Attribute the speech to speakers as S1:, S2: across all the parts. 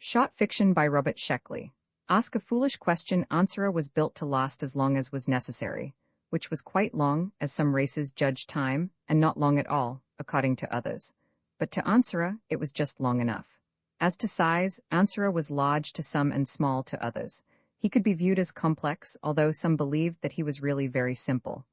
S1: Short fiction by Sheckley. Ask a foolish question. Answera was built to last as long as was necessary, which was quite long, as some races judge time, and not long at all, according to others. But to Answera, it was just long enough. As to size, Answera was large to some and small to others. He could be viewed as complex, although some believed that he was really very simple.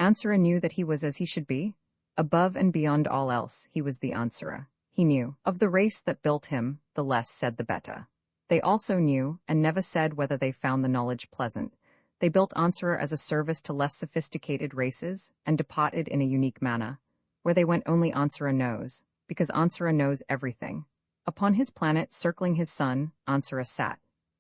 S1: Answera knew that he was as he should be. Above and beyond all else, he was the Answera. He knew, of the race that built him, the less said the better. They also knew, and never said whether they found the knowledge pleasant. They built Answera as a service to less sophisticated races, and departed in a unique manner. Where they went only Answera knows, because Answera knows everything. Upon his planet circling his sun, Answera sat.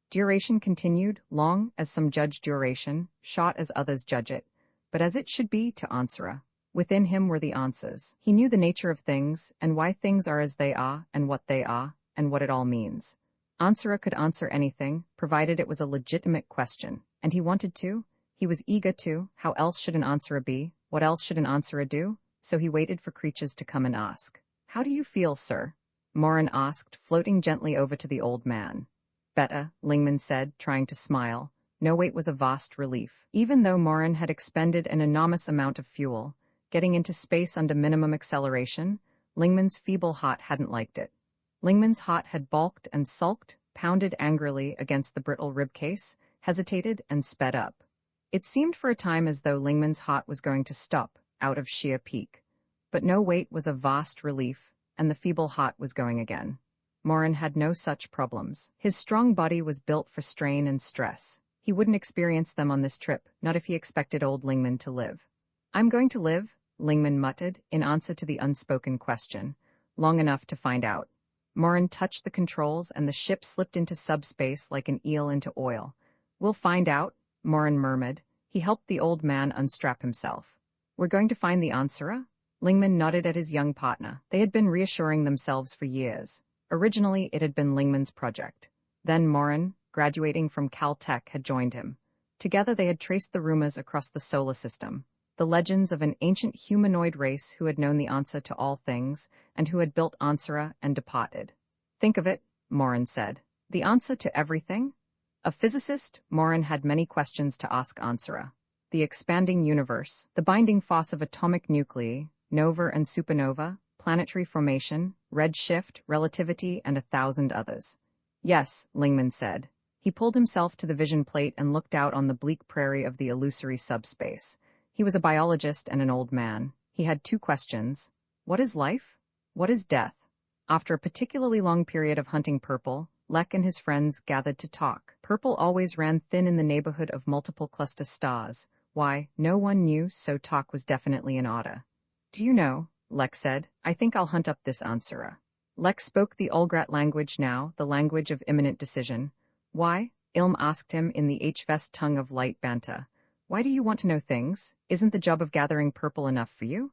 S1: Duration continued, long as some judge duration, short as others judge it, but as it should be to Answera. Within him were the answers. He knew the nature of things, and why things are as they are, and what they are, and what it all means. Answera could answer anything, provided it was a legitimate question, and he wanted to. He was eager to. How else should an Answera be? What else should an Answera do? So he waited for creatures to come and ask. "How do you feel, sir?" Morin asked, floating gently over to the old man. "Better," Lingman said, trying to smile. No wait was a vast relief. Even though Morin had expended an enormous amount of fuel, getting into space under minimum acceleration, Lingman's feeble heart hadn't liked it. Lingman's heart had balked and sulked, pounded angrily against the brittle rib case, hesitated and sped up. It seemed for a time as though Lingman's heart was going to stop, out of sheer pique. But no wait was a vast relief, and the feeble heart was going again. Morin had no such problems. His strong body was built for strain and stress. He wouldn't experience them on this trip, not if he expected old Lingman to live. "I'm going to live," Lingman muttered, in answer to the unspoken question. "Long enough to find out." Morin touched the controls and the ship slipped into subspace like an eel into oil. "We'll find out," Morin murmured. He helped the old man unstrap himself. "We're going to find the Answera?" Lingman nodded at his young partner. They had been reassuring themselves for years. Originally, it had been Lingman's project. Then Morin, graduating from Caltech, had joined him. Together they had traced the rumors across the solar system. The legends of an ancient humanoid race who had known the answer to all things, and who had built Answera and departed. "Think of it," Morin said. "The answer to everything?" A physicist, Morin had many questions to ask Answera. The expanding universe, the binding force of atomic nuclei, nova and supernova, planetary formation, redshift, relativity, and 1,000 others. "Yes," Lingman said. He pulled himself to the vision plate and looked out on the bleak prairie of the illusory subspace. He was a biologist and an old man. He had two questions. What is life? What is death? After a particularly long period of hunting Purple, Lek and his friends gathered to talk. Purple always ran thin in the neighborhood of multiple cluster stars. Why, no one knew, so talk was definitely in order. "Do you know," Lek said, "I think I'll hunt up this Answera." Lek spoke the Olgrat language now, the language of imminent decision. "Why?" Ilm asked him in the H-vest tongue of light banter. "Why do you want to know things? Isn't the job of gathering Purple enough for you?"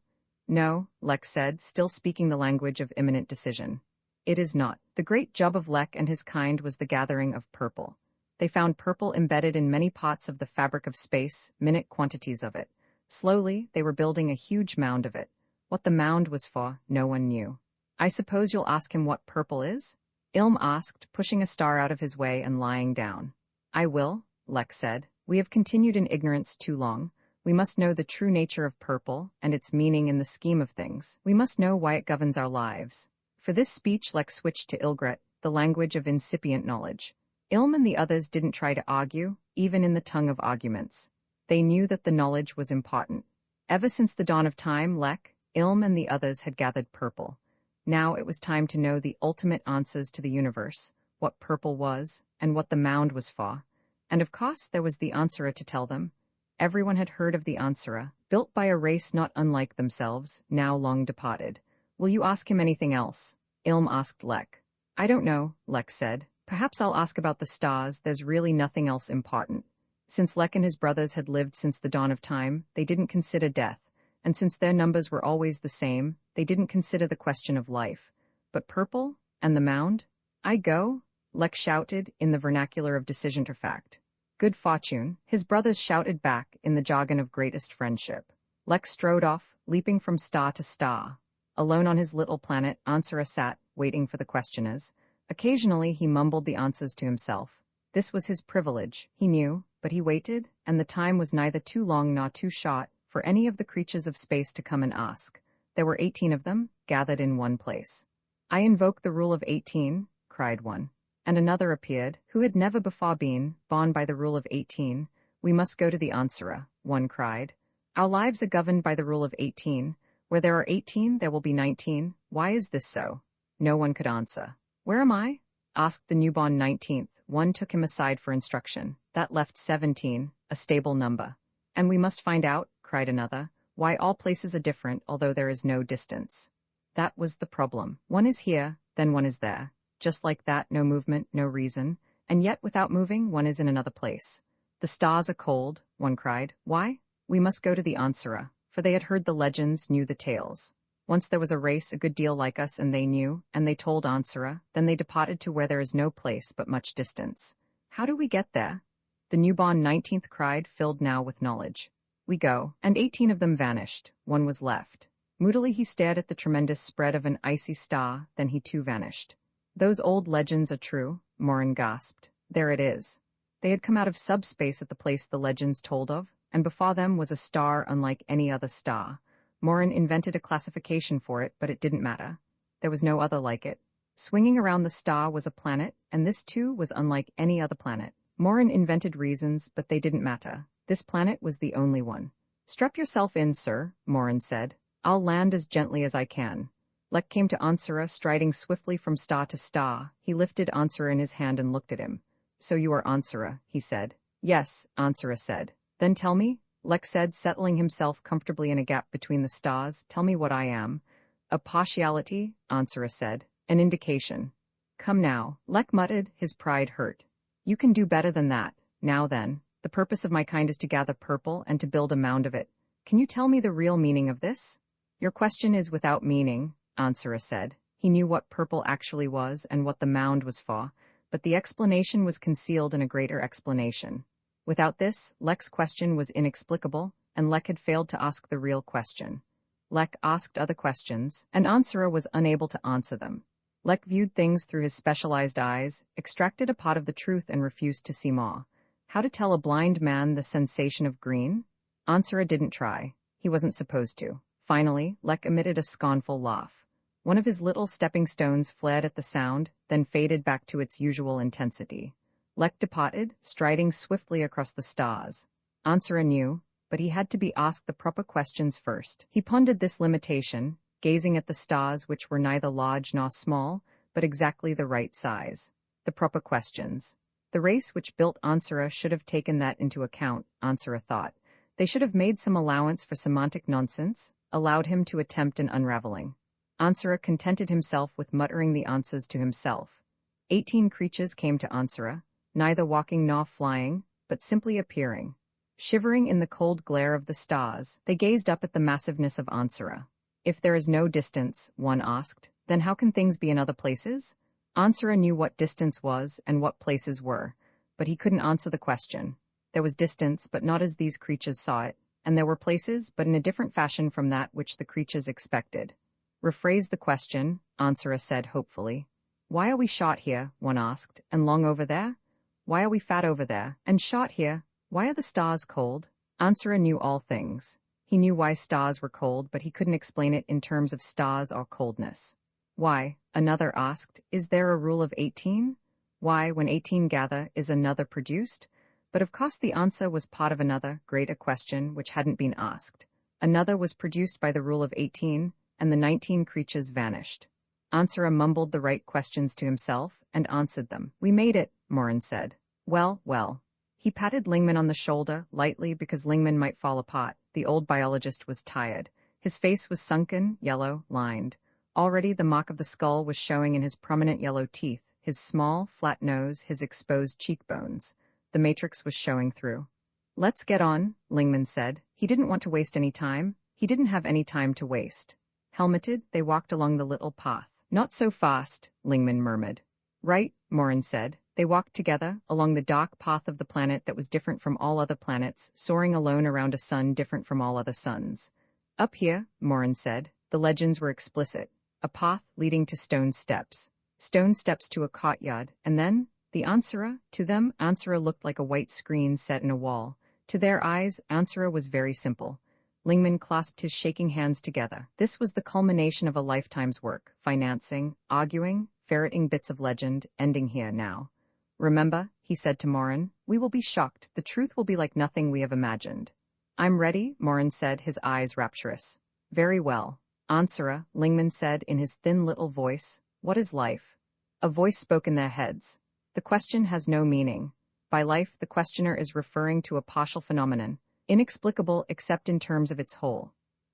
S1: "No," Lek said, still speaking the language of imminent decision. "It is not. The great job of Lek and his kind was the gathering of Purple. They found Purple embedded in many parts of the fabric of space, minute quantities of it. Slowly, they were building a huge mound of it. What the mound was for, no one knew." "I suppose you'll ask him what Purple is?" Ilm asked, pushing a star out of his way and lying down. "I will," Lek said. "We have continued in ignorance too long. We must know the true nature of Purple, and its meaning in the scheme of things. We must know why it governs our lives." For this speech Lek switched to Ilgret, the language of incipient knowledge. Ilm and the others didn't try to argue, even in the tongue of arguments. They knew that the knowledge was important. Ever since the dawn of time, Lek, Ilm and the others had gathered Purple. Now it was time to know the ultimate answers to the universe, what Purple was, and what the mound was for. And of course there was the Answera to tell them. Everyone had heard of the Answera, built by a race not unlike themselves, now long departed. "Will you ask him anything else?" Ilm asked Lek. "I don't know," Lek said. "Perhaps I'll ask about the stars. There's really nothing else important." Since Lek and his brothers had lived since the dawn of time, they didn't consider death, and since their numbers were always the same, they didn't consider the question of life. But Purple? And the mound? "I go?" Lek shouted, in the vernacular of decision or fact. "Good fortune," his brothers shouted back, in the jargon of greatest friendship. Lek strode off, leaping from star to star. Alone on his little planet, Answera sat, waiting for the questioners. Occasionally he mumbled the answers to himself. This was his privilege, he knew, but he waited, and the time was neither too long nor too short for any of the creatures of space to come and ask. There were 18 of them, gathered in one place. "I invoke the rule of 18, cried one. And another appeared, who had never before been bound by the rule of 18. "We must go to the answerer," one cried. "Our lives are governed by the rule of 18. Where there are 18, there will be 19. Why is this so?" No one could answer. "Where am I?" asked the newborn 19th. One took him aside for instruction. That left 17, a stable number. "And we must find out," cried another, "why all places are different, although there is no distance." That was the problem. One is here, then one is there. Just like that, no movement, no reason. And yet, without moving, one is in another place. "The stars are cold," one cried. "Why?" "We must go to the answerer." For they had heard the legends, knew the tales. Once there was a race a good deal like us, and they knew, and they told answerer. Then they departed to where there is no place but much distance. "How do we get there?" The newborn 19th cried, filled now with knowledge. "We go." And 18 of them vanished. One was left. Moodily he stared at the tremendous spread of an icy star, then he too vanished. "Those old legends are true," Morin gasped. "There it is." They had come out of subspace at the place the legends told of, and before them was a star unlike any other star. Morin invented a classification for it, but it didn't matter. There was no other like it. Swinging around the star was a planet, and this too was unlike any other planet. Morin invented reasons, but they didn't matter. This planet was the only one. "Strap yourself in, sir," Morin said. "I'll land as gently as I can." Lek came to Ansara, striding swiftly from star to star. He lifted Ansara in his hand and looked at him. "So you are Ansara," he said. "Yes," Ansara said. "Then tell me," Lek said, settling himself comfortably in a gap between the stars. "Tell me what I am." "A partiality," Ansara said. "An indication." "Come now," Lek muttered, his pride hurt. "You can do better than that. Now then, the purpose of my kind is to gather purple and to build a mound of it. Can you tell me the real meaning of this?" "Your question is without meaning," Ansara said. He knew what purple actually was and what the mound was for, but the explanation was concealed in a greater explanation. Without this, Lek's question was inexplicable, and Lek had failed to ask the real question. Lek asked other questions, and Ansara was unable to answer them. Lek viewed things through his specialized eyes, extracted a part of the truth and refused to see more. How to tell a blind man the sensation of green? Ansara didn't try. He wasn't supposed to. Finally, Lek emitted a scornful laugh. One of his little stepping stones flared at the sound, then faded back to its usual intensity. Lek departed, striding swiftly across the stars. Ansara knew, but he had to be asked the proper questions first. He pondered this limitation, gazing at the stars which were neither large nor small, but exactly the right size. The proper questions. The race which built Ansara should have taken that into account, Ansara thought. They should have made some allowance for semantic nonsense, allowed him to attempt an unraveling. Ansara contented himself with muttering the answers to himself. 18 creatures came to Ansara, neither walking nor flying, but simply appearing. Shivering in the cold glare of the stars, they gazed up at the massiveness of Ansara. "If there is no distance," one asked, "then how can things be in other places?" Ansara knew what distance was and what places were, but he couldn't answer the question. There was distance, but not as these creatures saw it, and there were places, but in a different fashion from that which the creatures expected. "Rephrase the question," Ansara said hopefully. "Why are we short here?" one asked, "and long over there? Why are we fat over there, and short here? Why are the stars cold?" Ansara knew all things. He knew why stars were cold, but he couldn't explain it in terms of stars or coldness. "Why?" another asked. "Is there a rule of 18? Why, when 18 gather, is another produced?" But of course the answer was part of another, greater question which hadn't been asked. Another was produced by the rule of 18, and the 19 creatures vanished. Ansara mumbled the right questions to himself and answered them. "We made it," Morin said. "Well, well." He patted Lingman on the shoulder, lightly because Lingman might fall apart. The old biologist was tired. His face was sunken, yellow, lined. Already the mark of the skull was showing in his prominent yellow teeth, his small, flat nose, his exposed cheekbones. The matrix was showing through. "Let's get on," Lingman said. He didn't want to waste any time. He didn't have any time to waste. Helmeted, they walked along the little path. "Not so fast," Lingman murmured. "Right," Morin said. They walked together, along the dark path of the planet that was different from all other planets, soaring alone around a sun different from all other suns. "Up here," Morin said. The legends were explicit. A path leading to stone steps. stone steps to a courtyard, and then, the Ansara. To them, Ansara looked like a white screen set in a wall. To their eyes, Ansara was very simple. Lingman clasped his shaking hands together. This was the culmination of a lifetime's work, financing, arguing, ferreting bits of legend, ending here now. Remember, he said to Morin, we will be shocked. The truth will be like nothing we have imagined. I'm ready, Morin said, his eyes rapturous. Very well. Ansara, Lingman said in his thin little voice, what is life? A voice spoke in their heads. The question has no meaning. By life, the questioner is referring to a partial phenomenon, inexplicable except in terms of its whole.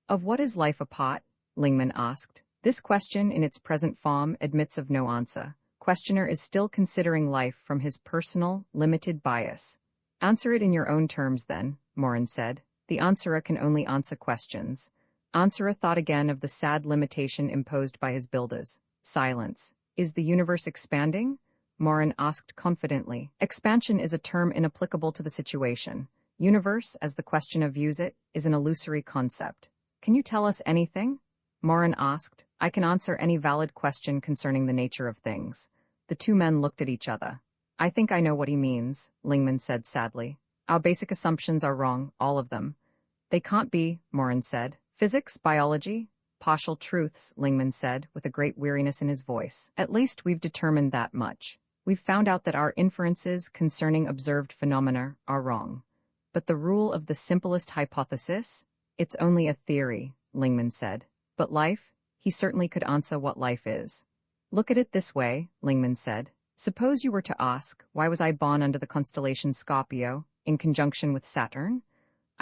S1: Of what is life a part? Lingman asked. This question in its present form admits of no answer. Questioner is still considering life from his personal, limited bias. Answer it in your own terms then, Morin said. The answerer can only answer questions. Answerer thought again of the sad limitation imposed by his builders. Silence. Is the universe expanding? Morin asked confidently. Expansion is a term inapplicable to the situation. Universe, as the questioner views it, is an illusory concept. Can you tell us anything? Morin asked. I can answer any valid question concerning the nature of things. The two men looked at each other. I think I know what he means, Lingman said sadly. Our basic assumptions are wrong, all of them. They can't be, Morin said. Physics, biology, partial truths, Lingman said, with a great weariness in his voice. At least we've determined that much. We've found out that our inferences concerning observed phenomena are wrong. But the rule of the simplest hypothesis? It's only a theory, Lingman said. But life? He certainly could answer what life is. Look at it this way, Lingman said. Suppose you were to ask, why was I born under the constellation Scorpio, in conjunction with Saturn?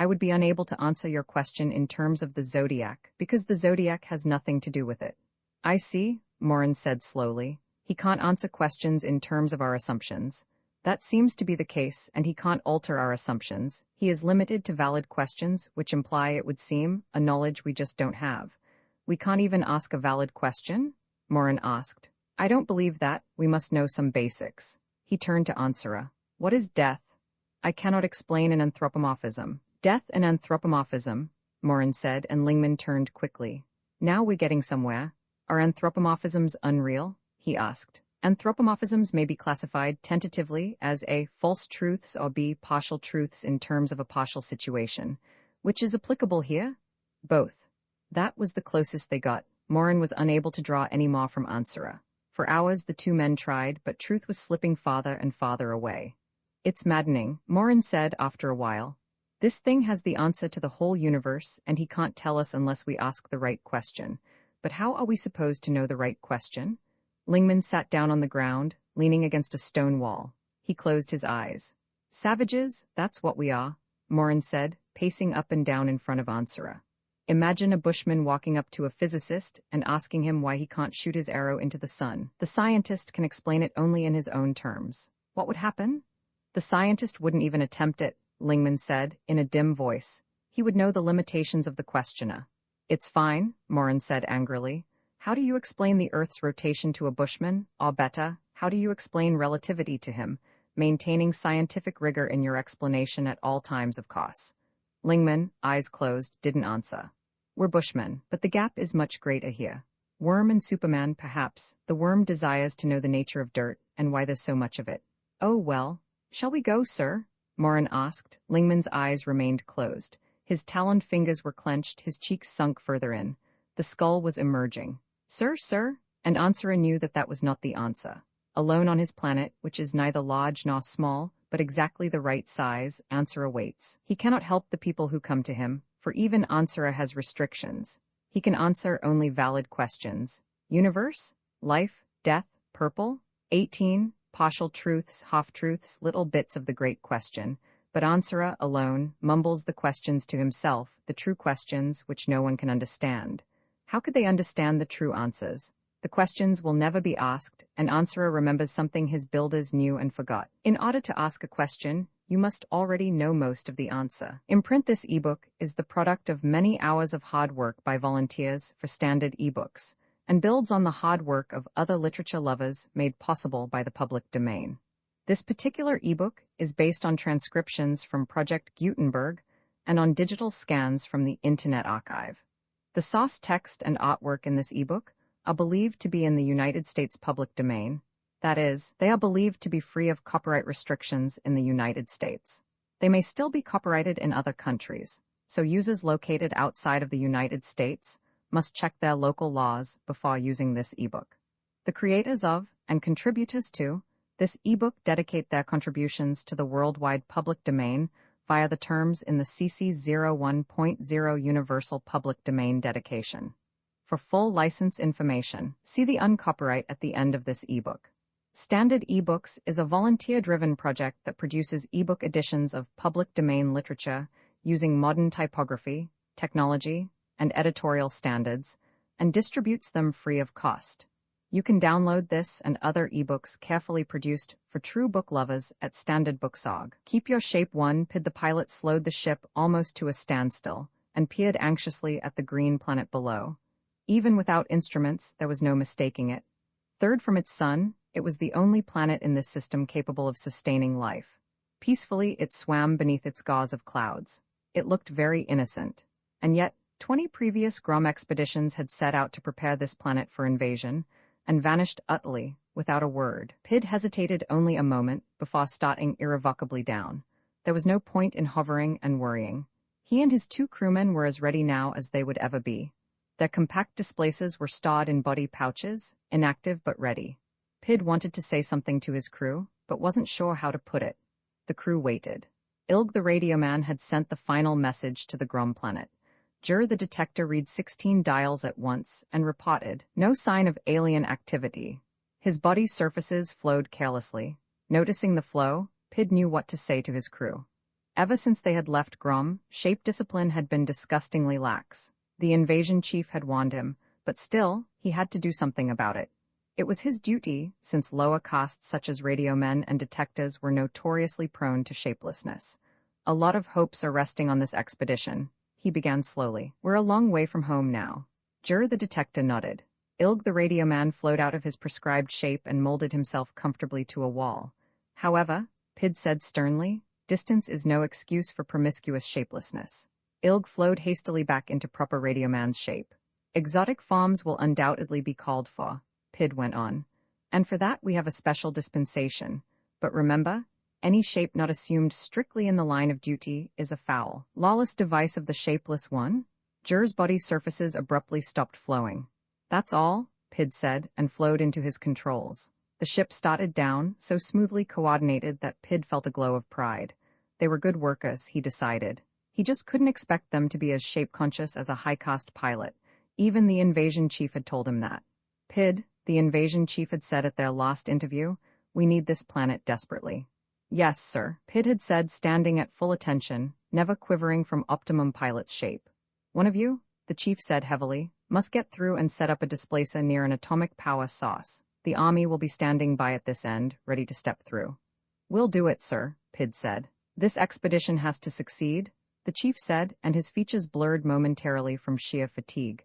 S1: I would be unable to answer your question in terms of the zodiac, because the zodiac has nothing to do with it. I see, Morin said slowly. He can't answer questions in terms of our assumptions. That seems to be the case, and he can't alter our assumptions. He is limited to valid questions, which imply, it would seem, a knowledge we just don't have. We can't even ask a valid question? Morin asked. I don't believe that. We must know some basics. He turned to Ansara. What is death? I cannot explain an anthropomorphism. Death and anthropomorphism, Morin said, and Lingman turned quickly. Now we're getting somewhere. Are anthropomorphisms unreal? He asked. Anthropomorphisms may be classified tentatively as A, false truths, or B, partial truths in terms of a partial situation. Which is applicable here? Both. That was the closest they got. Morin was unable to draw any more from Ansara. For hours the two men tried, but truth was slipping farther and farther away. It's maddening, Morin said after a while. This thing has the answer to the whole universe, and he can't tell us unless we ask the right question. But how are we supposed to know the right question? Lingman sat down on the ground, leaning against a stone wall. He closed his eyes. Savages, that's what we are, Morin said, pacing up and down in front of Ansara. Imagine a bushman walking up to a physicist and asking him why he can't shoot his arrow into the sun. The scientist can explain it only in his own terms. What would happen? The scientist wouldn't even attempt it, Lingman said, in a dim voice. He would know the limitations of the questioner. It's fine, Morin said angrily. How do you explain the Earth's rotation to a bushman? Or better, how do you explain relativity to him, maintaining scientific rigor in your explanation at all times, of course? Lingman, eyes closed, didn't answer. We're bushmen, but the gap is much greater here. Worm and Superman, perhaps. The worm desires to know the nature of dirt, and why there's so much of it. Oh well. Shall we go, sir? Morin asked. Lingman's eyes remained closed. His taloned fingers were clenched, his cheeks sunk further in. The skull was emerging. Sir? And Ansara knew that that was not the answer. Alone on his planet, which is neither large nor small, but exactly the right size, Ansara waits. He cannot help the people who come to him, for even Ansara has restrictions. He can answer only valid questions. Universe? Life? Death? Purple? 18? Partial truths, half-truths, little bits of the great question. But Ansara, alone, mumbles the questions to himself, the true questions which no one can understand. How could they understand the true answers? The questions will never be asked, and Ansara remembers something his builders knew and forgot. In order to ask a question, you must already know most of the answer. Imprint This ebook is the product of many hours of hard work by volunteers for Standard eBooks, and builds on the hard work of other literature lovers made possible by the public domain. This particular ebook is based on transcriptions from Project Gutenberg and on digital scans from the Internet Archive. The source text and artwork in this ebook are believed to be in the United States public domain. That is, they are believed to be free of copyright restrictions in the United States. They may still be copyrighted in other countries, so users located outside of the United States must check their local laws before using this ebook. The creators of, and contributors to, this ebook dedicate their contributions to the worldwide public domain via the terms in the CC 01.0 Universal Public Domain Dedication. For full license information, see the uncopyright at the end of this ebook. Standard eBooks is a volunteer-driven project that produces ebook editions of public domain literature using modern typography, technology, and editorial standards, and distributes them free of cost. You can download this and other ebooks carefully produced for true book lovers at standardbooks.org. Keep your shape one. Pid the pilot slowed the ship almost to a standstill and peered anxiously at the green planet below. Even without instruments, there was no mistaking it. Third from its sun, it was the only planet in this system capable of sustaining life. Peacefully, it swam beneath its gauze of clouds. It looked very innocent. And yet, 20 previous Grom expeditions had set out to prepare this planet for invasion, and vanished utterly, without a word. Pid hesitated only a moment before starting irrevocably down. There was no point in hovering and worrying. He and his 2 crewmen were as ready now as they would ever be. Their compact displaces were stored in body pouches, inactive but ready. Pid wanted to say something to his crew, but wasn't sure how to put it. The crew waited. Ilg the radio man had sent the final message to the Grom planet. Jur the detector read 16 dials at once and reported no sign of alien activity. His body surfaces flowed carelessly. Noticing the flow, Pid knew what to say to his crew. Ever since they had left Grom, shape discipline had been disgustingly lax. The invasion chief had warned him, but still, he had to do something about it. It was his duty, since lower castes such as radio men and detectives were notoriously prone to shapelessness. A lot of hopes are resting on this expedition. He began slowly. We're a long way from home now. Jur the detective nodded. Ilg the radio man flowed out of his prescribed shape and molded himself comfortably to a wall. However, Pid said sternly, distance is no excuse for promiscuous shapelessness. Ilg flowed hastily back into proper radio man's shape. Exotic forms will undoubtedly be called for, Pid went on. And for that we have a special dispensation. But remember, any shape not assumed strictly in the line of duty is a foul, lawless device of the shapeless one. Jur's body surfaces abruptly stopped flowing. That's all, Pid said, and flowed into his controls. The ship started down, so smoothly coordinated that Pid felt a glow of pride. They were good workers, he decided. He just couldn't expect them to be as shape-conscious as a high-cost pilot. Even the invasion chief had told him that. Pid, the invasion chief had said at their last interview, we need this planet desperately. Yes, sir, Pid had said, standing at full attention, never quivering from optimum pilot's shape. One of you, the chief said heavily, must get through and set up a displacer near an atomic power source. The army will be standing by at this end, ready to step through. We'll do it, sir, Pid said. This expedition has to succeed, the chief said, and his features blurred momentarily from sheer fatigue.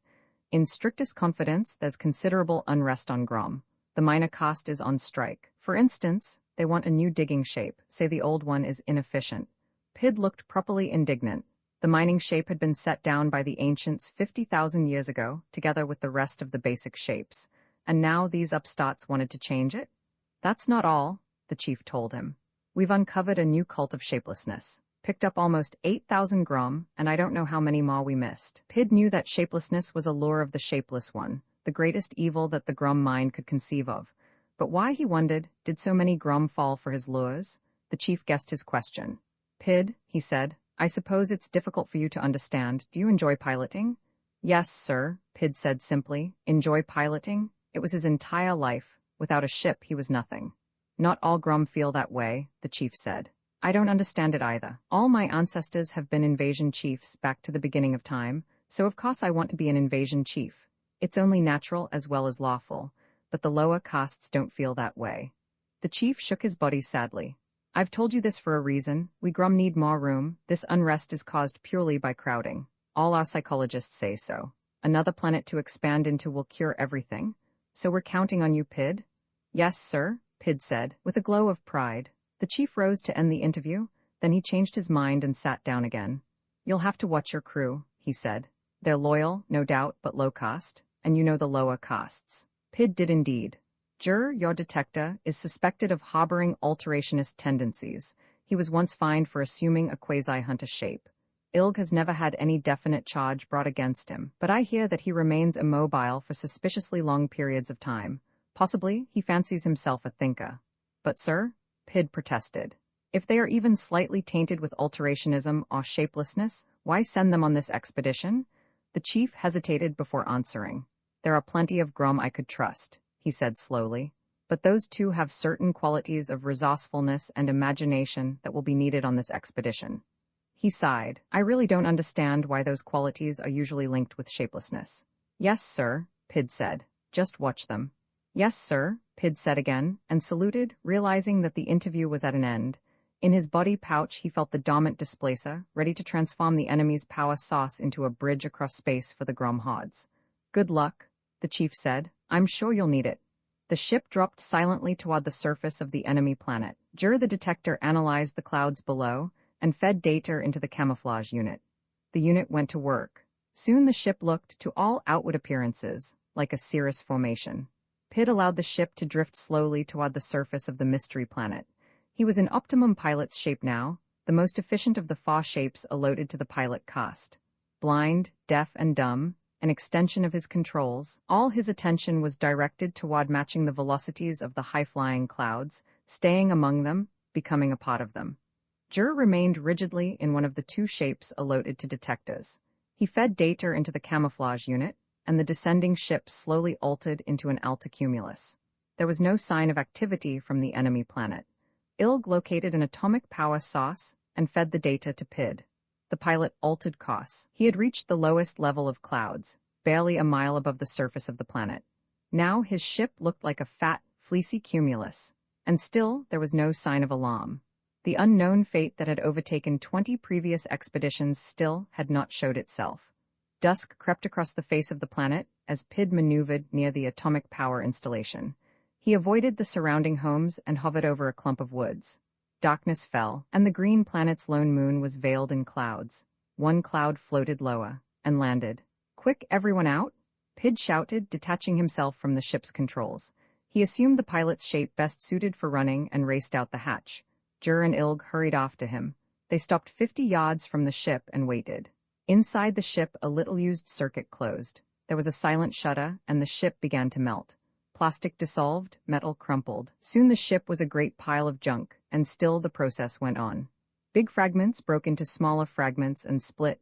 S1: In strictest confidence, there's considerable unrest on Grom. The minor caste is on strike. For instance, they want a new digging shape, say the old one is inefficient. Pid looked properly indignant. The mining shape had been set down by the ancients 50,000 years ago, together with the rest of the basic shapes. And now these upstarts wanted to change it? That's not all, the chief told him. We've uncovered a new cult of shapelessness. Picked up almost 8,000 Grom, and I don't know how many more we missed. Pid knew that shapelessness was a lure of the shapeless one, the greatest evil that the Grom mind could conceive of. But why, he wondered, did so many Grom fall for his lures? The chief guessed his question. Pid, he said, I suppose it's difficult for you to understand. Do you enjoy piloting? Yes, sir, Pid said simply. Enjoy piloting? It was his entire life. Without a ship, he was nothing. Not all Grom feel that way, the chief said. I don't understand it either. All my ancestors have been invasion chiefs back to the beginning of time, so of course I want to be an invasion chief. It's only natural as well as lawful, but the lower castes don't feel that way. The chief shook his body sadly. I've told you this for a reason. We Grom need more room. This unrest is caused purely by crowding. All our psychologists say so. Another planet to expand into will cure everything. So we're counting on you, Pid? Yes, sir, Pid said, with a glow of pride. The chief rose to end the interview, then he changed his mind and sat down again. You'll have to watch your crew, he said. They're loyal, no doubt, but low cost. and you know the lower castes. Pid did indeed. Your detector is suspected of harboring alterationist tendencies. He was once fined for assuming a quasi-hunter shape. Ilg has never had any definite charge brought against him, but I hear that he remains immobile for suspiciously long periods of time. Possibly, he fancies himself a thinker. But sir, Pid protested, if they are even slightly tainted with alterationism or shapelessness, why send them on this expedition? The chief hesitated before answering. There are plenty of Grom I could trust, he said slowly, but those two have certain qualities of resourcefulness and imagination that will be needed on this expedition. He sighed. I really don't understand why those qualities are usually linked with shapelessness. Yes, sir, Pid said. Just watch them. Yes, sir, Pid said again, and saluted, realizing that the interview was at an end. In his body pouch he felt the dormant displacer, ready to transform the enemy's power source into a bridge across space for the Grom hordes. Good luck, the chief said. I'm sure you'll need it. The ship dropped silently toward the surface of the enemy planet. The detector analyzed the clouds below and fed data into the camouflage unit. The unit went to work. Soon the ship looked, to all outward appearances, like a cirrus formation. Pid allowed the ship to drift slowly toward the surface of the mystery planet. He was in optimum pilot's shape now, the most efficient of the 4 shapes allotted to the pilot caste. Blind, deaf, and dumb, an extension of his controls, all his attention was directed toward matching the velocities of the high-flying clouds, staying among them, becoming a part of them. Remained rigidly in one of the 2 shapes allotted to detectors. He fed data into the camouflage unit, and the descending ship slowly altered into an altocumulus. There was no sign of activity from the enemy planet. Ilg located an atomic power source and fed the data to Pid. The pilot altered course. He had reached the lowest level of clouds, barely a mile above the surface of the planet. Now his ship looked like a fat, fleecy cumulus, and still there was no sign of alarm. The unknown fate that had overtaken 20 previous expeditions still had not showed itself. Dusk crept across the face of the planet as Pid maneuvered near the atomic power installation. He avoided the surrounding homes and hovered over a clump of woods. Darkness fell, and the green planet's lone moon was veiled in clouds. One cloud floated lower and landed. Quick, everyone out! Pid shouted, detaching himself from the ship's controls. He assumed the pilot's shape best suited for running and raced out the hatch. And Ilg hurried off to him. They stopped 50 yards from the ship and waited. Inside the ship, a little-used circuit closed. There was a silent shudder, and the ship began to melt. Plastic dissolved, metal crumpled. Soon the ship was a great pile of junk, and still the process went on. Big fragments broke into smaller fragments and split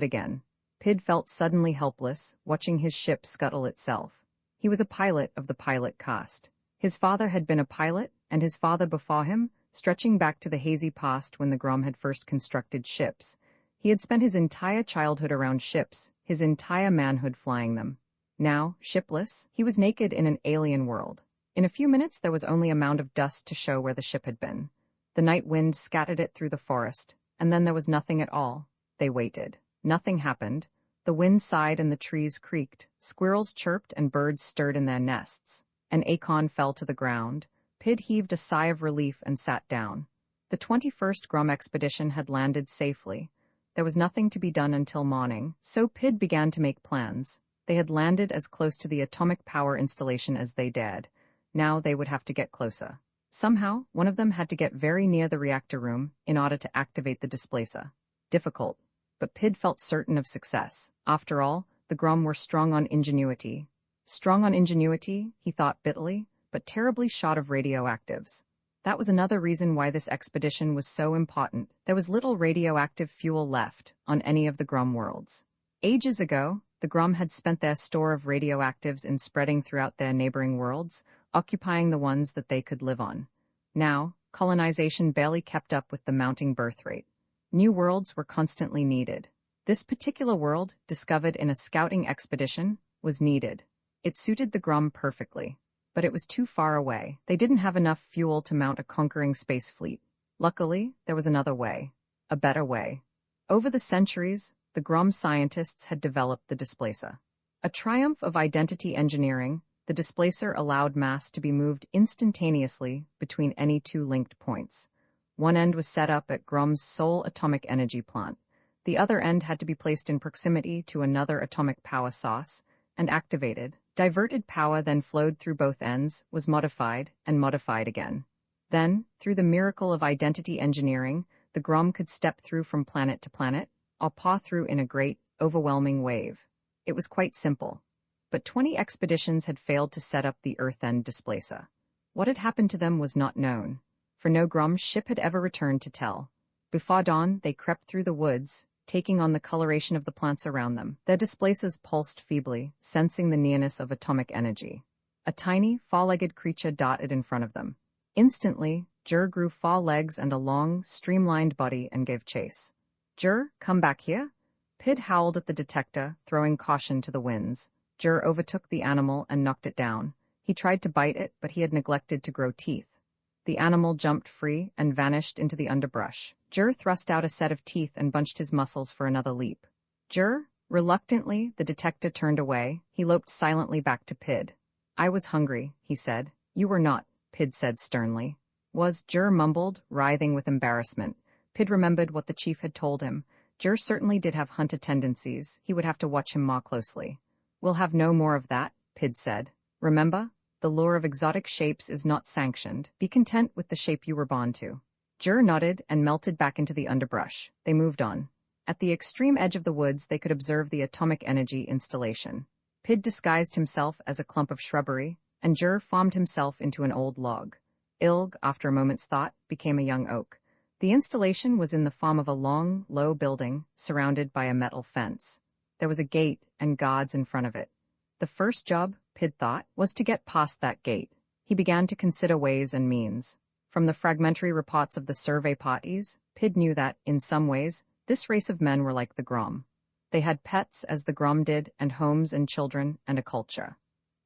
S1: again. Pid felt suddenly helpless, watching his ship scuttle itself. He was a pilot of the pilot caste. His father had been a pilot, and his father before him, stretching back to the hazy past when the Grom had first constructed ships. He had spent his entire childhood around ships, his entire manhood flying them. Now, shipless, he was naked in an alien world. In a few minutes there was only a mound of dust to show where the ship had been. The night wind scattered it through the forest, and then there was nothing at all. They waited. Nothing happened. The wind sighed and the trees creaked. Squirrels chirped and birds stirred in their nests. An acorn fell to the ground. Pid heaved a sigh of relief and sat down. The 21st Grom expedition had landed safely. There was nothing to be done until morning, so Pid began to make plans. They had landed as close to the atomic power installation as they dared. Now they would have to get closer. Somehow, one of them had to get very near the reactor room in order to activate the displacer. Difficult, but Pid felt certain of success. After all, the Grom were strong on ingenuity. Strong on ingenuity, he thought bitterly, but terribly short of radioactives. That was another reason why this expedition was so important. There was little radioactive fuel left on any of the Grom worlds. Ages ago, the Grom had spent their store of radioactives in spreading throughout their neighboring worlds, occupying the ones that they could live on. Now, colonization barely kept up with the mounting birth rate. New worlds were constantly needed. This particular world, discovered in a scouting expedition, was needed. It suited the Grom perfectly. But it was too far away. They didn't have enough fuel to mount a conquering space fleet. Luckily, there was another way. A better way. Over the centuries, the Grom scientists had developed the displacer. A triumph of identity engineering, the displacer allowed mass to be moved instantaneously between any 2 linked points. One end was set up at Grom's sole atomic energy plant. The other end had to be placed in proximity to another atomic power source, and activated. Diverted power then flowed through both ends, was modified, and modified again. Then, through the miracle of identity engineering, the Grom could step through from planet to planet, or paw through in a great, overwhelming wave. It was quite simple. But 20 expeditions had failed to set up the Earth-End displacer. What had happened to them was not known, for no Grom ship had ever returned to tell. Before dawn, they crept through the woods, taking on the coloration of the plants around them. Their displacers pulsed feebly, sensing the nearness of atomic energy. A tiny, four-legged creature darted in front of them. Instantly, Jur grew 4 legs and a long, streamlined body and gave chase. Jur, come back here? Pid howled at the detector, throwing caution to the winds. Jur overtook the animal and knocked it down. He tried to bite it, but he had neglected to grow teeth. The animal jumped free and vanished into the underbrush. Jur thrust out a set of teeth and bunched his muscles for another leap. Jur, reluctantly, the detective turned away. He loped silently back to Pid. I was hungry, he said. You were not, Pid said sternly. Was, Jur mumbled, writhing with embarrassment. Pid remembered what the chief had told him. Jur certainly did have hunter tendencies. He would have to watch him more closely. We'll have no more of that, Pid said. Remember, the lure of exotic shapes is not sanctioned. Be content with the shape you were born to. Jur nodded and melted back into the underbrush. They moved on. At the extreme edge of the woods, they could observe the atomic energy installation. Pid disguised himself as a clump of shrubbery, and Jur formed himself into an old log. Ilg, after a moment's thought, became a young oak. The installation was in the form of a long, low building, surrounded by a metal fence. There was a gate and guards in front of it. The first job, Pid thought, was to get past that gate. He began to consider ways and means. From the fragmentary reports of the survey parties, Pid knew that, in some ways, this race of men were like the Grom. They had pets, as the Grom did, and homes and children, and a culture.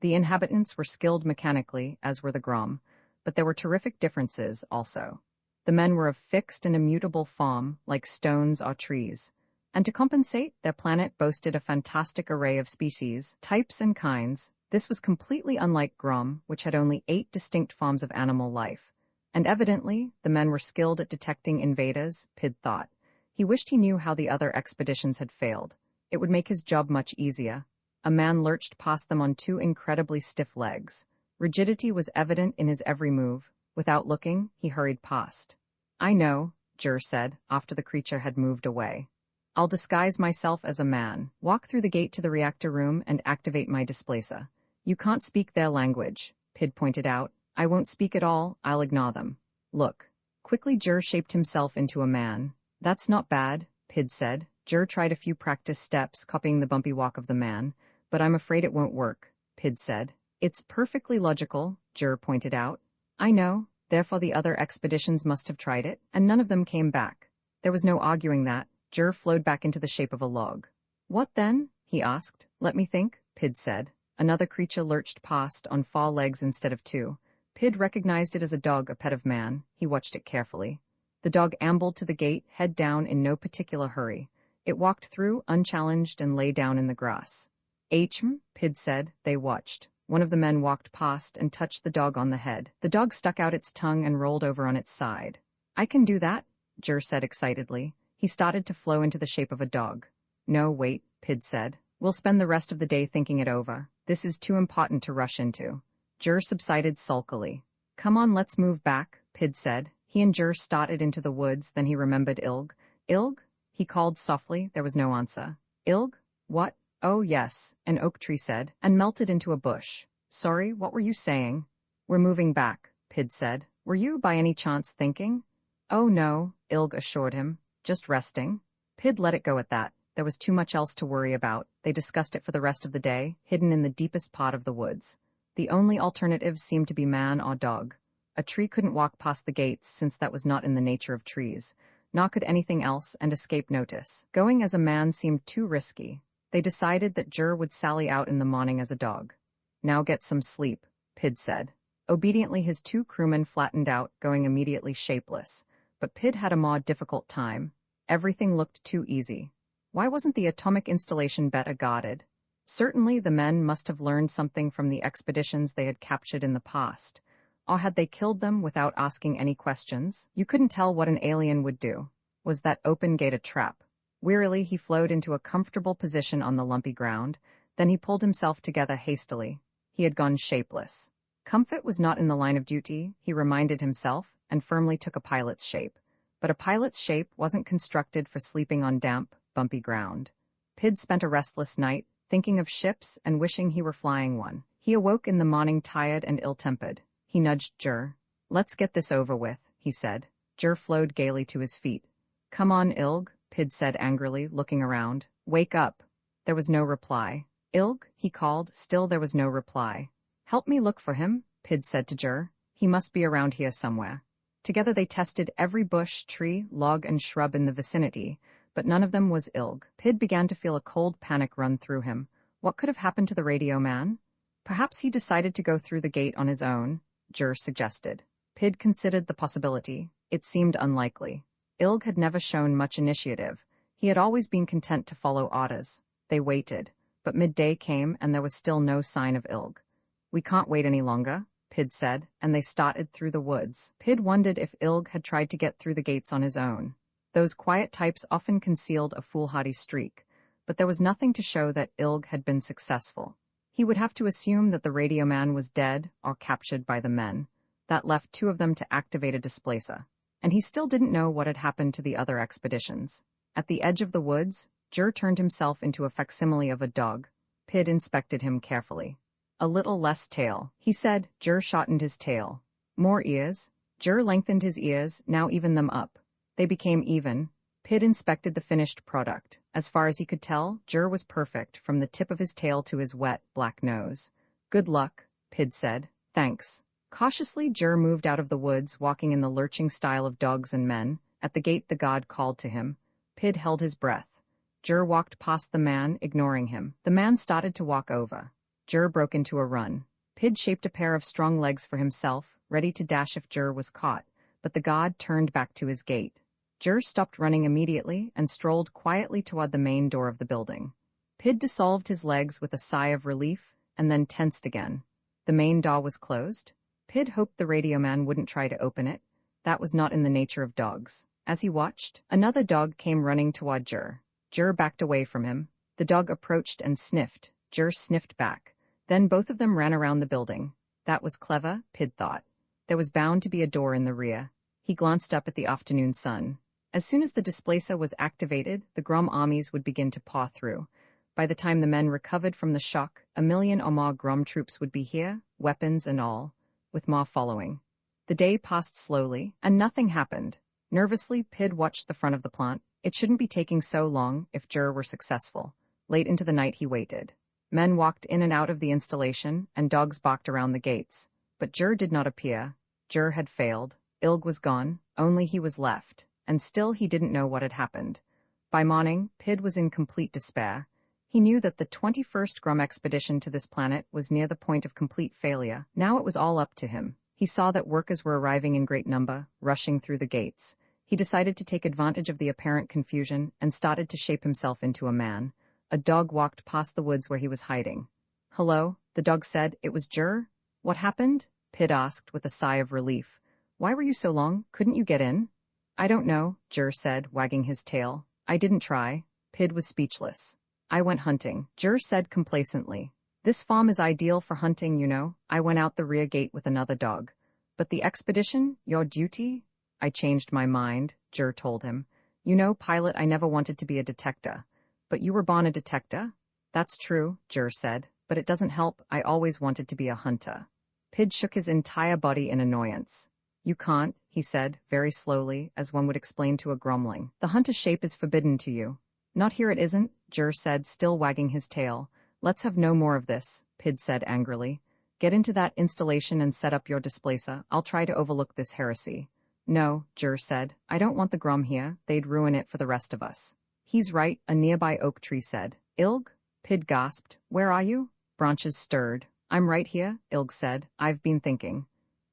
S1: The inhabitants were skilled mechanically, as were the Grom, but there were terrific differences, also. The men were of fixed and immutable form, like stones or trees. And to compensate, their planet boasted a fantastic array of species, types and kinds. This was completely unlike Grom, which had only 8 distinct forms of animal life. And evidently, the men were skilled at detecting invaders, Pid thought. He wished he knew how the other expeditions had failed. It would make his job much easier. A man lurched past them on 2 incredibly stiff legs. Rigidity was evident in his every move. Without looking, he hurried past. I know, Jur said, after the creature had moved away. I'll disguise myself as a man, walk through the gate to the reactor room, and activate my displacer. You can't speak their language, Pid pointed out. I won't speak at all, I'll ignore them. Look. Quickly Jur shaped himself into a man. That's not bad, Pid said. Jur tried a few practice steps, copying the bumpy walk of the man. But I'm afraid it won't work, Pid said. It's perfectly logical, Jur pointed out. I know, therefore the other expeditions must have tried it, and none of them came back. There was no arguing that. Jur flowed back into the shape of a log. What then? He asked. Let me think, Pid said. Another creature lurched past on 4 legs instead of 2. Pid recognized it as a dog, a pet of man. He watched it carefully. The dog ambled to the gate, head down in no particular hurry. It walked through, unchallenged, and lay down in the grass. Pid said. They watched. One of the men walked past and touched the dog on the head. The dog stuck out its tongue and rolled over on its side. I can do that, Jur said excitedly. He started to flow into the shape of a dog. No, wait, Pid said. We'll spend the rest of the day thinking it over. This is too important to rush into. Jur subsided sulkily. Come on, let's move back, Pid said. He and Jur started into the woods, then he remembered Ilg. Ilg? He called softly. There was no answer. Ilg? What? Oh, yes, an oak tree said, and melted into a bush. Sorry, what were you saying? We're moving back, Pid said. Were you, by any chance, thinking? Oh, no, Ilg assured him. Just resting. Pid let it go at that. There was too much else to worry about. They discussed it for the rest of the day, hidden in the deepest part of the woods. The only alternatives seemed to be man or dog. A tree couldn't walk past the gates, since that was not in the nature of trees. Nor could anything else, and escape notice. Going as a man seemed too risky. They decided that Jur would sally out in the morning as a dog. Now get some sleep, Pid said. Obediently his 2 crewmen flattened out, going immediately shapeless. But Pid had a more difficult time. Everything looked too easy. Why wasn't the atomic installation better guarded? Certainly the men must have learned something from the expeditions they had captured in the past. Or had they killed them without asking any questions? You couldn't tell what an alien would do. Was that open gate a trap? Wearily he flowed into a comfortable position on the lumpy ground. Then he pulled himself together hastily. He had gone shapeless. Comfort was not in the line of duty, he reminded himself, and firmly took a pilot's shape. But a pilot's shape wasn't constructed for sleeping on damp, bumpy ground. Pid spent a restless night, thinking of ships and wishing he were flying one. He awoke in the morning tired and ill-tempered. He nudged Jur. "Let's get this over with," he said. Jur flowed gaily to his feet. "Come on, Ilg," Pid said angrily, looking around. "Wake up." There was no reply. "Ilg," he called, still there was no reply. "Help me look for him," Pid said to Jur. "He must be around here somewhere." Together they tested every bush, tree, log, and shrub in the vicinity, but none of them was Ilg. Pid began to feel a cold panic run through him. What could have happened to the radio man? Perhaps he decided to go through the gate on his own, Jur suggested. Pid considered the possibility. It seemed unlikely. Ilg had never shown much initiative. He had always been content to follow orders. They waited, but midday came and there was still no sign of Ilg. "We can't wait any longer," Pid said, and they started through the woods. Pid wondered if Ilg had tried to get through the gates on his own. Those quiet types often concealed a foolhardy streak, but there was nothing to show that Ilg had been successful. He would have to assume that the radio man was dead or captured by the men. That left 2 of them to activate a displacer. And he still didn't know what had happened to the other expeditions. At the edge of the woods, Jur turned himself into a facsimile of a dog. Pid inspected him carefully. "A little less tail," he said. Jur shortened his tail. "More ears." Jur lengthened his ears, now evened them up. They became even. Pid inspected the finished product. As far as he could tell, Jur was perfect, from the tip of his tail to his wet, black nose. "Good luck," Pid said. "Thanks." Cautiously, Jur moved out of the woods, walking in the lurching style of dogs and men. At the gate the god called to him. Pid held his breath. Jur walked past the man, ignoring him. The man started to walk over. Jur broke into a run. Pid shaped a pair of strong legs for himself, ready to dash if Jur was caught, but the god turned back to his gate. Jur stopped running immediately and strolled quietly toward the main door of the building. Pid dissolved his legs with a sigh of relief, and then tensed again. The main door was closed. Pid hoped the radio man wouldn't try to open it. That was not in the nature of dogs. As he watched, another dog came running toward Jur. Jur backed away from him. The dog approached and sniffed. Jur sniffed back. Then both of them ran around the building. That was clever, Pid thought. There was bound to be a door in the rear. He glanced up at the afternoon sun. As soon as the displacer was activated, the Grom armies would begin to paw through. By the time the men recovered from the shock, 1 million or more Grom troops would be here, weapons and all, with more following. The day passed slowly, and nothing happened. Nervously, Pid watched the front of the plant. It shouldn't be taking so long if Jur were successful. Late into the night he waited. Men walked in and out of the installation, and dogs barked around the gates. But Jur did not appear. Jur had failed. Ilg was gone. Only he was left. And still he didn't know what had happened. By morning, Pid was in complete despair. He knew that the 21st Grom expedition to this planet was near the point of complete failure. Now it was all up to him. He saw that workers were arriving in great number, rushing through the gates. He decided to take advantage of the apparent confusion and started to shape himself into a man. A dog walked past the woods where he was hiding. "Hello," the dog said. "It was Jur?" "What happened?" Pid asked with a sigh of relief. "Why were you so long? Couldn't you get in?" "I don't know," Jur said, wagging his tail. "I didn't try." Pid was speechless. "I went hunting," Jur said complacently. "This farm is ideal for hunting, you know. I went out the rear gate with another dog. But the expedition? Your duty?" "I changed my mind," Jur told him. "You know, pilot, I never wanted to be a detector. But you were born a detector?" "That's true," Jur said. "But it doesn't help. I always wanted to be a hunter." Pid shook his entire body in annoyance. "You can't," he said, very slowly, as one would explain to a gromling. "The hunter shape is forbidden to you." "Not here it isn't," Jur said, still wagging his tail. "Let's have no more of this," Pid said angrily. "Get into that installation and set up your displacer. I'll try to overlook this heresy." "No," Jur said. "I don't want the Grom here. They'd ruin it for the rest of us." "He's right," a nearby oak tree said. "Ilg?" Pid gasped. "Where are you?" Branches stirred. "I'm right here," Ilg said. "I've been thinking."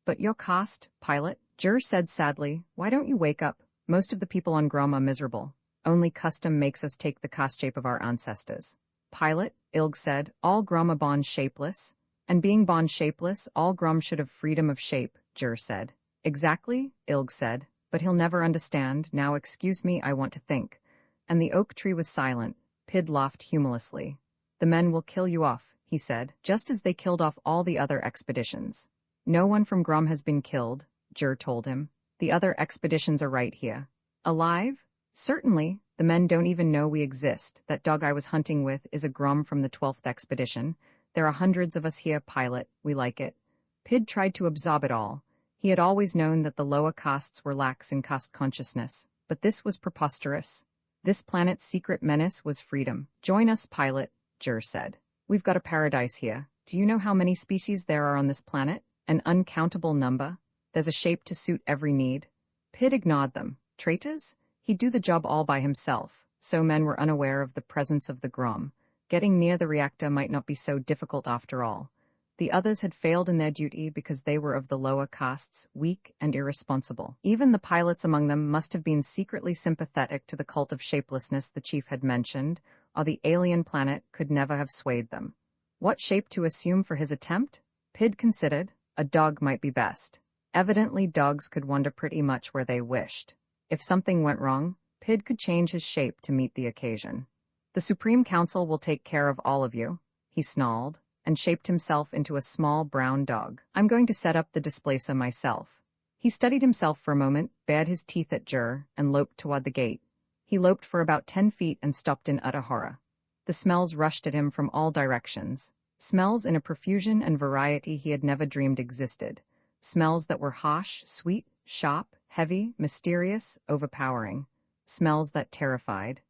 S1: "But your caste, pilot," Jur said sadly. "Why don't you wake up? Most of the people on Grom are miserable. Only custom makes us take the caste shape of our ancestors." "Pilot," Ilg said, "all Grom are born shapeless." "And being born shapeless, all Grom should have freedom of shape," Jur said. "Exactly," Ilg said. "But he'll never understand. Now excuse me, I want to think." And the oak tree was silent. Pid laughed humorously. The men will kill you off, he said, just as they killed off all the other expeditions. No one from Grom has been killed, Jur told him. The other expeditions are right here. Alive? Certainly, the men don't even know we exist. That dog I was hunting with is a Grom from the 12th expedition. There are hundreds of us here, pilot, we like it. Pid tried to absorb it all. He had always known that the lower castes were lax in caste consciousness, but this was preposterous. This planet's secret menace was freedom. Join us, pilot, Jur said. We've got a paradise here. Do you know how many species there are on this planet? An uncountable number. There's a shape to suit every need. Pid ignored them. Traitors? He'd do the job all by himself, so men were unaware of the presence of the Grom. Getting near the reactor might not be so difficult after all. The others had failed in their duty because they were of the lower castes, weak and irresponsible. Even the pilots among them must have been secretly sympathetic to the cult of shapelessness the chief had mentioned, or the alien planet could never have swayed them. What shape to assume for his attempt? Pid considered. A dog might be best. Evidently dogs could wander pretty much where they wished. If something went wrong, Pid could change his shape to meet the occasion. The Supreme Council will take care of all of you, he snarled, and shaped himself into a small brown dog. I'm going to set up the displacer myself. He studied himself for a moment, bared his teeth at Jur, and loped toward the gate. He loped for about 10 feet and stopped in utter horror. The smells rushed at him from all directions. Smells in a profusion and variety he had never dreamed existed. Smells that were harsh, sweet, sharp, heavy, mysterious, overpowering. Smells that terrified.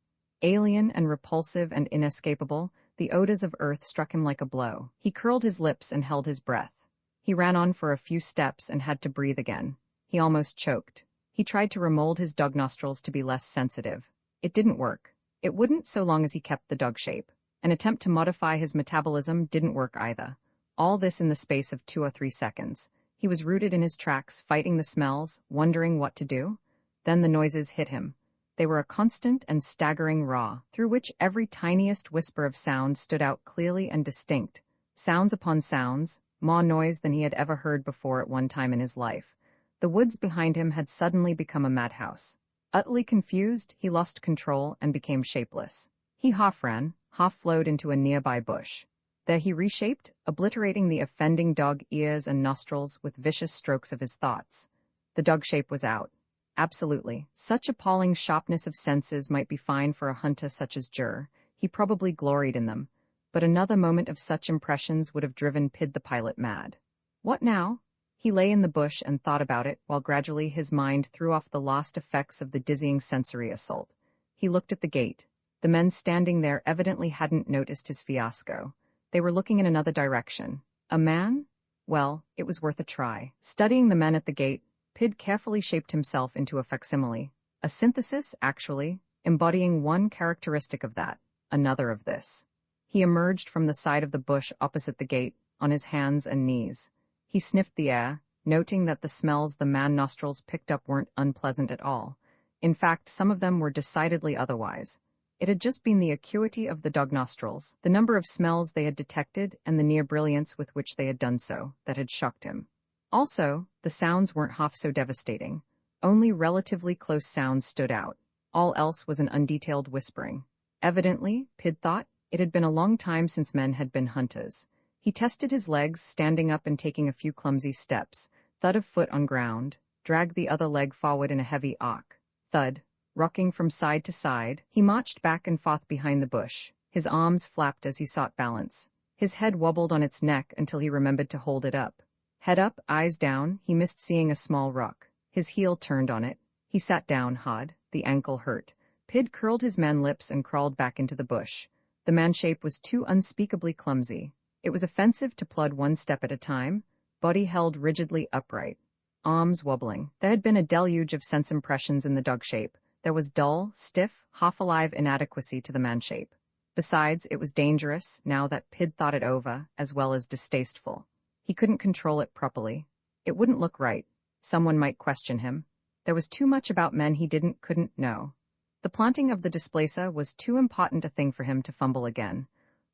S1: Alien and repulsive and inescapable, the odors of earth struck him like a blow. He curled his lips and held his breath. He ran on for a few steps and had to breathe again. He almost choked. He tried to remold his dog nostrils to be less sensitive. It didn't work. It wouldn't so long as he kept the dog shape. An attempt to modify his metabolism didn't work either. All this in the space of 2 or 3 seconds. He was rooted in his tracks, fighting the smells, wondering what to do. Then the noises hit him. They were a constant and staggering roar, through which every tiniest whisper of sound stood out clearly and distinct. Sounds upon sounds, more noise than he had ever heard before at one time in his life. The woods behind him had suddenly become a madhouse. Utterly confused, he lost control and became shapeless. He half ran, half flowed into a nearby bush. There he reshaped, obliterating the offending dog ears and nostrils with vicious strokes of his thoughts. The dog shape was out. Absolutely. Such appalling sharpness of senses might be fine for a hunter such as Jur. He probably gloried in them. But another moment of such impressions would have driven Pid the pilot mad. What now? He lay in the bush and thought about it, while gradually his mind threw off the lost effects of the dizzying sensory assault. He looked at the gate. The men standing there evidently hadn't noticed his fiasco. They were looking in another direction. A man? Well, it was worth a try. Studying the men at the gate, Pid carefully shaped himself into a facsimile. A synthesis, actually, embodying one characteristic of that, another of this. He emerged from the side of the bush opposite the gate, on his hands and knees. He sniffed the air, noting that the smells the man nostrils picked up weren't unpleasant at all. In fact, some of them were decidedly otherwise. It had just been the acuity of the dog nostrils, the number of smells they had detected, and the near brilliance with which they had done so, that had shocked him. Also, the sounds weren't half so devastating. Only relatively close sounds stood out. All else was an undetailed whispering. Evidently, Pid thought, it had been a long time since men had been hunters. He tested his legs, standing up and taking a few clumsy steps, thud of foot on ground, dragged the other leg forward in a heavy arc. Thud. Rocking from side to side, he marched back and forth behind the bush. His arms flapped as he sought balance. His head wobbled on its neck until he remembered to hold it up. Head up, eyes down, he missed seeing a small rock. His heel turned on it. He sat down, hard. The ankle hurt. Pid curled his man lips and crawled back into the bush. The man shape was too unspeakably clumsy. It was offensive to plod one step at a time, body held rigidly upright. Arms wobbling. There had been a deluge of sense impressions in the dog shape. There was dull, stiff, half-alive inadequacy to the man shape. Besides, it was dangerous, now that Pid thought it over, as well as distasteful. He couldn't control it properly. It wouldn't look right. Someone might question him. There was too much about men he couldn't know. The planting of the displacer was too important a thing for him to fumble again.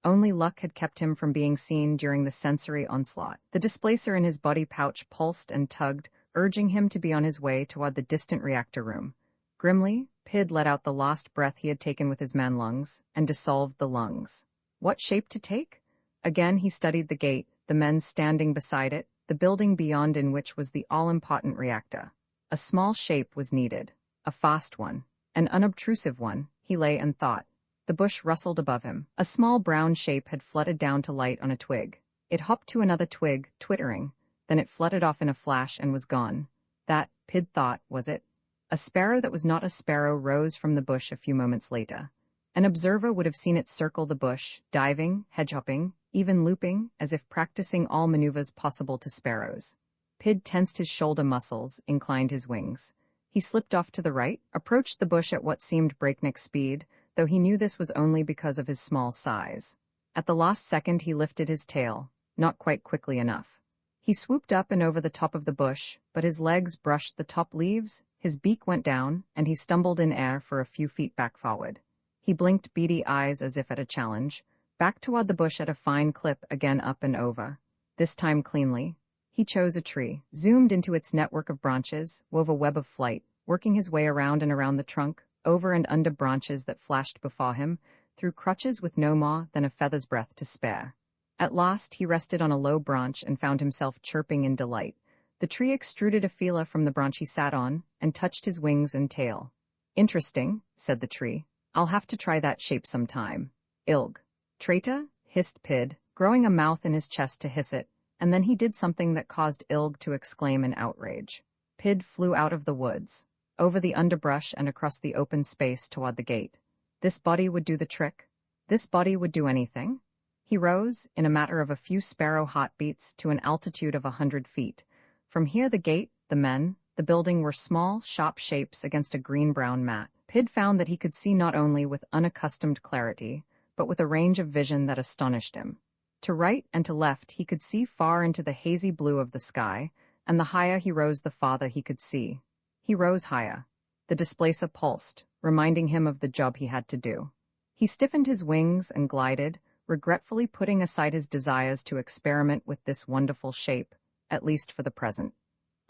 S1: Only luck had kept him from being seen during the sensory onslaught. The displacer in his body pouch pulsed and tugged, urging him to be on his way toward the distant reactor room. Grimly, Pid let out the last breath he had taken with his man lungs, and dissolved the lungs. What shape to take? Again he studied the gate, the men standing beside it, the building beyond in which was the all-important reactor. A small shape was needed. A fast one. An unobtrusive one, he lay and thought. The bush rustled above him. A small brown shape had fluttered down to light on a twig. It hopped to another twig, twittering. Then it fluttered off in a flash and was gone. That, Pid thought, was it. A sparrow that was not a sparrow rose from the bush a few moments later. An observer would have seen it circle the bush, diving, hedgehopping, even looping, as if practicing all maneuvers possible to sparrows. Pid tensed his shoulder muscles, inclined his wings. He slipped off to the right, approached the bush at what seemed breakneck speed, though he knew this was only because of his small size. At the last second he lifted his tail, not quite quickly enough. He swooped up and over the top of the bush, but his legs brushed the top leaves, his beak went down, and he stumbled in air for a few feet back forward. He blinked beady eyes as if at a challenge, back toward the bush at a fine clip, again up and over, this time cleanly. He chose a tree, zoomed into its network of branches, wove a web of flight, working his way around and around the trunk, over and under branches that flashed before him, through crutches with no more than a feather's breadth to spare. At last he rested on a low branch and found himself chirping in delight. The tree extruded a feeler from the branch he sat on, and touched his wings and tail. "Interesting," said the tree. "I'll have to try that shape sometime." "Ilg." "Traitor," hissed Pid, growing a mouth in his chest to hiss it, and then he did something that caused Ilg to exclaim in outrage. Pid flew out of the woods, over the underbrush and across the open space toward the gate. This body would do the trick. This body would do anything. He rose, in a matter of a few sparrow heartbeats, to an altitude of 100 feet. From here the gate, the men, the building were small, sharp shapes against a green-brown mat. Pid found that he could see not only with unaccustomed clarity, but with a range of vision that astonished him. To right and to left he could see far into the hazy blue of the sky, and the higher he rose the farther he could see. He rose higher. The displacer pulsed, reminding him of the job he had to do. He stiffened his wings and glided, regretfully putting aside his desires to experiment with this wonderful shape, at least for the present.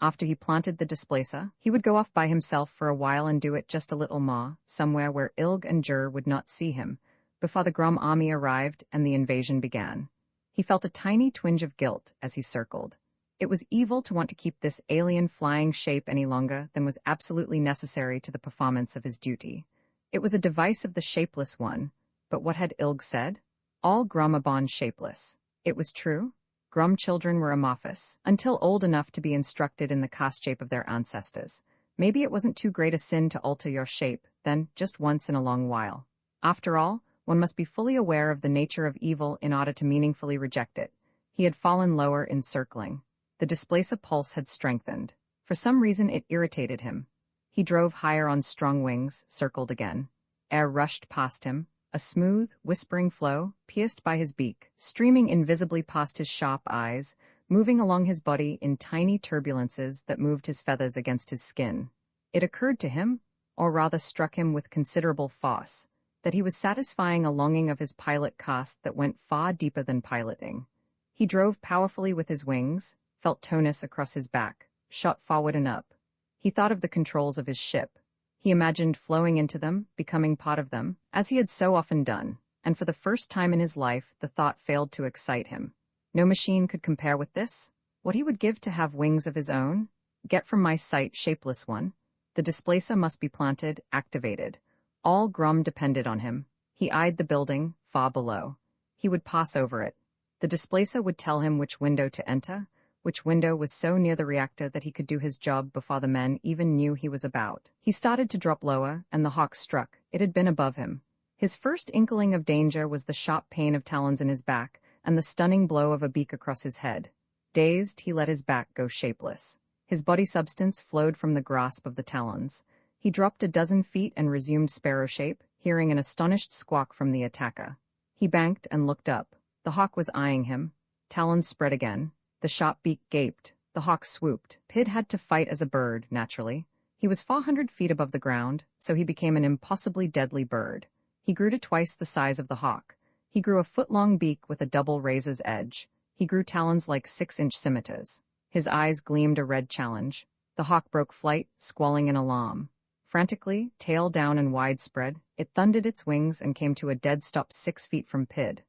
S1: After he planted the displacer, he would go off by himself for a while and do it just a little more, somewhere where Ilg and Jur would not see him, before the Grom army arrived and the invasion began. He felt a tiny twinge of guilt as he circled. It was evil to want to keep this alien flying shape any longer than was absolutely necessary to the performance of his duty. It was a device of the shapeless one, but what had Ilg said? All Grom are born shapeless. It was true. Grom children were amorphous, until old enough to be instructed in the caste shape of their ancestors. Maybe it wasn't too great a sin to alter your shape, then, just once in a long while. After all, one must be fully aware of the nature of evil in order to meaningfully reject it. He had fallen lower in circling. The displacer pulse had strengthened. For some reason it irritated him. He drove higher on strong wings, circled again. Air rushed past him, a smooth, whispering flow, pierced by his beak, streaming invisibly past his sharp eyes, moving along his body in tiny turbulences that moved his feathers against his skin. It occurred to him, or rather struck him with considerable force, that he was satisfying a longing of his pilot caste that went far deeper than piloting. He drove powerfully with his wings, felt tonus across his back, shot forward and up. He thought of the controls of his ship. He imagined flowing into them, becoming part of them, as he had so often done, and for the first time in his life the thought failed to excite him. No machine could compare with this. What he would give to have wings of his own? Get from my sight, shapeless one. The displacer must be planted, activated. All Grom depended on him. He eyed the building, far below. He would pass over it. The displacer would tell him which window to enter, which window was so near the reactor that he could do his job before the men even knew he was about. He started to drop lower, and the hawk struck. It had been above him. His first inkling of danger was the sharp pain of talons in his back, and the stunning blow of a beak across his head. Dazed, he let his back go shapeless. His body substance flowed from the grasp of the talons. He dropped a dozen feet and resumed sparrow shape, hearing an astonished squawk from the attacker. He banked and looked up. The hawk was eyeing him. Talons spread again. The sharp beak gaped. The hawk swooped. Pid had to fight as a bird, naturally. He was 400 feet above the ground, so he became an impossibly deadly bird. He grew to twice the size of the hawk. He grew a foot-long beak with a double razor's edge. He grew talons like 6-inch scimitars. His eyes gleamed a red challenge. The hawk broke flight, squalling an alarm. Frantically, tail down and widespread, it thundered its wings and came to a dead stop 6 feet from Pid.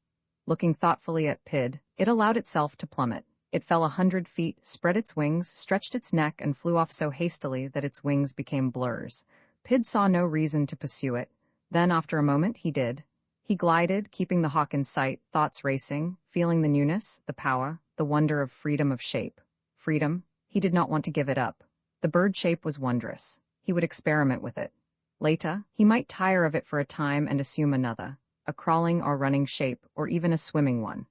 S1: Looking thoughtfully at Pid, it allowed itself to plummet. It fell 100 feet, spread its wings, stretched its neck, and flew off so hastily that its wings became blurs. Pid saw no reason to pursue it. Then, after a moment, he did. He glided, keeping the hawk in sight, thoughts racing, feeling the newness, the power, the wonder of freedom of shape. Freedom? He did not want to give it up. The bird shape was wondrous. He would experiment with it. Later, he might tire of it for a time and assume another, a crawling or running shape, or even a swimming one.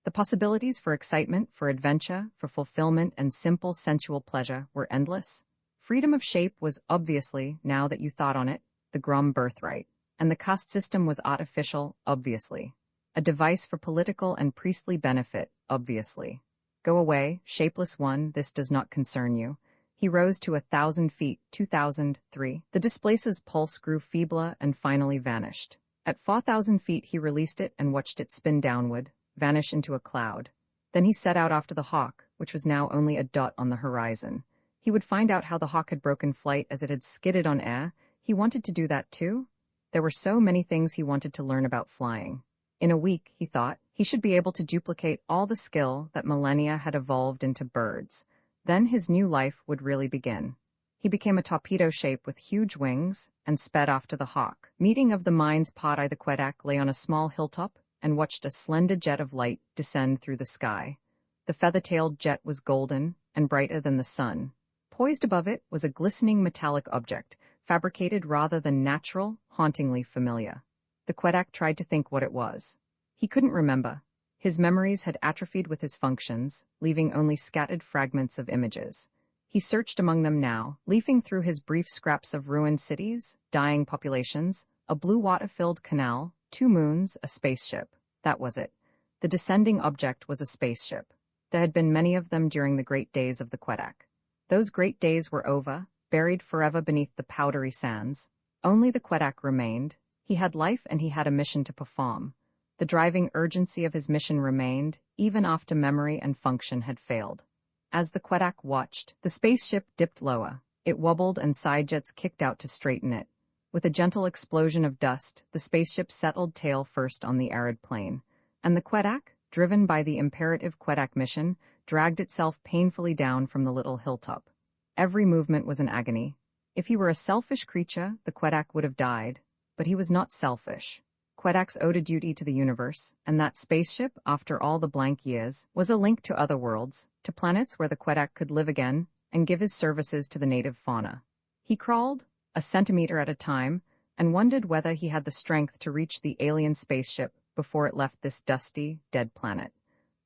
S1: The possibilities for excitement, for adventure, for fulfillment and simple sensual pleasure were endless. Freedom of shape was obviously, now that you thought on it, the Grom birthright. And the caste system was artificial, obviously. A device for political and priestly benefit, obviously. Go away, shapeless one, this does not concern you. He rose to 1,000 feet, 2,003. The displacer's pulse grew feebler and finally vanished. At 4,000 feet he released it and watched it spin downward, vanish into a cloud. Then he set out after the hawk, which was now only a dot on the horizon. He would find out how the hawk had broken flight as it had skidded on air. He wanted to do that too. There were so many things he wanted to learn about flying. In a week, he thought, he should be able to duplicate all the skill that millennia had evolved into birds. Then his new life would really begin. He became a torpedo shape with huge wings and sped after the hawk. Meeting of the mind's Padai the Quedak lay on a small hilltop and watched a slender jet of light descend through the sky. The feather-tailed jet was golden and brighter than the sun. Poised above it was a glistening metallic object, fabricated rather than natural, hauntingly familiar. The Quedak tried to think what it was. He couldn't remember. His memories had atrophied with his functions, leaving only scattered fragments of images. He searched among them now, leafing through his brief scraps of ruined cities, dying populations, a blue water-filled canal, 2 moons, a spaceship. That was it. The descending object was a spaceship. There had been many of them during the great days of the Quedak. Those great days were over, buried forever beneath the powdery sands. Only the Quedak remained. He had life and he had a mission to perform. The driving urgency of his mission remained, even after memory and function had failed. As the Quedak watched, the spaceship dipped lower. It wobbled and side jets kicked out to straighten it. With a gentle explosion of dust, the spaceship settled tail first on the arid plain. And the Quedak, driven by the imperative Quedak mission, dragged itself painfully down from the little hilltop. Every movement was an agony. If he were a selfish creature, the Quedak would have died. But he was not selfish. Quedaks owed a duty to the universe, and that spaceship, after all the blank years, was a link to other worlds, to planets where the Quedak could live again and give his services to the native fauna. He crawled, a centimeter at a time, and wondered whether he had the strength to reach the alien spaceship before it left this dusty, dead planet.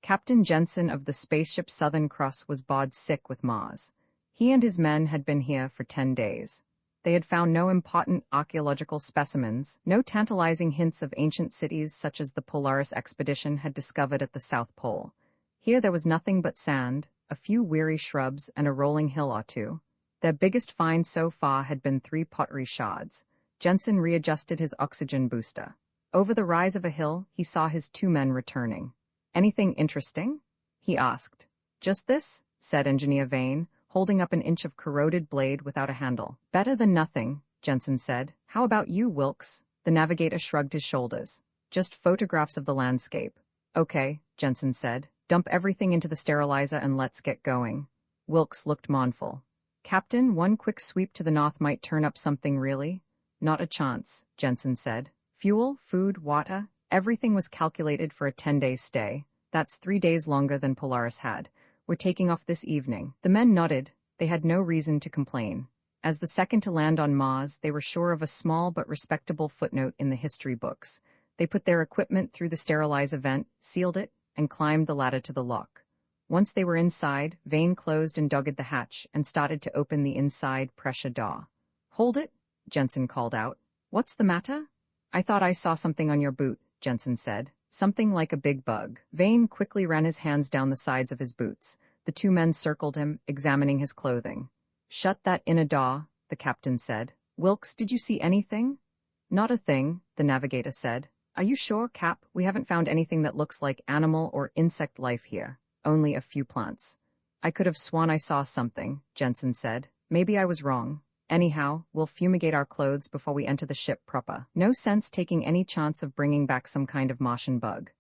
S1: Captain Jensen of the spaceship Southern Cross was bod sick with Mars. He and his men had been here for 10 days. They had found no important archaeological specimens, no tantalizing hints of ancient cities such as the Polaris expedition had discovered at the South Pole. Here there was nothing but sand, a few weary shrubs, and a rolling hill or two. Their biggest find so far had been 3 pottery shards. Jensen readjusted his oxygen booster. Over the rise of a hill, he saw his 2 men returning. "Anything interesting?" he asked. "Just this," said Engineer Vane, holding up an inch of corroded blade without a handle. "Better than nothing," Jensen said. "How about you, Wilkes?" The navigator shrugged his shoulders. "Just photographs of the landscape." "Okay," Jensen said. "Dump everything into the sterilizer and let's get going." Wilkes looked mournful. "Captain, one quick sweep to the north might turn up something really." "Not a chance," Jensen said. "Fuel, food, water, everything was calculated for a 10-day stay. That's 3 days longer than Polaris had. We're taking off this evening." The men nodded. They had no reason to complain. As the second to land on Mars, they were sure of a small but respectable footnote in the history books. They put their equipment through the sterilizer vent, sealed it, and climbed the ladder to the lock. Once they were inside, Vane closed and dogged the hatch and started to open the inside pressure door. "Hold it," Jensen called out. "What's the matter?" "I thought I saw something on your boot," Jensen said. "Something like a big bug." Vane quickly ran his hands down the sides of his boots. The 2 men circled him, examining his clothing. "Shut that inner door," the captain said. "Wilkes, did you see anything?" "Not a thing," the navigator said. "Are you sure, Cap? We haven't found anything that looks like animal or insect life here. Only a few plants." "I could have sworn I saw something," Jensen said. "Maybe I was wrong. Anyhow, we'll fumigate our clothes before we enter the ship proper. No sense taking any chance of bringing back some kind of Martian bug."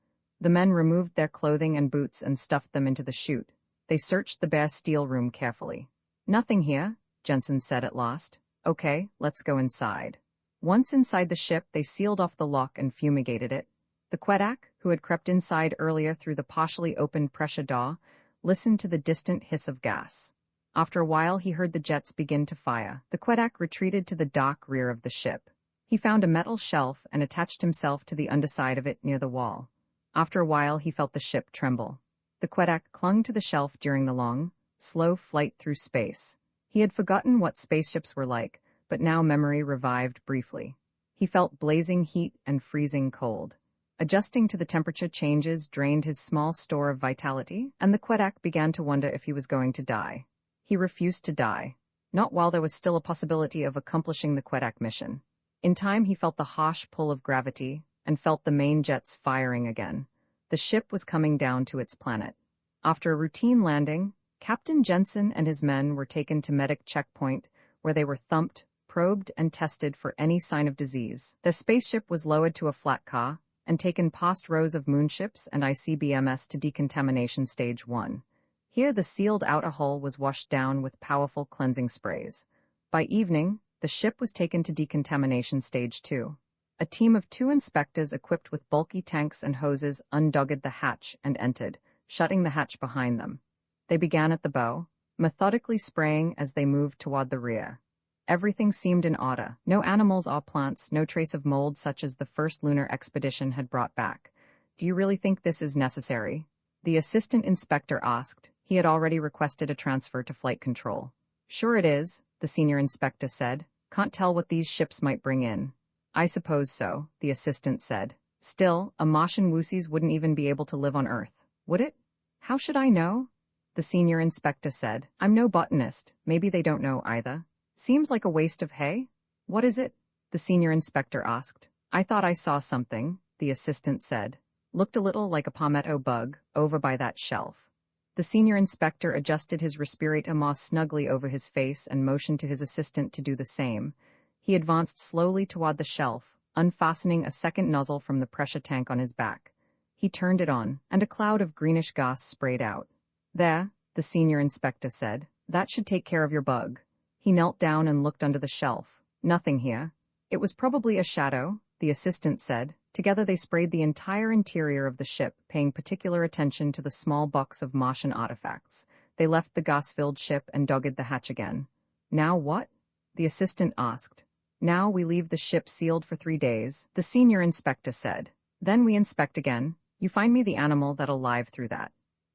S1: The men removed their clothing and boots and stuffed them into the chute. They searched the bare steel room carefully. "Nothing here," Jensen said at last. "Okay, let's go inside." Once inside the ship, they sealed off the lock and fumigated it. The Quebec, who had crept inside earlier through the partially opened pressure door, listened to the distant hiss of gas. After a while, he heard the jets begin to fire. The Quebec retreated to the dark rear of the ship. He found a metal shelf and attached himself to the underside of it near the wall. After a while, he felt the ship tremble. The Quebec clung to the shelf during the long, slow flight through space. He had forgotten what spaceships were like, but now memory revived briefly. He felt blazing heat and freezing cold. Adjusting to the temperature changes drained his small store of vitality, and the Quebec began to wonder if he was going to die. He refused to die, not while there was still a possibility of accomplishing the Quebec mission. In time, he felt the harsh pull of gravity and felt the main jets firing again. The ship was coming down to its planet. After a routine landing, Captain Jensen and his men were taken to medic checkpoint, where they were thumped, probed, and tested for any sign of disease. The spaceship was lowered to a flat car and taken past rows of moonships and ICBMs to decontamination stage 1. Here, the sealed outer hull was washed down with powerful cleansing sprays. By evening, the ship was taken to decontamination stage 2. A team of 2 inspectors equipped with bulky tanks and hoses undogged the hatch and entered, shutting the hatch behind them. They began at the bow, methodically spraying as they moved toward the rear. Everything seemed in order. No animals or plants, no trace of mold such as the first lunar expedition had brought back. "Do you really think this is necessary?" the assistant inspector asked. He had already requested a transfer to flight control. "Sure it is," the senior inspector said. "Can't tell what these ships might bring in." "I suppose so," the assistant said. "Still, a Martian woosies wouldn't even be able to live on Earth, would it?" "How should I know?" the senior inspector said. "I'm no botanist. Maybe they don't know either." "Seems like a waste of hay." "What is it?" the senior inspector asked. "I thought I saw something," the assistant said. "Looked a little like a palmetto bug, over by that shelf." The senior inspector adjusted his respirator more snugly over his face and motioned to his assistant to do the same. He advanced slowly toward the shelf, unfastening a second nozzle from the pressure tank on his back. He turned it on, and a cloud of greenish gas sprayed out. "There," the senior inspector said. "That should take care of your bug." He knelt down and looked under the shelf. "Nothing here." "It was probably a shadow," the assistant said. Together they sprayed the entire interior of the ship, paying particular attention to the small box of Martian artifacts. They left the gas-filled ship and dogged the hatch again. "Now what?" the assistant asked. "Now we leave the ship sealed for 3 days," the senior inspector said. "Then we inspect again. You find me the animal that'll live through that."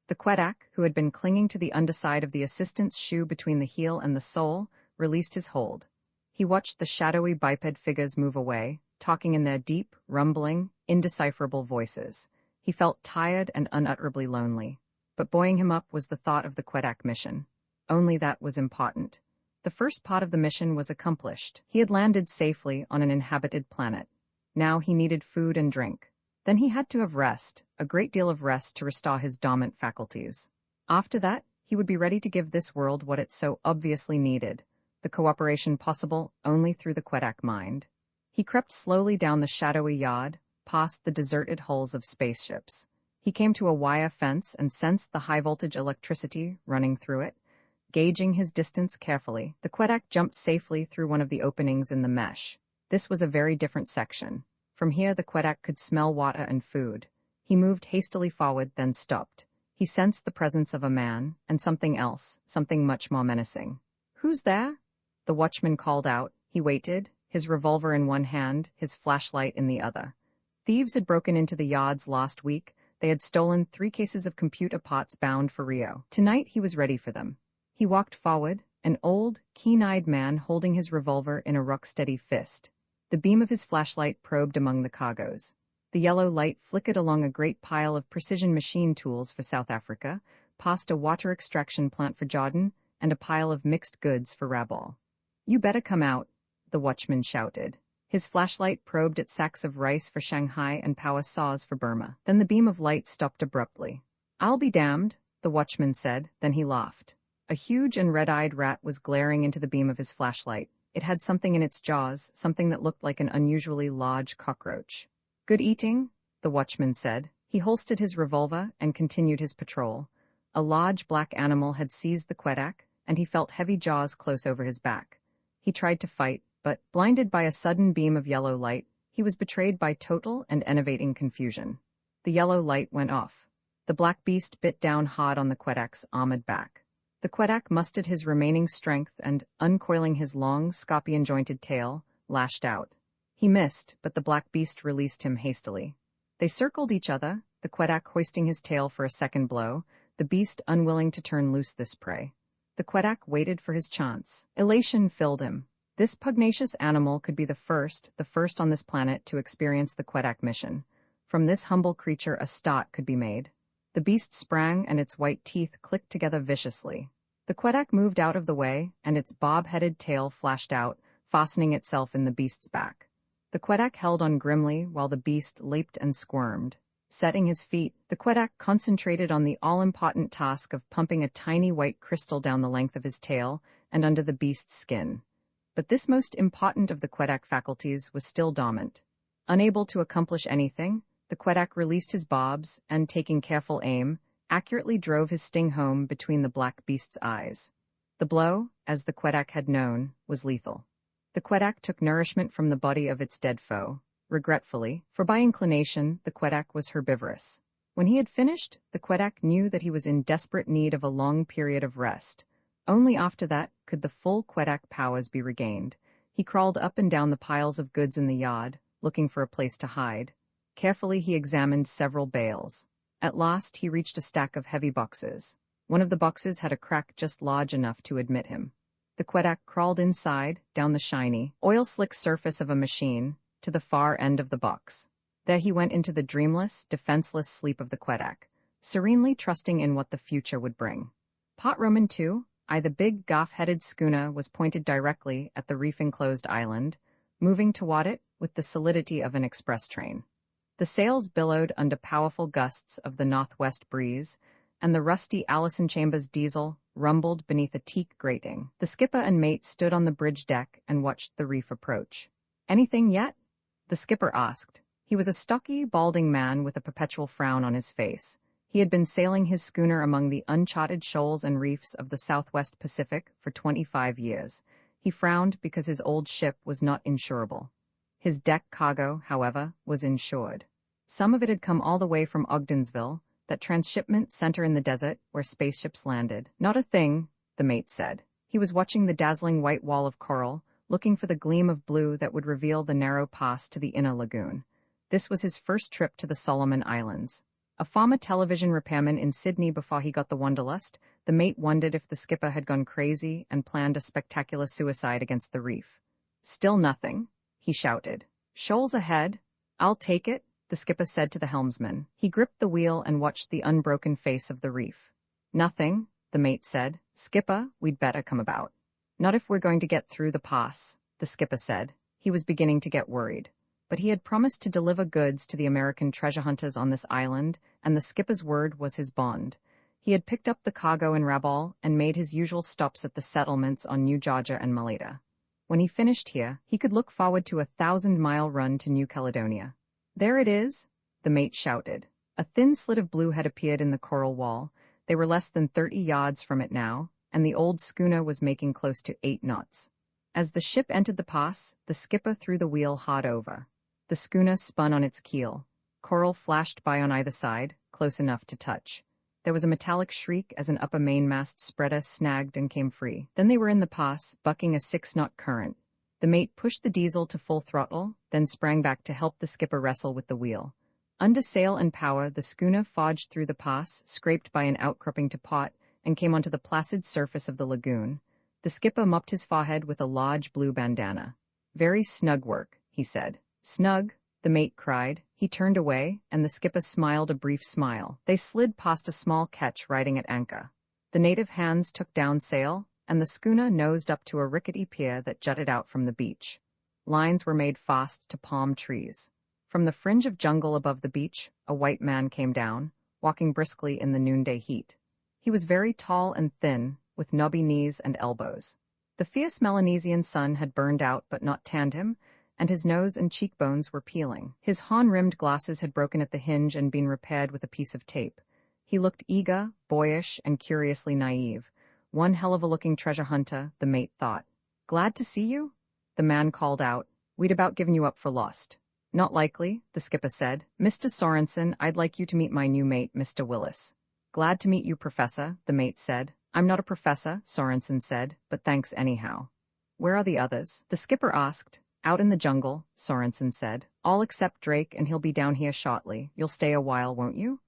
S1: The Quebec, who had been clinging to the underside of the assistant's shoe between the heel and the sole, released his hold. He watched the shadowy biped figures move away, talking in their deep, rumbling, indecipherable voices. He felt tired and unutterably lonely. But buoying him up was the thought of the Quebec mission. Only that was important. The first part of the mission was accomplished. He had landed safely on an inhabited planet. Now he needed food and drink. Then he had to have rest, a great deal of rest to restore his dormant faculties. After that, he would be ready to give this world what it so obviously needed, the cooperation possible only through the Quebec mind. He crept slowly down the shadowy yard, past the deserted hulls of spaceships. He came to a wire fence and sensed the high-voltage electricity running through it. Gauging his distance carefully, the Quebec jumped safely through one of the openings in the mesh. This was a very different section. From here the Quebec could smell water and food. He moved hastily forward, then stopped. He sensed the presence of a man, and something else, something much more menacing. "Who's there?" the watchman called out. He waited, his revolver in one hand, his flashlight in the other. Thieves had broken into the yards last week. They had stolen 3 cases of computer parts bound for Rio. Tonight he was ready for them. He walked forward, an old, keen-eyed man holding his revolver in a rock-steady fist. The beam of his flashlight probed among the cargoes. The yellow light flickered along a great pile of precision machine tools for South Africa, past a water extraction plant for Jordan, and a pile of mixed goods for Rabal. "You better come out," the watchman shouted. His flashlight probed at sacks of rice for Shanghai and power saws for Burma. Then the beam of light stopped abruptly. "I'll be damned," the watchman said, then he laughed. A huge and red-eyed rat was glaring into the beam of his flashlight. It had something in its jaws, something that looked like an unusually large cockroach. "Good eating?" the watchman said. He holstered his revolver and continued his patrol. A large black animal had seized the quedak, and he felt heavy jaws close over his back. He tried to fight, but, blinded by a sudden beam of yellow light, he was betrayed by total and enervating confusion. The yellow light went off. The black beast bit down hard on the quedak's armored back. The quedak mustered his remaining strength and, uncoiling his long, scorpion-jointed tail, lashed out. He missed, but the black beast released him hastily. They circled each other, the quedak hoisting his tail for a second blow, the beast unwilling to turn loose this prey. The quedak waited for his chance. Elation filled him. This pugnacious animal could be the first on this planet to experience the quedak mission. From this humble creature a start could be made. The beast sprang and its white teeth clicked together viciously. The quedak moved out of the way, and its bob-headed tail flashed out, fastening itself in the beast's back. The quedak held on grimly while the beast leaped and squirmed. Setting his feet, the quedak concentrated on the all-important task of pumping a tiny white crystal down the length of his tail and under the beast's skin. But this most important of the quedak faculties was still dormant. Unable to accomplish anything, the quedak released his bobs and, taking careful aim, accurately drove his sting home between the black beast's eyes. The blow, as the quedak had known, was lethal. The quedak took nourishment from the body of its dead foe, regretfully, for by inclination the quedak was herbivorous. When he had finished, the quedak knew that he was in desperate need of a long period of rest. Only after that could the full quedak powers be regained. He crawled up and down the piles of goods in the yard, looking for a place to hide. Carefully he examined several bales. At last he reached a stack of heavy boxes. One of the boxes had a crack just large enough to admit him. The quedak crawled inside, down the shiny, oil-slick surface of a machine, to the far end of the box. There he went into the dreamless, defenseless sleep of the quedak, serenely trusting in what the future would bring. Pot Roman II, the big gaff-headed schooner was pointed directly at the reef-enclosed island, moving toward it with the solidity of an express train. The sails billowed under powerful gusts of the northwest breeze, and the rusty Allison Chambers diesel rumbled beneath a teak grating. The skipper and mate stood on the bridge deck and watched the reef approach. "Anything yet?" the skipper asked. He was a stocky, balding man with a perpetual frown on his face. He had been sailing his schooner among the uncharted shoals and reefs of the Southwest Pacific for 25 years. He frowned because his old ship was not insurable. His deck cargo, however, was insured. Some of it had come all the way from Ogdensville, that transshipment center in the desert where spaceships landed. "Not a thing," the mate said. He was watching the dazzling white wall of coral, looking for the gleam of blue that would reveal the narrow pass to the inner lagoon. This was his first trip to the Solomon Islands. A former television repairman in Sydney before he got the wanderlust, the mate wondered if the skipper had gone crazy and planned a spectacular suicide against the reef. "Still nothing," he shouted. "Shoals ahead. I'll take it," the skipper said to the helmsman. He gripped the wheel and watched the unbroken face of the reef. "Nothing," the mate said. "Skipper, we'd better come about." "Not if we're going to get through the pass," the skipper said. He was beginning to get worried. But he had promised to deliver goods to the American treasure hunters on this island, and the skipper's word was his bond. He had picked up the cargo in Rabaul and made his usual stops at the settlements on New Georgia and Maleta. When he finished here, he could look forward to a 1,000-mile run to New Caledonia. "There it is," the mate shouted. A thin slit of blue had appeared in the coral wall. They were less than 30 yards from it now, and the old schooner was making close to 8 knots. As the ship entered the pass, the skipper threw the wheel hard over. The schooner spun on its keel. Coral flashed by on either side, close enough to touch. There was a metallic shriek as an upper mainmast spreader snagged and came free. Then they were in the pass, bucking a 6-knot current. The mate pushed the diesel to full throttle, then sprang back to help the skipper wrestle with the wheel. Under sail and power, the schooner forged through the pass, scraped by an outcropping to port, and came onto the placid surface of the lagoon. The skipper mopped his forehead with a large blue bandana. "Very snug work," he said. "Snug," the mate cried. He turned away, and the skipper smiled a brief smile. They slid past a small ketch riding at anchor. The native hands took down sail, and the schooner nosed up to a rickety pier that jutted out from the beach. Lines were made fast to palm trees. From the fringe of jungle above the beach, a white man came down, walking briskly in the noonday heat. He was very tall and thin, with knobby knees and elbows. The fierce Melanesian sun had burned out but not tanned him, and his nose and cheekbones were peeling. His horn-rimmed glasses had broken at the hinge and been repaired with a piece of tape. He looked eager, boyish, and curiously naive. One hell of a looking treasure hunter, the mate thought. "Glad to see you?" the man called out. "We'd about given you up for lost." "Not likely," the skipper said. "Mr. Sorensen, I'd like you to meet my new mate, Mr. Willis." "Glad to meet you, Professor," the mate said. "I'm not a professor," Sorensen said, "but thanks anyhow." "Where are the others?" the skipper asked. "Out in the jungle," Sorensen said. "All except Drake, and he'll be down here shortly. You'll stay a while, won't you?"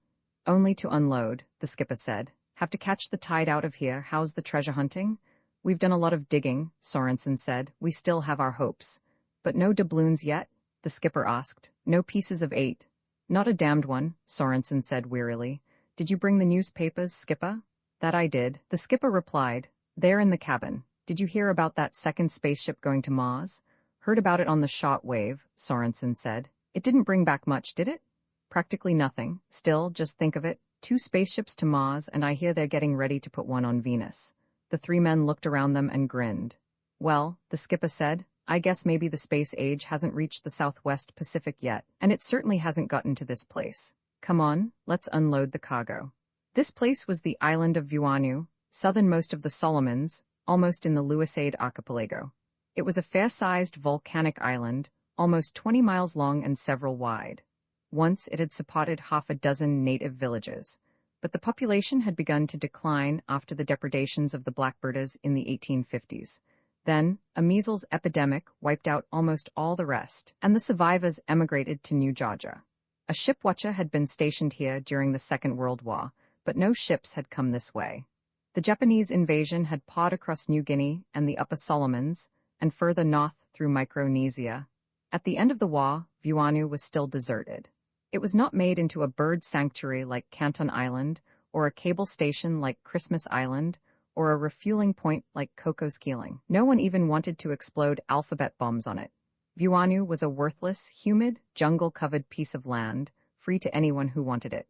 S1: "Only to unload," the skipper said. "Have to catch the tide out of here. How's the treasure hunting?" "We've done a lot of digging," Sorensen said. "We still have our hopes." "But no doubloons yet?" the skipper asked. "No pieces of 8. "Not a damned one," Sorensen said wearily. "Did you bring the newspapers, skipper?" "That I did," the skipper replied. "They're in the cabin. Did you hear about that second spaceship going to Mars?" "Heard about it on the short wave," Sorensen said. "It didn't bring back much, did it?" "Practically nothing. Still, just think of it. 2 spaceships to Mars, and I hear they're getting ready to put one on Venus." The 3 men looked around them and grinned. "Well," the skipper said, "I guess maybe the space age hasn't reached the Southwest Pacific yet, and it certainly hasn't gotten to this place. Come on, let's unload the cargo." This place was the island of Vuanu, southernmost of the Solomons, almost in the Lewisade archipelago. It was a fair-sized volcanic island, almost 20 miles long and several wide. Once it had supported half a dozen native villages, but the population had begun to decline after the depredations of the blackbirders in the 1850s. Then, a measles epidemic wiped out almost all the rest, and the survivors emigrated to New Georgia. A shipwatcher had been stationed here during the Second World War, but no ships had come this way. The Japanese invasion had pawed across New Guinea and the Upper Solomons, and further north through Micronesia. At the end of the war, Vuanu was still deserted. It was not made into a bird sanctuary like Canton Island, or a cable station like Christmas Island, or a refueling point like Cocos Keeling. No one even wanted to explode alphabet bombs on it. Vuanu was a worthless, humid, jungle-covered piece of land, free to anyone who wanted it.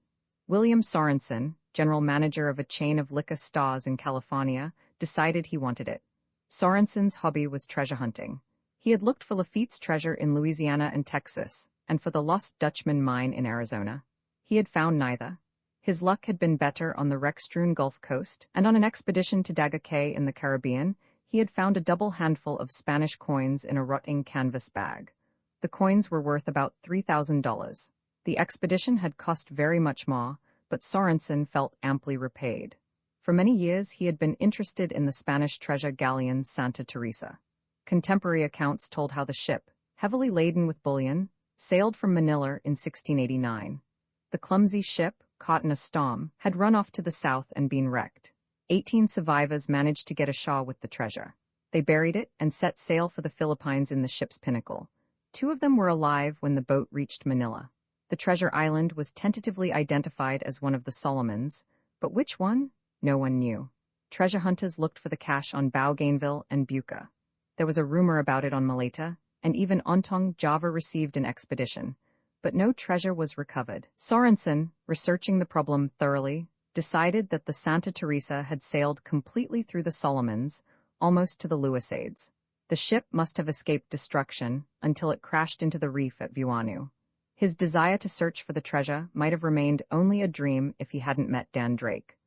S1: William Sorensen, general manager of a chain of liquor stores in California, decided he wanted it. Sorensen's hobby was treasure hunting. He had looked for Lafitte's treasure in Louisiana and Texas, and for the Lost Dutchman mine in Arizona. He had found neither. His luck had been better on the wreck-strewn Gulf Coast, and on an expedition to Daga Cay in the Caribbean, he had found a double handful of Spanish coins in a rotting canvas bag. The coins were worth about $3,000. The expedition had cost very much more, but Sorensen felt amply repaid. For many years he had been interested in the Spanish treasure galleon Santa Teresa. Contemporary accounts told how the ship, heavily laden with bullion, sailed from Manila in 1689. The clumsy ship, caught in a storm, had run off to the south and been wrecked. 18 survivors managed to get ashore with the treasure. They buried it and set sail for the Philippines in the ship's pinnacle. 2 of them were alive when the boat reached Manila. The treasure island was tentatively identified as one of the Solomons, but which one? No one knew. Treasure hunters looked for the cache on Bougainville and Buka. There was a rumor about it on Maleta, and even Ontong, Java received an expedition. But no treasure was recovered. Sorensen, researching the problem thoroughly, decided that the Santa Teresa had sailed completely through the Solomons, almost to the Louisades. The ship must have escaped destruction until it crashed into the reef at Vuanu. His desire to search for the treasure might have remained only a dream if he hadn't met Dan Drake.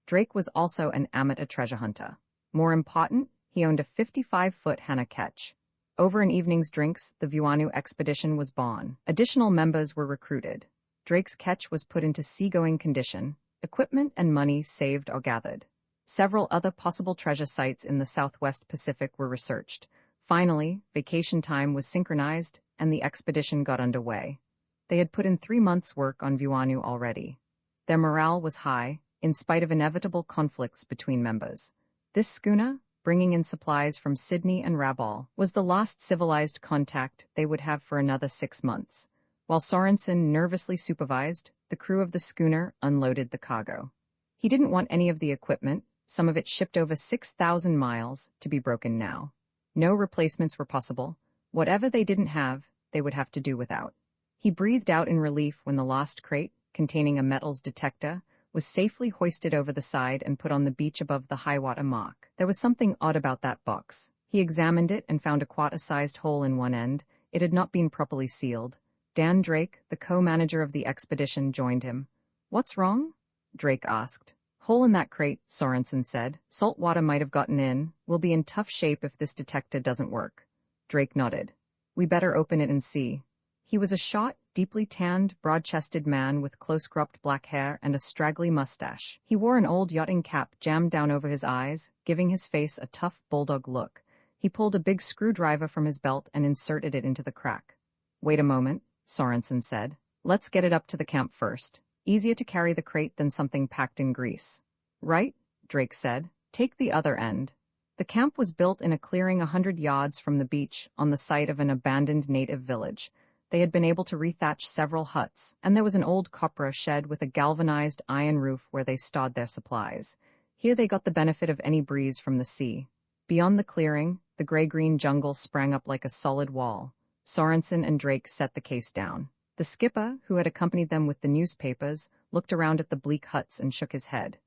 S1: Drake was also an amateur treasure hunter. More important, he owned a 55-foot Hannah ketch. Over an evening's drinks, the Vuanu expedition was born. Additional members were recruited. Drake's ketch was put into seagoing condition, equipment and money saved or gathered. Several other possible treasure sites in the Southwest Pacific were researched. Finally, vacation time was synchronized, and the expedition got underway. They had put in 3 months' work on Vuanu already. Their morale was high, in spite of inevitable conflicts between members. This schooner, bringing in supplies from Sydney and Rabaul, was the last civilized contact they would have for another 6 months. While Sorensen nervously supervised, the crew of the schooner unloaded the cargo. He didn't want any of the equipment, some of it shipped over 6,000 miles, to be broken now. No replacements were possible. Whatever they didn't have, they would have to do without. He breathed out in relief when the lost crate, containing a metals detector, was safely hoisted over the side and put on the beach above the high-water mark. There was something odd about that box. He examined it and found a quarter-sized hole in one end, It had not been properly sealed. Dan Drake, the co-manager of the expedition, joined him. "What's wrong?" Drake asked. "Hole in that crate," Sorensen said. "Salt water might have gotten in. We'll be in tough shape if this detector doesn't work." Drake nodded. "We better open it and see." He was a short, deeply tanned, broad-chested man with close-cropped black hair and a straggly mustache. He wore an old yachting cap jammed down over his eyes, giving his face a tough bulldog look. He pulled a big screwdriver from his belt and inserted it into the crack. "Wait a moment," Sorensen said. "Let's get it up to the camp first. Easier to carry the crate than something packed in grease." "Right," Drake said. "Take the other end." The camp was built in a clearing 100 yards from the beach on the site of an abandoned native village. They had been able to rethatch several huts, and there was an old copra shed with a galvanized iron roof where they stored their supplies. Here they got the benefit of any breeze from the sea. Beyond the clearing, the gray-green jungle sprang up like a solid wall. Sorensen and Drake set the case down. The skipper, who had accompanied them with the newspapers, looked around at the bleak huts and shook his head.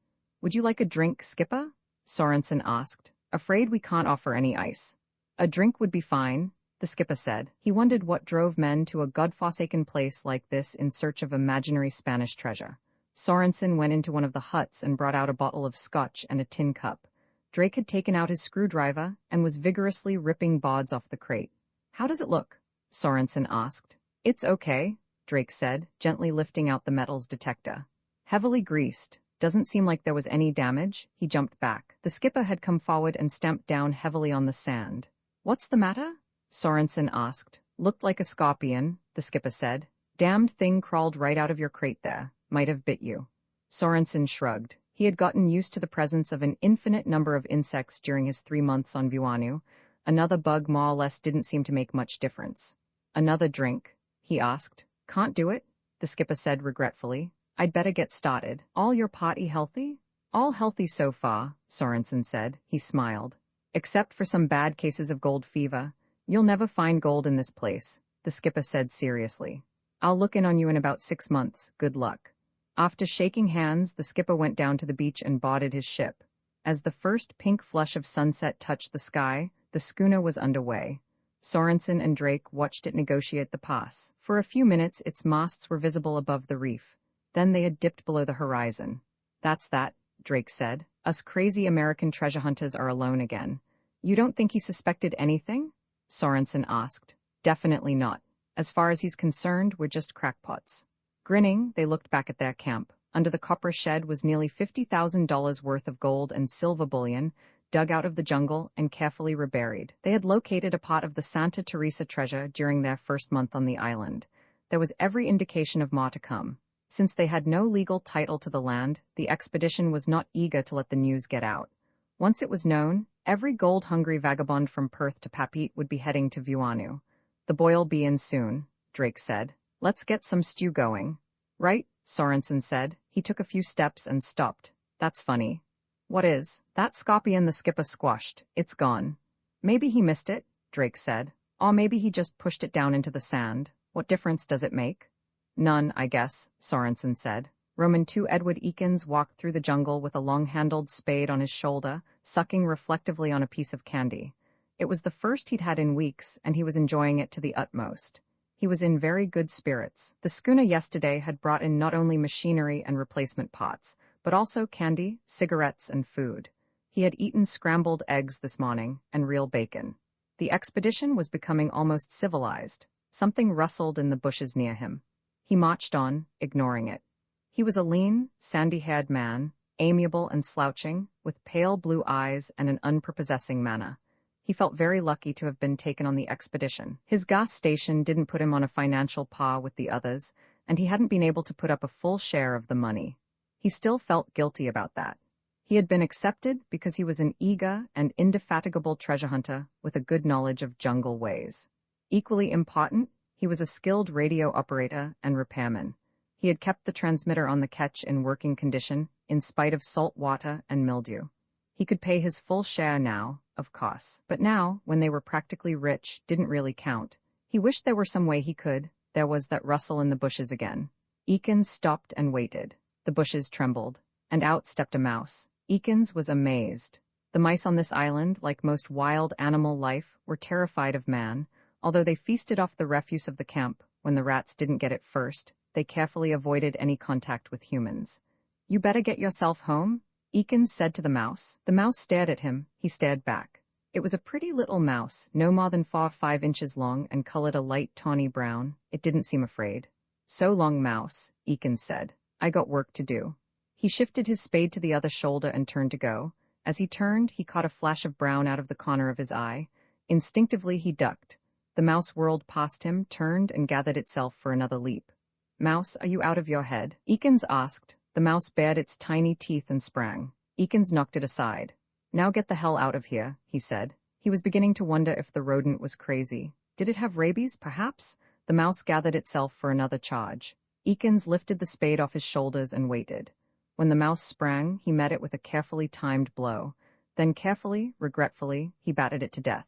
S1: "Would you like a drink, skipper?" Sorensen asked. "Afraid we can't offer any ice." "A drink would be fine," the skipper said. He wondered what drove men to a godforsaken place like this in search of imaginary Spanish treasure. Sorensen went into one of the huts and brought out a bottle of scotch and a tin cup. Drake had taken out his screwdriver and was vigorously ripping boards off the crate. "How does it look?" Sorensen asked. "It's okay," Drake said, gently lifting out the metals detector. "Heavily greased. Doesn't seem like there was any damage." He jumped back. The skipper had come forward and stamped down heavily on the sand. "What's the matter?" Sorensen asked. "Looked like a scorpion," the skipper said. "Damned thing crawled right out of your crate there. Might have bit you." Sorensen shrugged. He had gotten used to the presence of an infinite number of insects during his 3 months on Vuanu. Another bug more or less didn't seem to make much difference. "Another drink?" he asked. "Can't do it," the skipper said regretfully. "I'd better get started." "All your party healthy?" "All healthy so far," Sorensen said. He smiled. "Except for some bad cases of gold fever. You'll never find gold in this place," the skipper said seriously. "I'll look in on you in about 6 months. Good luck." After shaking hands, the skipper went down to the beach and boarded his ship. As the first pink flush of sunset touched the sky, the schooner was underway. Sorensen and Drake watched it negotiate the pass. For a few minutes, its masts were visible above the reef. Then they had dipped below the horizon. "That's that," Drake said. "Us crazy American treasure hunters are alone again." "You don't think he suspected anything?" Sorensen asked. "Definitely not. As far as he's concerned, we're just crackpots." Grinning, they looked back at their camp. Under the copper shed was nearly $50,000 worth of gold and silver bullion, dug out of the jungle and carefully reburied. They had located a part of the Santa Teresa treasure during their first month on the island. There was every indication of more to come. Since they had no legal title to the land, the expedition was not eager to let the news get out. Once it was known, every gold-hungry vagabond from Perth to Papeete would be heading to Vuanu. "The boy'll be in soon," Drake said. "Let's get some stew going." "Right," Sorensen said. He took a few steps and stopped. "That's funny." "What is?" "That scorpion the skipper squashed. It's gone." "Maybe he missed it," Drake said. "Or maybe he just pushed it down into the sand. What difference does it make?" "None, I guess," Sorensen said. Roman II Edward Eakins walked through the jungle with a long-handled spade on his shoulder, sucking reflectively on a piece of candy. It was the first he'd had in weeks, and he was enjoying it to the utmost. He was in very good spirits. The schooner yesterday had brought in not only machinery and replacement pots, but also candy, cigarettes, and food. He had eaten scrambled eggs this morning, and real bacon. The expedition was becoming almost civilized. Something rustled in the bushes near him. He marched on, ignoring it. He was a lean, sandy-haired man, amiable and slouching, with pale blue eyes and an unprepossessing manner. He felt very lucky to have been taken on the expedition. His gas station didn't put him on a financial par with the others, and he hadn't been able to put up a full share of the money. He still felt guilty about that. He had been accepted because he was an eager and indefatigable treasure hunter with a good knowledge of jungle ways. Equally important, he was a skilled radio operator and repairman. He had kept the transmitter on the ketch in working condition, in spite of salt water and mildew. He could pay his full share now, of course. But now, when they were practically rich, didn't really count. He wished there were some way he could. There was that rustle in the bushes again. Eakins stopped and waited. The bushes trembled, and out stepped a mouse. Eakins was amazed. The mice on this island, like most wild animal life, were terrified of man, Although they feasted off the refuse of the camp, when the rats didn't get it first, they carefully avoided any contact with humans. "You better get yourself home," Eakins said to the mouse. The mouse stared at him, he stared back. It was a pretty little mouse, no more than 5 inches long and colored a light tawny brown. It didn't seem afraid. "So long, mouse," Eakins said. "I got work to do." He shifted his spade to the other shoulder and turned to go. As he turned, he caught a flash of brown out of the corner of his eye. Instinctively, he ducked. The mouse whirled past him, turned, and gathered itself for another leap. "Mouse, are you out of your head?" Eakins asked. The mouse bared its tiny teeth and sprang. Eakins knocked it aside. "Now get the hell out of here," he said. He was beginning to wonder if the rodent was crazy. Did it have rabies, perhaps? The mouse gathered itself for another charge. Eakins lifted the spade off his shoulders and waited. When the mouse sprang, he met it with a carefully timed blow. Then carefully, regretfully, he batted it to death.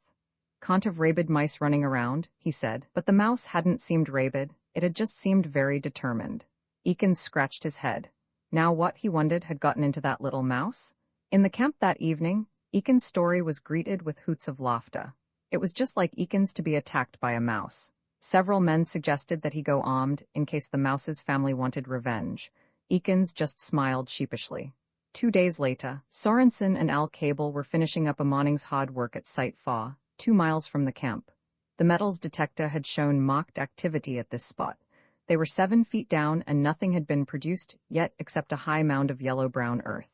S1: "Can't have rabid mice running around," he said. But the mouse hadn't seemed rabid. It had just seemed very determined. Eakins scratched his head. Now what, he wondered, had gotten into that little mouse? In the camp that evening, Eakins' story was greeted with hoots of laughter. It was just like Eakins to be attacked by a mouse. Several men suggested that he go armed in case the mouse's family wanted revenge. Eakins just smiled sheepishly. 2 days later, Sorensen and Al Cable were finishing up a morning's hard work at Site 4, 2 miles from the camp. The metals detector had shown marked activity at this spot. They were 7 feet down and nothing had been produced yet except a high mound of yellow-brown earth.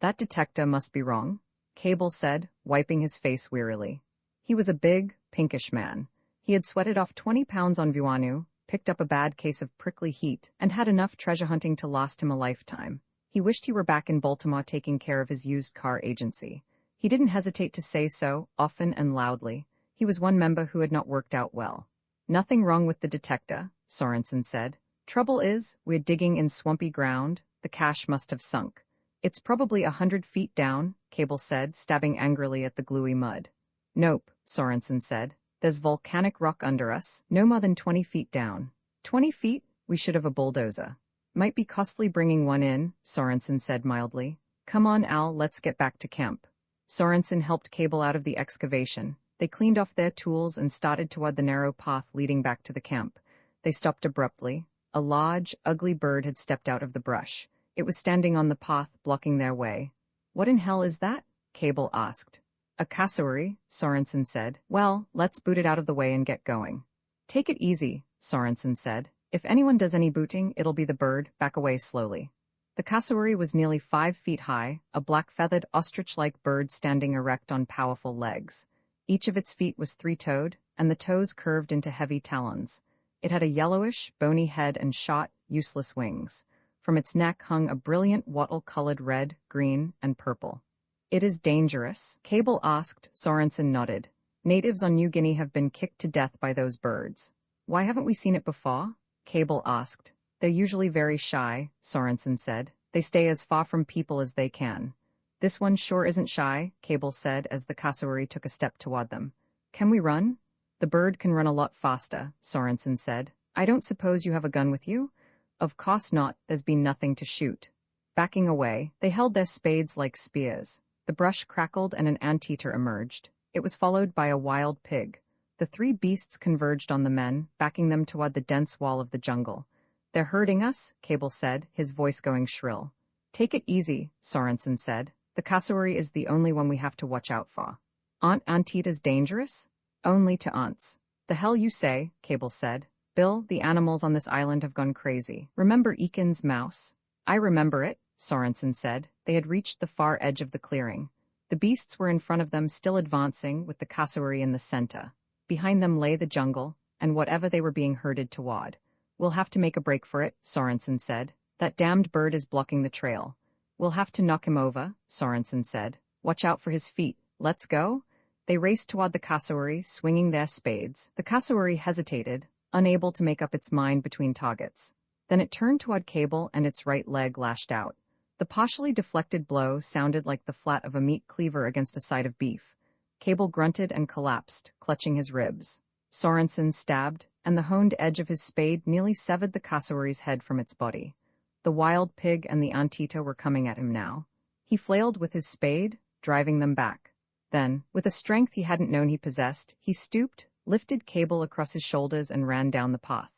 S1: "That detector must be wrong," Cable said, wiping his face wearily. He was a big, pinkish man. He had sweated off 20 pounds on Vuanu, picked up a bad case of prickly heat, and had enough treasure hunting to last him a lifetime. He wished he were back in Baltimore taking care of his used car agency. He didn't hesitate to say so, often and loudly. He was one member who had not worked out well. "Nothing wrong with the detector," Sorensen said. "Trouble is, we're digging in swampy ground. The cache must have sunk." "It's probably 100 feet down," Cable said, stabbing angrily at the gluey mud. "Nope," Sorensen said. "There's volcanic rock under us, no more than 20 feet down." 20 feet? We should have a bulldozer. "Might be costly bringing one in," Sorensen said mildly. "Come on, Al, let's get back to camp." Sorensen helped Cable out of the excavation. They cleaned off their tools and started toward the narrow path leading back to the camp. They stopped abruptly. A large, ugly bird had stepped out of the brush. It was standing on the path, blocking their way. "What in hell is that?" Cable asked. "A cassowary," Sorensen said. "Well, let's boot it out of the way and get going." "Take it easy," Sorensen said. "If anyone does any booting, it'll be the bird. Back away slowly." The cassowary was nearly 5 feet high, a black-feathered, ostrich-like bird standing erect on powerful legs. Each of its feet was 3-toed, and the toes curved into heavy talons. It had a yellowish, bony head and short, useless wings. From its neck hung a brilliant wattle-colored red, green, and purple. "It is dangerous?" Cable asked. Sorensen nodded. "Natives on New Guinea have been kicked to death by those birds." "Why haven't we seen it before?" Cable asked. "They're usually very shy," Sorensen said. "They stay as far from people as they can." "This one sure isn't shy," Cable said as the cassowary took a step toward them. "Can we run?" "The bird can run a lot faster," Sorensen said. "I don't suppose you have a gun with you?" "Of course not, there's been nothing to shoot." Backing away, they held their spades like spears. The brush crackled and an anteater emerged. It was followed by a wild pig. The 3 beasts converged on the men, backing them toward the dense wall of the jungle. "They're hurting us," Cable said, his voice going shrill. "Take it easy," Sorensen said. "The cassowary is the only one we have to watch out for." "Aren't anteaters dangerous?" "Only to aunts." "The hell you say," Cable said. "Bill, the animals on this island have gone crazy. Remember Eakins' mouse?" "I remember it," Sorensen said. They had reached the far edge of the clearing. The beasts were in front of them, still advancing, with the cassowary in the center. Behind them lay the jungle, and whatever they were being herded toward. "We'll have to make a break for it," Sorensen said. "That damned bird is blocking the trail." "We'll have to knock him over," Sorensen said. "Watch out for his feet. Let's go." They raced toward the cassowary, swinging their spades. The cassowary hesitated, unable to make up its mind between targets. Then it turned toward Cable and its right leg lashed out. The partially deflected blow sounded like the flat of a meat cleaver against a side of beef. Cable grunted and collapsed, clutching his ribs. Sorensen stabbed, and the honed edge of his spade nearly severed the cassowary's head from its body. The wild pig and the anteater were coming at him now. He flailed with his spade, driving them back. Then, with a strength he hadn't known he possessed, he stooped, lifted Cable across his shoulders and ran down the path.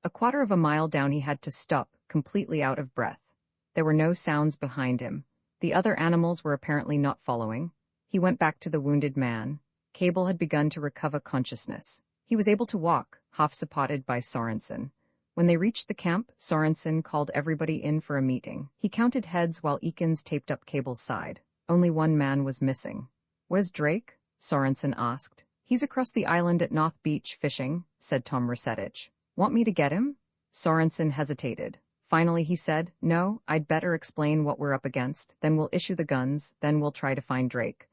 S1: A quarter of a mile down he had to stop, completely out of breath. There were no sounds behind him. The other animals were apparently not following. He went back to the wounded man. Cable had begun to recover consciousness. He was able to walk, half-supported by Sorensen. When they reached the camp, Sorensen called everybody in for a meeting. He counted heads while Eakins taped up Cable's side. Only one man was missing. "Where's Drake?" Sorensen asked. "He's across the island at North Beach fishing," said Tom Resetich. "Want me to get him?" Sorensen hesitated. Finally he said, "No, I'd better explain what we're up against, then we'll issue the guns, then we'll try to find Drake."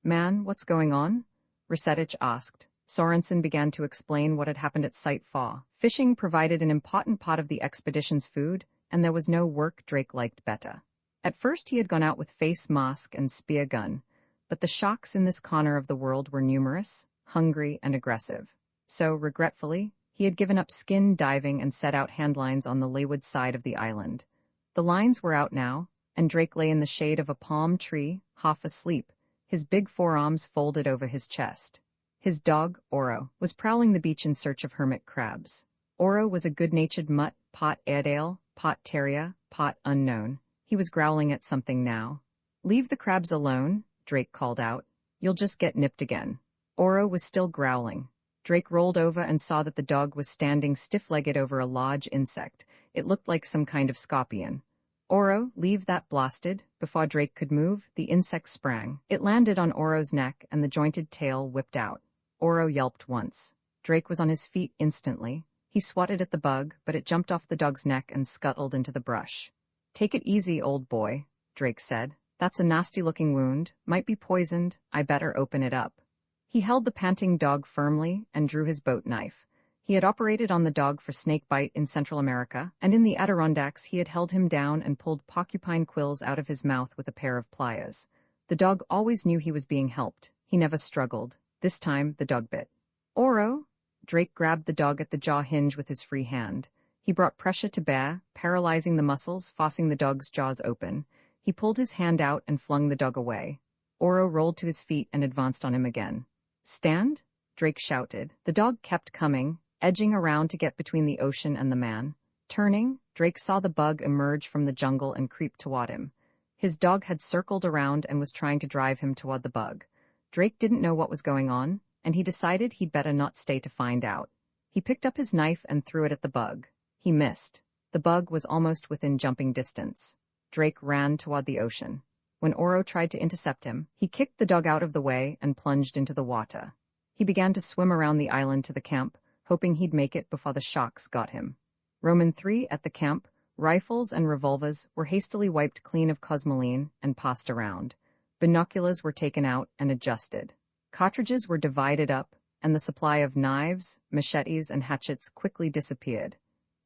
S1: "Man, what's going on?" Resetich asked. Sorensen began to explain what had happened at Site 4. Fishing provided an important part of the expedition's food, and there was no work Drake liked better. At first he had gone out with face mask and spear gun, but the sharks in this corner of the world were numerous, hungry, and aggressive. So, regretfully, he had given up skin diving and set out handlines on the leeward side of the island. The lines were out now, and Drake lay in the shade of a palm tree, half asleep, his big forearms folded over his chest. His dog, Oro, was prowling the beach in search of hermit crabs. Oro was a good-natured mutt, pot Airedale, pot terrier, pot unknown. He was growling at something now. "Leave the crabs alone," Drake called out. "You'll just get nipped again." Oro was still growling. Drake rolled over and saw that the dog was standing stiff-legged over a large insect. It looked like some kind of scorpion. "Oro, leave that blasted." Before Drake could move, the insect sprang. It landed on Oro's neck and the jointed tail whipped out. Oro yelped once. Drake was on his feet instantly. He swatted at the bug, but it jumped off the dog's neck and scuttled into the brush. "Take it easy, old boy," Drake said. "That's a nasty-looking wound. Might be poisoned. I better open it up." He held the panting dog firmly and drew his boat knife. He had operated on the dog for snake bite in Central America, and in the Adirondacks he had held him down and pulled porcupine quills out of his mouth with a pair of pliers. The dog always knew he was being helped. He never struggled. This time, the dog bit. "Oro!" Drake grabbed the dog at the jaw hinge with his free hand. He brought pressure to bear, paralyzing the muscles, forcing the dog's jaws open. He pulled his hand out and flung the dog away. Oro rolled to his feet and advanced on him again. "Stand!" Drake shouted. The dog kept coming, edging around to get between the ocean and the man. Turning, Drake saw the bug emerge from the jungle and creep toward him. His dog had circled around and was trying to drive him toward the bug. Drake didn't know what was going on, and he decided he'd better not stay to find out. He picked up his knife and threw it at the bug. He missed. The bug was almost within jumping distance. Drake ran toward the ocean. When Oro tried to intercept him, he kicked the dog out of the way and plunged into the water. He began to swim around the island to the camp, hoping he'd make it before the sharks got him. Roman 3 at the camp, rifles and revolvers were hastily wiped clean of cosmoline and passed around. Binoculars were taken out and adjusted. Cartridges were divided up, and the supply of knives, machetes, and hatchets quickly disappeared.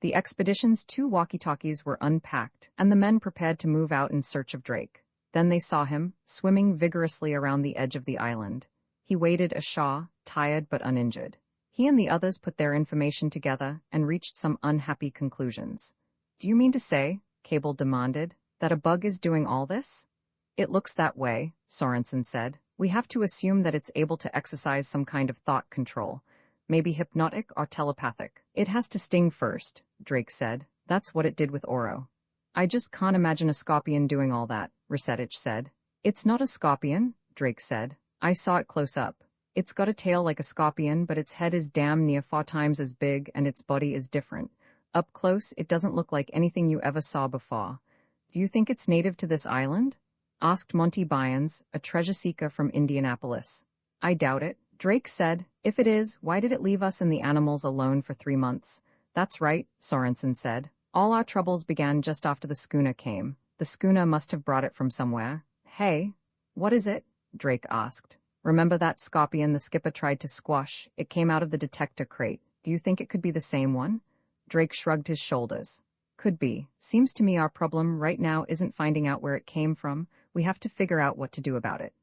S1: The expedition's 2 walkie-talkies were unpacked, and the men prepared to move out in search of Drake. Then they saw him, swimming vigorously around the edge of the island. He waded ashore, tired but uninjured. He and the others put their information together and reached some unhappy conclusions. "Do you mean to say," Cable demanded, "that a bug is doing all this?" "It looks that way," Sorensen said. "We have to assume that it's able to exercise some kind of thought control, maybe hypnotic or telepathic. It has to sting first," Drake said. "That's what it did with Oro." "I just can't imagine a scorpion doing all that," Resetich said. "It's not a scorpion," Drake said. "I saw it close up. It's got a tail like a scorpion, but its head is damn near 4 times as big and its body is different. Up close, it doesn't look like anything you ever saw before. Do you think it's native to this island?" asked Monty Byans, a treasure seeker from Indianapolis. "I doubt it," Drake said. "If it is, why did it leave us and the animals alone for 3 months?" "That's right," Sorensen said. "All our troubles began just after the schooner came. The schooner must have brought it from somewhere." "Hey, what is it?" Drake asked. "Remember that scorpion the skipper tried to squash? It came out of the detector crate. Do you think it could be the same one?" Drake shrugged his shoulders. "Could be. Seems to me our problem right now isn't finding out where it came from. We have to figure out what to do about it."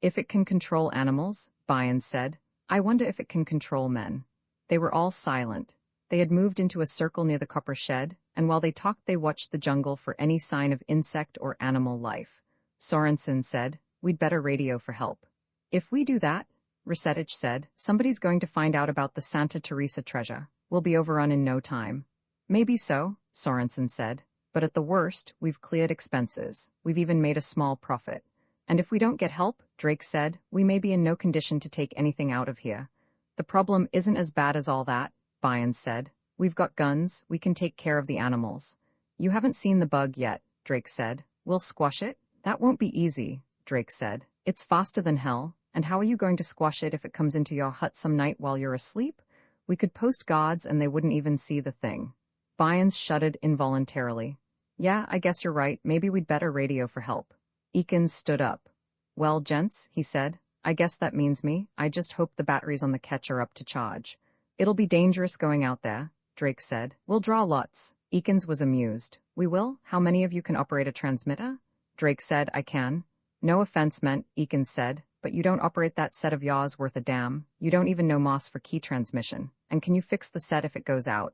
S1: "If it can control animals," Byans said, "I wonder if it can control men." They were all silent. They had moved into a circle near the copper shed, and while they talked they watched the jungle for any sign of insect or animal life. Sorensen said, "We'd better radio for help." "If we do that," Resetich said. Somebody's going to find out about the Santa Teresa treasure. We'll be overrun in no time. Maybe so, Sorensen said. But at the worst, we've cleared expenses. We've even made a small profit. And if we don't get help, Drake said, we may be in no condition to take anything out of here. The problem isn't as bad as all that, Bynes said. We've got guns, we can take care of the animals. You haven't seen the bug yet, Drake said. We'll squash it? That won't be easy, Drake said. It's faster than hell, and how are you going to squash it if it comes into your hut some night while you're asleep? We could post guards and they wouldn't even see the thing. Bynes shuddered involuntarily. Yeah, I guess you're right, maybe we'd better radio for help. Eakins stood up. Well, gents, he said, I guess that means me. I just hope the batteries on the ketch are up to charge. It'll be dangerous going out there, Drake said. We'll draw lots. Eakins was amused. We will? How many of you can operate a transmitter? Drake said, I can. No offense meant, Eakins said, but you don't operate that set of yaws worth a damn. You don't even know MOS for key transmission. And can you fix the set if it goes out?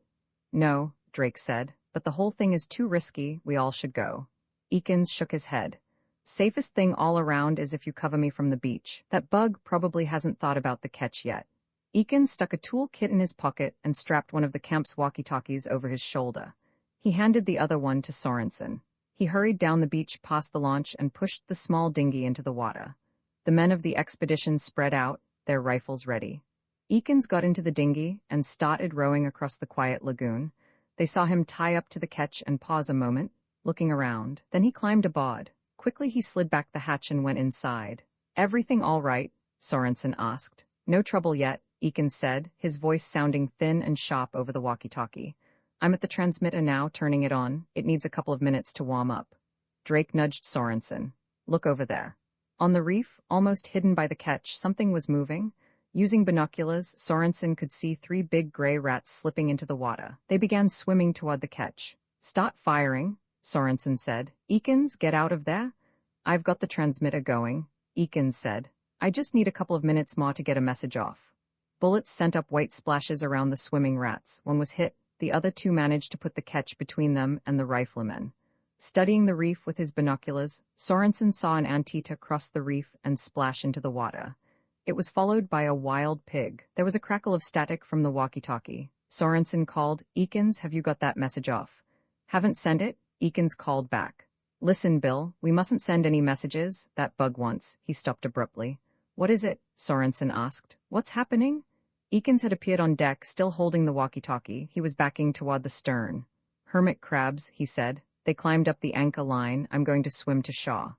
S1: No, Drake said, but the whole thing is too risky, we all should go. Eakins shook his head. Safest thing all around is if you cover me from the beach. That bug probably hasn't thought about the catch yet. Eakins stuck a tool kit in his pocket and strapped one of the camp's walkie-talkies over his shoulder. He handed the other one to Sorensen. He hurried down the beach past the launch and pushed the small dinghy into the water. The men of the expedition spread out, their rifles ready. Eakins got into the dinghy and started rowing across the quiet lagoon. They saw him tie up to the ketch and pause a moment, looking around. Then he climbed aboard. Quickly he slid back the hatch and went inside. Everything all right? Sorensen asked. No trouble yet, Eakins said, his voice sounding thin and sharp over the walkie-talkie. I'm at the transmitter now, turning it on. It needs a couple of minutes to warm up. Drake nudged Sorensen. Look over there. On the reef, almost hidden by the ketch, something was moving. Using binoculars, Sorensen could see 3 big gray rats slipping into the water. They began swimming toward the ketch. Start firing, Sorensen said. Eakins, get out of there. I've got the transmitter going, Eakins said. I just need a couple of minutes more to get a message off. Bullets sent up white splashes around the swimming rats. One was hit. The other 2 managed to put the ketch between them and the riflemen. Studying the reef with his binoculars, Sorensen saw an antita cross the reef and splash into the water. It was followed by a wild pig. There was a crackle of static from the walkie-talkie. Sorensen called, Eakins, have you got that message off? Haven't sent it? Eakins called back. Listen, Bill, we mustn't send any messages. That bug wants. He stopped abruptly. What is it? Sorensen asked. What's happening? Eakins had appeared on deck, still holding the walkie-talkie. He was backing toward the stern. Hermit crabs, he said. They climbed up the anchor line. I'm going to swim to Shaw.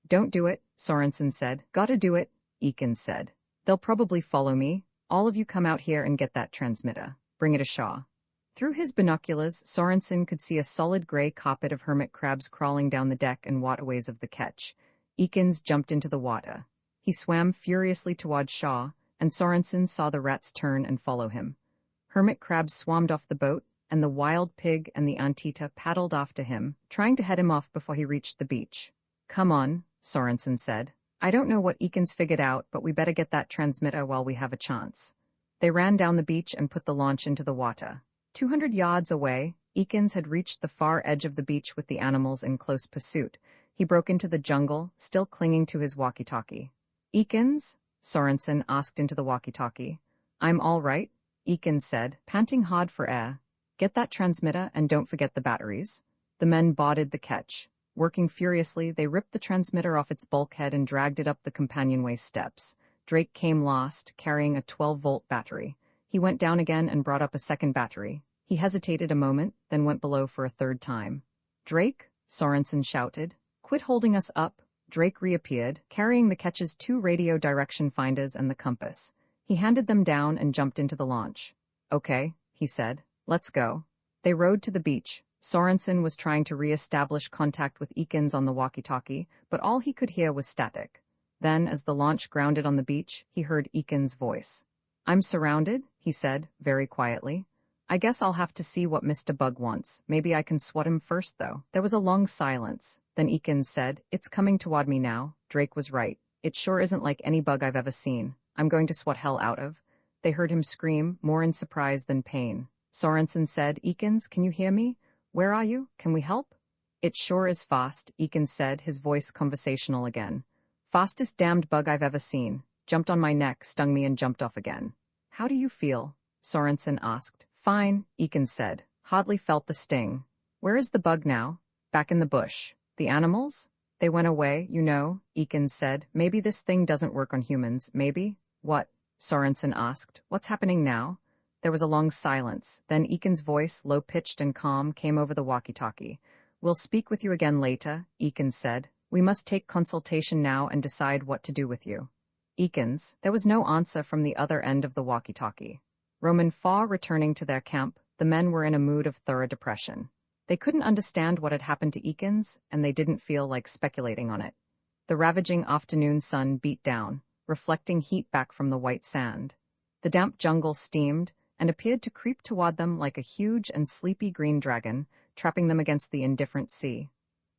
S1: Don't do it, Sorensen said. Gotta do it, Eakins said. They'll probably follow me. All of you come out here and get that transmitter. Bring it to Shaw. Through his binoculars, Sorensen could see a solid gray carpet of hermit crabs crawling down the deck and waterways of the ketch. Eakins jumped into the water. He swam furiously toward Shaw, and Sorensen saw the rats turn and follow him. Hermit crabs swarmed off the boat, and the wild pig and the antita paddled after him, trying to head him off before he reached the beach. Come on, Sorensen said. I don't know what Eakins figured out, but we better get that transmitter while we have a chance. They ran down the beach and put the launch into the water. 200 yards away, Eakins had reached the far edge of the beach with the animals in close pursuit. He broke into the jungle, still clinging to his walkie-talkie. Eakins? Sorensen asked into the walkie-talkie. I'm all right, Eakins said, panting hard for air. Get that transmitter and don't forget the batteries. The men boarded the ketch. Working furiously, they ripped the transmitter off its bulkhead and dragged it up the companionway steps. Drake came last, carrying a 12-volt battery. He went down again and brought up a second battery. He hesitated a moment, then went below for a third time. Drake? Sorensen shouted. Quit holding us up. Drake reappeared, carrying the ketch's 2 radio direction finders and the compass. He handed them down and jumped into the launch. Okay, he said. Let's go. They rowed to the beach. Sorensen was trying to re-establish contact with Eakins on the walkie-talkie, but all he could hear was static. Then, as the launch grounded on the beach, he heard Eakins' voice. I'm surrounded, he said, very quietly. I guess I'll have to see what Mr. Bug wants. Maybe I can swat him first, though. There was a long silence. Then Eakins said, It's coming toward me now. Drake was right. It sure isn't like any bug I've ever seen. I'm going to swat hell out of. They heard him scream, more in surprise than pain. Sorensen said, Eakins, can you hear me? Where are you? Can we help? It sure is fast, Eakins said, his voice conversational again. Fastest damned bug I've ever seen. jumped on my neck, stung me and jumped off again. How do you feel? Sorensen asked. Fine, Eakins said. Hardly felt the sting. Where is the bug now? Back in the bush. The animals? They went away, you know, Eakins said. Maybe this thing doesn't work on humans, maybe? What? Sorensen asked. What's happening now? There was a long silence. Then Eakins' voice, low-pitched and calm, came over the walkie-talkie. We'll speak with you again later, Eakins said. We must take consultation now and decide what to do with you. Eakins, there was no answer from the other end of the walkie-talkie. Roman far returning to their camp, the men were in a mood of thorough depression. They couldn't understand what had happened to Eakins, and they didn't feel like speculating on it. The ravaging afternoon sun beat down, reflecting heat back from the white sand. The damp jungle steamed, and appeared to creep toward them like a huge and sleepy green dragon, trapping them against the indifferent sea.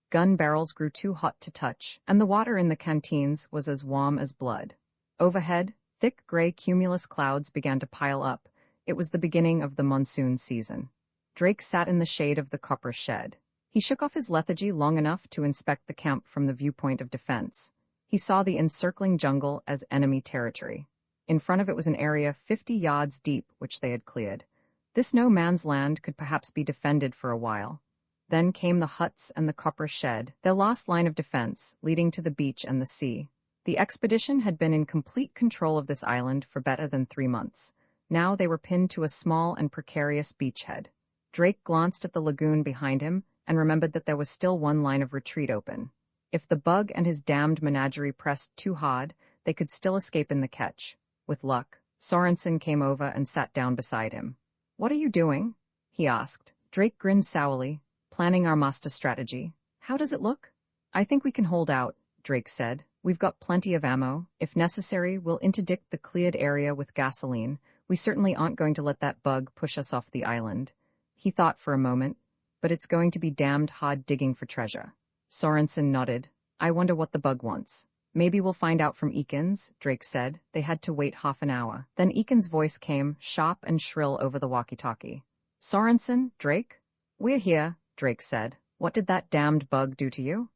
S1: Gun barrels grew too hot to touch, and the water in the canteens was as warm as blood. Overhead, thick gray cumulus clouds began to pile up. It was the beginning of the monsoon season. Drake sat in the shade of the copper shed. He shook off his lethargy long enough to inspect the camp from the viewpoint of defense. He saw the encircling jungle as enemy territory. In front of it was an area 50 yards deep which they had cleared. This no man's land could perhaps be defended for a while. Then came the huts and the copper shed, their last line of defense, leading to the beach and the sea. The expedition had been in complete control of this island for better than 3 months. Now they were pinned to a small and precarious beachhead. Drake glanced at the lagoon behind him and remembered that there was still one line of retreat open. If the bug and his damned menagerie pressed too hard, they could still escape in the catch. With luck, Sorensen came over and sat down beside him. What are you doing? He asked. Drake grinned sourly. Planning our master strategy. How does it look? I think we can hold out, Drake said. We've got plenty of ammo. If necessary, we'll interdict the cleared area with gasoline. We certainly aren't going to let that bug push us off the island. He thought for a moment. But it's going to be damned hard digging for treasure. Sorensen nodded. I wonder what the bug wants. Maybe we'll find out from Eakins, Drake said. They had to wait half an hour. Then Eakins' voice came, sharp and shrill over the walkie-talkie. Sorensen, Drake? We're here, Drake said. What did that damned bug do to you?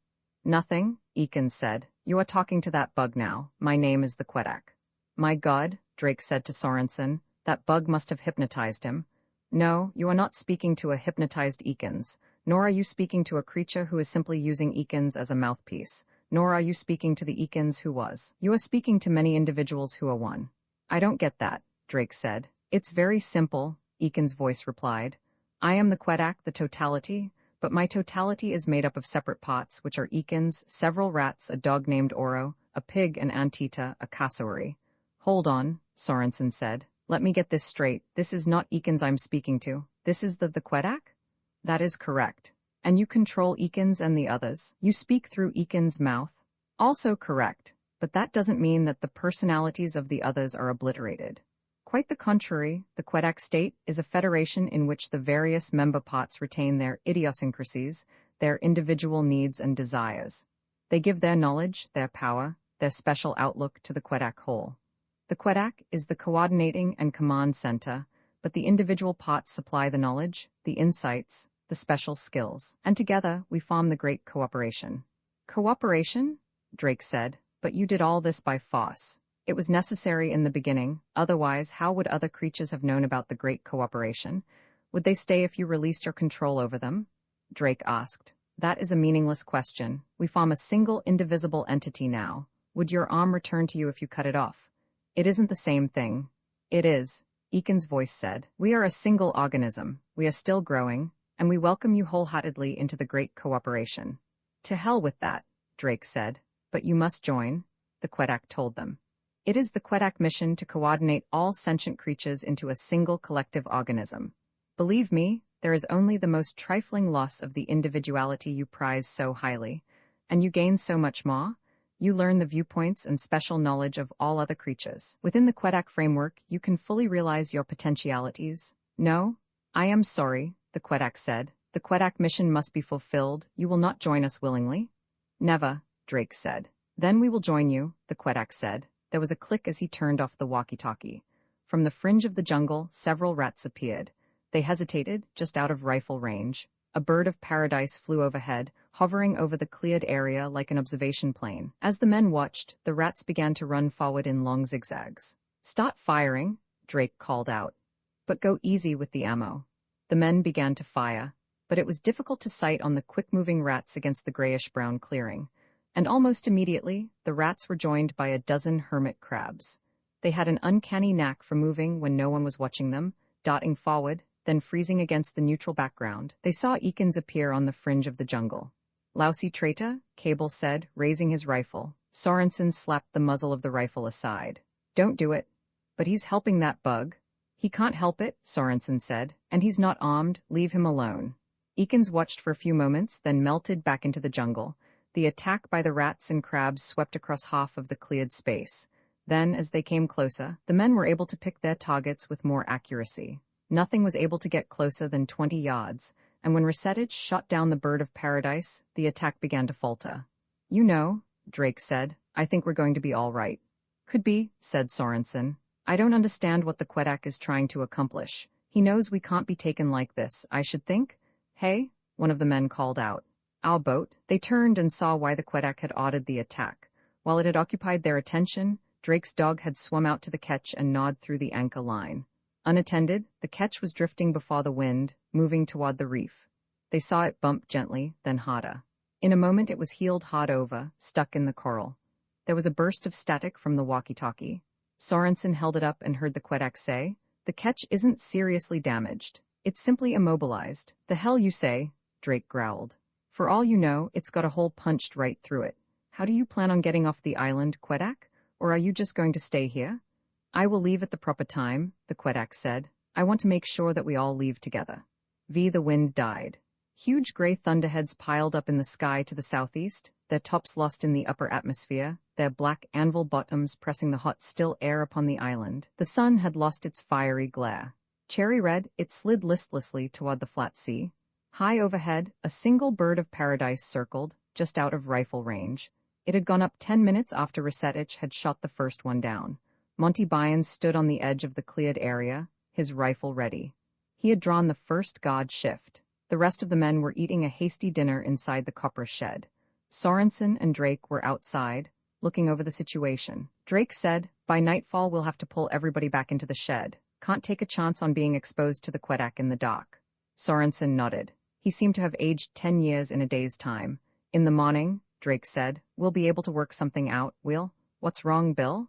S1: Nothing, Eakins said. You are talking to that bug now. My name is the Quedak. My God, Drake said to Sorensen. That bug must have hypnotized him. No, you are not speaking to a hypnotized Eakins, nor are you speaking to a creature who is simply using Eakins as a mouthpiece, nor are you speaking to the Eakins who was. You are speaking to many individuals who are one. I don't get that, Drake said. It's very simple, Eakins' voice replied. I am the Quedak, the totality, but my totality is made up of separate parts, which are Eakins, several rats, a dog named Oro, a pig, an Antita, a cassowary. Hold on, Sorensen said. Let me get this straight. This is not Eakins I'm speaking to. This is the Quedak? That is correct. And you control Eakins and the others. You speak through Eakins' mouth. Also correct. But that doesn't mean that the personalities of the others are obliterated. Quite the contrary, the Quedak state is a federation in which the various member parts retain their idiosyncrasies, their individual needs and desires. They give their knowledge, their power, their special outlook to the Quedak whole. The Quedak is the coordinating and command center, but the individual parts supply the knowledge, the insights, the special skills, and together we form the great cooperation. Cooperation? Drake said, but you did all this by force. It was necessary in the beginning, otherwise how would other creatures have known about the great cooperation? Would they stay if you released your control over them? Drake asked. That is a meaningless question. We form a single indivisible entity now. Would your arm return to you if you cut it off? It isn't the same thing. It is, Eakins' voice said. We are a single organism. We are still growing, and we welcome you wholeheartedly into the great cooperation. To hell with that, Drake said. But you must join, the Quedak told them. It is the Quedak mission to coordinate all sentient creatures into a single collective organism. Believe me, there is only the most trifling loss of the individuality you prize so highly, and you gain so much more. You learn the viewpoints and special knowledge of all other creatures. Within the Quedak framework, you can fully realize your potentialities. No? I am sorry, the Quedak said. The Quedak mission must be fulfilled. You will not join us willingly. Never, Drake said. Then we will join you, the Quedak said. There was a click as he turned off the walkie-talkie. From the fringe of the jungle, several rats appeared. They hesitated, just out of rifle range. A bird of paradise flew overhead, hovering over the cleared area like an observation plane. As the men watched, the rats began to run forward in long zigzags. "Start firing," Drake called out. "But go easy with the ammo." The men began to fire, but it was difficult to sight on the quick-moving rats against the grayish-brown clearing. And almost immediately, the rats were joined by a dozen hermit crabs. They had an uncanny knack for moving when no one was watching them, darting forward, then freezing against the neutral background. They saw Eakins appear on the fringe of the jungle. "Lousy traitor," Cable said, raising his rifle. Sorensen slapped the muzzle of the rifle aside. "Don't do it." "But he's helping that bug." "He can't help it," Sorensen said, "and he's not armed, leave him alone." Eakins watched for a few moments, then melted back into the jungle. The attack by the rats and crabs swept across half of the cleared space. Then, as they came closer, the men were able to pick their targets with more accuracy. Nothing was able to get closer than 20 yards, and when Resetich shot down the bird of paradise, the attack began to falter. "You know," Drake said, "I think we're going to be all right." "Could be," said Sorensen. "I don't understand what the Quedak is trying to accomplish. He knows we can't be taken like this, I should think." "Hey," one of the men called out. "Our boat." They turned and saw why the Quedak had ordered the attack. While it had occupied their attention, Drake's dog had swum out to the ketch and gnawed through the anchor line. Unattended, the ketch was drifting before the wind, moving toward the reef. They saw it bump gently, then harder. In a moment it was heeled hard over, stuck in the coral. There was a burst of static from the walkie-talkie. Sorensen held it up and heard the Quedak say, "The ketch isn't seriously damaged. It's simply immobilized." "The hell you say?" Drake growled. "For all you know, it's got a hole punched right through it. How do you plan on getting off the island, Quedak? Or are you just going to stay here?" "I will leave at the proper time," the Quedak said. "I want to make sure that we all leave together." The wind died. Huge gray thunderheads piled up in the sky to the southeast, their tops lost in the upper atmosphere, their black anvil bottoms pressing the hot, still air upon the island. The sun had lost its fiery glare. Cherry red, it slid listlessly toward the flat sea. High overhead, a single bird of paradise circled, just out of rifle range. It had gone up 10 minutes after Resetich had shot the first one down. Monty Bynes stood on the edge of the cleared area, his rifle ready. He had drawn the first guard shift. The rest of the men were eating a hasty dinner inside the copper shed. Sorensen and Drake were outside, looking over the situation. Drake said, "By nightfall we'll have to pull everybody back into the shed. Can't take a chance on being exposed to the Quedak in the dock." Sorensen nodded. He seemed to have aged 10 years in a day's time. "In the morning," Drake said, "we'll be able to work something out, we'll—" "What's wrong, Bill?"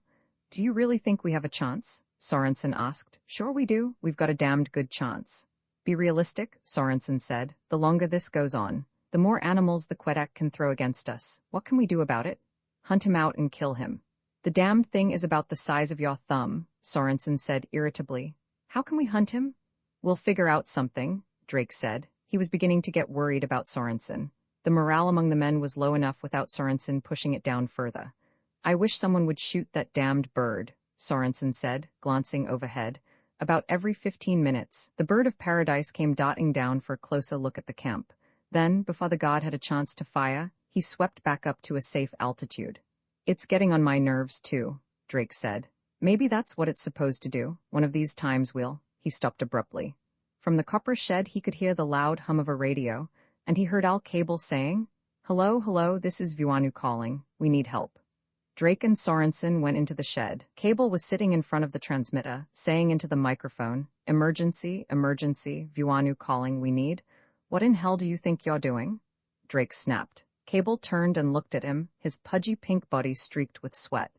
S1: "Do you really think we have a chance?" Sorensen asked. "Sure we do. We've got a damned good chance." "Be realistic," Sorensen said. "The longer this goes on, the more animals the Quedak can throw against us. What can we do about it?" "Hunt him out and kill him." "The damned thing is about the size of your thumb," Sorensen said irritably. "How can we hunt him?" "We'll figure out something," Drake said. He was beginning to get worried about Sorensen. The morale among the men was low enough without Sorensen pushing it down further. "I wish someone would shoot that damned bird," Sorensen said, glancing overhead. About every 15 minutes, the bird of paradise came darting down for a closer look at the camp. Then, before the god had a chance to fire, he swept back up to a safe altitude. "It's getting on my nerves, too," Drake said. "Maybe that's what it's supposed to do. One of these times we'll—" He stopped abruptly. From the copper shed he could hear the loud hum of a radio, and he heard Al Cable saying, "Hello, hello, this is Vuanu calling. We need help." Drake and Sorensen went into the shed. Cable was sitting in front of the transmitter, saying into the microphone, "Emergency, emergency, Vuanu calling, we need." "What in hell do you think you're doing?" Drake snapped. Cable turned and looked at him, his pudgy pink body streaked with sweat.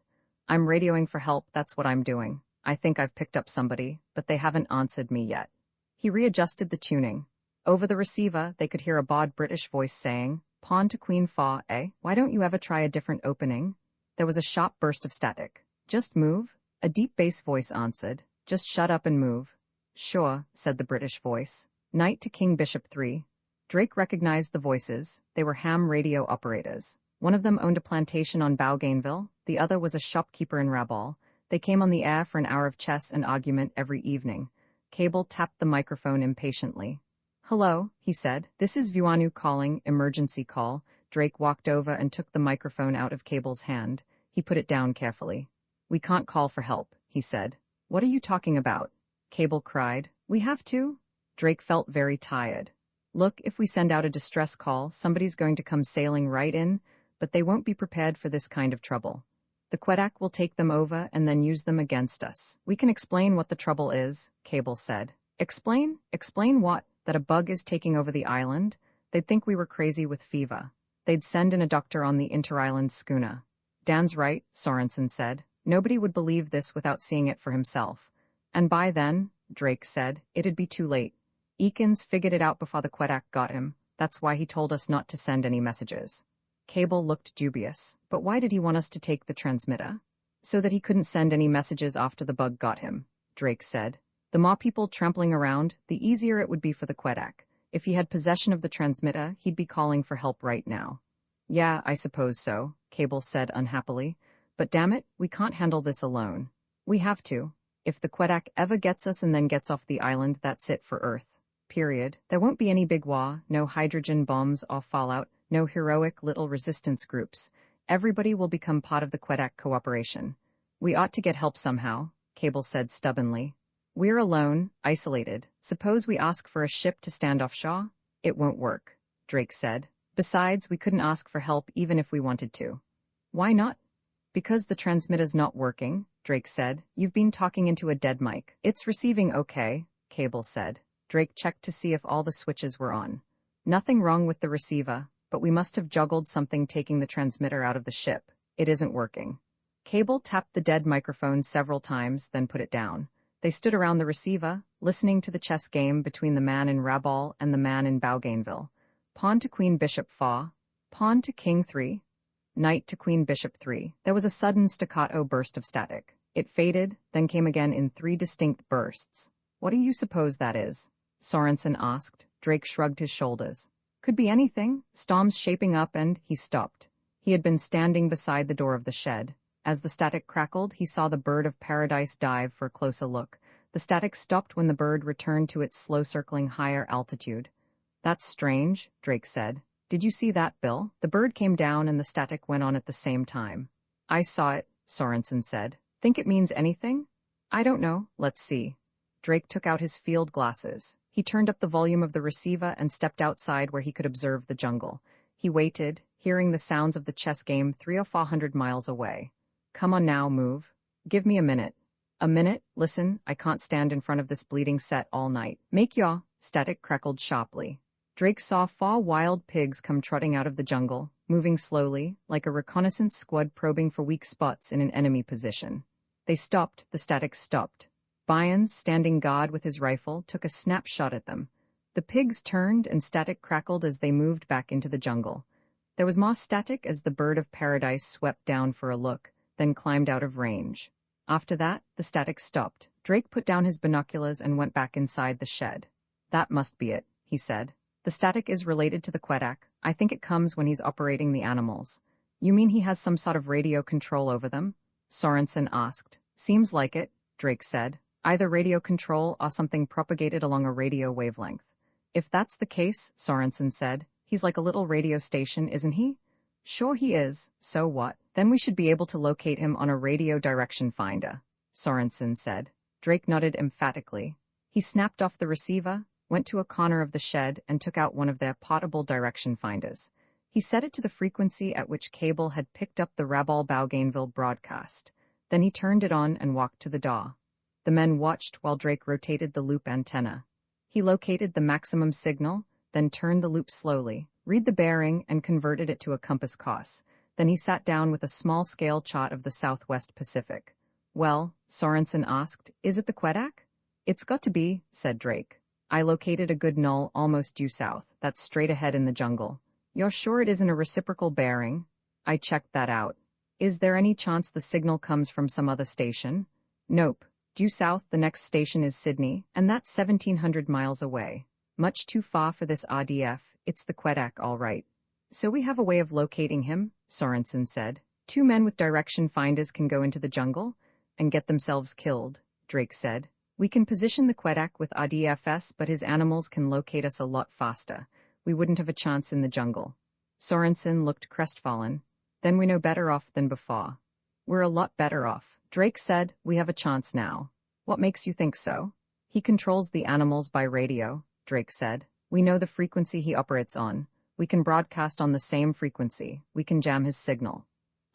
S1: "I'm radioing for help, that's what I'm doing. I think I've picked up somebody, but they haven't answered me yet." He readjusted the tuning. Over the receiver, they could hear a broad British voice saying, "Pawn to Queen Fa, eh? Why don't you ever try a different opening?" There was a sharp burst of static. "Just move," a deep bass voice answered. "Just shut up and move." "Sure," said the British voice. "Knight to King Bishop 3. Drake recognized the voices. They were ham radio operators. One of them owned a plantation on Bougainville, the other was a shopkeeper in Rabal. They came on the air for an hour of chess and argument every evening. Cable tapped the microphone impatiently. "Hello," he said. "This is Vuanu calling, emergency call." Drake walked over and took the microphone out of Cable's hand. He put it down carefully. "We can't call for help," he said. "What are you talking about?" Cable cried. "We have to?" Drake felt very tired. Look, if we send out a distress call, somebody's going to come sailing right in, but they won't be prepared for this kind of trouble. The Quebec will take them over and then use them against us. We can explain what the trouble is, Cable said. Explain? Explain what? That a bug is taking over the island? They'd think we were crazy with fever. They'd send in a doctor on the inter-island schooner. Dan's right, Sorensen said. Nobody would believe this without seeing it for himself. And by then, Drake said, it'd be too late. Eakins figured it out before the Quebec got him. That's why he told us not to send any messages. Cable looked dubious. But why did he want us to take the transmitter? So that he couldn't send any messages after the bug got him, Drake said. The more people trampling around, the easier it would be for the Quebec. If he had possession of the transmitter, he'd be calling for help right now. Yeah, I suppose so, Cable said unhappily. But damn it, we can't handle this alone. We have to. If the Quebec ever gets us and then gets off the island, that's it for Earth. Period. There won't be any big war, no hydrogen bombs or fallout, no heroic little resistance groups. Everybody will become part of the Quebec cooperation. We ought to get help somehow, Cable said stubbornly. We're alone, isolated. Suppose we ask for a ship to stand offshore? It won't work, Drake said. Besides, we couldn't ask for help even if we wanted to. Why not? Because the transmitter's not working, Drake said. You've been talking into a dead mic. It's receiving okay, Cable said. Drake checked to see if all the switches were on. Nothing wrong with the receiver, but we must have juggled something taking the transmitter out of the ship. It isn't working. Cable tapped the dead microphone several times, then put it down. They stood around the receiver, listening to the chess game between the man in Rabal and the man in Bougainville. Pawn to queen bishop 4, pawn to king 3, knight to queen bishop 3. There was a sudden staccato burst of static. It faded, then came again in 3 distinct bursts. What do you suppose that is? Sorensen asked. Drake shrugged his shoulders. Could be anything. Storm's shaping up and he stopped. He had been standing beside the door of the shed. As the static crackled, he saw the bird of paradise dive for a closer look. The static stopped when the bird returned to its slow-circling higher altitude. That's strange, Drake said. Did you see that, Bill? The bird came down and the static went on at the same time. I saw it, Sorensen said. Think it means anything? I don't know. Let's see. Drake took out his field glasses. He turned up the volume of the receiver and stepped outside where he could observe the jungle. He waited, hearing the sounds of the chess game 300 or 400 miles away. Come on now, move. Give me a minute. A minute? Listen, I can't stand in front of this bleeding set all night. Make yaw, static crackled sharply. Drake saw 4 wild pigs come trotting out of the jungle, moving slowly, like a reconnaissance squad probing for weak spots in an enemy position. They stopped, the static stopped. Byans, standing guard with his rifle, took a snapshot at them. The pigs turned and static crackled as they moved back into the jungle. There was more static as the bird of paradise swept down for a look, then climbed out of range. After that, the static stopped. Drake put down his binoculars and went back inside the shed. That must be it, he said. The static is related to the Quebec. I think it comes when he's operating the animals. You mean he has some sort of radio control over them? Sorensen asked. Seems like it, Drake said. Either radio control or something propagated along a radio wavelength. If that's the case, Sorensen said, he's like a little radio station, isn't he? Sure he is. So what? Then we should be able to locate him on a radio direction finder, Sorensen said. Drake nodded emphatically. He snapped off the receiver, went to a corner of the shed and took out one of their portable direction finders. He set it to the frequency at which Cable had picked up the Rabal Bougainville broadcast. Then he turned it on and walked to the door. The men watched while Drake rotated the loop antenna. He located the maximum signal, then turned the loop slowly, read the bearing, and converted it to a compass course. Then he sat down with a small-scale chart of the Southwest Pacific. Well, Sorensen asked, is it the Quebec? It's got to be, said Drake. I located a good null almost due south. That's straight ahead in the jungle. You're sure it isn't a reciprocal bearing? I checked that out. Is there any chance the signal comes from some other station? Nope. Due south, the next station is Sydney, and that's 1,700 miles away. Much too far for this RDF. It's the Quebec, all right. So we have a way of locating him, Sorensen said. 2 men with direction finders can go into the jungle and get themselves killed, Drake said. We can position the Quebec with RDFS, but his animals can locate us a lot faster. We wouldn't have a chance in the jungle. Sorensen looked crestfallen. Then we're no better off than before. We're a lot better off. Drake said, we have a chance now. What makes you think so? He controls the animals by radio, Drake said. We know the frequency he operates on. We can broadcast on the same frequency. We can jam his signal.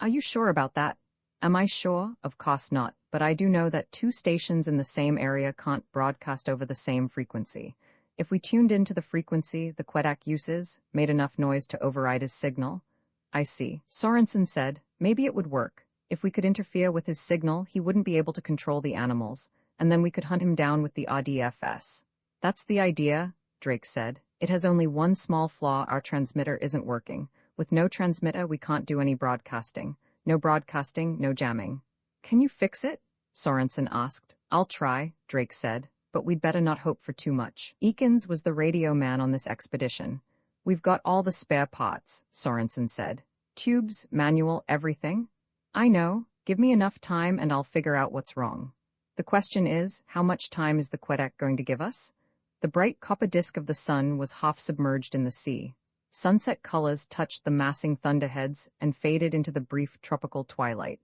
S1: Are you sure about that? Am I sure? Of course not, but I do know that two stations in the same area can't broadcast over the same frequency. If we tuned into the frequency the Quebec uses, made enough noise to override his signal. I see, Sorensen said. Maybe it would work. If we could interfere with his signal, he wouldn't be able to control the animals, and then we could hunt him down with the ADFS. That's the idea, Drake said. It has only one small flaw: our transmitter isn't working. With no transmitter, we can't do any broadcasting. No broadcasting, no jamming. Can you fix it? Sorensen asked. I'll try, Drake said, but we'd better not hope for too much. Eakins was the radio man on this expedition. We've got all the spare parts, Sorensen said. Tubes, manual, everything. I know. Give me enough time and I'll figure out what's wrong. The question is, how much time is the Quebec going to give us? The bright copper disk of the sun was half submerged in the sea. Sunset colors touched the massing thunderheads and faded into the brief tropical twilight.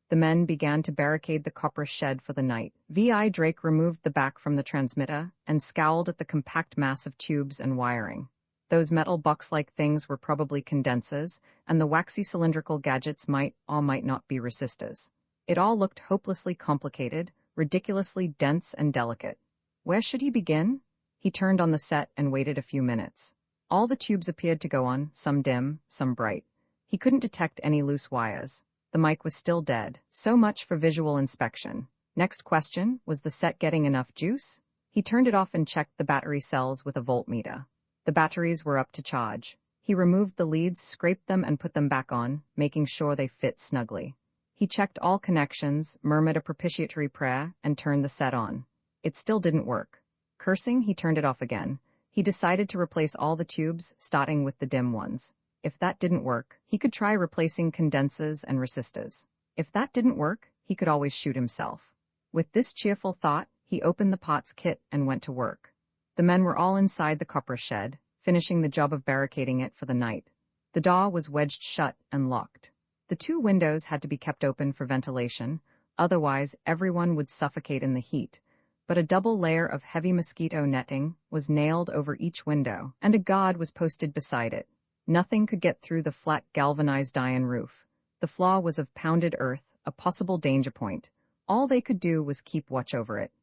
S1: The men began to barricade the copper shed for the night. V.I. Drake removed the back from the transmitter and scowled at the compact mass of tubes and wiring. Those metal box-like things were probably condensers, and the waxy cylindrical gadgets might or might not be resistors. It all looked hopelessly complicated, ridiculously dense and delicate. Where should he begin? He turned on the set and waited a few minutes. All the tubes appeared to go on, some dim, some bright. He couldn't detect any loose wires. The mic was still dead. So much for visual inspection. Next question, was the set getting enough juice? He turned it off and checked the battery cells with a voltmeter. The batteries were up to charge. He removed the leads, scraped them and put them back on, making sure they fit snugly. He checked all connections, murmured a propitiatory prayer, and turned the set on. It still didn't work. Cursing, he turned it off again. He decided to replace all the tubes, starting with the dim ones. If that didn't work, he could try replacing condensers and resistors. If that didn't work, he could always shoot himself. With this cheerful thought, he opened the parts kit and went to work. The men were all inside the copper shed, finishing the job of barricading it for the night. The door was wedged shut and locked. The two windows had to be kept open for ventilation, otherwise everyone would suffocate in the heat. But a double layer of heavy mosquito netting was nailed over each window, and a guard was posted beside it. Nothing could get through the flat galvanized iron roof. The floor was of pounded earth, a possible danger point. All they could do was keep watch over it.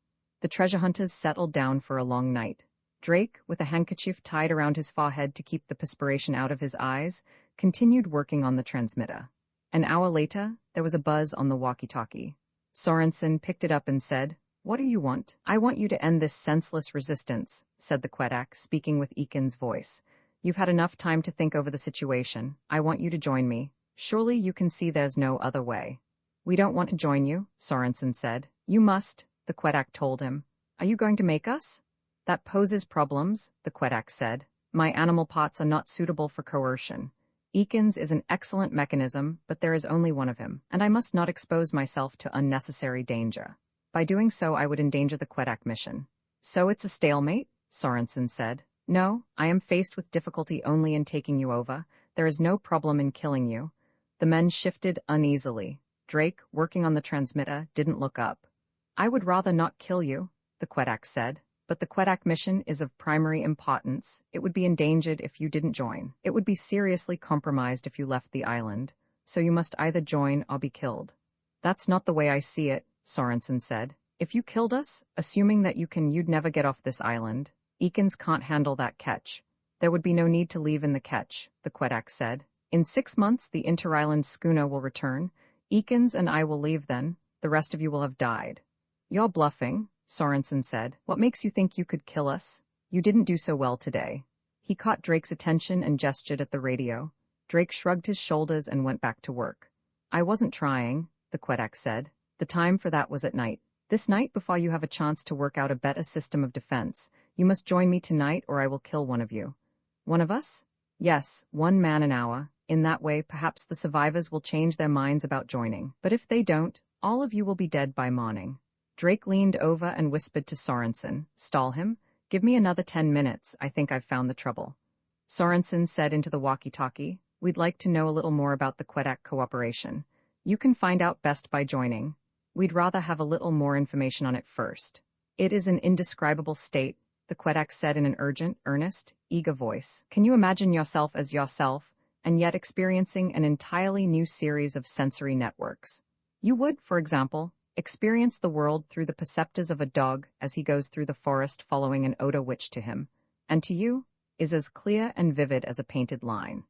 S1: The treasure hunters settled down for a long night. Drake, with a handkerchief tied around his forehead to keep the perspiration out of his eyes, continued working on the transmitter. An hour later, there was a buzz on the walkie-talkie. Sorensen picked it up and said, "What do you want?" "I want you to end this senseless resistance," said the Quebec, speaking with Eakins' voice. "You've had enough time to think over the situation. I want you to join me. Surely you can see there's no other way." "We don't want to join you," Sorensen said. "You must," the Quebec told him. "Are you going to make us?" "That poses problems," the Quebec said. "My animal parts are not suitable for coercion. Eakins is an excellent mechanism, but there is only one of him, and I must not expose myself to unnecessary danger. By doing so, I would endanger the Quebec mission." "So it's a stalemate?" Sorensen said. "No, I am faced with difficulty only in taking you over. There is no problem in killing you." The men shifted uneasily. Drake, working on the transmitter, didn't look up. "I would rather not kill you," the Quebec said. "But the Quebec mission is of primary importance. It would be endangered if you didn't join. It would be seriously compromised if you left the island. So you must either join or be killed." "That's not the way I see it," Sorensen said. "If you killed us, assuming that you'd never get off this island. Eakins can't handle that catch." "There would be no need to leave in the catch," the Quebec said. "In 6 months the inter-island schooner will return. Eakins and I will leave then. The rest of you will have died." "You're bluffing," Sorensen said. "What makes you think you could kill us? You didn't do so well today." He caught Drake's attention and gestured at the radio. Drake shrugged his shoulders and went back to work. "I wasn't trying," the Quebec said. "The time for that was at night. This night, before you have a chance to work out a better system of defense, you must join me tonight or I will kill one of you." "One of us?" "Yes, 1 man an hour. In that way, perhaps the survivors will change their minds about joining. But if they don't, all of you will be dead by morning." Drake leaned over and whispered to Sorensen, "Stall him. Give me another 10 minutes. I think I've found the trouble." Sorensen said into the walkie-talkie, "We'd like to know a little more about the Quebec cooperation. You can find out best by joining. We'd rather have a little more information on it first. It is an indescribable state. the Quedak said in an urgent, earnest, eager voice. Can you imagine yourself as yourself, and yet experiencing an entirely new series of sensory networks? You would, for example, experience the world through the perceptors of a dog as he goes through the forest following an odor which to him, and to you, is as clear and vivid as a painted line.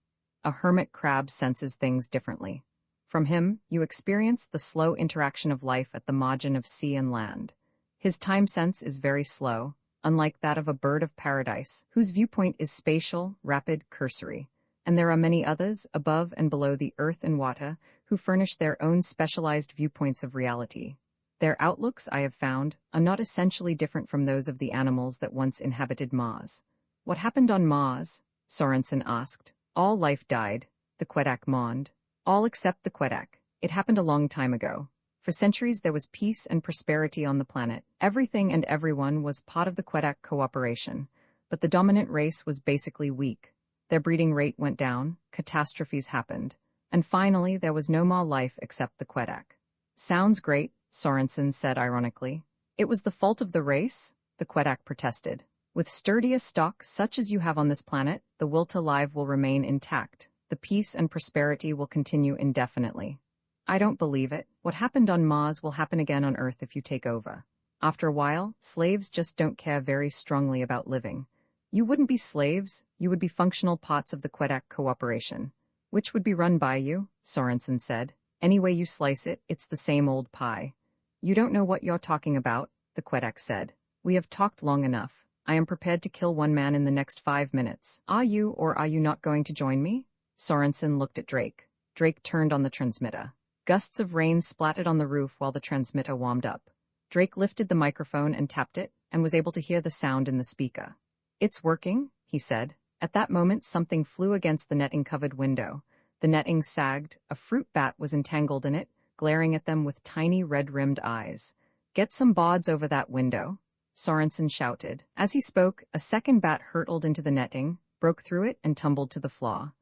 S1: A hermit crab senses things differently. From him, you experience the slow interaction of life at the margin of sea and land. His time sense is very slow, unlike that of a bird of paradise, whose viewpoint is spatial, rapid, cursory. And there are many others, above and below the earth and water, who furnish their own specialized viewpoints of reality. Their outlooks, I have found, are not essentially different from those of the animals that once inhabited Mars. What happened on Mars? Sorensen asked. All life died, the Quedak mourned. All except the Quedak. It happened a long time ago. For centuries there was peace and prosperity on the planet. Everything and everyone was part of the Quedak cooperation, but the dominant race was basically weak. Their breeding rate went down, catastrophes happened, and finally there was no more life except the Quedak. Sounds great, Sorensen said ironically. It was the fault of the race? The Quedak protested. With sturdier stock such as you have on this planet, the will to live will remain intact. The peace and prosperity will continue indefinitely. I don't believe it. What happened on Mars will happen again on Earth if you take over. After a while, slaves just don't care very strongly about living. You wouldn't be slaves, you would be functional parts of the Quedak cooperation. Which would be run by you, Sorensen said. Any way you slice it, it's the same old pie. You don't know what you're talking about, the Quedak said. We have talked long enough. I am prepared to kill one man in the next 5 minutes. Are you or are you not going to join me? Sorensen looked at Drake. Drake turned on the transmitter. Gusts of rain splattered on the roof while the transmitter warmed up. Drake lifted the microphone and tapped it, and was able to hear the sound in the speaker. It's working, he said. At that moment something flew against the netting-covered window. The netting sagged, a fruit bat was entangled in it, glaring at them with tiny red-rimmed eyes. Get some boards over that window, Sorensen shouted. As he spoke, a second bat hurtled into the netting, broke through it, and tumbled to the floor.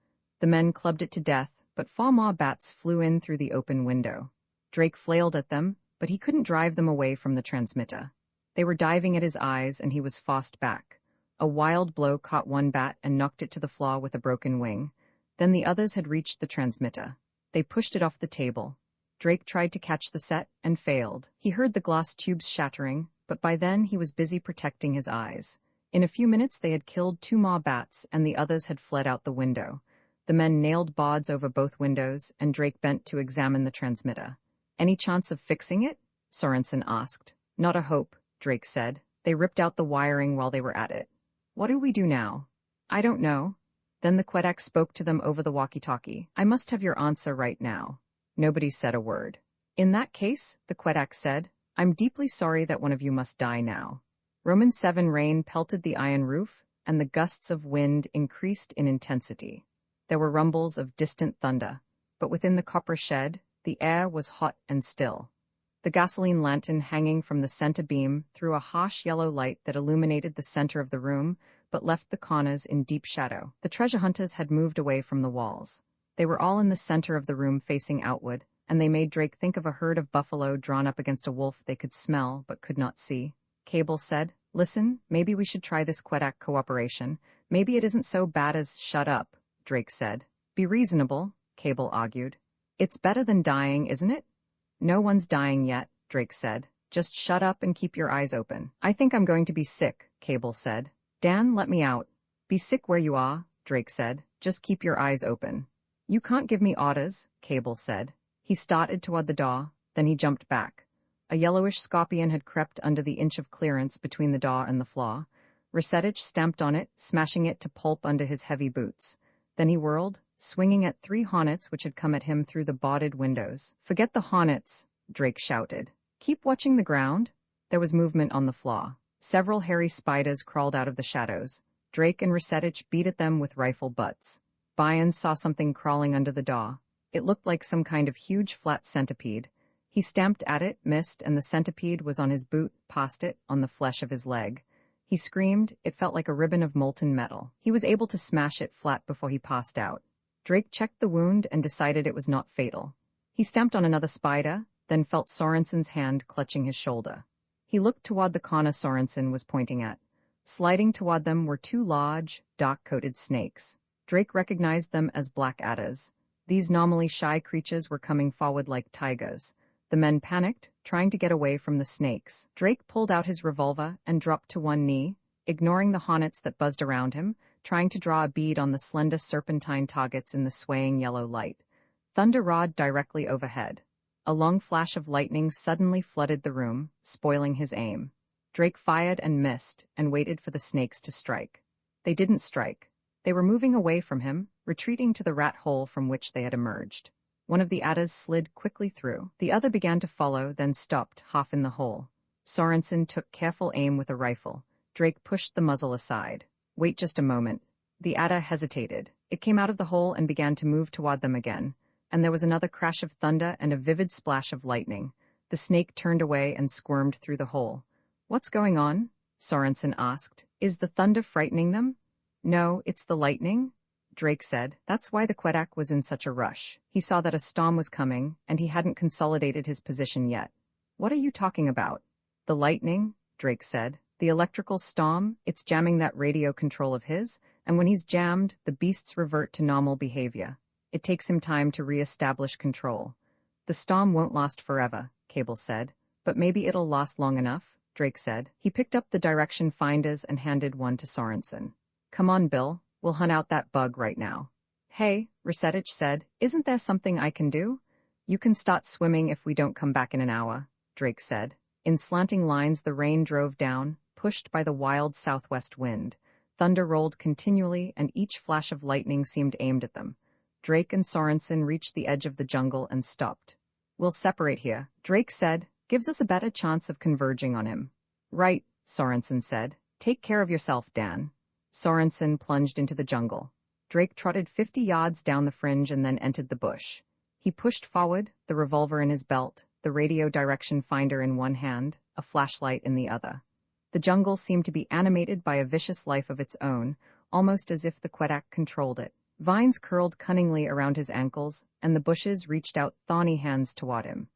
S1: The men clubbed it to death, but far more bats flew in through the open window. Drake flailed at them, but he couldn't drive them away from the transmitter. They were diving at his eyes, and he was forced back. A wild blow caught one bat and knocked it to the floor with a broken wing. Then the others had reached the transmitter. They pushed it off the table. Drake tried to catch the set and failed. He heard the glass tubes shattering, but by then he was busy protecting his eyes. In a few minutes they had killed 2 more bats, and the others had fled out the window. The men nailed boards over both windows, and Drake bent to examine the transmitter. Any chance of fixing it? Sorensen asked. Not a hope, Drake said. They ripped out the wiring while they were at it. What do we do now? I don't know. Then the Quedak spoke to them over the walkie-talkie. I must have your answer right now. Nobody said a word. In that case, the Quedak said, I'm deeply sorry that one of you must die now. Roman 7 rain pelted the iron roof, and the gusts of wind increased in intensity. There were rumbles of distant thunder, but within the copper shed, the air was hot and still. The gasoline lantern hanging from the center beam threw a harsh yellow light that illuminated the center of the room, but left the corners in deep shadow. The treasure hunters had moved away from the walls. They were all in the center of the room facing outward, and they made Drake think of a herd of buffalo drawn up against a wolf they could smell but could not see. Cable said, Listen, maybe we should try this Quedak cooperation. Maybe it isn't so bad as shut up, Drake said. Be reasonable, Cable argued. It's better than dying, isn't it? No one's dying yet, Drake said. Just shut up and keep your eyes open. I think I'm going to be sick, Cable said. Dan, let me out. Be sick where you are, Drake said. Just keep your eyes open. You can't give me orders, Cable said. He started toward the door, then he jumped back. A yellowish scorpion had crept under the inch of clearance between the door and the floor. Resetich stamped on it, smashing it to pulp under his heavy boots. Then he whirled, swinging at 3 hornets which had come at him through the boarded windows. Forget the hornets, Drake shouted. Keep watching the ground. There was movement on the floor. Several hairy spiders crawled out of the shadows. Drake and Resetich beat at them with rifle butts. Byron saw something crawling under the door. It looked like some kind of huge flat centipede. He stamped at it, missed, and the centipede was on his boot, past it, on the flesh of his leg. He screamed. It felt like a ribbon of molten metal. He was able to smash it flat before he passed out. Drake checked the wound and decided it was not fatal. He stamped on another spider, then felt Sorensen's hand clutching his shoulder. He looked toward the corner Sorensen was pointing at. Sliding toward them were two large, dark-coated snakes. Drake recognized them as black adders. These nominally shy creatures were coming forward like tigers. The men panicked, trying to get away from the snakes. Drake pulled out his revolver and dropped to one knee, ignoring the hornets that buzzed around him, trying to draw a bead on the slender serpentine targets in the swaying yellow light. Thunder roared directly overhead. A long flash of lightning suddenly flooded the room, spoiling his aim. Drake fired and missed, and waited for the snakes to strike. They didn't strike. They were moving away from him, retreating to the rat hole from which they had emerged. One of the adders slid quickly through. The other began to follow, then stopped, half in the hole. Sorensen took careful aim with a rifle. Drake pushed the muzzle aside. Wait just a moment. The adder hesitated. It came out of the hole and began to move toward them again. And there was another crash of thunder and a vivid splash of lightning. The snake turned away and squirmed through the hole. "What's going on?" Sorensen asked. "Is the thunder frightening them?" "No, it's the lightning," Drake said. That's why the Quedak was in such a rush. He saw that a storm was coming, and he hadn't consolidated his position yet. "What are you talking about?" "The lightning," Drake said. "The electrical storm, it's jamming that radio control of his, and when he's jammed, the beasts revert to normal behavior. It takes him time to re-establish control." "The storm won't last forever," Cable said. "But maybe it'll last long enough," Drake said. He picked up the direction finders and handed one to Sorensen. "Come on, Bill. We'll hunt out that bug right now." "Hey," Resetich said, "isn't there something I can do?" "You can start swimming if we don't come back in an hour," Drake said. In slanting lines the rain drove down, pushed by the wild southwest wind. Thunder rolled continually, and each flash of lightning seemed aimed at them. Drake and Sorensen reached the edge of the jungle and stopped. "We'll separate here," Drake said. "Gives us a better chance of converging on him." "Right," Sorensen said. "Take care of yourself, Dan." Sorensen plunged into the jungle. Drake trotted 50 yards down the fringe and then entered the bush. He pushed forward, the revolver in his belt, the radio direction finder in one hand, a flashlight in the other. The jungle seemed to be animated by a vicious life of its own, almost as if the Quedak controlled it. Vines curled cunningly around his ankles, and the bushes reached out thorny hands toward him.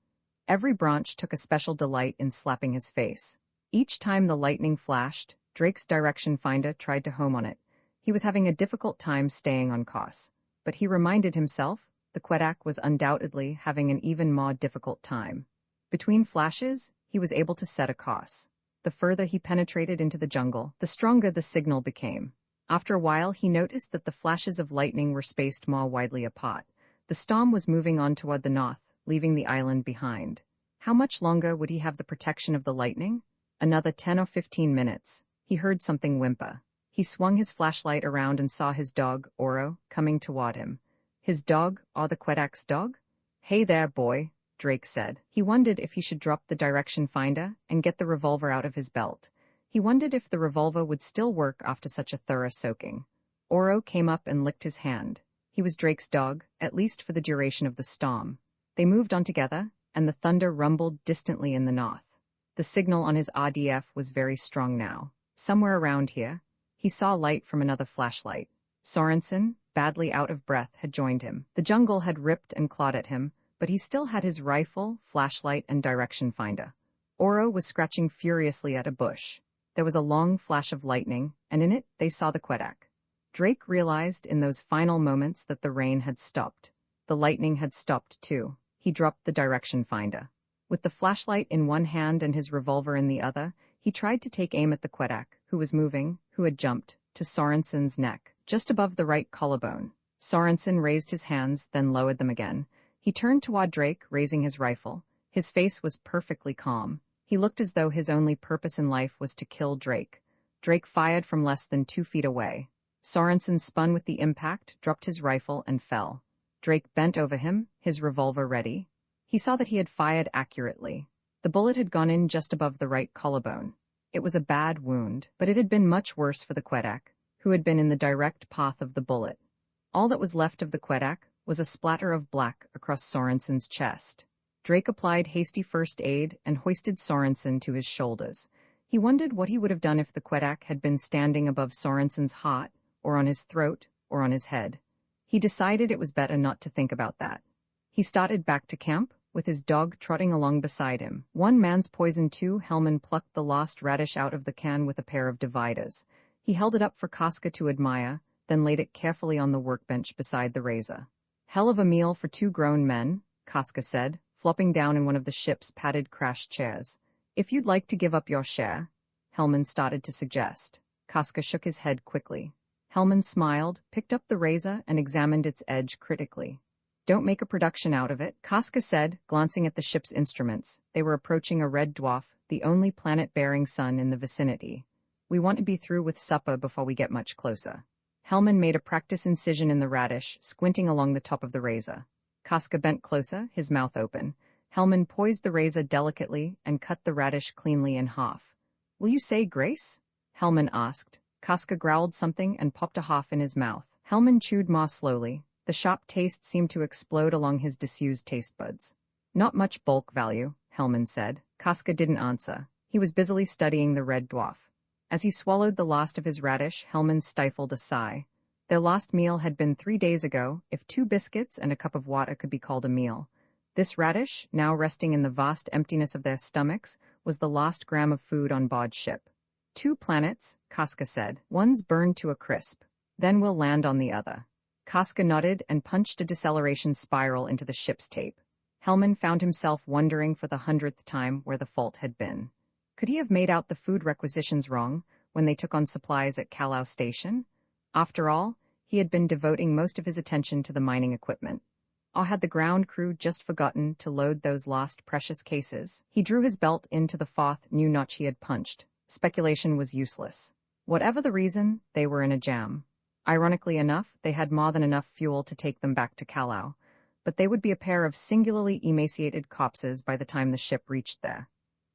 S1: Every branch took a special delight in slapping his face. Each time the lightning flashed, Drake's direction finder tried to home on it. He was having a difficult time staying on course. But he reminded himself, the Quedak was undoubtedly having an even more difficult time. Between flashes, he was able to set a course. The further he penetrated into the jungle, the stronger the signal became. After a while, he noticed that the flashes of lightning were spaced more widely apart. The storm was moving on toward the north, leaving the island behind. How much longer would he have the protection of the lightning? Another 10 or 15 minutes. He heard something whimper. He swung his flashlight around and saw his dog, Oro, coming toward him. His dog, or the Quedak's dog? "Hey there, boy," Drake said. He wondered if he should drop the direction finder and get the revolver out of his belt. He wondered if the revolver would still work after such a thorough soaking. Oro came up and licked his hand. He was Drake's dog, at least for the duration of the storm. They moved on together, and the thunder rumbled distantly in the north. The signal on his RDF was very strong now. Somewhere around here, he saw light from another flashlight. Sorensen, badly out of breath, had joined him. The jungle had ripped and clawed at him, but he still had his rifle, flashlight, and direction finder. Oro was scratching furiously at a bush. There was a long flash of lightning, and in it they saw the Quedak. Drake realized in those final moments that the rain had stopped. The lightning had stopped too. He dropped the direction finder. With the flashlight in one hand and his revolver in the other, he tried to take aim at the Quedak, who was moving, who had jumped, to Sorensen's neck, just above the right collarbone. Sorensen raised his hands, then lowered them again. He turned toward Drake, raising his rifle. His face was perfectly calm. He looked as though his only purpose in life was to kill Drake. Drake fired from less than 2 feet away. Sorensen spun with the impact, dropped his rifle, and fell. Drake bent over him, his revolver ready. He saw that he had fired accurately. The bullet had gone in just above the right collarbone. It was a bad wound, but it had been much worse for the Quedak, who had been in the direct path of the bullet. All that was left of the Quedak was a splatter of black across Sorensen's chest. Drake applied hasty first aid and hoisted Sorensen to his shoulders. He wondered what he would have done if the Quedak had been standing above Sorensen's heart, or on his throat, or on his head. He decided it was better not to think about that. He started back to camp, with his dog trotting along beside him. One man's poison too. Hellman plucked the lost radish out of the can with a pair of dividers. He held it up for Casca to admire, then laid it carefully on the workbench beside the razor. Hell of a meal for 2 grown men, Casca said, flopping down in one of the ship's padded crash chairs. If you'd like to give up your share, Hellman started to suggest. Casca shook his head quickly. Hellman smiled, picked up the razor, and examined its edge critically. Don't make a production out of it, Casca said, glancing at the ship's instruments. They were approaching a red dwarf, the only planet-bearing sun in the vicinity. We want to be through with supper before we get much closer. Hellman made a practice incision in the radish, squinting along the top of the razor. Casca bent closer, his mouth open. Hellman poised the razor delicately and cut the radish cleanly in half. Will you say grace? Hellman asked. Casca growled something and popped a half in his mouth. Hellman chewed more slowly. The sharp taste seemed to explode along his disused taste buds. Not much bulk value, Hellman said. Casca didn't answer. He was busily studying the red dwarf. As he swallowed the last of his radish, Hellman stifled a sigh. Their last meal had been 3 days ago, if 2 biscuits and a cup of water could be called a meal. This radish, now resting in the vast emptiness of their stomachs, was the last gram of food on board ship. 2 planets, Casca said. One's burned to a crisp. Then we'll land on the other. Casca nodded and punched a deceleration spiral into the ship's tape. Hellman found himself wondering for the 100th time where the fault had been. Could he have made out the food requisitions wrong when they took on supplies at Kalau Station? After all, he had been devoting most of his attention to the mining equipment. Or had the ground crew just forgotten to load those last precious cases? He drew his belt into the 4th new notch he had punched. Speculation was useless. Whatever the reason, they were in a jam. Ironically enough, they had more than enough fuel to take them back to Kalau, but they would be a pair of singularly emaciated corpses by the time the ship reached there.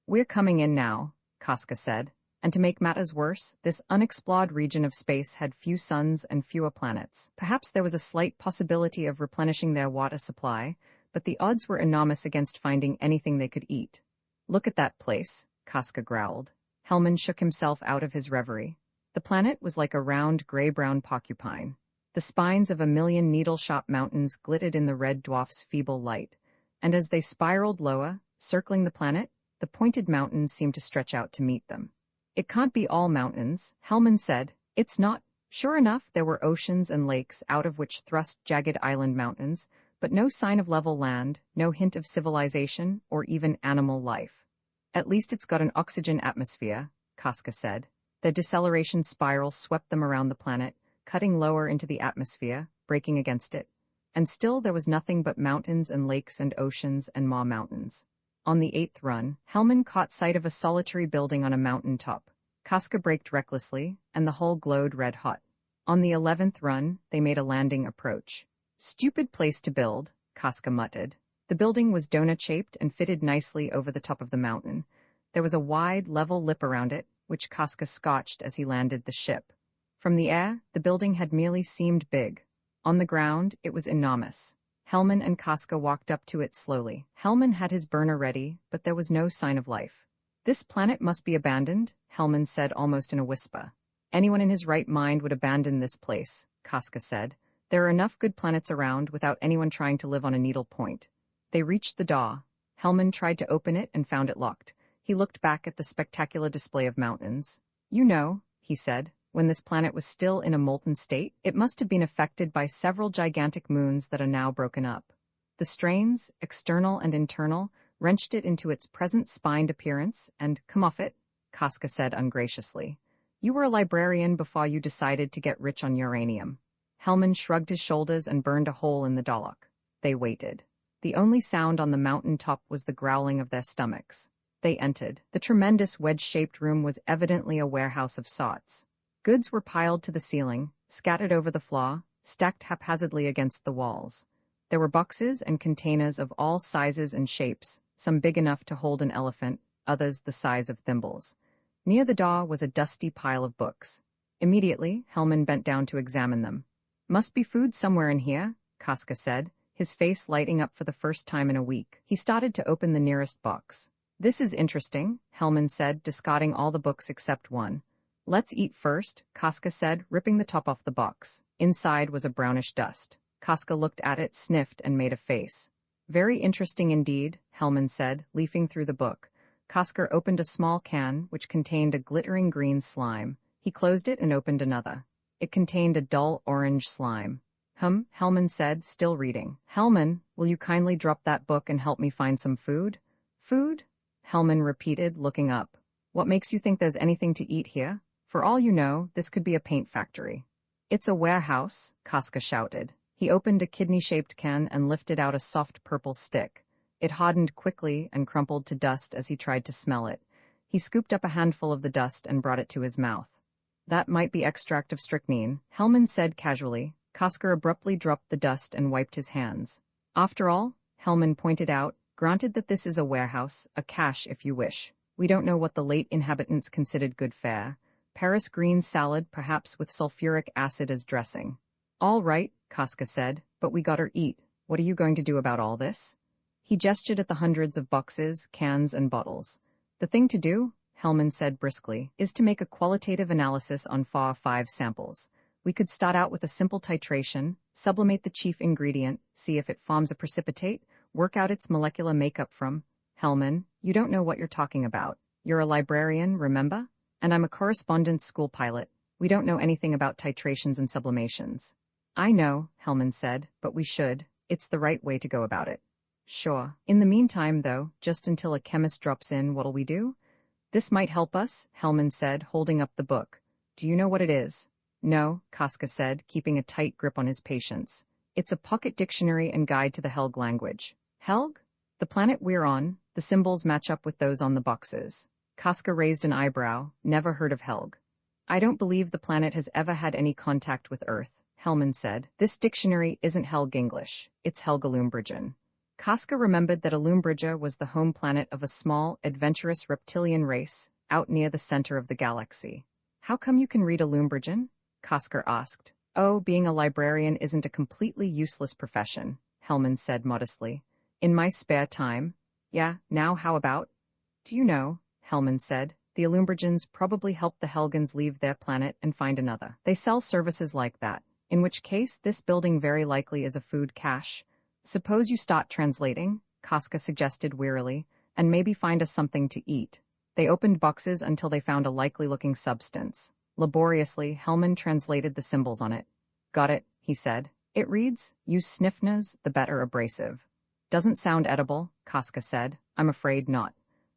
S1: We're coming in now, Casca said, and to make matters worse, this unexplored region of space had few suns and fewer planets. Perhaps there was a slight possibility of replenishing their water supply, but the odds were enormous against finding anything they could eat. Look at that place, Casca growled. Hellman shook himself out of his reverie. The planet was like a round gray-brown porcupine. The spines of a million needle-sharp mountains glittered in the red dwarf's feeble light, and as they spiraled lower, circling the planet, the pointed mountains seemed to stretch out to meet them. It can't be all mountains, Hellman said. It's not. Sure enough, there were oceans and lakes out of which thrust jagged island mountains, but no sign of level land, no hint of civilization, or even animal life. At least it's got an oxygen atmosphere, Casca said. The deceleration spiral swept them around the planet, cutting lower into the atmosphere, breaking against it. And still there was nothing but mountains and lakes and oceans and more mountains. On the 8th run, Hellman caught sight of a solitary building on a mountain top. Casca braked recklessly, and the hull glowed red-hot. On the 11th run, they made a landing approach. Stupid place to build, Casca muttered. The building was donut-shaped and fitted nicely over the top of the mountain. There was a wide, level lip around it, which Casca scotched as he landed the ship. From the air, the building had merely seemed big. On the ground, it was enormous. Hellman and Casca walked up to it slowly. Hellman had his burner ready, but there was no sign of life. This planet must be abandoned, Hellman said almost in a whisper. Anyone in his right mind would abandon this place, Casca said. There are enough good planets around without anyone trying to live on a needle point. They reached the door. Hellman tried to open it and found it locked. He looked back at the spectacular display of mountains. You know, he said, when this planet was still in a molten state, it must have been affected by several gigantic moons that are now broken up. The strains, external and internal, wrenched it into its present spined appearance, and, come off it, Casca said ungraciously. You were a librarian before you decided to get rich on uranium. Hellman shrugged his shoulders and burned a hole in the doorlock. They waited. The only sound on the mountain top was the growling of their stomachs. They entered. The tremendous wedge-shaped room was evidently a warehouse of sorts. Goods were piled to the ceiling, scattered over the floor, stacked haphazardly against the walls. There were boxes and containers of all sizes and shapes, some big enough to hold an elephant, others the size of thimbles. Near the door was a dusty pile of books. Immediately, Hellman bent down to examine them. Must be food somewhere in here, Casca said, his face lighting up for the first time in a week. He started to open the nearest box. This is interesting, Hellman said, discarding all the books except one. Let's eat first, Casca said, ripping the top off the box. Inside was a brownish dust. Casca looked at it, sniffed, and made a face. Very interesting indeed, Hellman said, leafing through the book. Kosker opened a small can, which contained a glittering green slime. He closed it and opened another. It contained a dull orange slime. Hellman said, still reading. Hellman, will you kindly drop that book and help me find some food? Food? Hellman repeated, looking up. What makes you think there's anything to eat here? For all you know, this could be a paint factory. It's a warehouse, Koska shouted. He opened a kidney-shaped can and lifted out a soft purple stick. It hardened quickly and crumpled to dust as he tried to smell it. He scooped up a handful of the dust and brought it to his mouth. That might be extract of strychnine, Hellman said casually. Kosker abruptly dropped the dust and wiped his hands. After all, Hellman pointed out, granted that this is a warehouse, a cache if you wish. We don't know what the late inhabitants considered good fare. Paris green salad, perhaps with sulfuric acid as dressing. All right, Koska said, but we gotta eat. What are you going to do about all this? He gestured at the hundreds of boxes, cans, and bottles. The thing to do, Hellman said briskly, is to make a qualitative analysis on FAR-5 samples. We could start out with a simple titration, sublimate the chief ingredient, see if it forms a precipitate, work out its molecular makeup from. Hellman, you don't know what you're talking about. You're a librarian, remember? And I'm a correspondence school pilot. We don't know anything about titrations and sublimations. I know, Hellman said, but we should. It's the right way to go about it. Sure. In the meantime, though, just until a chemist drops in, what'll we do? This might help us, Hellman said, holding up the book. Do you know what it is? No, Koska said, keeping a tight grip on his patience. It's a pocket dictionary and guide to the Helg language. Helg? The planet we're on, the symbols match up with those on the boxes. Koska raised an eyebrow. Never heard of Helg. I don't believe the planet has ever had any contact with Earth, Hellman said. This dictionary isn't Helg English. It's Helgalumbrigen. Koska remembered that Alumbrija was the home planet of a small, adventurous reptilian race, out near the center of the galaxy. How come you can read Alumbrigen? Koska asked. Oh, being a librarian isn't a completely useless profession, Hellman said modestly. In my spare time. Yeah, now how about? Do you know, Hellman said, the Alumbrigens probably helped the Helgans leave their planet and find another. They sell services like that, in which case this building very likely is a food cache. Suppose you start translating, Koska suggested wearily, and maybe find us something to eat. They opened boxes until they found a likely-looking substance. Laboriously, Hellman translated the symbols on it. Got it, he said. It reads, use sniffnas, the better abrasive. Doesn't sound edible, Koska said. I'm afraid not.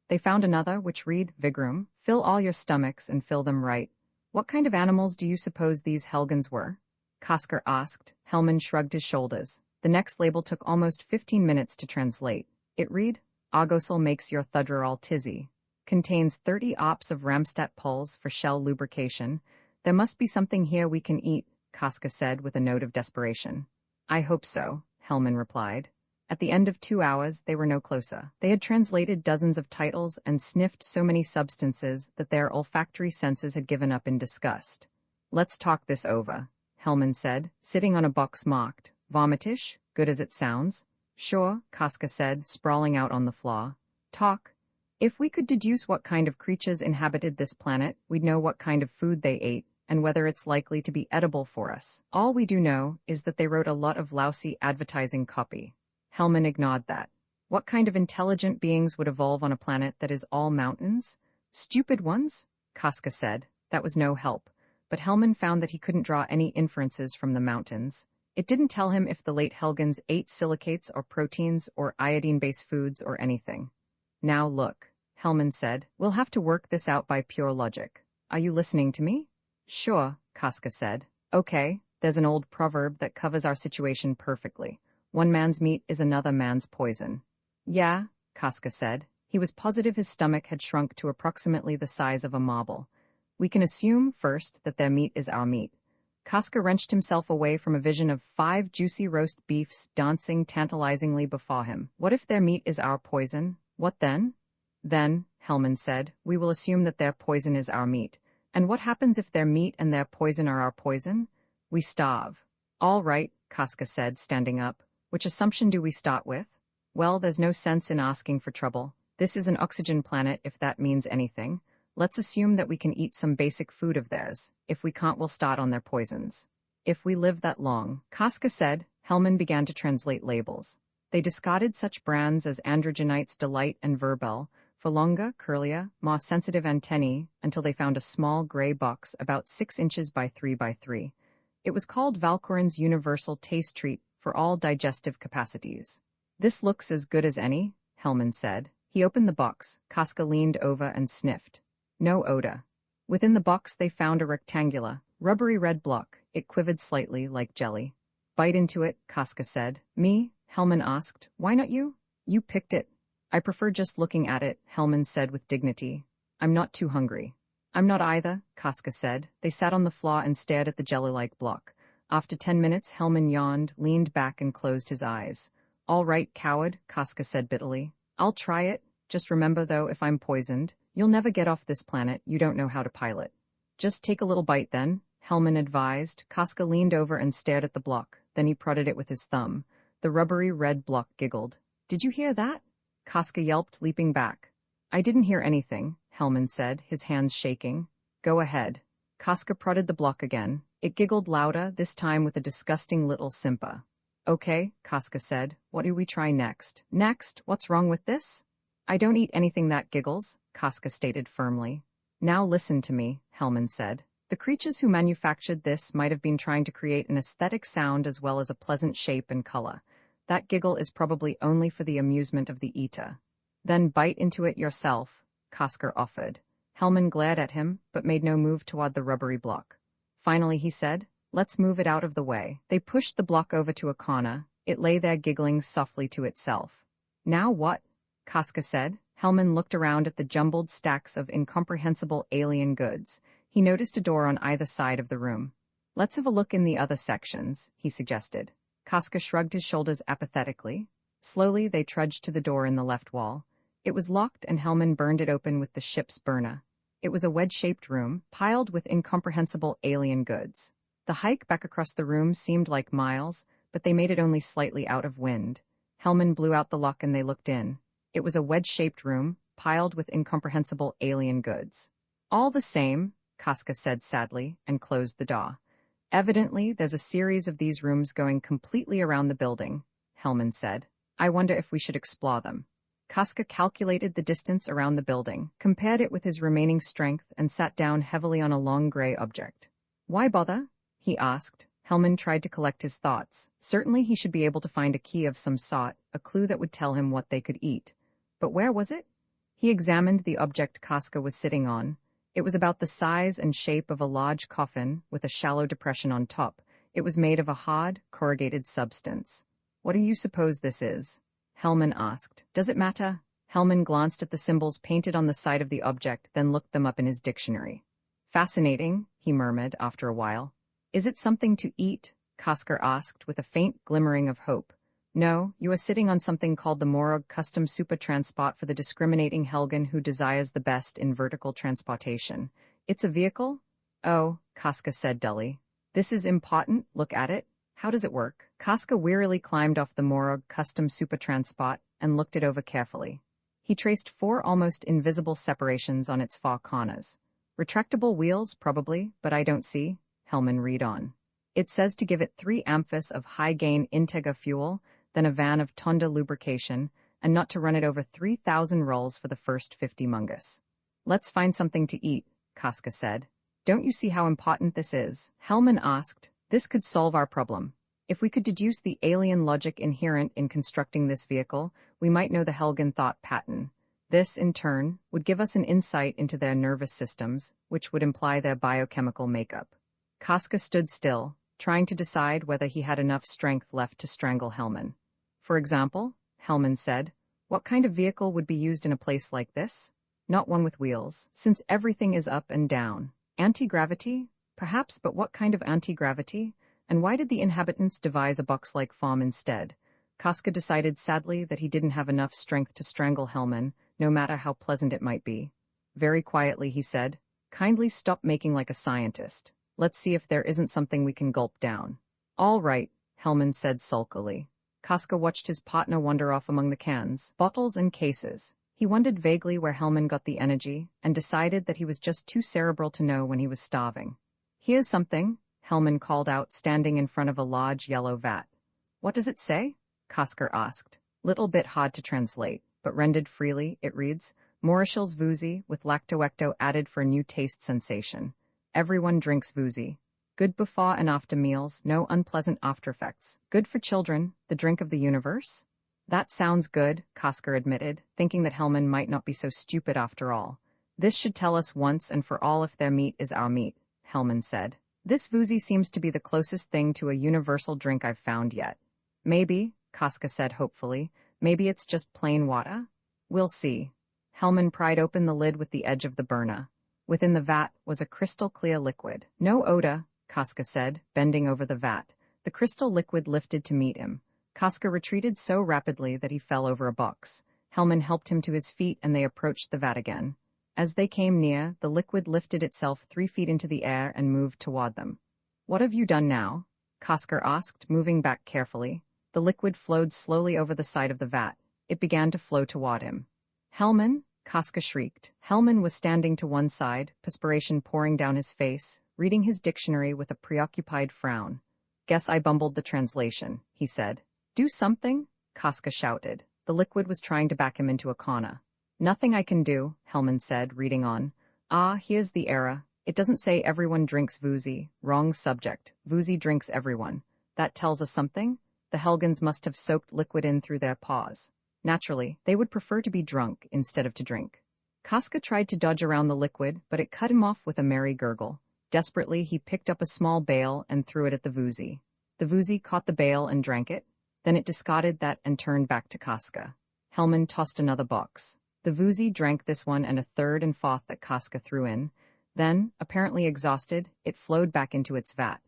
S1: They found another, which read, Vigrum, fill all your stomachs and fill them right. What kind of animals do you suppose these Helgans were? Koska asked. Hellman shrugged his shoulders. The next label took almost 15 minutes to translate. It read, Argosel makes your thudrer all tizzy. Contains 30 ops of Ramstat pulls for shell lubrication. There must be something here we can eat, Koska said with a note of desperation. I hope so, Hellman replied. At the end of 2 hours, they were no closer. They had translated dozens of titles and sniffed so many substances that their olfactory senses had given up in disgust. Let's talk this over, Hellman said, sitting on a box marked, Vomitish, good as it sounds. Sure, Koska said, sprawling out on the floor. Talk. If we could deduce what kind of creatures inhabited this planet, we'd know what kind of food they ate, and whether it's likely to be edible for us. All we do know is that they wrote a lot of lousy advertising copy. Hellman ignored that. What kind of intelligent beings would evolve on a planet that is all mountains? Stupid ones? Koska said. That was no help. But Hellman found that he couldn't draw any inferences from the mountains. It didn't tell him if the late Helgans ate silicates or proteins or iodine-based foods or anything. Now look, Hellman said, we'll have to work this out by pure logic. Are you listening to me? Sure, Koska said. Okay, there's an old proverb that covers our situation perfectly. One man's meat is another man's poison. Yeah, Koska said. He was positive his stomach had shrunk to approximately the size of a marble. We can assume, first, that their meat is our meat. Koska wrenched himself away from a vision of 5 juicy roast beefs dancing tantalizingly before him. What if their meat is our poison? What then? Then, Hellman said, we will assume that their poison is our meat. And what happens if their meat and their poison are our poison? We starve. All right, Koska said, standing up. Which assumption do we start with? Well, there's no sense in asking for trouble. This is an oxygen planet, if that means anything. Let's assume that we can eat some basic food of theirs. If we can't, we'll start on their poisons. If we live that long, Koska said. Hellman began to translate labels. They discarded such brands as Androgenite's Delight and Verbal, for longer, curlier, more sensitive antennae until they found a small gray box about 6 inches by 3 by 3. It was called Valcorin's Universal Taste Treat for all digestive capacities. "This looks as good as any," Hellman said. He opened the box. Casca leaned over and sniffed. No odor. Within the box they found a rectangular, rubbery red block. It quivered slightly like jelly. "Bite into it," Casca said. "Me?" Hellman asked. "Why not you?" "You picked it." "I prefer just looking at it," Hellman said with dignity. "I'm not too hungry." "I'm not either," Casca said. They sat on the floor and stared at the jelly-like block. After 10 minutes, Hellman yawned, leaned back and closed his eyes. "All right, coward," Casca said bitterly. "I'll try it. Just remember, though, if I'm poisoned, you'll never get off this planet. You don't know how to pilot." "Just take a little bite then," Hellman advised. Casca leaned over and stared at the block. Then he prodded it with his thumb. The rubbery red block giggled. "Did you hear that?" Casca yelped, leaping back. "I didn't hear anything," Hellman said, his hands shaking. "Go ahead." Casca prodded the block again. It giggled louder, this time with a disgusting little simper. "Okay," Casca said. "What do we try next?" "Next? What's wrong with this?" "I don't eat anything that giggles," Casca stated firmly. "Now listen to me," Hellman said. "The creatures who manufactured this might have been trying to create an aesthetic sound as well as a pleasant shape and color. That giggle is probably only for the amusement of the eater." "Then bite into it yourself," Casca offered. Hellman glared at him, but made no move toward the rubbery block. Finally he said, "Let's move it out of the way." They pushed the block over to a corner. It lay there giggling softly to itself. "Now what?" Casca said. Hellman looked around at the jumbled stacks of incomprehensible alien goods. He noticed a door on either side of the room. "Let's have a look in the other sections," he suggested. Casca shrugged his shoulders apathetically. Slowly they trudged to the door in the left wall. It was locked and Hellman burned it open with the ship's burner. It was a wedge-shaped room, piled with incomprehensible alien goods. The hike back across the room seemed like miles, but they made it only slightly out of wind. Hellman blew out the lock and they looked in. It was a wedge-shaped room, piled with incomprehensible alien goods. "All the same," Casca said sadly, and closed the door. "Evidently, there's a series of these rooms going completely around the building," Hellman said. "I wonder if we should explore them." Casca calculated the distance around the building, compared it with his remaining strength, and sat down heavily on a long gray object. "Why bother?" he asked. Hellman tried to collect his thoughts. Certainly he should be able to find a key of some sort, a clue that would tell him what they could eat. But where was it? He examined the object Casca was sitting on. It was about the size and shape of a large coffin, with a shallow depression on top. It was made of a hard, corrugated substance. "What do you suppose this is?" Hellman asked. "Does it matter?" Hellman glanced at the symbols painted on the side of the object, then looked them up in his dictionary. "Fascinating," he murmured after a while. "Is it something to eat?" Casca asked, with a faint glimmering of hope. "No, you are sitting on something called the Morog Custom Super Transport for the discriminating Helgen who desires the best in vertical transportation. It's a vehicle?" "Oh," Casca said dully. "This is important. Look at it. How does it work?" Casca wearily climbed off the Morog Custom Super Transport and looked it over carefully. He traced 4 almost invisible separations on its 4 corners. "Retractable wheels, probably, but I don't see." Hellman read on. "It says to give it 3 amphas of high-gain Integra fuel, then a van of Tonda lubrication, and not to run it over 3,000 rolls for the first 50 mungus." "Let's find something to eat," Casca said. "Don't you see how important this is?" Hellman asked. "This could solve our problem. If we could deduce the alien logic inherent in constructing this vehicle, we might know the Helgen thought pattern. This, in turn, would give us an insight into their nervous systems, which would imply their biochemical makeup." Casca stood still, trying to decide whether he had enough strength left to strangle Hellman. "For example," Hellman said, "what kind of vehicle would be used in a place like this? Not one with wheels, since everything is up and down. Anti-gravity? Perhaps, but what kind of anti-gravity? And why did the inhabitants devise a box-like farm instead?" Casca decided sadly that he didn't have enough strength to strangle Hellman, no matter how pleasant it might be. Very quietly he said, "Kindly stop making like a scientist. Let's see if there isn't something we can gulp down." "All right," Hellman said sulkily. Casca watched his partner wander off among the cans, bottles, and cases. He wondered vaguely where Hellman got the energy, and decided that he was just too cerebral to know when he was starving. "Here's something," Hellman called out, standing in front of a large yellow vat. "What does it say?" Casca asked. Little bit hard to translate, but rendered freely, it reads, Mauritius Voozy with lacto-ecto added for a new taste sensation. Everyone drinks Voozy. Good before and after meals, no unpleasant after effects. Good for children, the drink of the universe? That sounds good, Koska admitted, thinking that Hellman might not be so stupid after all. This should tell us once and for all if their meat is our meat, Hellman said. This Voozy seems to be the closest thing to a universal drink I've found yet. Maybe, Koska said hopefully, maybe it's just plain water? We'll see. Hellman pried open the lid with the edge of the burner. Within the vat was a crystal-clear liquid. No odor, Koska said, bending over the vat. The crystal liquid lifted to meet him. Koska retreated so rapidly that he fell over a box. Hellman helped him to his feet and they approached the vat again. As they came near, the liquid lifted itself 3 feet into the air and moved toward them. What have you done now? Koska asked, moving back carefully. The liquid flowed slowly over the side of the vat. It began to flow toward him. Hellman? Koska shrieked. Hellman was standing to one side, perspiration pouring down his face, reading his dictionary with a preoccupied frown. Guess I bumbled the translation, he said. Do something? Koska shouted. The liquid was trying to back him into a corner. Nothing I can do, Hellman said, reading on. Ah, here's the error. It doesn't say everyone drinks Voozy. Wrong subject. Voozy drinks everyone. That tells us something? The Helgans must have soaked liquid in through their paws. Naturally, they would prefer to be drunk instead of to drink. Koska tried to dodge around the liquid, but it cut him off with a merry gurgle. Desperately, he picked up a small bale and threw it at the Voozy. The Voozy caught the bale and drank it. Then it discarded that and turned back to Koska. Hellman tossed another box. The Voozy drank this one and a third and fourth that Koska threw in. Then, apparently exhausted, it flowed back into its vat.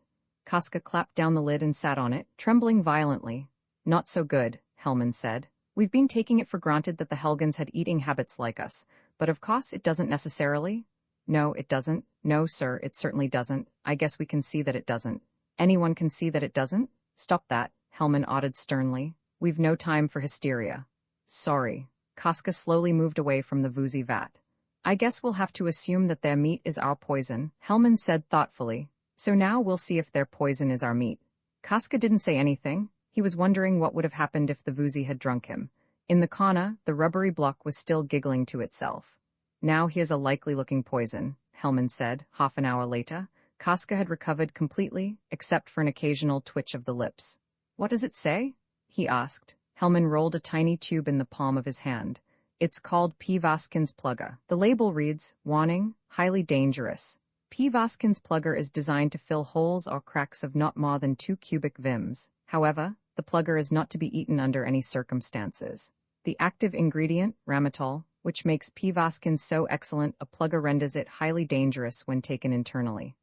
S1: Koska clapped down the lid and sat on it, trembling violently. Not so good, Hellman said. We've been taking it for granted that the Helgans had eating habits like us, but of course it doesn't necessarily. No, it doesn't. No, sir, it certainly doesn't. I guess we can see that it doesn't. Anyone can see that it doesn't? Stop that, Hellman ordered sternly. We've no time for hysteria. Sorry. Koska slowly moved away from the Voozy vat. I guess we'll have to assume that their meat is our poison, Hellman said thoughtfully. So now we'll see if their poison is our meat. Koska didn't say anything. He was wondering what would have happened if the Voozy had drunk him. In the corner, the rubbery block was still giggling to itself. Now here's a likely-looking poison, Hellman said, half an hour later. Koska had recovered completely, except for an occasional twitch of the lips. What does it say? He asked. Hellman rolled a tiny tube in the palm of his hand. It's called P. Vaskin's Plugger. The label reads, Warning, highly dangerous. P. Vaskin's Plugger is designed to fill holes or cracks of not more than 2 cubic vims. However, the plugger is not to be eaten under any circumstances. The active ingredient, rhamnitol, which makes P. Vaskin so excellent a plugger renders it highly dangerous when taken internally.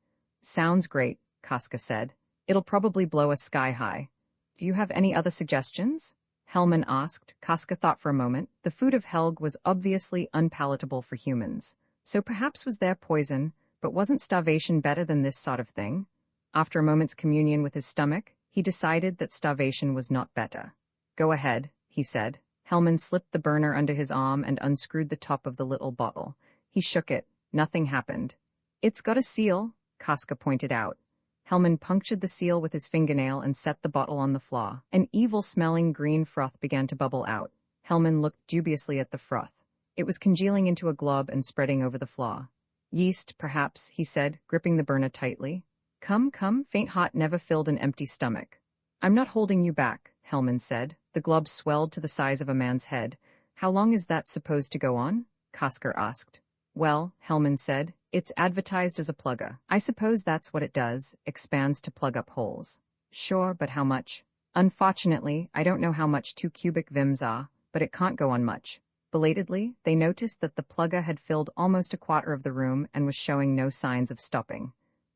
S1: Sounds great, Koska said. It'll probably blow us sky high. Do you have any other suggestions? Hellman asked. Koska thought for a moment. The food of Helg was obviously unpalatable for humans. So perhaps was their poison, but wasn't starvation better than this sort of thing? After a moment's communion with his stomach, he decided that starvation was not better. Go ahead, he said. Hellman slipped the burner under his arm and unscrewed the top of the little bottle. He shook it. Nothing happened. It's got a seal, Koska pointed out. Hellman punctured the seal with his fingernail and set the bottle on the floor. An evil-smelling green froth began to bubble out. Hellman looked dubiously at the froth. It was congealing into a glob and spreading over the floor. Yeast, perhaps, he said, gripping the burner tightly. Come, faint-heart never filled an empty stomach. I'm not holding you back, Hellman said. The glob swelled to the size of a man's head. How long is that supposed to go on? Koska asked. Well, Hellman said, it's advertised as a plugger. I suppose that's what it does, expands to plug up holes. Sure, but how much? Unfortunately, I don't know how much 2 cubic vims are, but it can't go on much. Belatedly, they noticed that the plugger had filled almost a quarter of the room and was showing no signs of stopping.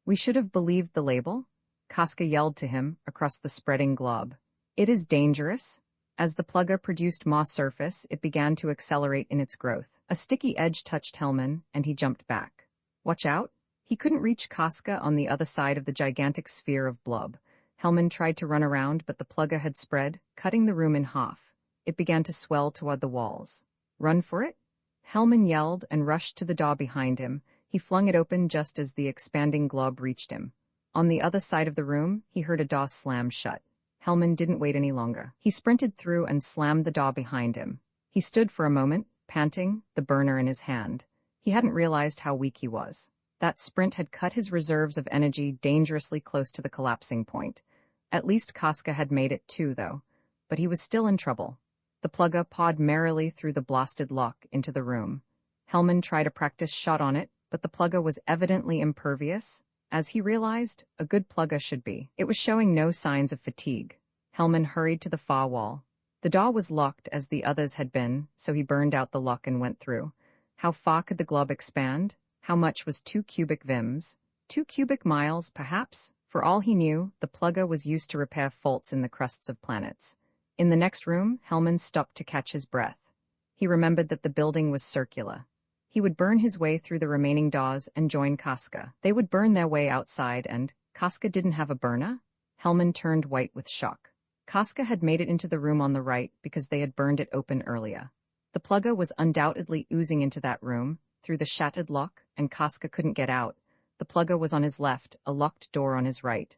S1: We should have believed the label, Koska yelled to him across the spreading glob. It is dangerous. As the plugger produced more surface, it began to accelerate in its growth. A sticky edge touched Hellman, and he jumped back. Watch out. He couldn't reach Koska on the other side of the gigantic sphere of blob. Hellman tried to run around, but the plugger had spread, cutting the room in half. It began to swell toward the walls. Run for it? Hellman yelled and rushed to the door behind him. He flung it open just as the expanding glob reached him. On the other side of the room, he heard a door slam shut. Hellman didn't wait any longer. He sprinted through and slammed the door behind him. He stood for a moment, panting, the burner in his hand. He hadn't realized how weak he was. That sprint had cut his reserves of energy dangerously close to the collapsing point. At least Casca had made it too, though. But he was still in trouble. The plugger pawed merrily through the blasted lock into the room. Hellman tried a practice shot on it, but the plugger was evidently impervious, as he realized a good plugger should be. It was showing no signs of fatigue. Hellman hurried to the far wall. The door was locked as the others had been, so he burned out the lock and went through. How far could the glob expand? How much was 2 cubic vims? 2 cubic miles, perhaps? For all he knew, the plugger was used to repair faults in the crusts of planets. In the next room, Hellman stopped to catch his breath. He remembered that the building was circular. He would burn his way through the remaining doors and join Casca. They would burn their way outside and Casca didn't have a burner? Hellman turned white with shock. Casca had made it into the room on the right because they had burned it open earlier. The plugger was undoubtedly oozing into that room, through the shattered lock, and Casca couldn't get out. The plugger was on his left, a locked door on his right.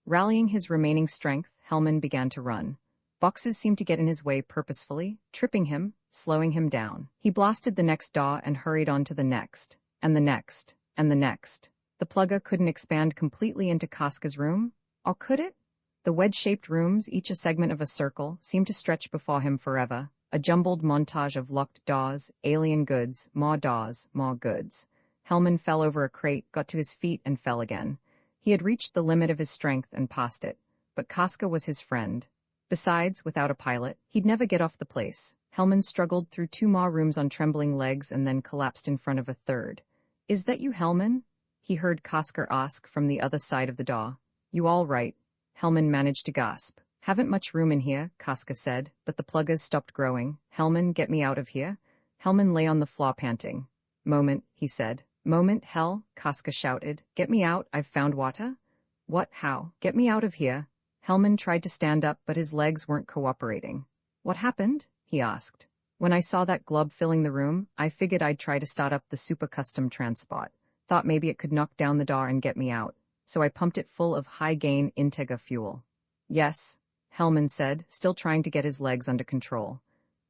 S1: Rallying his remaining strength, Hellman began to run. Boxes seemed to get in his way purposefully, tripping him, slowing him down. He blasted the next door and hurried on to the next, and the next, and the next. The plugger couldn't expand completely into Casca's room, or could it? The wedge-shaped rooms, each a segment of a circle, seemed to stretch before him forever, a jumbled montage of locked doors, alien goods, more doors, more goods. Hellman fell over a crate, got to his feet, and fell again. He had reached the limit of his strength and passed it, but Casca was his friend. Besides, without a pilot, he'd never get off the place. Hellman struggled through 2 more rooms on trembling legs and then collapsed in front of a third. "Is that you, Hellman?" he heard Casca ask from the other side of the door. "You all right?" Hellman managed to gasp. "Haven't much room in here," Casca said, but the pluggers stopped growing. "Hellman, get me out of here." Hellman lay on the floor panting. "Moment," he said. "Moment, hell," Casca shouted. "Get me out, I've found water." "What, how? Get me out of here." Hellman tried to stand up, but his legs weren't cooperating. "What happened?" he asked. "When I saw that glob filling the room, I figured I'd try to start up the super custom transport. Thought maybe it could knock down the door and get me out. So I pumped it full of high-gain Integra fuel." "Yes," Hellman said, still trying to get his legs under control.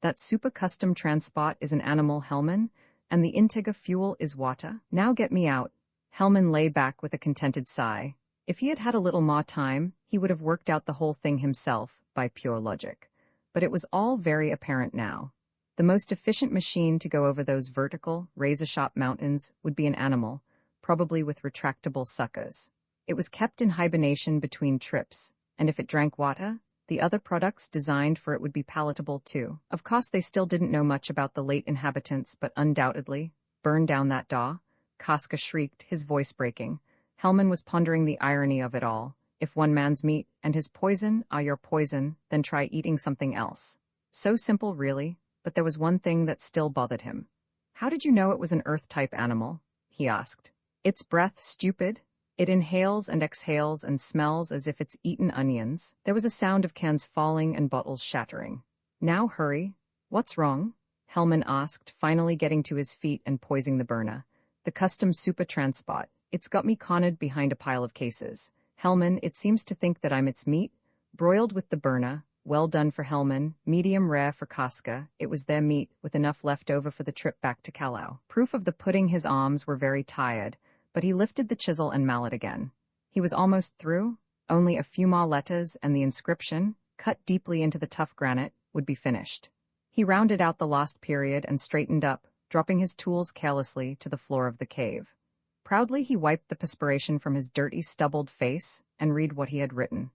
S1: "That super custom transport is an animal, Hellman, and the Integra fuel is water. Now get me out." Hellman lay back with a contented sigh. If he had had a little more time, he would have worked out the whole thing himself, by pure logic. But it was all very apparent now. The most efficient machine to go over those vertical, razor-sharp mountains would be an animal, probably with retractable suckers. It was kept in hibernation between trips, and if it drank water, the other products designed for it would be palatable too. Of course, they still didn't know much about the late inhabitants, but undoubtedly, burn down that door. Casca shrieked, his voice breaking. Hellman was pondering the irony of it all. If one man's meat and his poison are your poison, then try eating something else. So simple, really, but there was one thing that still bothered him. "How did you know it was an Earth-type animal?" he asked. "Its breath, stupid. It inhales and exhales and smells as if it's eaten onions." There was a sound of cans falling and bottles shattering. "Now hurry." "What's wrong?" Hellman asked, finally getting to his feet and poising the burner. "The custom super transport. It's got me cornered behind a pile of cases. Hellman, it seems to think that I'm its meat." Broiled with the burner, well done for Hellman, medium rare for Casca, it was their meat, with enough left over for the trip back to Kalau. Proof of the pudding, his arms were very tired, but he lifted the chisel and mallet again. He was almost through. Only a few more letters and the inscription, cut deeply into the tough granite, would be finished. He rounded out the lost period and straightened up, dropping his tools carelessly to the floor of the cave. Proudly he wiped the perspiration from his dirty, stubbled face and read what he had written.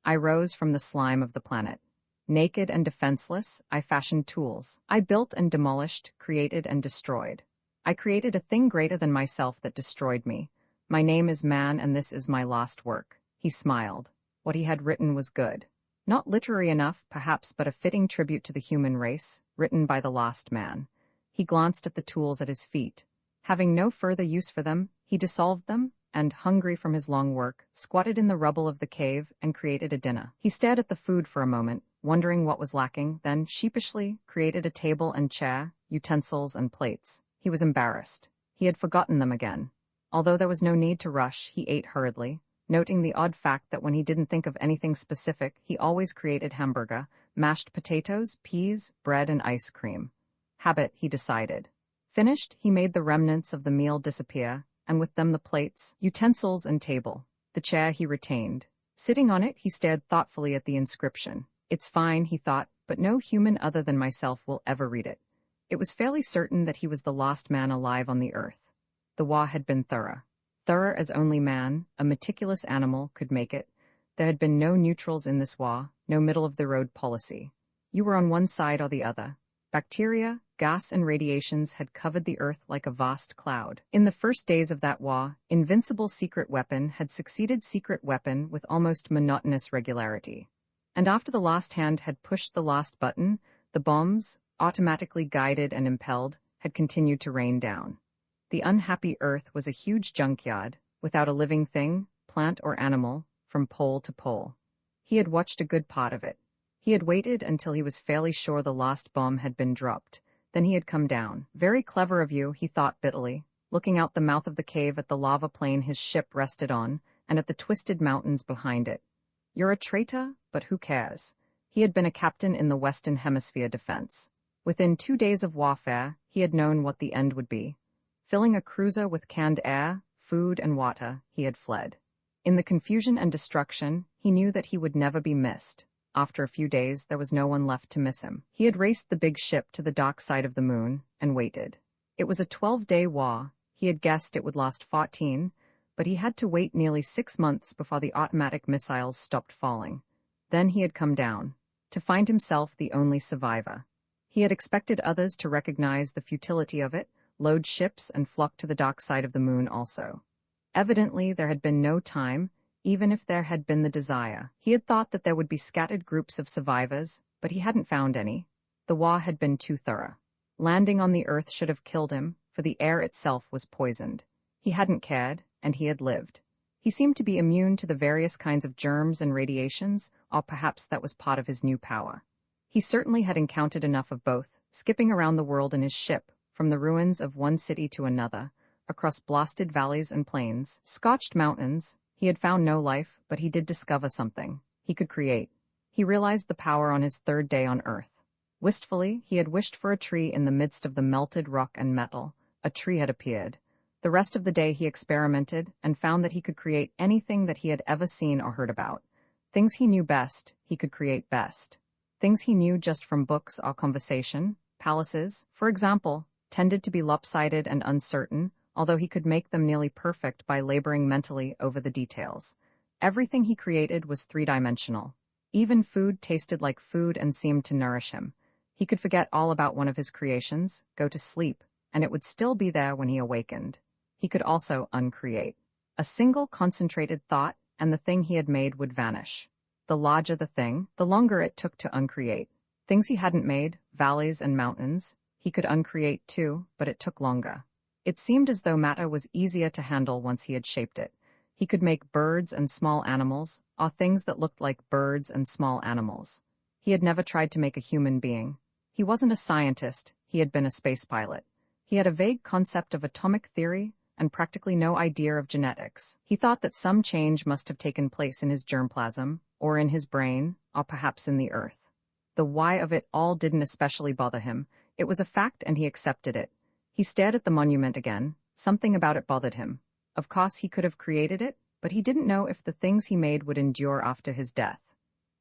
S1: "I rose from the slime of the planet. Naked and defenseless, I fashioned tools. I built and demolished, created and destroyed. I created a thing greater than myself that destroyed me. My name is man, and this is my lost work." He smiled. What he had written was good. Not literary enough, perhaps, but a fitting tribute to the human race, written by the lost man. He glanced at the tools at his feet. Having no further use for them, he dissolved them, and, hungry from his long work, squatted in the rubble of the cave and created a dinner. He stared at the food for a moment, wondering what was lacking, then, sheepishly, created a table and chair, utensils and plates. He was embarrassed. He had forgotten them again. Although there was no need to rush, he ate hurriedly. noting the odd fact that when he didn't think of anything specific, he always created hamburger, mashed potatoes, peas, bread, and ice cream. Habit, he decided. Finished, he made the remnants of the meal disappear, and with them the plates, utensils, and table. The chair he retained. Sitting on it, he stared thoughtfully at the inscription. It's fine, he thought, but no human other than myself will ever read it. It was fairly certain that he was the last man alive on the earth. The war had been thorough. Thorough as only man, a meticulous animal, could make it. There had been no neutrals in this war, no middle-of-the-road policy. You were on one side or the other. Bacteria, gas, and radiations had covered the earth like a vast cloud. In the first days of that war, invincible secret weapon had succeeded secret weapon with almost monotonous regularity. And after the last hand had pushed the last button, the bombs, automatically guided and impelled, had continued to rain down. The unhappy earth was a huge junkyard, without a living thing, plant or animal, from pole to pole. He had watched a good part of it. He had waited until he was fairly sure the last bomb had been dropped. Then he had come down. Very clever of you, he thought bitterly, looking out the mouth of the cave at the lava plain his ship rested on, and at the twisted mountains behind it. You're a traitor, but who cares? He had been a captain in the Western Hemisphere defense. Within 2 days of warfare, he had known what the end would be. Filling a cruiser with canned air, food, and water, he had fled. In the confusion and destruction, he knew that he would never be missed. After a few days, there was no one left to miss him. He had raced the big ship to the dark side of the moon, and waited. It was a 12-day war. He had guessed it would last 14, but he had to wait nearly 6 months before the automatic missiles stopped falling. Then he had come down, to find himself the only survivor. He had expected others to recognize the futility of it, load ships, and flock to the dark side of the moon also. Evidently, there had been no time, even if there had been the desire. He had thought that there would be scattered groups of survivors, but he hadn't found any. The war had been too thorough. Landing on the earth should have killed him, for the air itself was poisoned. He hadn't cared, and he had lived. He seemed to be immune to the various kinds of germs and radiations, or perhaps that was part of his new power. He certainly had encountered enough of both, skipping around the world in his ship, from the ruins of one city to another, across blasted valleys and plains, scorched mountains. He had found no life, but he did discover something. He could create. He realized the power on his 3rd day on Earth. Wistfully, he had wished for a tree in the midst of the melted rock and metal. A tree had appeared. The rest of the day he experimented and found that he could create anything that he had ever seen or heard about. Things he knew best, he could create best. Things he knew just from books or conversation, palaces, for example, tended to be lopsided and uncertain, although he could make them nearly perfect by laboring mentally over the details. Everything he created was 3-dimensional. Even food tasted like food and seemed to nourish him. He could forget all about one of his creations, go to sleep, and it would still be there when he awakened. He could also uncreate. A single concentrated thought, and the thing he had made would vanish. The larger the thing, the longer it took to uncreate. Things he hadn't made, valleys and mountains, he could uncreate too, but it took longer. It seemed as though matter was easier to handle once he had shaped it. He could make birds and small animals, or things that looked like birds and small animals. He had never tried to make a human being. He wasn't a scientist, he had been a space pilot. He had a vague concept of atomic theory and practically no idea of genetics. He thought that some change must have taken place in his germplasm, or in his brain, or perhaps in the earth. The why of it all didn't especially bother him. It was a fact and he accepted it. He stared at the monument again. Something about it bothered him. Of course he could have created it, but he didn't know if the things he made would endure after his death.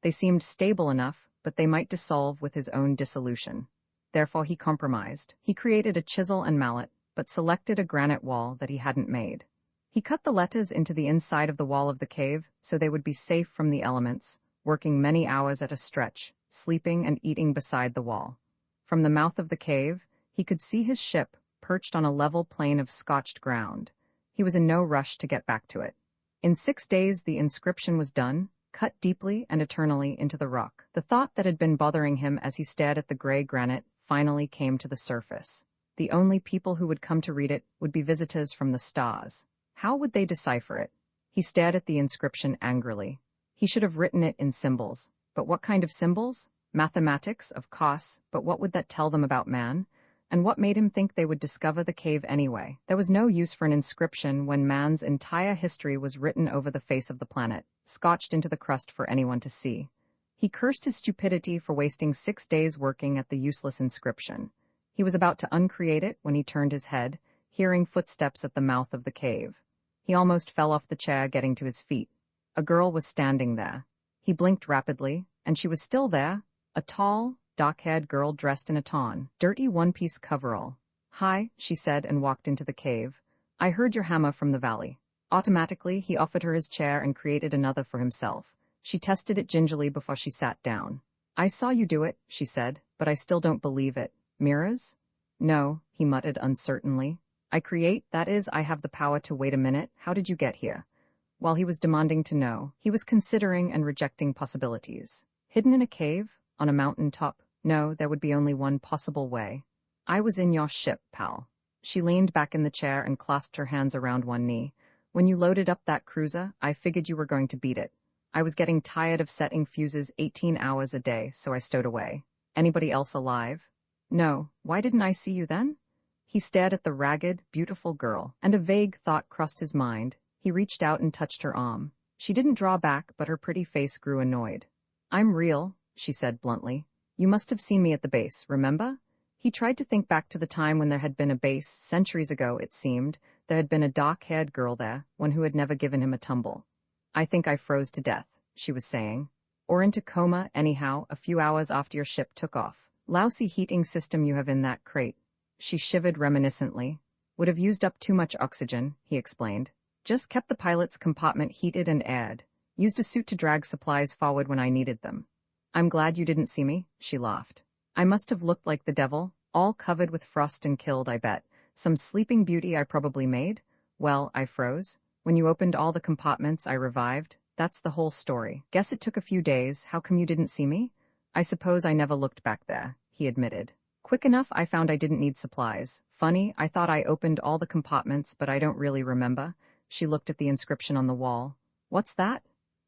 S1: They seemed stable enough, but they might dissolve with his own dissolution. Therefore he compromised. He created a chisel and mallet, but selected a granite wall that he hadn't made. He cut the letters into the inside of the wall of the cave so they would be safe from the elements, working many hours at a stretch, sleeping and eating beside the wall. From the mouth of the cave, he could see his ship perched on a level plain of scorched ground. He was in no rush to get back to it. In 6 days the inscription was done, cut deeply and eternally into the rock. The thought that had been bothering him as he stared at the gray granite finally came to the surface. The only people who would come to read it would be visitors from the stars. How would they decipher it? He stared at the inscription angrily. He should have written it in symbols. But what kind of symbols? Mathematics, of course, but what would that tell them about man? And what made him think they would discover the cave anyway? There was no use for an inscription when man's entire history was written over the face of the planet, scotched into the crust for anyone to see. He cursed his stupidity for wasting 6 days working at the useless inscription. He was about to uncreate it when he turned his head, hearing footsteps at the mouth of the cave. He almost fell off the chair getting to his feet. A girl was standing there. He blinked rapidly, and she was still there, a tall, dark-haired girl dressed in a dirty one-piece coverall. "Hi," she said and walked into the cave. "I heard your hammer from the valley." Automatically, he offered her his chair and created another for himself. She tested it gingerly before she sat down. "I saw you do it," she said, "but I still don't believe it. Mirrors?" "No," he muttered uncertainly. "I create, that is, I have the power to wait a minute. How did you get here?" While he was demanding to know, he was considering and rejecting possibilities. Hidden in a cave? On a mountain top? No, there would be only one possible way. "I was in your ship, pal." She leaned back in the chair and clasped her hands around one knee. "When you loaded up that cruiser, I figured you were going to beat it. I was getting tired of setting fuses 18 hours a day, so I stowed away." "Anybody else alive?" "No. Why didn't I see you then?" He stared at the ragged, beautiful girl, and a vague thought crossed his mind. He reached out and touched her arm. She didn't draw back, but her pretty face grew annoyed. "I'm real," she said bluntly. "You must have seen me at the base, remember?" He tried to think back to the time when there had been a base. Centuries ago, it seemed. There had been a dark-haired girl there, one who had never given him a tumble. "I think I froze to death," she was saying. "Or into coma, anyhow, a few hours after your ship took off. Lousy heating system you have in that crate." She shivered reminiscently. "Would have used up too much oxygen," he explained. "Just kept the pilot's compartment heated and aired. Used a suit to drag supplies forward when I needed them." "I'm glad you didn't see me," she laughed. "I must have looked like the devil, all covered with frost and killed, I bet. Some sleeping beauty I probably made. Well, I froze. When you opened all the compartments, I revived. That's the whole story. Guess it took a few days. How come you didn't see me?" "I suppose I never looked back there," he admitted. "Quick enough, I found I didn't need supplies. Funny, I thought I opened all the compartments, but I don't really remember." She looked at the inscription on the wall. "What's that?"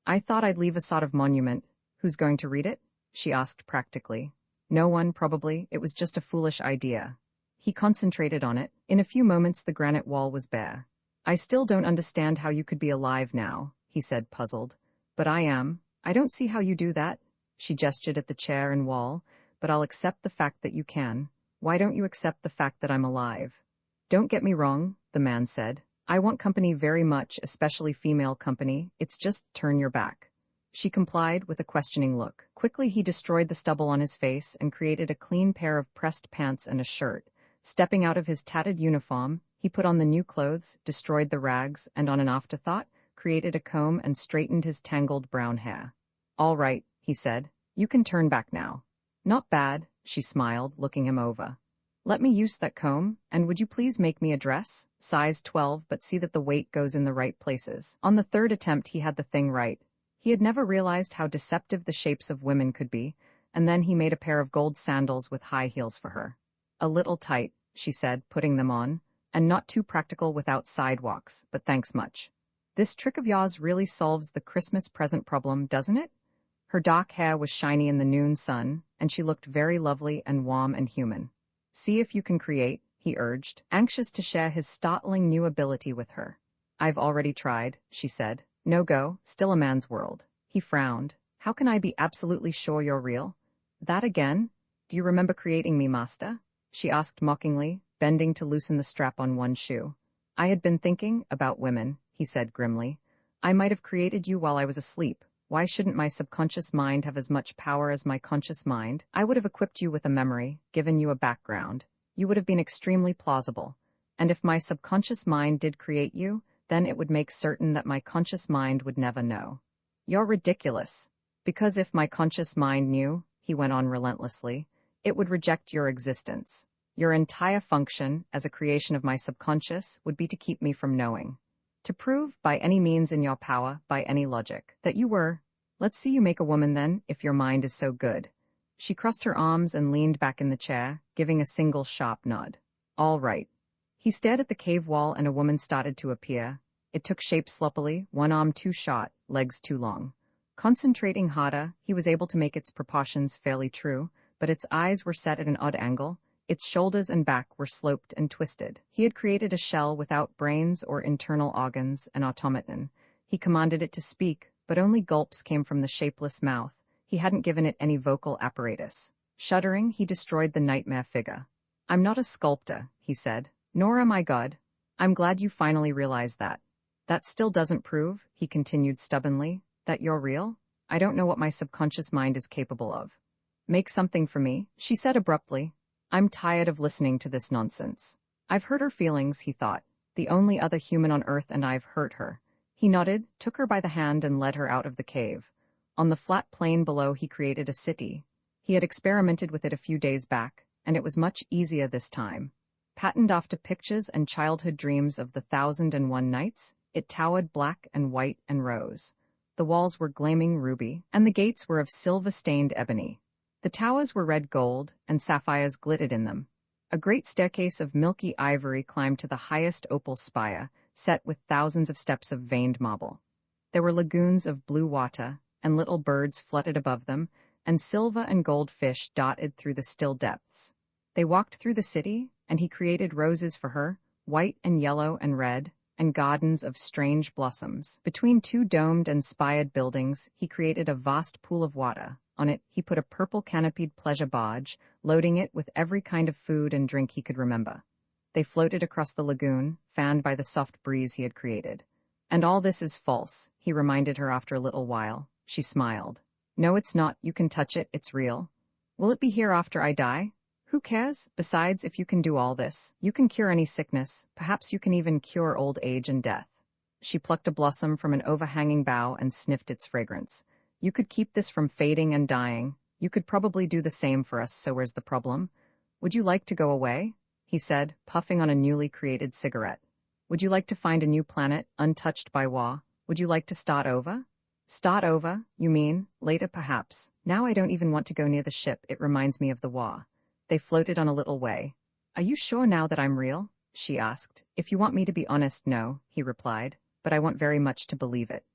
S1: "I thought I'd leave a sort of monument." "Who's going to read it?" she asked practically. "No one, probably. It was just a foolish idea." He concentrated on it. In a few moments the granite wall was bare. "I still don't understand how you could be alive now," he said, puzzled. "But I am. I don't see how you do that." She gestured at the chair and wall. "But I'll accept the fact that you can. Why don't you accept the fact that I'm alive?" "Don't get me wrong," the man said. "I want company very much, especially female company. It's just turn your back." She complied with a questioning look. Quickly he destroyed the stubble on his face and created a clean pair of pressed pants and a shirt. Stepping out of his tattered uniform, he put on the new clothes, destroyed the rags, and on an afterthought, created a comb and straightened his tangled brown hair. "All right," he said. "You can turn back now." "Not bad," she smiled, looking him over. "Let me use that comb, and would you please make me a dress? Size 12, but see that the weight goes in the right places." On the third attempt he had the thing right. He had never realized how deceptive the shapes of women could be, and then he made a pair of gold sandals with high heels for her. "A little tight," she said, putting them on, "and not too practical without sidewalks, but thanks much. This trick of yours really solves the Christmas present problem, doesn't it?" Her dark hair was shiny in the noon sun, and she looked very lovely and warm and human. "See if you can create," he urged, anxious to share his startling new ability with her. "I've already tried," she said. "No go, still a man's world." He frowned. "How can I be absolutely sure you're real?" "That again? Do you remember creating me, master?" she asked mockingly, bending to loosen the strap on one shoe. "I had been thinking about women," he said grimly. "I might have created you while I was asleep. Why shouldn't my subconscious mind have as much power as my conscious mind? I would have equipped you with a memory, given you a background. You would have been extremely plausible. And if my subconscious mind did create you, then it would make certain that my conscious mind would never know." "You're ridiculous." "Because if my conscious mind knew," he went on relentlessly, "it would reject your existence. Your entire function, as a creation of my subconscious, would be to keep me from knowing. To prove, by any means in your power, by any logic, that you were. Let's see you make a woman then, if your mind is so good." She crossed her arms and leaned back in the chair, giving a single sharp nod. "All right." He stared at the cave wall and a woman started to appear. It took shape sloppily, one arm too short, legs too long. Concentrating harder, he was able to make its proportions fairly true, but its eyes were set at an odd angle, Its shoulders and back were sloped and twisted. He had created a shell without brains or internal organs, an automaton. He commanded it to speak, but only gulps came from the shapeless mouth. He hadn't given it any vocal apparatus. Shuddering, he destroyed the nightmare figure. "I'm not a sculptor," he said. "Nor am I God. I'm glad you finally realized that. That still doesn't prove," he continued stubbornly, "that you're real. I don't know what my subconscious mind is capable of." "Make something for me," she said abruptly. "I'm tired of listening to this nonsense." "I've hurt her feelings," he thought. "The only other human on Earth, and I've hurt her." He nodded, took her by the hand and led her out of the cave. On the flat plain below he created a city. He had experimented with it a few days back, and it was much easier this time. Patterned after pictures and childhood dreams of the 1001 Nights, it towered black and white and rose. The walls were gleaming ruby, and the gates were of silver-stained ebony. The towers were red gold, and sapphires glittered in them. A great staircase of milky ivory climbed to the highest opal spire, set with thousands of steps of veined marble. There were lagoons of blue water, and little birds fluttered above them, and silver and gold fish darted through the still depths. They walked through the city, and he created roses for her, white and yellow and red, and gardens of strange blossoms. Between two domed and spired buildings, he created a vast pool of water. On it, he put a purple-canopied pleasure barge, loading it with every kind of food and drink he could remember. They floated across the lagoon, fanned by the soft breeze he had created. "And all this is false," he reminded her after a little while. She smiled. "No, it's not. You can touch it. It's real." "Will it be here after I die?" "Who cares? Besides, if you can do all this, you can cure any sickness. Perhaps you can even cure old age and death." She plucked a blossom from an overhanging bough and sniffed its fragrance. "You could keep this from fading and dying. You could probably do the same for us, so where's the problem? Would you like to go away?" he said, puffing on a newly created cigarette. "Would you like to find a new planet, untouched by war? Would you like to start over?" "Start over, you mean? Later perhaps. Now I don't even want to go near the ship. It reminds me of the war." They floated on a little way. "Are you sure now that I'm real?" she asked. "If you want me to be honest, no," he replied, "but I want very much to believe it."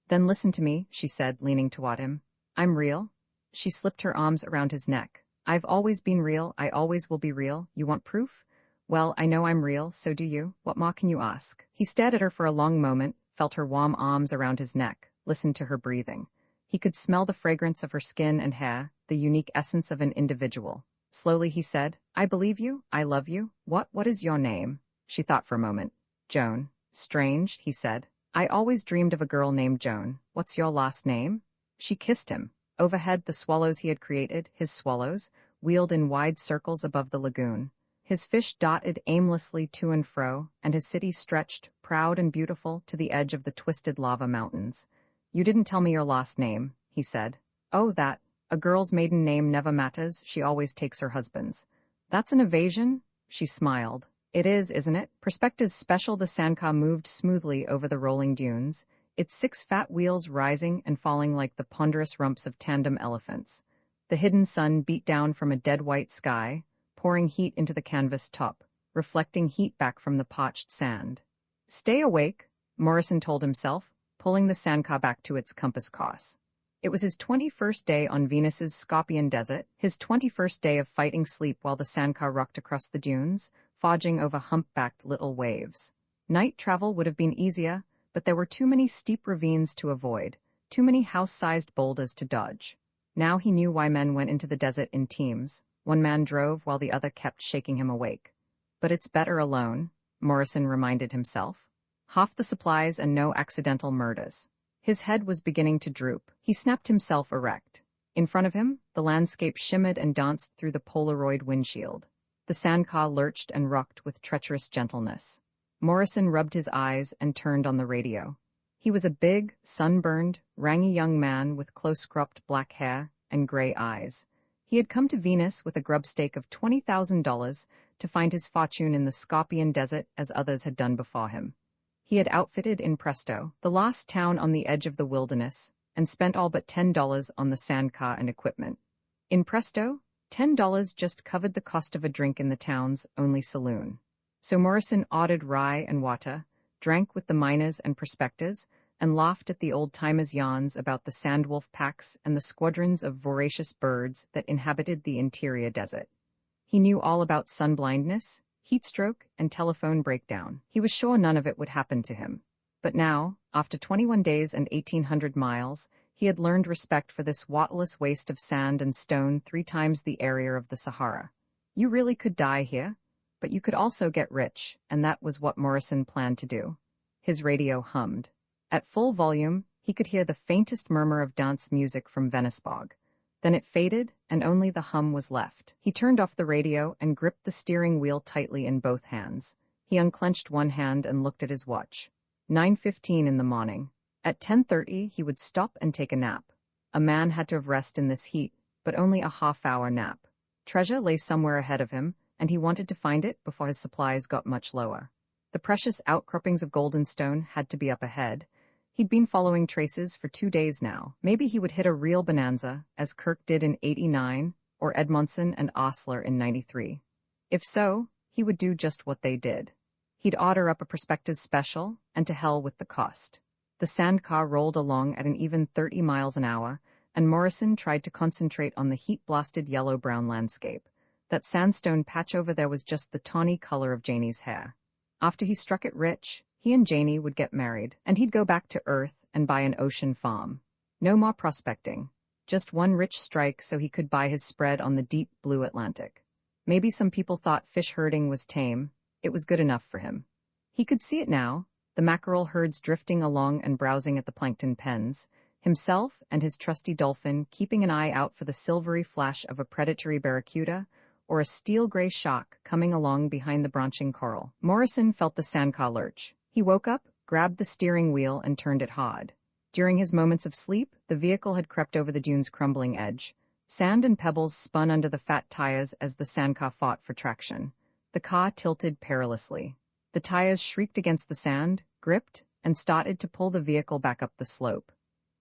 S1: "Then listen to me," she said, leaning toward him. "I'm real." She slipped her arms around his neck. "I've always been real. I always will be real. You want proof? Well, I know I'm real, so do you. What more can you ask?" He stared at her for a long moment, felt her warm arms around his neck, listened to her breathing. He could smell the fragrance of her skin and hair, the unique essence of an individual. Slowly he said, "I believe you. I love you. What is your name?" She thought for a moment. "Joan." "Strange," he said. "I always dreamed of a girl named Joan. What's your last name?" She kissed him. Overhead, the swallows he had created, his swallows, wheeled in wide circles above the lagoon. His fish dotted aimlessly to and fro, and his city stretched, proud and beautiful, to the edge of the twisted lava mountains. "You didn't tell me your last name," he said. "Oh, that. A girl's maiden name never matters. She always takes her husband's." "That's an evasion?" She smiled. "It is, isn't it?" Perspective's special. The sandcar moved smoothly over the rolling dunes, its 6 fat wheels rising and falling like the ponderous rumps of tandem elephants. The hidden sun beat down from a dead-white sky, pouring heat into the canvas top, reflecting heat back from the parched sand. "Stay awake," Morrison told himself, pulling the sandcar back to its compass course. It was his 21st day on Venus's Scorpion Desert, his 21st day of fighting sleep while the sandcar rocked across the dunes, forging over humpbacked little waves. Night travel would have been easier, but there were too many steep ravines to avoid, too many house-sized boulders to dodge. Now he knew why men went into the desert in teams. One man drove while the other kept shaking him awake. But it's better alone, Morrison reminded himself. Half the supplies and no accidental murders. His head was beginning to droop. He snapped himself erect. In front of him, the landscape shimmered and danced through the Polaroid windshield. The sandcar lurched and rocked with treacherous gentleness. Morrison rubbed his eyes and turned on the radio. He was a big, sunburned, rangy young man with close-cropped black hair and gray eyes. He had come to Venus with a grubstake of $20,000 to find his fortune in the Scorpion Desert as others had done before him. He had outfitted in Presto, the last town on the edge of the wilderness, and spent all but $10 on the sandcar and equipment. In Presto, $10 just covered the cost of a drink in the town's only saloon. So Morrison ordered rye and water, drank with the miners and prospectors, and laughed at the old-timers' yarns about the sandwolf packs and the squadrons of voracious birds that inhabited the interior desert. He knew all about sun blindness, heat stroke, and telephone breakdown. He was sure none of it would happen to him. But now, after 21 days and 1,800 miles, he had learned respect for this wattless waste of sand and stone 3 times the area of the Sahara. You really could die here, but you could also get rich, and that was what Morrison planned to do. His radio hummed. At full volume, he could hear the faintest murmur of dance music from Venice Bog. Then it faded, and only the hum was left. He turned off the radio and gripped the steering wheel tightly in both hands. He unclenched one hand and looked at his watch. 9:15 in the morning. At 10:30 he would stop and take a nap. A man had to have rest in this heat, but only a half-hour nap. Treasure lay somewhere ahead of him, and he wanted to find it before his supplies got much lower. The precious outcroppings of golden stone had to be up ahead. He'd been following traces for 2 days now. Maybe he would hit a real bonanza, as Kirk did in '89, or Edmondson and Osler in '93. If so, he would do just what they did. He'd order up a prospectus special, and to hell with the cost. The sand car rolled along at an even 30 miles an hour, and Morrison tried to concentrate on the heat-blasted yellow-brown landscape. That sandstone patch over there was just the tawny color of Janie's hair. After he struck it rich, he and Janie would get married, and he'd go back to Earth and buy an ocean farm. No more prospecting. Just one rich strike so he could buy his spread on the deep blue Atlantic. Maybe some people thought fish herding was tame. It was good enough for him. He could see it now, the mackerel herds drifting along and browsing at the plankton pens, himself and his trusty dolphin keeping an eye out for the silvery flash of a predatory barracuda or a steel-gray shark coming along behind the branching coral. Morrison felt the sandcar lurch. He woke up, grabbed the steering wheel, and turned it hard. During his moments of sleep, the vehicle had crept over the dune's crumbling edge. Sand and pebbles spun under the fat tires as the sandcar fought for traction. The car tilted perilously. The tires shrieked against the sand, gripped, and started to pull the vehicle back up the slope.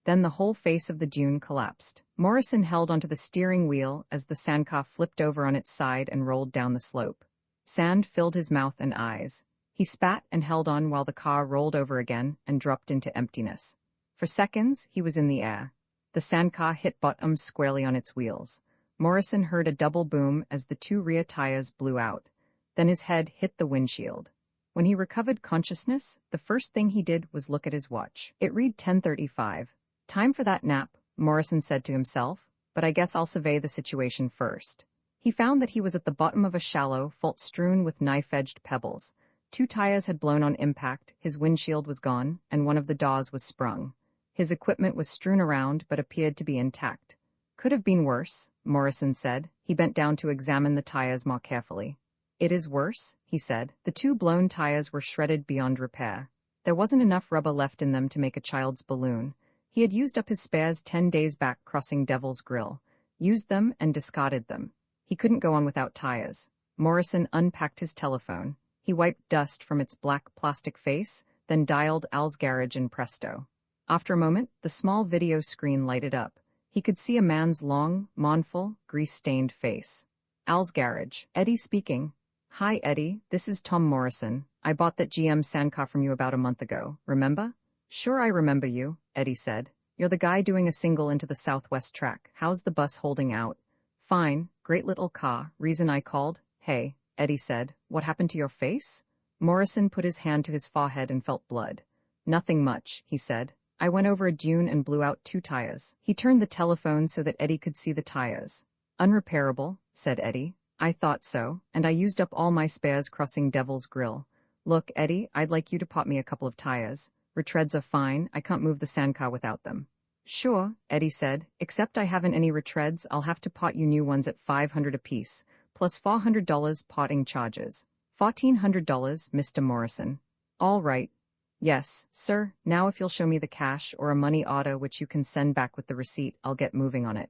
S1: Then the whole face of the dune collapsed. Morrison held onto the steering wheel as the sandcar flipped over on its side and rolled down the slope. Sand filled his mouth and eyes. He spat and held on while the car rolled over again and dropped into emptiness. For seconds, he was in the air. The sandcar hit bottom squarely on its wheels. Morrison heard a double boom as the 2 rear tires blew out. Then his head hit the windshield. When he recovered consciousness, the first thing he did was look at his watch. It read 10:35. Time for that nap, Morrison said to himself, but I guess I'll survey the situation first. He found that he was at the bottom of a shallow, fault-strewn with knife-edged pebbles. 2 tires had blown on impact, his windshield was gone, and one of the doors was sprung. His equipment was strewn around but appeared to be intact. Could have been worse, Morrison said. He bent down to examine the tires more carefully. It is worse, he said. The 2 blown tires were shredded beyond repair. There wasn't enough rubber left in them to make a child's balloon. He had used up his spares 10 days back crossing Devil's Grill, used them and discarded them. He couldn't go on without tires. Morrison unpacked his telephone. He wiped dust from its black plastic face, then dialed Al's garage and presto. After a moment, the small video screen lighted up. He could see a man's long, mournful, grease-stained face. Al's garage. Eddie speaking. Hi, Eddie, this is Tom Morrison. I bought that GM sandcar from you about a month ago, remember? Sure, I remember you, Eddie said. You're the guy doing a single into the southwest track. How's the bus holding out? Fine, great little car, reason I called. Hey, Eddie said, what happened to your face? Morrison put his hand to his forehead and felt blood. Nothing much, he said. I went over a dune and blew out 2 tires. He turned the telephone so that Eddie could see the tires. Unrepairable, said Eddie. I thought so, and I used up all my spares crossing Devil's Grill. Look, Eddie, I'd like you to pot me a couple of tires. Retreads are fine, I can't move the sandcar without them. Sure, Eddie said, except I haven't any retreads. I'll have to pot you new ones at $500 apiece, plus $400 potting charges. $1,400, Mr. Morrison. All right. Yes, sir, now if you'll show me the cash or a money order which you can send back with the receipt, I'll get moving on it.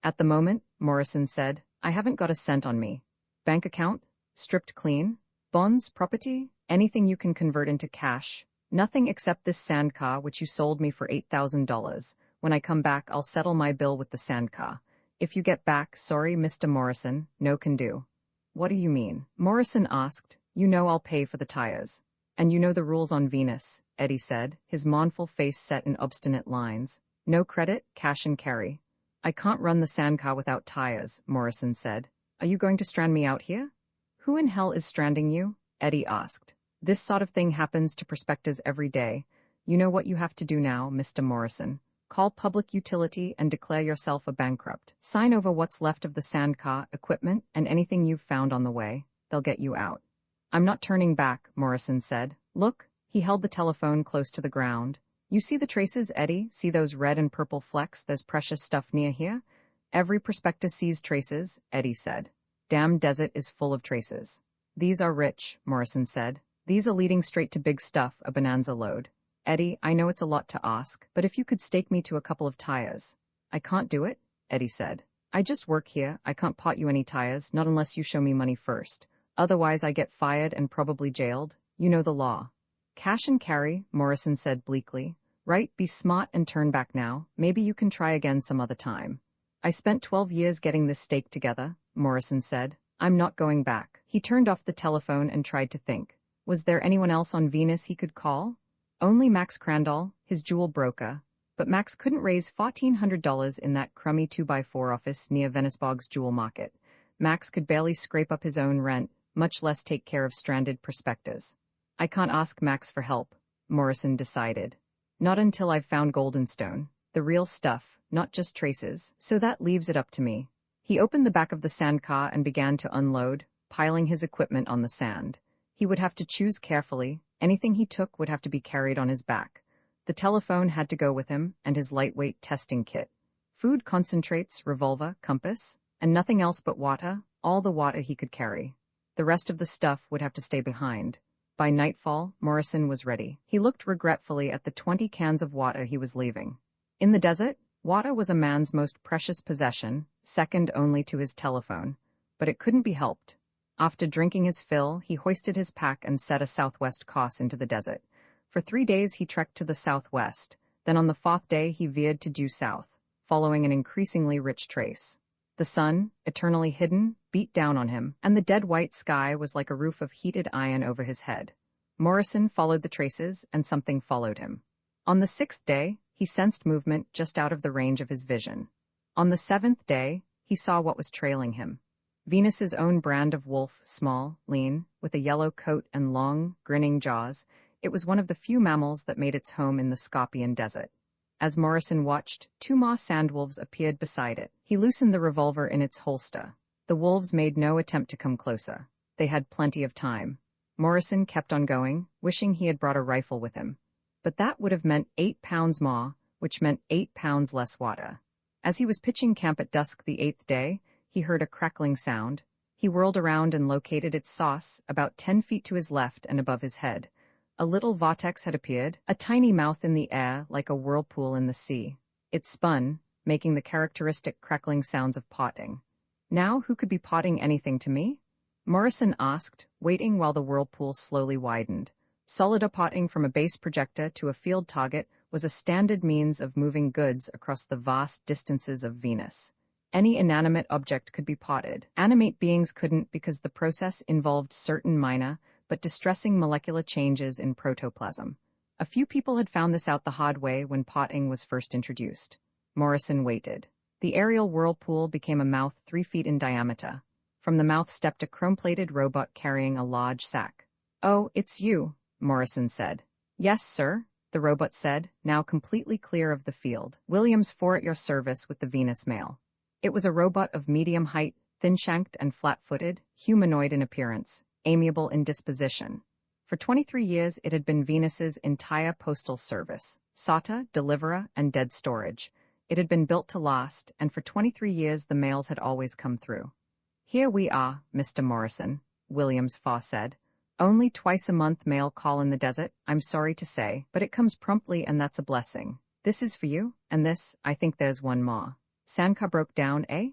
S1: At the moment, Morrison said, I haven't got a cent on me. Bank account? Stripped clean? Bonds, property? Anything you can convert into cash? Nothing except this sandcar which you sold me for $8,000. When I come back, I'll settle my bill with the sandcar. If you get back, sorry, Mr. Morrison, no can do. What do you mean? Morrison asked. You know I'll pay for the tires. And you know the rules on Venus, Eddie said, his mournful face set in obstinate lines. No credit, cash and carry. I can't run the sandcar without tires, Morrison said. Are you going to strand me out here? Who in hell is stranding you? Eddie asked. This sort of thing happens to prospectors every day. You know what you have to do now, Mr. Morrison. Call public utility and declare yourself a bankrupt. Sign over what's left of the sandcar, equipment, and anything you've found on the way. They'll get you out. I'm not turning back, Morrison said. Look, he held the telephone close to the ground. You see the traces, Eddie? See those red and purple flecks? There's precious stuff near here. Every prospector sees traces, Eddie said. Damn desert is full of traces. These are rich, Morrison said. These are leading straight to big stuff, a bonanza load. Eddie, I know it's a lot to ask, but if you could stake me to a couple of tires. I can't do it, Eddie said. I just work here. I can't pot you any tires, not unless you show me money first. Otherwise I get fired and probably jailed. You know the law. Cash and carry, Morrison said bleakly. Right, be smart and turn back now. Maybe you can try again some other time. I spent 12 years getting this stake together, Morrison said. I'm not going back. He turned off the telephone and tried to think. Was there anyone else on Venus he could call? Only Max Crandall, his jewel broker. But Max couldn't raise $1,400 in that crummy 2x4 office near Venice-Boggs Jewel Market. Max could barely scrape up his own rent, much less take care of stranded prospectors. I can't ask Max for help, Morrison decided. Not until I've found Goldenstone, the real stuff, not just traces, so that leaves it up to me. He opened the back of the sandcar and began to unload, piling his equipment on the sand. He would have to choose carefully. Anything he took would have to be carried on his back. The telephone had to go with him, and his lightweight testing kit. Food concentrates, revolver, compass, and nothing else but water, all the water he could carry. The rest of the stuff would have to stay behind. By nightfall, Morrison was ready. He looked regretfully at the 20 cans of water he was leaving. In the desert, water was a man's most precious possession, second only to his telephone. But it couldn't be helped. After drinking his fill, he hoisted his pack and set a southwest course into the desert. For 3 days he trekked to the southwest. Then on the 4th day he veered to due south, following an increasingly rich trace. The sun, eternally hidden, beat down on him, and the dead white sky was like a roof of heated iron over his head. Morrison followed the traces, and something followed him. On the 6th day, he sensed movement just out of the range of his vision. On the 7th day, he saw what was trailing him. Venus's own brand of wolf, small, lean, with a yellow coat and long, grinning jaws, it was one of the few mammals that made its home in the Scopian Desert. As Morrison watched, 2 maw sandwolves appeared beside it. He loosened the revolver in its holster. The wolves made no attempt to come closer. They had plenty of time. Morrison kept on going, wishing he had brought a rifle with him. But that would have meant 8 pounds maw, which meant 8 pounds less water. As he was pitching camp at dusk the 8th day, he heard a crackling sound. He whirled around and located its source, about 10 feet to his left and above his head. A little vortex had appeared, a tiny mouth in the air like a whirlpool in the sea. It spun, making the characteristic crackling sounds of potting. Now who could be potting anything to me? Morrison asked, waiting while the whirlpool slowly widened. Solid potting from a base projector to a field target was a standard means of moving goods across the vast distances of Venus. Any inanimate object could be potted. Animate beings couldn't because the process involved certain minor, but distressing molecular changes in protoplasm. A few people had found this out the hard way when potting was first introduced. Morrison waited. The aerial whirlpool became a mouth 3 feet in diameter. From the mouth stepped a chrome-plated robot carrying a large sack. "Oh, it's you," Morrison said. "Yes, sir," the robot said, now completely clear of the field. "Williams 4 at your service with the Venus mail." It was a robot of medium height, thin-shanked and flat-footed, humanoid in appearance, amiable in disposition. For 23 years it had been Venus's entire postal service, SOTA, deliverer, and dead storage. It had been built to last, and for 23 years the mails had always come through. "Here we are, Mr. Morrison," Williams Faw said. "Only twice a month mail call in the desert, I'm sorry to say, but it comes promptly and that's a blessing. This is for you, and this, I think there's one more. Sandcar broke down, eh?"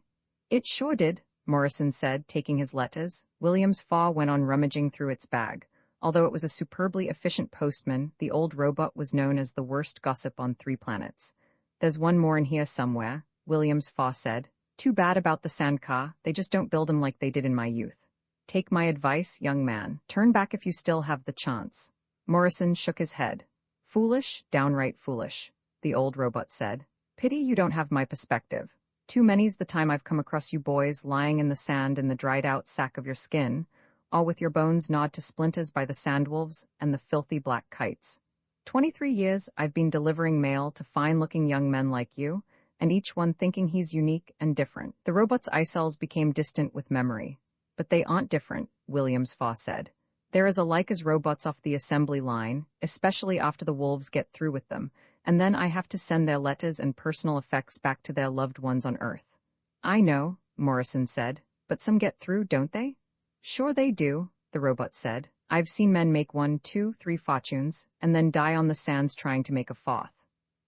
S1: "It sure did," Morrison said, taking his letters. Williams Faw went on rummaging through its bag. Although it was a superbly efficient postman, the old robot was known as the worst gossip on 3 planets. "There's one more in here somewhere," Williams Faw said. "Too bad about the sandcar, they just don't build 'em like they did in my youth. Take my advice, young man. Turn back if you still have the chance." Morrison shook his head. "Foolish, downright foolish," the old robot said. "Pity you don't have my perspective. Too many's the time I've come across you boys lying in the sand in the dried-out sack of your skin, all with your bones gnawed to splinters by the sandwolves and the filthy black kites. 23 years I've been delivering mail to fine-looking young men like you, and each one thinking he's unique and different. The robot's eye cells became distant with memory. But they aren't different, Williams Faw said. They're as alike as robots off the assembly line, especially after the wolves get through with them, and then I have to send their letters and personal effects back to their loved ones on Earth. I know, Morrison said, but some get through, don't they? Sure they do, the robot said. I've seen men make 1, 2, 3 fortunes, and then die on the sands trying to make a fourth.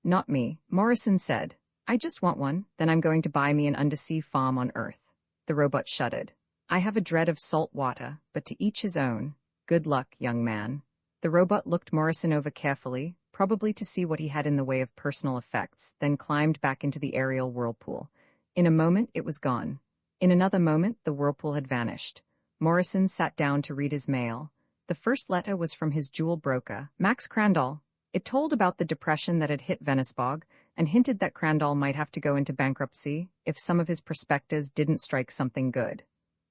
S1: Not me, Morrison said. I just want one, then I'm going to buy me an undersea farm on Earth. The robot shuddered. I have a dread of salt water, but to each his own. Good luck, young man. The robot looked Morrison over carefully, probably to see what he had in the way of personal effects, then climbed back into the aerial whirlpool. In a moment, it was gone. In another moment, the whirlpool had vanished. Morrison sat down to read his mail. The first letter was from his jewel broker, Max Crandall. It told about the depression that had hit Venusbog, and hinted that Crandall might have to go into bankruptcy if some of his prospectors didn't strike something good.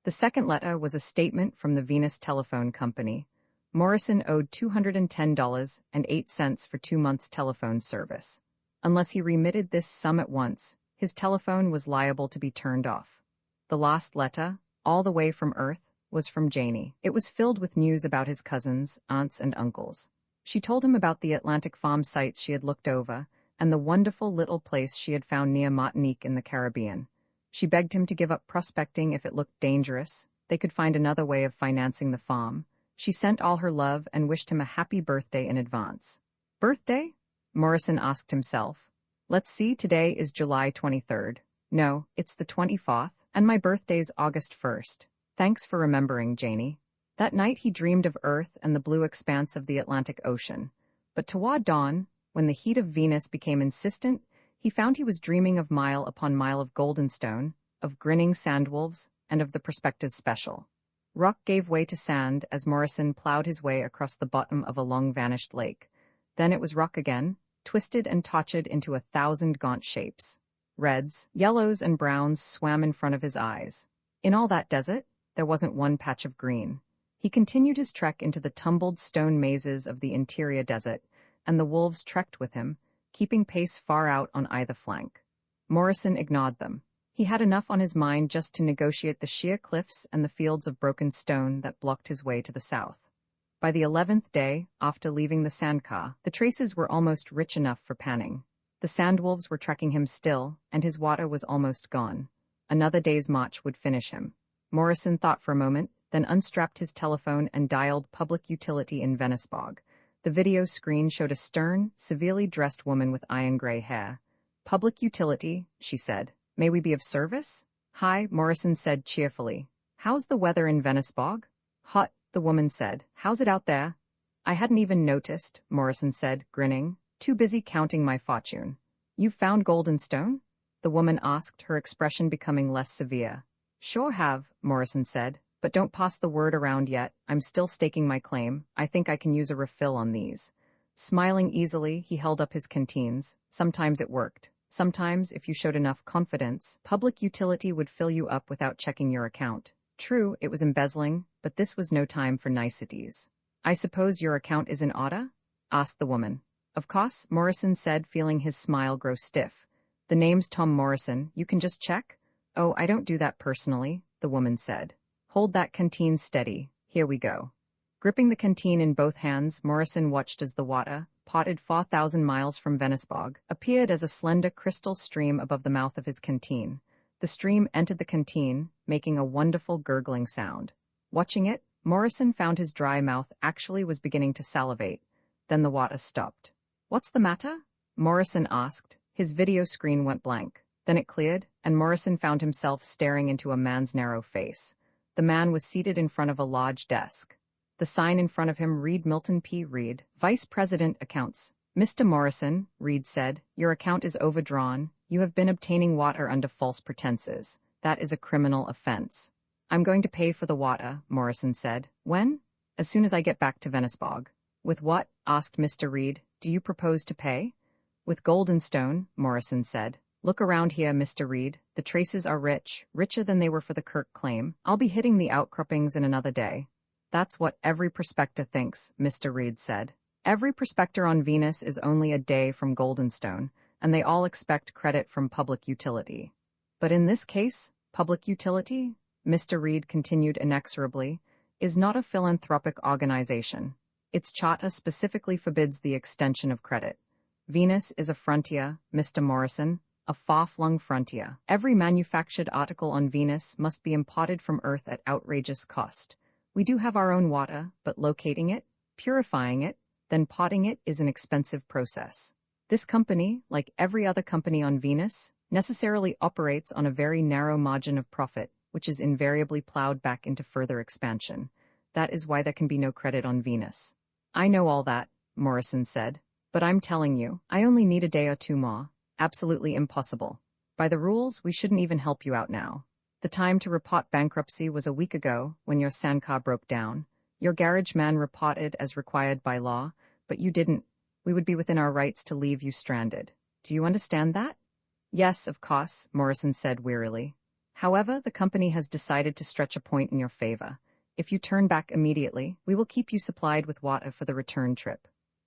S1: The second letter was a statement from the Venus Telephone Company. Morrison owed $210.08 for 2 months' telephone service. Unless he remitted this sum at once, his telephone was liable to be turned off. The last letter, all the way from Earth, was from Janie. It was filled with news about his cousins, aunts, and uncles. She told him about the Atlantic farm sites she had looked over, and the wonderful little place she had found near Martinique in the Caribbean. She begged him to give up prospecting if it looked dangerous. They could find another way of financing the farm. She sent all her love and wished him a happy birthday in advance. Birthday? Morrison asked himself. Let's see, today is July 23rd. No, it's the 24th, and my birthday's August 1st. Thanks for remembering, Janie. That night he dreamed of Earth and the blue expanse of the Atlantic Ocean. But toward dawn, when the heat of Venus became insistent, he found he was dreaming of mile upon mile of Goldenstone, of grinning sandwolves, and of the Prospector's special. Rock gave way to sand as Morrison plowed his way across the bottom of a long-vanished lake. Then it was rock again, twisted and tortured into 1,000 gaunt shapes. Reds, yellows, and browns swam in front of his eyes. In all that desert, there wasn't one patch of green. He continued his trek into the tumbled stone mazes of the interior desert, and the wolves trekked with him, keeping pace far out on either flank. Morrison ignored them. He had enough on his mind just to negotiate the sheer cliffs and the fields of broken stone that blocked his way to the south. By the 11th day, after leaving the sandcar, the traces were almost rich enough for panning. The sandwolves were trekking him still, and his water was almost gone. Another day's march would finish him. Morrison thought for a moment, then unstrapped his telephone and dialed public utility in Venusbog. The video screen showed a stern, severely dressed woman with iron-gray hair. Public utility, she said. May we be of service? Hi, Morrison said cheerfully. How's the weather in Venusbog? Hot, the woman said. How's it out there? I hadn't even noticed, Morrison said, grinning. Too busy counting my fortune. You've found gold and stone? The woman asked, her expression becoming less severe. Sure have, Morrison said. But don't pass the word around yet. I'm still staking my claim. I think I can use a refill on these. Smiling easily, he held up his canteens. Sometimes it worked. Sometimes, if you showed enough confidence, public utility would fill you up without checking your account. True, it was embezzling, but this was no time for niceties. I suppose your account is in order? Asked the woman. Of course, Morrison said, feeling his smile grow stiff. The name's Tom Morrison. You can just check? Oh, I don't do that personally, the woman said. Hold that canteen steady. Here we go. Gripping the canteen in both hands, Morrison watched as the water, potted 4,000 miles from Venusbog, appeared as a slender crystal stream above the mouth of his canteen. The stream entered the canteen, making a wonderful gurgling sound. Watching it, Morrison found his dry mouth actually was beginning to salivate. Then the water stopped. What's the matter? Morrison asked. His video screen went blank. Then it cleared, and Morrison found himself staring into a man's narrow face. The man was seated in front of a large desk. The sign in front of him read Milton P. Reed, Vice President Accounts. Mr. Morrison, Reed said, your account is overdrawn. You have been obtaining water under false pretenses. That is a criminal offense. I'm going to pay for the water, Morrison said. When? As soon as I get back to Venusbog. With what? Asked Mr. Reed. Do you propose to pay? With gold and stone, Morrison said. Look around here, Mr. Reed. The Traces are rich, richer than they were for the Kirk claim. I'll be hitting the outcroppings in another day. That's what every prospector thinks, Mr. Reed said. Every prospector on Venus is only a day from Goldenstone, and they all expect credit from public utility. But in this case, public utility, Mr. Reed continued inexorably, is not a philanthropic organization. Its charter specifically forbids the extension of credit. Venus is a frontier, Mr. Morrison, a far-flung frontier. Every manufactured article on Venus must be imported from Earth at outrageous cost. We do have our own water, but locating it, purifying it, then potting it is an expensive process. This company, like every other company on Venus, necessarily operates on a very narrow margin of profit, which is invariably plowed back into further expansion. That is why there can be no credit on Venus. I know all that, Morrison said. But I'm telling you, I only need a day or two more. Absolutely impossible. By the rules, we shouldn't even help you out now. The time to report bankruptcy was a week ago, when your sandcar broke down. Your garage man reported as required by law, but you didn't. We would be within our rights to leave you stranded. Do you understand that? Yes, of course, Morrison said wearily. However, the company has decided to stretch a point in your favor. If you turn back immediately, we will keep you supplied with water for the return trip.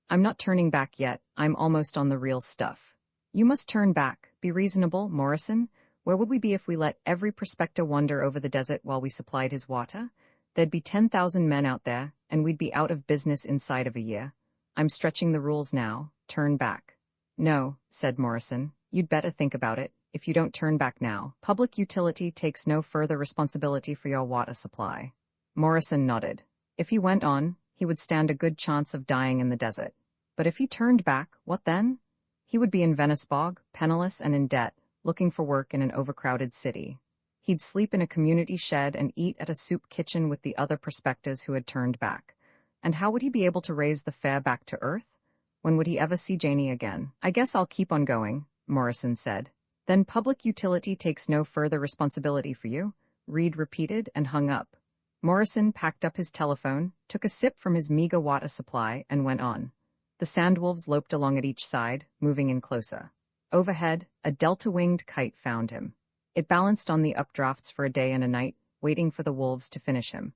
S1: I'm not turning back yet. I'm almost on the real stuff. You must turn back. Be reasonable, Morrison. Where would we be if we let every prospector wander over the desert while we supplied his water? There'd be 10,000 men out there, and we'd be out of business inside of a year. I'm stretching the rules now. Turn back. No, said Morrison. You'd better think about it. If you don't turn back now, public utility takes no further responsibility for your water supply. Morrison nodded. If he went on, he would stand a good chance of dying in the desert. But if he turned back, what then? He would be in Venice-bog, penniless and in debt, looking for work in an overcrowded city. He'd sleep in a community shed and eat at a soup kitchen with the other prospectors who had turned back. And how would he be able to raise the fare back to Earth? When would he ever see Janie again? I guess I'll keep on going, Morrison said. Then public utility takes no further responsibility for you, Reed repeated and hung up. Morrison packed up his telephone, took a sip from his meager water supply, and went on. The sandwolves loped along at each side, moving in closer. Overhead, a delta-winged kite found him. It balanced on the updrafts for a day and a night, waiting for the wolves to finish him.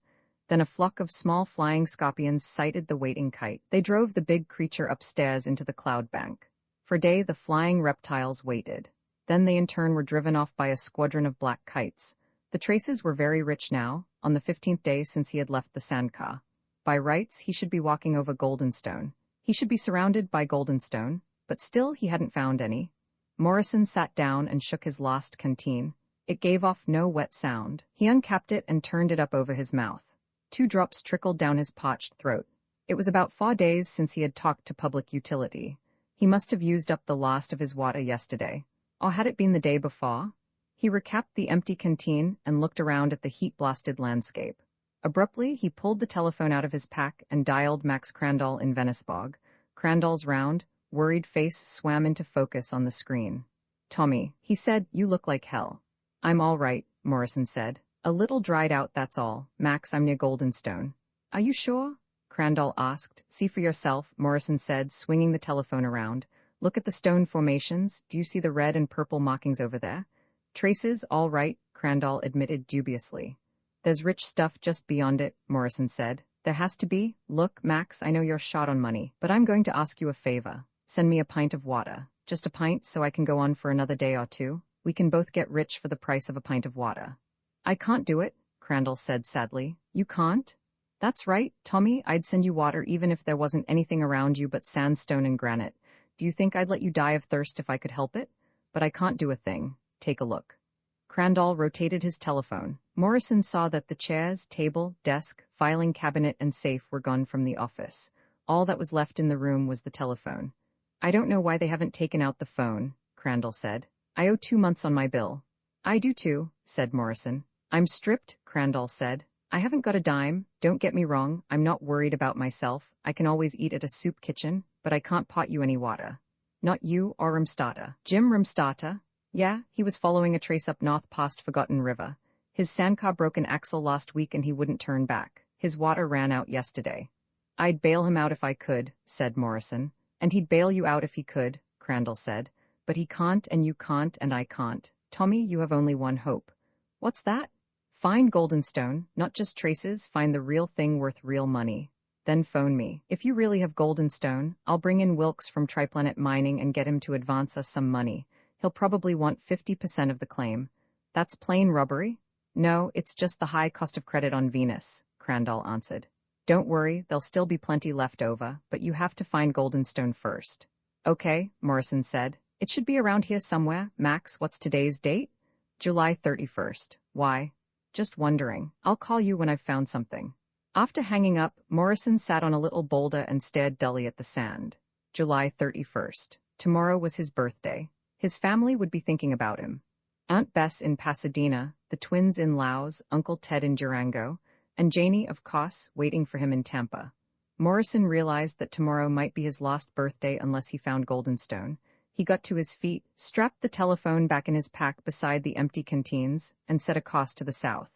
S1: Then a flock of small flying scorpions sighted the waiting kite. They drove the big creature upstairs into the cloud bank. For a day, the flying reptiles waited. Then they in turn were driven off by a squadron of black kites. The Traces were very rich now, on the 15th day since he had left the sandcar. By rights, he should be walking over Goldenstone. He should be surrounded by Goldenstone, but still he hadn't found any. Morrison sat down and shook his lost canteen. It gave off no wet sound. He uncapped it and turned it up over his mouth. 2 drops trickled down his parched throat. It was about 4 days since he had talked to public utility. He must have used up the last of his water yesterday. Or had it been the day before? He recapped the empty canteen and looked around at the heat-blasted landscape. Abruptly, he pulled the telephone out of his pack and dialed Max Crandall in Venice-bog. Crandall's round, worried face swam into focus on the screen. Tommy, he said, you look like hell. I'm all right, Morrison said. A little dried out, that's all. Max, I'm near Goldenstone. Are you sure? Crandall asked. See for yourself, Morrison said, swinging the telephone around. Look at the stone formations. Do you see the red and purple markings over there? Traces, all right, Crandall admitted dubiously. There's rich stuff just beyond it, Morrison said. There has to be. Look, Max, I know you're short on money, but I'm going to ask you a favor. Send me a pint of water. Just a pint so I can go on for another day or two. We can both get rich for the price of a pint of water. I can't do it, Crandall said sadly. You can't? That's right, Tommy, I'd send you water even if there wasn't anything around you but sandstone and granite. Do you think I'd let you die of thirst if I could help it? But I can't do a thing. Take a look. Crandall rotated his telephone. Morrison saw that the chairs, table, desk, filing cabinet, and safe were gone from the office. All that was left in the room was the telephone. I don't know why they haven't taken out the phone, Crandall said. I owe 2 months on my bill. I do too, said Morrison. I'm stripped, Crandall said. I haven't got a dime. Don't get me wrong, I'm not worried about myself. I can always eat at a soup kitchen, but I can't pot you any water. Not you or Rimstata. Jim Rimstata? Yeah, he was following a trace up north past Forgotten River. His sandcar broke an axle last week and he wouldn't turn back. His water ran out yesterday. I'd bail him out if I could, said Morrison. And he'd bail you out if he could, Crandall said. But he can't and you can't and I can't. Tommy, you have only one hope. What's that? Find Goldenstone, not just traces, find the real thing worth real money. Then phone me. If you really have Goldenstone, I'll bring in Wilkes from Triplanet Mining and get him to advance us some money. He'll probably want 50% of the claim. That's plain robbery? No, it's just the high cost of credit on Venus, Crandall answered. Don't worry, there'll still be plenty left over, but you have to find Goldenstone first. Okay, Morrison said. It should be around here somewhere. Max, what's today's date? July 31st. Why? Just wondering. I'll call you when I've found something. After hanging up, Morrison sat on a little boulder and stared dully at the sand. July 31st. Tomorrow was his birthday. His family would be thinking about him. Aunt Bess in Pasadena, the twins in Laos, Uncle Ted in Durango, and Janie, of course, waiting for him in Tampa. Morrison realized that tomorrow might be his last birthday unless he found Goldenstone. He got to his feet, strapped the telephone back in his pack beside the empty canteens, and set a course to the south.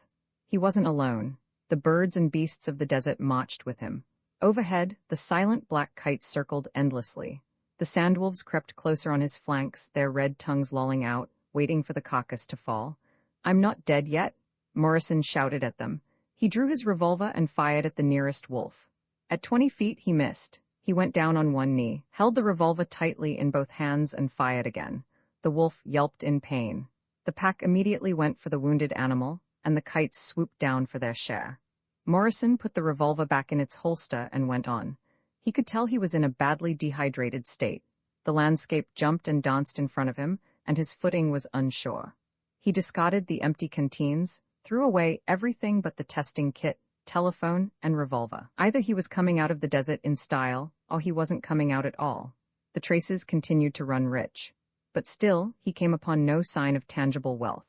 S1: He wasn't alone. The birds and beasts of the desert marched with him. Overhead, the silent black kites circled endlessly. The sandwolves crept closer on his flanks, their red tongues lolling out, waiting for the carcass to fall. I'm not dead yet, Morrison shouted at them. He drew his revolver and fired at the nearest wolf. At 20 feet, he missed. He went down on one knee, held the revolver tightly in both hands and fired again. The wolf yelped in pain. The pack immediately went for the wounded animal, and the kites swooped down for their share. Morrison put the revolver back in its holster and went on. He could tell he was in a badly dehydrated state. The landscape jumped and danced in front of him, and his footing was unsure. He discarded the empty canteens, threw away everything but the testing kit, telephone, and revolver. Either he was coming out of the desert in style, or he wasn't coming out at all. The traces continued to run rich. But still, he came upon no sign of tangible wealth.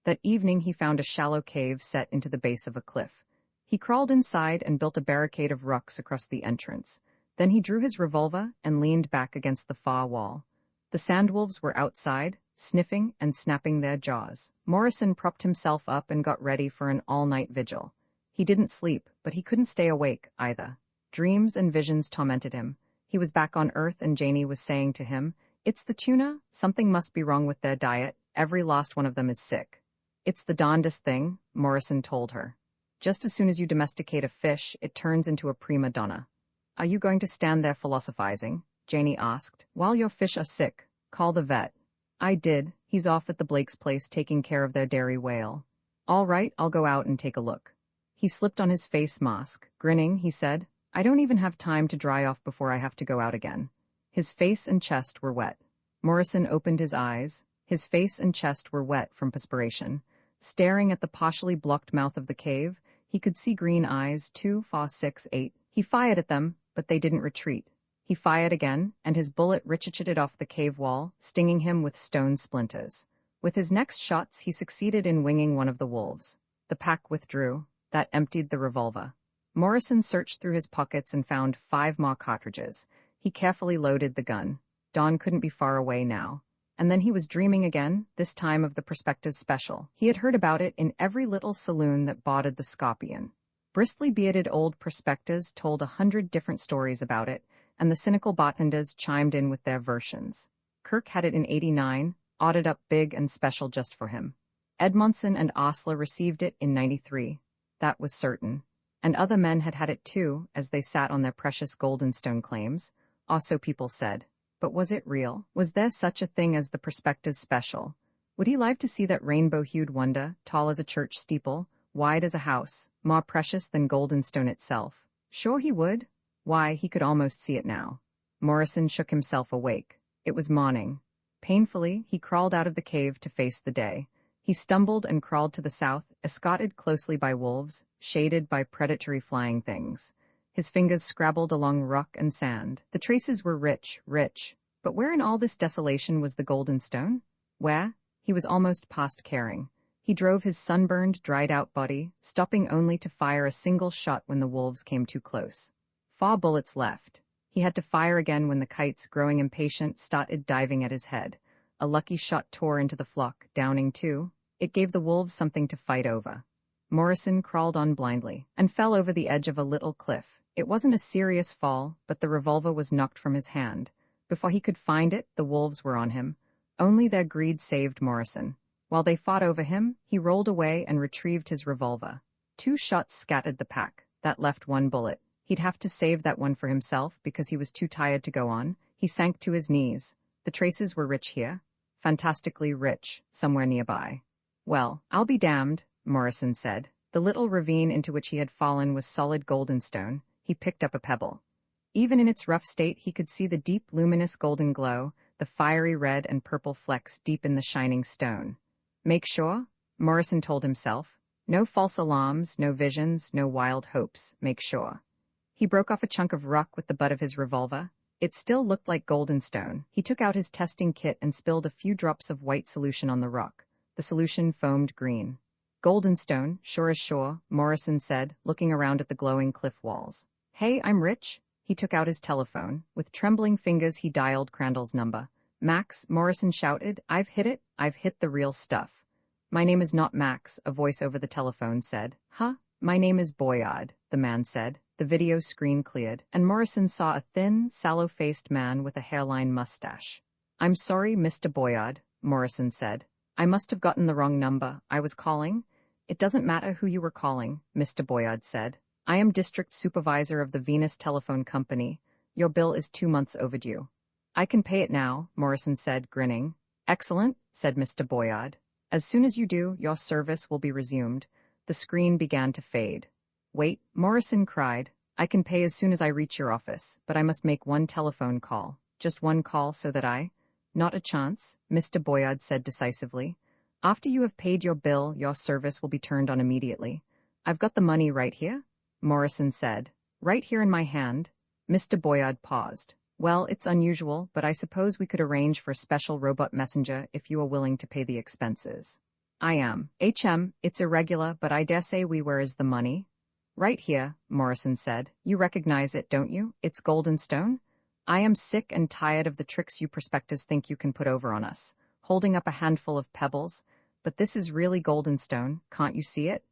S1: That evening he found a shallow cave set into the base of a cliff. He crawled inside and built a barricade of rocks across the entrance. Then he drew his revolver and leaned back against the far wall. The sandwolves were outside, sniffing and snapping their jaws. Morrison propped himself up and got ready for an all-night vigil. He didn't sleep, but he couldn't stay awake, either. Dreams and visions tormented him. He was back on Earth and Janie was saying to him, "It's the tuna, something must be wrong with their diet, every last one of them is sick." "It's the darndest thing," Morrison told her. "Just as soon as you domesticate a fish, it turns into a prima donna." "Are you going to stand there philosophizing?" Janie asked. "While your fish are sick, call the vet." "I did. He's off at the Blake's place taking care of their dairy whale." "All right, I'll go out and take a look." He slipped on his face mask. Grinning, he said, "I don't even have time to dry off before I have to go out again." His face and chest were wet. Morrison opened his eyes. His face and chest were wet from perspiration. Staring at the partially blocked mouth of the cave, he could see green eyes, 2, 4, 6, 8. He fired at them, but they didn't retreat. He fired again, and his bullet ricocheted off the cave wall, stinging him with stone splinters. With his next shots, he succeeded in winging one of the wolves. The pack withdrew. That emptied the revolver. Morrison searched through his pockets and found 5 more cartridges. He carefully loaded the gun. Dawn couldn't be far away now. And then he was dreaming again, this time of the Prospectus Special. He had heard about it in every little saloon that boarded the Scorpion. Bristly bearded old prospectors told 100 different stories about it, and the cynical bartenders chimed in with their versions. Kirk had it in '89, ordered up big and special just for him. Edmondson and Osler received it in '93. That was certain. And other men had had it too, as they sat on their precious Goldenstone claims. Or so people said. But was it real? Was there such a thing as the Prospectus Special? Would he live to see that rainbow-hued wonder, tall as a church steeple, wide as a house, more precious than Goldenstone itself? Sure he would. Why, he could almost see it now. Morrison shook himself awake. It was morning. Painfully, he crawled out of the cave to face the day. He stumbled and crawled to the south, escorted closely by wolves, shaded by predatory flying things. His fingers scrabbled along rock and sand. The traces were rich, rich. But where in all this desolation was the Goldenstone? Where? He was almost past caring. He drove his sunburned, dried-out body, stopping only to fire a single shot when the wolves came too close. 4 bullets left. He had to fire again when the kites, growing impatient, started diving at his head. A lucky shot tore into the flock, downing 2. It gave the wolves something to fight over. Morrison crawled on blindly, and fell over the edge of a little cliff. It wasn't a serious fall, but the revolver was knocked from his hand. Before he could find it, the wolves were on him. Only their greed saved Morrison. While they fought over him, he rolled away and retrieved his revolver. 2 shots scattered the pack. That left 1 bullet. He'd have to save that one for himself because he was too tired to go on. He sank to his knees. The traces were rich here. Fantastically rich, somewhere nearby. Well, I'll be damned, Morrison said. The little ravine into which he had fallen was solid golden stone. He picked up a pebble. Even in its rough state, he could see the deep luminous golden glow, the fiery red and purple flecks deep in the shining stone. Make sure, Morrison told himself. No false alarms, no visions, no wild hopes, make sure. He broke off a chunk of rock with the butt of his revolver. It still looked like golden stone. He took out his testing kit and spilled a few drops of white solution on the rock. The solution foamed green. Golden stone, sure as sure, Morrison said, looking around at the glowing cliff walls. Hey, I'm Rich. He took out his telephone. With trembling fingers he dialed Crandall's number. Max, Morrison shouted, I've hit it. I've hit the real stuff. My name is not Max, a voice over the telephone said. Huh? My name is Boyard, the man said. The video screen cleared, and Morrison saw a thin, sallow-faced man with a hairline mustache. I'm sorry, Mr. Boyard, Morrison said. I must have gotten the wrong number. I was calling. It doesn't matter who you were calling, Mr. Boyard said. I am district supervisor of the Venus Telephone Company. Your bill is 2 months overdue. I can pay it now, Morrison said, grinning. Excellent, said Mr. Boyard. As soon as you do, your service will be resumed. The screen began to fade. Wait, Morrison cried. I can pay as soon as I reach your office, but I must make 1 telephone call. Just 1 call so that I... Not a chance, Mr. Boyard said decisively. After you have paid your bill, your service will be turned on immediately. I've got the money right here, Morrison said. Right here in my hand. Mr. Boyard paused. Well, it's unusual, but I suppose we could arrange for a special robot messenger if you are willing to pay the expenses. I am. It's irregular, but I dare say where is the money? Right here, Morrison said. You recognize it, don't you? It's golden stone? I am sick and tired of the tricks you prospectors think you can put over on us, holding up a handful of pebbles. But this is really golden stone, can't you see it?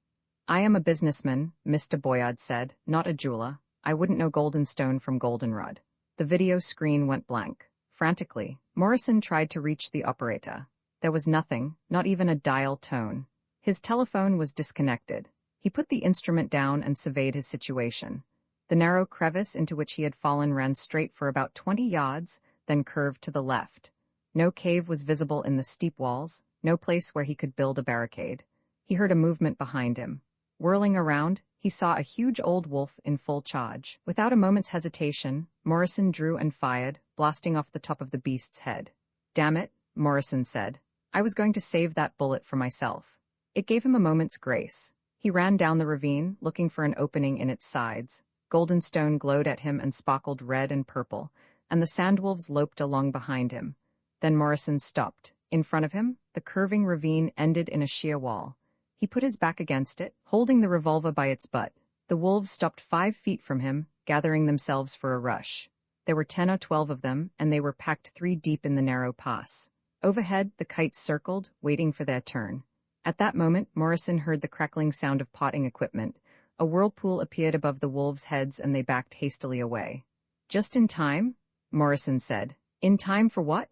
S1: I am a businessman, Mr. Boyard said, not a jeweler. I wouldn't know golden stone from goldenrod. The video screen went blank. Frantically, Morrison tried to reach the operator. There was nothing, not even a dial tone. His telephone was disconnected. He put the instrument down and surveyed his situation. The narrow crevice into which he had fallen ran straight for about 20 yards, then curved to the left. No cave was visible in the steep walls, no place where he could build a barricade. He heard a movement behind him. Whirling around, he saw a huge old wolf in full charge. Without a moment's hesitation, Morrison drew and fired, blasting off the top of the beast's head. Damn it, Morrison said. I was going to save that bullet for myself. It gave him a moment's grace. He ran down the ravine, looking for an opening in its sides. Golden stone glowed at him and sparkled red and purple, and the sandwolves loped along behind him. Then Morrison stopped. In front of him, the curving ravine ended in a sheer wall. He put his back against it, holding the revolver by its butt. The wolves stopped 5 feet from him, gathering themselves for a rush. There were 10 or 12 of them, and they were packed 3 deep in the narrow pass. Overhead, the kites circled, waiting for their turn. At that moment, Morrison heard the crackling sound of potting equipment. A whirlpool appeared above the wolves' heads and they backed hastily away. Just in time? Morrison said. In time for what?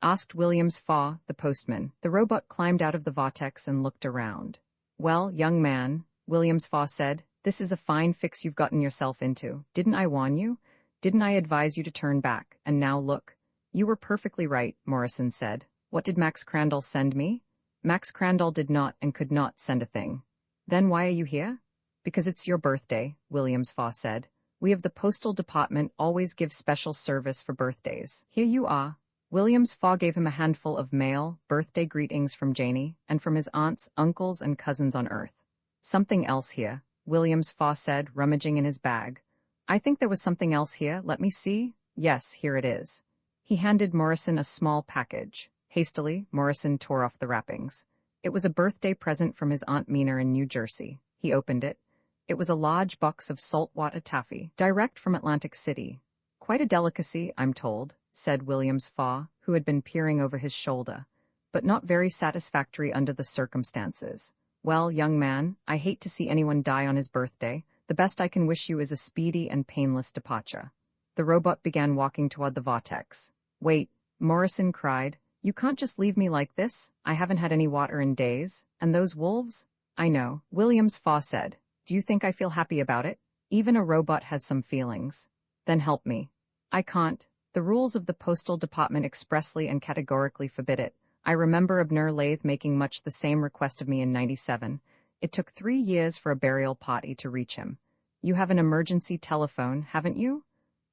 S1: Asked Williams Faw, the postman. The robot climbed out of the vortex and looked around. Well, young man, Williams Faw said, this is a fine fix you've gotten yourself into. Didn't I warn you? Didn't I advise you to turn back? And now look. You were perfectly right, Morrison said. What did Max Crandall send me? Max Crandall did not and could not send a thing. Then why are you here? Because it's your birthday, Williams Faw said. We of the Postal Department always give special service for birthdays. Here you are. Williams Faw gave him a handful of mail, birthday greetings from Janie, and from his aunts, uncles, and cousins on Earth. Something else here, Williams Faw said, rummaging in his bag. I think there was something else here, let me see. Yes, here it is. He handed Morrison a small package. Hastily, Morrison tore off the wrappings. It was a birthday present from his Aunt Mina in New Jersey. He opened it. It was a large box of saltwater taffy, direct from Atlantic City. Quite a delicacy, I'm told, said Williams Faw, who had been peering over his shoulder, but not very satisfactory under the circumstances. Well, young man, I hate to see anyone die on his birthday. The best I can wish you is a speedy and painless departure. The robot began walking toward the vortex. Wait, Morrison cried. You can't just leave me like this. I haven't had any water in days. And those wolves? I know, Williams Faw said. Do you think I feel happy about it? Even a robot has some feelings. Then help me. I can't. The rules of the Postal Department expressly and categorically forbid it. I remember Abner Lath making much the same request of me in '97. It took 3 years for a burial party to reach him. You have an emergency telephone, haven't you?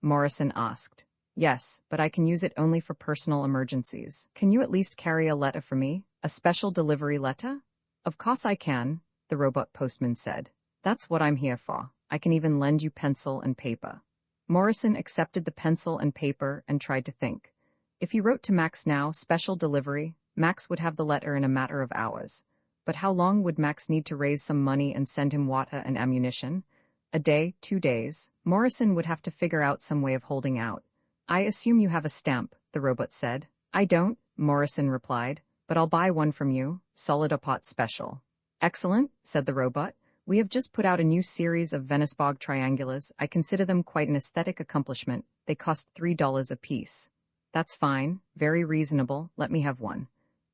S1: Morrison asked. Yes, but I can use it only for personal emergencies. Can you at least carry a letter for me? A special delivery letter? Of course I can, the robot postman said. That's what I'm here for. I can even lend you pencil and paper. Morrison accepted the pencil and paper and tried to think. If he wrote to Max now, special delivery, Max would have the letter in a matter of hours. But how long would Max need to raise some money and send him water and ammunition? A day, 2 days. Morrison would have to figure out some way of holding out. I assume you have a stamp, the robot said. I don't, Morrison replied, but I'll buy one from you, solid or pot special. Excellent, said the robot. We have just put out a new series of Venusbog triangulars. I consider them quite an aesthetic accomplishment. They cost $3 apiece. That's fine, very reasonable, let me have one.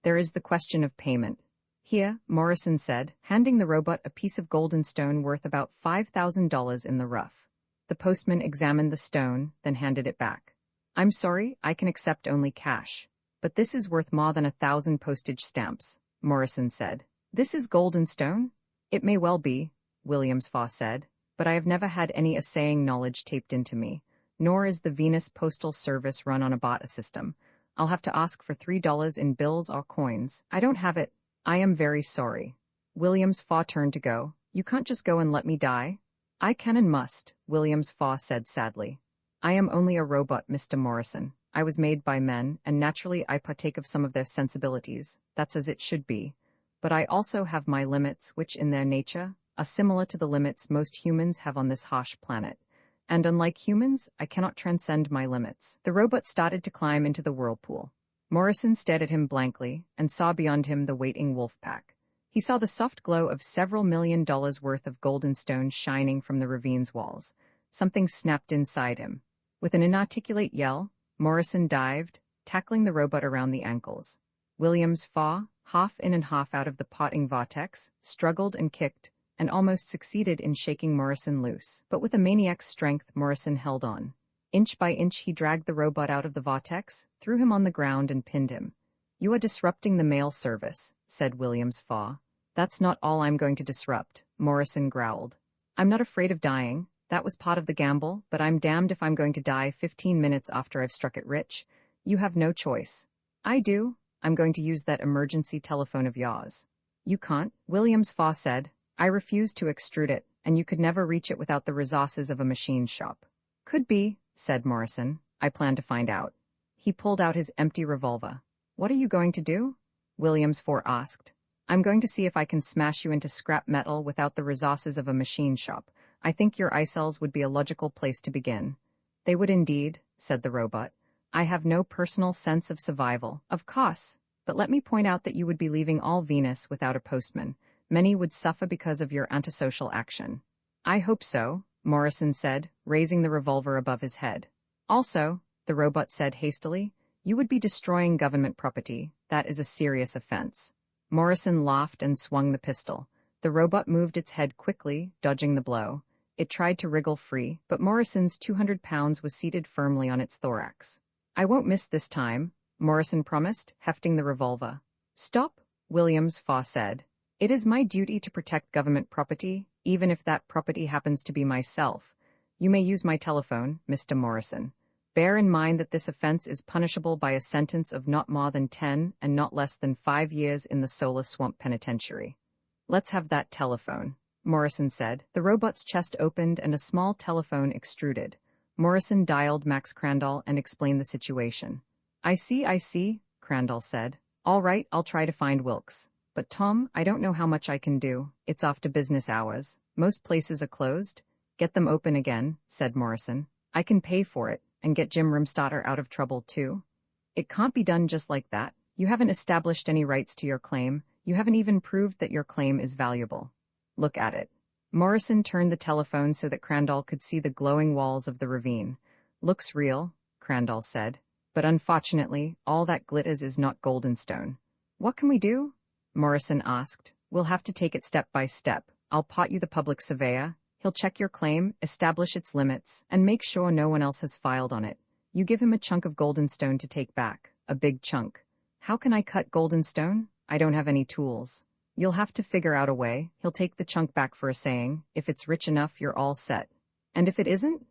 S1: There is the question of payment. Here, Morrison said, handing the robot a piece of golden stone worth about $5,000 in the rough. The postman examined the stone, then handed it back. I'm sorry, I can accept only cash. But this is worth more than 1,000 postage stamps, Morrison said. This is golden stone? It may well be, Williams Faw said, but I have never had any assaying knowledge taped into me, nor is the Venus Postal Service run on a barter system. I'll have to ask for $3 in bills or coins. I don't have it. I am very sorry. Williams Faw turned to go. You can't just go and let me die. I can and must, Williams Faw said sadly. I am only a robot, Mr. Morrison. I was made by men, and naturally I partake of some of their sensibilities. That's as it should be. But I also have my limits, which in their nature are similar to the limits most humans have on this harsh planet. And unlike humans, I cannot transcend my limits. The robot started to climb into the whirlpool. Morrison stared at him blankly and saw beyond him the waiting wolf pack. He saw the soft glow of several $1 million worth of golden stones shining from the ravine's walls. Something snapped inside him. With an inarticulate yell, Morrison dived, tackling the robot around the ankles. Williams Faw, half in and half out of the potting vortex, struggled and kicked, and almost succeeded in shaking Morrison loose. But with a maniac's strength, Morrison held on. Inch by inch he dragged the robot out of the vortex, threw him on the ground and pinned him. You are disrupting the mail service, said Williams Faw. That's not all I'm going to disrupt, Morrison growled. I'm not afraid of dying. That was part of the gamble, but I'm damned if I'm going to die 15 minutes after I've struck it rich. You have no choice. I do. I'm going to use that emergency telephone of yours. You can't, Williams Faw said. I refuse to extrude it, and you could never reach it without the resources of a machine shop. Could be, said Morrison. I plan to find out. He pulled out his empty revolver. What are you going to do? Williams Faw asked. I'm going to see if I can smash you into scrap metal without the resources of a machine shop. I think your eye cells would be a logical place to begin. They would indeed, said the robot. I have no personal sense of survival, of course, but let me point out that you would be leaving all Venus without a postman. Many would suffer because of your antisocial action. I hope so, Morrison said, raising the revolver above his head. Also, the robot said hastily, you would be destroying government property. That is a serious offense. Morrison laughed and swung the pistol. The robot moved its head quickly, dodging the blow. It tried to wriggle free, but Morrison's 200 pounds was seated firmly on its thorax. I won't miss this time, Morrison promised, hefting the revolver. Stop, Williams Faw said. It is my duty to protect government property, even if that property happens to be myself. You may use my telephone, Mr. Morrison. Bear in mind that this offense is punishable by a sentence of not more than 10 and not less than 5 years in the Solar Swamp Penitentiary. Let's have that telephone, Morrison said. The robot's chest opened and a small telephone extruded. Morrison dialed Max Crandall and explained the situation. I see, Crandall said. All right, I'll try to find Wilkes. But Tom, I don't know how much I can do. It's off to business hours. Most places are closed. Get them open again, said Morrison. I can pay for it, and get Jim Rimstotter out of trouble too. It can't be done just like that. You haven't established any rights to your claim. You haven't even proved that your claim is valuable. Look at it. Morrison turned the telephone so that Crandall could see the glowing walls of the ravine. Looks real, Crandall said. But unfortunately, all that glitters is not golden stone. What can we do? Morrison asked. We'll have to take it step by step. I'll pot you the public surveyor. He'll check your claim, establish its limits, and make sure no one else has filed on it. You give him a chunk of golden stone to take back. A big chunk. How can I cut golden stone? I don't have any tools. You'll have to figure out a way. He'll take the chunk back for a saying. If it's rich enough, you're all set. And if it isn't?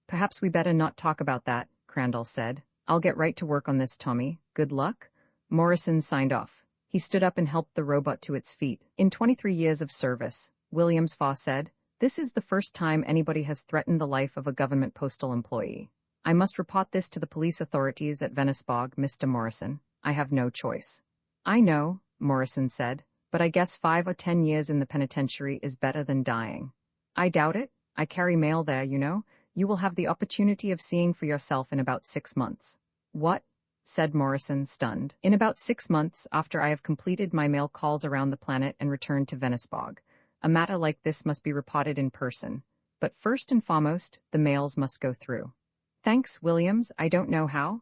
S1: Perhaps we better not talk about that, Crandall said. I'll get right to work on this, Tommy. Good luck. Morrison signed off. He stood up and helped the robot to its feet. In 23 years of service, Williams Faw said, this is the first time anybody has threatened the life of a government postal employee. I must report this to the police authorities at Venisbog, Mr. Morrison. I have no choice. I know, Morrison said, but I guess 5 or 10 years in the penitentiary is better than dying. I doubt it. I carry mail there, you know. You will have the opportunity of seeing for yourself in about 6 months. What? Said Morrison, stunned. In about 6 months after I have completed my mail calls around the planet and returned to Venisbog. A matter like this must be reported in person. But first and foremost, the mails must go through. Thanks, Williams. I don't know how.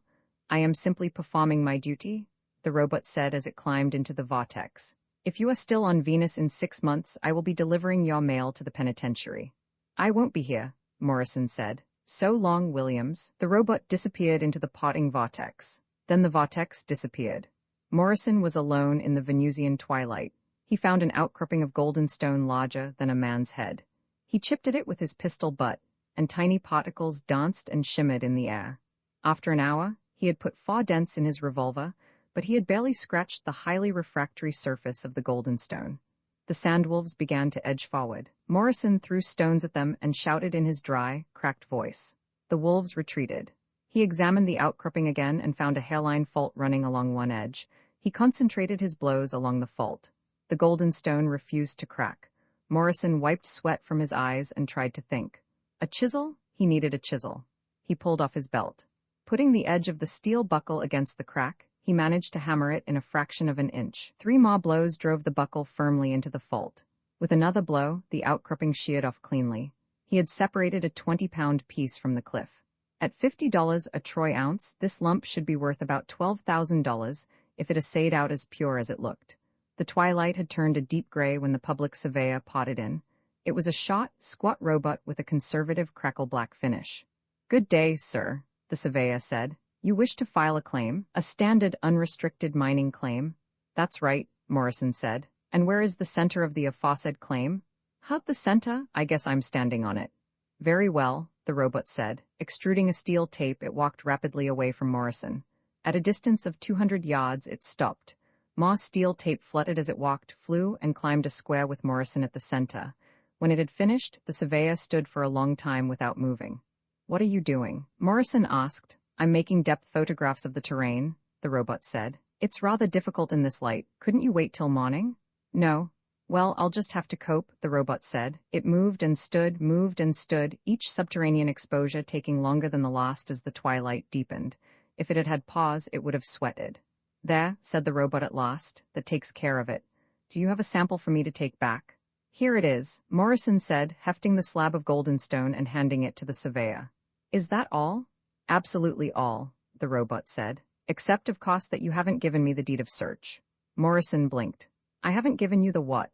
S1: I am simply performing my duty, the robot said as it climbed into the vortex. If you are still on Venus in 6 months, I will be delivering your mail to the penitentiary. I won't be here, Morrison said. So long, Williams. The robot disappeared into the potting vortex. Then the vortex disappeared. Morrison was alone in the Venusian twilight. He found an outcropping of golden stone larger than a man's head. He chipped at it with his pistol butt, and tiny particles danced and shimmered in the air. After an hour, he had put 4 dents in his revolver, but he had barely scratched the highly refractory surface of the golden stone. The sandwolves began to edge forward. Morrison threw stones at them and shouted in his dry, cracked voice. The wolves retreated. He examined the outcropping again and found a hairline fault running along one edge. He concentrated his blows along the fault. The golden stone refused to crack. Morrison wiped sweat from his eyes and tried to think. A chisel? He needed a chisel. He pulled off his belt. Putting the edge of the steel buckle against the crack, he managed to hammer it in a fraction of an inch. 3 more blows drove the buckle firmly into the fault. With another blow, the outcropping sheared off cleanly. He had separated a 20-pound piece from the cliff. At $50 a troy ounce, this lump should be worth about $12,000 if it assayed out as pure as it looked. The twilight had turned a deep gray when the public surveyor potted in. It was a short, squat robot with a conservative crackle-black finish. Good day, sir, the surveyor said. You wish to file a claim, a standard unrestricted mining claim? That's right, Morrison said. And where is the center of the aforesaid claim? How'd the center? I guess I'm standing on it. Very well, the robot said. Extruding a steel tape, it walked rapidly away from Morrison. At a distance of 200 yards, it stopped. More steel tape fluttered as it walked, flew, and climbed a square with Morrison at the center. When it had finished, the surveyor stood for a long time without moving. What are you doing? Morrison asked. I'm making depth photographs of the terrain, the robot said. It's rather difficult in this light. Couldn't you wait till morning? No. Well, I'll just have to cope, the robot said. It moved and stood, each subterranean exposure taking longer than the last as the twilight deepened. If it had had pause, it would have sweated. There, said the robot at last, that takes care of it. Do you have a sample for me to take back? Here it is, Morrison said, hefting the slab of golden stone and handing it to the surveyor. Is that all? Absolutely all, the robot said. Except, of course, that you haven't given me the deed of search. Morrison blinked. I haven't given you the what?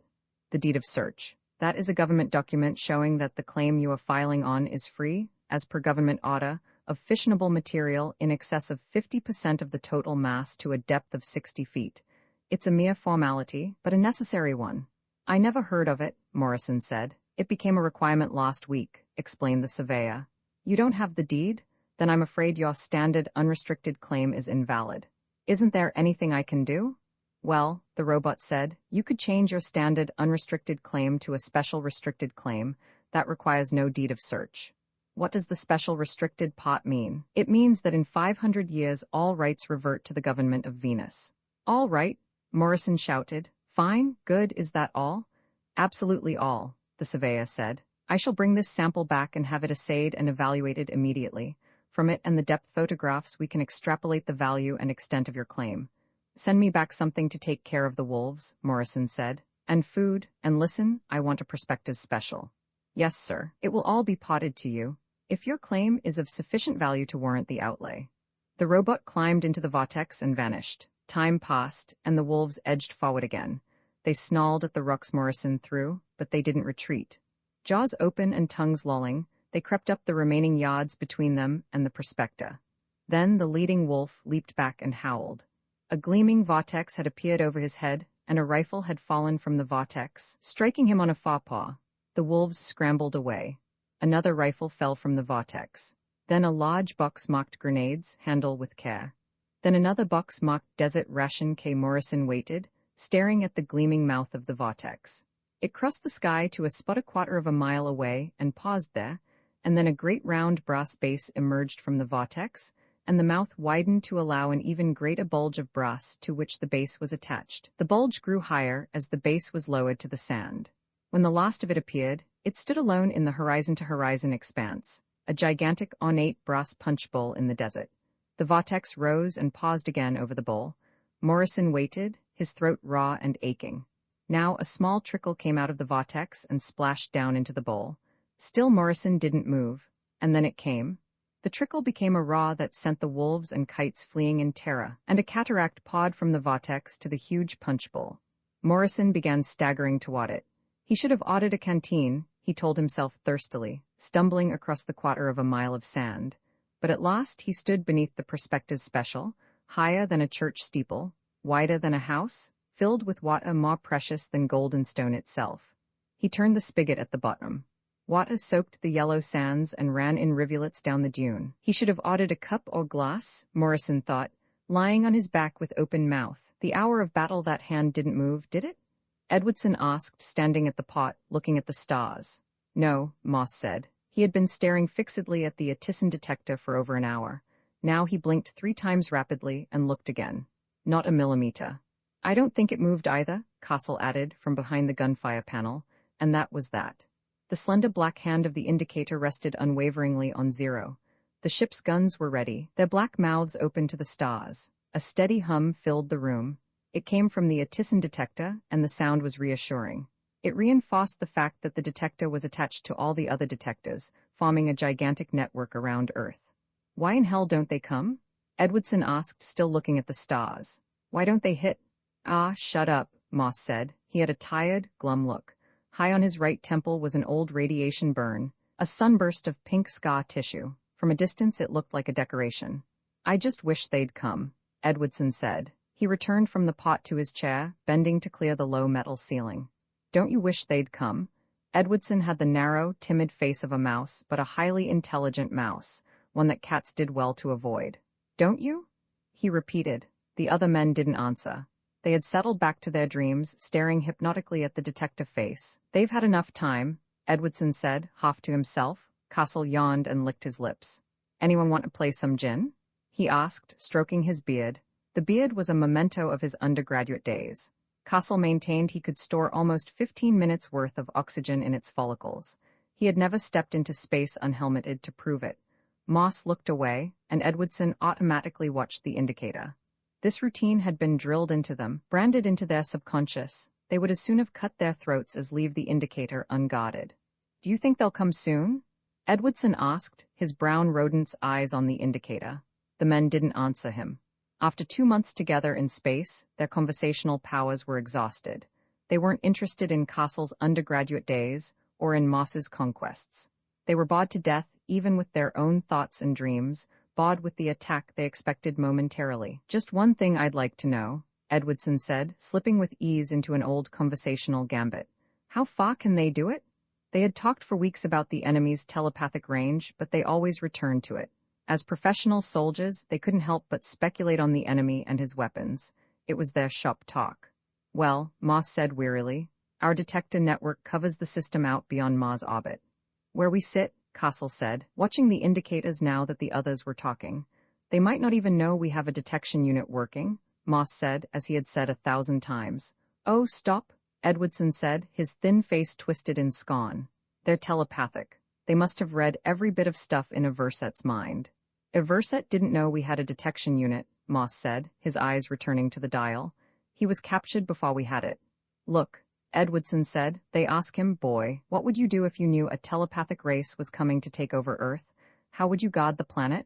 S1: The deed of search. That is a government document showing that the claim you are filing on is free, as per government order, of fissionable material in excess of 50% of the total mass to a depth of 60 feet. It's a mere formality, but a necessary one. I never heard of it, Morrison said. It became a requirement last week, explained the surveyor. You don't have the deed? Then I'm afraid your standard unrestricted claim is invalid. Isn't there anything I can do? Well, the robot said, you could change your standard unrestricted claim to a special restricted claim. That requires no deed of search. What does the special restricted part mean? It means that in 500 years all rights revert to the government of Venus. All right, Morrison shouted. Fine, good, is that all? Absolutely all, the surveyor said. I shall bring this sample back and have it assayed and evaluated immediately. From it and the depth photographs we can extrapolate the value and extent of your claim. Send me back something to take care of the wolves, Morrison said. And food, and listen, I want a prospectus special. Yes, sir, it will all be potted to you. If your claim is of sufficient value to warrant the outlay. The robot climbed into the vortex and vanished. Time passed, and the wolves edged forward again. They snarled at the rocks Morrison threw, but they didn't retreat. Jaws open and tongues lolling, they crept up the remaining yards between them and the prospector. Then the leading wolf leaped back and howled. A gleaming vortex had appeared over his head, and a rifle had fallen from the vortex, striking him on a forepaw. The wolves scrambled away. Another rifle fell from the vortex. Then a large box marked grenades, handle with care. Then another box marked desert ration. Morrison waited, staring at the gleaming mouth of the vortex. It crossed the sky to a spot 1/4 of a mile away and paused there, and then a great round brass base emerged from the vortex, and the mouth widened to allow an even greater bulge of brass to which the base was attached. The bulge grew higher as the base was lowered to the sand. When the last of it appeared, it stood alone in the horizon-to-horizon expanse, a gigantic ornate brass punch bowl in the desert. The vortex rose and paused again over the bowl. Morrison waited, his throat raw and aching. Now a small trickle came out of the vortex and splashed down into the bowl. Still Morrison didn't move, and then it came. The trickle became a raw that sent the wolves and kites fleeing in terror, and a cataract poured from the vortex to the huge punch bowl. Morrison began staggering toward it. He should have ordered a canteen, he told himself thirstily, stumbling across the 1/4 of a mile of sand. But at last he stood beneath the prospector's special, higher than a church steeple, wider than a house, filled with water more precious than gold and stone itself. He turned the spigot at the bottom. Water soaked the yellow sands and ran in rivulets down the dune. He should have ordered a cup or glass, Morrison thought, lying on his back with open mouth. The hour of battle that hand didn't move, did it? Edwardson asked, standing at the pot, looking at the stars. No, Moss said. He had been staring fixedly at the Atison detector for over an hour. Now he blinked 3 times rapidly and looked again. Not a millimeter. I don't think it moved either, Castle added from behind the gunfire panel, and that was that. The slender black hand of the indicator rested unwaveringly on 0. The ship's guns were ready, their black mouths open to the stars. A steady hum filled the room. It came from the Atison detector, and the sound was reassuring. It reinforced the fact that the detector was attached to all the other detectors, forming a gigantic network around Earth. Why in hell don't they come? Edwardson asked, still looking at the stars. Why don't they hit? Ah, shut up, Moss said. He had a tired, glum look. High on his right temple was an old radiation burn, a sunburst of pink scar tissue. From a distance it looked like a decoration. I just wish they'd come, Edwardson said. He returned from the pot to his chair, bending to clear the low metal ceiling. Don't you wish they'd come? Edwardson had the narrow, timid face of a mouse, but a highly intelligent mouse, one that cats did well to avoid. Don't you? He repeated. The other men didn't answer. They had settled back to their dreams, staring hypnotically at the detective face. They've had enough time, Edwardson said, half to himself. Castle yawned and licked his lips. Anyone want to play some gin? He asked, stroking his beard. The beard was a memento of his undergraduate days. Castle maintained he could store almost 15 minutes' worth of oxygen in its follicles. He had never stepped into space unhelmeted to prove it. Moss looked away, and Edwardson automatically watched the indicator. This routine had been drilled into them, branded into their subconscious. They would as soon have cut their throats as leave the indicator unguarded. Do you think they'll come soon? Edwardson asked, his brown rodent's eyes on the indicator. The men didn't answer him. After 2 months together in space, their conversational powers were exhausted. They weren't interested in Castle's undergraduate days or in Moss's conquests. They were bored to death even with their own thoughts and dreams, bored with the attack they expected momentarily. Just one thing I'd like to know, Edwardson said, slipping with ease into an old conversational gambit. How far can they do it? They had talked for weeks about the enemy's telepathic range, but they always returned to it. As professional soldiers, they couldn't help but speculate on the enemy and his weapons. It was their shop talk. Well, Moss said wearily, our detector network covers the system out beyond Mars orbit. Where we sit, Castle said, watching the indicators now that the others were talking. They might not even know we have a detection unit working, Moss said, as he had said 1,000 times. Oh, stop, Edwardson said, his thin face twisted in scorn. They're telepathic. They must have read every bit of stuff in Everset's mind. Everset didn't know we had a detection unit, Moss said, his eyes returning to the dial. He was captured before we had it. Look, Edwardson said, they ask him, boy, what would you do if you knew a telepathic race was coming to take over Earth? How would you guard the planet?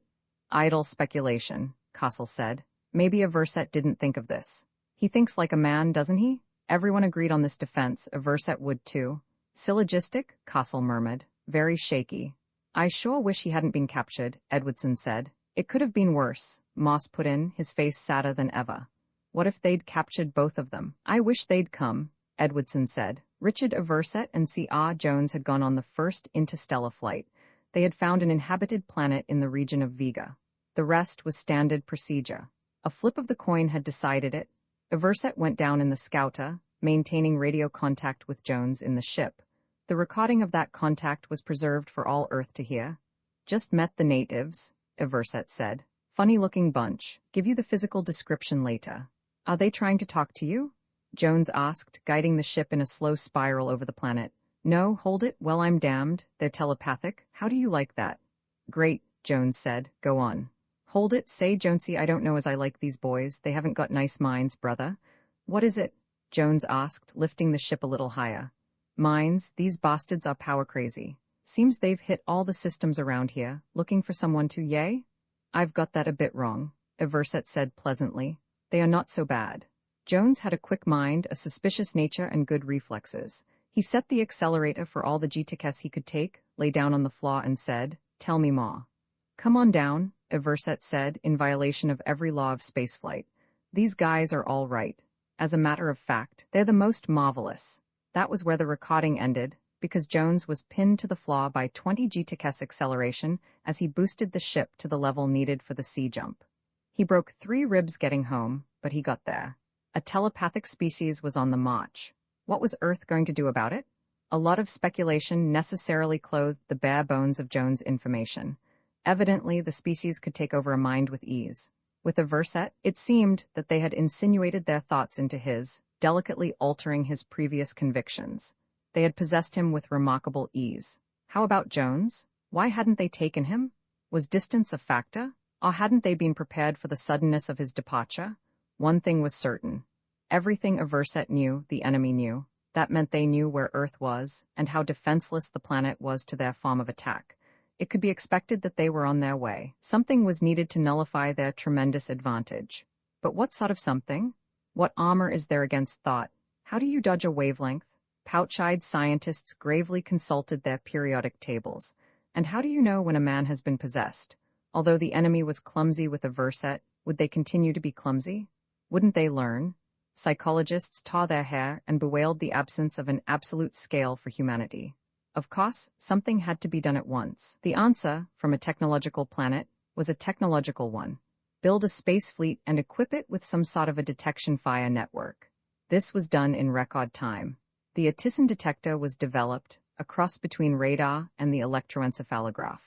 S1: Idle speculation, Castle said. Maybe Everset didn't think of this. He thinks like a man, doesn't he? Everyone agreed on this defense. Everset would too. Syllogistic, Castle murmured. Very shaky. I sure wish he hadn't been captured, Edwardson said. It could have been worse, Moss put in, his face sadder than ever. What if they'd captured both of them? I wish they'd come, Edwardson said. Richard Everset and C.R. Jones had gone on the first interstellar flight. They had found an inhabited planet in the region of Vega. The rest was standard procedure. A flip of the coin had decided it. Everset went down in the Scouter, maintaining radio contact with Jones in the ship. The recording of that contact was preserved for all Earth to hear. Just met the natives, Everset said. Funny-looking bunch. Give you the physical description later. Are they trying to talk to you? Jones asked, guiding the ship in a slow spiral over the planet. No, hold it, well I'm damned. They're telepathic. How do you like that? Great, Jones said. Go on. Hold it, say Jonesy, I don't know as I like these boys. They haven't got nice minds, brother. What is it? Jones asked, lifting the ship a little higher. Minds, these bastards are power crazy. Seems they've hit all the systems around here, looking for someone to yay? I've got that a bit wrong, Everset said pleasantly. They are not so bad. Jones had a quick mind, a suspicious nature, and good reflexes. He set the accelerator for all the GTKs he could take, lay down on the floor and said, Tell me more. Come on down, Everset said, in violation of every law of spaceflight. These guys are all right. As a matter of fact, they're the most marvelous. That was where the recording ended, because Jones was pinned to the floor by 20 GTKs acceleration as he boosted the ship to the level needed for the sea jump. He broke 3 ribs getting home, but he got there. A telepathic species was on the march. What was Earth going to do about it? A lot of speculation necessarily clothed the bare bones of Jones' information. Evidently, the species could take over a mind with ease. With Everset, it seemed that they had insinuated their thoughts into his, delicately altering his previous convictions. They had possessed him with remarkable ease. How about Jones? Why hadn't they taken him? Was distance a factor? Or hadn't they been prepared for the suddenness of his departure? One thing was certain. Everything Everset knew, the enemy knew. That meant they knew where Earth was, and how defenseless the planet was to their form of attack. It could be expected that they were on their way. Something was needed to nullify their tremendous advantage. But what sort of something? What armor is there against thought? How do you dodge a wavelength? Pouch-eyed scientists gravely consulted their periodic tables. And how do you know when a man has been possessed? Although the enemy was clumsy with Everset, would they continue to be clumsy? Wouldn't they learn? Psychologists tore their hair and bewailed the absence of an absolute scale for humanity. Of course, something had to be done at once. The answer, from a technological planet, was a technological one. Build a space fleet and equip it with some sort of a detection fire network. This was done in record time. The Atison detector was developed, a cross between radar and the electroencephalograph.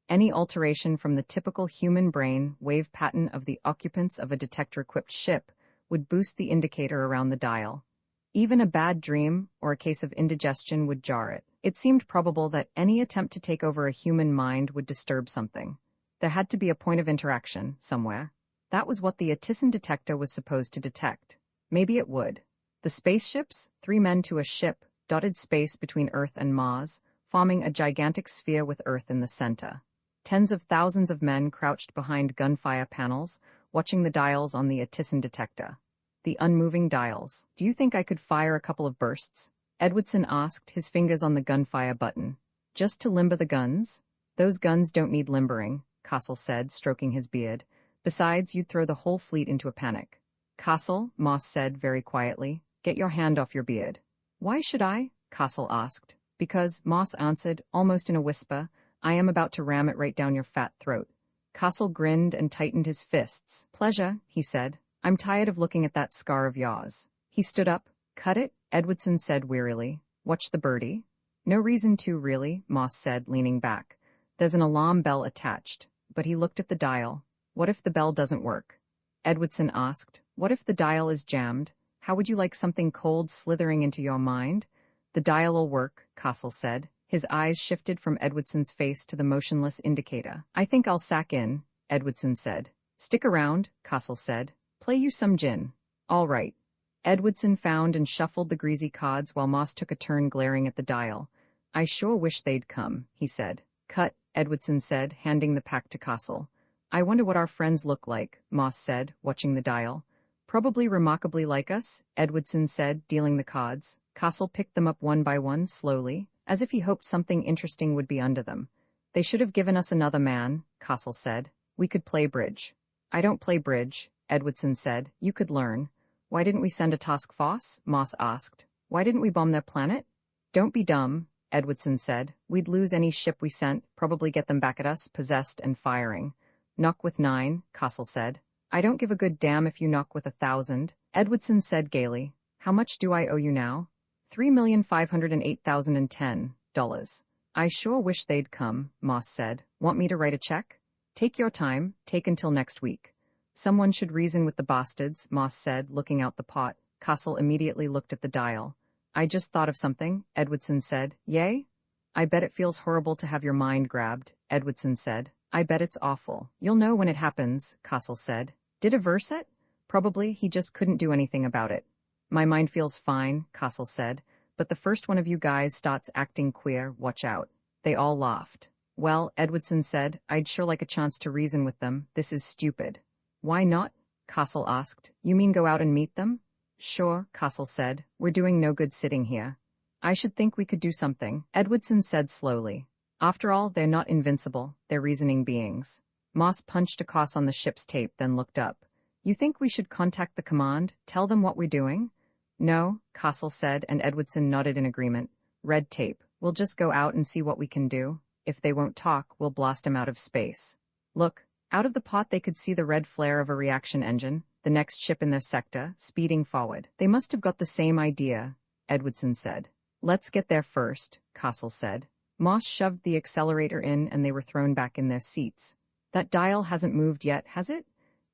S1: Any alteration from the typical human brain wave pattern of the occupants of a detector-equipped ship would boost the indicator around the dial. Even a bad dream or a case of indigestion would jar it. It seemed probable that any attempt to take over a human mind would disturb something. There had to be a point of interaction, somewhere. That was what the Atison detector was supposed to detect. Maybe it would. The spaceships, 3 men to a ship, dotted space between Earth and Mars, forming a gigantic sphere with Earth in the center. Tens of thousands of men crouched behind gunfire panels, watching the dials on the Atison detector. The unmoving dials. Do you think I could fire a couple of bursts? Edwardson asked, his fingers on the gunfire button. Just to limber the guns? Those guns don't need limbering, Castle said, stroking his beard. Besides, you'd throw the whole fleet into a panic. Castle, Moss said very quietly, get your hand off your beard. Why should I? Castle asked. Because, Moss answered, almost in a whisper, I am about to ram it right down your fat throat. Castle grinned and tightened his fists. Pleasure, he said. I'm tired of looking at that scar of yours. He stood up. Cut it, Edwardson said wearily. Watch the birdie. No reason to, really, Moss said, leaning back. There's an alarm bell attached. But he looked at the dial. What if the bell doesn't work? Edwardson asked. What if the dial is jammed? How would you like something cold slithering into your mind? The dial'll work, Castle said. His eyes shifted from Edwardson's face to the motionless indicator. I think I'll sack in, Edwardson said. Stick around, Castle said. Play you some gin. All right. Edwardson found and shuffled the greasy cards while Moss took a turn glaring at the dial. I sure wish they'd come, he said. Cut, Edwardson said, handing the pack to Castle. I wonder what our friends look like, Moss said, watching the dial. Probably remarkably like us, Edwardson said, dealing the cards. Castle picked them up one by one, slowly, as if he hoped something interesting would be under them. They should have given us another man, Castle said. We could play bridge. I don't play bridge, Edwardson said. You could learn. Why didn't we send a task force? Moss asked. Why didn't we bomb their planet? Don't be dumb, Edwardson said. We'd lose any ship we sent, probably get them back at us, possessed and firing. Knock with 9, Castle said. I don't give a good damn if you knock with 1,000, Edwardson said gaily. How much do I owe you now? $3,508,010. I sure wish they'd come, Moss said. Want me to write a check? Take your time, take until next week. Someone should reason with the bastards, Moss said, looking out the pot. Castle immediately looked at the dial. I just thought of something, Edwardson said. Yay? I bet it feels horrible to have your mind grabbed, Edwardson said. I bet it's awful. You'll know when it happens, Castle said. Did a verse it? Probably, he just couldn't do anything about it. My mind feels fine, Castle said, but the first one of you guys starts acting queer, watch out. They all laughed. Well, Edwardson said, I'd sure like a chance to reason with them. This is stupid. Why not? Castle asked. You mean go out and meet them? Sure, Castle said. We're doing no good sitting here. I should think we could do something, Edwardson said slowly. After all, they're not invincible, they're reasoning beings. Moss punched across on the ship's tape, then looked up. You think we should contact the command, tell them what we're doing? No, Castle said, and Edwardson nodded in agreement. Red tape. We'll just go out and see what we can do. If they won't talk, we'll blast them out of space. Look, out of the pot they could see the red flare of a reaction engine, the next ship in their sector, speeding forward. They must have got the same idea, Edwardson said. Let's get there first, Castle said. Moss shoved the accelerator in and they were thrown back in their seats. That dial hasn't moved yet, has it?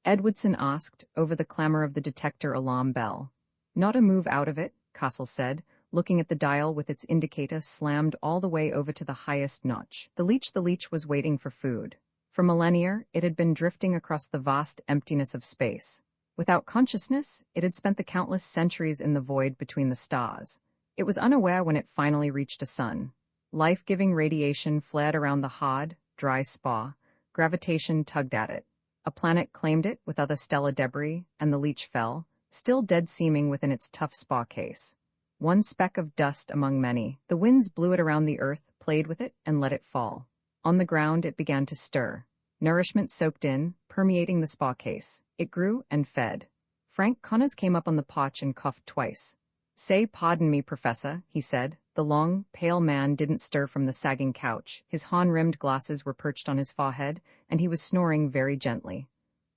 S1: Edwardson asked, over the clamor of the detector alarm bell. Not a move out of it, Castle said, looking at the dial with its indicator slammed all the way over to the highest notch. The leech was waiting for food. For millennia, it had been drifting across the vast emptiness of space. Without consciousness, it had spent the countless centuries in the void between the stars. It was unaware when it finally reached a sun. Life-giving radiation flared around the hard, dry spar. Gravitation tugged at it. A planet claimed it with other stellar debris, and the leech fell, still dead-seeming within its tough spar case. One speck of dust among many. The winds blew it around the earth, played with it, and let it fall. On the ground it began to stir. Nourishment soaked in, permeating the spar case. It grew and fed. Frank Connors came up on the potch and coughed twice. Say pardon me, Professor, he said. The long, pale man didn't stir from the sagging couch. His horn-rimmed glasses were perched on his forehead, and he was snoring very gently.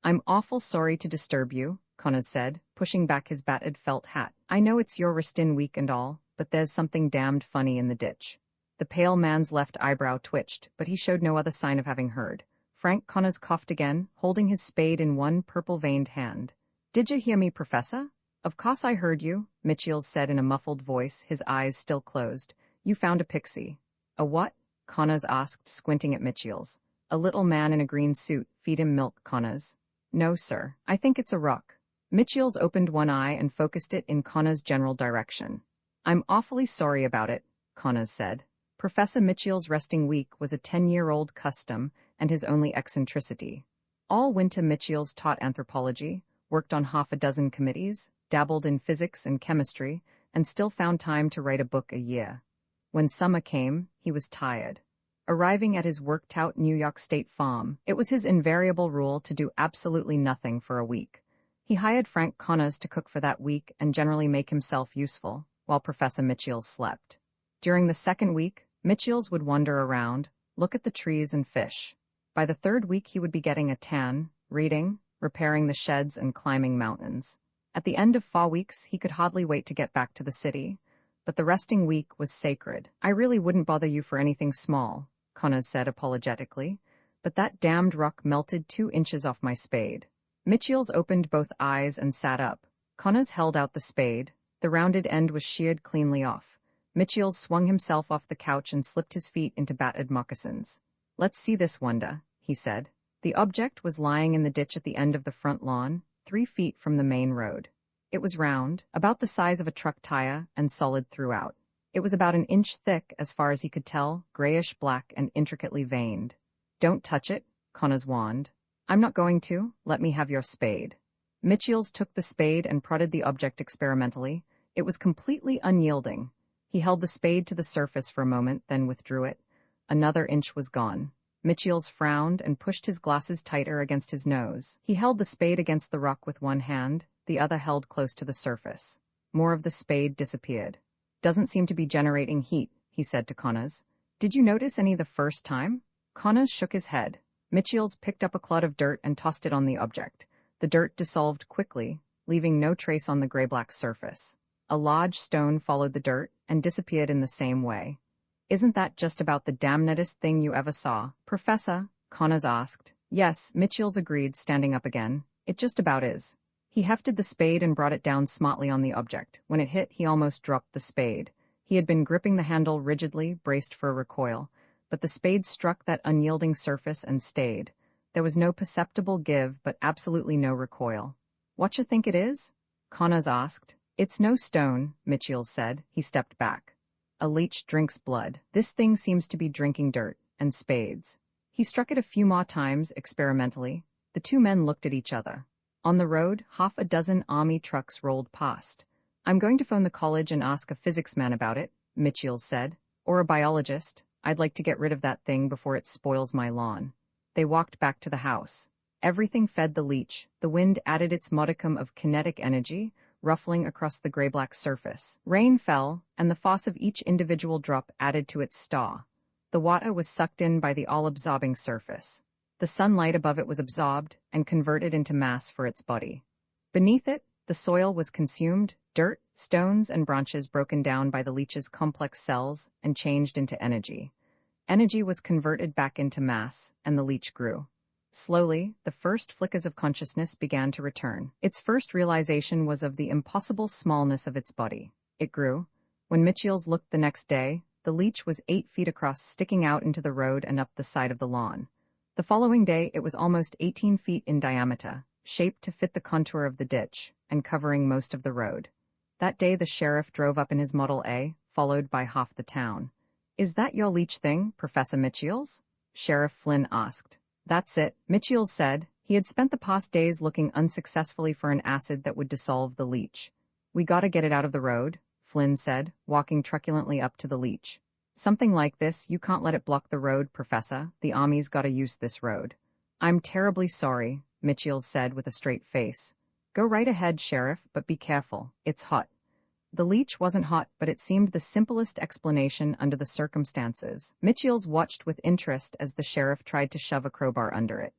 S1: I'm awful sorry to disturb you, Connors said, pushing back his battered felt hat. I know it's your Restin week and all, but there's something damned funny in the ditch. The pale man's left eyebrow twitched, but he showed no other sign of having heard. Frank Connors coughed again, holding his spade in one purple-veined hand. Did you hear me, Professor? Of course I heard you, Mitchell said in a muffled voice, his eyes still closed. You found a pixie. A what? Connors asked, squinting at Mitchell's. A little man in a green suit. Feed him milk, Connors. No, sir. I think it's a rock. Mitchell's opened one eye and focused it in Connors' general direction. I'm awfully sorry about it, Connors said. Professor Mitchell's resting week was a 10-year-old custom and his only eccentricity. All winter Mitchell's taught anthropology, worked on half a dozen committees, dabbled in physics and chemistry, and still found time to write a book a year. When summer came, he was tired. Arriving at his worked-out New York State farm, it was his invariable rule to do absolutely nothing for a week. He hired Frank Connors to cook for that week and generally make himself useful, while Professor Mitchell slept. During the second week, Mitchell would wander around, look at the trees and fish. By the third week he would be getting a tan, reading, repairing the sheds and climbing mountains. At the end of 4 weeks, he could hardly wait to get back to the city. But the resting week was sacred. I really wouldn't bother you for anything small, Connors said apologetically, but that damned rock melted 2 inches off my spade. Mitchell opened both eyes and sat up. Connors held out the spade. The rounded end was sheared cleanly off. Mitchell swung himself off the couch and slipped his feet into battered moccasins. Let's see this wonder, he said. The object was lying in the ditch at the end of the front lawn, 3 feet from the main road. It was round, about the size of a truck tire, and solid throughout. It was about an inch thick as far as he could tell, grayish-black and intricately veined. Don't touch it, Connors warned. I'm not going to. Let me have your spade. Mitchell's took the spade and prodded the object experimentally. It was completely unyielding. He held the spade to the surface for a moment, then withdrew it. Another inch was gone. Mitchell's frowned and pushed his glasses tighter against his nose. He held the spade against the rock with one hand, the other held close to the surface. More of the spade disappeared. Doesn't seem to be generating heat, he said to Connors. Did you notice any the first time? Connors shook his head. Mitchell's picked up a clod of dirt and tossed it on the object. The dirt dissolved quickly, leaving no trace on the gray-black surface. A large stone followed the dirt and disappeared in the same way. Isn't that just about the damnedest thing you ever saw, Professor? Connors asked. Yes, Mitchell's agreed, standing up again. It just about is. He hefted the spade and brought it down smartly on the object. When it hit, he almost dropped the spade. He had been gripping the handle rigidly, braced for a recoil, but the spade struck that unyielding surface and stayed. There was no perceptible give, but absolutely no recoil. What you think it is? Connors asked. It's no stone, Mitchell said. He stepped back. A leech drinks blood. This thing seems to be drinking dirt and spades. He struck it a few more times, experimentally. The two men looked at each other. On the road, half a dozen army trucks rolled past. I'm going to phone the college and ask a physics man about it, Mitchell said. Or a biologist. I'd like to get rid of that thing before it spoils my lawn. They walked back to the house. Everything fed the leech. The wind added its modicum of kinetic energy, ruffling across the gray-black surface. Rain fell, and the force of each individual drop added to its star. The water was sucked in by the all-absorbing surface. The sunlight above it was absorbed and converted into mass for its body. Beneath it, the soil was consumed, dirt, stones, and branches broken down by the leech's complex cells and changed into energy. Energy was converted back into mass, and the leech grew. Slowly, the first flickers of consciousness began to return. Its first realization was of the impossible smallness of its body. It grew. When Mitchell's looked the next day, the leech was 8 feet across, sticking out into the road and up the side of the lawn. The following day, it was almost 18 feet in diameter, shaped to fit the contour of the ditch, and covering most of the road. That day the sheriff drove up in his Model A, followed by half the town. Is that your leech thing, Professor Mitchell's? Sheriff Flynn asked. That's it, Mitchell said. He had spent the past days looking unsuccessfully for an acid that would dissolve the leech. We gotta get it out of the road, Flynn said, walking truculently up to the leech. Something like this, you can't let it block the road, Professor. The Army's gotta use this road. I'm terribly sorry, Mitchell said with a straight face. Go right ahead, Sheriff, but be careful. It's hot. The leech wasn't hot, but it seemed the simplest explanation under the circumstances. Mitchell's watched with interest as the sheriff tried to shove a crowbar under it.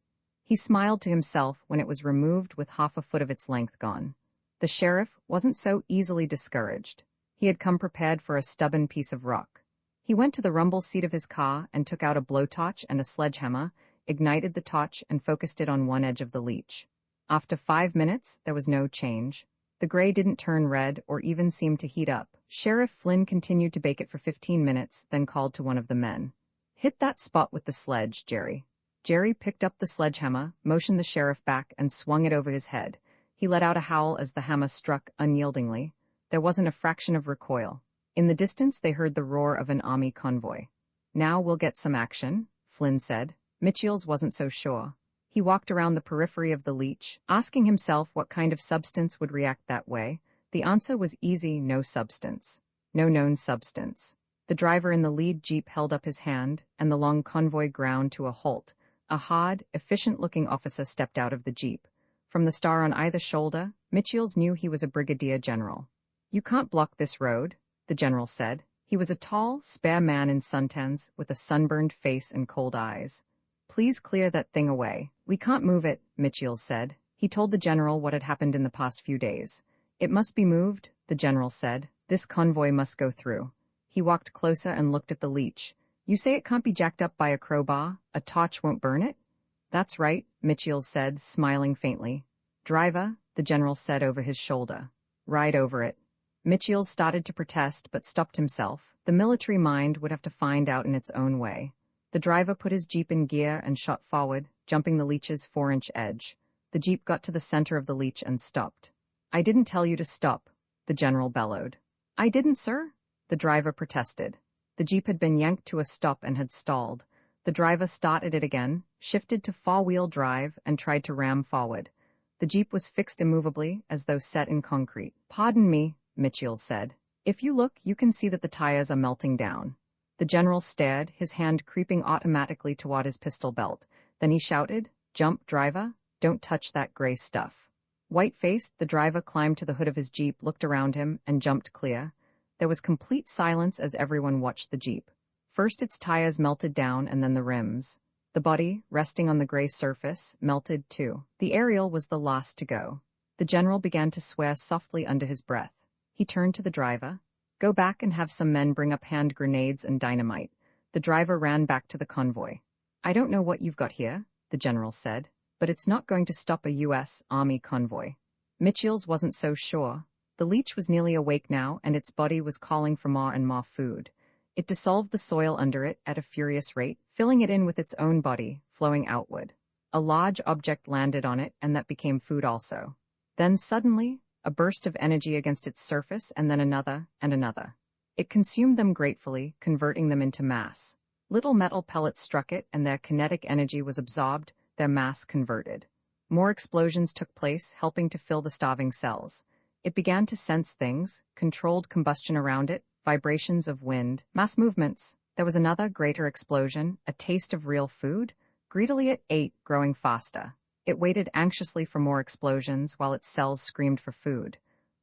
S1: He smiled to himself when it was removed with half a foot of its length gone. The sheriff wasn't so easily discouraged. He had come prepared for a stubborn piece of rock. He went to the rumble seat of his car and took out a blowtorch and a sledgehammer, ignited the torch and focused it on one edge of the leech. After 5 minutes, there was no change. The gray didn't turn red or even seem to heat up. Sheriff Flynn continued to bake it for 15 minutes, then called to one of the men. Hit that spot with the sledge, Jerry. Jerry picked up the sledgehammer, motioned the sheriff back, and swung it over his head. He let out a howl as the hammer struck unyieldingly. There wasn't a fraction of recoil. In the distance, they heard the roar of an army convoy. Now we'll get some action, Flynn said. Mitchell's wasn't so sure. He walked around the periphery of the leech, asking himself what kind of substance would react that way. The answer was easy: no substance. No known substance. The driver in the lead jeep held up his hand, and the long convoy ground to a halt. A hard, efficient-looking officer stepped out of the jeep. From the star on either shoulder, Mitchell's knew he was a brigadier general. You can't block this road, the general said. He was a tall, spare man in suntans, with a sunburned face and cold eyes. Please clear that thing away. We can't move it, Mitchell said. He told the general what had happened in the past few days. It must be moved, the general said. This convoy must go through. He walked closer and looked at the leech. You say it can't be jacked up by a crowbar? A torch won't burn it? That's right, Mitchell said, smiling faintly. Driver, the general said over his shoulder. Ride over it. Mitchell started to protest but stopped himself. The military mind would have to find out in its own way. The driver put his jeep in gear and shot forward, jumping the leech's 4-inch edge. The jeep got to the center of the leech and stopped. I didn't tell you to stop, the general bellowed. I didn't, sir, the driver protested. The jeep had been yanked to a stop and had stalled. The driver started it again, shifted to four-wheel drive, and tried to ram forward. The Jeep was fixed immovably, as though set in concrete. "Pardon me," Mitchell said. "If you look, you can see that the tires are melting down." The general stared, his hand creeping automatically toward his pistol belt. Then he shouted, "Jump, driver! Don't touch that gray stuff." White-faced, the driver climbed to the hood of his Jeep, looked around him, and jumped clear. There was complete silence as everyone watched the Jeep. First its tires melted down and then the rims. The body, resting on the gray surface, melted too. The aerial was the last to go. The general began to swear softly under his breath. He turned to the driver. "Go back and have some men bring up hand grenades and dynamite." The driver ran back to the convoy. "I don't know what you've got here," the general said, "but it's not going to stop a U.S. Army convoy." Mitchell's wasn't so sure. The leech was nearly awake now, and its body was calling for more and more food. It dissolved the soil under it at a furious rate, filling it in with its own body, flowing outward. A large object landed on it, and that became food also. Then suddenly, a burst of energy against its surface, and then another, and another. It consumed them gratefully, converting them into mass. Little metal pellets struck it, and their kinetic energy was absorbed, their mass converted. More explosions took place, helping to fill the starving cells. It began to sense things, controlled combustion around it, vibrations of wind, mass movements. There was another, greater explosion, a taste of real food. Greedily it ate, growing faster. It waited anxiously for more explosions while its cells screamed for food.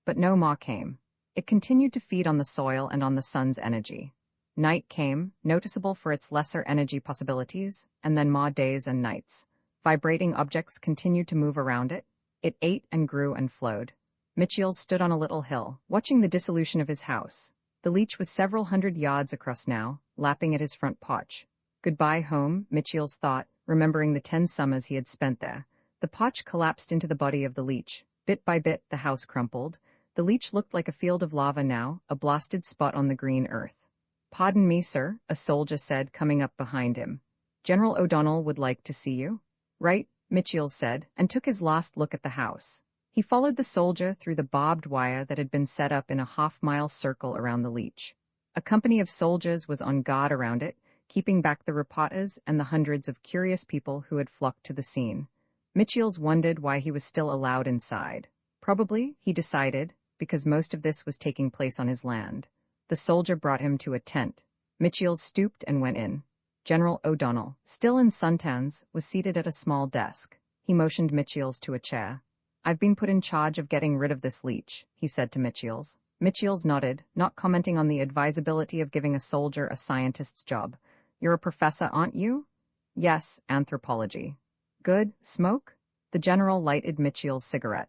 S1: But no more came. It continued to feed on the soil and on the sun's energy. Night came, noticeable for its lesser energy possibilities, and then more days and nights. Vibrating objects continued to move around it. It ate and grew and flowed. Mitchell stood on a little hill, watching the dissolution of his house. The leech was several hundred yards across now, lapping at his front porch. Goodbye home, Mitchell's thought, remembering the 10 summers he had spent there. The porch collapsed into the body of the leech. Bit by bit, the house crumpled. The leech looked like a field of lava now, a blasted spot on the green earth. "Pardon me, sir," a soldier said, coming up behind him. "General O'Donnell would like to see you." "Right," Mitchell said, and took his last look at the house. He followed the soldier through the barbed wire that had been set up in a half-mile circle around the leech. A company of soldiers was on guard around it, keeping back the reporters and the hundreds of curious people who had flocked to the scene. Mitchell's wondered why he was still allowed inside. Probably, he decided, because most of this was taking place on his land. The soldier brought him to a tent. Mitchell stooped and went in. General O'Donnell, still in suntans, was seated at a small desk. He motioned Mitchell's to a chair. "I've been put in charge of getting rid of this leech," he said to Mitchell's. Mitchell's nodded, not commenting on the advisability of giving a soldier a scientist's job. "You're a professor, aren't you?" "Yes, anthropology." "Good. Smoke?" The general lighted Mitchell's cigarette.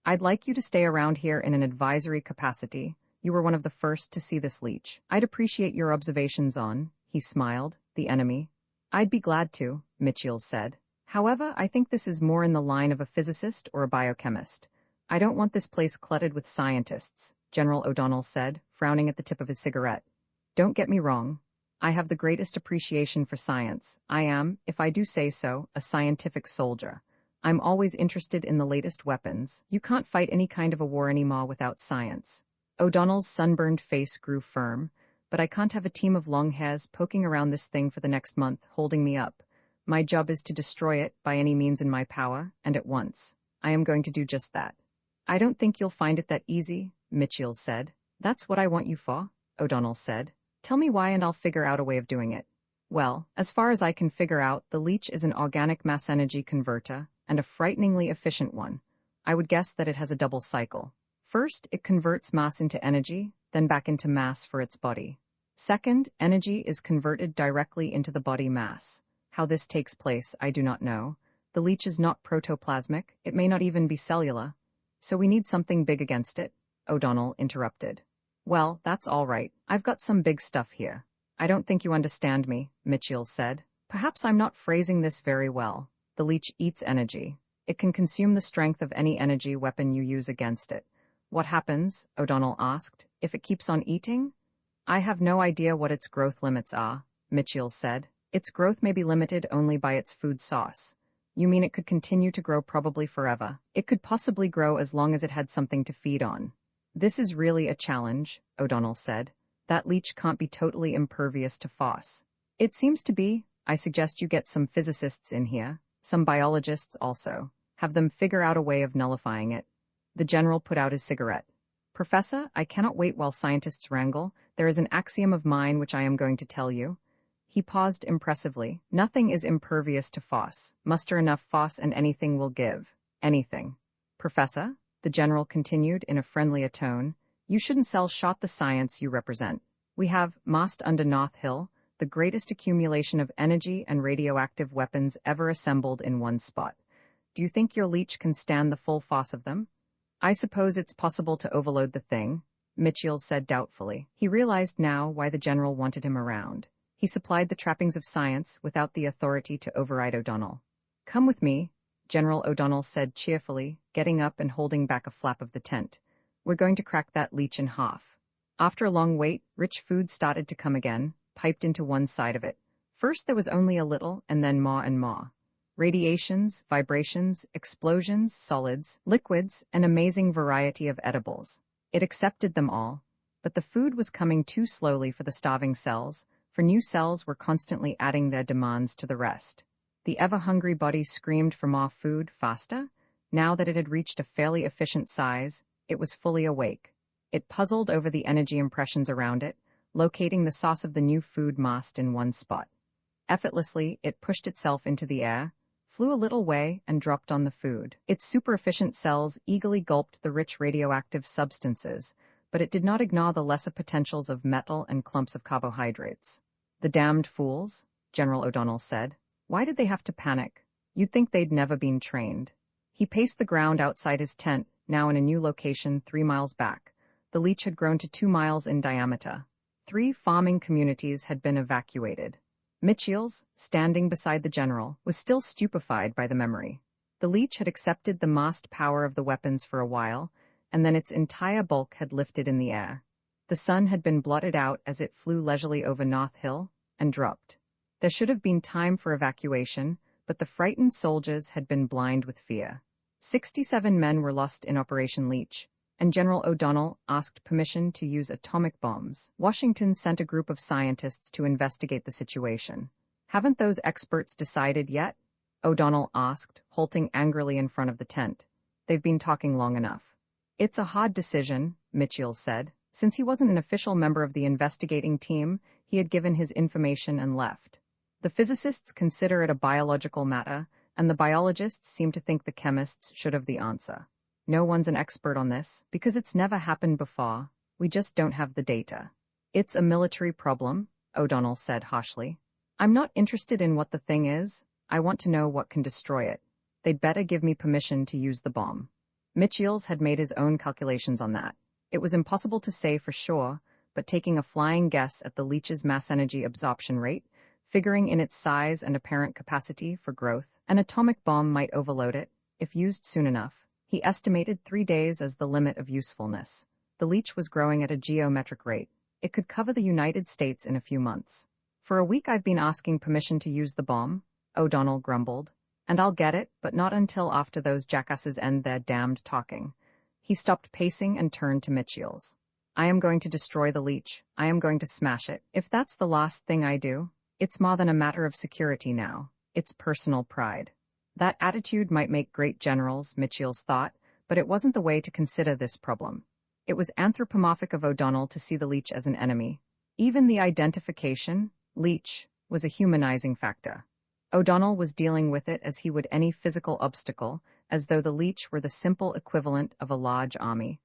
S1: "I'd like you to stay around here in an advisory capacity. You were one of the first to see this leech. I'd appreciate your observations on," he smiled, "the enemy." "I'd be glad to," Mitchell said. "However, I think this is more in the line of a physicist or a biochemist. I don't want this place cluttered with scientists," General O'Donnell said, frowning at the tip of his cigarette. "Don't get me wrong. I have the greatest appreciation for science. I am, if I do say so, a scientific soldier. I'm always interested in the latest weapons. You can't fight any kind of a war anymore without science." O'Donnell's sunburned face grew firm. "But I can't have a team of long hairs poking around this thing for the next month, holding me up. My job is to destroy it by any means in my power, and at once. I am going to do just that." "I don't think you'll find it that easy," Mitchell said. "That's what I want you for," O'Donnell said. "Tell me why and I'll figure out a way of doing it." "Well, as far as I can figure out, the leech is an organic mass energy converter, and a frighteningly efficient one. I would guess that it has a double cycle. First, it converts mass into energy, then back into mass for its body. Second, energy is converted directly into the body mass. How this takes place, I do not know. The leech is not protoplasmic, it may not even be cellular. So we need something big against it," O'Donnell interrupted. "Well, that's all right. I've got some big stuff here." "I don't think you understand me," Mitchell said. "Perhaps I'm not phrasing this very well. The leech eats energy. It can consume the strength of any energy weapon you use against it." "What happens," O'Donnell asked, "if it keeps on eating?" "I have no idea what its growth limits are," Mitchell said. "Its growth may be limited only by its food source." "You mean it could continue to grow probably forever?" "It could possibly grow as long as it had something to feed on." "This is really a challenge," O'Donnell said. "That leech can't be totally impervious to force." "It seems to be. I suggest you get some physicists in here, some biologists also. Have them figure out a way of nullifying it. The general put out his cigarette. Professor, I cannot wait while scientists wrangle. There is an axiom of mine which I am going to tell you. He paused impressively. Nothing is impervious to FOSS. Muster enough FOSS and anything will give. Anything. Professor, the general continued in a friendlier tone, you shouldn't sell shot the science you represent. We have, massed under North Hill, the greatest accumulation of energy and radioactive weapons ever assembled in one spot. Do you think your leech can stand the full force of them? I suppose it's possible to overload the thing, Mitchell said doubtfully. He realized now why the general wanted him around. He supplied the trappings of science without the authority to override O'Donnell. Come with me, General O'Donnell said cheerfully, getting up and holding back a flap of the tent. We're going to crack that leech in half. After a long wait, rich food started to come again, piped into one side of it. First there was only a little, and then more and more. Radiations, vibrations, explosions, solids, liquids, an amazing variety of edibles. It accepted them all, but the food was coming too slowly for the starving cells, for new cells were constantly adding their demands to the rest. The ever-hungry body screamed for more food faster. Now that it had reached a fairly efficient size, it was fully awake. It puzzled over the energy impressions around it, locating the source of the new food massed in one spot. Effortlessly, it pushed itself into the air, flew a little way, and dropped on the food. Its super-efficient cells eagerly gulped the rich radioactive substances, but it did not ignore the lesser potentials of metal and clumps of carbohydrates. The damned fools, General O'Donnell said. Why did they have to panic? You'd think they'd never been trained. He paced the ground outside his tent, now in a new location 3 miles back. The leech had grown to 2 miles in diameter. 3 farming communities had been evacuated. Mitchell's, standing beside the general, was still stupefied by the memory. The leech had accepted the massed power of the weapons for a while, and then its entire bulk had lifted in the air. The sun had been blotted out as it flew leisurely over North Hill, and dropped. There should have been time for evacuation, but the frightened soldiers had been blind with fear. 67 men were lost in Operation Leech, and General O'Donnell asked permission to use atomic bombs. Washington sent a group of scientists to investigate the situation. Haven't those experts decided yet? O'Donnell asked, halting angrily in front of the tent. They've been talking long enough. It's a hard decision, Mitchell said. Since he wasn't an official member of the investigating team, he had given his information and left. The physicists consider it a biological matter, and the biologists seem to think the chemists should have the answer. No one's an expert on this, because it's never happened before. We just don't have the data. It's a military problem, O'Donnell said harshly. I'm not interested in what the thing is. I want to know what can destroy it. They'd better give me permission to use the bomb. Mitchell's had made his own calculations on that. It was impossible to say for sure, but taking a flying guess at the leech's mass energy absorption rate, figuring in its size and apparent capacity for growth, an atomic bomb might overload it, if used soon enough. He estimated 3 days as the limit of usefulness. The leech was growing at a geometric rate. It could cover the United States in a few months. For a week I've been asking permission to use the bomb, O'Donnell grumbled. And I'll get it, but not until after those jackasses end their damned talking. He stopped pacing and turned to Mitchell's. I am going to destroy the leech. I am going to smash it. If that's the last thing I do, it's more than a matter of security now. It's personal pride. That attitude might make great generals, Mitchell's thought, but it wasn't the way to consider this problem. It was anthropomorphic of O'Donnell to see the leech as an enemy. Even the identification, leech, was a humanizing factor. O'Donnell was dealing with it as he would any physical obstacle, as though the leech were the simple equivalent of a large army.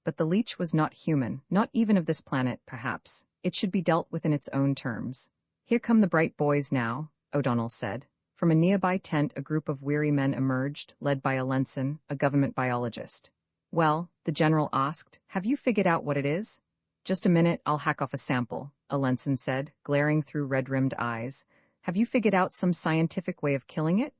S1: But the leech was not human, not even of this planet, perhaps. It should be dealt with in its own terms. Here come the bright boys now, O'Donnell said. From a nearby tent a group of weary men emerged, led by Alenson, a government biologist. Well, the general asked, have you figured out what it is? Just a minute, I'll hack off a sample, Alenson said, glaring through red-rimmed eyes. Have you figured out some scientific way of killing it?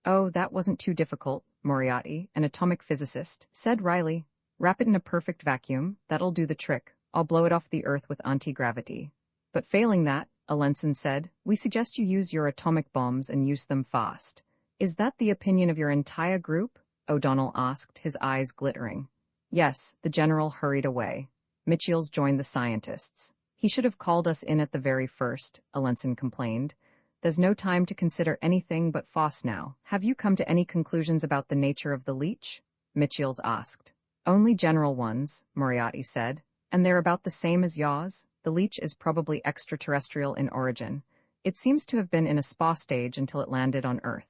S1: Oh, that wasn't too difficult, Moriarty, an atomic physicist, said Riley. Wrap it in a perfect vacuum, that'll do the trick. I'll blow it off the Earth with anti-gravity. But failing that, Alenson said, we suggest you use your atomic bombs and use them fast. Is that the opinion of your entire group? O'Donnell asked, his eyes glittering. Yes, the general hurried away. Mitchell's joined the scientists. He should have called us in at the very first, Alenson complained. There's no time to consider anything but Foss now. Have you come to any conclusions about the nature of the leech? Mitchell's asked. Only general ones, Moriarty said. And they're about the same as yours? The leech is probably extraterrestrial in origin. It seems to have been in a spa stage until it landed on Earth.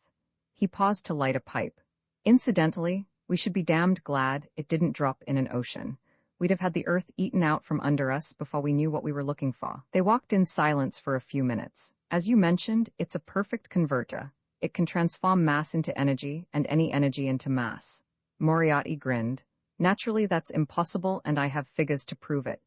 S1: He paused to light a pipe. Incidentally, we should be damned glad it didn't drop in an ocean. We'd have had the Earth eaten out from under us before we knew what we were looking for. They walked in silence for a few minutes. As you mentioned, it's a perfect converter. It can transform mass into energy and any energy into mass. Moriarty grinned. Naturally, that's impossible, and I have figures to prove it.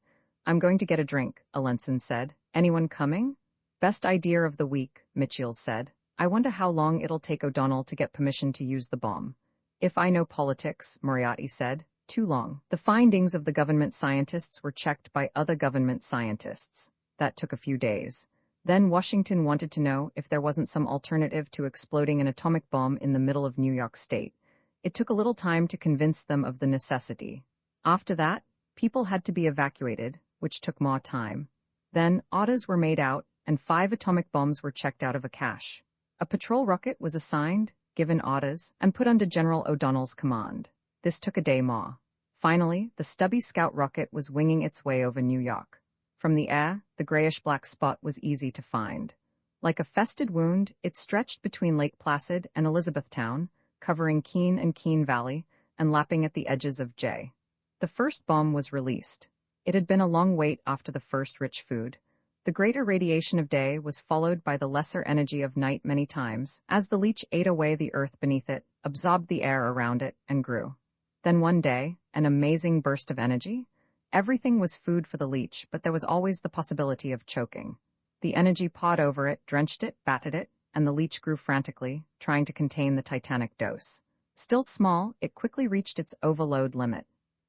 S1: I'm going to get a drink, Alenson said. Anyone coming? Best idea of the week, Mitchell said. I wonder how long it'll take O'Donnell to get permission to use the bomb. If I know politics, Moriarty said. Too long. The findings of the government scientists were checked by other government scientists. That took a few days. Then Washington wanted to know if there wasn't some alternative to exploding an atomic bomb in the middle of New York State. It took a little time to convince them of the necessity. After that, people had to be evacuated, which took more time. Then, orders were made out, and 5 atomic bombs were checked out of a cache. A patrol rocket was assigned, given orders, and put under General O'Donnell's command. This took a day more. Finally, the stubby scout rocket was winging its way over New York. From the air, the grayish-black spot was easy to find. Like a festered wound, it stretched between Lake Placid and Elizabethtown, covering Keene and Keene Valley, and lapping at the edges of J. The first bomb was released. It had been a long wait after the first rich food. The greater radiation of day was followed by the lesser energy of night many times, as the leech ate away the earth beneath it, absorbed the air around it, and grew. Then one day, an amazing burst of energy. Everything was food for the leech, but there was always the possibility of choking. The energy pawed over it, drenched it, batted it, and the leech grew frantically, trying to contain the titanic dose. Still small, it quickly reached its overload limit.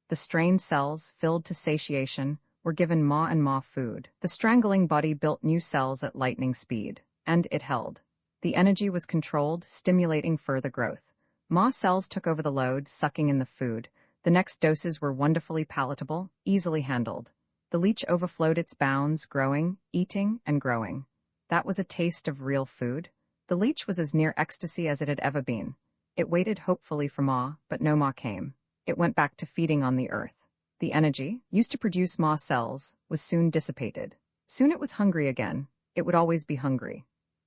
S1: The strained cells, filled to satiation, were given more and more food. The strangling body built new cells at lightning speed, and it held. The energy was controlled, stimulating further growth. More cells took over the load, sucking in the food. The next doses were wonderfully palatable, easily handled. The leech overflowed its bounds, growing, eating, and growing. That was a taste of real food. The leech was as near ecstasy as it had ever been. It waited hopefully for more, but no more came. It went back to feeding on the earth. The energy, used to produce more cells, was soon dissipated. Soon it was hungry again. It would always be hungry.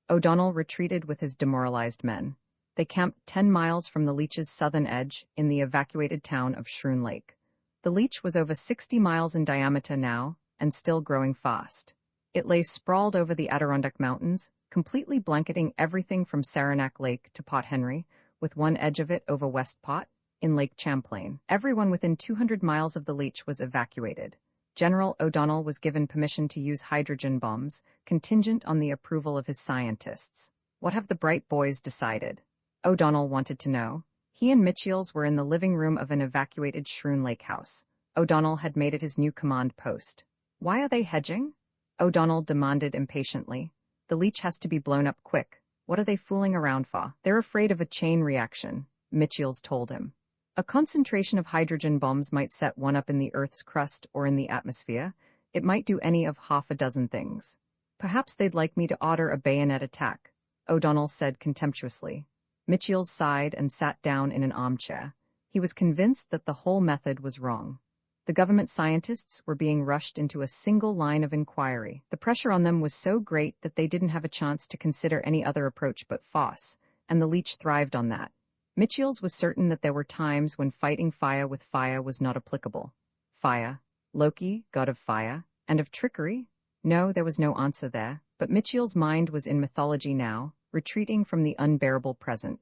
S1: O'Donnell retreated with his demoralized men. They camped 10 miles from the leech's southern edge, in the evacuated town of Shroon Lake. The leech was over 60 miles in diameter now, and still growing fast. It lay sprawled over the Adirondack Mountains, completely blanketing everything from Saranac Lake to Port Henry, with one edge of it over West Pot, in Lake Champlain. Everyone within 200 miles of the leech was evacuated. General O'Donnell was given permission to use hydrogen bombs, contingent on the approval of his scientists. What have the bright boys decided? O'Donnell wanted to know. He and Mitchells were in the living room of an evacuated Shroon Lake house. O'Donnell had made it his new command post. Why are they hedging? O'Donnell demanded impatiently. The leech has to be blown up quick. What are they fooling around for? They're afraid of a chain reaction, Mitchells told him. A concentration of hydrogen bombs might set one up in the Earth's crust or in the atmosphere. It might do any of half a dozen things. Perhaps they'd like me to order a bayonet attack, O'Donnell said contemptuously. Mitchells sighed and sat down in an armchair. He was convinced that the whole method was wrong. The government scientists were being rushed into a single line of inquiry. The pressure on them was so great that they didn't have a chance to consider any other approach but Foss, and the leech thrived on that. Mitchells was certain that there were times when fighting fire with fire was not applicable. Fire, Loki, god of fire, and of trickery? No, there was no answer there, but Mitchell's mind was in mythology now, retreating from the unbearable present.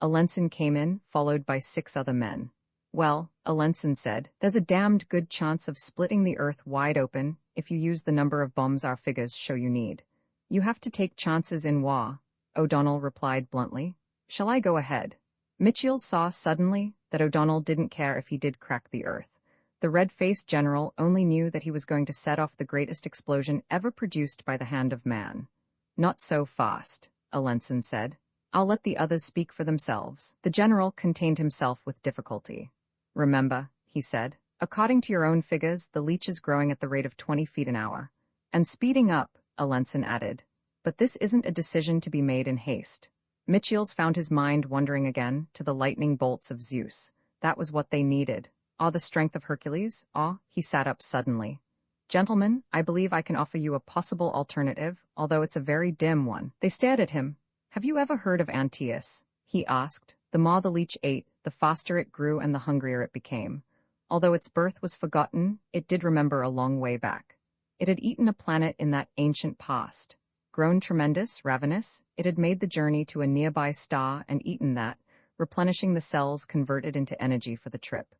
S1: Alenson came in, followed by 6 other men. Well, Alenson said, there's a damned good chance of splitting the earth wide open if you use the number of bombs our figures show you need. You have to take chances in war, O'Donnell replied bluntly. Shall I go ahead? Mitchell saw suddenly that O'Donnell didn't care if he did crack the earth. The red-faced general only knew that he was going to set off the greatest explosion ever produced by the hand of man. Not so fast, Alenson said. I'll let the others speak for themselves. The general contained himself with difficulty. Remember, he said, according to your own figures, the leech is growing at the rate of 20 feet an hour. And speeding up, Alenson added. But this isn't a decision to be made in haste. Michiels found his mind wandering again to the lightning bolts of Zeus. That was what they needed. Ah, the strength of Hercules. Ah, he sat up suddenly. Gentlemen, I believe I can offer you a possible alternative, although it's a very dim one. They stared at him. Have you ever heard of Antaeus? He asked. The more the leech ate, the faster it grew and the hungrier it became. Although its birth was forgotten, it did remember a long way back. It had eaten a planet in that ancient past. Grown tremendous, ravenous, it had made the journey to a nearby star and eaten that, replenishing the cells converted into energy for the trip.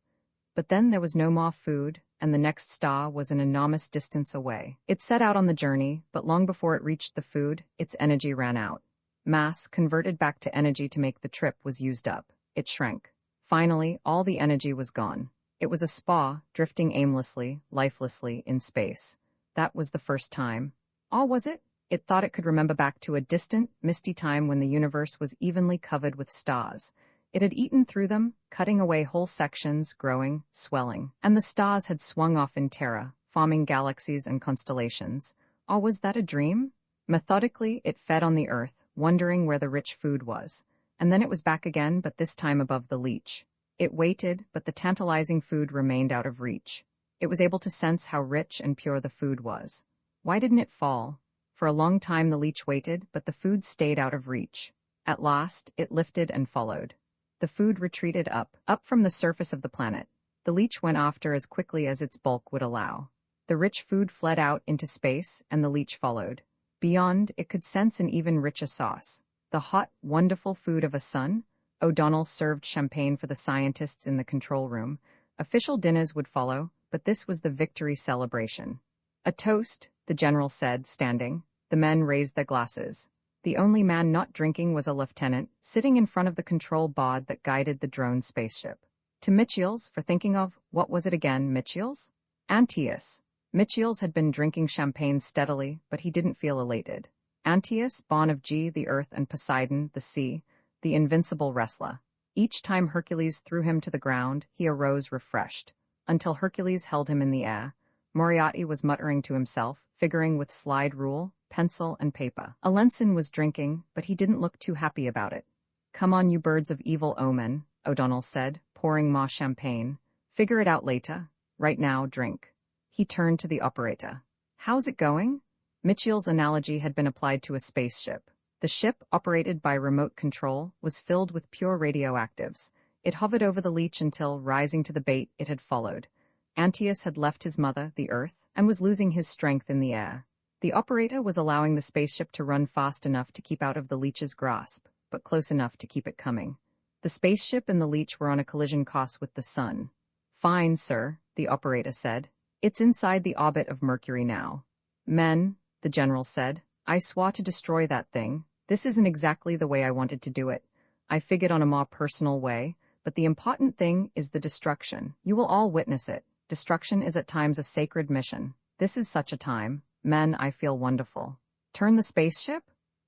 S1: But then there was no more food, and the next star was an enormous distance away. It set out on the journey, but long before it reached the food, its energy ran out. Mass, converted back to energy to make the trip, was used up. It shrank. Finally, all the energy was gone. It was a spore, drifting aimlessly, lifelessly, in space. That was the first time. Ah, was it? It thought it could remember back to a distant, misty time when the universe was evenly covered with stars. It had eaten through them, cutting away whole sections, growing, swelling. And the stars had swung off in terror, forming galaxies and constellations. Ah, was that a dream? Methodically, it fed on the earth, wondering where the rich food was. And then it was back again, but this time above the leech. It waited, but the tantalizing food remained out of reach. It was able to sense how rich and pure the food was. Why didn't it fall? For a long time the leech waited, but the food stayed out of reach. At last, it lifted and followed. The food retreated up from the surface of the planet. The leech went after as quickly as its bulk would allow. The rich food fled out into space, and the leech followed. Beyond, it could sense an even richer sauce. The hot, wonderful food of a sun. O'Donnell served champagne for the scientists in the control room. Official dinners would follow, but this was the victory celebration. A toast, the general said, standing. The men raised their glasses. The only man not drinking was a lieutenant, sitting in front of the control board that guided the drone spaceship. To Michiels, for thinking of, what was it again, Michiels? Antaeus. Michiels had been drinking champagne steadily, but he didn't feel elated. Antaeus, born of G, the earth, and Poseidon, the sea, the invincible wrestler. Each time Hercules threw him to the ground, he arose refreshed. Until Hercules held him in the air. Moriarty was muttering to himself, figuring with slide rule, pencil, and paper. Alenson was drinking, but he didn't look too happy about it. Come on, you birds of evil omen, O'Donnell said, pouring more champagne. Figure it out later. Right now, drink. He turned to the operator. How's it going? Mitchell's analogy had been applied to a spaceship. The ship, operated by remote control, was filled with pure radioactives. It hovered over the leech until, rising to the bait, it had followed. Antaeus had left his mother, the Earth, and was losing his strength in the air. The operator was allowing the spaceship to run fast enough to keep out of the leech's grasp, but close enough to keep it coming. The spaceship and the leech were on a collision course with the sun. Fine, sir, the operator said. It's inside the orbit of Mercury now. Men, the general said, I swore to destroy that thing. This isn't exactly the way I wanted to do it. I figured on a more personal way, but the important thing is the destruction. You will all witness it. Destruction is at times a sacred mission. This is such a time. Men, I feel wonderful. Turn the spaceship?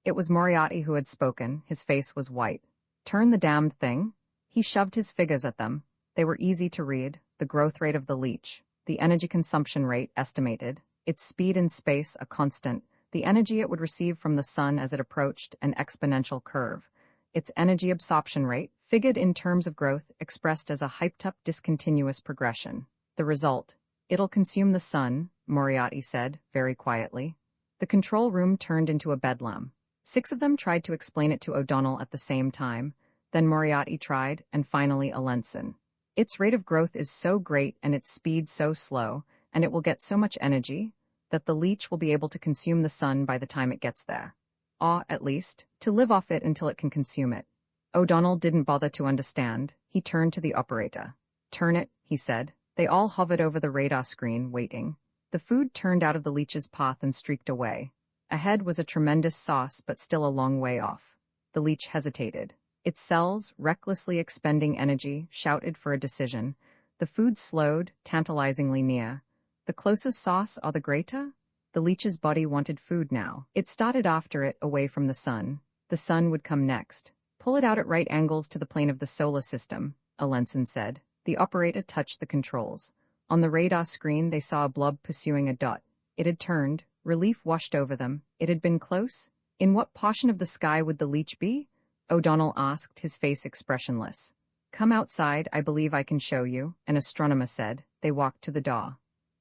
S1: It was Moriarty who had spoken. His face was white. Turn the damned thing? He shoved his figures at them. They were easy to read. The growth rate of the leech, the energy consumption rate estimated, its speed in space a constant, the energy it would receive from the sun as it approached an exponential curve, its energy absorption rate, figured in terms of growth, expressed as a hyped-up discontinuous progression. The result, it'll consume the sun, Moriarty said, very quietly. The control room turned into a bedlam. 6 of them tried to explain it to O'Donnell at the same time, then Moriarty tried, and finally Alenson. Its rate of growth is so great and its speed so slow, and it will get so much energy, that the leech will be able to consume the sun by the time it gets there. Or, at least, to live off it until it can consume it. O'Donnell didn't bother to understand. He turned to the operator. Turn it, he said. They all hovered over the radar screen, waiting. The food turned out of the leech's path and streaked away. Ahead was a tremendous sauce, but still a long way off. The leech hesitated. Its cells, recklessly expending energy, shouted for a decision. The food slowed, tantalizingly near. The closest sauce or the greater? The leech's body wanted food now. It started after it, away from the sun. The sun would come next. Pull it out at right angles to the plane of the solar system, Alenson said. The operator touched the controls. On the radar screen they saw a blob pursuing a dot. It had turned. Relief washed over them. It had been close. In what portion of the sky would the leech be? O'Donnell asked, his face expressionless. Come outside, I believe I can show you, an astronomer said. They walked to the door.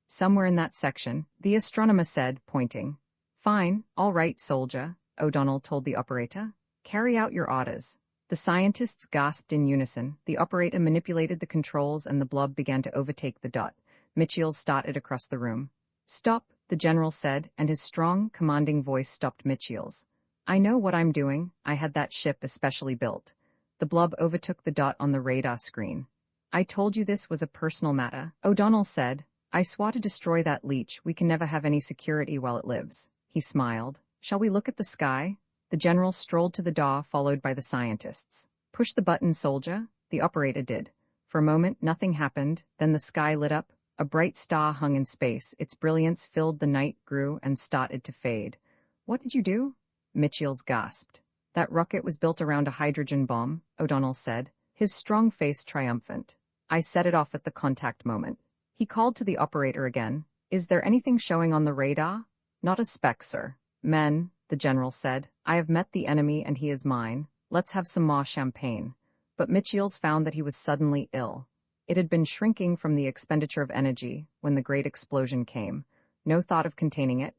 S1: Somewhere in that section, the astronomer said, pointing. Fine, all right, soldier, O'Donnell told the operator. Carry out your orders. The scientists gasped in unison. The operator manipulated the controls and the blob began to overtake the dot. Mitchell started across the room. Stop, the general said, and his strong, commanding voice stopped Mitchell's. I know what I'm doing. I had that ship especially built. The blob overtook the dot on the radar screen. I told you this was a personal matter, O'Donnell said. I swore to destroy that leech. We can never have any security while it lives. He smiled. Shall we look at the sky? The general strolled to the door, followed by the scientists. Push the button, soldier. The operator did. For a moment, nothing happened. Then the sky lit up. A bright star hung in space. Its brilliance filled the night, grew, and started to fade. What did you do? Mitchell's gasped. That rocket was built around a hydrogen bomb, O'Donnell said, his strong face triumphant. I set it off at the contact moment. He called to the operator again. Is there anything showing on the radar? Not a speck, sir. Men, the general said, I have met the enemy and he is mine. Let's have some more champagne. But Mitchell's found that he was suddenly ill. It had been shrinking from the expenditure of energy when the great explosion came. No thought of containing it.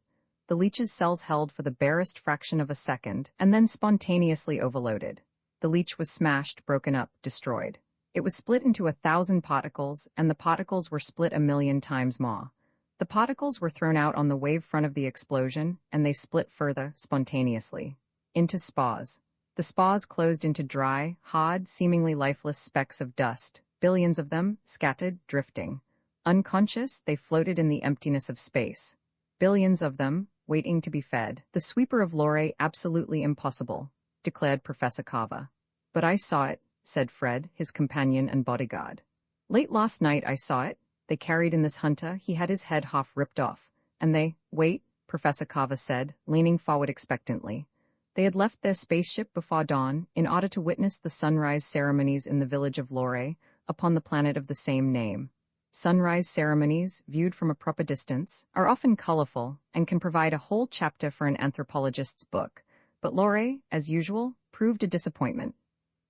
S1: The leech's cells held for the barest fraction of a second and then spontaneously overloaded. The leech was smashed, broken up, destroyed. It was split into 1,000 particles, and the particles were split 1,000,000 times more. The particles were thrown out on the wave front of the explosion, and they split further, spontaneously, into spars. The spars closed into dry, hard, seemingly lifeless specks of dust, billions of them, scattered, drifting. Unconscious, they floated in the emptiness of space. Billions of them, waiting to be fed. The sweeper of Lorre, absolutely impossible, declared Professor Carver. But I saw it, said Fred, his companion and bodyguard. Late last night I saw it. They carried in this hunter. He had his head half ripped off. And they, wait, Professor Carver said, leaning forward expectantly. They had left their spaceship before dawn in order to witness the sunrise ceremonies in the village of Lorre, upon the planet of the same name. Sunrise ceremonies, viewed from a proper distance, are often colorful and can provide a whole chapter for an anthropologist's book. But Lorre, as usual, proved a disappointment.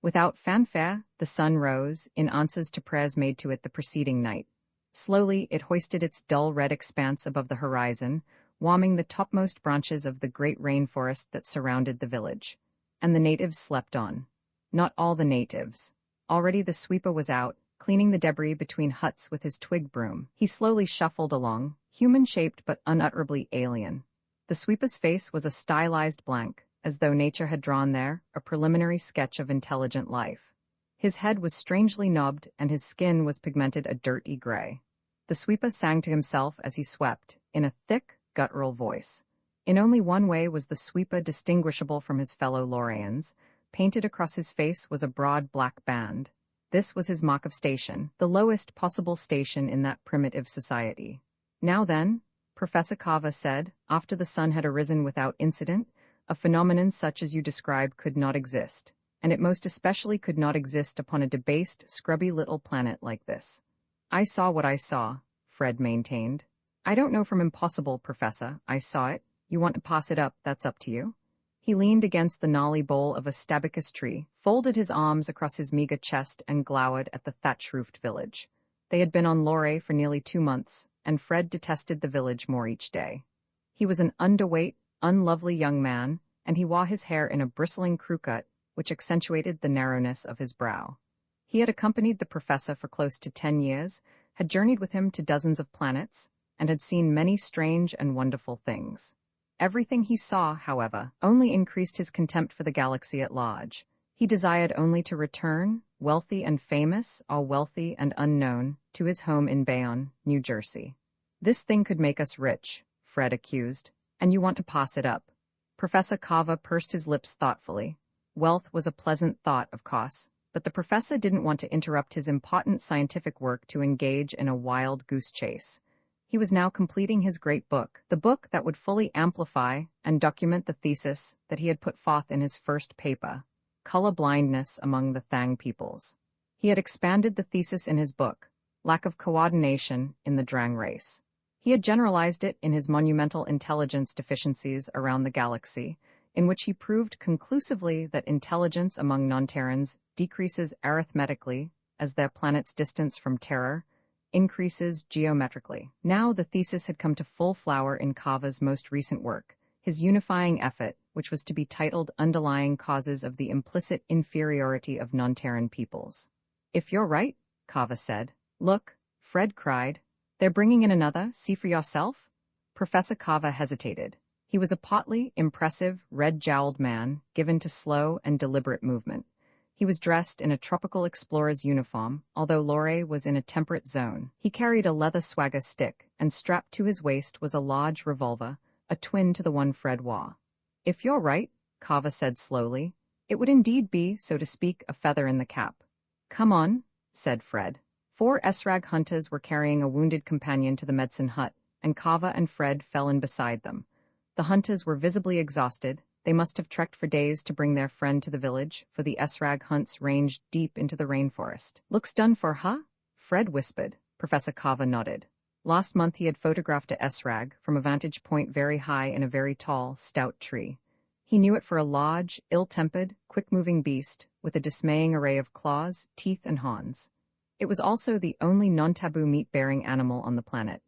S1: Without fanfare, the sun rose, in answers to prayers made to it the preceding night. Slowly, it hoisted its dull red expanse above the horizon, warming the topmost branches of the great rainforest that surrounded the village. And the natives slept on. Not all the natives. Already the sweeper was out, cleaning the debris between huts with his twig broom. He slowly shuffled along, human-shaped but unutterably alien. The sweeper's face was a stylized blank, as though nature had drawn there a preliminary sketch of intelligent life. His head was strangely knobbed, and his skin was pigmented a dirty gray. The sweeper sang to himself as he swept, in a thick, guttural voice. In only one way was the sweeper distinguishable from his fellow Lorraians. Painted across his face was a broad black band. This was his mark of station, the lowest possible station in that primitive society. Now then, Professor Carver said, after the sun had arisen without incident, a phenomenon such as you describe could not exist, and it most especially could not exist upon a debased, scrubby little planet like this. I saw what I saw, Fred maintained. I don't know from impossible, Professor. I saw it. You want to pass it up, that's up to you. He leaned against the gnarly bole of a stabacus tree, folded his arms across his meager chest, and glowered at the thatch-roofed village. They had been on Lorre for nearly 2 months, and Fred detested the village more each day. He was an underweight, unlovely young man, and he wore his hair in a bristling crew cut, which accentuated the narrowness of his brow. He had accompanied the professor for close to 10 years, had journeyed with him to dozens of planets, and had seen many strange and wonderful things. Everything he saw, however, only increased his contempt for the galaxy at large. He desired only to return, wealthy and famous, or wealthy and unknown, to his home in Bayonne, New Jersey. This thing could make us rich, Fred accused, and you want to pass it up. Professor Carver pursed his lips thoughtfully. Wealth was a pleasant thought, of course, but the professor didn't want to interrupt his important scientific work to engage in a wild goose chase. He was now completing his great book, the book that would fully amplify and document the thesis that he had put forth in his first paper, Color Blindness Among the Thang Peoples. He had expanded the thesis in his book, Lack of Coordination in the Drang Race. He had generalized it in his monumental intelligence deficiencies around the galaxy, in which he proved conclusively that intelligence among non-Terrans decreases arithmetically as their planet's distance from Terra increases geometrically. Now the thesis had come to full flower in Kava's most recent work, his unifying effort, which was to be titled Underlying Causes of the Implicit Inferiority of Non-Terran Peoples. "If you're right," Kava said. "Look," Fred cried. "They're bringing in another, see for yourself?" Professor Kava hesitated. He was a portly, impressive, red-jowled man, given to slow and deliberate movement. He was dressed in a tropical explorer's uniform, although Lore was in a temperate zone. He carried a leather swagger stick, and strapped to his waist was a large revolver, a twin to the one Fred wore. "If you're right," Kava said slowly, "it would indeed be, so to speak, a feather in the cap." "Come on," said Fred. 4 Esrag hunters were carrying a wounded companion to the medicine hut, and Kava and Fred fell in beside them. The hunters were visibly exhausted. They must have trekked for days to bring their friend to the village, for the Esrag hunts ranged deep into the rainforest. "Looks done for, huh?" Fred whispered. Professor Kava nodded. Last month he had photographed a Esrag from a vantage point very high in a very tall, stout tree. He knew it for a large, ill-tempered, quick-moving beast with a dismaying array of claws, teeth, and horns. It was also the only non-taboo meat-bearing animal on the planet.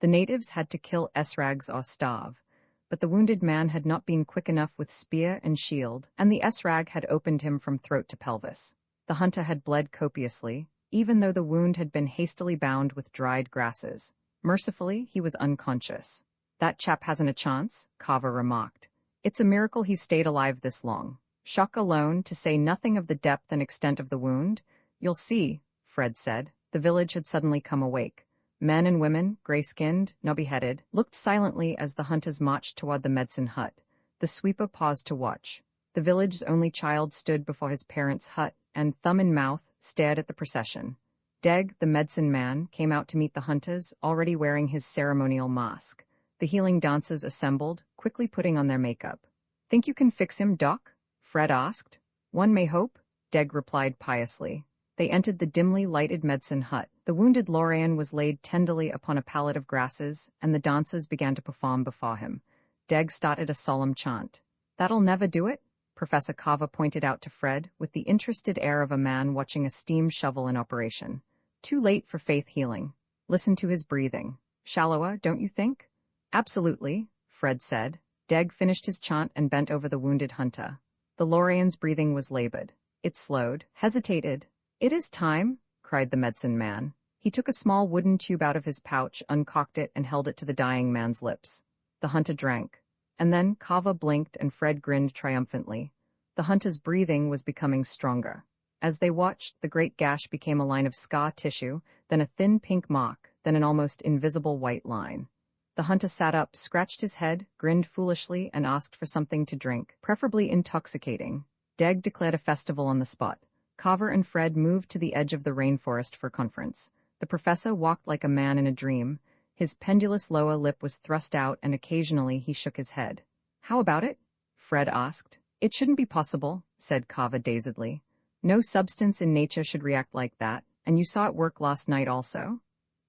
S1: The natives had to kill Esrags or starve, but the wounded man had not been quick enough with spear and shield, and the Esrag had opened him from throat to pelvis. The hunter had bled copiously, even though the wound had been hastily bound with dried grasses. Mercifully, he was unconscious. "That chap hasn't a chance," Kava remarked. "It's a miracle he stayed alive this long. Shock alone, to say nothing of the depth and extent of the wound." "You'll see," Fred said. The village had suddenly come awake. Men and women, gray-skinned, knobby-headed, looked silently as the hunters marched toward the medicine hut. The sweeper paused to watch. The village's only child stood before his parents' hut and, thumb in mouth, stared at the procession. Deg, the medicine man, came out to meet the hunters, already wearing his ceremonial mask. The healing dancers assembled, quickly putting on their makeup. "Think you can fix him, Doc?" Fred asked. "One may hope," Deg replied piously. They entered the dimly lighted medicine hut. The wounded Lorian was laid tenderly upon a pallet of grasses, and the dancers began to perform before him. Deg started a solemn chant. "That'll never do it?" Professor Kava pointed out to Fred, with the interested air of a man watching a steam shovel in operation. "Too late for faith healing. Listen to his breathing. Shallower, don't you think?" "Absolutely," Fred said. Deg finished his chant and bent over the wounded hunter. The Lorian's breathing was labored. It slowed, hesitated. "It is time," cried the medicine man. He took a small wooden tube out of his pouch, uncocked it, and held it to the dying man's lips. The hunter drank. And then Kava blinked and Fred grinned triumphantly. The hunter's breathing was becoming stronger. As they watched, the great gash became a line of scar tissue, then a thin pink mark, then an almost invisible white line. The hunter sat up, scratched his head, grinned foolishly, and asked for something to drink, preferably intoxicating. Deg declared a festival on the spot. Kava and Fred moved to the edge of the rainforest for conference. The professor walked like a man in a dream. His pendulous lower lip was thrust out, and occasionally he shook his head. "How about it?" Fred asked. "It shouldn't be possible," said Kava dazedly. "No substance in nature should react like that, and you saw it work last night also?"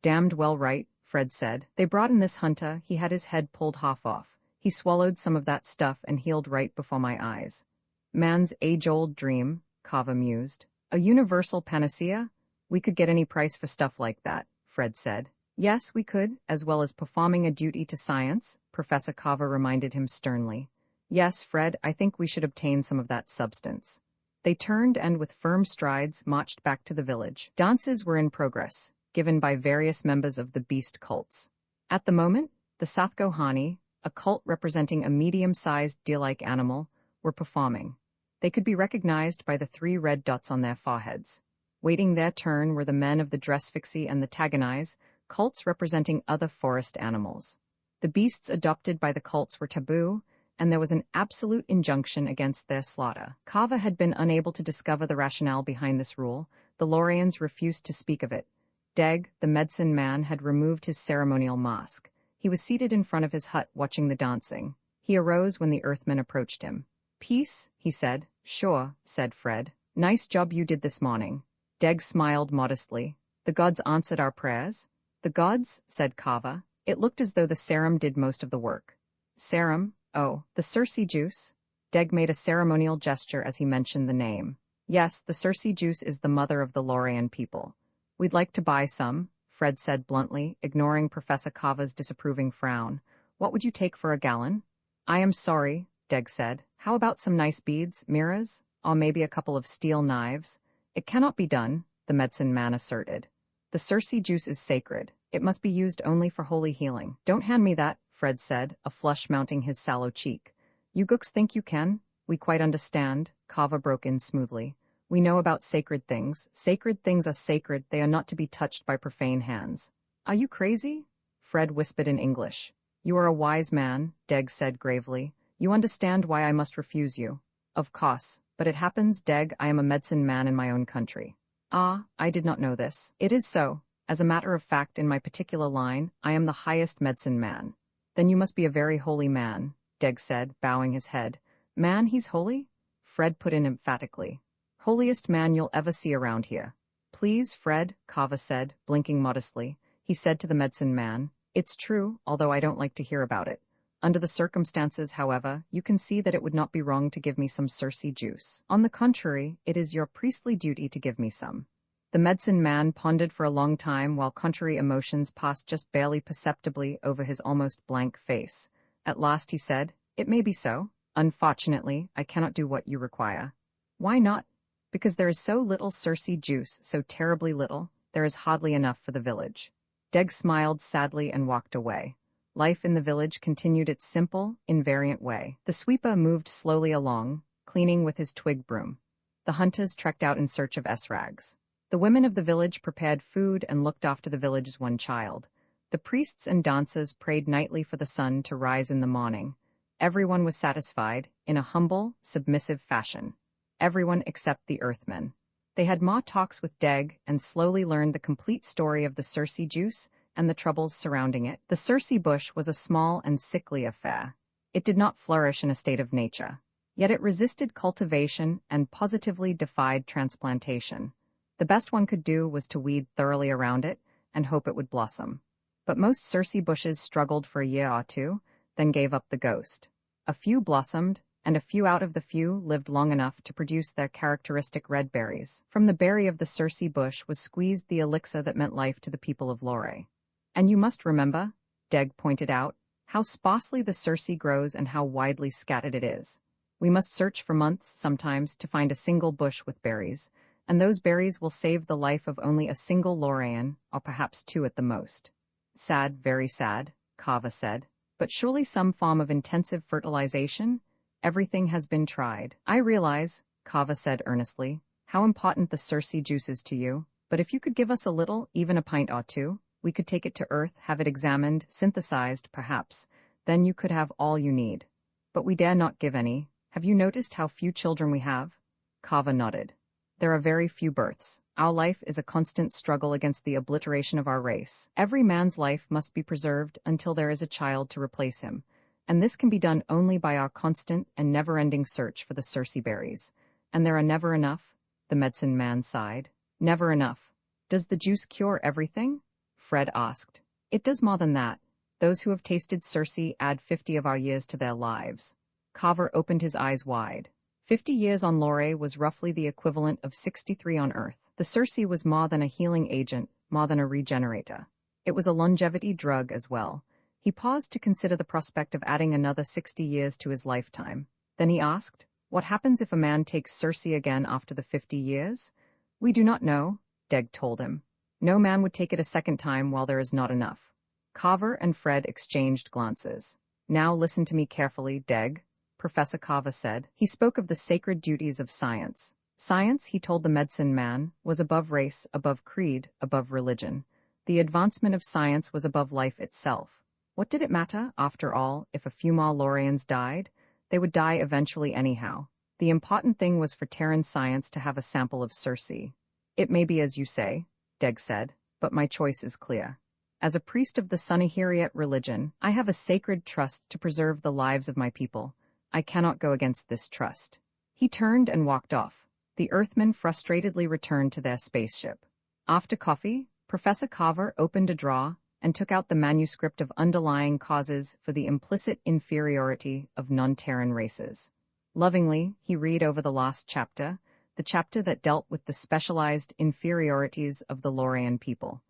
S1: "Damned well right," Fred said. "They brought in this hunter. He had his head pulled half off. He swallowed some of that stuff and healed right before my eyes." "Man's age-old dream," Kava mused. "A universal panacea? We could get any price for stuff like that," Fred said. "Yes, we could, as well as performing a duty to science," Professor Kava reminded him sternly. "Yes, Fred, I think we should obtain some of that substance." They turned and, with firm strides, marched back to the village. Dances were in progress, given by various members of the beast cults. At the moment, the Sathgohani, a cult representing a medium-sized deer-like animal, were performing. They could be recognized by the 3 red dots on their foreheads. Waiting their turn were the men of the Dressfixie and the Taganais, cults representing other forest animals. The beasts adopted by the cults were taboo, and there was an absolute injunction against their slaughter. Kava had been unable to discover the rationale behind this rule. The Lorians refused to speak of it. Deg, the medicine man, had removed his ceremonial mask. He was seated in front of his hut watching the dancing. He arose when the Earthmen approached him. "Peace," he said. "Sure," said Fred. "Nice job you did this morning." Deg smiled modestly. "The gods answered our prayers." "The gods?" said Kava. It looked as though the serum did most of the work. "Serum? Oh, the Circe juice?" Deg made a ceremonial gesture as he mentioned the name. Yes, the Circe juice is the mother of the Lorraine people. We'd like to buy some, Fred said bluntly, ignoring Professor Kava's disapproving frown. What would you take for a gallon? I am sorry, Deg said. How about some nice beads, mirrors, or maybe a couple of steel knives? It cannot be done, the medicine man asserted. The Circe juice is sacred. It must be used only for holy healing. Don't hand me that, Fred said, a flush mounting his sallow cheek. You gooks think you can? We quite understand, Kava broke in smoothly. We know about sacred things. Sacred things are sacred, they are not to be touched by profane hands. Are you crazy? Fred whispered in English. You are a wise man, Deg said gravely. You understand why I must refuse you. Of course, but it happens, Deg, I am a medicine man in my own country. Ah, I did not know this. It is so. As a matter of fact, in my particular line, I am the highest medicine man. Then you must be a very holy man, Deg said, bowing his head. Man, he's holy? Fred put in emphatically. Holiest man you'll ever see around here. Please, Fred, Kava said, blinking modestly. He said to the medicine man, It's true, although I don't like to hear about it. Under the circumstances, however, you can see that it would not be wrong to give me some Circe juice. On the contrary, it is your priestly duty to give me some. The medicine man pondered for a long time while contrary emotions passed just barely perceptibly over his almost blank face. At last he said, It may be so. Unfortunately, I cannot do what you require. Why not? Because there is so little Circe juice, so terribly little, there is hardly enough for the village. Deg smiled sadly and walked away. Life in the village continued its simple, invariant way. The sweeper moved slowly along, cleaning with his twig broom. The hunters trekked out in search of S-rags. The women of the village prepared food and looked after the village's one child. The priests and dancers prayed nightly for the sun to rise in the morning. Everyone was satisfied, in a humble, submissive fashion. Everyone except the Earthmen. They had more talks with Deg and slowly learned the complete story of the Circe juice and the troubles surrounding it. The Circe bush was a small and sickly affair. It did not flourish in a state of nature. Yet it resisted cultivation and positively defied transplantation. The best one could do was to weed thoroughly around it and hope it would blossom. But most Circe bushes struggled for a year or two, then gave up the ghost. A few blossomed, and a few out of the few lived long enough to produce their characteristic red berries. From the berry of the Circe bush was squeezed the elixir that meant life to the people of Lorraine. And you must remember, Deg pointed out, how sparsely the Circe grows and how widely scattered it is. We must search for months, sometimes, to find a single bush with berries, and those berries will save the life of only a single Lorraine, or perhaps two at the most. Sad, very sad, Kava said. But surely some form of intensive fertilization? Everything has been tried. I realize, Kava said earnestly, how important the Circe juice is to you, but if you could give us a little, even a pint or two, we could take it to Earth, have it examined, synthesized, perhaps. Then you could have all you need. But we dare not give any. Have you noticed how few children we have? Kava nodded. There are very few births. Our life is a constant struggle against the obliteration of our race. Every man's life must be preserved until there is a child to replace him. And this can be done only by our constant and never-ending search for the Circe berries. And there are never enough, the medicine man sighed. Never enough. Does the juice cure everything? Fred asked. It does more than that. Those who have tasted Circe add 50 of our years to their lives. Kava opened his eyes wide. 50 years on Lorraine was roughly the equivalent of 63 on Earth. The Circe was more than a healing agent, more than a regenerator. It was a longevity drug as well. He paused to consider the prospect of adding another 60 years to his lifetime. Then he asked, What happens if a man takes Circe again after the 50 years? We do not know, Deg told him. No man would take it a second time while there is not enough. Kava and Fred exchanged glances. Now listen to me carefully, Deg, Professor Kava said. He spoke of the sacred duties of science. Science, he told the medicine man, was above race, above creed, above religion. The advancement of science was above life itself. What did it matter, after all, if a few more Lorraines died? They would die eventually anyhow. The important thing was for Terran science to have a sample of Circe. It may be as you say, Deg said, but my choice is clear. As a priest of the Sunahiriat religion, I have a sacred trust to preserve the lives of my people. I cannot go against this trust. He turned and walked off. The Earthmen frustratedly returned to their spaceship. After coffee, Professor Kava opened a drawer and took out the manuscript of underlying causes for the implicit inferiority of non-Terran races. Lovingly, he read over the last chapter, the chapter that dealt with the specialized inferiorities of the Lorraine people.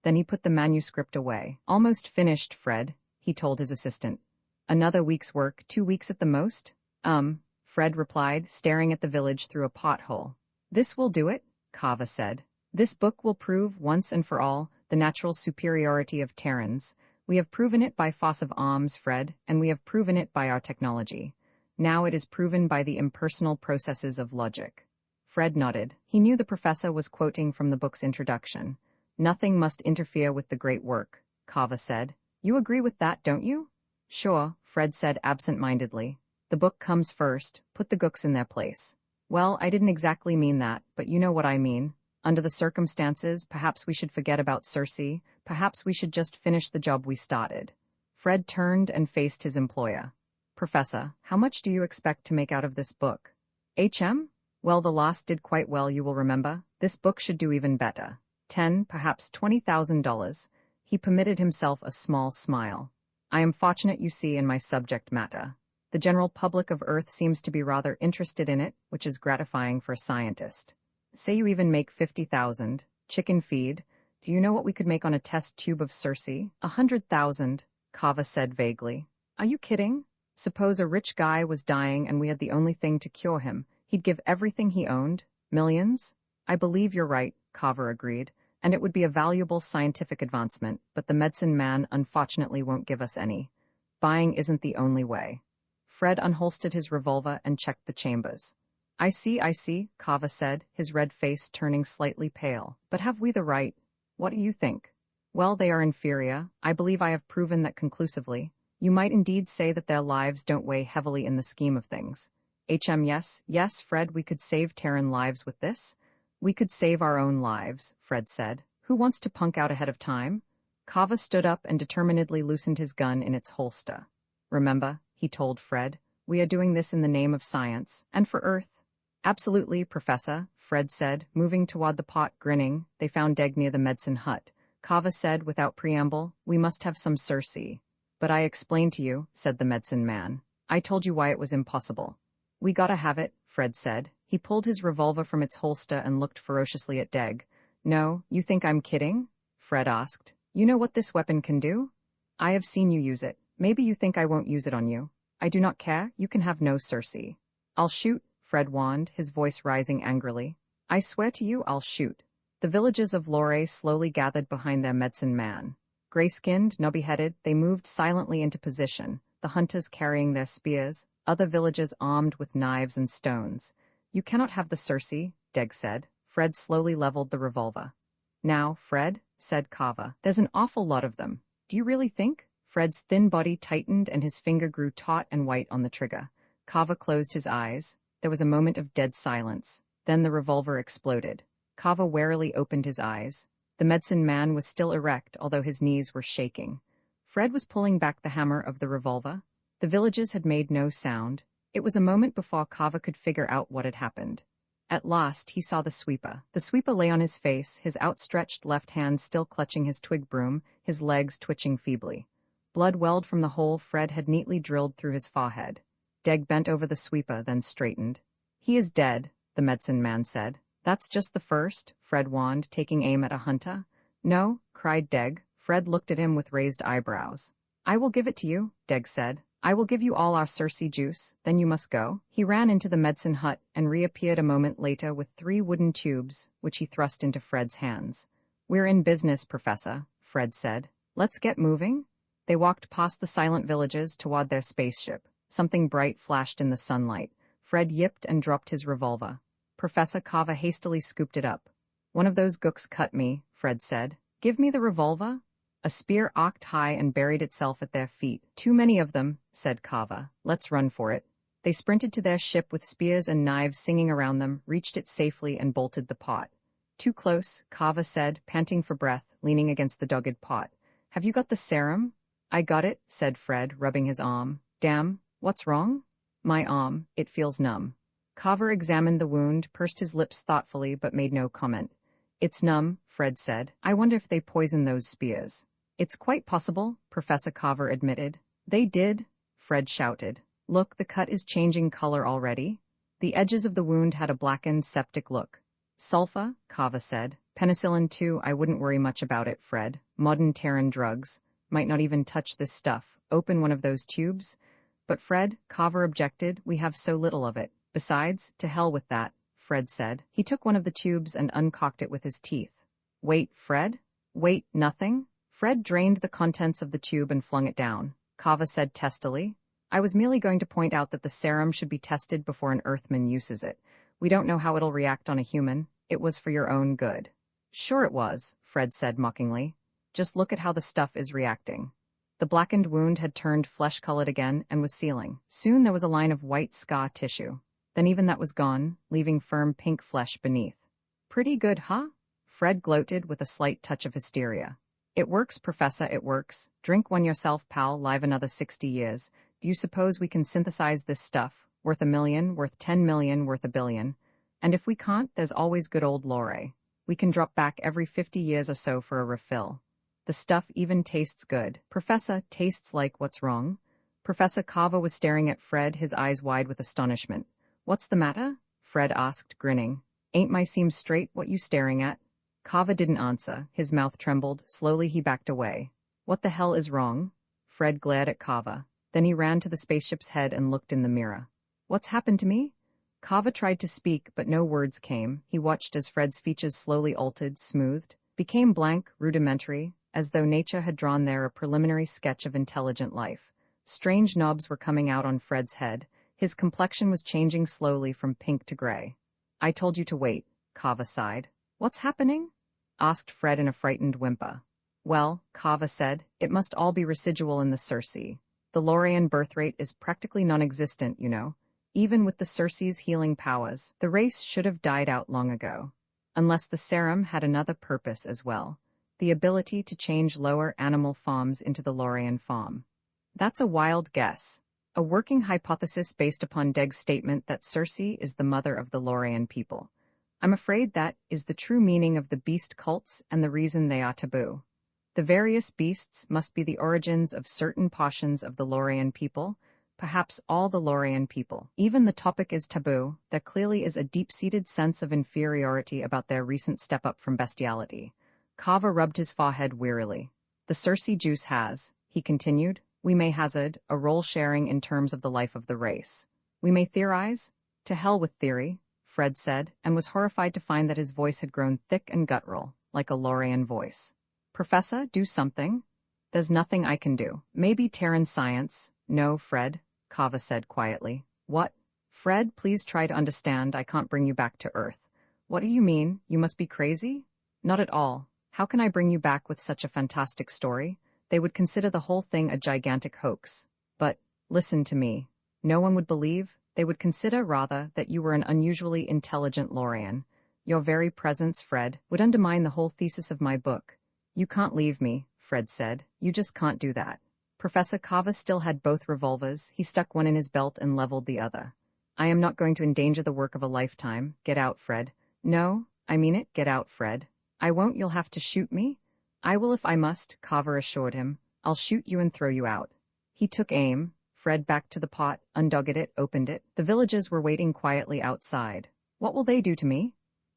S1: Then he put the manuscript away. Almost finished, Fred, he told his assistant. Another week's work, 2 weeks at the most? Fred replied, staring at the village through a pothole. This will do it, Kava said. This book will prove once and for all the natural superiority of Terrans. We have proven it by force of arms, Fred, and we have proven it by our technology. Now it is proven by the impersonal processes of logic. Fred nodded. He knew the professor was quoting from the book's introduction. Nothing must interfere with the great work, Kava said. You agree with that, don't you? Sure, Fred said absent-mindedly. The book comes first, put the gooks in their place. Well, I didn't exactly mean that, but you know what I mean. Under the circumstances, perhaps we should forget about Circe, perhaps we should just finish the job we started. Fred turned and faced his employer. Professor, how much do you expect to make out of this book? Well, the last did quite well, you will remember. This book should do even better. Perhaps $20,000. He permitted himself a small smile. I am fortunate, you see, in my subject matter. The general public of Earth seems to be rather interested in it, which is gratifying for a scientist. Say you even make 50,000. Chicken feed. Do you know what we could make on a test tube of Circe? 100,000, Kava said vaguely. Are you kidding? Suppose a rich guy was dying and we had the only thing to cure him. He'd give everything he owned. Millions? I believe you're right, Kava agreed, and it would be a valuable scientific advancement, but the medicine man unfortunately won't give us any. Buying isn't the only way. Fred unholstered his revolver and checked the chambers. I see, Kava said, his red face turning slightly pale. But have we the right? What do you think? Well, they are inferior. I believe I have proven that conclusively. You might indeed say that their lives don't weigh heavily in the scheme of things. Yes, Fred, we could save Terran lives with this. We could save our own lives, Fred said. Who wants to punk out ahead of time? Kava stood up and determinedly loosened his gun in its holster. Remember, he told Fred, we are doing this in the name of science, and for Earth. Absolutely, Professor, Fred said, moving toward the pot, grinning. They found Deg near the medicine hut. Kava said without preamble, we must have some Circe. But I explained to you, said the medicine man. I told you why it was impossible. We gotta have it, Fred said. He pulled his revolver from its holster and looked ferociously at Deg. No, you think I'm kidding? Fred asked. You know what this weapon can do? I have seen you use it. Maybe you think I won't use it on you. I do not care, you can have no Circe. I'll shoot, Fred warned, his voice rising angrily. I swear to you I'll shoot. The villagers of Lorraine slowly gathered behind their medicine man. Gray-skinned, knobby-headed, they moved silently into position, the hunters carrying their spears, other villagers armed with knives and stones. You cannot have the Circe, Deg said. Fred slowly leveled the revolver. Now, Fred, said Kava, there's an awful lot of them. Do you really think? Fred's thin body tightened and his finger grew taut and white on the trigger. Kava closed his eyes. There was a moment of dead silence. Then the revolver exploded. Kava warily opened his eyes. The medicine man was still erect, although his knees were shaking. Fred was pulling back the hammer of the revolver. The villagers had made no sound. It was a moment before Kava could figure out what had happened. At last, he saw the sweeper. The sweeper lay on his face, his outstretched left hand still clutching his twig broom, his legs twitching feebly. Blood welled from the hole Fred had neatly drilled through his forehead. Deg bent over the sweeper, then straightened. He is dead, the medicine man said. That's just the first, Fred warned, taking aim at a hunter. No, cried Deg. Fred looked at him with raised eyebrows. I will give it to you, Deg said. I will give you all our Circe juice, then you must go. He ran into the medicine hut and reappeared a moment later with 3 wooden tubes, which he thrust into Fred's hands. We're in business, Professor, Fred said. Let's get moving. They walked past the silent villagers toward their spaceship. Something bright flashed in the sunlight. Fred yipped and dropped his revolver. Professor Kava hastily scooped it up. One of those gooks cut me, Fred said. Give me the revolver. A spear arced high and buried itself at their feet. Too many of them, said Kava. Let's run for it. They sprinted to their ship with spears and knives singing around them, reached it safely and bolted the pot. Too close, Kava said, panting for breath, leaning against the dogged pot. Have you got the serum? I got it, said Fred, rubbing his arm. Damn, what's wrong? My arm, it feels numb. Kava examined the wound, pursed his lips thoughtfully but made no comment. It's numb, Fred said. I wonder if they poisoned those spears. It's quite possible, Professor Kava admitted. They did, Fred shouted. Look, the cut is changing color already. The edges of the wound had a blackened, septic look. Sulfa, Kava said. Penicillin too, I wouldn't worry much about it, Fred. Modern Terran drugs might not even touch this stuff. Open one of those tubes. But Fred, Kava objected, we have so little of it. Besides, to hell with that, Fred said. He took one of the tubes and uncocked it with his teeth. Wait, Fred? Wait, nothing? Fred drained the contents of the tube and flung it down. Kava said testily. I was merely going to point out that the serum should be tested before an Earthman uses it. We don't know how it'll react on a human. It was for your own good. Sure it was, Fred said mockingly. Just look at how the stuff is reacting. The blackened wound had turned flesh-colored again and was sealing. Soon there was a line of white scar tissue. Then even that was gone, leaving firm pink flesh beneath. Pretty good, huh? Fred gloated with a slight touch of hysteria. It works, Professor, it works. Drink one yourself, pal, live another 60 years. Do you suppose we can synthesize this stuff? Worth $1 million, worth 10 million, worth $1 billion. And if we can't, there's always good old Lore. We can drop back every 50 years or so for a refill. The stuff even tastes good. Professor, tastes like what's wrong? Professor Kava was staring at Fred, his eyes wide with astonishment. What's the matter? Fred asked, grinning. Ain't my seam straight, what you staring at? Kava didn't answer. His mouth trembled. Slowly he backed away. What the hell is wrong? Fred glared at Kava. Then he ran to the spaceship's head and looked in the mirror. What's happened to me? Kava tried to speak, but no words came. He watched as Fred's features slowly altered, smoothed, became blank, rudimentary, as though nature had drawn there a preliminary sketch of intelligent life. Strange knobs were coming out on Fred's head. His complexion was changing slowly from pink to gray. I told you to wait, Kava sighed. What's happening? Asked Fred in a frightened whimper. Well, Kava said, it must all be residual in the Circe. The Lorian birth rate is practically non-existent, you know. Even with the Circe's healing powers, the race should have died out long ago. Unless the serum had another purpose as well. The ability to change lower animal forms into the Lorian form. That's a wild guess. A working hypothesis based upon Deg's statement that Circe is the mother of the Lorian people. I'm afraid that is the true meaning of the beast cults and the reason they are taboo. The various beasts must be the origins of certain portions of the Lorian people, perhaps all the Lorian people. Even the topic is taboo, there clearly is a deep-seated sense of inferiority about their recent step up from bestiality. Kava rubbed his forehead wearily. The Circe juice has, he continued, we may hazard, a role sharing in terms of the life of the race. We may theorize. To hell with theory, Fred said, and was horrified to find that his voice had grown thick and guttural, like a Lorian voice. Professor, do something? There's nothing I can do. Maybe Terran science. No, Fred, Kava said quietly. What? Fred, please try to understand, I can't bring you back to Earth. What do you mean? You must be crazy? Not at all. How can I bring you back with such a fantastic story? They would consider the whole thing a gigantic hoax. But, listen to me. No one would believe. They would consider, rather, that you were an unusually intelligent Lorian. Your very presence, Fred, would undermine the whole thesis of my book. You can't leave me, Fred said. You just can't do that. Professor Kava still had both revolvers. He stuck one in his belt and leveled the other. I am not going to endanger the work of a lifetime. Get out, Fred. No, I mean it. Get out, Fred. I won't. You'll have to shoot me. I will if I must, Kava assured him. I'll shoot you and throw you out. He took aim. Fred backed to the pot, undogged it, opened it. The villagers were waiting quietly outside. What will they do to me?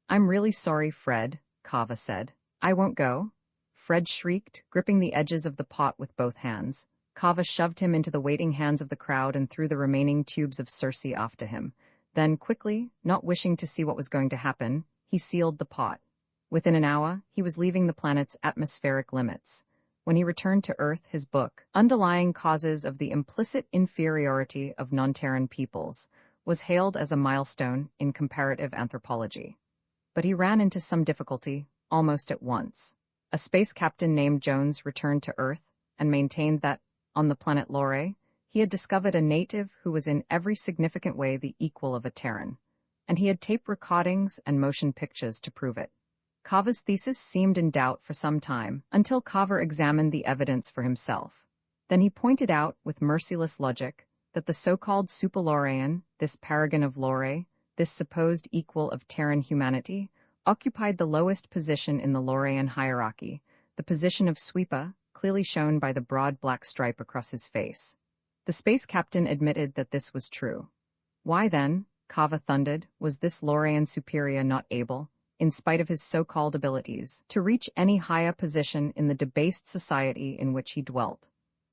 S1: I'm really sorry, Fred, Kava said. I won't go. Fred shrieked, gripping the edges of the pot with both hands. Kava shoved him into the waiting hands of the crowd and threw the remaining tubes of Circe after him. Then, quickly, not wishing to see what was going to happen, he sealed the pot. Within an hour, he was leaving the planet's atmospheric limits. When he returned to Earth, his book, Underlying Causes of the Implicit Inferiority of Non-Terran Peoples, was hailed as a milestone in comparative anthropology. But he ran into some difficulty, almost at once. A space captain named Jones returned to Earth and maintained that, on the planet Lore, he had discovered a native who was in every significant way the equal of a Terran, and he had tape recordings and motion pictures to prove it. Kava's thesis seemed in doubt for some time, until Kava examined the evidence for himself. Then he pointed out, with merciless logic, that the so-called Super-Lorian, this paragon of Lore, this supposed equal of Terran humanity, occupied the lowest position in the Lorian hierarchy, the position of sweeper, clearly shown by the broad black stripe across his face. The space captain admitted that this was true. Why then, Kava thundered, was this Lorian superior not able, in spite of his so-called abilities, to reach any higher position in the debased society in which he dwelt?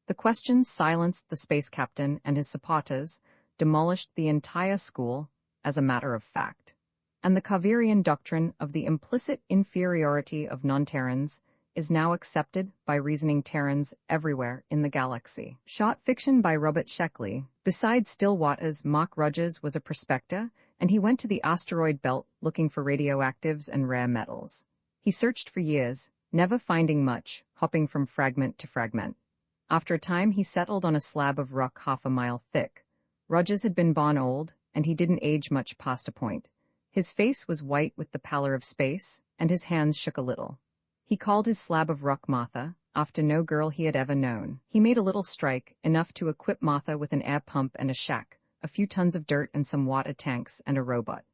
S1: The questions silenced the space captain and his supporters, demolished the entire school, as a matter of fact. And the Kavirian doctrine of the implicit inferiority of non-Terrans is now accepted by reasoning Terrans everywhere in the galaxy. Short fiction by Robert Sheckley. Besides still waters, Mark Rogers was a prospector, and he went to the asteroid belt looking for radioactives and rare metals. He searched for years, never finding much, hopping from fragment to fragment. After a time, he settled on a slab of rock half a mile thick. Rogers had been born old, and he didn't age much past a point. His face was white with the pallor of space, and his hands shook a little. He called his slab of rock Martha, after no girl he had ever known. He made a little strike, enough to equip Martha with an air pump and a shack, a few tons of dirt and some water tanks and a robot.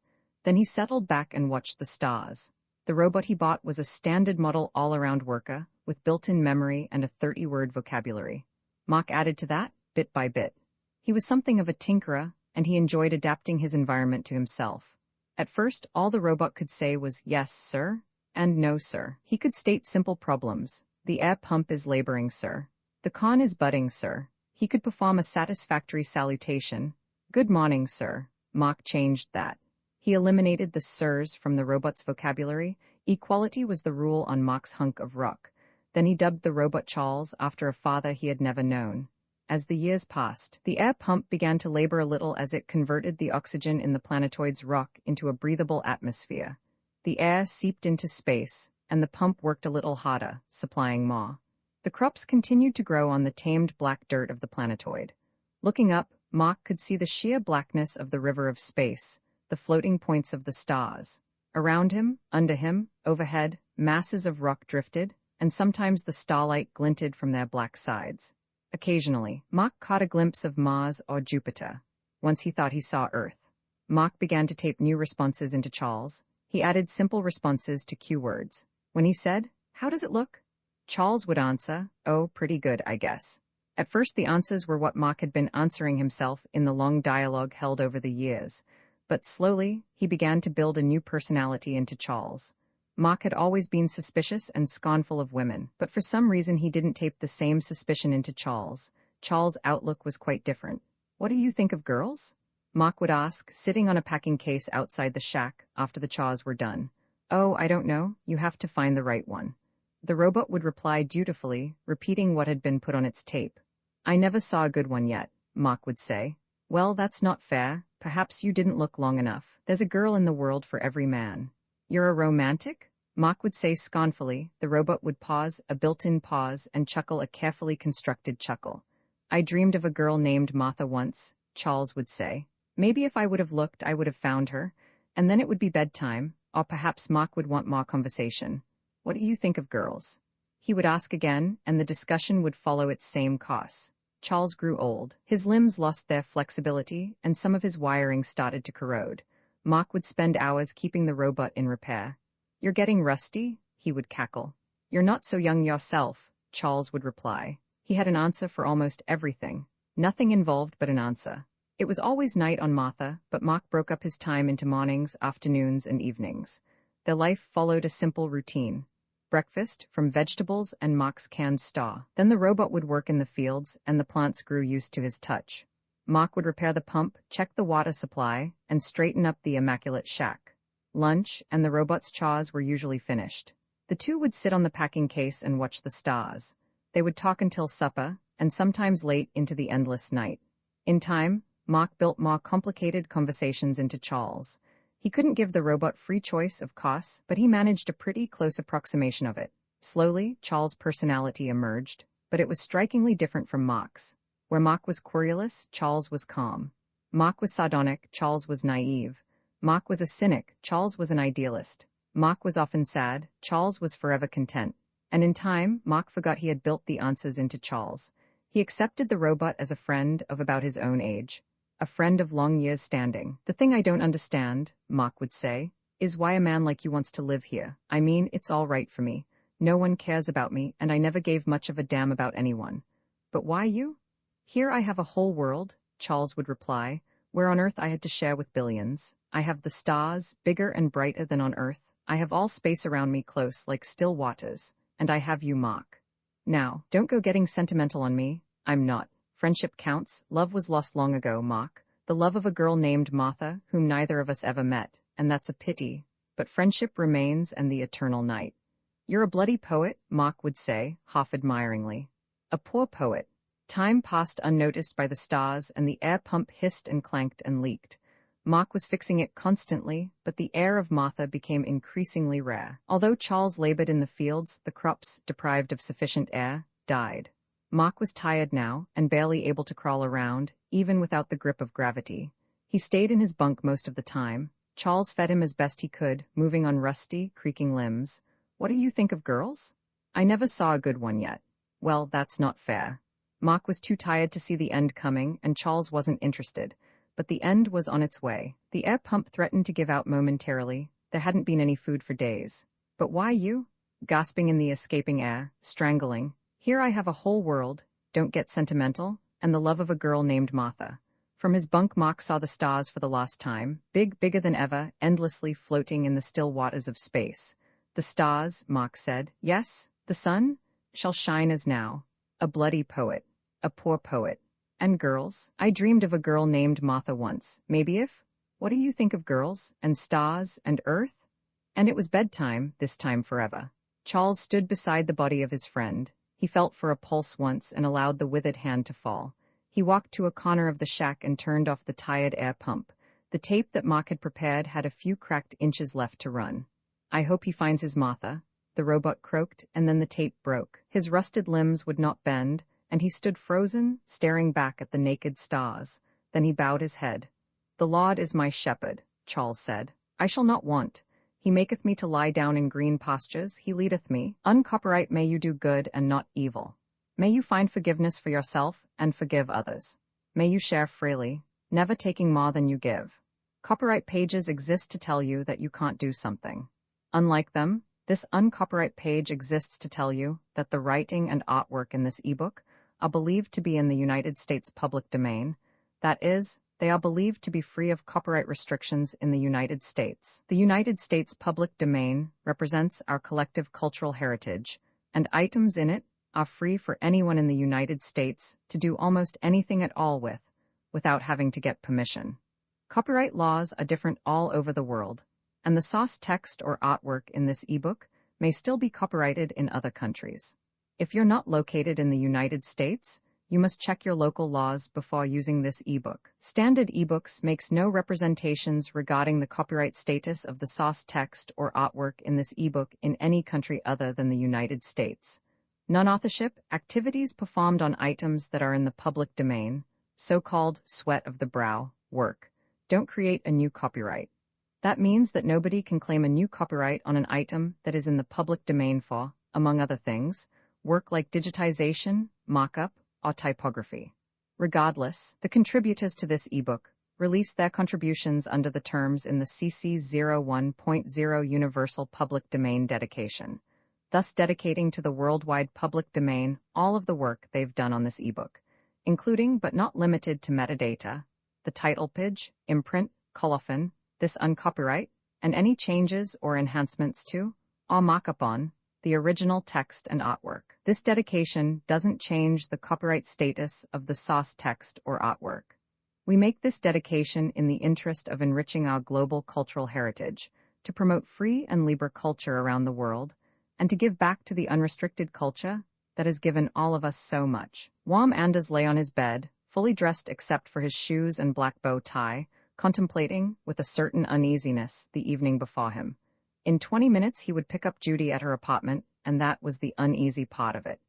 S1: Then he settled back and watched the stars. The robot he bought was a standard model all-around worker, with built-in memory and a 30-word vocabulary. Mark added to that, bit by bit. He was something of a tinkerer, and he enjoyed adapting his environment to himself. At first, all the robot could say was yes, sir, and no, sir. He could state simple problems. The air pump is laboring, sir. The con is budding, sir. He could perform a satisfactory salutation. Good morning, sir. Mark changed that. He eliminated the sirs from the robot's vocabulary. Equality was the rule on Mark's hunk of rock. Then he dubbed the robot Charles after a father he had never known. As the years passed, the air pump began to labor a little as it converted the oxygen in the planetoid's rock into a breathable atmosphere. The air seeped into space, and the pump worked a little harder, supplying more. The crops continued to grow on the tamed black dirt of the planetoid. Looking up, Mark could see the sheer blackness of the river of space, the floating points of the stars. Around him, under him, overhead, masses of rock drifted, and sometimes the starlight glinted from their black sides. Occasionally, Mark caught a glimpse of Mars or Jupiter. Once he thought he saw Earth. Mark began to tape new responses into Charles. He added simple responses to cue words. When he said, "How does it look?" Charles would answer, "Oh, pretty good, I guess." At first the answers were what Mark had been answering himself in the long dialogue held over the years. But slowly, he began to build a new personality into Charles. Mark had always been suspicious and scornful of women, but for some reason he didn't tape the same suspicion into Charles. Charles' outlook was quite different. "What do you think of girls?" Mark would ask, sitting on a packing case outside the shack after the chores were done. "Oh, I don't know, you have to find the right one." The robot would reply dutifully, repeating what had been put on its tape. "I never saw a good one yet," Mark would say. "Well, that's not fair. Perhaps you didn't look long enough. There's a girl in the world for every man." "You're a romantic?" Mark would say scornfully. The robot would pause, a built-in pause, and chuckle a carefully constructed chuckle. "I dreamed of a girl named Martha once," Charles would say. "Maybe if I would have looked, I would have found her. And then it would be bedtime, or perhaps Mark would want more conversation. What do you think of girls?" He would ask again, and the discussion would follow its same course. Charles grew old. His limbs lost their flexibility, and some of his wiring started to corrode. Mark would spend hours keeping the robot in repair. "You're getting rusty," he would cackle. "You're not so young yourself," Charles would reply. He had an answer for almost everything. Nothing involved but an answer. It was always night on Martha, but Mark broke up his time into mornings, afternoons, and evenings. Their life followed a simple routine. Breakfast, from vegetables and Mark's canned stew. Then the robot would work in the fields, and the plants grew used to his touch. Mark would repair the pump, check the water supply, and straighten up the immaculate shack. Lunch, and the robot's chores were usually finished. The two would sit on the packing case and watch the stars. They would talk until supper, and sometimes late into the endless night. In time, Mark built more complicated conversations into Charles. He couldn't give the robot free choice of course, but he managed a pretty close approximation of it. Slowly, Charles' personality emerged, but it was strikingly different from Mark's. Where Mark was querulous, Charles was calm. Mark was sardonic, Charles was naive. Mark was a cynic, Charles was an idealist. Mark was often sad, Charles was forever content. And in time, Mark forgot he had built the answers into Charles. He accepted the robot as a friend of about his own age. A friend of long years' standing. "The thing I don't understand," Mark would say, "is why a man like you wants to live here. I mean, it's all right for me. No one cares about me, and I never gave much of a damn about anyone. But why you?" Here I have a whole world, Charles would reply, where on Earth I had to share with billions. I have the stars, bigger and brighter than on Earth. I have all space around me close like still waters. And I have you, Mark. Now, don't go getting sentimental on me. I'm not. Friendship counts. Love was lost long ago, Mark. The love of a girl named Martha, whom neither of us ever met, and that's a pity. But friendship remains and the eternal night. You're a bloody poet, Mark would say, half admiringly. A poor poet. Time passed unnoticed by the stars, and the air pump hissed and clanked and leaked. Mark was fixing it constantly, but the air of Martha became increasingly rare. Although Charles labored in the fields, the crops, deprived of sufficient air, died. Mark was tired now, and barely able to crawl around, even without the grip of gravity. He stayed in his bunk most of the time. Charles fed him as best he could, moving on rusty, creaking limbs. What do you think of girls? I never saw a good one yet. Well, that's not fair. Mark was too tired to see the end coming, and Charles wasn't interested. But the end was on its way. The air pump threatened to give out momentarily. There hadn't been any food for days. But why you? Gasping in the escaping air, strangling. Here I have a whole world, don't get sentimental, and the love of a girl named Martha. From his bunk Mark saw the stars for the last time, bigger than ever, endlessly floating in the still waters of space. The stars, Mark said, yes, the sun, shall shine as now. A bloody poet. A poor poet. And girls? I dreamed of a girl named Martha once, maybe if? What do you think of girls, and stars, and earth? And it was bedtime, this time forever. Charles stood beside the body of his friend. He felt for a pulse once and allowed the withered hand to fall. He walked to a corner of the shack and turned off the tired air pump. The tape that Mark had prepared had a few cracked inches left to run. I hope he finds his Martha, the robot croaked, and then the tape broke. His rusted limbs would not bend, and he stood frozen, staring back at the naked stars. Then he bowed his head. The Lord is my shepherd, Charles said. I shall not want. He maketh me to lie down in green pastures, he leadeth me. Uncopyright may you do good and not evil. May you find forgiveness for yourself and forgive others. May you share freely, never taking more than you give. Copyright pages exist to tell you that you can't do something. Unlike them, this uncopyright page exists to tell you that the writing and artwork in this ebook are believed to be in the United States public domain. That is, they are believed to be free of copyright restrictions in the United States. The United States public domain represents our collective cultural heritage, and items in it are free for anyone in the United States to do almost anything at all with, without having to get permission. Copyright laws are different all over the world, and the source text or artwork in this ebook may still be copyrighted in other countries. If you're not located in the United States, you must check your local laws before using this ebook. Standard ebooks makes no representations regarding the copyright status of the source text or artwork in this ebook in any country other than the United States. Non-authorship, activities performed on items that are in the public domain, so-called sweat of the brow, work. Don't create a new copyright. That means that nobody can claim a new copyright on an item that is in the public domain for, among other things, work like digitization, mock-up, or typography. Regardless, the contributors to this ebook release their contributions under the terms in the CC 01.0 Universal Public Domain dedication, thus dedicating to the worldwide public domain all of the work they've done on this ebook, including but not limited to metadata, the title page, imprint, colophon, this uncopyright, and any changes or enhancements to, or mock-up on, the original text and artwork. This dedication doesn't change the copyright status of the source text or artwork. We make this dedication in the interest of enriching our global cultural heritage, to promote free and libre culture around the world, and to give back to the unrestricted culture that has given all of us so much. Wam Anders lay on his bed, fully dressed except for his shoes and black bow tie, contemplating, with a certain uneasiness, the evening before him. In 20 minutes he would pick up Judy at her apartment, and that was the uneasy part of it.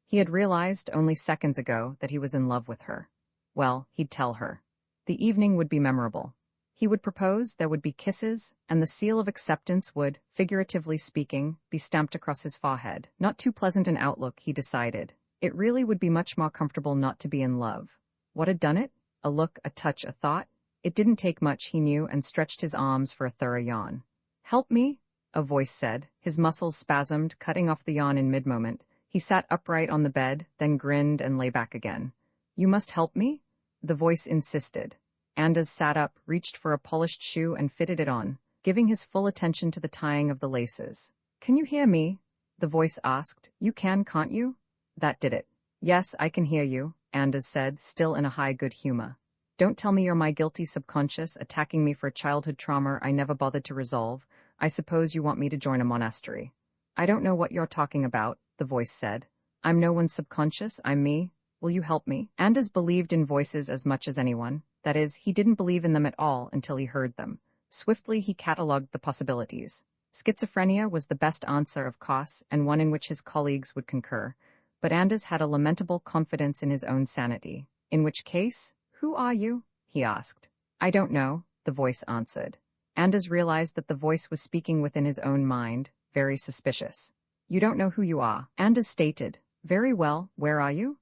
S1: He had realized only seconds ago that he was in love with her. Well, he'd tell her. The evening would be memorable. He would propose, there would be kisses, and the seal of acceptance would, figuratively speaking, be stamped across his forehead. Not too pleasant an outlook, he decided. It really would be much more comfortable not to be in love. What had done it? A look, a touch, a thought? It didn't take much, he knew, and stretched his arms for a thorough yawn. "Help me?" a voice said. His muscles spasmed, cutting off the yawn in mid-moment. He sat upright on the bed, then grinned and lay back again. You must help me? The voice insisted. Anders sat up, reached for a polished shoe and fitted it on, giving his full attention to the tying of the laces. Can you hear me? The voice asked. You can, can't you? That did it. Yes, I can hear you, Anders said, still in a high good humor. Don't tell me you're my guilty subconscious attacking me for a childhood trauma I never bothered to resolve. I suppose you want me to join a monastery. I don't know what you're talking about, the voice said. I'm no one's subconscious, I'm me. Will you help me? Anders believed in voices as much as anyone. That is, he didn't believe in them at all until he heard them. Swiftly he catalogued the possibilities. Schizophrenia was the best answer, of course, and one in which his colleagues would concur. But Anders had a lamentable confidence in his own sanity. In which case, who are you? He asked. I don't know, the voice answered. Anders realized that the voice was speaking within his own mind, very suspicious. You don't know who you are, Anders stated. Very well, where are you?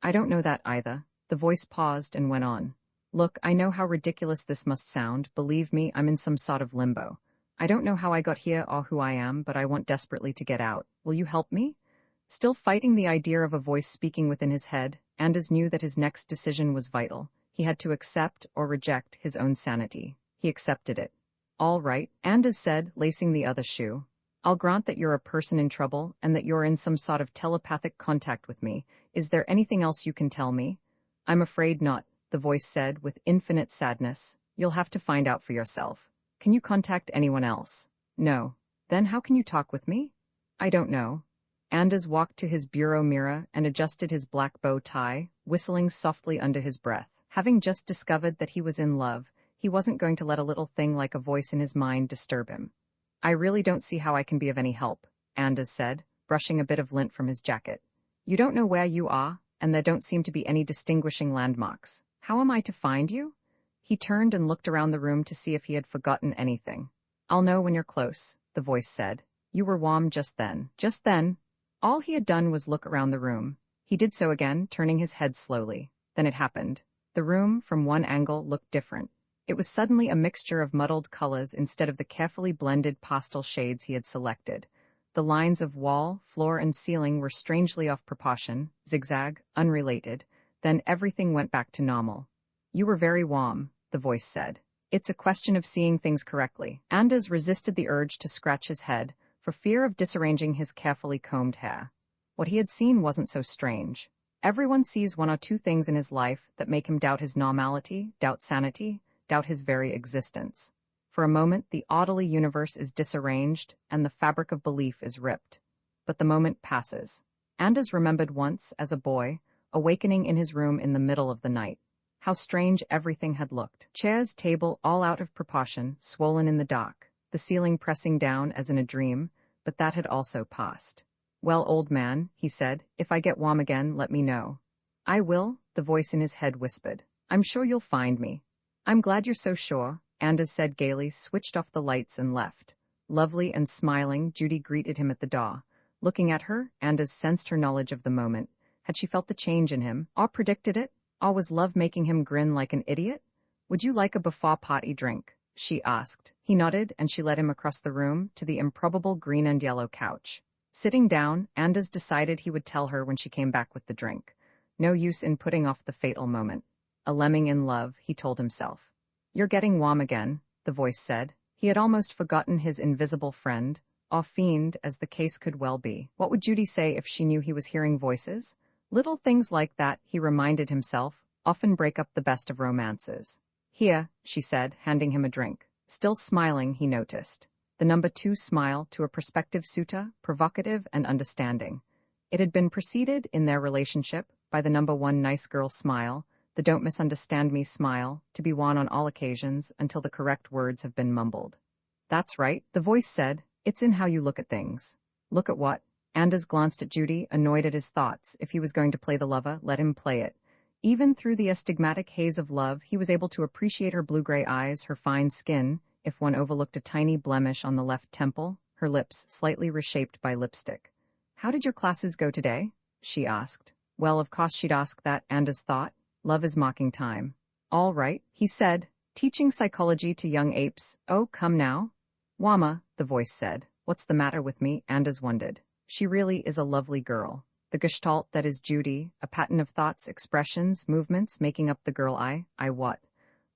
S1: I don't know that either. The voice paused and went on. Look, I know how ridiculous this must sound. Believe me, I'm in some sort of limbo. I don't know how I got here or who I am, but I want desperately to get out. Will you help me? Still fighting the idea of a voice speaking within his head, Anders knew that his next decision was vital. He had to accept or reject his own sanity. He accepted it. All right, Anders said, lacing the other shoe. I'll grant that you're a person in trouble and that you're in some sort of telepathic contact with me. Is there anything else you can tell me? I'm afraid not, the voice said with infinite sadness. You'll have to find out for yourself. Can you contact anyone else? No. Then how can you talk with me? I don't know. Anders walked to his bureau mirror and adjusted his black bow tie, whistling softly under his breath. Having just discovered that he was in love, he wasn't going to let a little thing like a voice in his mind disturb him. I really don't see how I can be of any help, Anders said, brushing a bit of lint from his jacket. You don't know where you are, and there don't seem to be any distinguishing landmarks. How am I to find you? He turned and looked around the room to see if he had forgotten anything. I'll know when you're close, the voice said. You were warm just then. Just then. All he had done was look around the room. He did so again, turning his head slowly. Then it happened. The room, from one angle, looked different. It was suddenly a mixture of muddled colors instead of the carefully blended pastel shades he had selected. The lines of wall, floor, and ceiling were strangely off proportion, zigzag, unrelated. Then everything went back to normal. You were very warm, the voice said. It's a question of seeing things correctly. Anders resisted the urge to scratch his head, for fear of disarranging his carefully combed hair. What he had seen wasn't so strange. Everyone sees one or two things in his life that make him doubt his normality, doubt sanity, doubt his very existence. For a moment, the orderly universe is disarranged, and the fabric of belief is ripped. But the moment passes. Anders remembered once, as a boy, awakening in his room in the middle of the night. How strange everything had looked. Chairs, table, all out of proportion, swollen in the dark, the ceiling pressing down as in a dream, but that had also passed. Well, old man, he said, if I get warm again, let me know. I will, the voice in his head whispered. I'm sure you'll find me. I'm glad you're so sure, Anders said gaily, switched off the lights and left. Lovely and smiling, Judy greeted him at the door. Looking at her, Anders sensed her knowledge of the moment. Had she felt the change in him, or predicted it? Or was love making him grin like an idiot? Would you like a before-party drink? She asked. He nodded, and she led him across the room to the improbable green and yellow couch. Sitting down, Anders decided he would tell her when she came back with the drink. No use in putting off the fatal moment. A lemming in love, he told himself. You're getting warm again, the voice said. He had almost forgotten his invisible friend, or fiend as the case could well be. What would Judy say if she knew he was hearing voices? Little things like that, he reminded himself, often break up the best of romances. Here, she said, handing him a drink. Still smiling, he noticed. The number 2 smile to a prospective suitor, provocative and understanding. It had been preceded, in their relationship, by the number 1 nice girl smile, the don't misunderstand me smile, to be worn on all occasions until the correct words have been mumbled. That's right, the voice said. It's in how you look at things. Look at what? Anders glanced at Judy, annoyed at his thoughts. If he was going to play the lover, let him play it. Even through the astigmatic haze of love, he was able to appreciate her blue-gray eyes, her fine skin, if one overlooked a tiny blemish on the left temple, her lips slightly reshaped by lipstick. How did your classes go today? She asked. Well, of course she'd ask that, Anders thought. Love is mocking time. All right, he said. Teaching psychology to young apes. Oh, come now. Wama, the voice said. What's the matter with me? Anders wondered. She really is a lovely girl. The gestalt that is Judy, a pattern of thoughts, expressions, movements making up the girl I what?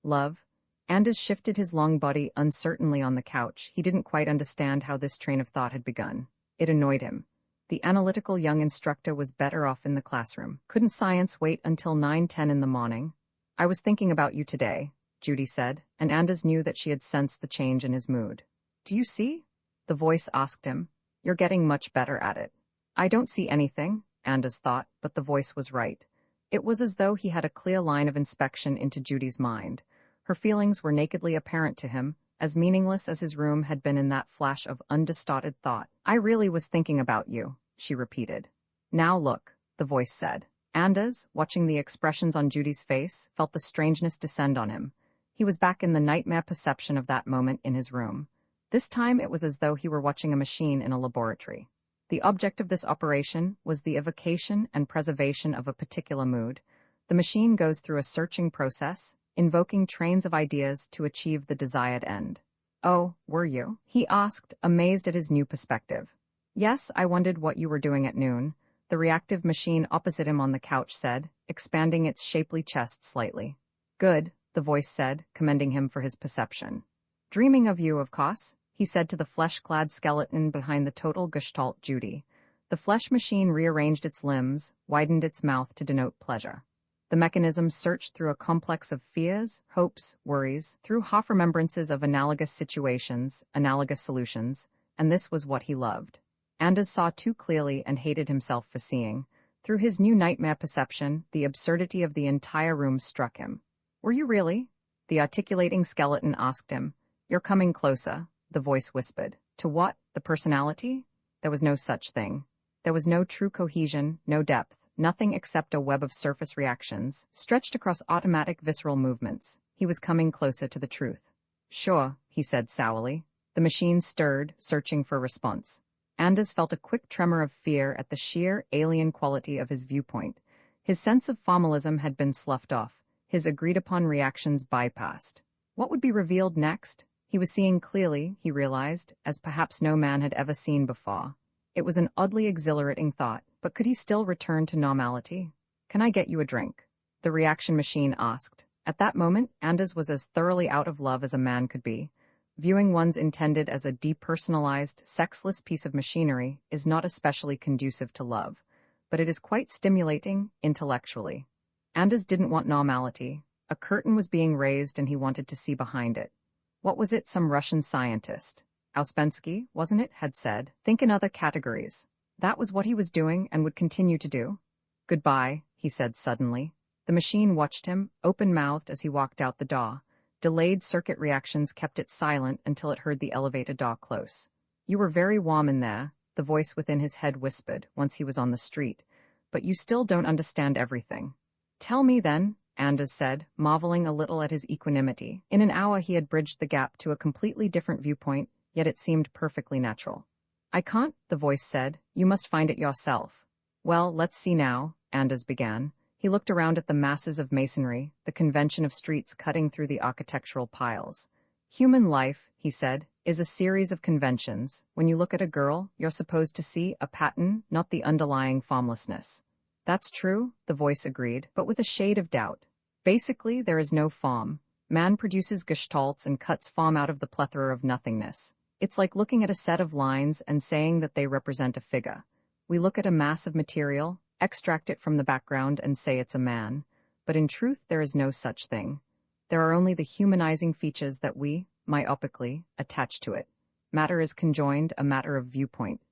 S1: Love. Anders shifted his long body uncertainly on the couch. He didn't quite understand how this train of thought had begun. It annoyed him. The analytical young instructor was better off in the classroom. Couldn't science wait until 9:10 in the morning? I was thinking about you today, Judy said, and Anders knew that she had sensed the change in his mood. Do you see? The voice asked him. You're getting much better at it. I don't see anything, Anders thought, but the voice was right. It was as though he had a clear line of inspection into Judy's mind. Her feelings were nakedly apparent to him, as meaningless as his room had been in that flash of undistorted thought. I really was thinking about you, she repeated. Now look, the voice said. Anders, watching the expressions on Judy's face, felt the strangeness descend on him. He was back in the nightmare perception of that moment in his room. This time it was as though he were watching a machine in a laboratory. The object of this operation was the evocation and preservation of a particular mood. The machine goes through a searching process, invoking trains of ideas to achieve the desired end. Oh, were you? He asked, amazed at his new perspective. Yes, I wondered what you were doing at noon, the reactive machine opposite him on the couch said, expanding its shapely chest slightly. Good, the voice said, commending him for his perception. Dreaming of you, of course, he said to the flesh-clad skeleton behind the total gestalt Judy. The flesh machine rearranged its limbs, widened its mouth to denote pleasure. The mechanism searched through a complex of fears, hopes, worries, through half-remembrances of analogous situations, analogous solutions, and this was what he loved. Anders saw too clearly and hated himself for seeing. Through his new nightmare perception, the absurdity of the entire room struck him. Were you really? The articulating skeleton asked him. You're coming closer, the voice whispered. To what? The personality? There was no such thing. There was no true cohesion, no depth. Nothing except a web of surface reactions, stretched across automatic visceral movements. He was coming closer to the truth. Sure, he said sourly. The machine stirred, searching for response. Anders felt a quick tremor of fear at the sheer, alien quality of his viewpoint. His sense of formalism had been sloughed off, his agreed-upon reactions bypassed. What would be revealed next? He was seeing clearly, he realized, as perhaps no man had ever seen before. It was an oddly exhilarating thought, but could he still return to normality? Can I get you a drink? The reaction machine asked. At that moment, Anders was as thoroughly out of love as a man could be. Viewing one's intended as a depersonalized, sexless piece of machinery is not especially conducive to love, but it is quite stimulating intellectually. Anders didn't want normality. A curtain was being raised and he wanted to see behind it. What was it some Russian scientist, Ouspensky, wasn't it, had said? Think in other categories. That was what he was doing and would continue to do. Goodbye, he said suddenly. The machine watched him, open-mouthed as he walked out the door. Delayed circuit reactions kept it silent until it heard the elevator door close. You were very warm in there, the voice within his head whispered, once he was on the street. But you still don't understand everything. Tell me then, Anders said, marveling a little at his equanimity. In an hour he had bridged the gap to a completely different viewpoint, yet it seemed perfectly natural. I can't, the voice said. You must find it yourself. Well, let's see now, Anders began. He looked around at the masses of masonry, the convention of streets cutting through the architectural piles. Human life, he said, is a series of conventions. When you look at a girl, you're supposed to see a pattern, not the underlying formlessness. That's true, the voice agreed, but with a shade of doubt. Basically, there is no form. Man produces gestalts and cuts form out of the plethora of nothingness. It's like looking at a set of lines and saying that they represent a figure. We look at a mass of material, extract it from the background and say it's a man. But in truth, there is no such thing. There are only the humanizing features that we, myopically, attach to it. Matter is conjoined, a matter of viewpoint.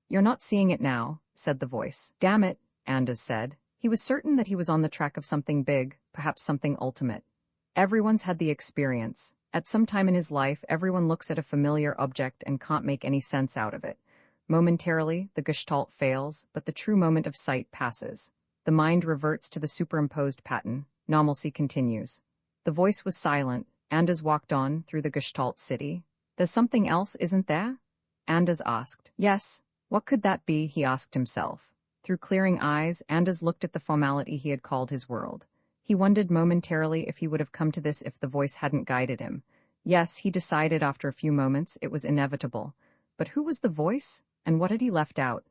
S1: You're not seeing it now, said the voice. Damn it, Anders said. He was certain that he was on the track of something big, perhaps something ultimate. Everyone's had the experience. At some time in his life, everyone looks at a familiar object and can't make any sense out of it. Momentarily, the gestalt fails, but the true moment of sight passes. The mind reverts to the superimposed pattern. Normalcy continues. The voice was silent. Anders walked on through the gestalt city. There's something else, isn't there? Anders asked. Yes. What could that be, he asked himself. Through clearing eyes, Anders looked at the formality he had called his world. He wondered momentarily if he would have come to this if the voice hadn't guided him. Yes, he decided after a few moments it was inevitable. But who was the voice, and what had he left out?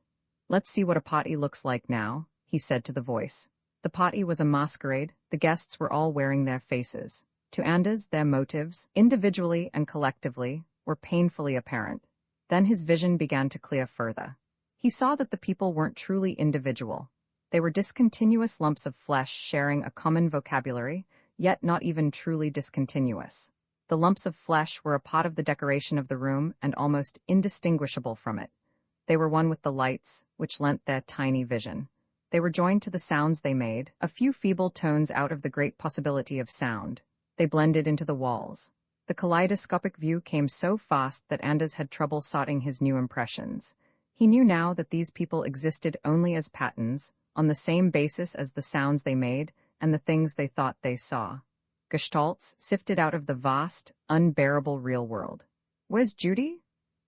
S1: Let's see what a party looks like now, he said to the voice. The party was a masquerade, the guests were all wearing their faces. To Anders, their motives, individually and collectively, were painfully apparent. Then his vision began to clear further. He saw that the people weren't truly individual. They were discontinuous lumps of flesh sharing a common vocabulary, yet not even truly discontinuous. The lumps of flesh were a part of the decoration of the room and almost indistinguishable from it. They were one with the lights, which lent their tiny vision. They were joined to the sounds they made, a few feeble tones out of the great possibility of sound. They blended into the walls. The kaleidoscopic view came so fast that Anders had trouble sorting his new impressions. He knew now that these people existed only as patterns, on the same basis as the sounds they made and the things they thought they saw. Gestalts sifted out of the vast, unbearable real world. "Where's Judy?"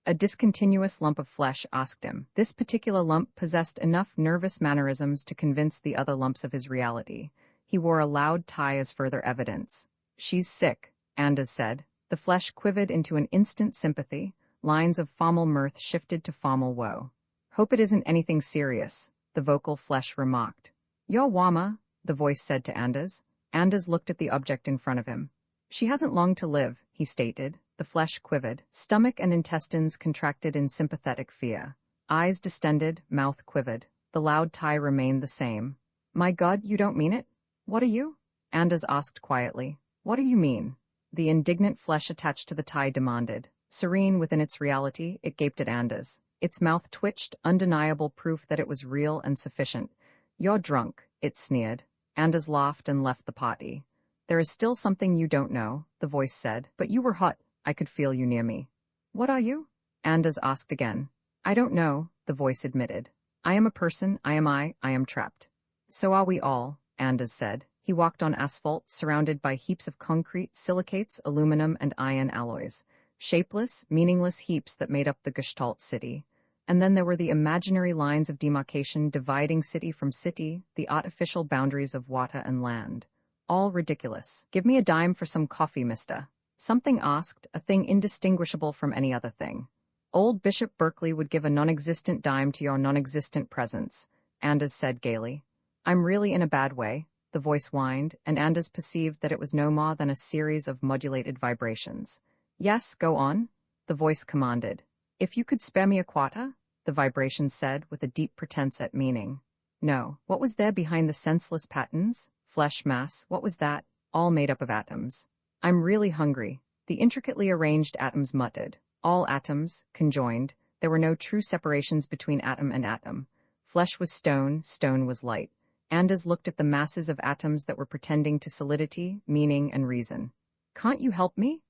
S1: A discontinuous lump of flesh asked him. This particular lump possessed enough nervous mannerisms to convince the other lumps of his reality. He wore a loud tie as further evidence. "She's sick," Anders said. The flesh quivered into an instant sympathy. Lines of formal mirth shifted to formal woe. "Hope it isn't anything serious," the vocal flesh remarked. "You're warmer," the voice said to Anders. Anders looked at the object in front of him. "She hasn't long to live," he stated. The flesh quivered. Stomach and intestines contracted in sympathetic fear. Eyes distended, mouth quivered. The loud tie remained the same. "My God, you don't mean it? What are you?" Anders asked quietly. "What do you mean?" The indignant flesh attached to the tie demanded. Serene within its reality, it gaped at Anders. Its mouth twitched, undeniable proof that it was real and sufficient. "You're drunk," it sneered. Anders laughed and left the party. "There is still something you don't know," the voice said. "But you were hot. I could feel you near me." "What are you?" Anders asked again. "I don't know," the voice admitted. "I am a person, I am trapped." "So are we all," Anders said. He walked on asphalt, surrounded by heaps of concrete, silicates, aluminum, and iron alloys. Shapeless, meaningless heaps that made up the Gestalt city. And then there were the imaginary lines of demarcation dividing city from city, the artificial boundaries of water and land. All ridiculous. "Give me a dime for some coffee, mister." Something asked, a thing indistinguishable from any other thing. "Old Bishop Berkeley would give a non-existent dime to your non-existent presence," Anders said gaily. "I'm really in a bad way," the voice whined, and Anders perceived that it was no more than a series of modulated vibrations. "Yes, go on," the voice commanded. "If you could spare me a quarter," the vibration said with a deep pretense at meaning. No. What was there behind the senseless patterns? Flesh mass, what was that? All made up of atoms. "I'm really hungry," the intricately arranged atoms muttered. All atoms, conjoined. There were no true separations between atom and atom. Flesh was stone, stone was light. Anders looked at the masses of atoms that were pretending to solidity, meaning, and reason. "Can't you help me?"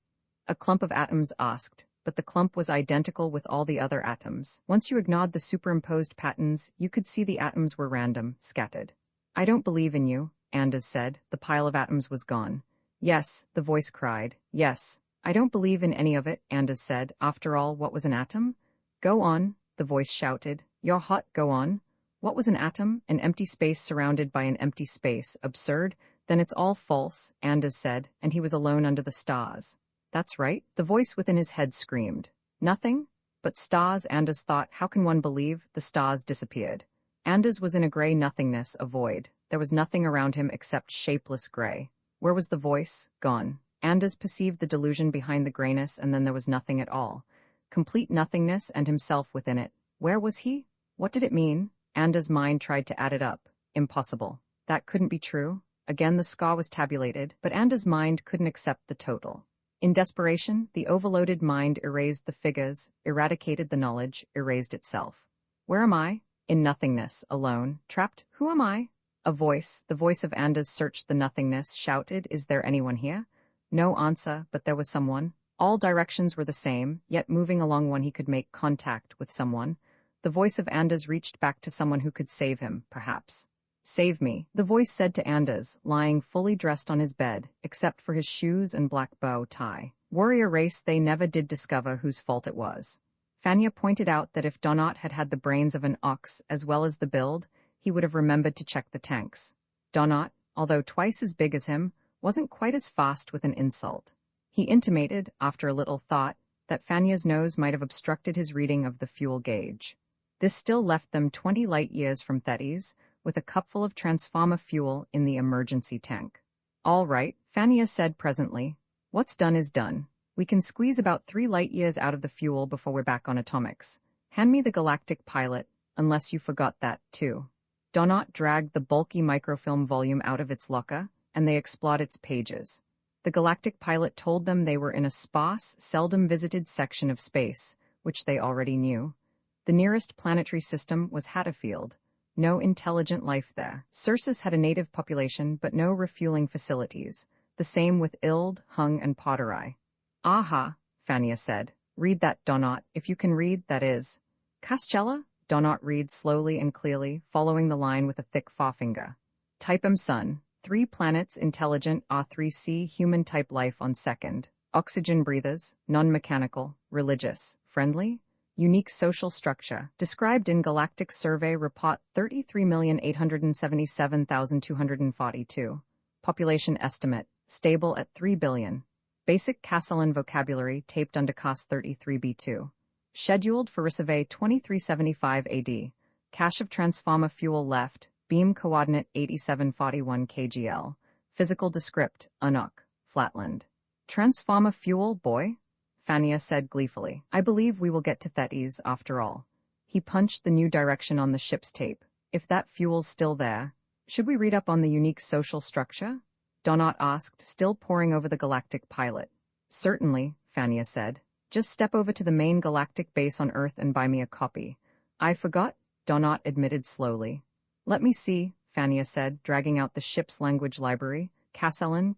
S1: A clump of atoms asked, but the clump was identical with all the other atoms. Once you ignored the superimposed patterns, you could see the atoms were random, scattered. "I don't believe in you," Anders said. The pile of atoms was gone. "Yes," the voice cried. "Yes. I don't believe in any of it," Anders said. "After all, what was an atom?" "Go on," the voice shouted. "You're hot, go on." What was an atom? An empty space surrounded by an empty space. Absurd? Then it's all false, Anders said, and he was alone under the stars. "That's right," the voice within his head screamed. "Nothing? But stars," Anders thought. How can one believe? The stars disappeared. Anders was in a gray nothingness, a void. There was nothing around him except shapeless gray. Where was the voice? Gone. Anders perceived the delusion behind the grayness, and then there was nothing at all. Complete nothingness and himself within it. Where was he? What did it mean? Anders' mind tried to add it up. Impossible. That couldn't be true. Again the scar was tabulated, but Anders' mind couldn't accept the total. In desperation, the overloaded mind erased the figures, eradicated the knowledge, erased itself. Where am I? In nothingness, alone, trapped. Who am I? A voice, the voice of Anders, searched the nothingness, shouted, "Is there anyone here?" No answer, but there was someone. All directions were the same, yet moving along one he could make contact with someone. The voice of Anders reached back to someone who could save him, perhaps. "Save me," the voice said to Anders, lying fully dressed on his bed, except for his shoes and black bow tie. Warrior race, they never did discover whose fault it was. Fanya pointed out that if Donat had had the brains of an ox as well as the build, he would have remembered to check the tanks. Donat, although twice as big as him, wasn't quite as fast with an insult. He intimated, after a little thought, that Fanya's nose might have obstructed his reading of the fuel gauge. This still left them 20 light-years from Thetis, with a cupful of transformer fuel in the emergency tank. "All right," Fania said presently. "What's done is done. We can squeeze about 3 light-years out of the fuel before we're back on atomics. Hand me the galactic pilot, unless you forgot that, too." Donat dragged the bulky microfilm volume out of its locker, and they explored its pages. The galactic pilot told them they were in a sparse, seldom-visited section of space, which they already knew. The nearest planetary system was Hatterfield. No intelligent life there. Cirrus had a native population, but no refueling facilities. The same with Ild, Hung, and Potterai. "Aha," Fania said. "Read that, Donat, if you can read, that is." "Cascella?" Donat read slowly and clearly, following the line with a thick forefinger. "Type son. 3 planets intelligent R3C human-type life on second. Oxygen breathers, non-mechanical, religious, friendly. Unique social structure, described in Galactic Survey Report 33,877,242. Population estimate, stable at 3 billion. Basic Castellan vocabulary taped under CAS 33B2. Scheduled for resurvey 2375 AD. Cache of transformer fuel left, beam coordinate 8741 kgl. Physical descript, Unok, Flatland. Transformer fuel, boy?" Fania said gleefully. "I believe we will get to Thetis after all." He punched the new direction on the ship's tape. "If that fuel's still there, should we read up on the unique social structure?" Donat asked, still poring over the galactic pilot. "Certainly," Fania said. "Just step over to the main galactic base on Earth and buy me a copy." "I forgot," Donat admitted slowly. "Let me see," Fania said, dragging out the ship's language library. Castellan,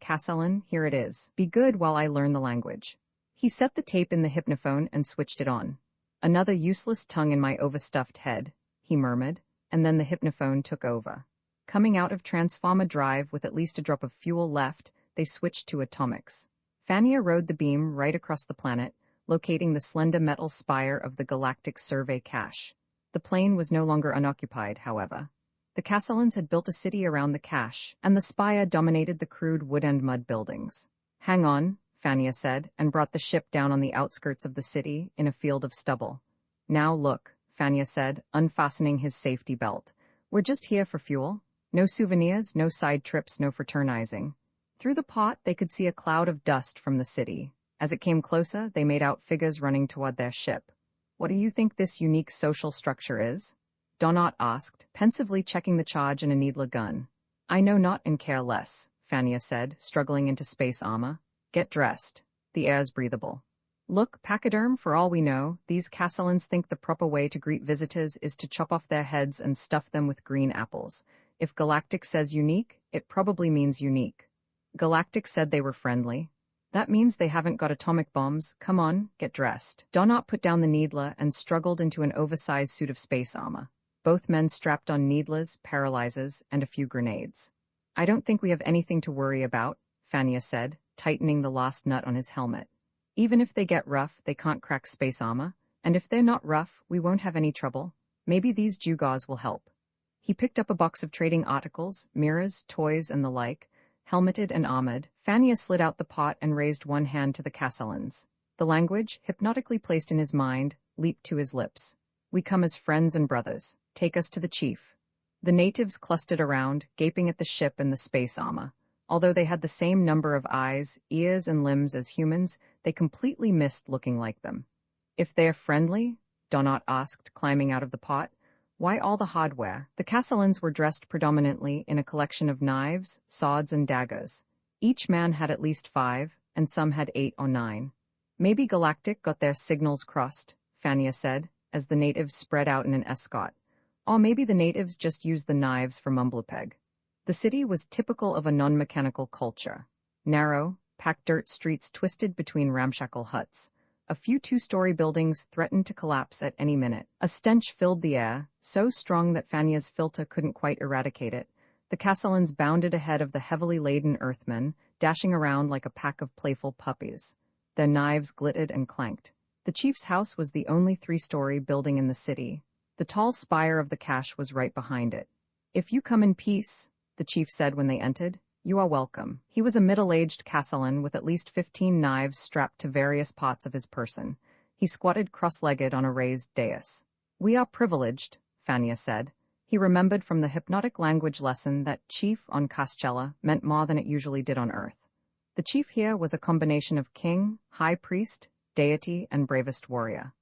S1: here it is. Be good while I learn the language." He set the tape in the hypnophone and switched it on. "Another useless tongue in my overstuffed head," he murmured, and then the hypnophone took over. Coming out of transformer drive with at least a drop of fuel left, they switched to atomics. Fania rode the beam right across the planet, locating the slender metal spire of the Galactic Survey cache. The plane was no longer unoccupied, however. The Castellans had built a city around the cache, and the spire dominated the crude wood and mud buildings. "Hang on," Fania said, and brought the ship down on the outskirts of the city, in a field of stubble. "Now look," Fania said, unfastening his safety belt. "We're just here for fuel. No souvenirs, no side trips, no fraternizing." Through the pot, they could see a cloud of dust from the city. As it came closer, they made out figures running toward their ship. "What do you think this unique social structure is?" Donat asked, pensively checking the charge in a needler gun. "I know not and care less," Fania said, struggling into space armor. "Get dressed. The air's breathable." "Look, pachyderm, for all we know, these Castellans think the proper way to greet visitors is to chop off their heads and stuff them with green apples. If Galactic says unique, it probably means unique." Galactic said they were friendly. "That means they haven't got atomic bombs. Come on, get dressed." Donat put down the needler and struggled into an oversized suit of space armor. Both men strapped on needlers, paralyzers, and a few grenades. "I don't think we have anything to worry about," Fania said, tightening the last nut on his helmet. "Even if they get rough, they can't crack space armor, and if they're not rough, we won't have any trouble. Maybe these gewgaws will help." He picked up a box of trading articles, mirrors, toys, and the like. Helmeted and armored, Fania slid out the pot and raised one hand to the Castellans. The language, hypnotically placed in his mind, leaped to his lips. "We come as friends and brothers. Take us to the chief." The natives clustered around, gaping at the ship and the space armor. Although they had the same number of eyes, ears, and limbs as humans, they completely missed looking like them. "If they're friendly?" Donat asked, climbing out of the pot. "Why all the hardware?" The Castellans were dressed predominantly in a collection of knives, swords, and daggers. Each man had at least 5, and some had 8 or 9. "Maybe Galactic got their signals crossed," Fania said, as the natives spread out in an escort. Or maybe the natives just used the knives for mumblepeg. The city was typical of a non-mechanical culture. Narrow, packed dirt streets twisted between ramshackle huts. A few 2-story buildings threatened to collapse at any minute. A stench filled the air, so strong that Fania's filter couldn't quite eradicate it. The Castellans bounded ahead of the heavily laden Earthmen, dashing around like a pack of playful puppies. Their knives glittered and clanked. The chief's house was the only 3-story building in the city. The tall spire of the cache was right behind it. "If you come in peace," the chief said when they entered, "you are welcome." He was a middle-aged Castellan with at least 15 knives strapped to various parts of his person. He squatted cross-legged on a raised dais. We are privileged, Fania said. He remembered from the hypnotic language lesson that chief on Cascella meant more than it usually did on Earth. The chief here was a combination of king, high priest, deity, and bravest warrior.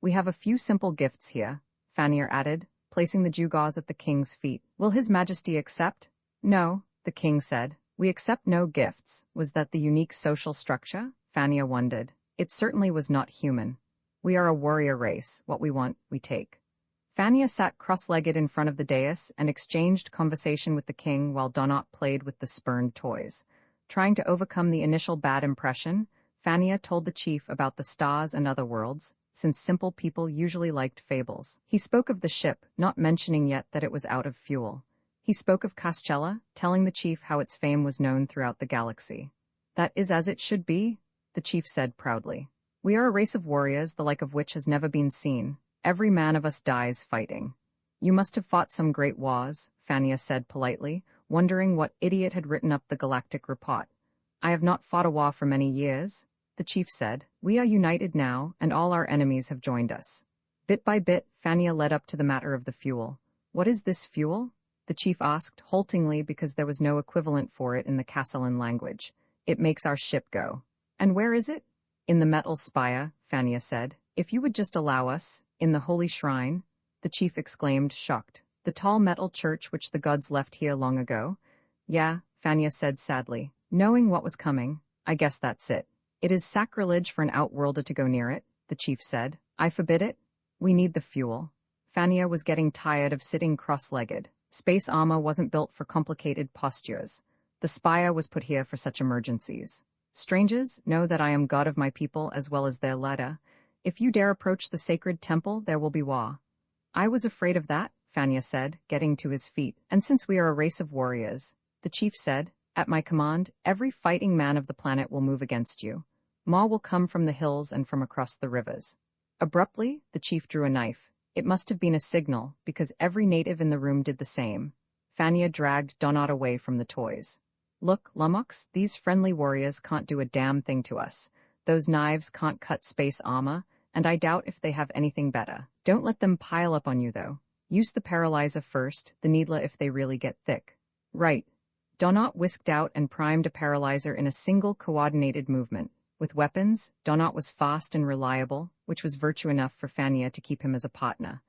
S1: We have a few simple gifts here, Fania added, placing the gewgaws at the king's feet. Will his majesty accept? No, the king said. We accept no gifts. Was that the unique social structure? Fania wondered. It certainly was not human. We are a warrior race. What we want, we take. Fania sat cross-legged in front of the dais and exchanged conversation with the king while Donat played with the spurned toys. Trying to overcome the initial bad impression, Fania told the chief about the stars and other worlds, since simple people usually liked fables. He spoke of the ship, not mentioning yet that it was out of fuel. He spoke of Cascella, telling the chief how its fame was known throughout the galaxy. That is as it should be, the chief said proudly. We are a race of warriors, the like of which has never been seen. Every man of us dies fighting. You must have fought some great wars, Fania said politely, wondering what idiot had written up the galactic report. I have not fought a war for many years, the chief said. We are united now, and all our enemies have joined us. Bit by bit, Fania led up to the matter of the fuel. What is this fuel? The chief asked, haltingly because there was no equivalent for it in the Cassellan language. It makes our ship go. And where is it? In the metal spire, Fania said. If you would just allow us, in the holy shrine, the chief exclaimed, shocked. The tall metal church which the gods left here long ago? Yeah, Fania said sadly. Knowing what was coming, I guess that's it. It is sacrilege for an outworlder to go near it, the chief said. I forbid it. We need the fuel. Fania was getting tired of sitting cross-legged. Space armor wasn't built for complicated postures. The spire was put here for such emergencies. Strangers, know that I am god of my people as well as their leader. If you dare approach the sacred temple, there will be war. I was afraid of that, Fania said, getting to his feet. And since we are a race of warriors, the chief said, at my command, every fighting man of the planet will move against you. Ma will come from the hills and from across the rivers. Abruptly, the chief drew a knife. It must have been a signal, because every native in the room did the same. Fania dragged Donat away from the toys. Look, Lummox, these friendly warriors can't do a damn thing to us. Those knives can't cut space armor, and I doubt if they have anything better. Don't let them pile up on you, though. Use the paralyzer first, the needler if they really get thick. Right. Donat whisked out and primed a paralyzer in a single coordinated movement. With weapons, Donat was fast and reliable, which was virtue enough for Fania to keep him as a partner.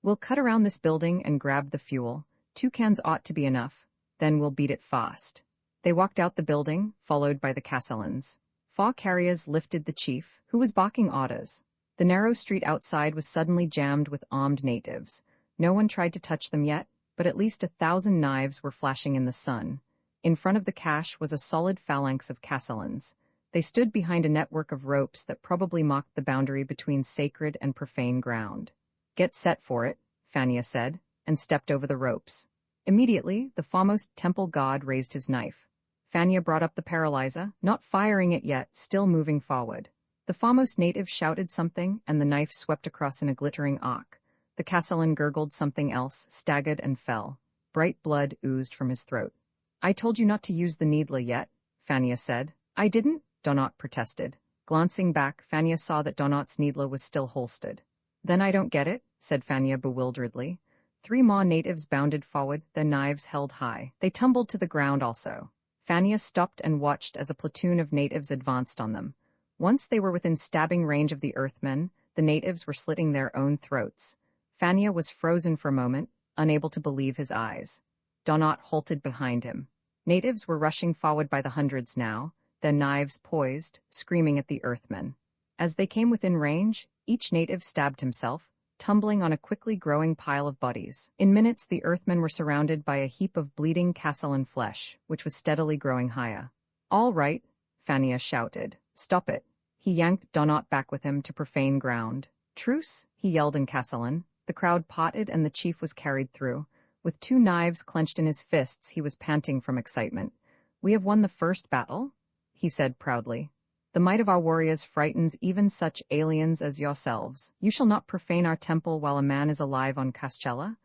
S1: We'll cut around this building and grab the fuel. 2 cans ought to be enough. Then we'll beat it fast. They walked out the building, followed by the Castellans. 4 carriers lifted the chief, who was barking orders. The narrow street outside was suddenly jammed with armed natives. No one tried to touch them yet, but at least 1,000 knives were flashing in the sun. In front of the cache was a solid phalanx of Castellans. They stood behind a network of ropes that probably marked the boundary between sacred and profane ground. Get set for it, Fania said, and stepped over the ropes. Immediately, the foremost temple god raised his knife. Fania brought up the paralyzer, not firing it yet, still moving forward. The foremost native shouted something, and the knife swept across in a glittering arc. The Castellan gurgled something else, staggered and fell. Bright blood oozed from his throat. I told you not to use the needler yet, Fania said. I didn't, Donat protested. Glancing back, Fania saw that Donat's needler was still holstered. Then I don't get it, said Fania bewilderedly. 3 more natives bounded forward, their knives held high. They tumbled to the ground also. Fania stopped and watched as a platoon of natives advanced on them. Once they were within stabbing range of the Earthmen, the natives were slitting their own throats. Fania was frozen for a moment, unable to believe his eyes. Donat halted behind him. Natives were rushing forward by the hundreds now, their knives poised, screaming at the Earthmen. As they came within range, each native stabbed himself, tumbling on a quickly growing pile of bodies. In minutes, the Earthmen were surrounded by a heap of bleeding Castellan flesh, which was steadily growing higher. All right, Fania shouted. Stop it. He yanked Donat back with him to profane ground. Truce, he yelled in Castellan. The crowd parted and the chief was carried through. With 2 knives clenched in his fists, he was panting from excitement. We have won the first battle, he said proudly. The might of our warriors frightens even such aliens as yourselves. You shall not profane our temple while a man is alive on Cascella.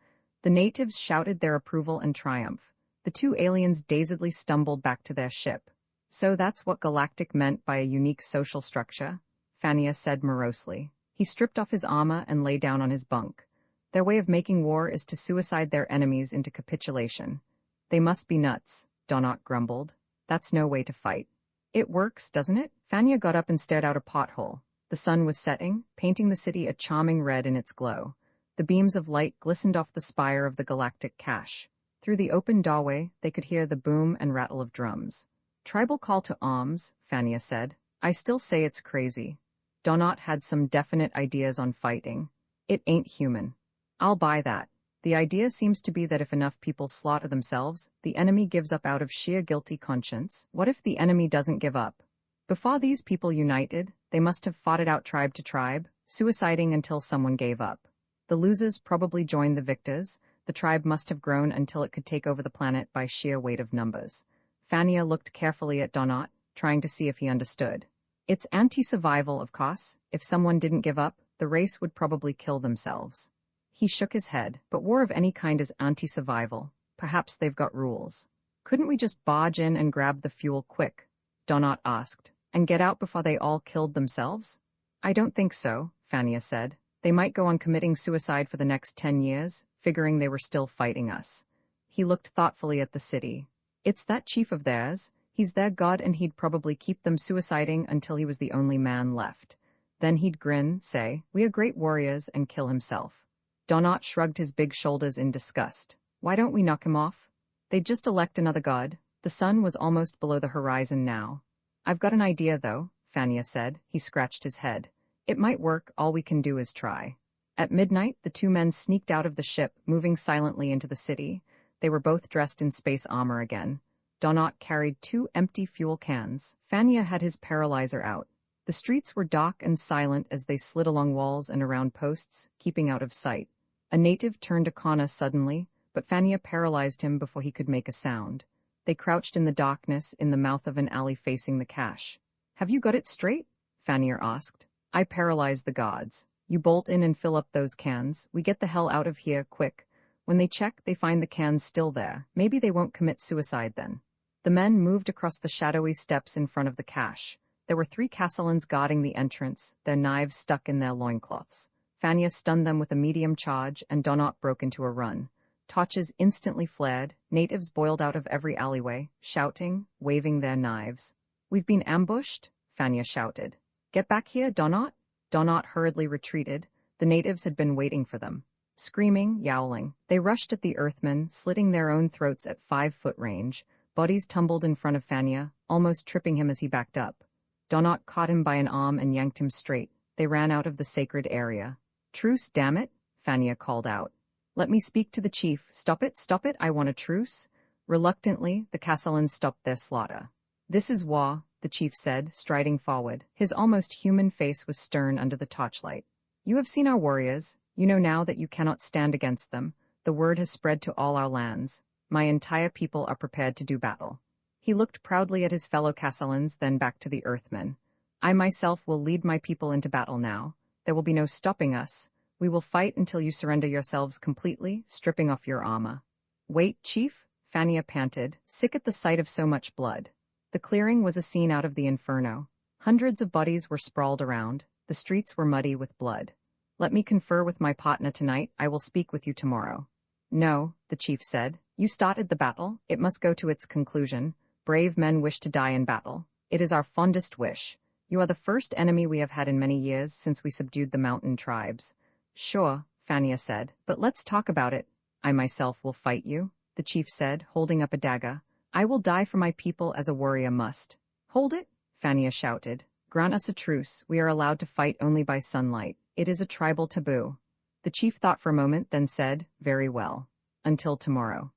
S1: The natives shouted their approval and triumph. The 2 aliens dazedly stumbled back to their ship. So that's what galactic meant by a unique social structure, Fania said morosely. He stripped off his armor and lay down on his bunk. Their way of making war is to suicide their enemies into capitulation. They must be nuts, Donat grumbled. That's no way to fight. It works, doesn't it? Fania got up and stared out a pothole. The sun was setting, painting the city a charming red in its glow. The beams of light glistened off the spire of the galactic cache. Through the open doorway, they could hear the boom and rattle of drums. Tribal call to arms, Fania said. I still say it's crazy. Donat had some definite ideas on fighting. It ain't human. I'll buy that. The idea seems to be that if enough people slaughter themselves, the enemy gives up out of sheer guilty conscience. What if the enemy doesn't give up? Before these people united, they must have fought it out tribe to tribe, suiciding until someone gave up. The losers probably joined the victors. The tribe must have grown until it could take over the planet by sheer weight of numbers. Fania looked carefully at Donat, trying to see if he understood. It's anti-survival, of course. If someone didn't give up, the race would probably kill themselves. He shook his head, but war of any kind is anti-survival. Perhaps they've got rules. Couldn't we just barge in and grab the fuel quick? Donat asked, and get out before they all killed themselves? I don't think so, Fania said. They might go on committing suicide for the next 10 years, figuring they were still fighting us. He looked thoughtfully at the city. It's that chief of theirs. He's their god and he'd probably keep them suiciding until he was the only man left. Then he'd grin, say, "We are great warriors," and kill himself. Donat shrugged his big shoulders in disgust. Why don't we knock him off? They'd just elect another god. The sun was almost below the horizon now. I've got an idea, though, Fania said. He scratched his head. It might work, all we can do is try. At midnight, the two men sneaked out of the ship, moving silently into the city. They were both dressed in space armor again. Donat carried 2 empty fuel cans. Fania had his paralyzer out. The streets were dark and silent as they slid along walls and around posts, keeping out of sight. A native turned a corner suddenly, but Fania paralyzed him before he could make a sound. They crouched in the darkness in the mouth of an alley facing the cache. Have you got it straight? Fania asked. I paralyze the gods. You bolt in and fill up those cans. We get the hell out of here, quick. When they check, they find the cans still there. Maybe they won't commit suicide then. The men moved across the shadowy steps in front of the cache. There were 3 Castellans guarding the entrance, their knives stuck in their loincloths. Fania stunned them with a medium charge, and Donat broke into a run. Torches instantly flared, natives boiled out of every alleyway, shouting, waving their knives. We've been ambushed, Fania shouted. Get back here, Donat. Donat hurriedly retreated. The natives had been waiting for them. Screaming, yowling, they rushed at the Earthmen, slitting their own throats at 5-foot range. Bodies tumbled in front of Fania, almost tripping him as he backed up. Donat caught him by an arm and yanked him straight. They ran out of the sacred area. Truce, damn it, Fania called out. Let me speak to the chief. Stop it, I want a truce. Reluctantly, the Castellans stopped their slaughter. This is war, the chief said, striding forward. His almost human face was stern under the torchlight. You have seen our warriors. You know now that you cannot stand against them. The word has spread to all our lands. My entire people are prepared to do battle. He looked proudly at his fellow Castellans, then back to the Earthmen. I myself will lead my people into battle now. There will be no stopping us. We will fight until you surrender yourselves completely, stripping off your armor. Wait, chief, Fania panted, sick at the sight of so much blood. The clearing was a scene out of the inferno. Hundreds of bodies were sprawled around. The streets were muddy with blood. Let me confer with my partner tonight. I will speak with you tomorrow. No, the chief said. You started the battle. It must go to its conclusion. Brave men wish to die in battle. It is our fondest wish. You are the first enemy we have had in many years since we subdued the mountain tribes. Sure, Fania said, but let's talk about it. I myself will fight you, the chief said, holding up a dagger. I will die for my people as a warrior must. Hold it, Fania shouted. Grant us a truce. We are allowed to fight only by sunlight. It is a tribal taboo. The chief thought for a moment, then said, very well. Until tomorrow.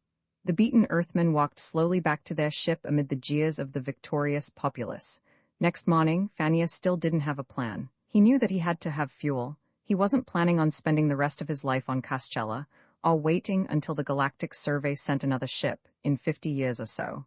S1: The beaten Earthmen walked slowly back to their ship amid the jeers of the victorious populace. Next morning, Fania still didn't have a plan. He knew that he had to have fuel. He wasn't planning on spending the rest of his life on Cascella, or waiting until the Galactic Survey sent another ship, in 50 years or so.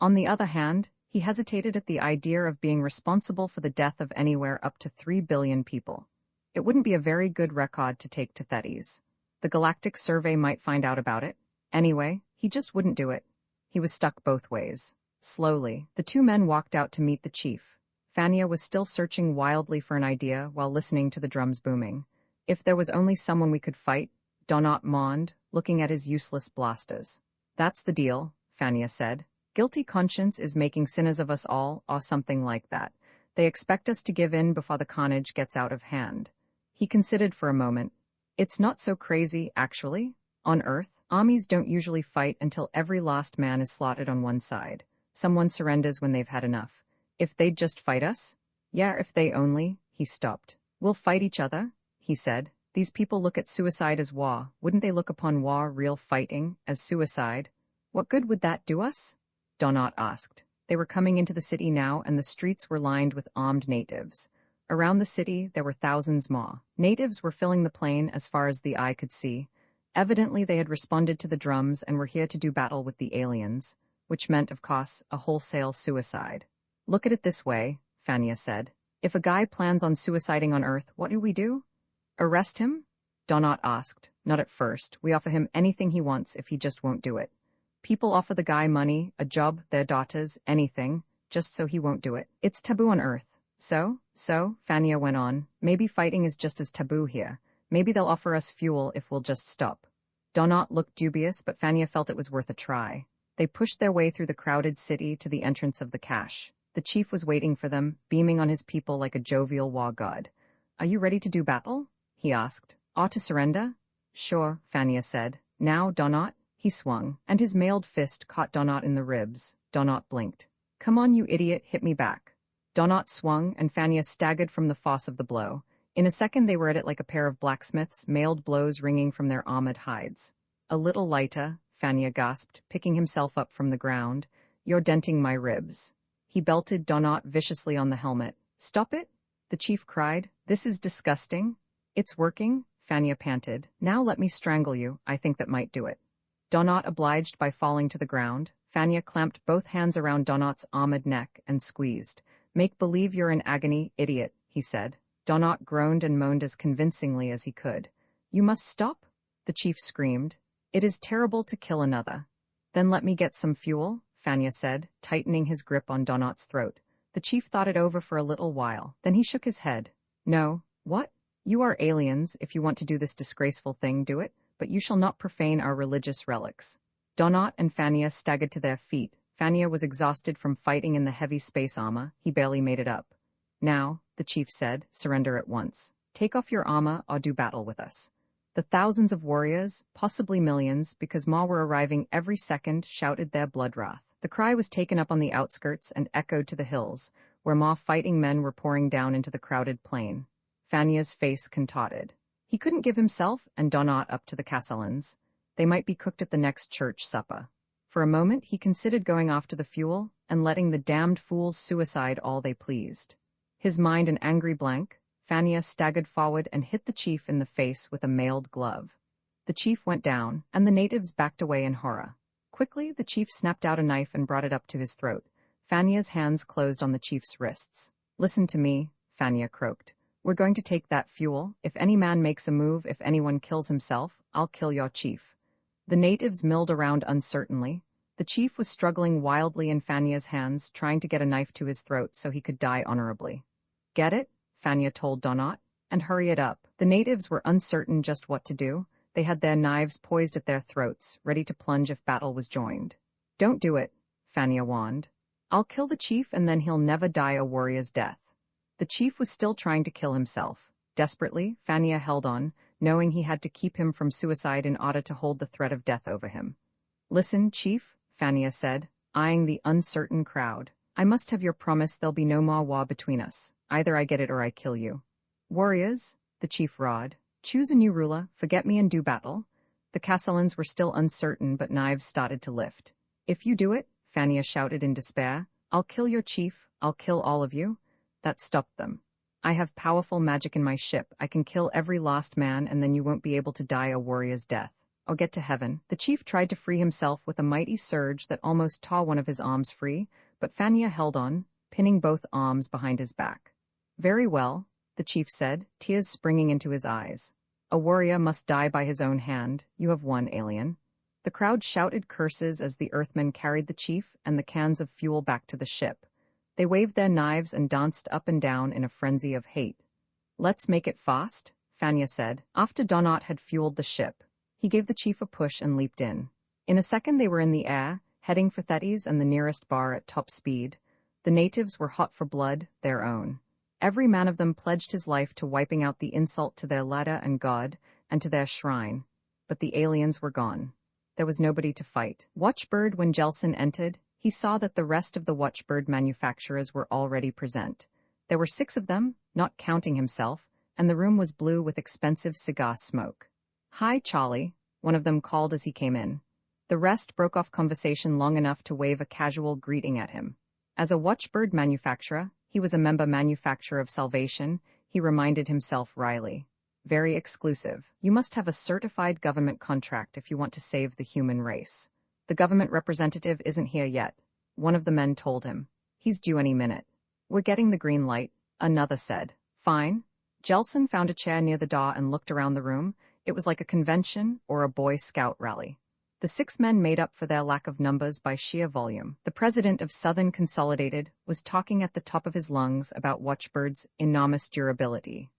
S1: On the other hand, he hesitated at the idea of being responsible for the death of anywhere up to 3 billion people. It wouldn't be a very good record to take to Thetis. The Galactic Survey might find out about it. Anyway, he just wouldn't do it. He was stuck both ways. Slowly, the 2 men walked out to meet the chief. Fania was still searching wildly for an idea while listening to the drums booming. If there was only someone we could fight, Donat moaned, looking at his useless blasters. That's the deal, Fania said. Guilty conscience is making sinners of us all, or something like that. They expect us to give in before the carnage gets out of hand. He considered for a moment. It's not so crazy, actually. On Earth, armies don't usually fight until every last man is slaughtered on one side. Someone surrenders when they've had enough. If they'd just fight us? Yeah, if they only. He stopped. We'll fight each other, he said. These people look at suicide as war. Wouldn't they look upon war, real fighting, as suicide? What good would that do us? Donat asked. They were coming into the city now, and the streets were lined with armed natives. Around the city, there were thousands more. Natives were filling the plain as far as the eye could see. Evidently, they had responded to the drums and were here to do battle with the aliens, which meant, of course, a wholesale suicide. Look at it this way, Fania said. If a guy plans on suiciding on Earth, what do we do? Arrest him? Donat asked. Not at first. We offer him anything he wants if he just won't do it. People offer the guy money, a job, their daughters, anything, just so he won't do it. It's taboo on Earth. So, Fania went on, maybe fighting is just as taboo here. Maybe they'll offer us fuel if we'll just stop. Donat looked dubious, but Fania felt it was worth a try. They pushed their way through the crowded city to the entrance of the cache. The chief was waiting for them, beaming on his people like a jovial war god. Are you ready to do battle? He asked. Or to surrender? Sure, Fania said. Now, Donat? He swung, and his mailed fist caught Donat in the ribs. Donat blinked. Come on, you idiot, hit me back. Donat swung, and Fania staggered from the force of the blow. In a second they were at it like a pair of blacksmiths, mailed blows ringing from their armored hides. A little lighter, Fania gasped, picking himself up from the ground. You're denting my ribs. He belted Donat viciously on the helmet. Stop it? The chief cried. This is disgusting. It's working, Fania panted. Now let me strangle you. I think that might do it. Donat obliged by falling to the ground. Fania clamped both hands around Donat's armored neck and squeezed. Make believe you're in agony, idiot, he said. Donat groaned and moaned as convincingly as he could. You must stop? The chief screamed. It is terrible to kill another. Then let me get some fuel, Fania said, tightening his grip on Donat's throat. The chief thought it over for a little while. Then he shook his head. No. What? You are aliens. If you want to do this disgraceful thing, do it, but you shall not profane our religious relics. Donat and Fania staggered to their feet. Fania was exhausted from fighting in the heavy space armor. He barely made it up. Now, the chief said, surrender at once. Take off your armor or do battle with us. The thousands of warriors, possibly millions, because more were arriving every second, shouted their blood wrath. The cry was taken up on the outskirts and echoed to the hills, where more fighting men were pouring down into the crowded plain. Fania's face contorted. He couldn't give himself and Donat up to the Castellans. They might be cooked at the next church supper. For a moment he considered going after the fuel and letting the damned fools suicide all they pleased. His mind an angry blank, Fania staggered forward and hit the chief in the face with a mailed glove. The chief went down, and the natives backed away in horror. Quickly, the chief snapped out a knife and brought it up to his throat. Fania's hands closed on the chief's wrists. Listen to me, Fania croaked. We're going to take that fuel. If any man makes a move, if anyone kills himself, I'll kill your chief. The natives milled around uncertainly. The chief was struggling wildly in Fania's hands, trying to get a knife to his throat so he could die honorably. Get it? Fania told Donat. And hurry it up. The natives were uncertain just what to do. They had their knives poised at their throats, ready to plunge if battle was joined. Don't do it, Fania warned. I'll kill the chief and then he'll never die a warrior's death. The chief was still trying to kill himself. Desperately, Fania held on, knowing he had to keep him from suicide in order to hold the threat of death over him. Listen, chief, Fania said, eyeing the uncertain crowd. I must have your promise there'll be no more war between us. Either I get it or I kill you. Warriors, the chief roared. Choose a new ruler, forget me and do battle. The Castellans were still uncertain, but knives started to lift. If you do it, Fania shouted in despair, I'll kill your chief, I'll kill all of you. That stopped them. I have powerful magic in my ship. I can kill every lost man and then you won't be able to die a warrior's death. I'll get to heaven. The chief tried to free himself with a mighty surge that almost tore one of his arms free, but Fania held on, pinning both arms behind his back. Very well, the chief said, tears springing into his eyes. A warrior must die by his own hand. You have won, alien. The crowd shouted curses as the Earthmen carried the chief and the cans of fuel back to the ship. They waved their knives and danced up and down in a frenzy of hate. Let's make it fast, Fania said. After Donat had fueled the ship, He gave the chief a push and leaped in. In a second they were in the air, heading for Thetis and the nearest bar at top speed. The natives were hot for blood, their own. Every man of them pledged his life to wiping out the insult to their ladder and god, and to their shrine. But the aliens were gone. There was nobody to fight. Watchbird, when Jelson entered, he saw that the rest of the watchbird manufacturers were already present. There were 6 of them, not counting himself, and the room was blue with expensive cigar smoke. "Hi, Charlie," one of them called as he came in. The rest broke off conversation long enough to wave a casual greeting at him. As a watchbird manufacturer, he was a member manufacturer of Salvation, he reminded himself wryly. Very exclusive. You must have a certified government contract if you want to save the human race. The government representative isn't here yet, one of the men told him. He's due any minute. We're getting the green light, another said. Fine. Jelson found a chair near the door and looked around the room. It was like a convention or a Boy Scout rally. The 6 men made up for their lack of numbers by sheer volume. The president of Southern Consolidated was talking at the top of his lungs about Watchbird's enormous durability.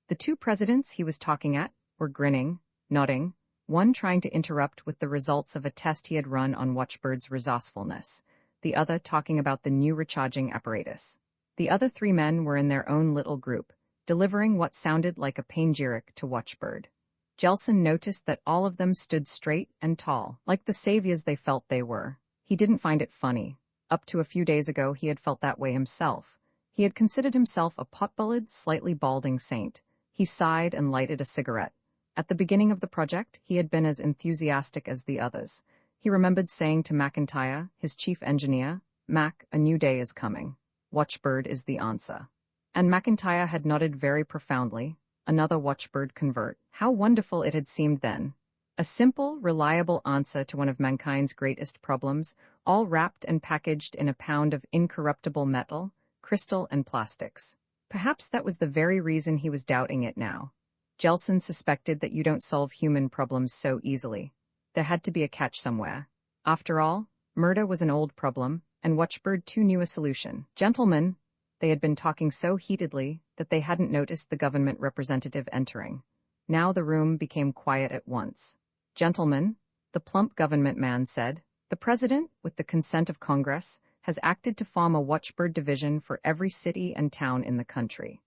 S1: The 2 presidents he was talking at were grinning, nodding, one trying to interrupt with the results of a test he had run on Watchbird's resourcefulness, the other talking about the new recharging apparatus. The other 3 men were in their own little group, delivering what sounded like a panegyric to Watchbird. Jelson noticed that all of them stood straight and tall, like the saviors they felt they were. He didn't find it funny. Up to a few days ago he had felt that way himself. He had considered himself a pot-bellied, slightly balding saint. He sighed and lighted a cigarette. At the beginning of the project, he had been as enthusiastic as the others. He remembered saying to McIntyre, his chief engineer, "Mac, a new day is coming. Watchbird is the answer." And McIntyre had nodded very profoundly. Another watchbird convert. How wonderful it had seemed then. A simple, reliable answer to one of mankind's greatest problems, all wrapped and packaged in a pound of incorruptible metal, crystal and plastics. Perhaps that was the very reason he was doubting it now. Jelson suspected that you don't solve human problems so easily. There had to be a catch somewhere. After all, murder was an old problem, and Watchbird too knew a solution. Gentlemen, they had been talking so heatedly that they hadn't noticed the government representative entering. Now the room became quiet at once. Gentlemen, the plump government man said, the president, with the consent of Congress, has acted to form a watchbird division for every city and town in the country.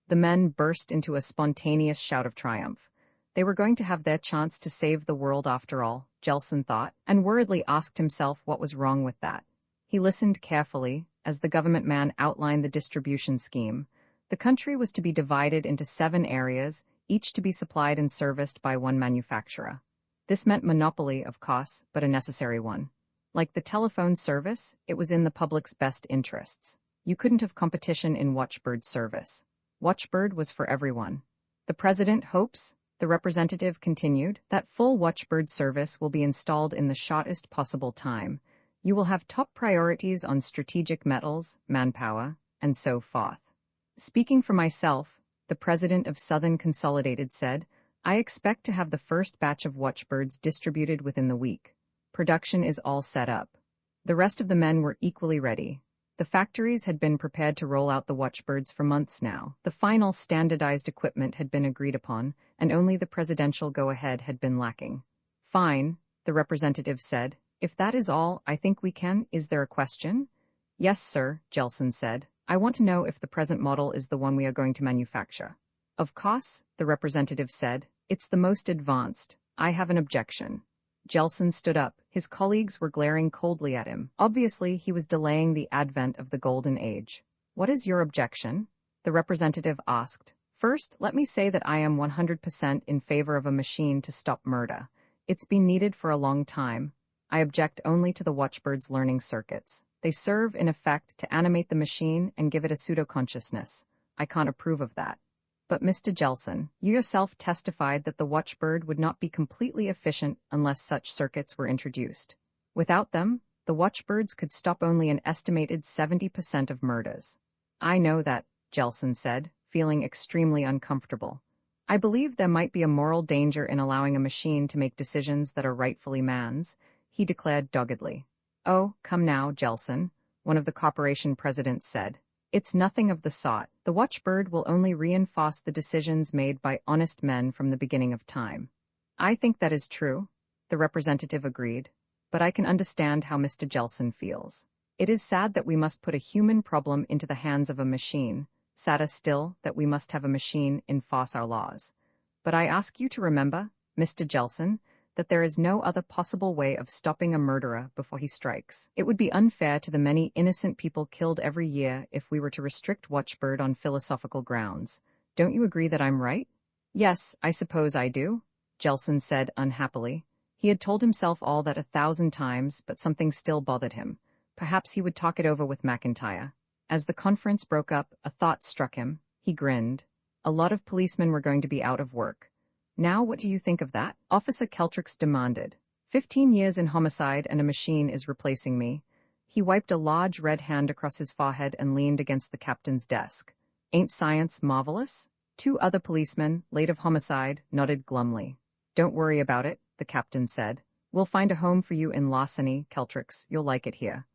S1: The men burst into a spontaneous shout of triumph. They were going to have their chance to save the world after all, Jelson thought, and worriedly asked himself what was wrong with that. He listened carefully as the government man outlined the distribution scheme. The country was to be divided into 7 areas, each to be supplied and serviced by one manufacturer. This meant monopoly, of course, but a necessary one. Like the telephone service, it was in the public's best interests. You couldn't have competition in Watchbird's service. Watchbird was for everyone. The president hopes, the representative continued, that full Watchbird service will be installed in the shortest possible time. You will have top priorities on strategic metals, manpower, and so forth. Speaking for myself, the president of Southern Consolidated said, I expect to have the first batch of Watchbirds distributed within the week. Production is all set up. The rest of the men were equally ready. The factories had been prepared to roll out the Watchbirds for months now. The final standardized equipment had been agreed upon, and only the presidential go-ahead had been lacking. Fine, the representative said. If that is all, I think we can. Is there a question? Yes, sir, Jelson said. I want to know if the present model is the one we are going to manufacture. Of course, the representative said. It's the most advanced. I have an objection. Jelson stood up. His colleagues were glaring coldly at him. Obviously, he was delaying the advent of the golden age. What is your objection? The representative asked. First, let me say that I am 100% in favor of a machine to stop murder. It's been needed for a long time. I object only to the Watchbird's learning circuits. They serve, in effect, to animate the machine and give it a pseudo-consciousness. I can't approve of that. But Mr. Jelson, you yourself testified that the Watchbird would not be completely efficient unless such circuits were introduced. Without them, the Watchbirds could stop only an estimated 70% of murders. I know that, Jelson said, feeling extremely uncomfortable. I believe there might be a moral danger in allowing a machine to make decisions that are rightfully man's, he declared doggedly. Oh, come now, Jelson, one of the corporation presidents said. It's nothing of the sort. The Watchbird will only reinforce the decisions made by honest men from the beginning of time. I think that is true, the representative agreed. But I can understand how Mr. Jelson feels. It is sad that we must put a human problem into the hands of a machine, sadder still that we must have a machine enforce our laws. But I ask you to remember, Mr. Jelson, that there is no other possible way of stopping a murderer before he strikes. It would be unfair to the many innocent people killed every year if we were to restrict watchbird on philosophical grounds. Don't you agree that I'm right? Yes, I suppose I do, Jelson said unhappily. He had told himself all that 1,000 times, but something still bothered him. Perhaps he would talk it over with McIntyre. As the conference broke up, a thought struck him. He grinned. A lot of policemen were going to be out of work. Now what do you think of that? Officer Keltrix demanded. 15 years in homicide and a machine is replacing me. He wiped a large red hand across his forehead and leaned against the captain's desk. Ain't science marvelous? 2 other policemen, late of homicide, nodded glumly. Don't worry about it, the captain said. We'll find a home for you in Larceny, Keltrix. You'll like it here.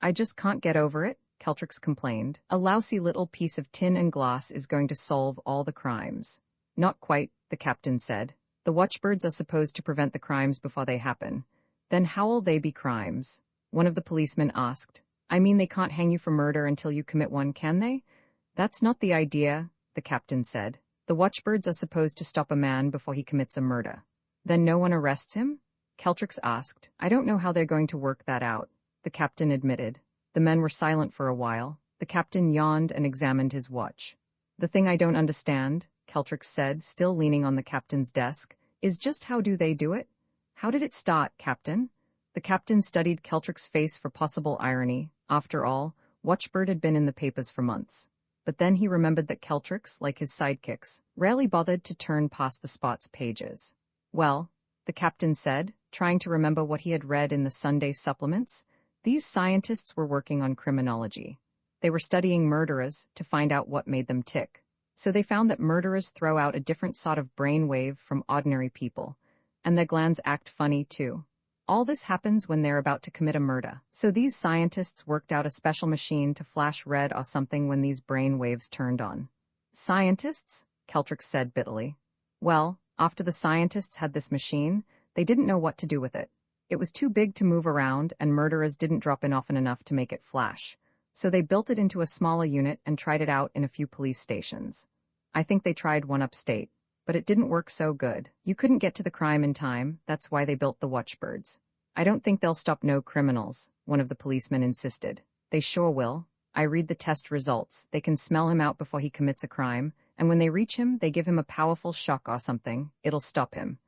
S1: I just can't get over it, Keltrix complained. A lousy little piece of tin and glass is going to solve all the crimes. Not quite, the captain said. The watchbirds are supposed to prevent the crimes before they happen. Then how'll they be crimes? One of the policemen asked. I mean, they can't hang you for murder until you commit one, can they? That's not the idea, the captain said. The watchbirds are supposed to stop a man before he commits a murder. Then no one arrests him? Keltrix asked. I don't know how they're going to work that out, the captain admitted. The men were silent for a while. The captain yawned and examined his watch. The thing I don't understand, Keltrix said, still leaning on the captain's desk, is just how do they do it? How did it start, Captain? The captain studied Keltrix's face for possible irony. After all, Watchbird had been in the papers for months. But then he remembered that Keltrix, like his sidekicks, rarely bothered to turn past the Spot's pages. Well, the captain said, trying to remember what he had read in the Sunday supplements, these scientists were working on criminology. They were studying murderers to find out what made them tick. So they found that murderers throw out a different sort of brain wave from ordinary people, and their glands act funny too. All this happens when they're about to commit a murder. So these scientists worked out a special machine to flash red or something when these brain waves turned on. Scientists? Keltrix said bitterly. Well, after the scientists had this machine, they didn't know what to do with it. It was too big to move around, and murderers didn't drop in often enough to make it flash. So they built it into a smaller unit and tried it out in a few police stations. I think they tried one upstate, but it didn't work so good. You couldn't get to the crime in time, that's why they built the watchbirds. I don't think they'll stop no criminals, one of the policemen insisted. They sure will. I read the test results. They can smell him out before he commits a crime, and when they reach him, they give him a powerful shock or something. It'll stop him.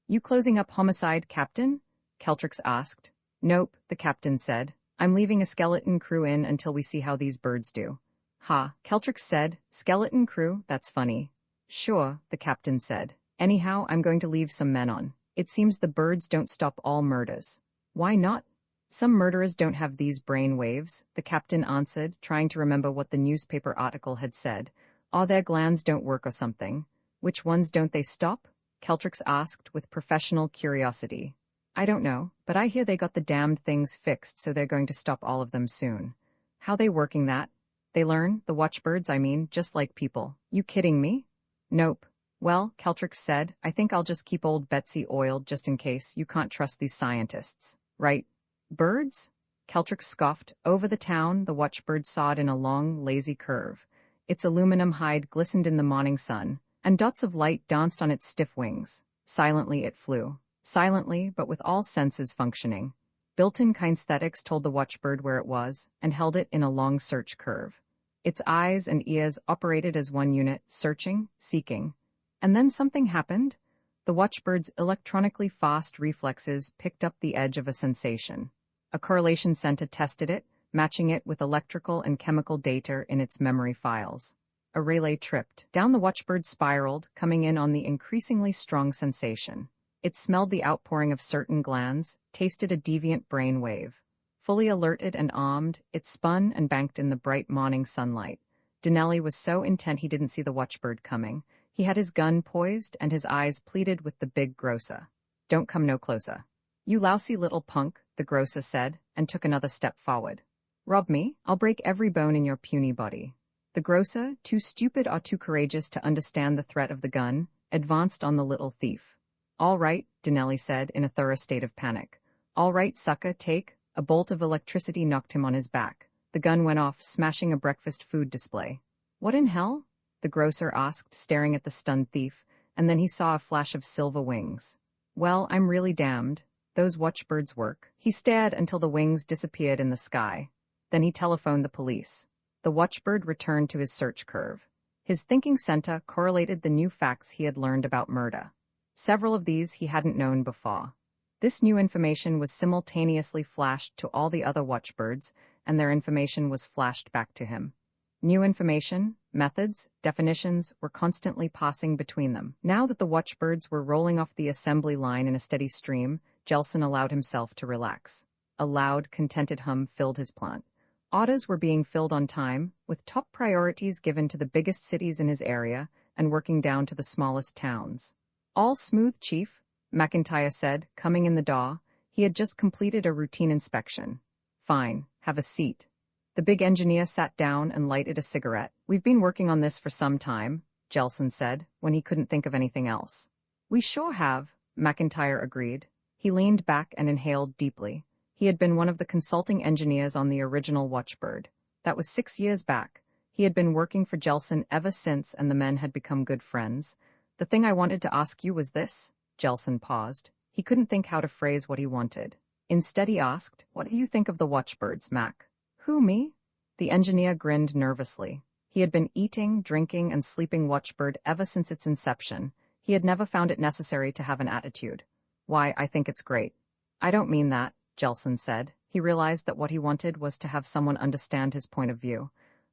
S1: You closing up homicide, Captain? Keltrix asked. Nope, the captain said. I'm leaving a skeleton crew in until we see how these birds do. Ha, Keltrix said. Skeleton crew? That's funny. Sure, the captain said. Anyhow, I'm going to leave some men on. It seems the birds don't stop all murders. Why not? Some murderers don't have these brain waves, the captain answered, trying to remember what the newspaper article had said. Or their glands don't work or something. Which ones don't they stop? Keltrix asked with professional curiosity. I don't know, but I hear they got the damned things fixed, so they're going to stop all of them soon. How they working that? They learn, the watchbirds, I mean, just like people. You kidding me? Nope. Well, Keltrix said, I think I'll just keep old Betsy oiled just in case. You can't trust these scientists. Right? Birds? Keltrix scoffed. Over the town, the watchbird sawed in a long, lazy curve. Its aluminum hide glistened in the morning sun, and dots of light danced on its stiff wings. Silently it flew. Silently, but with all senses functioning. Built-in kinesthetics told the watchbird where it was, and held it in a long search curve. Its eyes and ears operated as one unit, searching, seeking. And then something happened. The watchbird's electronically fast reflexes picked up the edge of a sensation. A correlation center tested it, matching it with electrical and chemical data in its memory files. A relay tripped. Down the watchbird spiraled, coming in on the increasingly strong sensation. It smelled the outpouring of certain glands, tasted a deviant brain wave. Fully alerted and armed, it spun and banked in the bright morning sunlight. Dinelli was so intent he didn't see the watchbird coming. He had his gun poised, and his eyes pleaded with the big grocer. Don't come no closer. You lousy little punk, the grocer said, and took another step forward. Rob me, I'll break every bone in your puny body. The grocer, too stupid or too courageous to understand the threat of the gun, advanced on the little thief. All right, Dinelli said in a thorough state of panic. All right, sucker, take. A bolt of electricity knocked him on his back. The gun went off, smashing a breakfast food display. What in hell? The grocer asked, staring at the stunned thief, and then he saw a flash of silver wings. Well, I'm really damned. Those watchbirds work. He stared until the wings disappeared in the sky. Then he telephoned the police. The watchbird returned to his search curve. His thinking center correlated the new facts he had learned about murder. Several of these he hadn't known before. This new information was simultaneously flashed to all the other watchbirds, and their information was flashed back to him. New information, methods, definitions were constantly passing between them. Now that the watchbirds were rolling off the assembly line in a steady stream, Jelson allowed himself to relax. A loud, contented hum filled his plant. Orders were being filled on time, with top priorities given to the biggest cities in his area and working down to the smallest towns. All smooth, Chief, McIntyre said, coming in the door. He had just completed a routine inspection. Fine, have a seat. The big engineer sat down and lighted a cigarette. We've been working on this for some time, Jelson said, when he couldn't think of anything else. We sure have, McIntyre agreed. He leaned back and inhaled deeply. He had been one of the consulting engineers on the original Watchbird. That was 6 years back. He had been working for Jelson ever since, and the men had become good friends. The thing I wanted to ask you was this. Jelson paused. He couldn't think how to phrase what he wanted. Instead he asked, what do you think of the watchbirds, Mac? Who, me? The engineer grinned nervously. He had been eating, drinking, and sleeping watchbird ever since its inception. He had never found it necessary to have an attitude. Why, I think it's great. I don't mean that, Jelson said. He realized that what he wanted was to have someone understand his point of view.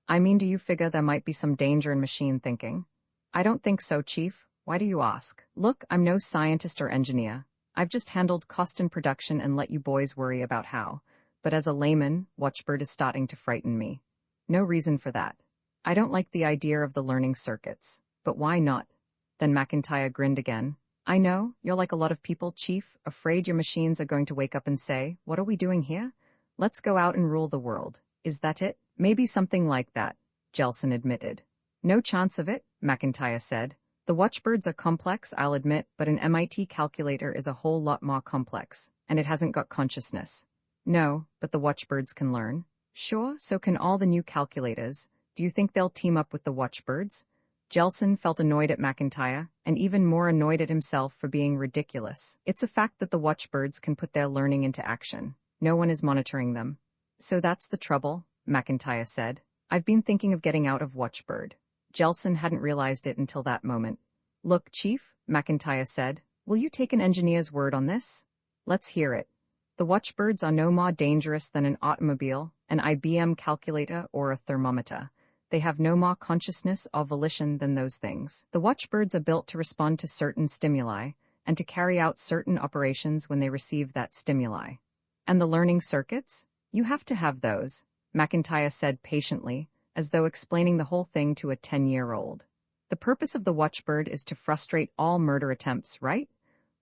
S1: I mean, do you figure there might be some danger in machine thinking? I don't think so, Chief. Why do you ask? Look, I'm no scientist or engineer. I've just handled cost and production and let you boys worry about how. But as a layman, Watchbird is starting to frighten me. No reason for that. I don't like the idea of the learning circuits. But why not? Then McIntyre grinned again. I know, you're like a lot of people, Chief, afraid your machines are going to wake up and say, what are we doing here? Let's go out and rule the world. Is that it? Maybe something like that, Jelson admitted. No chance of it, McIntyre said. The watchbirds are complex, I'll admit, but an MIT calculator is a whole lot more complex, and it hasn't got consciousness. No, but the watchbirds can learn. Sure, so can all the new calculators. Do you think they'll team up with the watchbirds? Jelson felt annoyed at McIntyre, and even more annoyed at himself for being ridiculous. It's a fact that the watchbirds can put their learning into action. No one is monitoring them. So that's the trouble, McIntyre said. I've been thinking of getting out of Watchbird. Jelson hadn't realized it until that moment. Look, Chief, McIntyre said, will you take an engineer's word on this? Let's hear it. The watchbirds are no more dangerous than an automobile, an IBM calculator, or a thermometer. They have no more consciousness or volition than those things. The watchbirds are built to respond to certain stimuli, and to carry out certain operations when they receive that stimuli. And the learning circuits? You have to have those, McIntyre said patiently, as though explaining the whole thing to a 10-year-old. The purpose of the watchbird is to frustrate all murder attempts, right?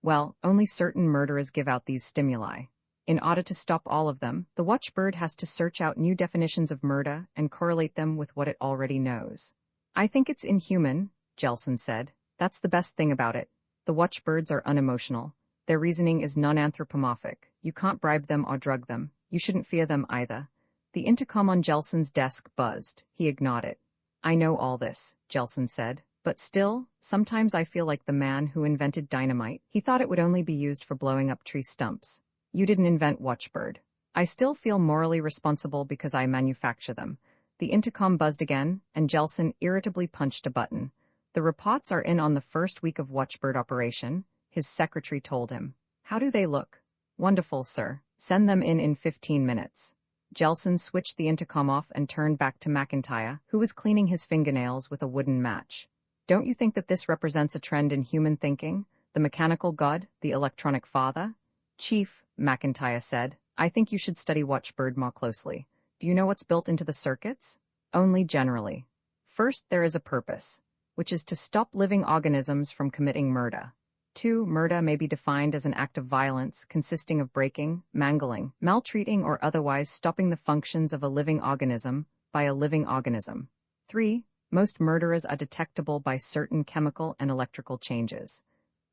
S1: Well, only certain murderers give out these stimuli. In order to stop all of them, the watchbird has to search out new definitions of murder and correlate them with what it already knows. I think it's inhuman, Jelson said. That's the best thing about it. The watchbirds are unemotional. Their reasoning is non-anthropomorphic. You can't bribe them or drug them. You shouldn't fear them either. The intercom on Jelson's desk buzzed. He ignored it. I know all this, Jelson said. But still, sometimes I feel like the man who invented dynamite. He thought it would only be used for blowing up tree stumps. You didn't invent Watchbird. I still feel morally responsible because I manufacture them. The intercom buzzed again, and Jelson irritably punched a button. The reports are in on the first week of Watchbird operation, his secretary told him. How do they look? Wonderful, sir. Send them in 15 minutes. Jelson switched the intercom off and turned back to McIntyre, who was cleaning his fingernails with a wooden match. Don't you think that this represents a trend in human thinking? The mechanical god, the electronic father? Chief, McIntyre said, I think you should study Watchbird more closely. Do you know what's built into the circuits? Only generally. First, there is a purpose, which is to stop living organisms from committing murder. 2. Murder may be defined as an act of violence consisting of breaking, mangling, maltreating, or otherwise stopping the functions of a living organism by a living organism. 3. Most murderers are detectable by certain chemical and electrical changes.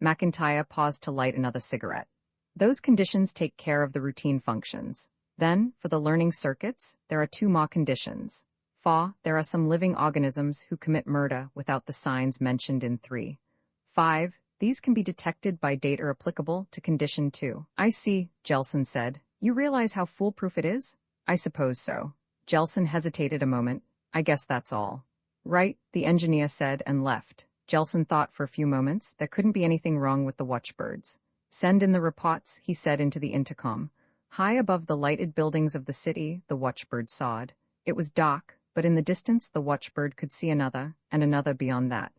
S1: McIntyre paused to light another cigarette. Those conditions take care of the routine functions. Then, for the learning circuits, there are two more conditions. There are some living organisms who commit murder without the signs mentioned in 3. 5. These can be detected by data applicable to condition 2. I see, Jelson said. You realize how foolproof it is? I suppose so. Jelson hesitated a moment. I guess that's all. Right, the engineer said and left. Jelson thought for a few moments there couldn't be anything wrong with the watchbirds. Send in the reports, he said into the intercom. High above the lighted buildings of the city, the watchbird sawed. It was dark, but in the distance the watchbird could see another, and another beyond that.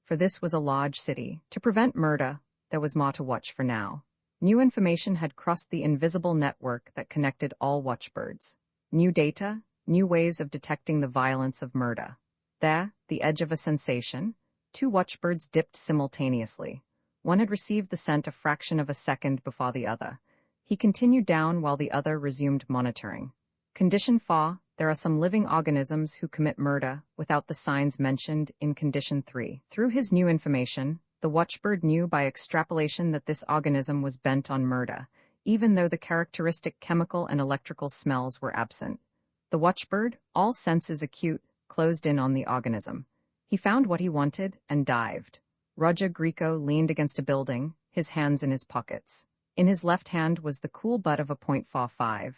S1: For this was a large city. To prevent murder, there was more to watch for now. New information had crossed the invisible network that connected all watchbirds. New data, new ways of detecting the violence of murder. There, the edge of a sensation, 2 watchbirds dipped simultaneously. One had received the scent a fraction of a second before the other. He continued down while the other resumed monitoring. Condition 4, there are some living organisms who commit murder without the signs mentioned in condition 3. Through his new information, the watchbird knew by extrapolation that this organism was bent on murder, even though the characteristic chemical and electrical smells were absent. The watchbird, all senses acute, closed in on the organism. He found what he wanted and dived. Roger Greco leaned against a building, his hands in his pockets. In his left hand was the cool butt of a .45.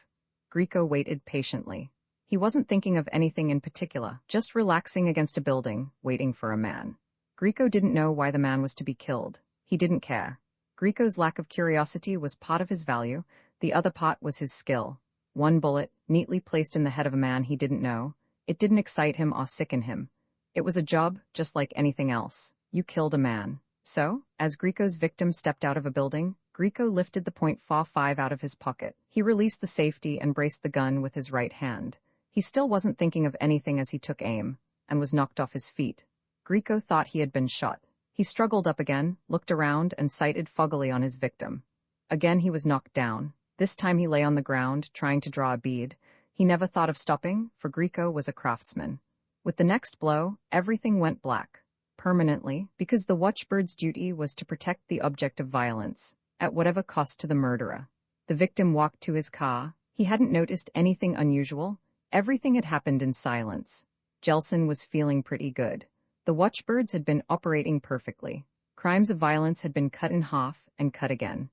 S1: Greco waited patiently. He wasn't thinking of anything in particular, just relaxing against a building, waiting for a man. Greco didn't know why the man was to be killed. He didn't care. Greco's lack of curiosity was part of his value, the other part was his skill. One bullet, neatly placed in the head of a man he didn't know. It didn't excite him or sicken him. It was a job, just like anything else. You killed a man. So, as Greco's victim stepped out of a building, Greco lifted the .45 out of his pocket. He released the safety and braced the gun with his right hand. He still wasn't thinking of anything as he took aim, and was knocked off his feet. Greco thought he had been shot. He struggled up again, looked around, and sighted foggily on his victim. Again he was knocked down. This time he lay on the ground, trying to draw a bead. He never thought of stopping, for Greco was a craftsman. With the next blow, everything went black. Permanently, because the watchbird's duty was to protect the object of violence, at whatever cost to the murderer. The victim walked to his car. He hadn't noticed anything unusual. Everything had happened in silence. Jelson was feeling pretty good. The watchbirds had been operating perfectly. Crimes of violence had been cut in half and cut again.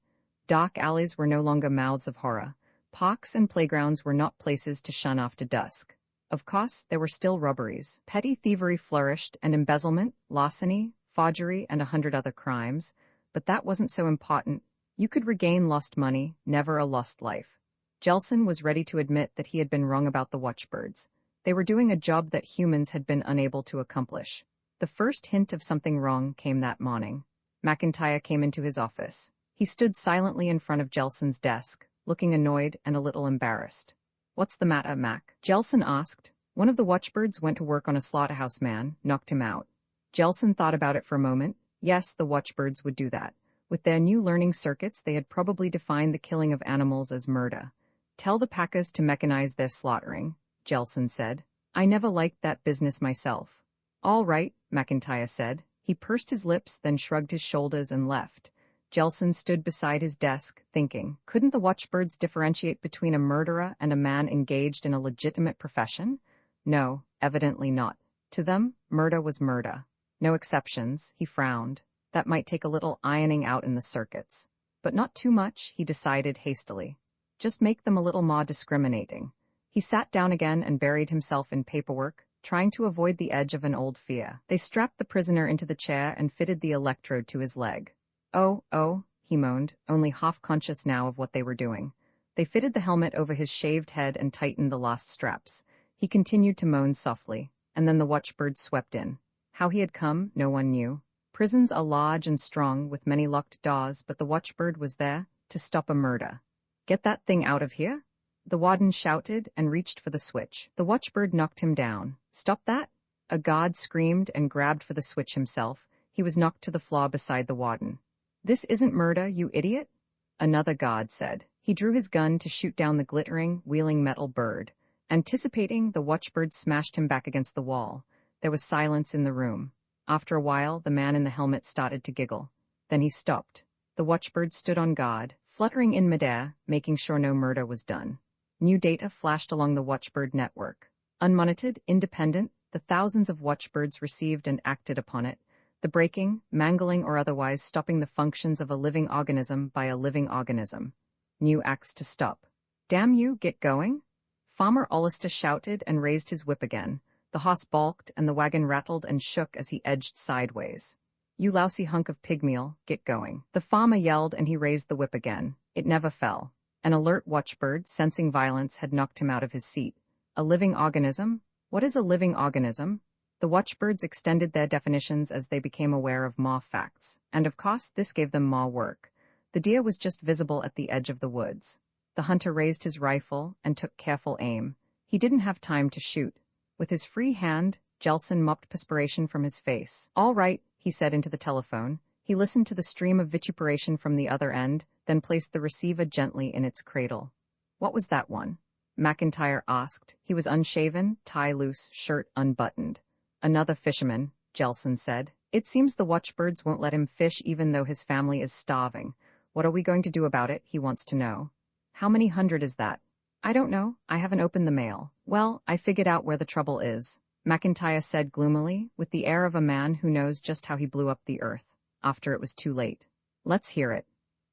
S1: Dark alleys were no longer mouths of horror. Parks and playgrounds were not places to shun after dusk. Of course, there were still robberies. Petty thievery flourished, and embezzlement, larceny, forgery, and 100 other crimes. But that wasn't so important. You could regain lost money, never a lost life. Jelson was ready to admit that he had been wrong about the watchbirds. They were doing a job that humans had been unable to accomplish. The first hint of something wrong came that morning. McIntyre came into his office. He stood silently in front of Jelson's desk, looking annoyed and a little embarrassed. "What's the matter, Mac?" Jelson asked. One of the watchbirds went to work on a slaughterhouse man, knocked him out. Jelson thought about it for a moment. Yes, the watchbirds would do that. With their new learning circuits, they had probably defined the killing of animals as murder. "Tell the packers to mechanize their slaughtering," Jelson said. "I never liked that business myself." "All right," McIntyre said. He pursed his lips, then shrugged his shoulders and left. Jelson stood beside his desk, thinking, couldn't the watchbirds differentiate between a murderer and a man engaged in a legitimate profession? No, evidently not. To them, murder was murder. No exceptions, he frowned. That might take a little ironing out in the circuits. But not too much, he decided hastily. Just make them a little more discriminating. He sat down again and buried himself in paperwork, trying to avoid the edge of an old fear. They strapped the prisoner into the chair and fitted the electrode to his leg. Oh, he moaned, only half conscious now of what they were doing. They fitted the helmet over his shaved head and tightened the last straps. He continued to moan softly, and then the watchbird swept in. How he had come, no one knew. Prisons are large and strong, with many locked doors, but the watchbird was there to stop a murder. "Get that thing out of here!" The warden shouted and reached for the switch. The watchbird knocked him down. "Stop that!" A guard screamed and grabbed for the switch himself. He was knocked to the floor beside the warden. "This isn't murder, you idiot," another guard said. He drew his gun to shoot down the glittering, wheeling metal bird. Anticipating, the watchbird smashed him back against the wall. There was silence in the room. After a while, the man in the helmet started to giggle. Then he stopped. The watchbird stood on guard, fluttering in midair, making sure no murder was done. New data flashed along the watchbird network. Unmonitored, independent, the thousands of watchbirds received and acted upon it, the breaking, mangling or otherwise stopping the functions of a living organism by a living organism. New acts to stop. Damn you, get going? Farmer Hollister shouted and raised his whip again. The horse balked and the wagon rattled and shook as he edged sideways. You lousy hunk of pigmeal, get going. The farmer yelled and he raised the whip again. It never fell. An alert watchbird, sensing violence, had knocked him out of his seat. A living organism? What is a living organism? The watchbirds extended their definitions as they became aware of more facts, and of course this gave them more work. The deer was just visible at the edge of the woods. The hunter raised his rifle and took careful aim. He didn't have time to shoot. With his free hand, Jelson mopped perspiration from his face. All right, he said into the telephone. He listened to the stream of vituperation from the other end, then placed the receiver gently in its cradle. What was that one? McIntyre asked. He was unshaven, tie loose, shirt unbuttoned. Another fisherman, Jelson said. It seems the watchbirds won't let him fish even though his family is starving. What are we going to do about it, he wants to know. How many hundred is that? I don't know, I haven't opened the mail. Well, I figured out where the trouble is, McIntyre said gloomily, with the air of a man who knows just how he blew up the earth, after it was too late. Let's hear it.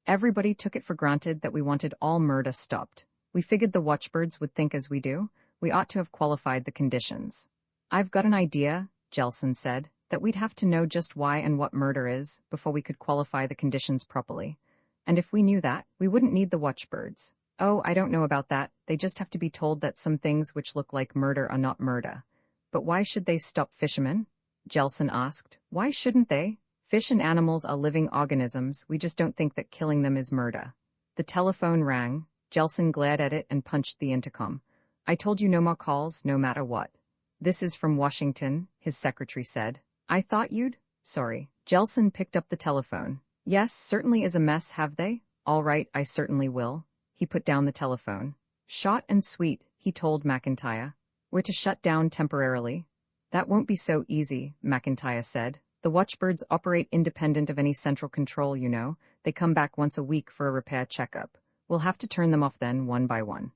S1: Everybody took it for granted that we wanted all murder stopped. We figured the watchbirds would think as we do. We ought to have qualified the conditions. I've got an idea, Jelson said, that we'd have to know just why and what murder is before we could qualify the conditions properly. And if we knew that, we wouldn't need the watchbirds. Oh, I don't know about that. They just have to be told that some things which look like murder are not murder. But why should they stop fishermen? Jelson asked. Why shouldn't they? Fish and animals are living organisms. We just don't think that killing them is murder. The telephone rang. Jelson glared at it and punched the intercom. I told you no more calls, no matter what. This is from Washington, his secretary said. I thought you'd... Sorry. Jelson picked up the telephone. Yes, certainly is a mess, have they? All right, I certainly will. He put down the telephone. Short and sweet, he told McIntyre. We're to shut down temporarily. That won't be so easy, McIntyre said. The watchbirds operate independent of any central control, you know. They come back once a week for a repair checkup. We'll have to turn them off then, one by one.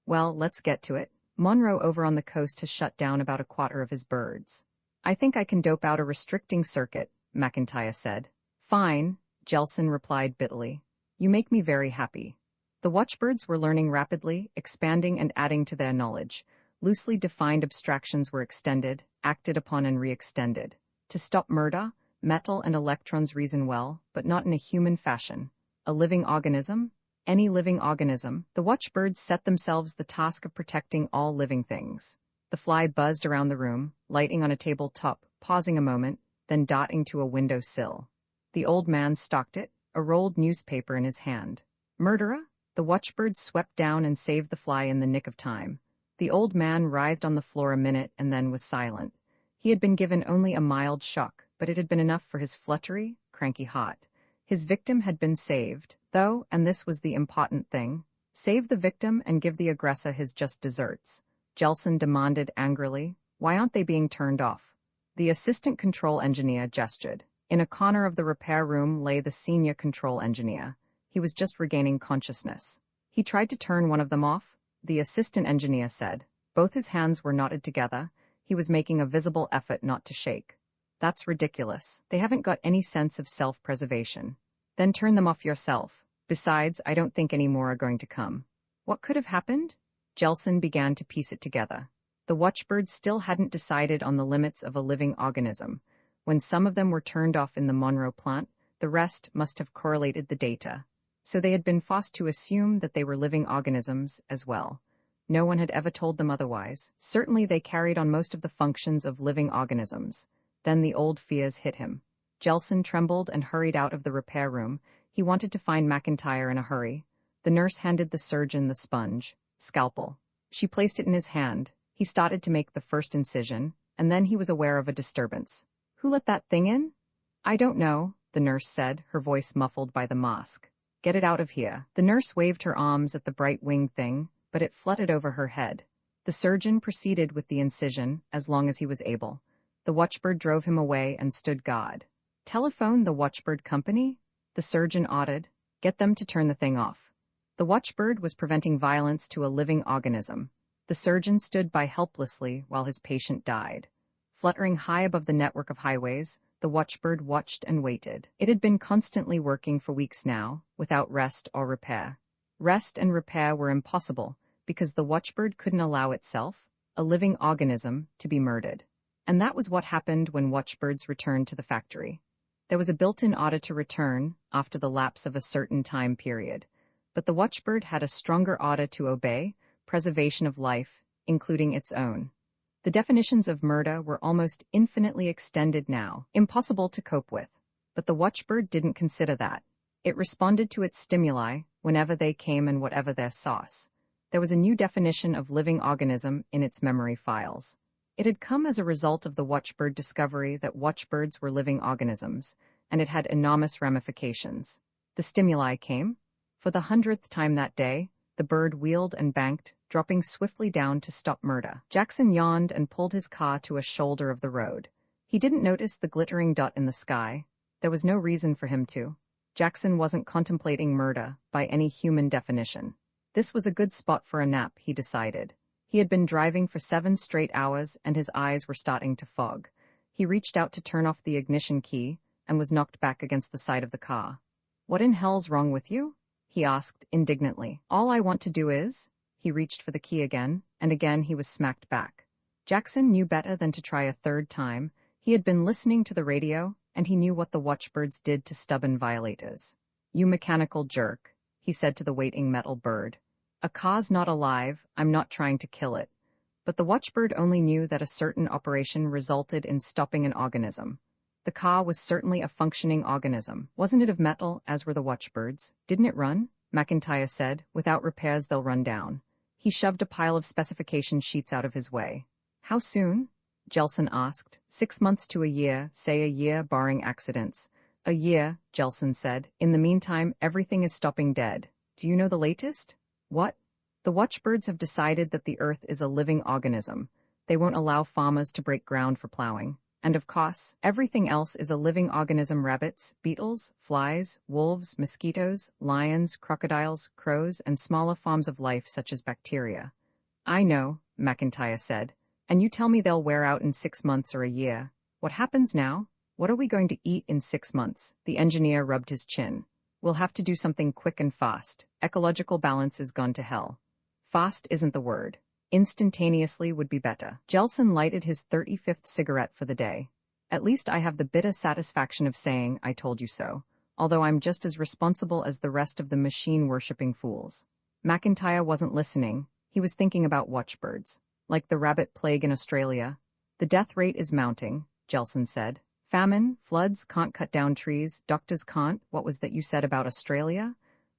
S1: Well, let's get to it. Monroe over on the coast has shut down about a quarter of his birds. I think I can dope out a restricting circuit, McIntyre said. Fine, Jelson replied bitterly. You make me very happy. The watchbirds were learning rapidly, expanding and adding to their knowledge. Loosely defined abstractions were extended, acted upon and re-extended. To stop murder, metal and electrons reason well, but not in a human fashion. A living organism? Any living organism. The watchbirds set themselves the task of protecting all living things. The fly buzzed around the room, lighting on a tabletop, pausing a moment, then darting to a window sill. The old man stalked it, a rolled newspaper in his hand. Murderer? The watchbird swept down and saved the fly in the nick of time. The old man writhed on the floor a minute and then was silent. He had been given only a mild shock, but it had been enough for his fluttery, cranky heart. His victim had been saved, though, and this was the important thing, save the victim and give the aggressor his just desserts. Jelson demanded angrily, why aren't they being turned off? The assistant control engineer gestured. In a corner of the repair room lay the senior control engineer. He was just regaining consciousness. He tried to turn one of them off, the assistant engineer said. Both his hands were knotted together. He was making a visible effort not to shake. That's ridiculous. They haven't got any sense of self-preservation. Then turn them off yourself. Besides, I don't think any more are going to come. What could have happened? Jelson began to piece it together. The watchbirds still hadn't decided on the limits of a living organism. When some of them were turned off in the Monroe plant, the rest must have correlated the data. So they had been forced to assume that they were living organisms as well. No one had ever told them otherwise. Certainly they carried on most of the functions of living organisms. Then the old fears hit him. Jelson trembled and hurried out of the repair room. He wanted to find McIntyre in a hurry. The nurse handed the surgeon the sponge, scalpel. She placed it in his hand. He started to make the first incision, and then he was aware of a disturbance. Who let that thing in? I don't know, the nurse said, her voice muffled by the mask. Get it out of here. The nurse waved her arms at the bright winged thing, but it fluttered over her head. The surgeon proceeded with the incision, as long as he was able. The watchbird drove him away and stood guard. Telephone the watchbird company? The surgeon ordered, "Get them to turn the thing off." The watchbird was preventing violence to a living organism. The surgeon stood by helplessly while his patient died. Fluttering high above the network of highways, the watchbird watched and waited. It had been constantly working for weeks now, without rest or repair. Rest and repair were impossible, because the watchbird couldn't allow itself, a living organism, to be murdered. And that was what happened when watchbirds returned to the factory. There was a built-in order to return, after the lapse of a certain time period. But the watchbird had a stronger order to obey, preservation of life, including its own. The definitions of murder were almost infinitely extended now, impossible to cope with. But the watchbird didn't consider that. It responded to its stimuli, whenever they came and whatever their source. There was a new definition of living organism in its memory files. It had come as a result of the watchbird discovery that watchbirds were living organisms, and it had enormous ramifications. The stimuli came. For the 100th time that day, the bird wheeled and banked, dropping swiftly down to stop murder. Jackson yawned and pulled his car to a shoulder of the road. He didn't notice the glittering dot in the sky. There was no reason for him to. Jackson wasn't contemplating murder, by any human definition. This was a good spot for a nap, he decided. He had been driving for 7 straight hours, and his eyes were starting to fog. He reached out to turn off the ignition key, and was knocked back against the side of the car. "What in hell's wrong with you?" he asked, indignantly. "All I want to do is—" He reached for the key again, and again he was smacked back. Jackson knew better than to try a third time. He had been listening to the radio, and he knew what the watchbirds did to stubborn violators. "You mechanical jerk," he said to the waiting metal bird. "A car's not alive, I'm not trying to kill it." But the watchbird only knew that a certain operation resulted in stopping an organism. The car was certainly a functioning organism. Wasn't it of metal, as were the watchbirds? Didn't it run? McIntyre said. "Without repairs they'll run down." He shoved a pile of specification sheets out of his way. "How soon?" Jelson asked. 6 months to a year, say a year barring accidents." "A year," Jelson said. "In the meantime, everything is stopping dead. Do you know the latest?" "What?" "The watchbirds have decided that the Earth is a living organism. They won't allow farmers to break ground for plowing. And of course, everything else is a living organism: rabbits, beetles, flies, wolves, mosquitoes, lions, crocodiles, crows, and smaller forms of life such as bacteria." "I know," McIntyre said. "And you tell me they'll wear out in 6 months or a year. What happens now? What are we going to eat in 6 months?" The engineer rubbed his chin. "We'll have to do something quick and fast. Ecological balance is gone to hell." "Fast isn't the word. Instantaneously would be better." Jelson lighted his 35th cigarette for the day. "At least I have the bitter satisfaction of saying, 'I told you so,' although I'm just as responsible as the rest of the machine-worshipping fools." McIntyre wasn't listening. He was thinking about watchbirds. "Like the rabbit plague in Australia. The death rate is mounting," Jelson said. "Famine, floods, can't cut down trees, doctors can't—" "What was that you said about Australia?"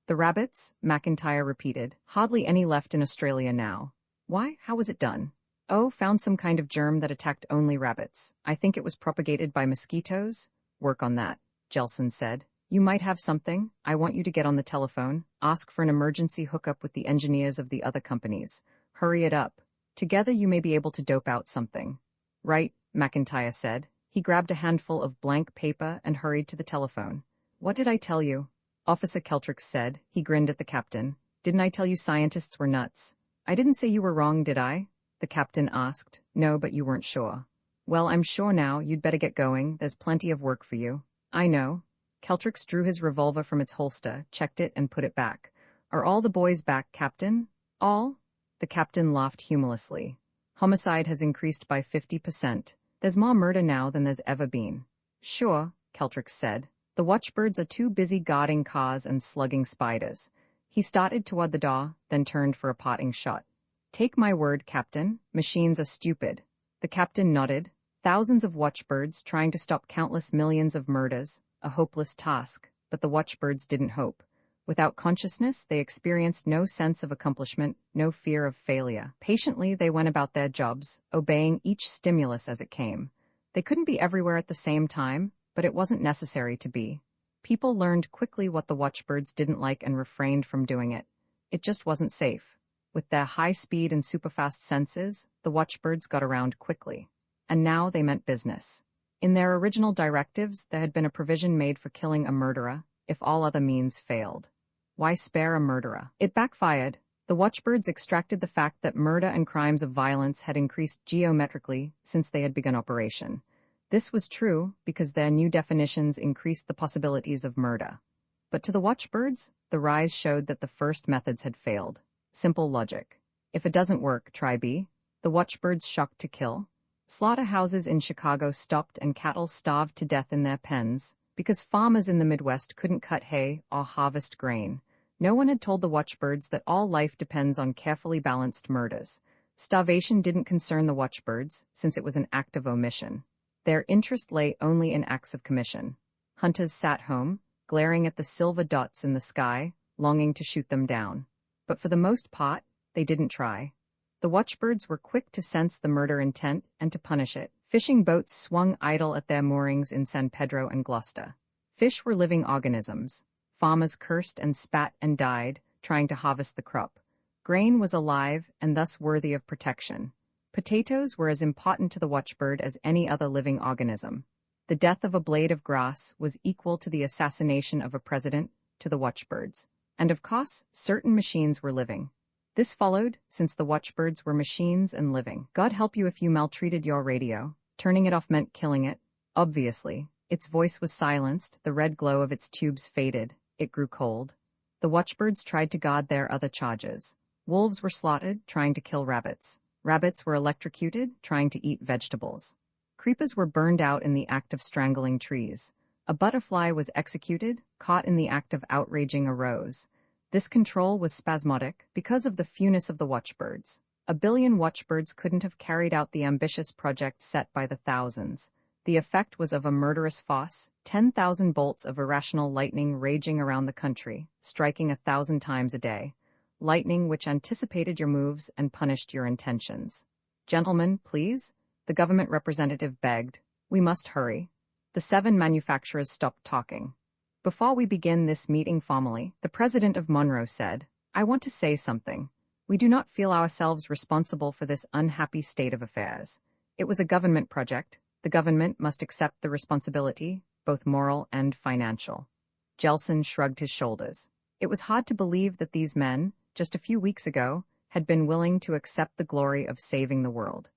S1: "The rabbits," McIntyre repeated. "Hardly any left in Australia now." "Why? How was it done?" "Oh, found some kind of germ that attacked only rabbits. I think it was propagated by mosquitoes." "Work on that," Jelson said. "You might have something. I want you to get on the telephone. Ask for an emergency hookup with the engineers of the other companies. Hurry it up. Together you may be able to dope out something." "Right," McIntyre said. He grabbed a handful of blank paper and hurried to the telephone. "What did I tell you?" Officer Keltrick said. He grinned at the captain. "Didn't I tell you scientists were nuts?" "I didn't say you were wrong, did I?" the captain asked. "No, but you weren't sure." "Well, I'm sure now. You'd better get going. There's plenty of work for you." "I know." Keltrick drew his revolver from its holster, checked it, and put it back. "Are all the boys back, Captain?" "All?" The captain laughed humorously. "Homicide has increased by 50%. There's more murder now than there's ever been." "Sure," Keltrick said. "The watchbirds are too busy guarding cars and slugging spiders." He started toward the door, then turned for a parting shot. "Take my word, Captain, machines are stupid." The captain nodded. Thousands of watchbirds trying to stop countless millions of murders, a hopeless task, but the watchbirds didn't hope. Without consciousness, they experienced no sense of accomplishment, no fear of failure. Patiently, they went about their jobs, obeying each stimulus as it came. They couldn't be everywhere at the same time, but it wasn't necessary to be. People learned quickly what the watchbirds didn't like and refrained from doing it. It just wasn't safe. With their high speed and superfast senses, the watchbirds got around quickly. And now they meant business. In their original directives, there had been a provision made for killing a murderer, if all other means failed. Why spare a murderer? It backfired. The watchbirds extracted the fact that murder and crimes of violence had increased geometrically since they had begun operation. This was true because their new definitions increased the possibilities of murder. But to the watchbirds, the rise showed that the first methods had failed. Simple logic. If it doesn't work, try B. The watchbirds shocked to kill. Slaughterhouses in Chicago stopped and cattle starved to death in their pens because farmers in the Midwest couldn't cut hay or harvest grain. No one had told the watchbirds that all life depends on carefully balanced murders. Starvation didn't concern the watchbirds, since it was an act of omission. Their interest lay only in acts of commission. Hunters sat home, glaring at the silver dots in the sky, longing to shoot them down. But for the most part, they didn't try. The watchbirds were quick to sense the murder intent and to punish it. Fishing boats swung idle at their moorings in San Pedro and Gloucester. Fish were living organisms. Farmers cursed and spat and died, trying to harvest the crop. Grain was alive and thus worthy of protection. Potatoes were as important to the watchbird as any other living organism. The death of a blade of grass was equal to the assassination of a president to the watchbirds. And of course, certain machines were living. This followed, since the watchbirds were machines and living. God help you if you maltreated your radio. Turning it off meant killing it. Obviously, its voice was silenced, the red glow of its tubes faded. It grew cold. The watchbirds tried to guard their other charges. Wolves were slaughtered, trying to kill rabbits. Rabbits were electrocuted, trying to eat vegetables. Creepers were burned out in the act of strangling trees. A butterfly was executed, caught in the act of outraging a rose. This control was spasmodic because of the fewness of the watchbirds. 1 billion watchbirds couldn't have carried out the ambitious project set by the thousands. The effect was of a murderous force, 10,000 bolts of irrational lightning raging around the country, striking 1,000 times a day. Lightning which anticipated your moves and punished your intentions. Gentlemen, please, the government representative begged. We must hurry. The 7 manufacturers stopped talking. Before we begin this meeting formally, the president of Monroe said, I want to say something. We do not feel ourselves responsible for this unhappy state of affairs. It was a government project. The government must accept the responsibility, both moral and financial. Jelson shrugged his shoulders. It was hard to believe that these men, just a few weeks ago, had been willing to accept the glory of saving the world.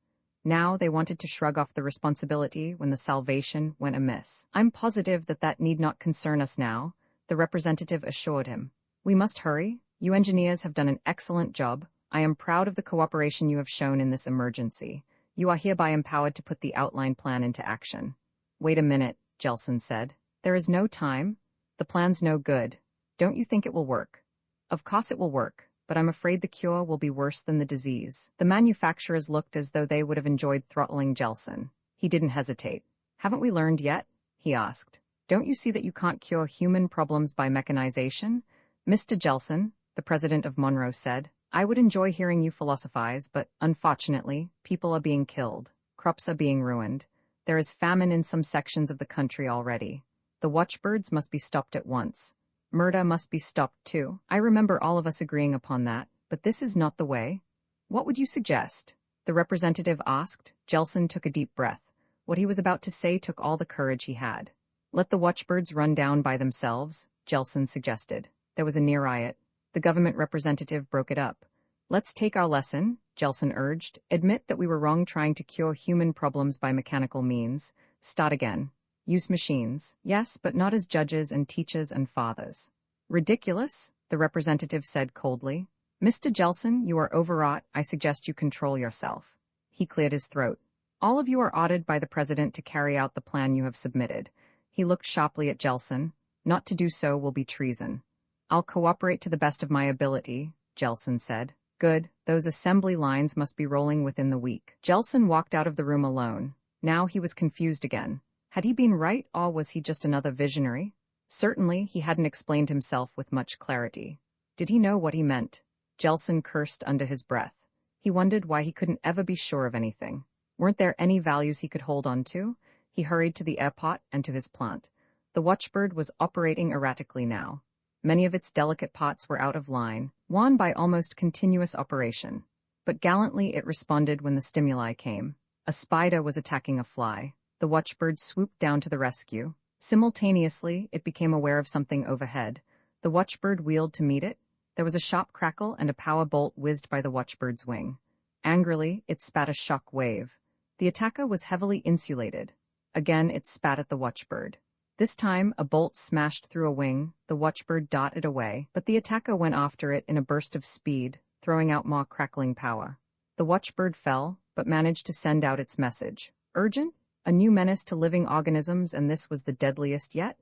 S1: Now they wanted to shrug off the responsibility when the salvation went amiss. I'm positive that that need not concern us now, the representative assured him. We must hurry. You engineers have done an excellent job. I am proud of the cooperation you have shown in this emergency. You are hereby empowered to put the outline plan into action. Wait a minute, Jelson said. There is no time. The plan's no good. Don't you think it will work? Of course it will work, but I'm afraid the cure will be worse than the disease. The manufacturers looked as though they would have enjoyed throttling Jelson. He didn't hesitate. Haven't we learned yet? He asked. Don't you see that you can't cure human problems by mechanization? Mr. Jelson, the president of Monroe said, I would enjoy hearing you philosophize, but unfortunately, people are being killed. Crops are being ruined. There is famine in some sections of the country already. The watchbirds must be stopped at once. Murder must be stopped too. I remember all of us agreeing upon that, but this is not the way. What would you suggest? The representative asked. Jelson took a deep breath. What he was about to say took all the courage he had. Let the watchbirds run down by themselves, Jelson suggested. There was a near riot. The government representative broke it up. Let's take our lesson, Jelson urged. Admit that we were wrong trying to cure human problems by mechanical means. Start again. Use machines. Yes, but not as judges and teachers and fathers. Ridiculous, the representative said coldly. Mr. Jelson, you are overwrought. I suggest you control yourself. He cleared his throat. All of you are ordered by the president to carry out the plan you have submitted. He looked sharply at Jelson. Not to do so will be treason. I'll cooperate to the best of my ability, Jelson said. Good, those assembly lines must be rolling within the week. Jelson walked out of the room alone. Now he was confused again. Had he been right, or was he just another visionary? Certainly, he hadn't explained himself with much clarity. Did he know what he meant? Jelson cursed under his breath. He wondered why he couldn't ever be sure of anything. Weren't there any values he could hold on to? He hurried to the airport and to his plant. The watchbird was operating erratically now. Many of its delicate parts were out of line, won by almost continuous operation. But gallantly it responded when the stimuli came. A spider was attacking a fly. The watchbird swooped down to the rescue. Simultaneously, it became aware of something overhead. The watchbird wheeled to meet it. There was a sharp crackle and a power bolt whizzed by the watchbird's wing. Angrily, it spat a shock wave. The attacker was heavily insulated. Again, it spat at the watchbird. This time, a bolt smashed through a wing. The watchbird darted away, but the attacker went after it in a burst of speed, throwing out more crackling power. The watchbird fell, but managed to send out its message. Urgent? A new menace to living organisms, and this was the deadliest yet?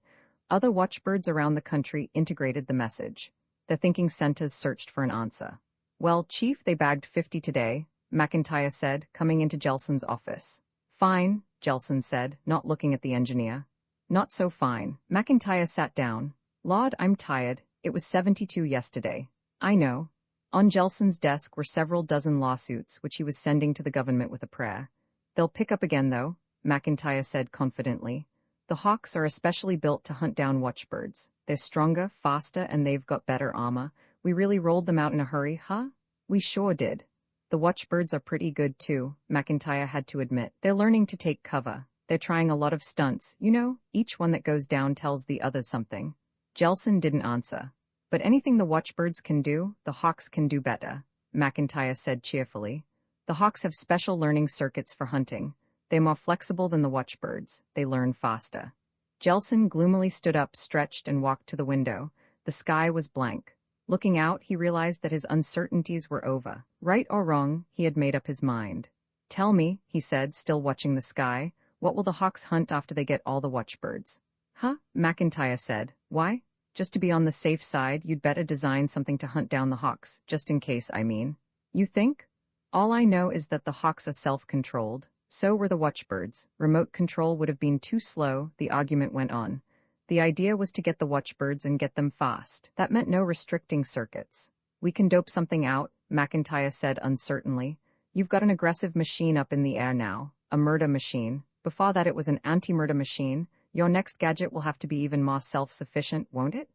S1: Other watchbirds around the country integrated the message. Their thinking centers searched for an answer. Well, Chief, they bagged 50 today, McIntyre said, coming into Jelson's office. Fine, Jelson said, not looking at the engineer. Not so fine. McIntyre sat down. Lord, I'm tired. It was 72 yesterday. I know. On Jelson's desk were several dozen lawsuits, which he was sending to the government with a prayer. They'll pick up again, though, McIntyre said confidently. The Hawks are especially built to hunt down watchbirds. They're stronger, faster, and they've got better armor. We really rolled them out in a hurry, huh? We sure did. The watchbirds are pretty good too, McIntyre had to admit. They're learning to take cover. They're trying a lot of stunts. You know, each one that goes down tells the others something. Jelson didn't answer. But anything the watchbirds can do, the Hawks can do better, McIntyre said cheerfully. The Hawks have special learning circuits for hunting. They're more flexible than the watchbirds. They learn faster. Jelson gloomily stood up, stretched, and walked to the window. The sky was blank. Looking out, he realized that his uncertainties were over. Right or wrong, he had made up his mind. Tell me, he said, still watching the sky, what will the Hawks hunt after they get all the watchbirds? Huh? McIntyre said. Why? Just to be on the safe side, you'd better design something to hunt down the Hawks, just in case, I mean. You think? All I know is that the Hawks are self-controlled. So were the watchbirds. Remote control would have been too slow, the argument went on. The idea was to get the watchbirds and get them fast. That meant no restricting circuits. We can dope something out, McIntyre said uncertainly. You've got an aggressive machine up in the air now, a murder machine. Before that it was an anti-murder machine. Your next gadget will have to be even more self-sufficient, won't it?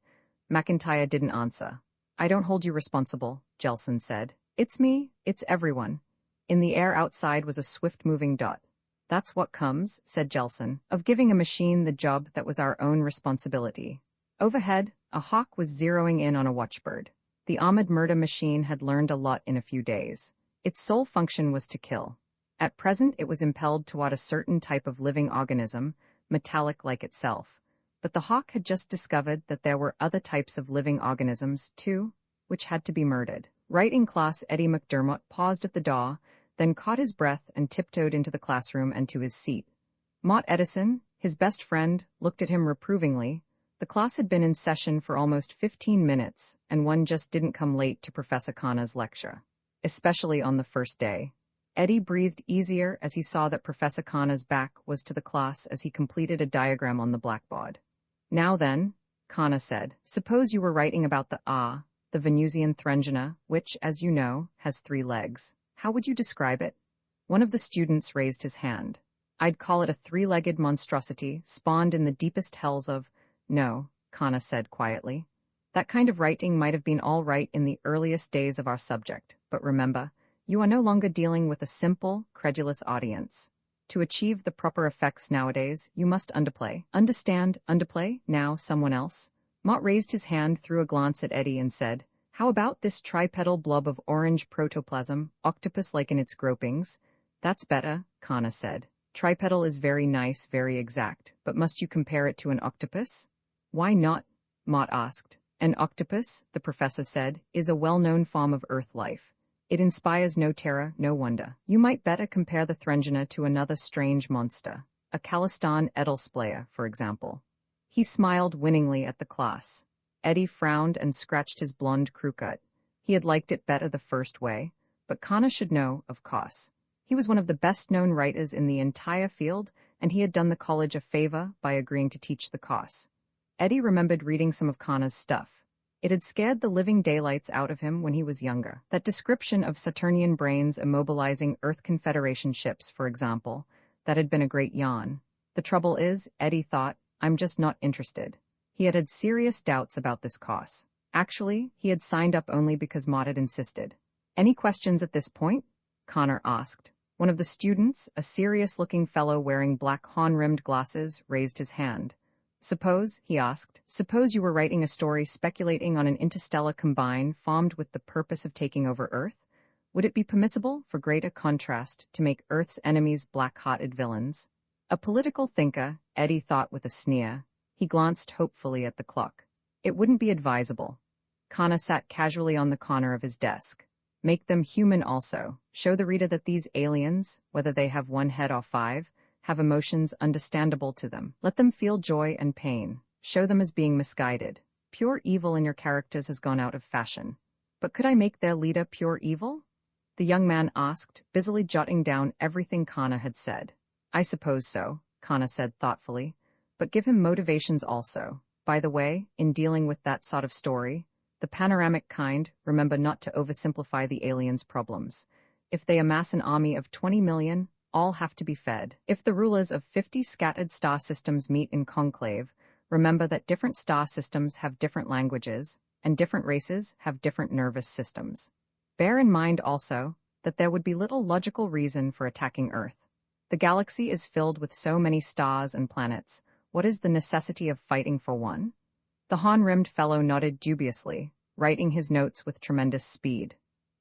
S1: McIntyre didn't answer. I don't hold you responsible, Jelson said. It's me, it's everyone. In the air outside was a swift-moving dot. That's what comes, said Jelson, of giving a machine the job that was our own responsibility. Overhead, a hawk was zeroing in on a watchbird. The armored murder machine had learned a lot in a few days. Its sole function was to kill. At present it was impelled toward a certain type of living organism, metallic like itself. But the hawk had just discovered that there were other types of living organisms, too, which had to be murdered. Right in class, Eddie McDermott paused at the door, then caught his breath and tiptoed into the classroom and to his seat. Mott Edison, his best friend, looked at him reprovingly. The class had been in session for almost 15 minutes, and one just didn't come late to Professor Khanna's lecture, especially on the first day. Eddie breathed easier as he saw that Professor Khanna's back was to the class as he completed a diagram on the blackboard. Now then, Khanna said, suppose you were writing about the Venusian Threngina, which, as you know, has 3 legs. How would you describe it? One of the students raised his hand. I'd call it a 3-legged monstrosity, spawned in the deepest hells of— No, Khanna said quietly. That kind of writing might have been all right in the earliest days of our subject, but remember, you are no longer dealing with a simple, credulous audience. To achieve the proper effects nowadays, you must underplay. Understand, underplay, now someone else? Mott raised his hand, threw a glance at Eddie and said, How about this tripedal blob of orange protoplasm, octopus-like in its gropings? That's better, Khanna said. Tripedal is very nice, very exact, but must you compare it to an octopus? Why not? Mott asked. An octopus, the professor said, is a well-known form of Earth life. It inspires no terror, no wonder. You might better compare the Threngina to another strange monster, a Calistan Edelsplaya, for example. He smiled winningly at the class. Eddie frowned and scratched his blonde crew cut. He had liked it better the first way, but Khanna should know, of course. He was one of the best-known writers in the entire field, and he had done the college a favor by agreeing to teach the course. Eddie remembered reading some of Khanna's stuff. It had scared the living daylights out of him when he was younger. That description of Saturnian brains immobilizing Earth Confederation ships, for example, that had been a great yawn. The trouble is, Eddie thought, I'm just not interested. He had had serious doubts about this course. Actually, he had signed up only because Mott had insisted. Any questions at this point? Connor asked. One of the students, a serious-looking fellow wearing black horn-rimmed glasses, raised his hand. Suppose, he asked, suppose you were writing a story speculating on an interstellar combine formed with the purpose of taking over Earth? Would it be permissible, for greater contrast, to make Earth's enemies black-hearted villains? A political thinker, Eddie thought with a sneer. He glanced hopefully at the clock. It wouldn't be advisable. Connor sat casually on the corner of his desk. Make them human also. Show the reader that these aliens, whether they have one head or five, have emotions understandable to them. Let them feel joy and pain. Show them as being misguided. Pure evil in your characters has gone out of fashion. But could I make their leader pure evil? The young man asked, busily jotting down everything Connor had said. I suppose so, Connor said thoughtfully. But give him motivations also. By the way, in dealing with that sort of story, the panoramic kind, remember not to oversimplify the aliens' problems. If they amass an army of 20 million, all have to be fed. If the rulers of 50 scattered star systems meet in conclave, remember that different star systems have different languages, and different races have different nervous systems. Bear in mind also that there would be little logical reason for attacking Earth. The galaxy is filled with so many stars and planets. What is the necessity of fighting for one? The horn-rimmed fellow nodded dubiously, writing his notes with tremendous speed.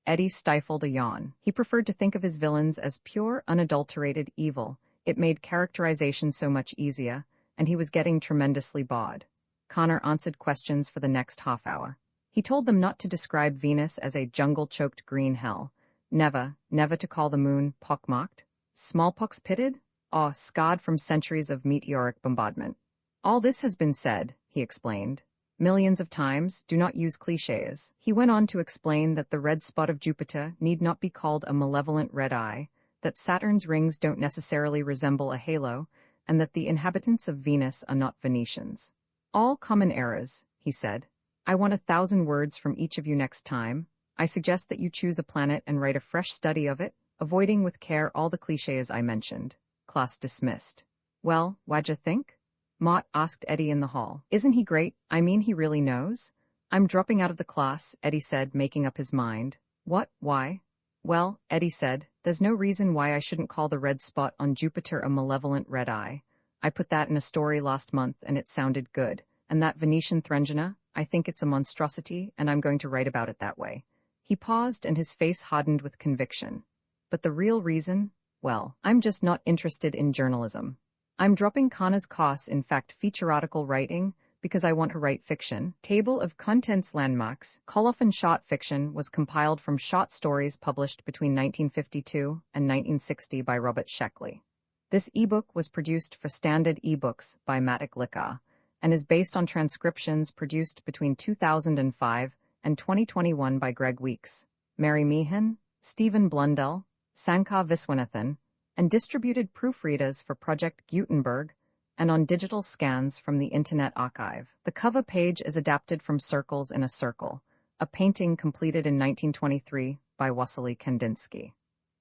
S1: Eddie stifled a yawn. He preferred to think of his villains as pure, unadulterated evil. It made characterization so much easier, and he was getting tremendously bored. Connor answered questions for the next half-hour. He told them not to describe Venus as a jungle-choked green hell. Never to call the moon pockmarked, smallpox-pitted, or scarred from centuries of meteoric bombardment. All this has been said, he explained. Millions of times, do not use clichés. He went on to explain that the red spot of Jupiter need not be called a malevolent red eye, that Saturn's rings don't necessarily resemble a halo, and that the inhabitants of Venus are not Venetians. All common errors, he said. I want 1,000 words from each of you next time. I suggest that you choose a planet and write a fresh study of it, avoiding with care all the clichés I mentioned. Class dismissed. Well, what'd you think? Mott asked Eddie in the hall. Isn't he great? I mean, he really knows? I'm dropping out of the class, Eddie said, making up his mind. What? Why? Well, Eddie said, there's no reason why I shouldn't call the red spot on Jupiter a malevolent red eye. I put that in a story last month and it sounded good. And that Venetian Threngina, I think it's a monstrosity and I'm going to write about it that way. He paused and his face hardened with conviction. But the real reason? Well, I'm just not interested in journalism. I'm dropping Connor's course, in fact feature article writing, because I want to write fiction. Table of Contents Landmarks. Colophon short fiction was compiled from short stories published between 1952 and 1960 by Robert Sheckley. This ebook was produced for Standard eBooks by Matic Lickar, and is based on transcriptions produced between 2005 and 2021 by Greg Weeks, Mary Meehan, Stephen Blundell, Sankar Viswanathan, and distributed proofreaders for Project Gutenberg and on digital scans from the Internet Archive. The cover page is adapted from Circles in a Circle, a painting completed in 1923 by Wassily Kandinsky.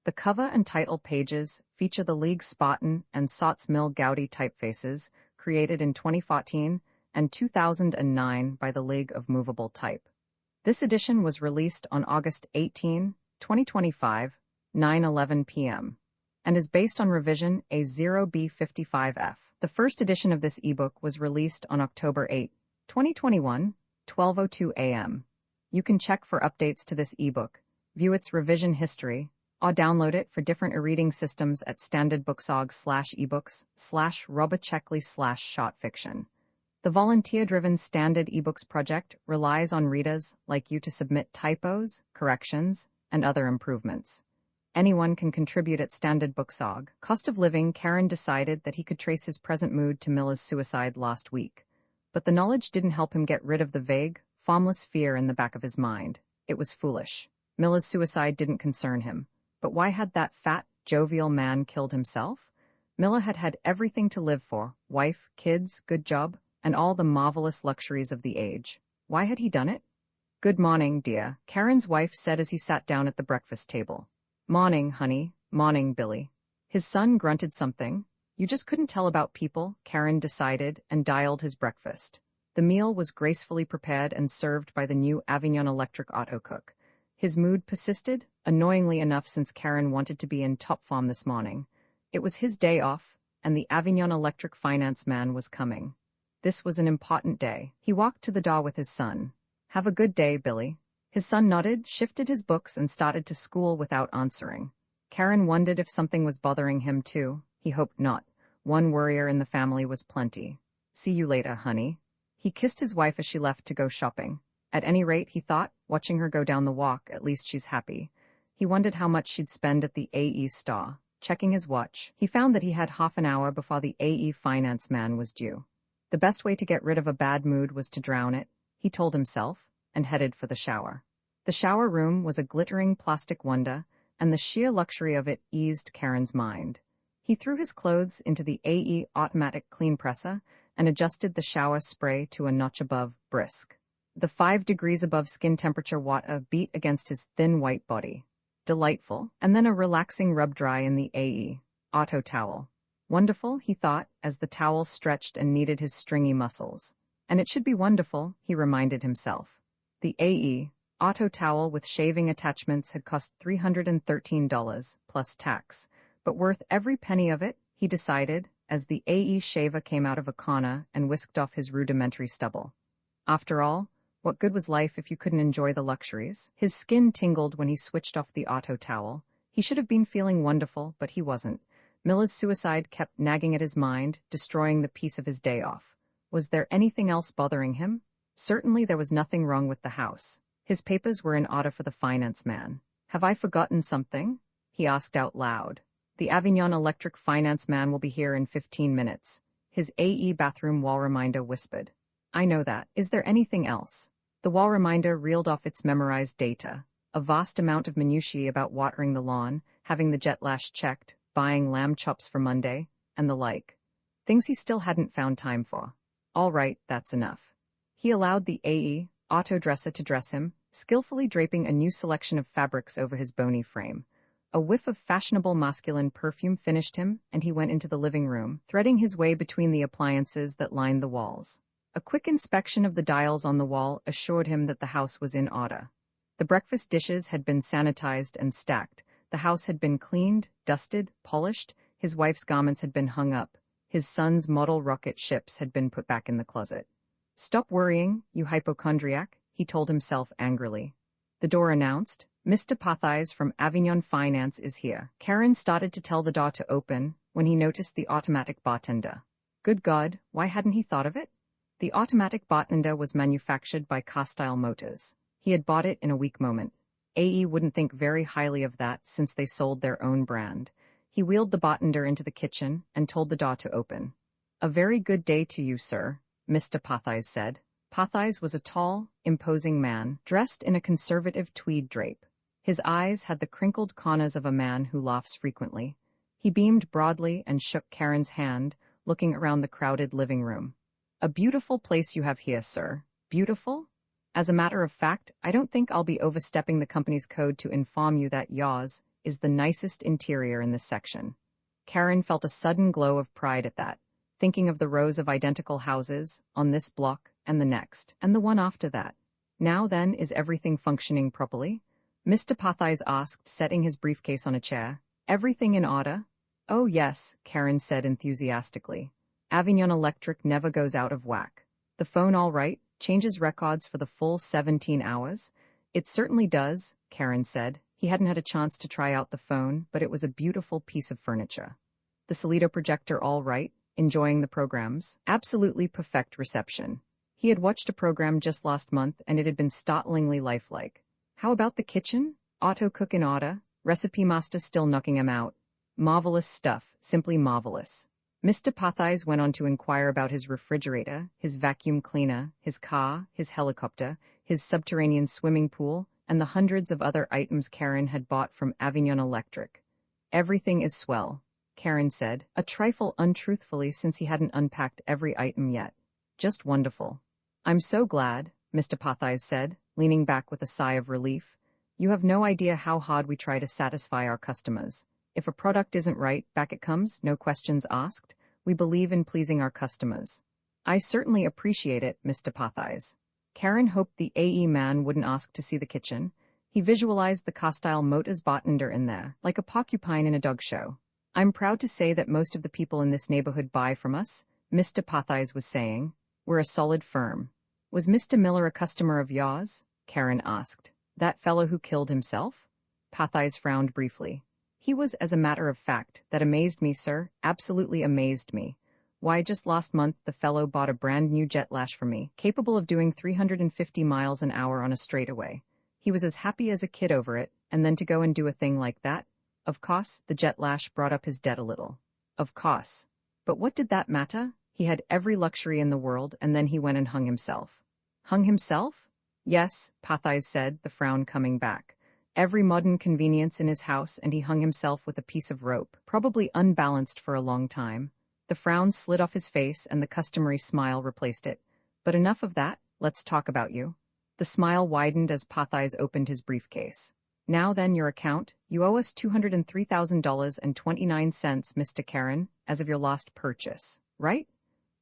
S1: The cover and title pages feature the League Spartan and Sots Mill Gaudy typefaces created in 2014 and 2009 by the League of Movable Type. This edition was released on August 18, 2025, 9:11 p.m. and is based on revision A0B55F. The first edition of this ebook was released on October 8, 2021, 12:02 a.m. You can check for updates to this ebook, view its revision history, or download it for different e-reading systems at standardbooksorg/ebooks/RobertSheckley/shortfiction. The volunteer-driven Standard eBooks project relies on readers like you to submit typos, corrections, and other improvements. Anyone can contribute at Standard Booksorg. Cost of living, Karen decided that he could trace his present mood to Miller's suicide last week. But the knowledge didn't help him get rid of the vague, formless fear in the back of his mind. It was foolish. Miller's suicide didn't concern him. But why had that fat, jovial man killed himself? Miller had had everything to live for, wife, kids, good job, and all the marvelous luxuries of the age. Why had he done it? Good morning, dear, Karen's wife said as he sat down at the breakfast table. Morning, honey. Morning, Billy. His son grunted something. You just couldn't tell about people, Karen decided, and dialed his breakfast. The meal was gracefully prepared and served by the new Avignon electric autocook. His mood persisted, annoyingly enough since Karen wanted to be in top form this morning. It was his day off, and the Avignon electric finance man was coming. This was an important day. He walked to the door with his son. "Have a good day, Billy." His son nodded, shifted his books, and started to school without answering. Karen wondered if something was bothering him too. He hoped not. One worrier in the family was plenty. "See you later, honey." He kissed his wife as she left to go shopping. At any rate, he thought, watching her go down the walk, at least she's happy. He wondered how much she'd spend at the AE store. Checking his watch, he found that he had half an hour before the AE finance man was due. The best way to get rid of a bad mood was to drown it, he told himself, and headed for the shower. The shower room was a glittering plastic wonder, and the sheer luxury of it eased Karen's mind. He threw his clothes into the AE automatic clean presser and adjusted the shower spray to a notch above brisk. The 5 degrees above skin temperature water beat against his thin white body. Delightful, and then a relaxing rub dry in the AE auto towel. Wonderful, he thought, as the towel stretched and kneaded his stringy muscles. And it should be wonderful, he reminded himself. The AE auto towel with shaving attachments had cost $313 plus tax, but worth every penny of it, he decided, as the AE shaver came out of a corner and whisked off his rudimentary stubble. After all, what good was life if you couldn't enjoy the luxuries? His skin tingled when he switched off the auto towel. He should have been feeling wonderful, but he wasn't. Miller's suicide kept nagging at his mind, destroying the peace of his day off. Was there anything else bothering him? Certainly there was nothing wrong with the house. His papers were in order for the finance man. "Have I forgotten something?" he asked out loud. "The Avignon Electric finance man will be here in 15 minutes. His AE bathroom wall reminder whispered. "I know that. Is there anything else?" The wall reminder reeled off its memorized data. A vast amount of minutiae about watering the lawn, having the jet lash checked, buying lamb chops for Monday, and the like. Things he still hadn't found time for. All right, that's enough. He allowed the AE auto dresser to dress him, skillfully draping a new selection of fabrics over his bony frame. A whiff of fashionable masculine perfume finished him, and he went into the living room, threading his way between the appliances that lined the walls. A quick inspection of the dials on the wall assured him that the house was in order. The breakfast dishes had been sanitized and stacked. The house had been cleaned, dusted, polished. His wife's garments had been hung up. His son's model rocket ships had been put back in the closet. "Stop worrying, you hypochondriac," he told himself angrily. The door announced, "Mr. Pathies from Avignon Finance is here." Karen started to tell the door to open when he noticed the automatic bartender. Good God, why hadn't he thought of it? The automatic bartender was manufactured by Carstyle Motors. He had bought it in a weak moment. AE wouldn't think very highly of that since they sold their own brand. He wheeled the bartender into the kitchen and told the door to open. "A very good day to you, sir," Mr. Pathies said. Pathies was a tall, imposing man, dressed in a conservative tweed drape. His eyes had the crinkled corners of a man who laughs frequently. He beamed broadly and shook Karen's hand, looking around the crowded living room. "A beautiful place you have here, sir." "Beautiful? As a matter of fact, I don't think I'll be overstepping the company's code to inform you that yours is the nicest interior in this section." Karen felt a sudden glow of pride at that, thinking of the rows of identical houses on this block and the next, and the one after that. "Now then, is everything functioning properly?" Mr. Pathies asked, setting his briefcase on a chair. "Everything in order?" "Oh yes," Karen said enthusiastically. "Avignon Electric never goes out of whack." "The phone all right? Changes records for the full 17 hours? "It certainly does," Karen said. He hadn't had a chance to try out the phone, but it was a beautiful piece of furniture. "The Solido projector all right? Enjoying the programs?" "Absolutely perfect reception." He had watched a program just last month, and it had been startlingly lifelike. "How about the kitchen? Auto cook in order? Recipe master still knocking him out?" "Marvelous stuff, simply marvelous." Mr. Pathies went on to inquire about his refrigerator, his vacuum cleaner, his car, his helicopter, his subterranean swimming pool, and the hundreds of other items Karen had bought from Avignon Electric. "Everything is swell," Karen said, a trifle untruthfully since he hadn't unpacked every item yet. "Just wonderful." "I'm so glad," Mr. Pathies said, leaning back with a sigh of relief. "You have no idea how hard we try to satisfy our customers. If a product isn't right, back it comes, no questions asked. We believe in pleasing our customers." "I certainly appreciate it, Mr. Pathies." Karen hoped the AE man wouldn't ask to see the kitchen. He visualized the Carstyle Motors bartender in there, like a porcupine in a dog show. "I'm proud to say that most of the people in this neighborhood buy from us," Mr. Pathies was saying. We're a solid firm. Was Mr. Miller a customer of yours? Karen asked. That fellow who killed himself? Pathais frowned briefly. He was, as a matter of fact. That amazed me, sir, absolutely amazed me. Why, just last month the fellow bought a brand new jet lash for me, capable of doing 350 miles an hour on a straightaway. He was as happy as a kid over it, and then to go and do a thing like that? Of course, the jet lash brought up his debt a little. Of course. But what did that matter? He had every luxury in the world, and then he went and hung himself. Hung himself? Yes, Pathais said, the frown coming back. Every modern convenience in his house, and he hung himself with a piece of rope, probably unbalanced for a long time. The frown slid off his face and the customary smile replaced it. But enough of that, let's talk about you. The smile widened as Pathais opened his briefcase. Now then, your account. You owe us $203,029, Mr. Karen, as of your last purchase. Right?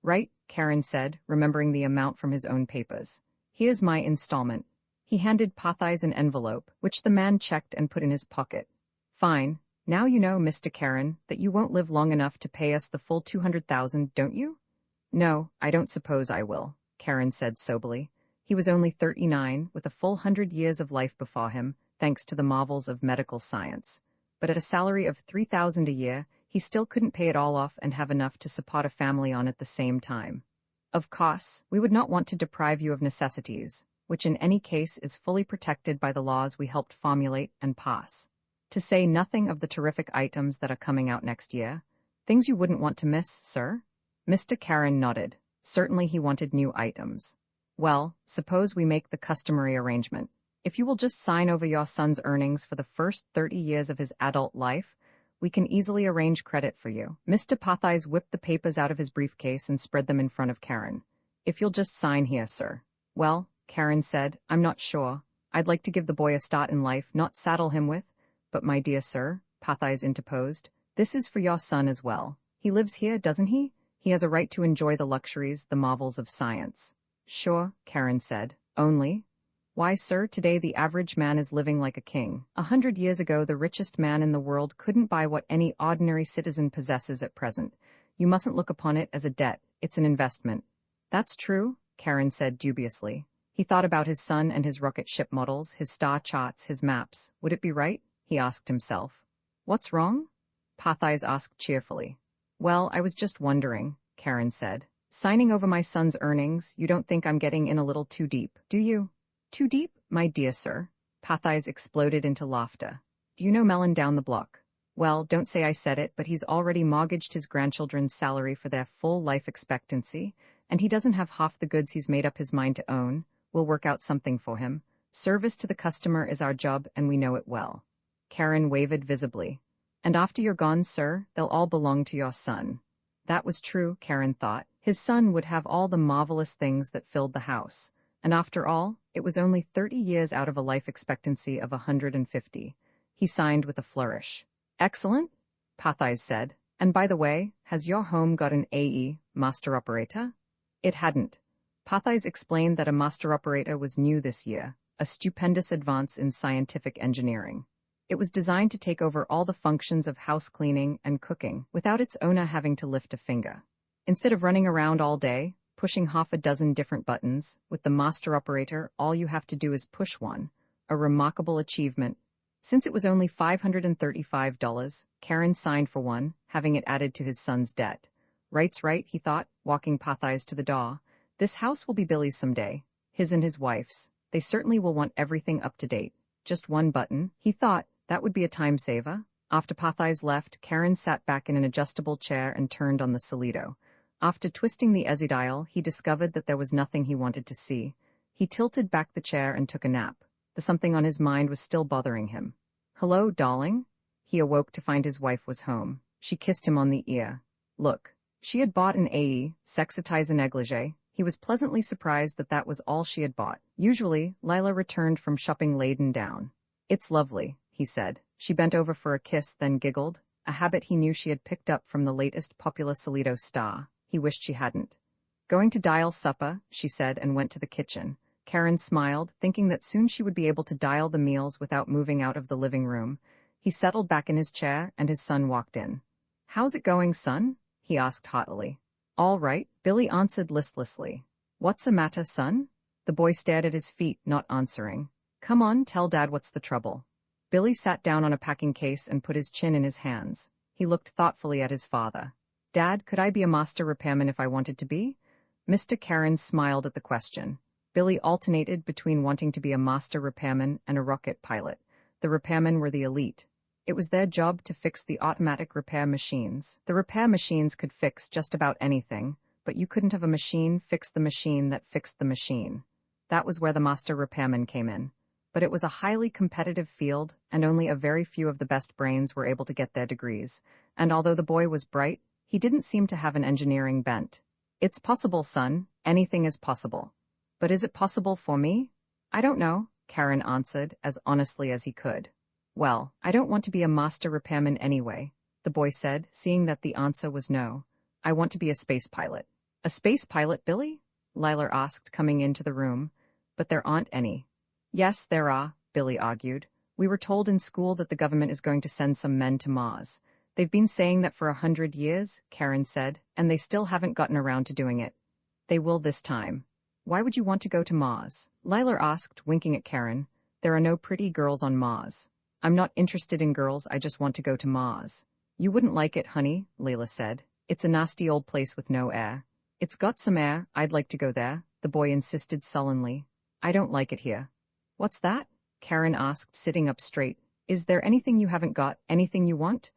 S1: Right, Karen said, remembering the amount from his own papers. Here's my installment. He handed Pathais an envelope, which the man checked and put in his pocket. Fine. Now you know, Mr. Karen, that you won't live long enough to pay us the full $200,000, don't you? No, I don't suppose I will, Karen said soberly. He was only 39, with a full 100 years of life before him, thanks to the marvels of medical science. But at a salary of $3,000 a year, he still couldn't pay it all off and have enough to support a family on at the same time. Of course, we would not want to deprive you of necessities, which in any case is fully protected by the laws we helped formulate and pass. To say nothing of the terrific items that are coming out next year. Things you wouldn't want to miss, sir? Mr. Karen nodded. Certainly he wanted new items. Well, suppose we make the customary arrangement. If you will just sign over your son's earnings for the first 30 years of his adult life, we can easily arrange credit for you. Mr. Pathais whipped the papers out of his briefcase and spread them in front of Karen. If you'll just sign here, sir. Well, Karen said, I'm not sure. I'd like to give the boy a start in life, not saddle him with. But my dear sir, Pathais interposed, this is for your son as well. He lives here, doesn't he? He has a right to enjoy the luxuries, the marvels of science. Sure, Karen said. Only? Why, sir, today the average man is living like a king. 100 years ago the richest man in the world couldn't buy what any ordinary citizen possesses at present. You mustn't look upon it as a debt, it's an investment. That's true, Karen said dubiously. He thought about his son and his rocket ship models, his star charts, his maps. Would it be right? He asked himself. What's wrong? Pathais asked cheerfully. Well, I was just wondering, Karen said. Signing over my son's earnings, you don't think I'm getting in a little too deep, do you? Too deep, my dear sir? Pathais exploded into laughter. Do you know Mellon down the block? Well, don't say I said it, but he's already mortgaged his grandchildren's salary for their full life expectancy, and he doesn't have half the goods he's made up his mind to own. We'll work out something for him. Service to the customer is our job, and we know it well. Karen wavered visibly. And after you're gone, sir, they'll all belong to your son. That was true, Karen thought. His son would have all the marvelous things that filled the house. And after all, it was only 30 years out of a life expectancy of 150. He signed with a flourish. Excellent, Pathais said. And by the way, has your home got an AE, master operator? It hadn't. Pathais explained that a master operator was new this year, a stupendous advance in scientific engineering. It was designed to take over all the functions of house cleaning and cooking without its owner having to lift a finger. Instead of running around all day, pushing half a dozen different buttons, with the master operator all you have to do is push one. A remarkable achievement. Since it was only $535, Karen signed for one, having it added to his son's debt. Right's right, he thought, walking Pathais to the door. This house will be Billy's someday, his and his wife's. They certainly will want everything up to date. Just one button, he thought. That would be a time saver. After Pathais left, Karen sat back in an adjustable chair and turned on the solido. After twisting the EZI dial, he discovered that there was nothing he wanted to see. He tilted back the chair and took a nap. The something on his mind was still bothering him. Hello, darling? He awoke to find his wife was home. She kissed him on the ear. Look. She had bought an AE, sexitize a negligee. He was pleasantly surprised that that was all she had bought. Usually, Lila returned from shopping laden down. It's lovely, he said. She bent over for a kiss, then giggled, a habit he knew she had picked up from the latest popular Solido star. He wished she hadn't. Going to dial supper, she said, and went to the kitchen. Karen smiled, thinking that soon she would be able to dial the meals without moving out of the living room. He settled back in his chair, and his son walked in. How's it going, son? He asked haughtily. All right, Billy answered listlessly. What's the matter, son? The boy stared at his feet, not answering. Come on, tell Dad what's the trouble. Billy sat down on a packing case and put his chin in his hands. He looked thoughtfully at his father. Dad, could I be a master repairman if I wanted to be? Mr. Karen smiled at the question. Billy alternated between wanting to be a master repairman and a rocket pilot. The repairmen were the elite. It was their job to fix the automatic repair machines. The repair machines could fix just about anything, but you couldn't have a machine fix the machine that fixed the machine. That was where the master repairman came in. But it was a highly competitive field, and only a very few of the best brains were able to get their degrees. And although the boy was bright, he didn't seem to have an engineering bent. It's possible, son. Anything is possible. But is it possible for me? I don't know, Karen answered as honestly as he could. Well, I don't want to be a master repairman anyway, the boy said, seeing that the answer was no. I want to be a space pilot. A space pilot, Billy? Lila asked, coming into the room. But there aren't any. Yes, there are, Billy argued. We were told in school that the government is going to send some men to Mars. They've been saying that for 100 years, Karen said, and they still haven't gotten around to doing it. They will this time. Why would you want to go to Mars? Lila asked, winking at Karen. There are no pretty girls on Mars. I'm not interested in girls, I just want to go to Mars. You wouldn't like it, honey, Layla said. It's a nasty old place with no air. It's got some air, I'd like to go there, the boy insisted sullenly. I don't like it here. What's that? Karen asked, sitting up straight. Is there anything you haven't got, anything you want?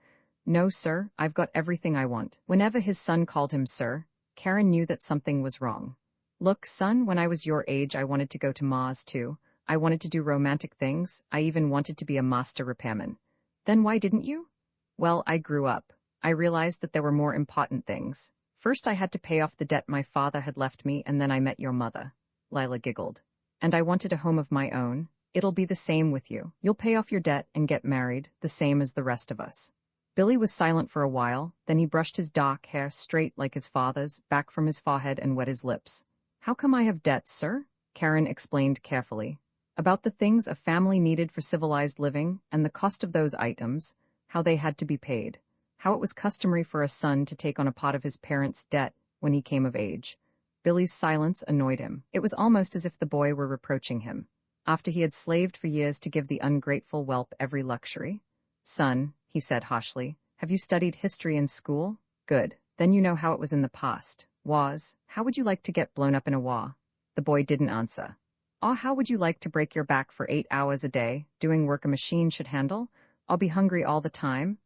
S1: No, sir, I've got everything I want. Whenever his son called him sir, Karen knew that something was wrong. Look, son, when I was your age I wanted to go to Mars too. I wanted to do romantic things, I even wanted to be a master repairman. Then why didn't you? Well, I grew up. I realized that there were more important things. First I had to pay off the debt my father had left me, and then I met your mother. Lila giggled. And I wanted a home of my own. It'll be the same with you. You'll pay off your debt and get married, the same as the rest of us. Billy was silent for a while, then he brushed his dark hair straight like his father's, back from his forehead and wet his lips. How come I have debts, sir? Karen explained carefully. About the things a family needed for civilized living, and the cost of those items, how they had to be paid. How it was customary for a son to take on a part of his parents' debt when he came of age. Billy's silence annoyed him. It was almost as if the boy were reproaching him. After he had slaved for years to give the ungrateful whelp every luxury. Son, he said harshly, have you studied history in school? Good. Then you know how it was in the past. How would you like to get blown up in a war? The boy didn't answer. How would you like to break your back for 8 hours a day, doing work a machine should handle? I'll be hungry all the time.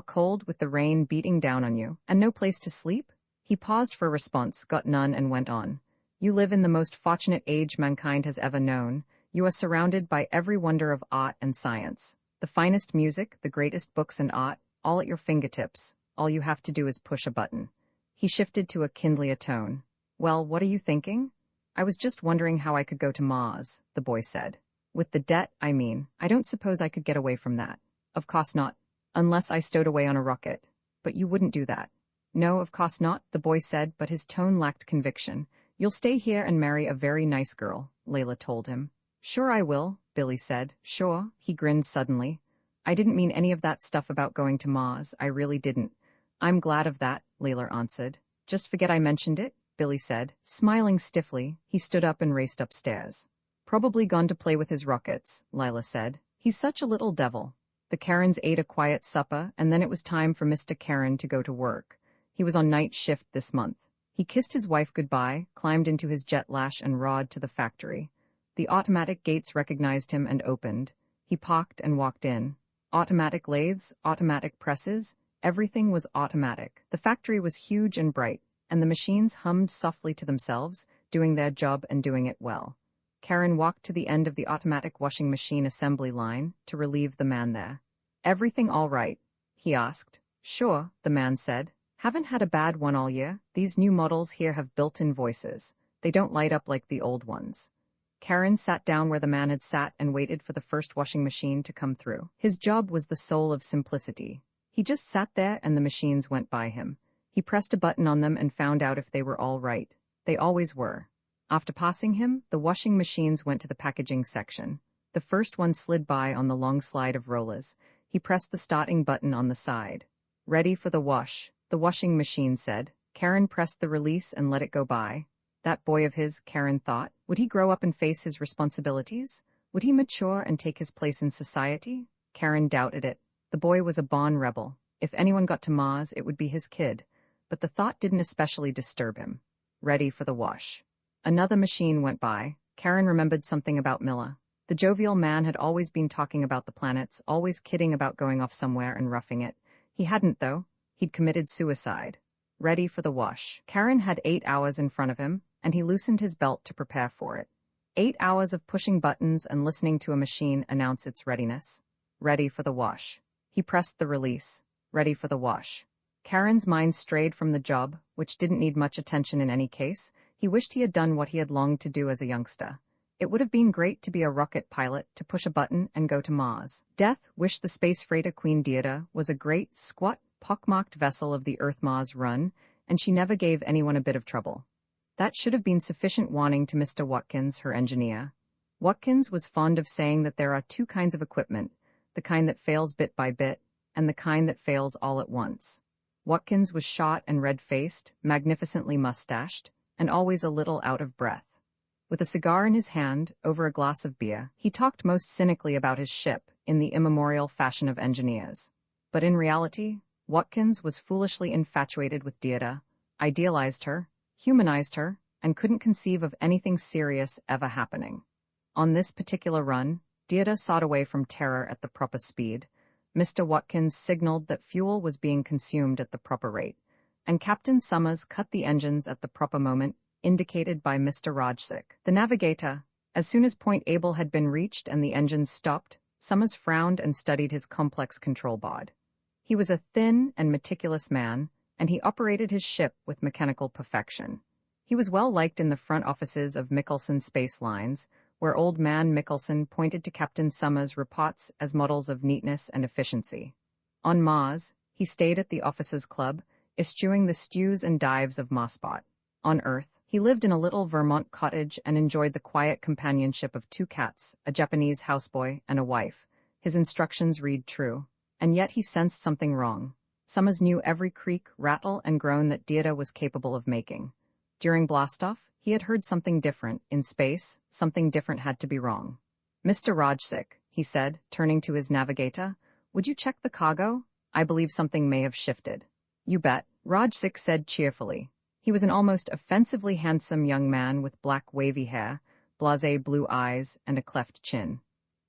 S1: Cold with the rain beating down on you, and no place to sleep? He paused for a response, got none, and went on. You live in the most fortunate age mankind has ever known. You are surrounded by every wonder of art and science. The finest music, the greatest books and art, all at your fingertips. All you have to do is push a button. He shifted to a kindlier tone. Well, what are you thinking? I was just wondering how I could go to Mars, the boy said. With the debt, I mean. I don't suppose I could get away from that. Of course not. Unless I stowed away on a rocket. But you wouldn't do that. No, of course not, the boy said, but his tone lacked conviction. You'll stay here and marry a very nice girl, Layla told him. Sure I will, Billy said. Sure, he grinned suddenly. I didn't mean any of that stuff about going to Mars, I really didn't. I'm glad of that, Layla answered. Just forget I mentioned it, Billy said. Smiling stiffly, he stood up and raced upstairs. Probably gone to play with his rockets, Lila said. He's such a little devil. The Karens ate a quiet supper, and then it was time for Mr. Karen to go to work. He was on night shift this month. He kissed his wife goodbye, climbed into his jet lash and rode to the factory. The automatic gates recognized him and opened. He parked and walked in. Automatic lathes, automatic presses, everything was automatic. The factory was huge and bright, and the machines hummed softly to themselves, doing their job and doing it well. Karen walked to the end of the automatic washing machine assembly line to relieve the man there. Everything all right? He asked. Sure, the man said. Haven't had a bad one all year. These new models here have built-in voices. They don't light up like the old ones. Karen sat down where the man had sat and waited for the first washing machine to come through. His job was the soul of simplicity. He just sat there and the machines went by him. He pressed a button on them and found out if they were all right. They always were. After passing him, the washing machines went to the packaging section. The first one slid by on the long slide of rollers. He pressed the starting button on the side. Ready for the wash, the washing machine said. Karen pressed the release and let it go by. That boy of his, Karen thought. Would he grow up and face his responsibilities? Would he mature and take his place in society? Karen doubted it. The boy was a born rebel. If anyone got to Mars, it would be his kid. But the thought didn't especially disturb him. Ready for the wash. Another machine went by. Karen remembered something about Miller. The jovial man had always been talking about the planets, always kidding about going off somewhere and roughing it. He hadn't, though. He'd committed suicide. Ready for the wash. Karen had 8 hours in front of him, and he loosened his belt to prepare for it. 8 hours of pushing buttons and listening to a machine announce its readiness. Ready for the wash. He pressed the release. Ready for the wash. Karen's mind strayed from the job, which didn't need much attention in any case. He wished he had done what he had longed to do as a youngster. It would have been great to be a rocket pilot, to push a button and go to Mars. Death wished the space freighter Queen Deirdre was a great, squat, pockmarked vessel of the Earth-Mars run, and she never gave anyone a bit of trouble. That should have been sufficient warning to Mr. Watkins, her engineer. Watkins was fond of saying that there are 2 kinds of equipment, the kind that fails bit by bit, and the kind that fails all at once. Watkins was short and red-faced, magnificently mustached, and always a little out of breath. With a cigar in his hand, over a glass of beer, he talked most cynically about his ship, in the immemorial fashion of engineers. But in reality, Watkins was foolishly infatuated with Deirdre, idealized her, humanized her, and couldn't conceive of anything serious ever happening. On this particular run, Deirdre sawed away from terror at the proper speed. Mr. Watkins signaled that fuel was being consumed at the proper rate, and Captain Summers cut the engines at the proper moment, indicated by Mr. Rajsik. The navigator, as soon as Point Able had been reached and the engines stopped, Summers frowned and studied his complex control board. He was a thin and meticulous man, and he operated his ship with mechanical perfection. He was well liked in the front offices of Michelson Space Lines, where old man Michelson pointed to Captain Summers' reports as models of neatness and efficiency. On Mars, he stayed at the Officers' Club, eschewing the stews and dives of Marspot. On Earth, he lived in a little Vermont cottage and enjoyed the quiet companionship of 2 cats, a Japanese houseboy, and a wife. His instructions read true. And yet he sensed something wrong. Summers knew every creak, rattle, and groan that Deirdre was capable of making. During blastoff, he had heard something different. In space, something different had to be wrong. Mr. Rajsik, he said, turning to his navigator, would you check the cargo? I believe something may have shifted. You bet, Rajsik said cheerfully. He was an almost offensively handsome young man with black wavy hair, blasé blue eyes, and a cleft chin.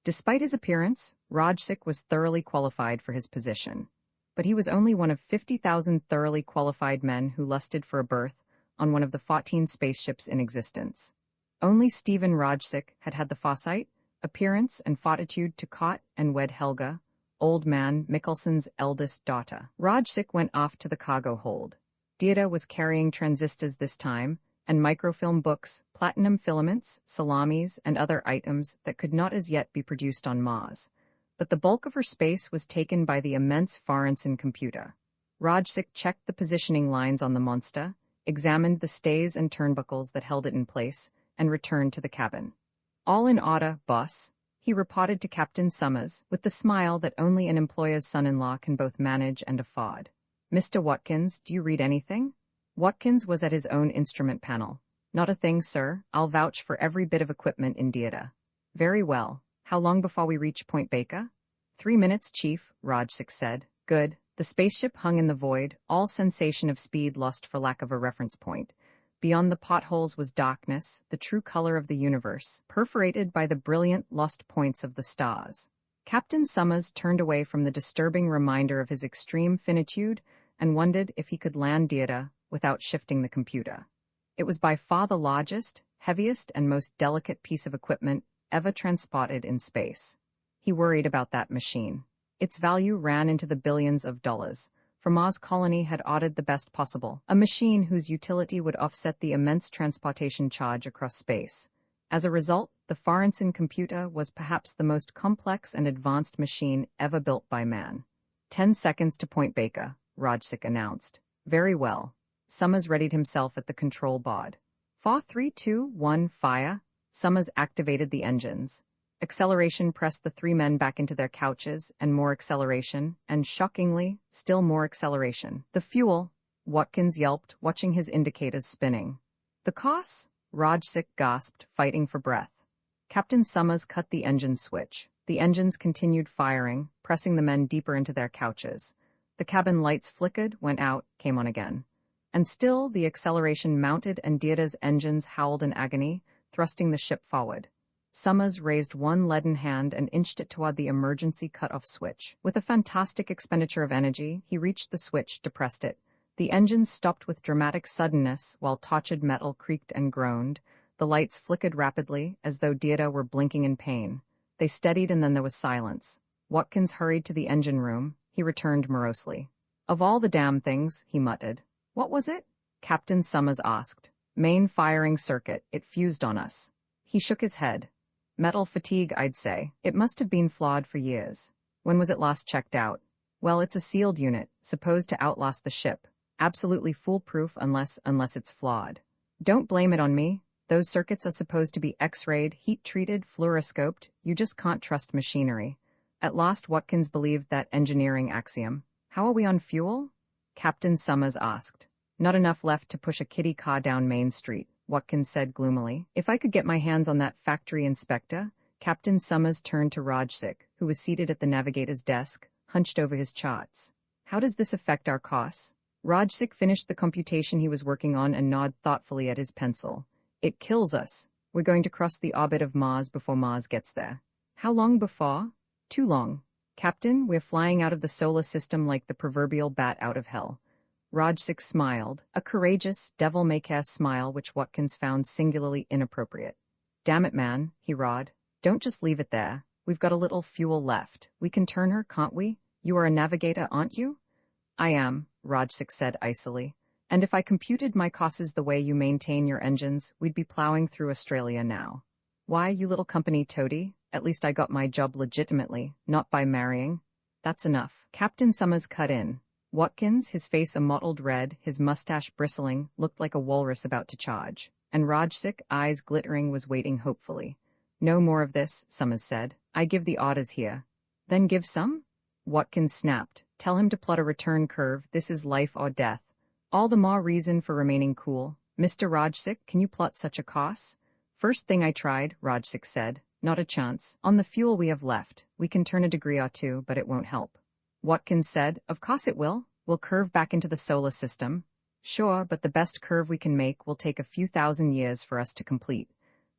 S1: Despite his appearance, Rajsik was thoroughly qualified for his position. But he was only one of 50,000 thoroughly qualified men who lusted for a berth on one of the 14 spaceships in existence. Only Stephen Rajsik had had the foresight, appearance, and fortitude to court and wed Helga, old man Mickelson's eldest daughter. Rajsik went off to the cargo hold. Deirdre was carrying transistors this time, and microfilm books, platinum filaments, salamis, and other items that could not as yet be produced on Mars. But the bulk of her space was taken by the immense Forensen computer. Rajsik checked the positioning lines on the monster, examined the stays and turnbuckles that held it in place, and returned to the cabin. All in order, boss, he reported to Captain Summers, with the smile that only an employer's son-in-law can both manage and afford. Mr. Watkins, do you read anything? Watkins was at his own instrument panel. Not a thing, sir. I'll vouch for every bit of equipment in Deirdre. Very well. How long before we reach Point Baker? 3 minutes, Chief, Rajsik said. Good. The spaceship hung in the void, all sensation of speed lost for lack of a reference point. Beyond the potholes was darkness, the true color of the universe, perforated by the brilliant lost points of the stars. Captain Summers turned away from the disturbing reminder of his extreme finitude and wondered if he could land Deirdre without shifting the computer. It was by far the largest, heaviest, and most delicate piece of equipment ever transported in space. He worried about that machine. Its value ran into the billions of dollars, for Mars Colony had ordered the best possible, a machine whose utility would offset the immense transportation charge across space. As a result, the Forensen computer was perhaps the most complex and advanced machine ever built by man. 10 seconds to Point Baker, Rajsik announced. Very well. Summers readied himself at the control board. 4, 3, 2, 1, fire. Summers activated the engines. Acceleration pressed the 3 men back into their couches, and more acceleration, and shockingly, still more acceleration. The fuel, Watkins yelped, watching his indicators spinning. The costs? Rajsik gasped, fighting for breath. Captain Summers cut the engine switch. The engines continued firing, pressing the men deeper into their couches. The cabin lights flickered, went out, came on again. And still the acceleration mounted and Deirdre's engines howled in agony, thrusting the ship forward. Summers raised one leaden hand and inched it toward the emergency cut-off switch. With a fantastic expenditure of energy, he reached the switch, depressed it. The engines stopped with dramatic suddenness, while tortured metal creaked and groaned. The lights flickered rapidly, as though Deirdre were blinking in pain. They steadied and then there was silence. Watkins hurried to the engine room. He returned morosely. "Of all the damn things," he muttered. "What was it?" Captain Summers asked. "Main firing circuit. It fused on us." He shook his head. "Metal fatigue, I'd say. It must have been flawed for years. When was it last checked out?" "Well, it's a sealed unit, supposed to outlast the ship. Absolutely foolproof unless it's flawed." "Don't blame it on me. Those circuits are supposed to be X-rayed, heat-treated, fluoroscoped. You just can't trust machinery." At last Watkins believed that engineering axiom. "How are we on fuel?" Captain Summers asked. "Not enough left to push a kiddie car down Main Street," Watkins said gloomily. "If I could get my hands on that factory inspector." Captain Summers turned to Rajsik, who was seated at the navigator's desk, hunched over his charts. "How does this affect our costs?" Rajsik finished the computation he was working on and nodded thoughtfully at his pencil. "It kills us. We're going to cross the orbit of Mars before Mars gets there." "How long before?" "Too long. Captain, we're flying out of the solar system like the proverbial bat out of hell." Rajsik smiled, a courageous, devil-may-care smile which Watkins found singularly inappropriate. "Damn it, man," he rawed. "Don't just leave it there. We've got a little fuel left. We can turn her, can't we? You are a navigator, aren't you?" "I am," Rajsik said icily. "And if I computed my costs the way you maintain your engines, we'd be plowing through Australia now." "Why, you little company toady? At least I got my job legitimately, not by marrying." "That's enough." Captain Summers cut in. Watkins, his face a mottled red, his mustache bristling, looked like a walrus about to charge. And Rajsik, eyes glittering, was waiting hopefully. "No more of this," Summers said. "I give the orders here." "Then give some?" Watkins snapped. "Tell him to plot a return curve. This is life or death." "All the more reason for remaining cool. Mr. Rajsik, can you plot such a course?" "First thing I tried," Rajsik said. "Not a chance. On the fuel we have left, we can turn a degree or two, but it won't help." Watkins said, "Of course it will. We'll curve back into the solar system." "Sure, but the best curve we can make will take a few thousand years for us to complete.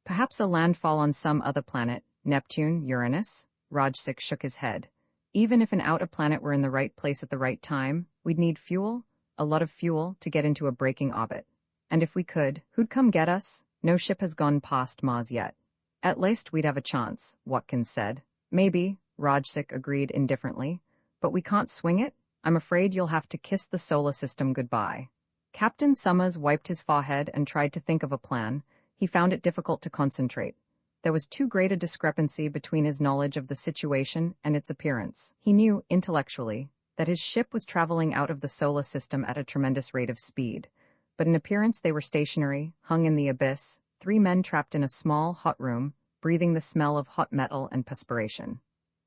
S1: Perhaps a landfall on some other planet, Neptune, Uranus?" Rajsik shook his head. "Even if an outer planet were in the right place at the right time, we'd need fuel, a lot of fuel, to get into a braking orbit. And if we could, who'd come get us? No ship has gone past Mars yet." "At least we'd have a chance," Watkins said. "Maybe," Rajsik agreed indifferently. "But we can't swing it? I'm afraid you'll have to kiss the solar system goodbye." Captain Summers wiped his forehead and tried to think of a plan. He found it difficult to concentrate. There was too great a discrepancy between his knowledge of the situation and its appearance. He knew, intellectually, that his ship was traveling out of the solar system at a tremendous rate of speed. But in appearance they were stationary, hung in the abyss, 3 men trapped in a small, hot room, breathing the smell of hot metal and perspiration.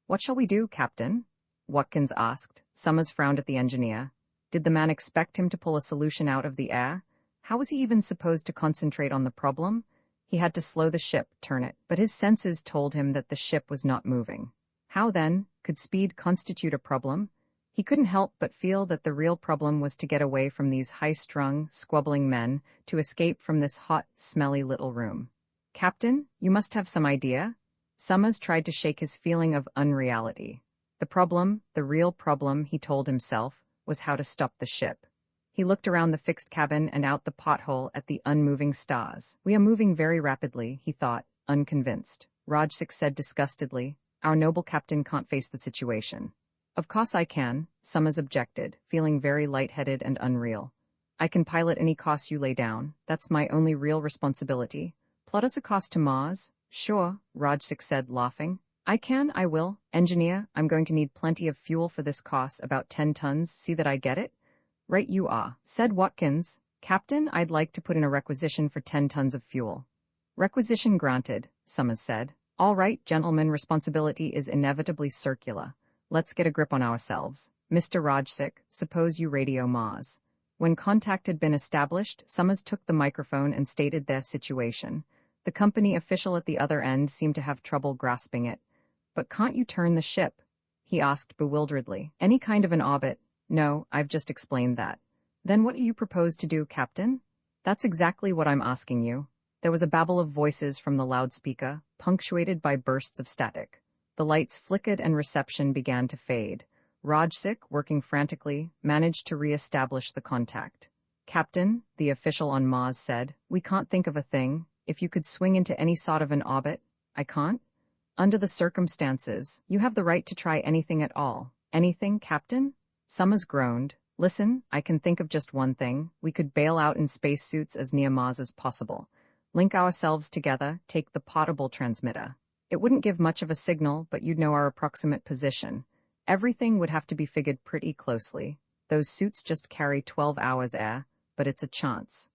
S1: "What shall we do, Captain?" Watkins asked. Summers frowned at the engineer. Did the man expect him to pull a solution out of the air? How was he even supposed to concentrate on the problem? He had to slow the ship, turn it, but his senses told him that the ship was not moving. How, then, could speed constitute a problem? He couldn't help but feel that the real problem was to get away from these high-strung, squabbling men, to escape from this hot, smelly little room. "Captain, you must have some idea." Summers tried to shake his feeling of unreality. The problem, the real problem, he told himself, was how to stop the ship. He looked around the fixed cabin and out the pothole at the unmoving stars. "We are moving very rapidly," he thought, unconvinced. Rajsik said disgustedly, "Our noble captain can't face the situation." "Of course I can," Summers objected, feeling very lightheaded and unreal. "I can pilot any course you lay down. That's my only real responsibility. Plot us a course to Mars." "Sure," Rajsik said, laughing. I will. Engineer, I'm going to need plenty of fuel for this course, about 10 tons. See that I get it?" "Right you are," said Watkins. "Captain, I'd like to put in a requisition for 10 tons of fuel." "Requisition granted," Summers said. "All right, gentlemen, responsibility is inevitably circular. Let's get a grip on ourselves. Mr. Rajsik, suppose you radio Mars." When contact had been established, Summers took the microphone and stated their situation. The company official at the other end seemed to have trouble grasping it. "But can't you turn the ship?" he asked bewilderedly. "Any kind of an orbit." "No, I've just explained that." "Then what do you propose to do, Captain?" "That's exactly what I'm asking you." There was a babble of voices from the loudspeaker, punctuated by bursts of static. The lights flickered and reception began to fade. Rajsik, working frantically, managed to re-establish the contact. "Captain," the official on Mars said, "we can't think of a thing. If you could swing into any sort of an orbit." "I can't?" "Under the circumstances, you have the right to try anything at all." "Anything, Captain?" Summers groaned. "Listen, I can think of just one thing. We could bail out in spacesuits as near Mars as possible. Link ourselves together, take the portable transmitter. It wouldn't give much of a signal, but you'd know our approximate position. Everything would have to be figured pretty closely. Those suits just carry 12 hours air, but it's a chance."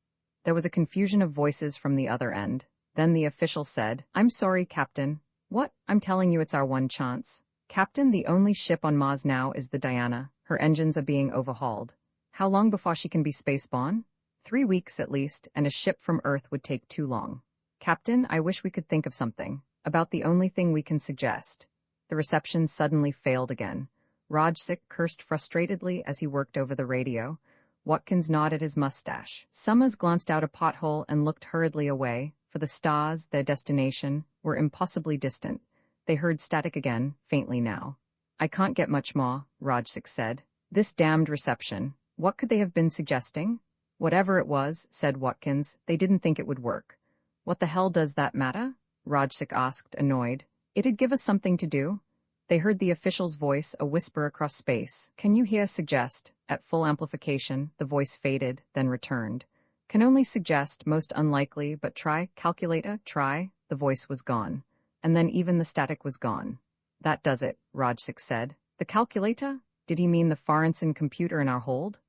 S1: There was a confusion of voices from the other end. Then the official said, "I'm sorry, Captain." "What? I'm telling you it's our one chance." "Captain, the only ship on Mars now is the Diana. Her engines are being overhauled. How long before she can be spaceborne?" 3 weeks at least, and a ship from Earth would take too long." "Captain, I wish we could think of something. About the only thing we can suggest." The reception suddenly failed again. Rajsik cursed frustratedly as he worked over the radio. Watkins nodded his mustache. Summers glanced out a pothole and looked hurriedly away, for the stars, their destination, were impossibly distant. They heard static again, faintly now. "I can't get much more," Rajsik said. "This damned reception. What could they have been suggesting?" "Whatever it was," said Watkins, "they didn't think it would work." "What the hell does that matter?" Rajsik asked, annoyed. "It'd give us something to do." They heard the official's voice, a whisper across space. "Can you hear suggest?" At full amplification, the voice faded, then returned. "Can only suggest, most unlikely, but try, calculator, try." The voice was gone. And then even the static was gone. "That does it," Rajsik said. "The calculator? Did he mean the Forensen computer in our hold?"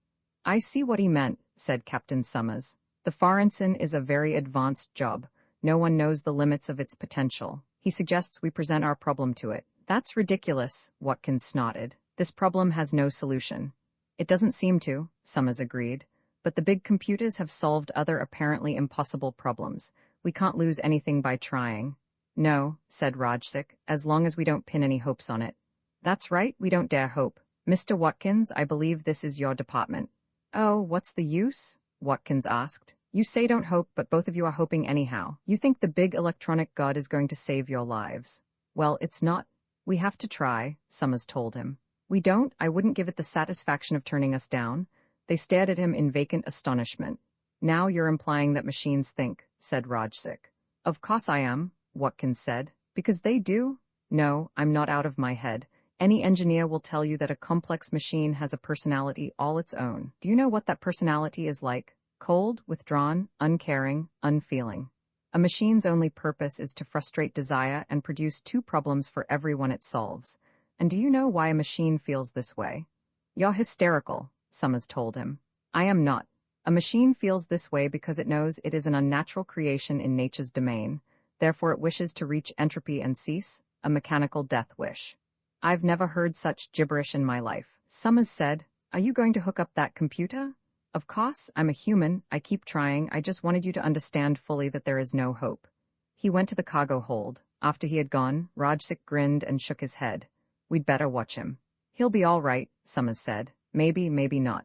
S1: "I see what he meant," said Captain Summers. "The Forensen is a very advanced job. No one knows the limits of its potential. He suggests we present our problem to it." "That's ridiculous," Watkins snorted. "This problem has no solution." "It doesn't seem to," Summers agreed. "But the big computers have solved other apparently impossible problems. We can't lose anything by trying." "No," said Rajsik, "as long as we don't pin any hopes on it." "That's right, we don't dare hope. Mr. Watkins, I believe this is your department." "Oh, what's the use?" Watkins asked. "You say don't hope, but both of you are hoping anyhow. You think the big electronic god is going to save your lives. Well, it's not." "We have to try," Summers told him. "We don't, I wouldn't give it the satisfaction of turning us down." They stared at him in vacant astonishment. "Now you're implying that machines think," said Rajsik. "Of course I am," Watkins said. "Because they do?" "No, I'm not out of my head. Any engineer will tell you that a complex machine has a personality all its own. Do you know what that personality is like? Cold, withdrawn, uncaring, unfeeling. A machine's only purpose is to frustrate desire and produce 2 problems for everyone it solves. And do you know why a machine feels this way?" "You're hysterical," Summers told him. "I am not. A machine feels this way because it knows it is an unnatural creation in nature's domain. Therefore it wishes to reach entropy and cease, a mechanical death wish." "I've never heard such gibberish in my life," Summers said. "Are you going to hook up that computer?" "Of course, I'm a human, I keep trying, I just wanted you to understand fully that there is no hope." He went to the cargo hold. After he had gone, Rajsik grinned and shook his head. "We'd better watch him." "He'll be all right," Summers said. "Maybe, maybe not."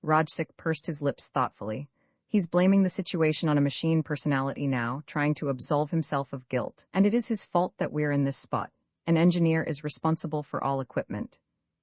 S1: Rajsik pursed his lips thoughtfully. He's blaming the situation on a machine personality now, trying to absolve himself of guilt. And it is his fault that we're in this spot. An engineer is responsible for all equipment.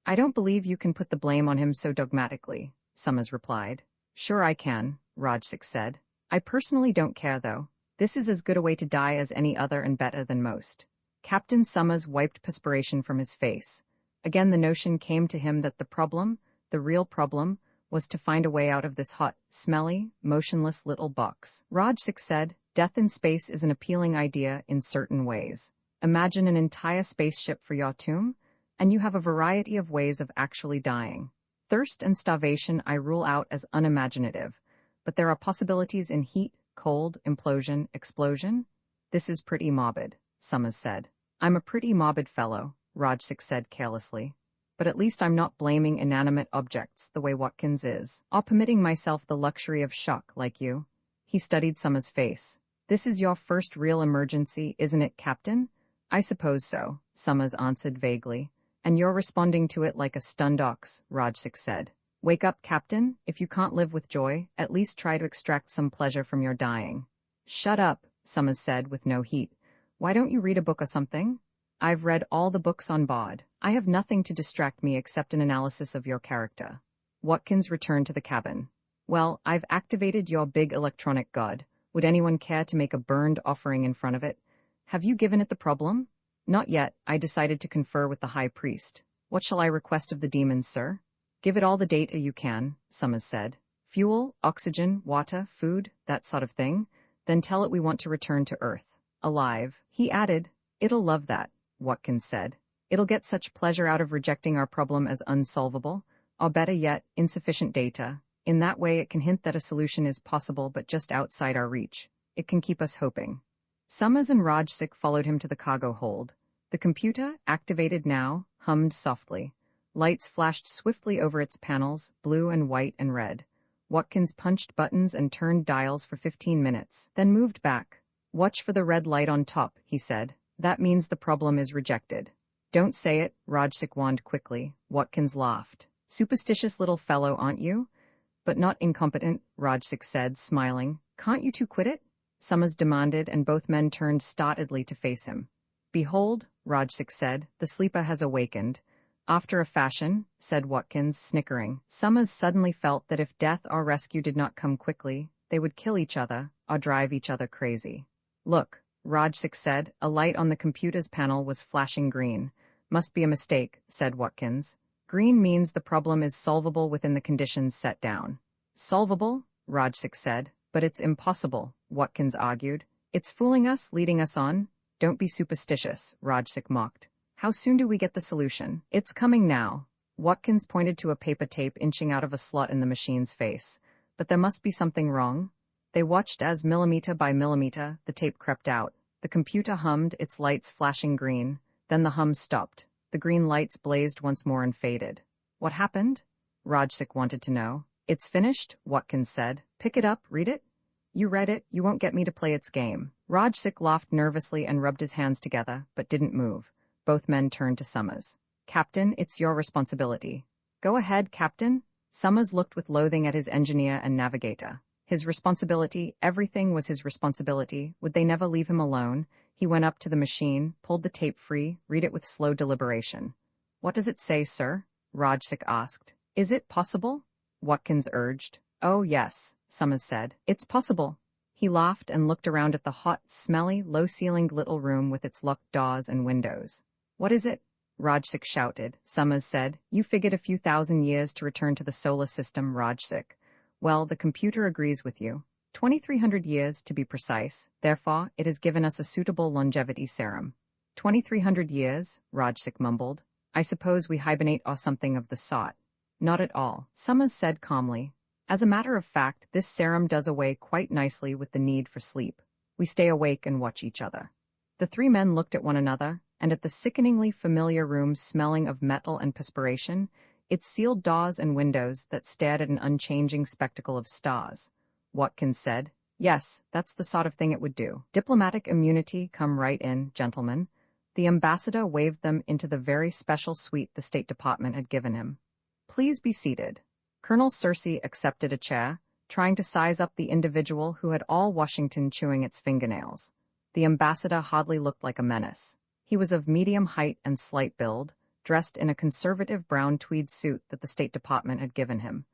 S1: "I don't believe you can put the blame on him so dogmatically," Summers replied. "Sure I can," Rajsik said. "I personally don't care though. This is as good a way to die as any other and better than most." Captain Summers wiped perspiration from his face. Again the notion came to him that the problem, the real problem, was to find a way out of this hot, smelly, motionless little box. Rajsik said, "Death in space is an appealing idea in certain ways. Imagine an entire spaceship for your tomb, and you have a variety of ways of actually dying. Thirst and starvation I rule out as unimaginative, but there are possibilities in heat, cold, implosion, explosion." "This is pretty morbid," Summers said. "I'm a pretty morbid fellow," Rajsik said carelessly. but at least I'm not blaming inanimate objects the way Watkins is, or permitting myself the luxury of shock like you. He studied Summer's face. This is your first real emergency, isn't it, Captain? I suppose so, Summers answered vaguely. And you're responding to it like a stunned ox, Rajsik said. Wake up, Captain. If you can't live with joy, at least try to extract some pleasure from your dying. Shut up, Summers said with no heat. Why don't you read a book or something? I've read all the books on board. I have nothing to distract me except an analysis of your character. Watkins returned to the cabin. Well, I've activated your big electronic god. Would anyone care to make a burned offering in front of it? Have you given it the problem? Not yet. I decided to confer with the high priest. What shall I request of the demons, sir? Give it all the data you can, Summers said. Fuel, oxygen, water, food, that sort of thing. Then tell it we want to return to Earth. Alive. He added. It'll love that, Watkins said. It'll get such pleasure out of rejecting our problem as unsolvable, or better yet, insufficient data. In that way it can hint that a solution is possible but just outside our reach. It can keep us hoping. Summers and Rajsik followed him to the cargo hold. The computer, activated now, hummed softly. Lights flashed swiftly over its panels, blue and white and red. Watkins punched buttons and turned dials for 15 minutes, then moved back. Watch for the red light on top, he said. That means the problem is rejected. Don't say it, Rajsik warned quickly. Watkins laughed. Superstitious little fellow, aren't you? But not incompetent, Rajsik said, smiling. Can't you two quit it? Summers demanded, and both men turned startedly to face him. Behold, Rajsik said, the sleeper has awakened. After a fashion, said Watkins, snickering. Summers suddenly felt that if death or rescue did not come quickly, they would kill each other, or drive each other crazy. Look, Rajsik said, a light on the computer's panel was flashing green. Must be a mistake, said Watkins. Green means the problem is solvable within the conditions set down. Solvable? Rajsik said. But it's impossible, Watkins argued. It's fooling us, leading us on. Don't be superstitious, Rajsik mocked. How soon do we get the solution? It's coming now. Watkins pointed to a paper tape inching out of a slot in the machine's face. But there must be something wrong. They watched as, millimeter by millimeter, the tape crept out. The computer hummed, its lights flashing green. Then the hum stopped. The green lights blazed once more and faded. What happened? Rajsik wanted to know. It's finished, Watkins said. Pick it up, read it. You read it, you won't get me to play its game. Rajsik laughed nervously and rubbed his hands together, but didn't move. Both men turned to Summers. Captain, it's your responsibility. Go ahead, Captain. Summers looked with loathing at his engineer and navigator. His responsibility, everything was his responsibility. Would they never leave him alone? He went up to the machine, pulled the tape free, read it with slow deliberation. What does it say, sir? Rajsik asked. Is it possible? Watkins urged. Oh, yes, Summers said. It's possible. He laughed and looked around at the hot, smelly, low-ceilinged little room with its locked doors and windows. What is it? Rajsik shouted. Summers said. You figured a few thousand years to return to the solar system, Rajsik. Well, the computer agrees with you. 2,300 years, to be precise. Therefore, it has given us a suitable longevity serum. 2,300 years, Rajsik mumbled. I suppose we hibernate or something of the sort. Not at all, Summers said calmly. As a matter of fact, this serum does away quite nicely with the need for sleep. We stay awake and watch each other. The three men looked at one another, and at the sickeningly familiar room smelling of metal and perspiration, its sealed doors and windows that stared at an unchanging spectacle of stars. Watkins said, Yes, that's the sort of thing it would do. Diplomatic immunity, come right in, gentlemen. The ambassador waved them into the very special suite the State Department had given him. Please be seated. Colonel Cersei accepted a chair, trying to size up the individual who had all Washington chewing its fingernails. The ambassador hardly looked like a menace. He was of medium height and slight build, dressed in a conservative brown tweed suit that the State Department had given him.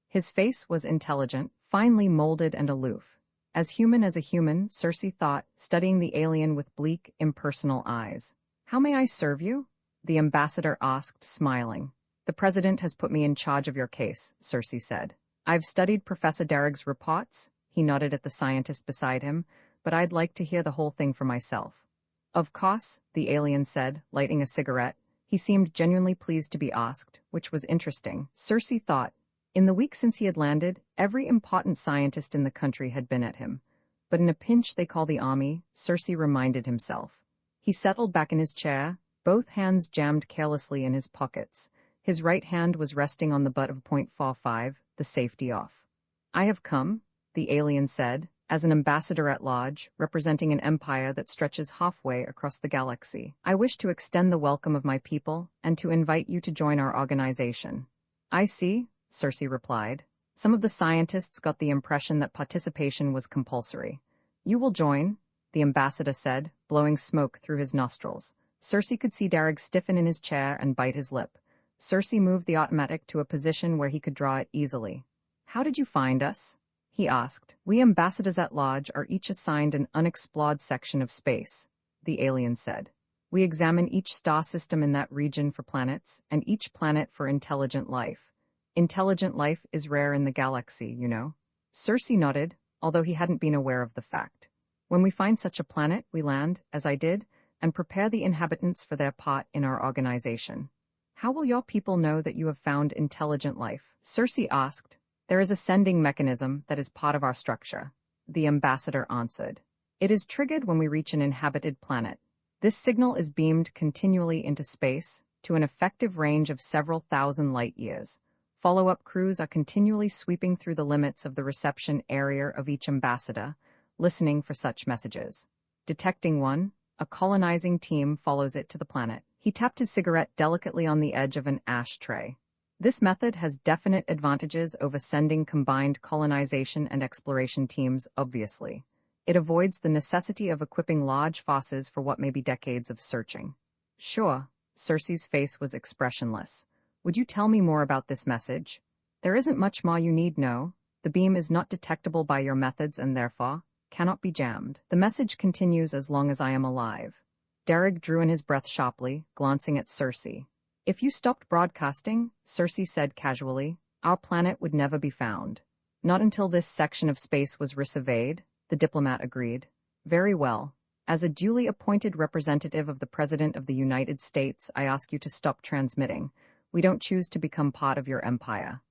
S1: His face was intelligent, finely molded and aloof. As human as a human, Cersei thought, studying the alien with bleak, impersonal eyes. How may I serve you? The ambassador asked, smiling. The president has put me in charge of your case, Cersei said. I've studied Professor Derrick's reports, he nodded at the scientist beside him, but I'd like to hear the whole thing for myself. Of course, the alien said, lighting a cigarette. He seemed genuinely pleased to be asked, which was interesting. Cersei thought. In the week since he had landed, every important scientist in the country had been at him. But in a pinch they call the army, Cersei reminded himself. He settled back in his chair, both hands jammed carelessly in his pockets. His right hand was resting on the butt of .45, the safety off. "I have come," the alien said, "as an ambassador at large, representing an empire that stretches halfway across the galaxy. I wish to extend the welcome of my people and to invite you to join our organization." "I see," Cersei replied. Some of the scientists got the impression that participation was compulsory. "You will join," the ambassador said, blowing smoke through his nostrils. Cersei could see Darragh stiffen in his chair and bite his lip. Cersei moved the automatic to a position where he could draw it easily. "How did you find us?" he asked. "We ambassadors at large are each assigned an unexplored section of space," the alien said. "We examine each star system in that region for planets, and each planet for intelligent life. Intelligent life is rare in the galaxy, you know." Cersei nodded, although he hadn't been aware of the fact. "When we find such a planet, we land, as I did, and prepare the inhabitants for their part in our organization." "How will your people know that you have found intelligent life?" Cersei asked. "There is a sending mechanism that is part of our structure," the ambassador answered. "It is triggered when we reach an inhabited planet. This signal is beamed continually into space, to an effective range of several thousand light years. Follow-up crews are continually sweeping through the limits of the reception area of each ambassador, listening for such messages. Detecting one, a colonizing team follows it to the planet." He tapped his cigarette delicately on the edge of an ashtray. "This method has definite advantages over sending combined colonization and exploration teams, obviously. It avoids the necessity of equipping large forces for what may be decades of searching." "Sure." Cersei's face was expressionless. "Would you tell me more about this message?" "There isn't much more you need know. The beam is not detectable by your methods and therefore cannot be jammed. The message continues as long as I am alive." Darragh drew in his breath sharply, glancing at Cersei. "If you stopped broadcasting," Cersei said casually, "our planet would never be found." "Not until this section of space was resurveyed," the diplomat agreed. "Very well. As a duly appointed representative of the President of the United States, I ask you to stop transmitting. We don't choose to become part of your empire."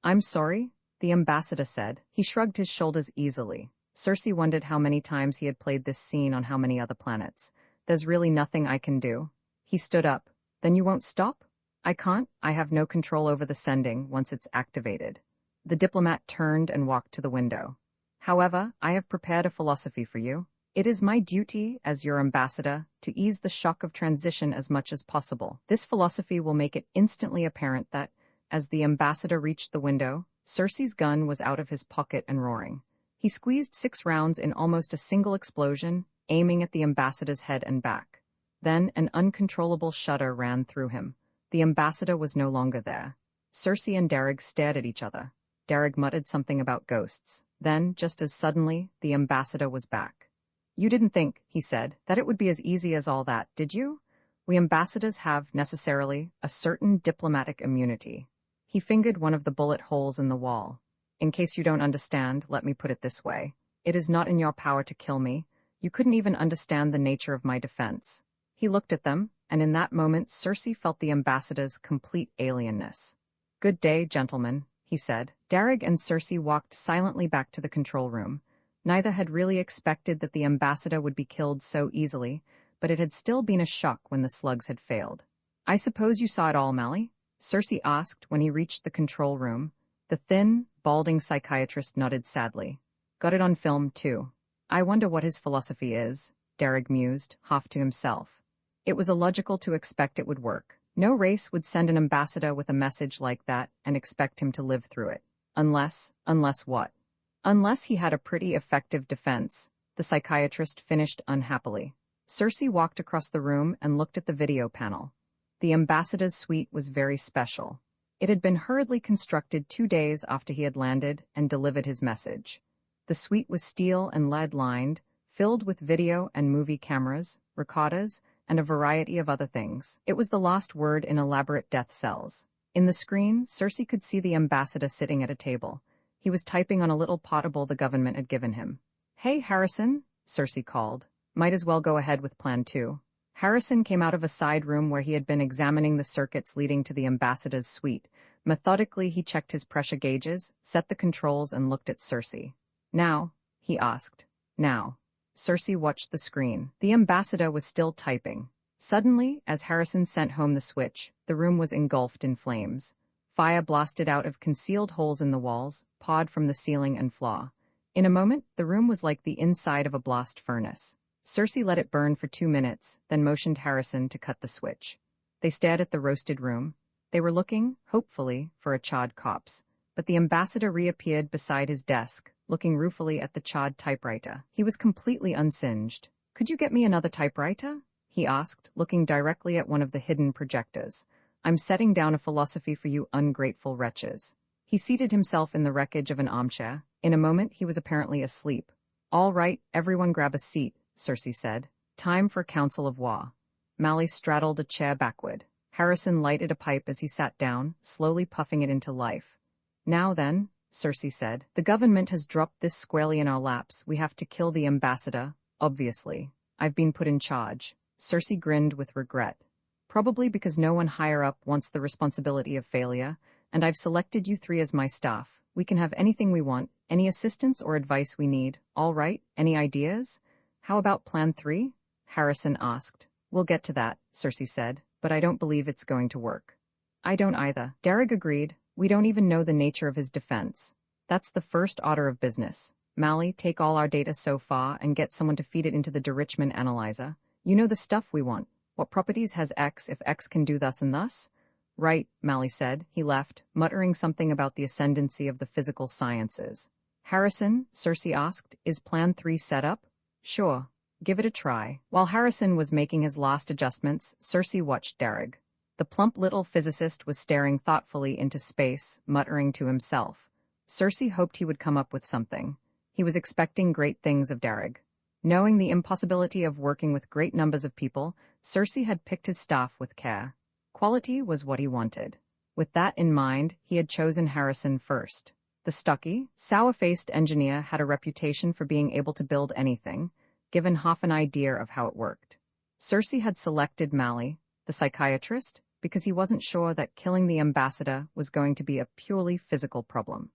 S1: "I'm sorry," the ambassador said. He shrugged his shoulders easily. Cersei wondered how many times he had played this scene on how many other planets. "There's really nothing I can do." He stood up. "Then you won't stop?" "I can't. I have no control over the sending once it's activated." The diplomat turned and walked to the window. "However, I have prepared a philosophy for you. It is my duty, as your ambassador, to ease the shock of transition as much as possible. This philosophy will make it instantly apparent that," as the ambassador reached the window, Cersei's gun was out of his pocket and roaring. He squeezed 6 rounds in almost a single explosion, aiming at the ambassador's head and back. Then an uncontrollable shudder ran through him. The ambassador was no longer there. Cersei and Darragh stared at each other. Darragh muttered something about ghosts. Then, just as suddenly, the ambassador was back. "You didn't think," he said, "that it would be as easy as all that, did you? We ambassadors have, necessarily, a certain diplomatic immunity." He fingered one of the bullet holes in the wall. "In case you don't understand, let me put it this way. It is not in your power to kill me. You couldn't even understand the nature of my defense." He looked at them, and in that moment Cersei felt the ambassador's complete alienness. "Good day, gentlemen," he said. Darragh and Cersei walked silently back to the control room. Neither had really expected that the ambassador would be killed so easily, but it had still been a shock when the slugs had failed. "I suppose you saw it all, Mally?" Cersei asked when he reached the control room. The thin, balding psychiatrist nodded sadly. "Got it on film, too." "I wonder what his philosophy is," Darragh mused, half to himself. It was illogical to expect it would work. No race would send an ambassador with a message like that and expect him to live through it. Unless what? Unless he had a pretty effective defense, the psychiatrist finished unhappily. Cersei walked across the room and looked at the video panel. The ambassador's suite was very special. It had been hurriedly constructed 2 days after he had landed and delivered his message. The suite was steel and lead-lined, filled with video and movie cameras, recorders, and a variety of other things. It was the last word in elaborate death cells. In the screen, Cersei could see the ambassador sitting at a table. He was typing on a little portable the government had given him. "Hey, Harrison," Cersei called. "Might as well go ahead with Plan 2. Harrison came out of a side room where he had been examining the circuits leading to the ambassador's suite. Methodically, he checked his pressure gauges, set the controls, and looked at Cersei. "Now?" he asked. "Now." Cersei watched the screen. The ambassador was still typing. Suddenly, as Harrison sent home the switch, the room was engulfed in flames. Fire blasted out of concealed holes in the walls, pawed from the ceiling and floor. In a moment, the room was like the inside of a blast furnace. Cersei let it burn for 2 minutes, then motioned Harrison to cut the switch. They stared at the roasted room. They were looking, hopefully, for a charred corpse. But the ambassador reappeared beside his desk, looking ruefully at the charred typewriter. He was completely unsinged. "Could you get me another typewriter?" he asked, looking directly at one of the hidden projectors. "I'm setting down a philosophy for you ungrateful wretches." He seated himself in the wreckage of an armchair. In a moment, he was apparently asleep. "All right, everyone grab a seat," Cersei said. "Time for council of war." Mally straddled a chair backward. Harrison lighted a pipe as he sat down, slowly puffing it into life. "Now then," Cersei said, "the government has dropped this squarely in our laps. We have to kill the ambassador, obviously. I've been put in charge." Cersei grinned with regret. "Probably because no one higher up wants the responsibility of failure, and I've selected you 3 as my staff. We can have anything we want, any assistance or advice we need. All right, any ideas? How about Plan 3? Harrison asked. "We'll get to that," Cersei said, "but I don't believe it's going to work." "I don't either," Derek agreed. "We don't even know the nature of his defense. That's the first order of business. Mally, take all our data so far and get someone to feed it into the Dirichman analyzer. You know the stuff we want. What properties has X if X can do thus and thus?" "Right," Mally said. He left, muttering something about the ascendancy of the physical sciences. "Harrison," Cersei asked, "is Plan 3 set up?" "Sure. Give it a try." While Harrison was making his last adjustments, Cersei watched Derek. The plump little physicist was staring thoughtfully into space, muttering to himself. Cersei hoped he would come up with something. He was expecting great things of Derek. Knowing the impossibility of working with great numbers of people, Cersei had picked his staff with care. Quality was what he wanted. With that in mind, he had chosen Harrison first. The stocky, sour-faced engineer had a reputation for being able to build anything, given half an idea of how it worked. Cersei had selected Mally, the psychiatrist, because he wasn't sure that killing the ambassador was going to be a purely physical problem.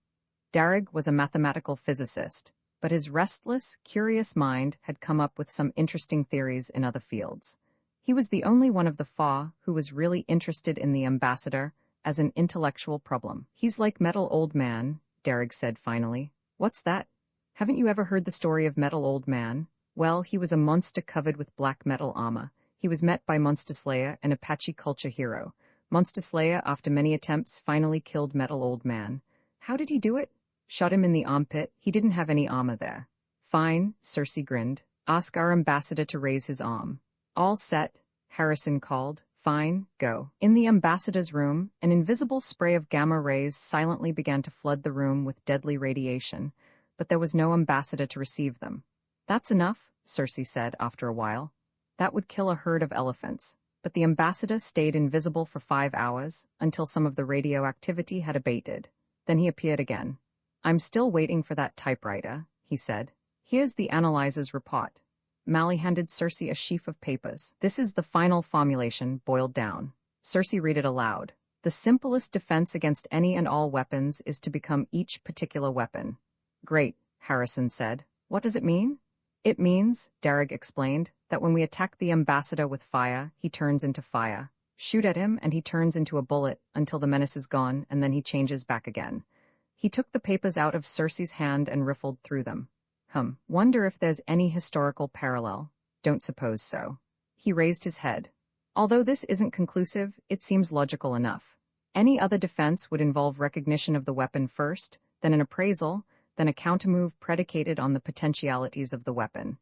S1: Darragh was a mathematical physicist, but his restless, curious mind had come up with some interesting theories in other fields. He was the only one of the Fa who was really interested in the ambassador as an intellectual problem. "He's like Metal Old Man," Darragh said finally. "What's that? Haven't you ever heard the story of Metal Old Man? Well, he was a monster covered with black metal armor. He was met by Monster Slayer, an Apache culture hero. Monster Slayer, after many attempts, finally killed Metal Old Man. How did he do it? Shot him in the armpit. He didn't have any armor there." "Fine," Cersei grinned. "Ask our ambassador to raise his arm." "All set," Harrison called. "Fine, go." In the ambassador's room, an invisible spray of gamma rays silently began to flood the room with deadly radiation, but there was no ambassador to receive them. "That's enough," Cersei said after a while. "That would kill a herd of elephants." But the ambassador stayed invisible for 5 hours, until some of the radioactivity had abated. Then he appeared again. "I'm still waiting for that typewriter," he said. "Here's the analyzer's report." Mally handed Cersei a sheaf of papers. "This is the final formulation, boiled down." Cersei read it aloud. "The simplest defense against any and all weapons is to become each particular weapon." "Great," Harrison said. "What does it mean?" "It means," Darragh explained, "that when we attack the ambassador with fire, he turns into fire. Shoot at him and he turns into a bullet until the menace is gone, and then he changes back again." He took the papers out of Cersei's hand and riffled through them. Wonder if there's any historical parallel. Don't suppose so." He raised his head. "Although this isn't conclusive, it seems logical enough. Any other defense would involve recognition of the weapon first, then an appraisal, then a countermove predicated on the potentialities of the weapon.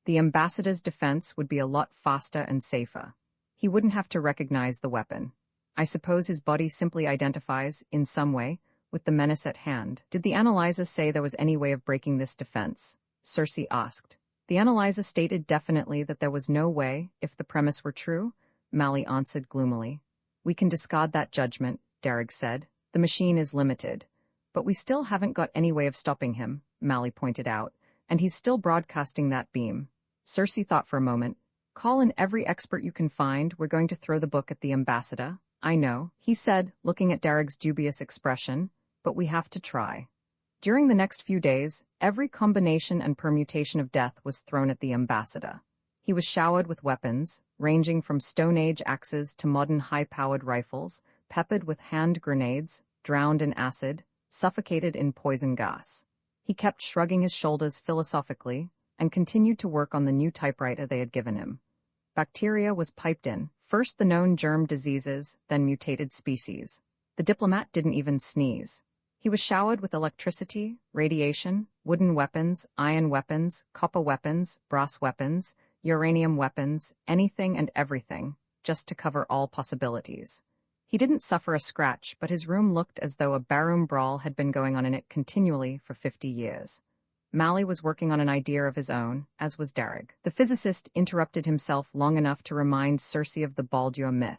S1: The ambassador's defense would be a lot faster and safer. He wouldn't have to recognize the weapon. I suppose his body simply identifies, in some way, with the menace at hand." "Did the analyzer say there was any way of breaking this defense?" Cersei asked. "The analyzer stated definitely that there was no way, if the premise were true," Mally answered gloomily. "We can discard that judgment," Darragh said. "The machine is limited. But we still haven't got any way of stopping him," Mally pointed out, "and he's still broadcasting that beam." Cersei thought for a moment. "Call in every expert you can find. We're going to throw the book at the ambassador." "I know," he said, looking at Darragh's dubious expression, "but we have to try." During the next few days, every combination and permutation of death was thrown at the ambassador. He was showered with weapons, ranging from Stone Age axes to modern high-powered rifles, peppered with hand grenades, drowned in acid, suffocated in poison gas. He kept shrugging his shoulders philosophically and continued to work on the new typewriter they had given him. Bacteria was piped in, first the known germ diseases, then mutated species. The diplomat didn't even sneeze. He was showered with electricity, radiation, wooden weapons, iron weapons, copper weapons, brass weapons, uranium weapons, anything and everything, just to cover all possibilities. He didn't suffer a scratch, but his room looked as though a barroom brawl had been going on in it continually for 50 years. Mally was working on an idea of his own, as was Darrig. The physicist interrupted himself long enough to remind Circe of the Baldur myth.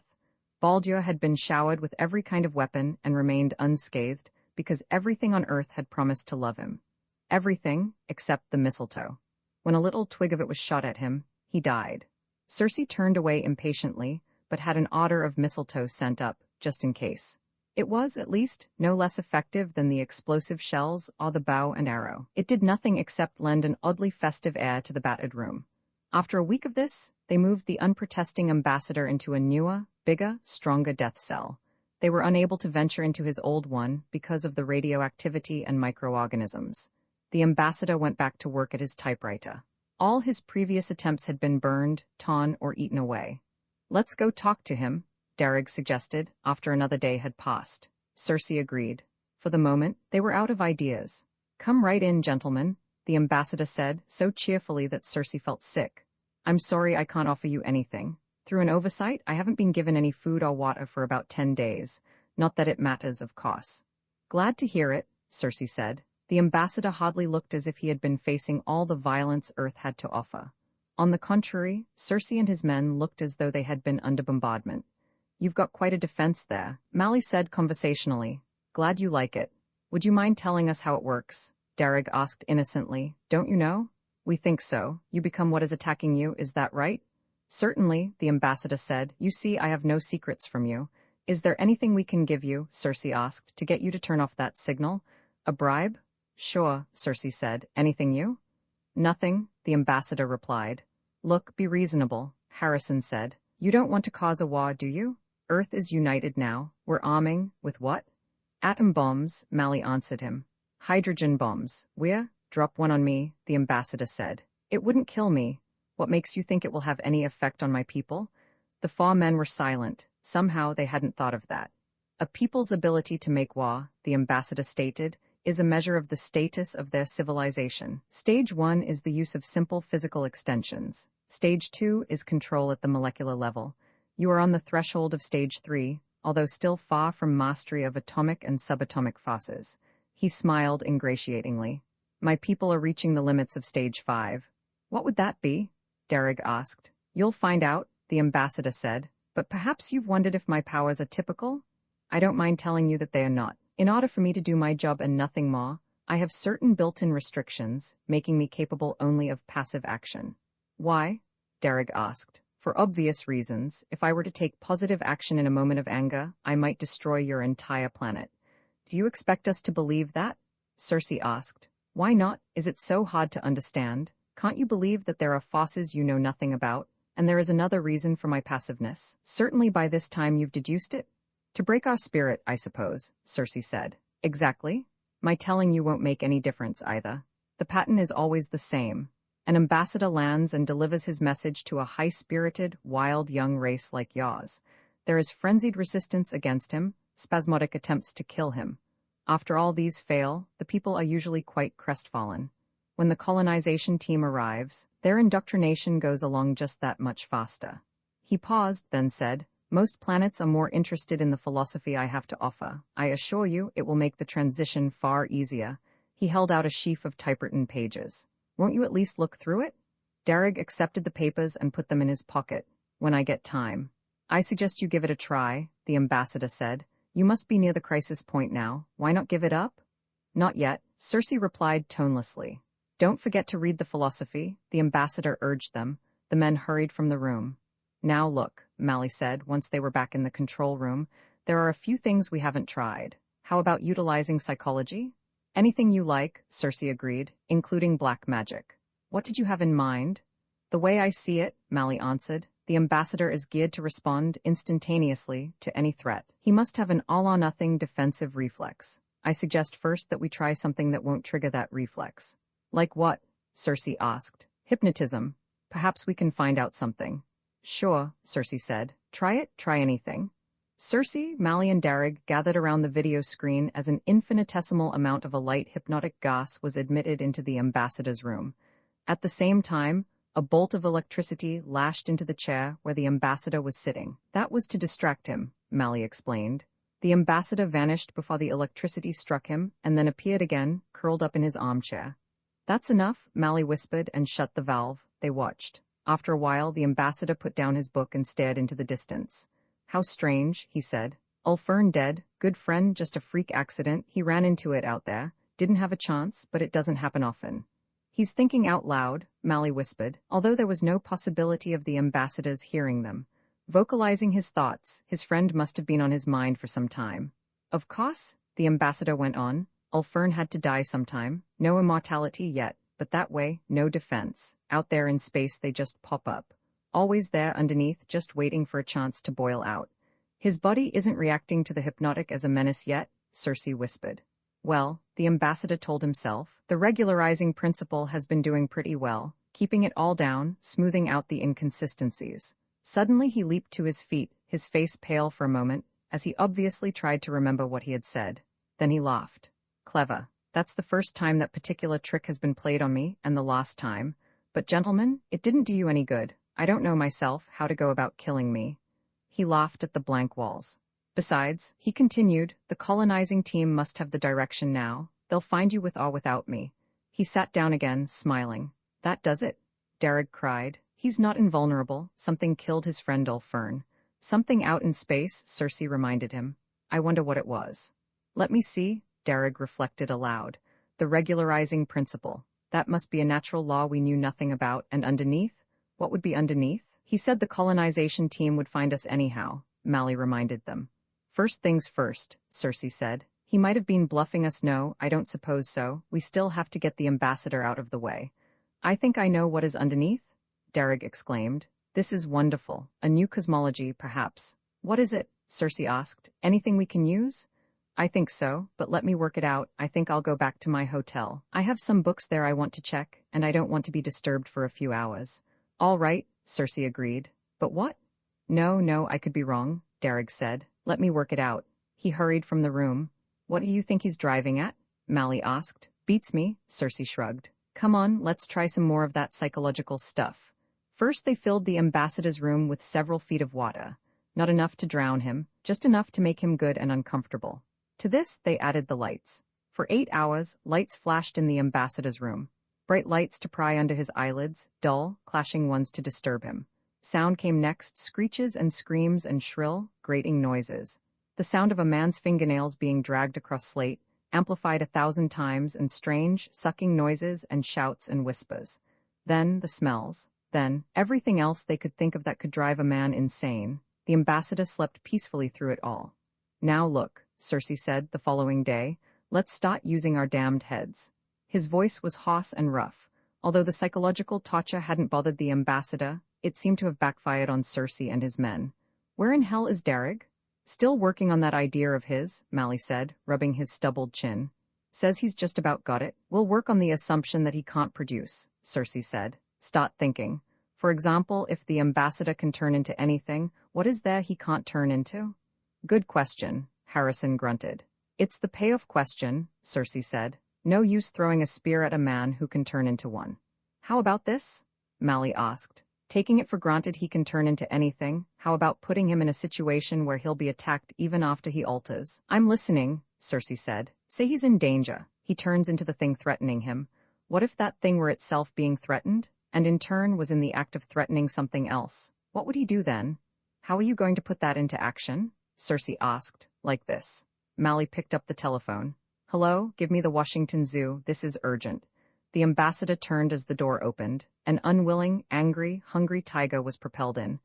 S1: Baldur had been showered with every kind of weapon and remained unscathed because everything on Earth had promised to love him. Everything except the mistletoe. When a little twig of it was shot at him, he died. Circe turned away impatiently, but had an odor of mistletoe sent up, just in case. It was, at least, no less effective than the explosive shells or the bow and arrow. It did nothing except lend an oddly festive air to the battered room. After a week of this, they moved the unprotesting ambassador into a newer, bigger, stronger death cell. They were unable to venture into his old one because of the radioactivity and microorganisms. The ambassador went back to work at his typewriter. All his previous attempts had been burned, torn, or eaten away. "Let's go talk to him," Darrig suggested, after another day had passed. Circe agreed. For the moment, they were out of ideas. "Come right in, gentlemen," the ambassador said, so cheerfully that Circe felt sick. "I'm sorry I can't offer you anything. Through an oversight, I haven't been given any food or water for about 10 days. Not that it matters, of course." "Glad to hear it," Circe said. The ambassador hardly looked as if he had been facing all the violence Earth had to offer. On the contrary, Circe and his men looked as though they had been under bombardment. "You've got quite a defense there," Mally said conversationally. "Glad you like it. Would you mind telling us how it works?" Darrig asked innocently. "Don't you know?" "We think so. You become what is attacking you, is that right?" "Certainly," the ambassador said. "You see, I have no secrets from you. Is there anything we can give you," Circe asked, "to get you to turn off that signal? A bribe?" "Sure," Circe said. "Anything you?" "Nothing," the ambassador replied. "Look, be reasonable," Harrison said. "You don't want to cause a war, do you? Earth is united now. We're arming, with what?" "Atom bombs," Mally answered him. "Hydrogen bombs. Drop one on me," the ambassador said. "It wouldn't kill me. What makes you think it will have any effect on my people?" The four men were silent. Somehow they hadn't thought of that. "A people's ability to make war," the ambassador stated, "is a measure of the status of their civilization. Stage 1 is the use of simple physical extensions. Stage 2 is control at the molecular level. You are on the threshold of Stage 3, although still far from mastery of atomic and subatomic forces." He smiled ingratiatingly. "My people are reaching the limits of Stage 5. "What would that be?" Darrig asked. "You'll find out," the ambassador said. "But perhaps you've wondered if my powers are typical? I don't mind telling you that they are not. In order for me to do my job and nothing more, I have certain built-in restrictions, making me capable only of passive action." "Why?" Darrig asked. "For obvious reasons. If I were to take positive action in a moment of anger, I might destroy your entire planet." "Do you expect us to believe that?" Circe asked. "Why not? Is it so hard to understand? Can't you believe that there are forces you know nothing about? And there is another reason for my passiveness. Certainly by this time you've deduced it." "To break our spirit, I suppose," Circe said. "Exactly. My telling you won't make any difference either. The pattern is always the same. An ambassador lands and delivers his message to a high-spirited, wild young race like yours. There is frenzied resistance against him, spasmodic attempts to kill him. After all these fail, the people are usually quite crestfallen. When the colonization team arrives, their indoctrination goes along just that much faster." He paused, then said, "Most planets are more interested in the philosophy I have to offer. I assure you it will make the transition far easier." He held out a sheaf of typewritten pages. "Won't you at least look through it?" Darrig accepted the papers and put them in his pocket. "When I get time." "I suggest you give it a try," the ambassador said. "You must be near the crisis point now. Why not give it up?" "Not yet," Circe replied tonelessly. "Don't forget to read the philosophy," the ambassador urged them. The men hurried from the room. "Now look," Mally said once they were back in the control room, "there are a few things we haven't tried. How about utilizing psychology?" "Anything you like," Circe agreed, "including black magic." "What did you have in mind?" The way I see it, Mally answered, the ambassador is geared to respond instantaneously to any threat. He must have an all-or-nothing defensive reflex. I suggest first that we try something that won't trigger that reflex. Like what? Cersei asked. Hypnotism. Perhaps we can find out something. Sure, Cersei said. Try it, try anything. Cersei, Mally and Darrig gathered around the video screen as an infinitesimal amount of a light hypnotic gas was admitted into the ambassador's room. At the same time, a bolt of electricity lashed into the chair where the ambassador was sitting. That was to distract him, Mally explained. The ambassador vanished before the electricity struck him and then appeared again, curled up in his armchair. That's enough, Mally whispered and shut the valve. They watched. After a while, the ambassador put down his book and stared into the distance. How strange, he said. Ulfern dead, good friend, just a freak accident, he ran into it out there. Didn't have a chance, but it doesn't happen often. He's thinking out loud, Mally whispered, although there was no possibility of the ambassador's hearing them. Vocalizing his thoughts, his friend must have been on his mind for some time. Of course, the ambassador went on, Ulfern had to die sometime, no immortality yet, but that way, no defense. Out there in space they just pop up. Always there underneath, just waiting for a chance to boil out. His body isn't reacting to the hypnotic as a menace yet, Cersei whispered. Well, the ambassador told himself, the regularizing principle has been doing pretty well, keeping it all down, smoothing out the inconsistencies. Suddenly he leaped to his feet, his face pale for a moment, as he obviously tried to remember what he had said. Then he laughed. Clever. That's the first time that particular trick has been played on me, and the last time. But gentlemen, it didn't do you any good. I don't know myself how to go about killing me. He laughed at the blank walls. Besides, he continued, the colonizing team must have the direction now. They'll find you with or without me. He sat down again, smiling. That does it, Darrig cried. He's not invulnerable. Something killed his friend Ulfern. Something out in space, Cersei reminded him. I wonder what it was. Let me see, Darrig reflected aloud. The regularizing principle. That must be a natural law we knew nothing about, and underneath? What would be underneath? He said the colonization team would find us anyhow, Mally reminded them. First things first, Cersei said. He might have been bluffing us. No, I don't suppose so. We still have to get the ambassador out of the way. I think I know what is underneath, Darrig exclaimed. This is wonderful. A new cosmology, perhaps. What is it? Cersei asked. Anything we can use? I think so, but let me work it out. I think I'll go back to my hotel. I have some books there I want to check, and I don't want to be disturbed for a few hours. All right, Cersei agreed. But what? No, I could be wrong, Darrig said. Let me work it out. He hurried from the room. What do you think he's driving at? Mally asked. Beats me, Cersei shrugged. Come on, let's try some more of that psychological stuff. First they filled the ambassador's room with several feet of water. Not enough to drown him, just enough to make him good and uncomfortable. To this they added the lights. For 8 hours, lights flashed in the ambassador's room. Bright lights to pry under his eyelids, dull, clashing ones to disturb him. Sound came next, screeches and screams and shrill, grating noises. The sound of a man's fingernails being dragged across slate, amplified 1,000 times, and strange, sucking noises and shouts and whispers. Then the smells. Then everything else they could think of that could drive a man insane. The ambassador slept peacefully through it all. Now look, Cersei said the following day, let's start using our damned heads. His voice was hoarse and rough. Although the psychological torture hadn't bothered the ambassador, it seemed to have backfired on Cersei and his men. Where in hell is Darrig? Still working on that idea of his, Mally said, rubbing his stubbled chin. Says he's just about got it. We'll work on the assumption that he can't produce, Cersei said. Start thinking. For example, if the ambassador can turn into anything, what is there he can't turn into? Good question, Harrison grunted. It's the payoff question, Cersei said. No use throwing a spear at a man who can turn into one. How about this? Mally asked. Taking it for granted he can turn into anything, how about putting him in a situation where he'll be attacked even after he alters? I'm listening, Cersei said. Say he's in danger. He turns into the thing threatening him. What if that thing were itself being threatened, and in turn was in the act of threatening something else? What would he do then? How are you going to put that into action? Cersei asked, like this. Mally picked up the telephone. Hello, give me the Washington Zoo, this is urgent. The ambassador turned as the door opened. An unwilling, angry, hungry tiger was propelled in.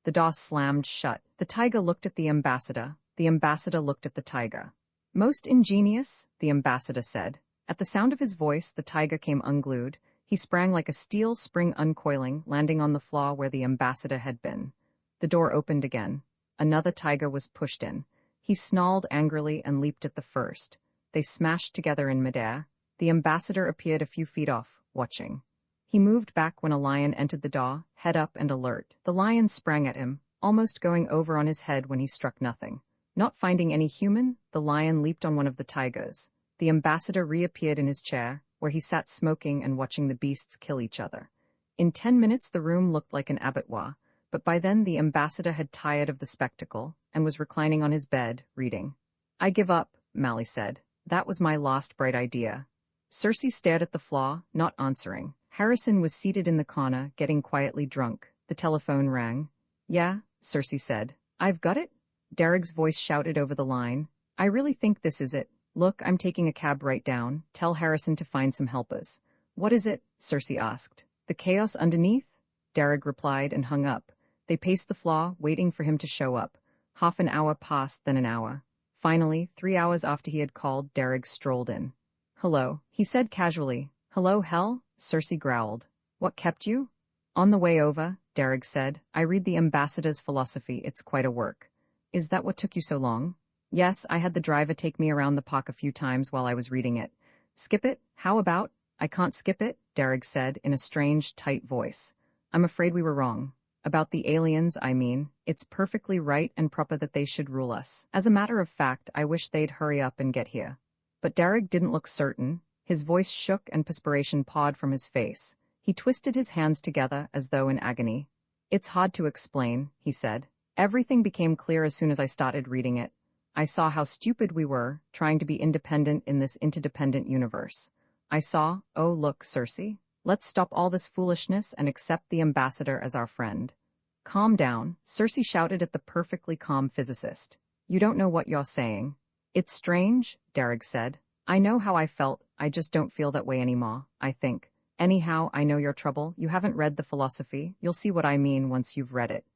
S1: The door slammed shut. The tiger looked at the ambassador. The ambassador looked at the tiger. Most ingenious, the ambassador said. At the sound of his voice, the tiger came unglued. He sprang like a steel spring uncoiling, landing on the floor where the ambassador had been. The door opened again. Another tiger was pushed in. He snarled angrily and leaped at the first. They smashed together in midair. The ambassador appeared a few feet off, watching. He moved back when a lion entered the door, head up and alert. The lion sprang at him, almost going over on his head when he struck nothing. Not finding any human, the lion leaped on one of the tigers. The ambassador reappeared in his chair, where he sat smoking and watching the beasts kill each other. In 10 minutes the room looked like an abattoir, but by then the ambassador had tired of the spectacle and was reclining on his bed, reading. "I give up," Mally said. "That was my last bright idea." Cersei stared at the floor, not answering. Harrison was seated in the corner, getting quietly drunk. The telephone rang. "Yeah," Cersei said. "I've got it?" Derek's voice shouted over the line. "I really think this is it. Look, I'm taking a cab right down. Tell Harrison to find some helpers." "What is it?" Cersei asked. "The chaos underneath?" Derek replied and hung up. They paced the floor, waiting for him to show up. Half an hour passed, then an hour. Finally, 3 hours after he had called, Derek strolled in. "Hello," he said casually. "Hello, hell?" Cersei growled. "What kept you?" "On the way over," Derek said. "I read the ambassador's philosophy. It's quite a work." "Is that what took you so long?" "Yes, I had the driver take me around the park a few times while I was reading it." "Skip it? How about?" "I can't skip it," Derek said in a strange, tight voice. "I'm afraid we were wrong. About the aliens, I mean. It's perfectly right and proper that they should rule us. As a matter of fact, I wish they'd hurry up and get here." But Derek didn't look certain. His voice shook and perspiration poured from his face. He twisted his hands together as though in agony. "It's hard to explain," he said. "Everything became clear as soon as I started reading it. I saw how stupid we were, trying to be independent in this interdependent universe. I saw, oh look, Cersei, let's stop all this foolishness and accept the ambassador as our friend." "Calm down," Cersei shouted at the perfectly calm physicist. "You don't know what you're saying." "It's strange," Derek said. "I know how I felt, I just don't feel that way anymore, I think. Anyhow, I know your trouble. You haven't read the philosophy. You'll see what I mean once you've read it."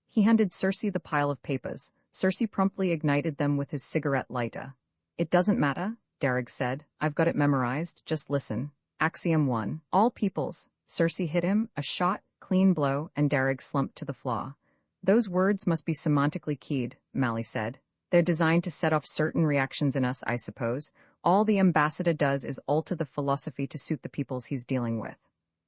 S1: He handed Cersei the pile of papers. Cersei promptly ignited them with his cigarette lighter. "It doesn't matter," Derek said. "I've got it memorized, just listen. Axiom 1. All peoples." Cersei hit him, a shot, clean blow, and Derek slumped to the floor. "Those words must be semantically keyed," Mally said. "They're designed to set off certain reactions in us, I suppose. All the ambassador does is alter the philosophy to suit the peoples he's dealing with."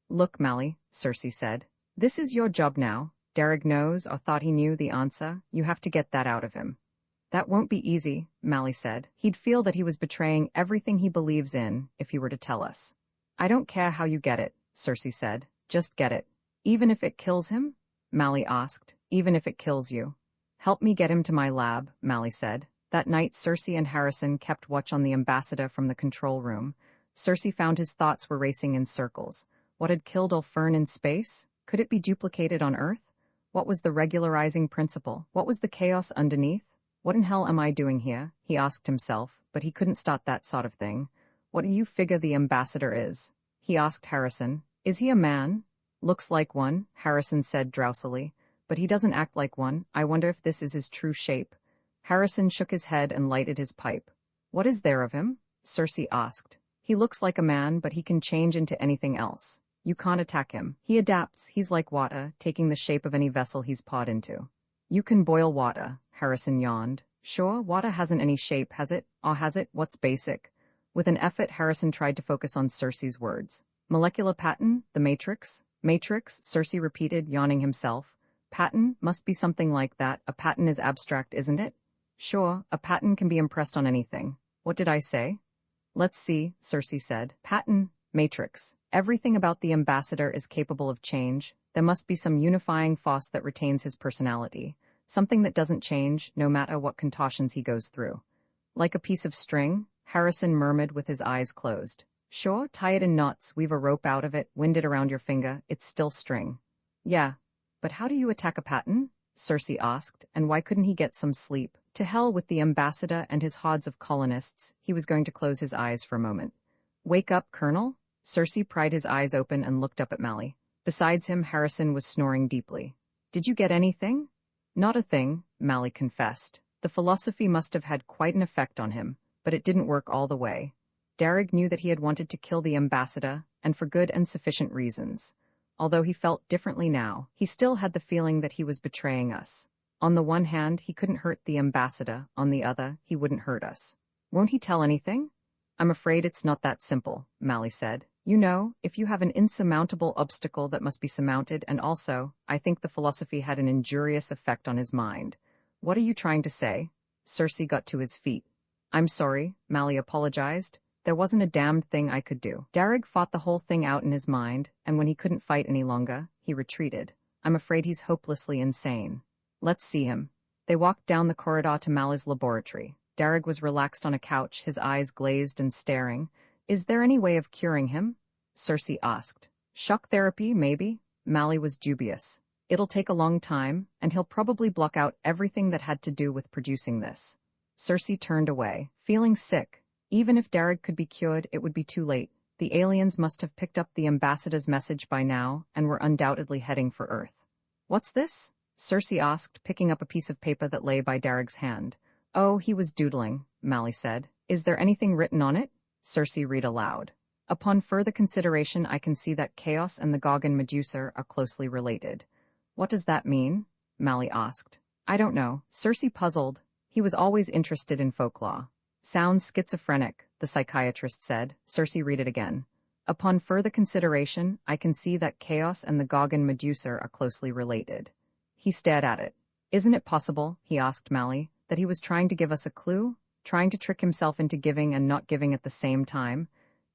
S1: "Look, Mally," Cersei said. "This is your job now. Derek knows, or thought he knew, the answer. You have to get that out of him." "That won't be easy," Mally said. "He'd feel that he was betraying everything he believes in if he were to tell us." "I don't care how you get it," Cersei said. "Just get it." "Even if it kills him?" Mally asked. "Even if it kills you." "Help me get him to my lab," Mally said. That night Cersei and Harrison kept watch on the ambassador from the control room. Cersei found his thoughts were racing in circles. What had killed Ulfern in space? Could it be duplicated on Earth? What was the regularizing principle? What was the chaos underneath? "What in hell am I doing here?" he asked himself, but he couldn't start that sort of thing. "What do you figure the ambassador is?" he asked Harrison. "Is he a man?" "Looks like one," Harrison said drowsily. "But he doesn't act like one. I wonder if this is his true shape." Harrison shook his head and lighted his pipe. "What is there of him?" Cersei asked. "He looks like a man, but he can change into anything else. You can't attack him. He adapts. He's like water, taking the shape of any vessel he's poured into." "You can boil water," Harrison yawned. "Sure, water hasn't any shape, has it? Or has it? What's basic?" With an effort, Harrison tried to focus on Cersei's words. "Molecular pattern? The Matrix?" "Matrix," Cersei repeated, yawning himself. "Pattern? Must be something like that. A pattern is abstract, isn't it?" "Sure, a pattern can be impressed on anything." "What did I say?" "Let's see," Cersei said. "Pattern, Matrix. Everything about the ambassador is capable of change. There must be some unifying force that retains his personality. Something that doesn't change, no matter what contortions he goes through." "Like a piece of string?" Harrison murmured with his eyes closed. "Sure, tie it in knots, weave a rope out of it, wind it around your finger, it's still string." "Yeah. But how do you attack a pattern?" Cersei asked, and why couldn't he get some sleep? To hell with the ambassador and his hordes of colonists, he was going to close his eyes for a moment. "Wake up, Colonel?" Cersei pried his eyes open and looked up at Mally. Besides him, Harrison was snoring deeply. "Did you get anything?" "Not a thing," Mally confessed. The philosophy must have had quite an effect on him, but it didn't work all the way. Derek knew that he had wanted to kill the ambassador, and for good and sufficient reasons. Although he felt differently now, he still had the feeling that he was betraying us. On the one hand, he couldn't hurt the ambassador, on the other, he wouldn't hurt us. Won't he tell anything? I'm afraid it's not that simple, Mally said. You know, if you have an insurmountable obstacle that must be surmounted, and also, I think the philosophy had an injurious effect on his mind. What are you trying to say? Cersei got to his feet. I'm sorry, Mally apologized. There wasn't a damned thing I could do. Darrig fought the whole thing out in his mind, and when he couldn't fight any longer, he retreated. I'm afraid he's hopelessly insane. Let's see him. They walked down the corridor to Mally's laboratory. Darrig was relaxed on a couch, his eyes glazed and staring. Is there any way of curing him? Cersei asked. Shock therapy, maybe? Mally was dubious. It'll take a long time, and he'll probably block out everything that had to do with producing this. Cersei turned away, feeling sick. Even if Darrig could be cured, it would be too late. The aliens must have picked up the ambassador's message by now, and were undoubtedly heading for Earth. What's this? Cersei asked, picking up a piece of paper that lay by Darrig's hand. Oh, he was doodling, Mally said. Is there anything written on it? Cersei read aloud. Upon further consideration, I can see that Chaos and the Gorgon Medusa are closely related. What does that mean? Mally asked. I don't know. Cersei puzzled. He was always interested in folklore. Sounds schizophrenic, the psychiatrist said. Cersei read it again. Upon further consideration, I can see that Chaos and the Gorgon Medusa are closely related. He stared at it. Isn't it possible, he asked Mally, that he was trying to give us a clue? Trying to trick himself into giving and not giving at the same time?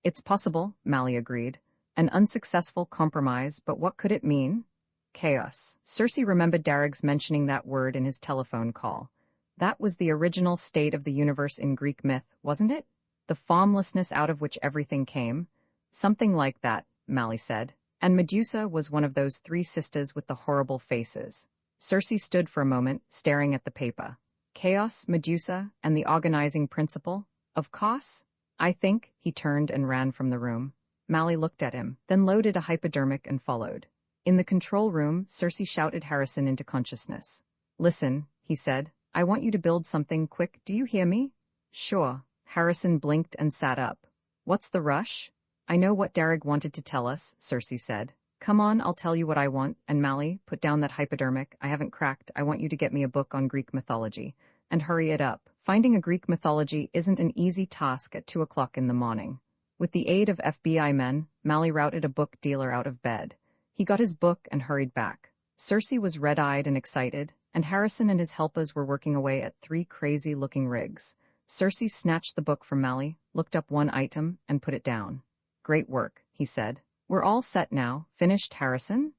S1: It's possible, Mally agreed. An unsuccessful compromise, but what could it mean? Chaos. Cersei remembered Darrig's mentioning that word in his telephone call. That was the original state of the universe in Greek myth, wasn't it? The formlessness out of which everything came? Something like that, Mally said. And Medusa was one of those three sisters with the horrible faces. Cersei stood for a moment, staring at the paper. Chaos, Medusa, and the organizing principle? Of course? I think, he turned and ran from the room. Mally looked at him, then loaded a hypodermic and followed. In the control room, Cersei shouted Harrison into consciousness. Listen, he said. I want you to build something quick, do you hear me? Sure. Harrison blinked and sat up. What's the rush? I know what Darrig wanted to tell us, Cersei said. Come on, I'll tell you what I want, and Mally, put down that hypodermic. I haven't cracked. I want you to get me a book on Greek mythology. And hurry it up. Finding a Greek mythology isn't an easy task at 2 o'clock in the morning. With the aid of FBI men, Mally routed a book dealer out of bed. He got his book and hurried back. Cersei was red-eyed and excited, and Harrison and his helpers were working away at 3 crazy-looking rigs. Cersei snatched the book from Mally, looked up one item, and put it down. Great work, he said. We're all set now. Finished, Harrison?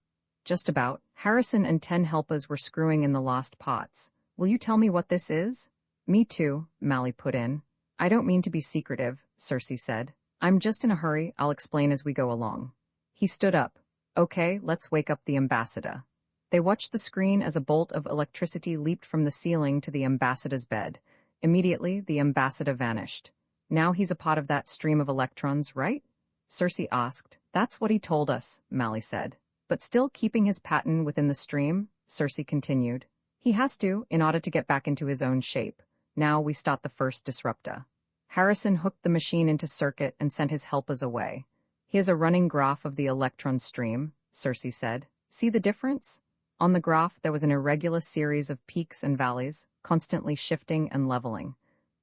S1: Just about. Harrison and 10 helpers were screwing in the lost pots. Will you tell me what this is? Me too, Mally put in. I don't mean to be secretive, Cersei said. I'm just in a hurry. I'll explain as we go along. He stood up. Okay, let's wake up the ambassador. They watched the screen as a bolt of electricity leaped from the ceiling to the ambassador's bed. Immediately, the ambassador vanished. Now he's a part of that stream of electrons, right? Cersei asked. That's what he told us, Mally said. But still keeping his pattern within the stream, Cersei continued. He has to, in order to get back into his own shape. Now we start the first disruptor. Harrison hooked the machine into circuit and sent his helpers away. Here's a running graph of the electron stream, Cersei said. See the difference? On the graph, there was an irregular series of peaks and valleys, constantly shifting and leveling.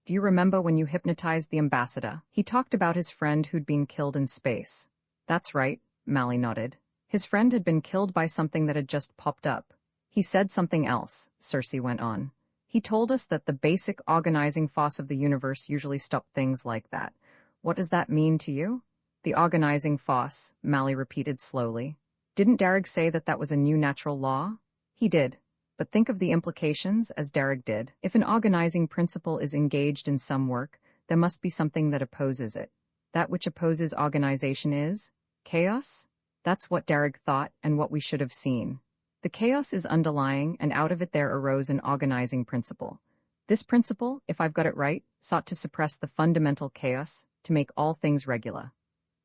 S1: Do you remember when you hypnotized the ambassador? He talked about his friend who'd been killed in space. That's right, Mally nodded. His friend had been killed by something that had just popped up. He said something else, Cersei went on. He told us that the basic organizing force of the universe usually stopped things like that. What does that mean to you? The organizing force, Mally repeated slowly. Didn't Darrig say that that was a new natural law? He did. But think of the implications, as Darrig did. If an organizing principle is engaged in some work, there must be something that opposes it. That which opposes organization is chaos? That's what Darrig thought and what we should have seen. The chaos is underlying, and out of it there arose an organizing principle. This principle, if I've got it right, sought to suppress the fundamental chaos, to make all things regular.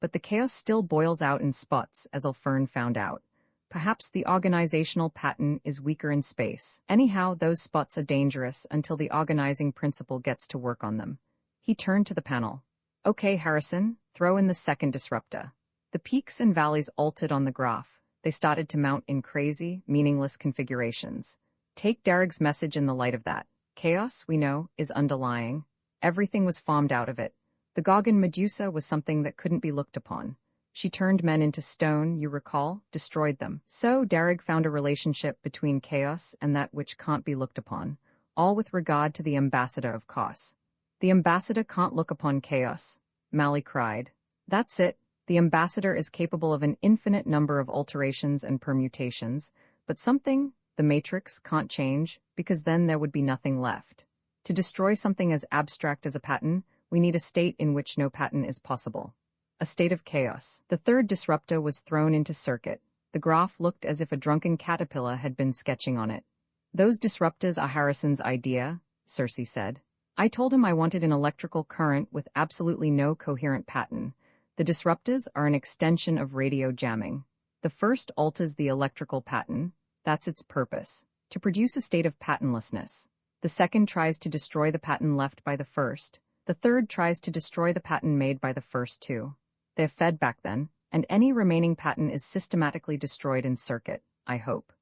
S1: But the chaos still boils out in spots, as Ulfern found out. Perhaps the organizational pattern is weaker in space. Anyhow, those spots are dangerous until the organizing principle gets to work on them. He turned to the panel. Okay, Harrison, throw in the second disruptor. The peaks and valleys altered on the graph. They started to mount in crazy, meaningless configurations. Take Darrag's message in the light of that. Chaos, we know, is underlying. Everything was farmed out of it. The Gorgon Medusa was something that couldn't be looked upon. She turned men into stone, you recall, destroyed them. So Darrag found a relationship between chaos and that which can't be looked upon, all with regard to the ambassador of Kos. The ambassador can't look upon chaos, Mali cried. That's it. The ambassador is capable of an infinite number of alterations and permutations, but something, the matrix, can't change, because then there would be nothing left. To destroy something as abstract as a pattern, we need a state in which no pattern is possible. A state of chaos. The third disruptor was thrown into circuit. The graph looked as if a drunken caterpillar had been sketching on it. Those disruptors are Harrison's idea, Cersei said. I told him I wanted an electrical current with absolutely no coherent pattern. The disruptors are an extension of radio jamming. The first alters the electrical pattern. That's its purpose, to produce a state of patternlessness. The second tries to destroy the pattern left by the first. The third tries to destroy the pattern made by the first two. They're fed back then, and any remaining pattern is systematically destroyed in circuit, I hope.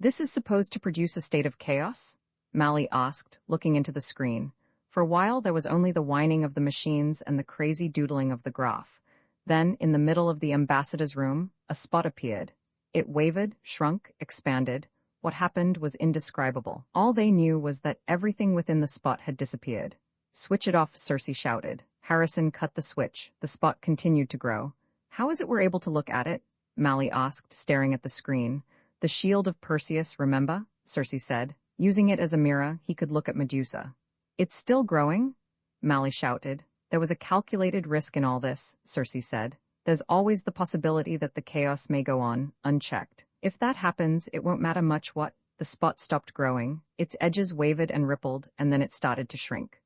S1: This is supposed to produce a state of chaos? Mali asked, looking into the screen. For a while there was only the whining of the machines and the crazy doodling of the graph. Then, in the middle of the ambassador's room, a spot appeared. It wavered, shrunk, expanded. What happened was indescribable. All they knew was that everything within the spot had disappeared. Switch it off, Cersei shouted. Harrison cut the switch. The spot continued to grow. How is it we're able to look at it? Mali asked, staring at the screen. The shield of Perseus, remember? Cersei said. Using it as a mirror, he could look at Medusa. It's still growing? Mali shouted. There was a calculated risk in all this, Cersei said. There's always the possibility that the chaos may go on, unchecked. If that happens, it won't matter much what. The spot stopped growing. Its edges wavered and rippled, and then it started to shrink.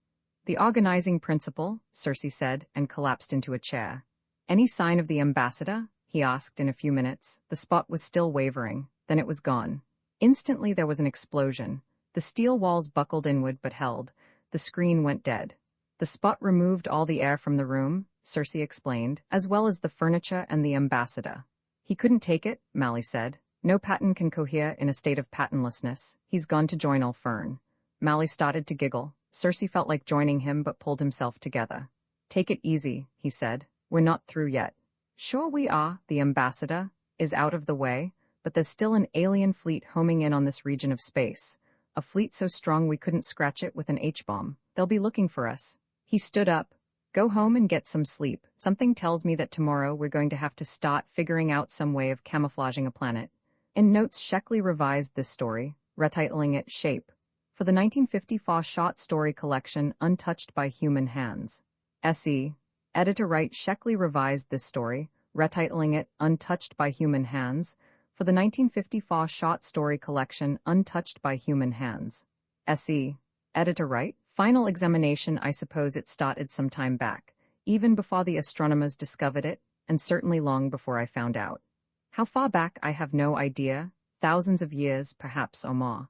S1: The organizing principle, Cersei said, and collapsed into a chair. Any sign of the ambassador? He asked in a few minutes. The spot was still wavering. Then it was gone. Instantly there was an explosion. The steel walls buckled inward but held. The screen went dead. The spot removed all the air from the room, Cersei explained, as well as the furniture and the ambassador. He couldn't take it, Mali said. No pattern can cohere in a state of patternlessness. He's gone to join Ulfern. Mali started to giggle. Cersei felt like joining him but pulled himself together. Take it easy, he said. We're not through yet. Sure we are, the ambassador is out of the way, but there's still an alien fleet homing in on this region of space. A fleet so strong we couldn't scratch it with an H-bomb. They'll be looking for us. He stood up. Go home and get some sleep. Something tells me that tomorrow we're going to have to start figuring out some way of camouflaging a planet. In notes, Sheckley revised this story, retitling it Shape, for the 1954 short story collection Untouched by Human Hands. S.E. Editor Wright Sheckley revised this story, retitling it Untouched by Human Hands, for the 1954 short story collection Untouched by Human Hands. S.E. Editor Wright. Final examination, I suppose it started some time back, even before the astronomers discovered it, and certainly long before I found out. How far back I have no idea, thousands of years, perhaps or more.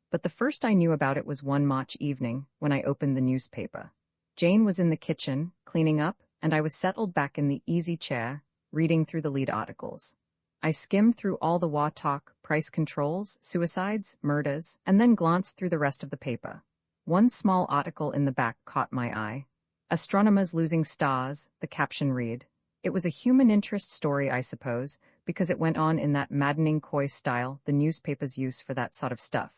S1: But the first I knew about it was one March evening, when I opened the newspaper. Jane was in the kitchen, cleaning up, and I was settled back in the easy chair, reading through the lead articles. I skimmed through all the war talk, price controls, suicides, murders, and then glanced through the rest of the paper. One small article in the back caught my eye. Astronomers losing stars, the caption read. It was a human interest story, I suppose, because it went on in that maddening coy style the newspapers use for that sort of stuff.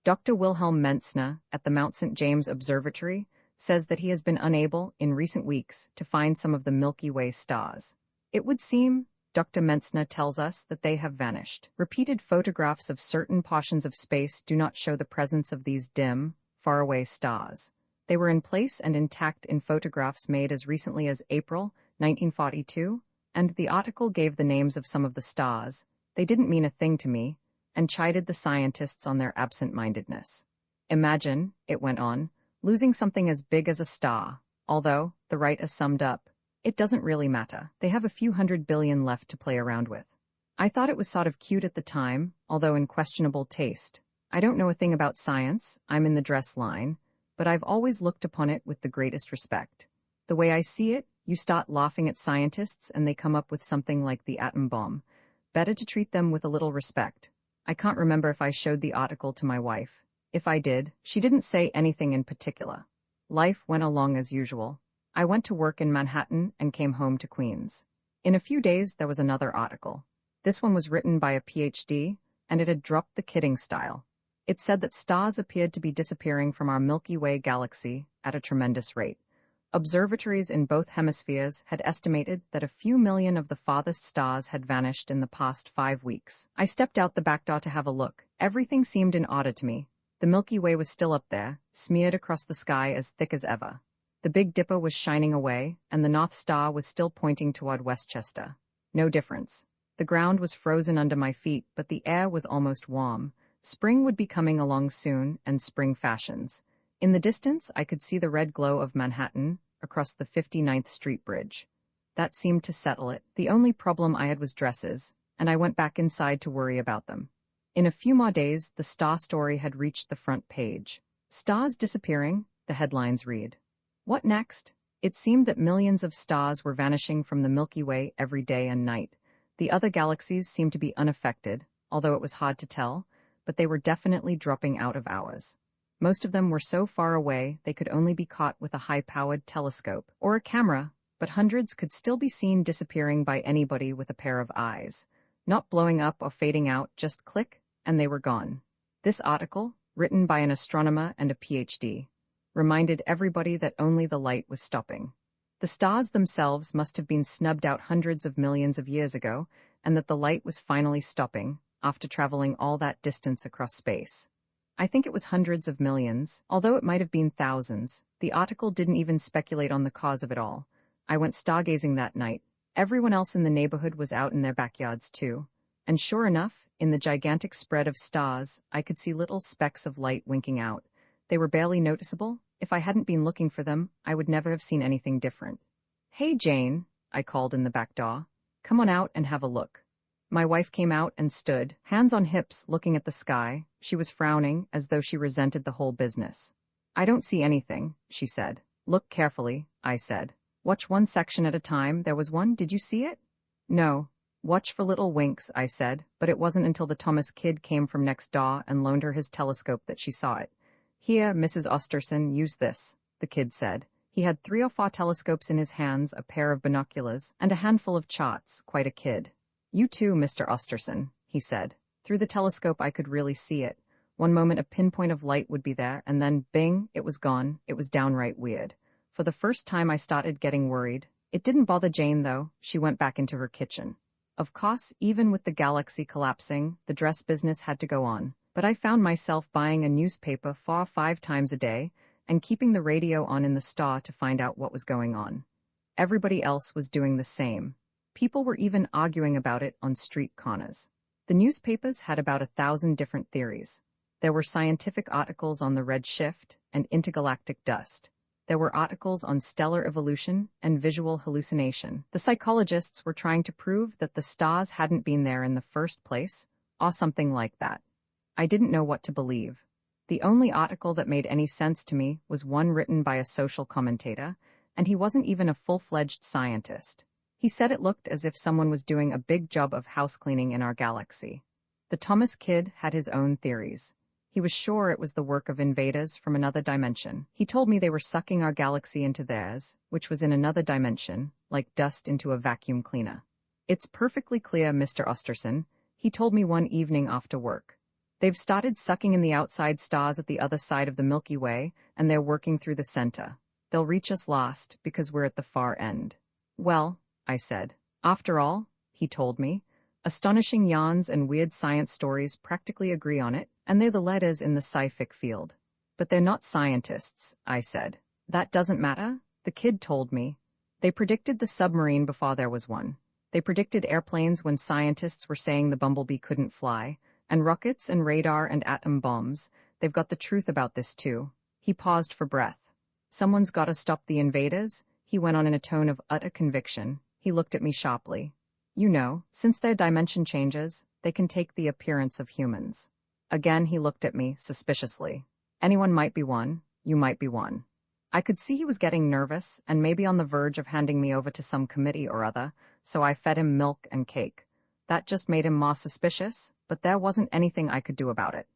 S1: Dr. Wilhelm Mentzner, at the Mount St. James Observatory, says that he has been unable, in recent weeks, to find some of the Milky Way stars. It would seem, Dr. Mentzner tells us, that they have vanished. Repeated photographs of certain portions of space do not show the presence of these dim, faraway stars. They were in place and intact in photographs made as recently as April 1942, and the article gave the names of some of the stars. They didn't mean a thing to me, and chided the scientists on their absent-mindedness. Imagine, it went on, losing something as big as a star, although, the writer summed up, it doesn't really matter. They have a few 100 billion left to play around with. I thought it was sort of cute at the time, although in questionable taste. I don't know a thing about science, I'm in the dress line, but I've always looked upon it with the greatest respect. The way I see it, You start laughing at scientists and they come up with something like the atom bomb. Better to treat them with a little respect. I can't remember if I showed the article to my wife. If I did, she didn't say anything in particular. Life went along as usual. I went to work in Manhattan and came home to Queens. In a few days, there was another article. This one was written by a PhD, and it had dropped the kidding style. It said that stars appeared to be disappearing from our Milky Way galaxy at a tremendous rate. Observatories in both hemispheres had estimated that a few million of the farthest stars had vanished in the past 5 weeks. I stepped out the back door to have a look. Everything seemed in order to me. The Milky Way was still up there, smeared across the sky as thick as ever. The Big Dipper was shining away, and the North Star was still pointing toward Westchester. No difference. The ground was frozen under my feet, but the air was almost warm. Spring would be coming along soon, and spring fashions. In the distance, I could see the red glow of Manhattan across the 59th Street Bridge. That seemed to settle it. The only problem I had was dresses, and I went back inside to worry about them. In a few more days, the star story had reached the front page. Stars disappearing, the headlines read. What next? It seemed that millions of stars were vanishing from the Milky Way every day and night. The other galaxies seemed to be unaffected, although it was hard to tell, but they were definitely dropping out of ours. Most of them were so far away they could only be caught with a high-powered telescope or a camera, but hundreds could still be seen disappearing by anybody with a pair of eyes. Not blowing up or fading out, just click, and they were gone. This article, written by an astronomer and a PhD, reminded everybody that only the light was stopping. The stars themselves must have been snubbed out hundreds of millions of years ago, and that the light was finally stopping, after traveling all that distance across space. I think it was hundreds of millions, although it might have been thousands. The article didn't even speculate on the cause of it all. I went stargazing that night. Everyone else in the neighborhood was out in their backyards too. And sure enough, in the gigantic spread of stars, I could see little specks of light winking out. They were barely noticeable. If I hadn't been looking for them, I would never have seen anything different. "Hey, Jane," I called in the back door. "Come on out and have a look." My wife came out and stood, hands on hips, looking at the sky. She was frowning, as though she resented the whole business. "I don't see anything," she said. "Look carefully," I said. "Watch one section at a time. There was one. Did you see it?" "No." "Watch for little winks," I said, but it wasn't until the Thomas kid came from next door and loaned her his telescope that she saw it. "Here, Mrs. Osterson, use this," the kid said. He had 3 or 4 telescopes in his hands, a pair of binoculars, and a handful of charts, quite a kid. "You too, Mr. Osterson," he said. Through the telescope I could really see it. One moment a pinpoint of light would be there, and then, bing, it was gone. It was downright weird. For the first time I started getting worried. It didn't bother Jane, though. She went back into her kitchen. Of course, even with the galaxy collapsing, the dress business had to go on. But I found myself buying a newspaper 4 or 5 times a day and keeping the radio on in the store to find out what was going on. Everybody else was doing the same. People were even arguing about it on street corners. The newspapers had about 1,000 different theories. There were scientific articles on the red shift and intergalactic dust. There were articles on stellar evolution and visual hallucination. The psychologists were trying to prove that the stars hadn't been there in the first place, or something like that. I didn't know what to believe. The only article that made any sense to me was one written by a social commentator, and he wasn't even a full-fledged scientist. He said it looked as if someone was doing a big job of house cleaning in our galaxy. The Thomas kid had his own theories. He was sure it was the work of invaders from another dimension. He told me they were sucking our galaxy into theirs, which was in another dimension, like dust into a vacuum cleaner. "It's perfectly clear, Mr. Osterson," he told me one evening after work. "They've started sucking in the outside stars at the other side of the Milky Way, and they're working through the center. They'll reach us last, because we're at the far end." "Well," I said. "After all," he told me, "astonishing yarns and weird science stories practically agree on it, and they're the letters in the sci-fic field." "But they're not scientists," I said. "That doesn't matter," the kid told me. "They predicted the submarine before there was one. They predicted airplanes when scientists were saying the bumblebee couldn't fly, and rockets and radar and atom bombs. They've got the truth about this too." He paused for breath. "Someone's got to stop the invaders," he went on in a tone of utter conviction. He looked at me sharply. "You know, since their dimension changes, they can take the appearance of humans." Again he looked at me suspiciously. "Anyone might be one, you might be one." I could see he was getting nervous and maybe on the verge of handing me over to some committee or other, so I fed him milk and cake. That just made him more suspicious, but there wasn't anything I could do about it.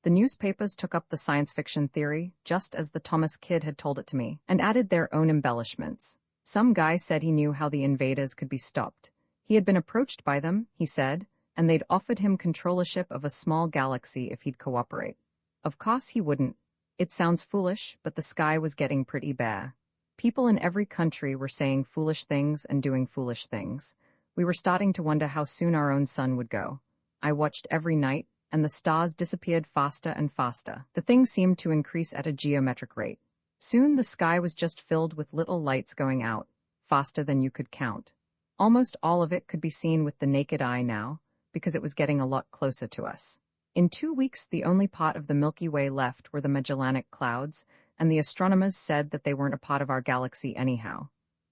S1: The newspapers took up the science fiction theory, just as the Thomas kid had told it to me, and added their own embellishments. Some guy said he knew how the invaders could be stopped. He had been approached by them, he said, and they'd offered him controllership of a small galaxy if he'd cooperate. Of course he wouldn't. It sounds foolish, but the sky was getting pretty bare. People in every country were saying foolish things and doing foolish things. We were starting to wonder how soon our own sun would go. I watched every night, and the stars disappeared faster and faster. The thing seemed to increase at a geometric rate. Soon the sky was just filled with little lights going out, faster than you could count. Almost all of it could be seen with the naked eye now, because it was getting a lot closer to us. In 2 weeks, the only part of the Milky Way left were the Magellanic Clouds, and the astronomers said that they weren't a part of our galaxy anyhow.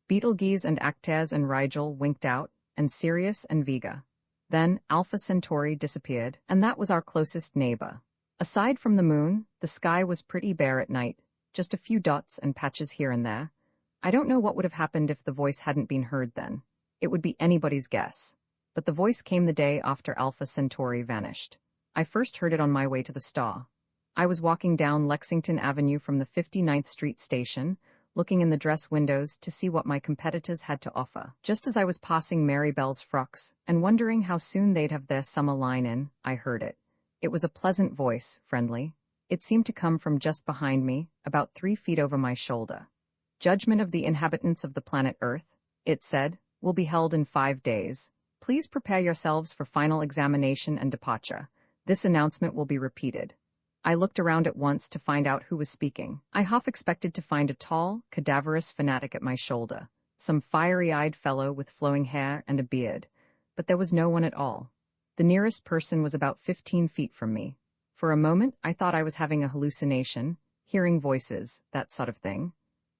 S1: Betelgeuse and Actares and Rigel winked out, and Sirius and Vega. Then Alpha Centauri disappeared, and that was our closest neighbor. Aside from the moon, the sky was pretty bare at night, just a few dots and patches here and there. I don't know what would have happened if the voice hadn't been heard then. It would be anybody's guess. But the voice came the day after Alpha Centauri vanished. I first heard it on my way to the star. I was walking down Lexington Avenue from the 59th Street station, looking in the dress windows to see what my competitors had to offer. Just as I was passing Mary Bell's frocks and wondering how soon they'd have their summer line in, I heard it. It was a pleasant voice, friendly. It seemed to come from just behind me, about 3 feet over my shoulder. Judgment of the inhabitants of the planet Earth, it said, will be held in 5 days. Please prepare yourselves for final examination and departure. This announcement will be repeated. I looked around at once to find out who was speaking. I half expected to find a tall, cadaverous fanatic at my shoulder, some fiery-eyed fellow with flowing hair and a beard, but there was no one at all. The nearest person was about 15 feet from me. For a moment, I thought I was having a hallucination, hearing voices, that sort of thing.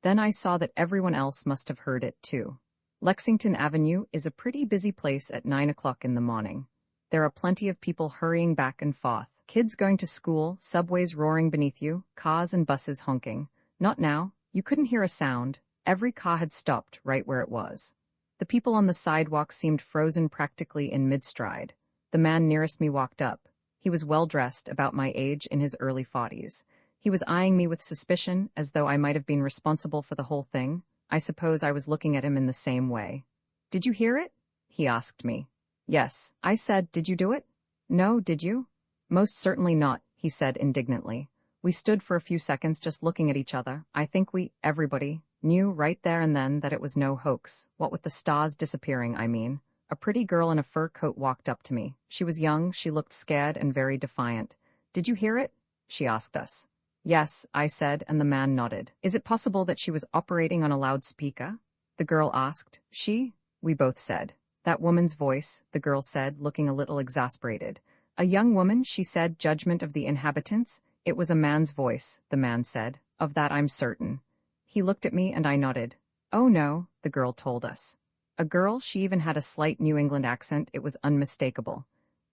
S1: Then I saw that everyone else must have heard it too. Lexington Avenue is a pretty busy place at 9 o'clock in the morning. There are plenty of people hurrying back and forth. Kids going to school, subways roaring beneath you, cars and buses honking. Not now. You couldn't hear a sound. Every car had stopped right where it was. The people on the sidewalk seemed frozen practically in mid-stride. The man nearest me walked up. He was well-dressed, about my age, in his early 40s. He was eyeing me with suspicion, as though I might have been responsible for the whole thing. I suppose I was looking at him in the same way. "Did you hear it?" he asked me. "Yes," I said. "Did you do it?" "No, did you?" "Most certainly not," he said indignantly. We stood for a few seconds just looking at each other. I think everybody, knew right there and then that it was no hoax. What with the stars disappearing, I mean. A pretty girl in a fur coat walked up to me. She was young, she looked scared and very defiant. "Did you hear it?" she asked us. "Yes," I said, and the man nodded. "Is it possible that she was operating on a loudspeaker?" the girl asked. "She?" we both said. "That woman's voice," the girl said, looking a little exasperated. "A young woman," she said. "Judgment of the inhabitants." "It was a man's voice," the man said. "Of that I'm certain." He looked at me and I nodded. "Oh no," the girl told us. A girl, she even had a slight New England accent. It was unmistakable.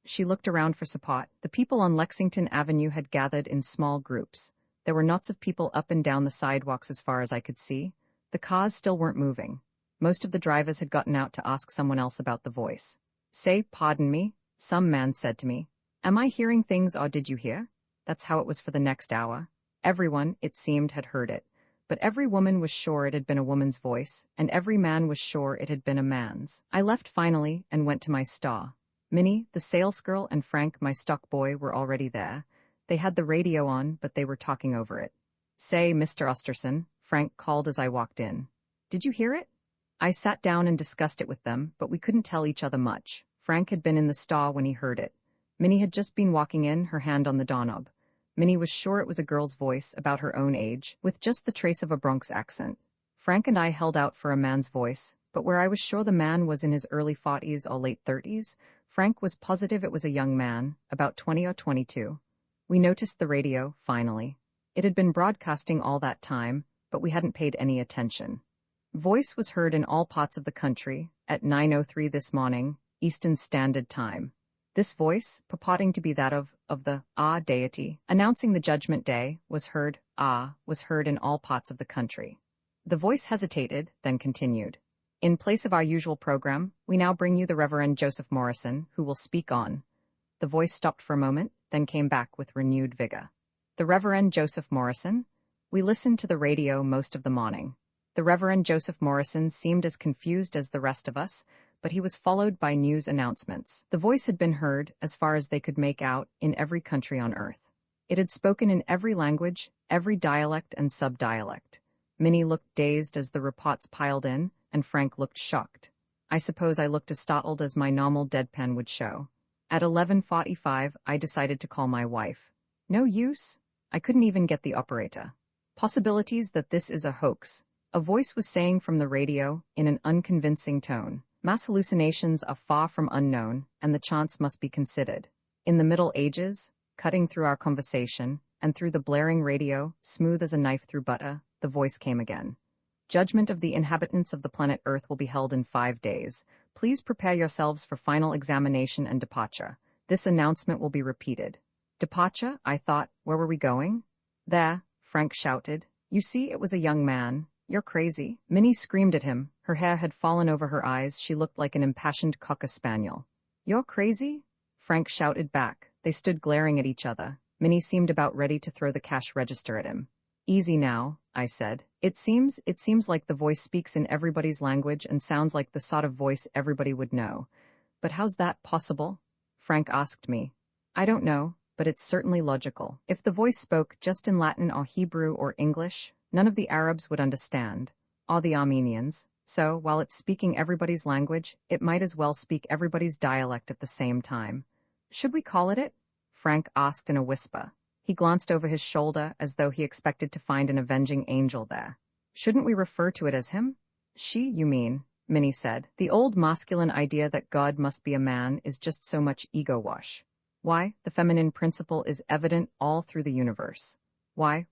S1: She looked around for support. The people on Lexington Avenue had gathered in small groups. There were knots of people up and down the sidewalks as far as I could see. The cars still weren't moving. Most of the drivers had gotten out to ask someone else about the voice. "Say, pardon me," some man said to me. "Am I hearing things or did you hear?" That's how it was for the next hour. Everyone, it seemed, had heard it. But every woman was sure it had been a woman's voice, and every man was sure it had been a man's. I left finally and went to my stall. Minnie, the salesgirl, and Frank, my stock boy, were already there. They had the radio on, but they were talking over it. "Say, Mr. Osterson," Frank called as I walked in. "Did you hear it?" I sat down and discussed it with them, but we couldn't tell each other much. Frank had been in the stall when he heard it. Minnie had just been walking in, her hand on the doorknob. Minnie was sure it was a girl's voice, about her own age, with just the trace of a Bronx accent. Frank and I held out for a man's voice, but where I was sure the man was in his early 40s or late 30s, Frank was positive it was a young man, about 20 or 22. We noticed the radio, finally. It had been broadcasting all that time, but we hadn't paid any attention. Voice was heard in all parts of the country, at 9:03 this morning, Eastern Standard Time. This voice, purporting to be that of the deity, announcing the Judgment Day, was heard was heard in all parts of the country. The voice hesitated, then continued. In place of our usual program, we now bring you the Reverend Joseph Morrison, who will speak on. The voice stopped for a moment, then came back with renewed vigor. The Reverend Joseph Morrison? We listened to the radio most of the morning. The Reverend Joseph Morrison seemed as confused as the rest of us, but he was followed by news announcements. The voice had been heard, as far as they could make out, in every country on earth. It had spoken in every language, every dialect and subdialect. Minnie looked dazed as the reports piled in, and Frank looked shocked. I suppose I looked as startled as my normal deadpan would show. At 11:45, I decided to call my wife. No use. I couldn't even get the operator. Possibilities that this is a hoax. A voice was saying from the radio, in an unconvincing tone. Mass hallucinations are far from unknown, and the chance must be considered. In the Middle Ages, cutting through our conversation, and through the blaring radio, smooth as a knife through butter, the voice came again. Judgment of the inhabitants of the planet Earth will be held in 5 days. Please prepare yourselves for final examination and departure. This announcement will be repeated. Departure? I thought. Where were we going? There, Frank shouted. You see, it was a young man. You're crazy. Minnie screamed at him. Her hair had fallen over her eyes. She looked like an impassioned cocker spaniel. You're crazy? Frank shouted back. They stood glaring at each other. Minnie seemed about ready to throw the cash register at him. Easy now, I said. It seems like the voice speaks in everybody's language and sounds like the sort of voice everybody would know. But how's that possible? Frank asked me. I don't know, but it's certainly logical. If the voice spoke just in Latin or Hebrew or English, none of the Arabs would understand, or the Armenians. So, while it's speaking everybody's language, it might as well speak everybody's dialect at the same time. Should we call it? Frank asked in a whisper. He glanced over his shoulder as though he expected to find an avenging angel there. Shouldn't we refer to it as him? She, you mean, Minnie said. The old masculine idea that God must be a man is just so much ego wash. Why, the feminine principle is evident all through the universe. Why,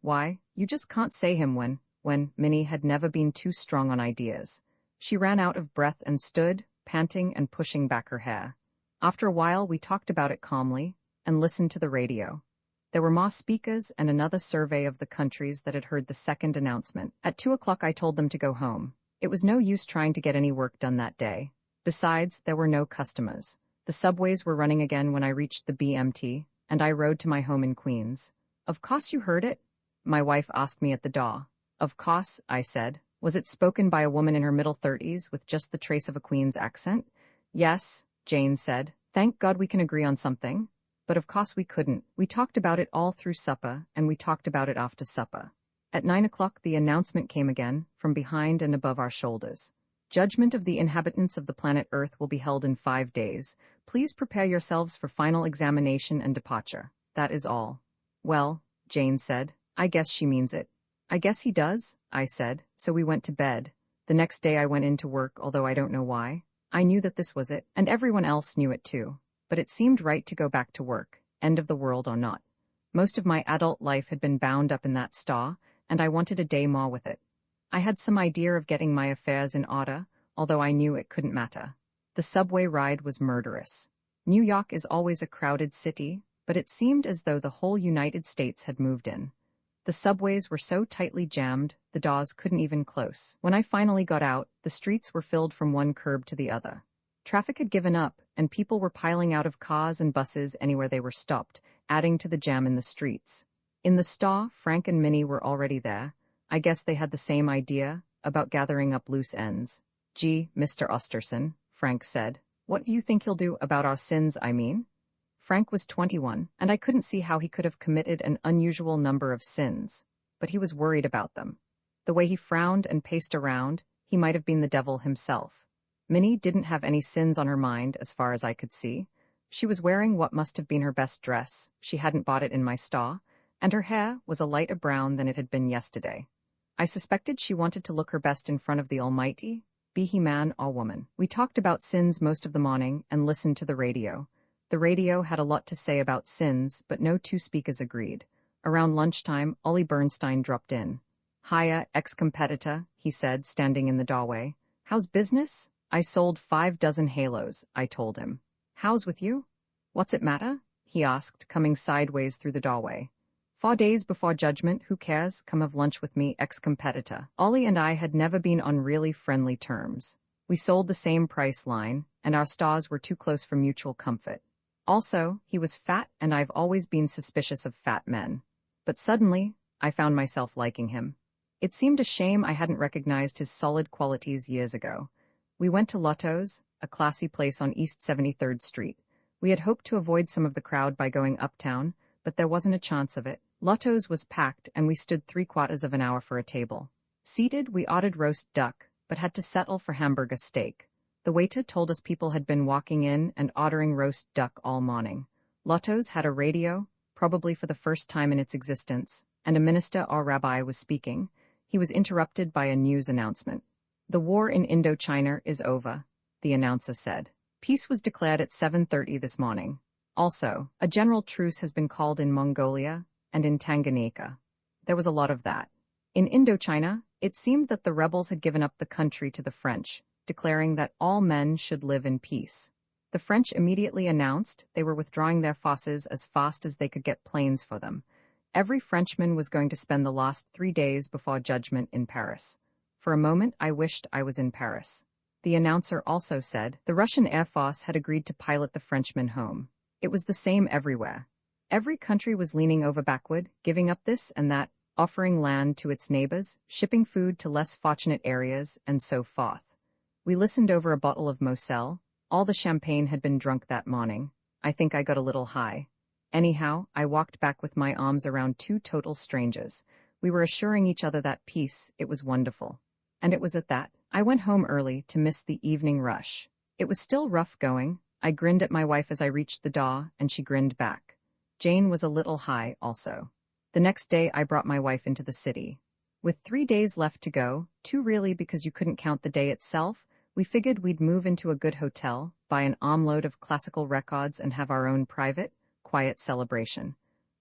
S1: you just can't say him when Minnie had never been too strong on ideas. She ran out of breath and stood, panting and pushing back her hair. After a while we talked about it calmly, and listened to the radio. There were more speakers and another survey of the countries that had heard the second announcement. At 2 o'clock I told them to go home. It was no use trying to get any work done that day. Besides, there were no customers. The subways were running again when I reached the BMT, and I rode to my home in Queens. Of course you heard it? My wife asked me at the door. Of course, I said. Was it spoken by a woman in her middle 30s with just the trace of a Queen's accent? Yes, Jane said. Thank God we can agree on something. But of course we couldn't. We talked about it all through supper, and we talked about it after supper. At 9 o'clock the announcement came again, from behind and above our shoulders. Judgment of the inhabitants of the planet Earth will be held in 5 days. Please prepare yourselves for final examination and departure. That is all. Well, Jane said, I guess she means it. I guess he does, I said, so we went to bed. The next day I went into work, although I don't know why. I knew that this was it, and everyone else knew it too. But it seemed right to go back to work, end of the world or not. Most of my adult life had been bound up in that store, and I wanted a day more with it. I had some idea of getting my affairs in order, although I knew it couldn't matter. The subway ride was murderous. New York is always a crowded city, but it seemed as though the whole United States had moved in. The subways were so tightly jammed, the doors couldn't even close. When I finally got out, the streets were filled from one curb to the other. Traffic had given up, and people were piling out of cars and buses anywhere they were stopped, adding to the jam in the streets. In the store, Frank and Minnie were already there. I guess they had the same idea, about gathering up loose ends. Gee, Mr. Osterson, Frank said. What do you think he'll do about our sins, I mean? Frank was 21, and I couldn't see how he could have committed an unusual number of sins. But he was worried about them. The way he frowned and paced around, he might have been the devil himself. Minnie didn't have any sins on her mind, as far as I could see. She was wearing what must have been her best dress, she hadn't bought it in my store, and her hair was a lighter brown than it had been yesterday. I suspected she wanted to look her best in front of the Almighty, be he man or woman. We talked about sins most of the morning and listened to the radio. The radio had a lot to say about sins, but no two speakers agreed. Around lunchtime, Ollie Bernstein dropped in. Hiya, ex-competitor, he said, standing in the doorway. How's business? I sold 5 dozen halos, I told him. How's with you? What's it matter? He asked, coming sideways through the doorway. 4 days before judgment, who cares, come have lunch with me, ex-competitor. Ollie and I had never been on really friendly terms. We sold the same price line, and our stars were too close for mutual comfort. Also, he was fat, and I've always been suspicious of fat men. But suddenly, I found myself liking him. It seemed a shame I hadn't recognized his solid qualities years ago. We went to Lotto's, a classy place on East 73rd Street. We had hoped to avoid some of the crowd by going uptown, but there wasn't a chance of it. Lotto's was packed, and we stood 3/4 of an hour for a table. Seated, we ordered roast duck, but had to settle for hamburger steak. The waiter told us people had been walking in and ordering roast duck all morning. Lotto's had a radio, probably for the first time in its existence, and a minister or rabbi was speaking. He was interrupted by a news announcement. "The war in Indochina is over," the announcer said. Peace was declared at 7:30 this morning. Also, a general truce has been called in Mongolia and in Tanganyika. There was a lot of that. In Indochina, it seemed that the rebels had given up the country to the French, declaring that all men should live in peace. The French immediately announced they were withdrawing their forces as fast as they could get planes for them. Every Frenchman was going to spend the last 3 days before judgment in Paris. For a moment, I wished I was in Paris. The announcer also said the Russian Air Force had agreed to pilot the Frenchmen home. It was the same everywhere. Every country was leaning over backward, giving up this and that, offering land to its neighbors, shipping food to less fortunate areas, and so forth. We listened over a bottle of Moselle. All the champagne had been drunk that morning. I think I got a little high. Anyhow, I walked back with my arms around 2 total strangers. We were assuring each other that peace, it was wonderful. And it was at that. I went home early to miss the evening rush. It was still rough going. I grinned at my wife as I reached the door, and she grinned back. Jane was a little high also. The next day I brought my wife into the city. With 3 days left to go, 2 really because you couldn't count the day itself, we figured we'd move into a good hotel, buy an armload of classical records and have our own private, quiet celebration.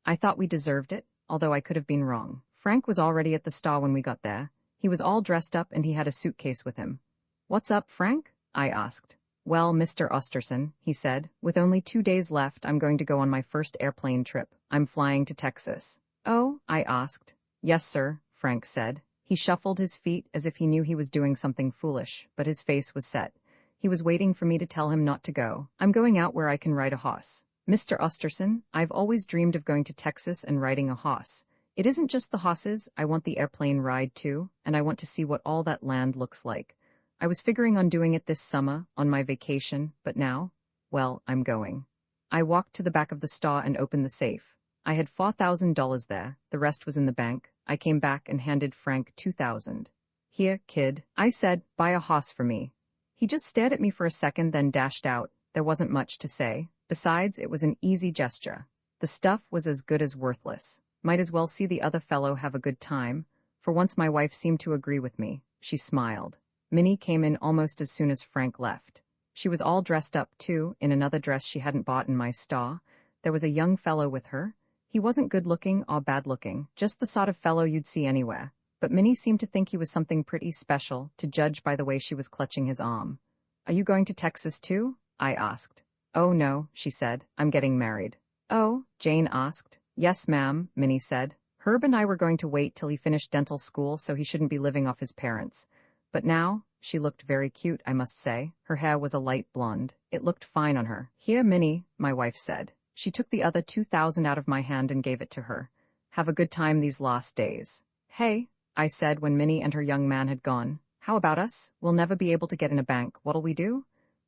S1: I thought we deserved it, although I could have been wrong. Frank was already at the store when we got there. He was all dressed up and he had a suitcase with him. "What's up, Frank?" I asked. "Well, Mr. Osterson," he said, "with only 2 days left, I'm going to go on my first airplane trip. I'm flying to Texas." "Oh?" I asked. "Yes, sir," Frank said. He shuffled his feet as if he knew he was doing something foolish, but his face was set. He was waiting for me to tell him not to go. "I'm going out where I can ride a horse. Mr. Osterson, I've always dreamed of going to Texas and riding a horse. It isn't just the horses, I want the airplane ride too, and I want to see what all that land looks like. I was figuring on doing it this summer, on my vacation, but now, well, I'm going." I walked to the back of the store and opened the safe. I had $4,000 there, the rest was in the bank. I came back and handed Frank $2,000. "Here, kid," I said, "buy a horse for me." He just stared at me for a second, then dashed out. There wasn't much to say. Besides, it was an easy gesture. The stuff was as good as worthless. Might as well see the other fellow have a good time. For once my wife seemed to agree with me. She smiled. Minnie came in almost as soon as Frank left. She was all dressed up, too, in another dress she hadn't bought in my store. There was a young fellow with her. He wasn't good-looking or bad-looking, just the sort of fellow you'd see anywhere. But Minnie seemed to think he was something pretty special, to judge by the way she was clutching his arm. "Are you going to Texas, too?" I asked. "Oh, no," she said. "I'm getting married." "Oh?" Jane asked. "Yes, ma'am," Minnie said. "Herb and I were going to wait till he finished dental school so he shouldn't be living off his parents. But now," she looked very cute, I must say. Her hair was a light blonde. It looked fine on her. "Here, Minnie," my wife said. She took the other 2,000 out of my hand and gave it to her. "Have a good time these last days." "Hey," I said when Minnie and her young man had gone. "How about us? We'll never be able to get in a bank. What'll we do?"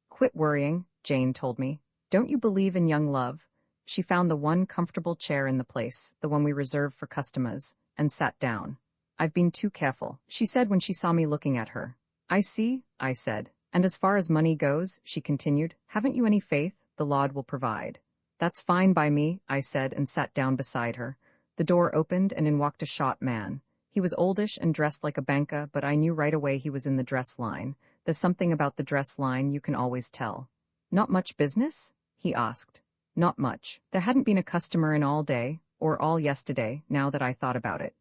S1: "Quit worrying," Jane told me. "Don't you believe in young love?" She found the one comfortable chair in the place, the one we reserved for customers, and sat down. "I've been too careful," she said when she saw me looking at her. "I see," I said. "And as far as money goes," she continued, "haven't you any faith? The Lord will provide." "That's fine by me," I said and sat down beside her. The door opened and in walked a short man. He was oldish and dressed like a banker, but I knew right away he was in the dress line. There's something about the dress line you can always tell. "Not much business?" he asked. "Not much. There hadn't been a customer in all day, or all yesterday, now that I thought about it."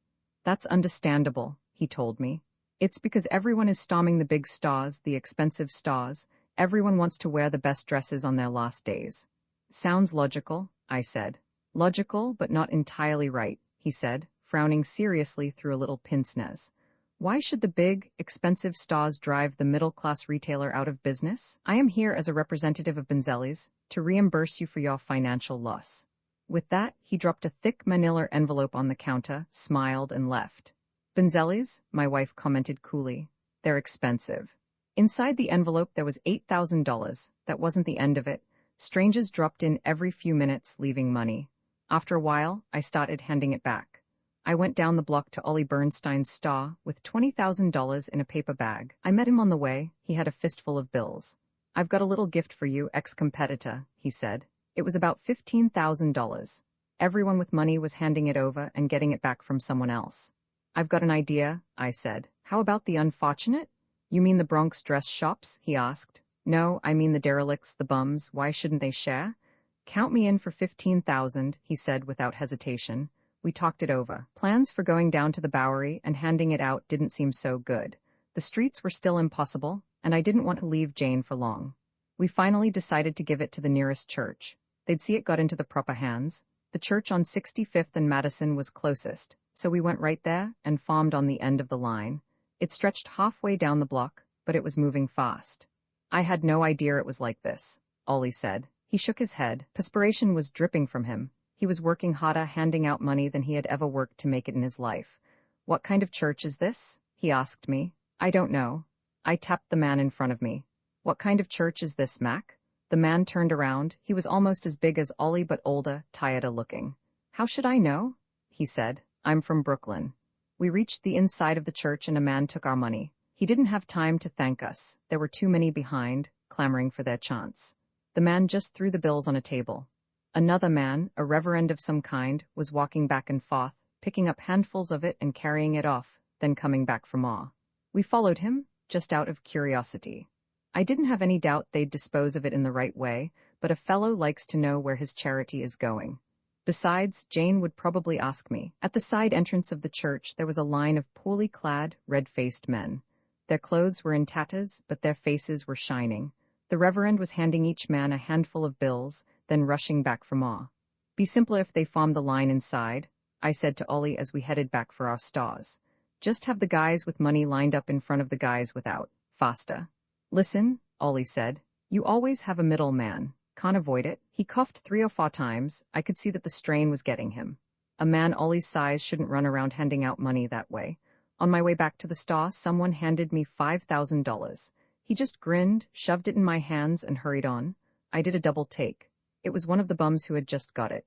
S1: "That's understandable," he told me. "It's because everyone is storming the big stores, the expensive stores. Everyone wants to wear the best dresses on their last days." "Sounds logical," I said. "Logical, but not entirely right," he said, frowning seriously through a little pince-nez. Why should the big, expensive stores drive the middle-class retailer out of business? I am here as a representative of Benzelli's to reimburse you for your financial loss. With that, he dropped a thick manila envelope on the counter, smiled, and left. Benzelli's, my wife commented coolly. They're expensive. Inside the envelope there was $8,000. That wasn't the end of it. Strangers dropped in every few minutes, leaving money. After a while, I started handing it back. I went down the block to Ollie Bernstein's store with $20,000 in a paper bag. I met him on the way. He had a fistful of bills. I've got a little gift for you, ex-competitor, he said. It was about $15,000. Everyone with money was handing it over and getting it back from someone else. I've got an idea, I said. How about the unfortunate? You mean the Bronx dress shops? He asked. No, I mean the derelicts, the bums. Why shouldn't they share? Count me in for $15,000, he said without hesitation. We talked it over. Plans for going down to the Bowery and handing it out didn't seem so good. The streets were still impossible, and I didn't want to leave Jane for long. We finally decided to give it to the nearest church. They'd see it got into the proper hands. The church on 65th and Madison was closest, so we went right there and farmed on the end of the line. It stretched halfway down the block, but it was moving fast. I had no idea it was like this, Ollie said. He shook his head. Perspiration was dripping from him. He was working harder handing out money than he had ever worked to make it in his life. What kind of church is this? He asked me. I don't know. I tapped the man in front of me. What kind of church is this, Mac? The man turned around. He was almost as big as Ollie but older, tired looking. How should I know? He said. I'm from Brooklyn. We reached the inside of the church and a man took our money. He didn't have time to thank us. There were too many behind, clamoring for their chance. The man just threw the bills on a table. Another man, a reverend of some kind, was walking back and forth, picking up handfuls of it and carrying it off, then coming back for more. We followed him, just out of curiosity. I didn't have any doubt they'd dispose of it in the right way, but a fellow likes to know where his charity is going. Besides, Jane would probably ask me. At the side entrance of the church there was a line of poorly clad, red-faced men. Their clothes were in tatters, but their faces were shining. The reverend was handing each man a handful of bills, then rushing back for more. Be simpler if they formed the line inside, I said to Ollie as we headed back for our stores. Just have the guys with money lined up in front of the guys without. Faster. Listen, Ollie said. You always have a middle man. Can't avoid it. He coughed 3 or 4 times. I could see that the strain was getting him. A man Ollie's size shouldn't run around handing out money that way. On my way back to the store, someone handed me $5,000. He just grinned, shoved it in my hands, and hurried on. I did a double take. It was one of the bums who had just got it.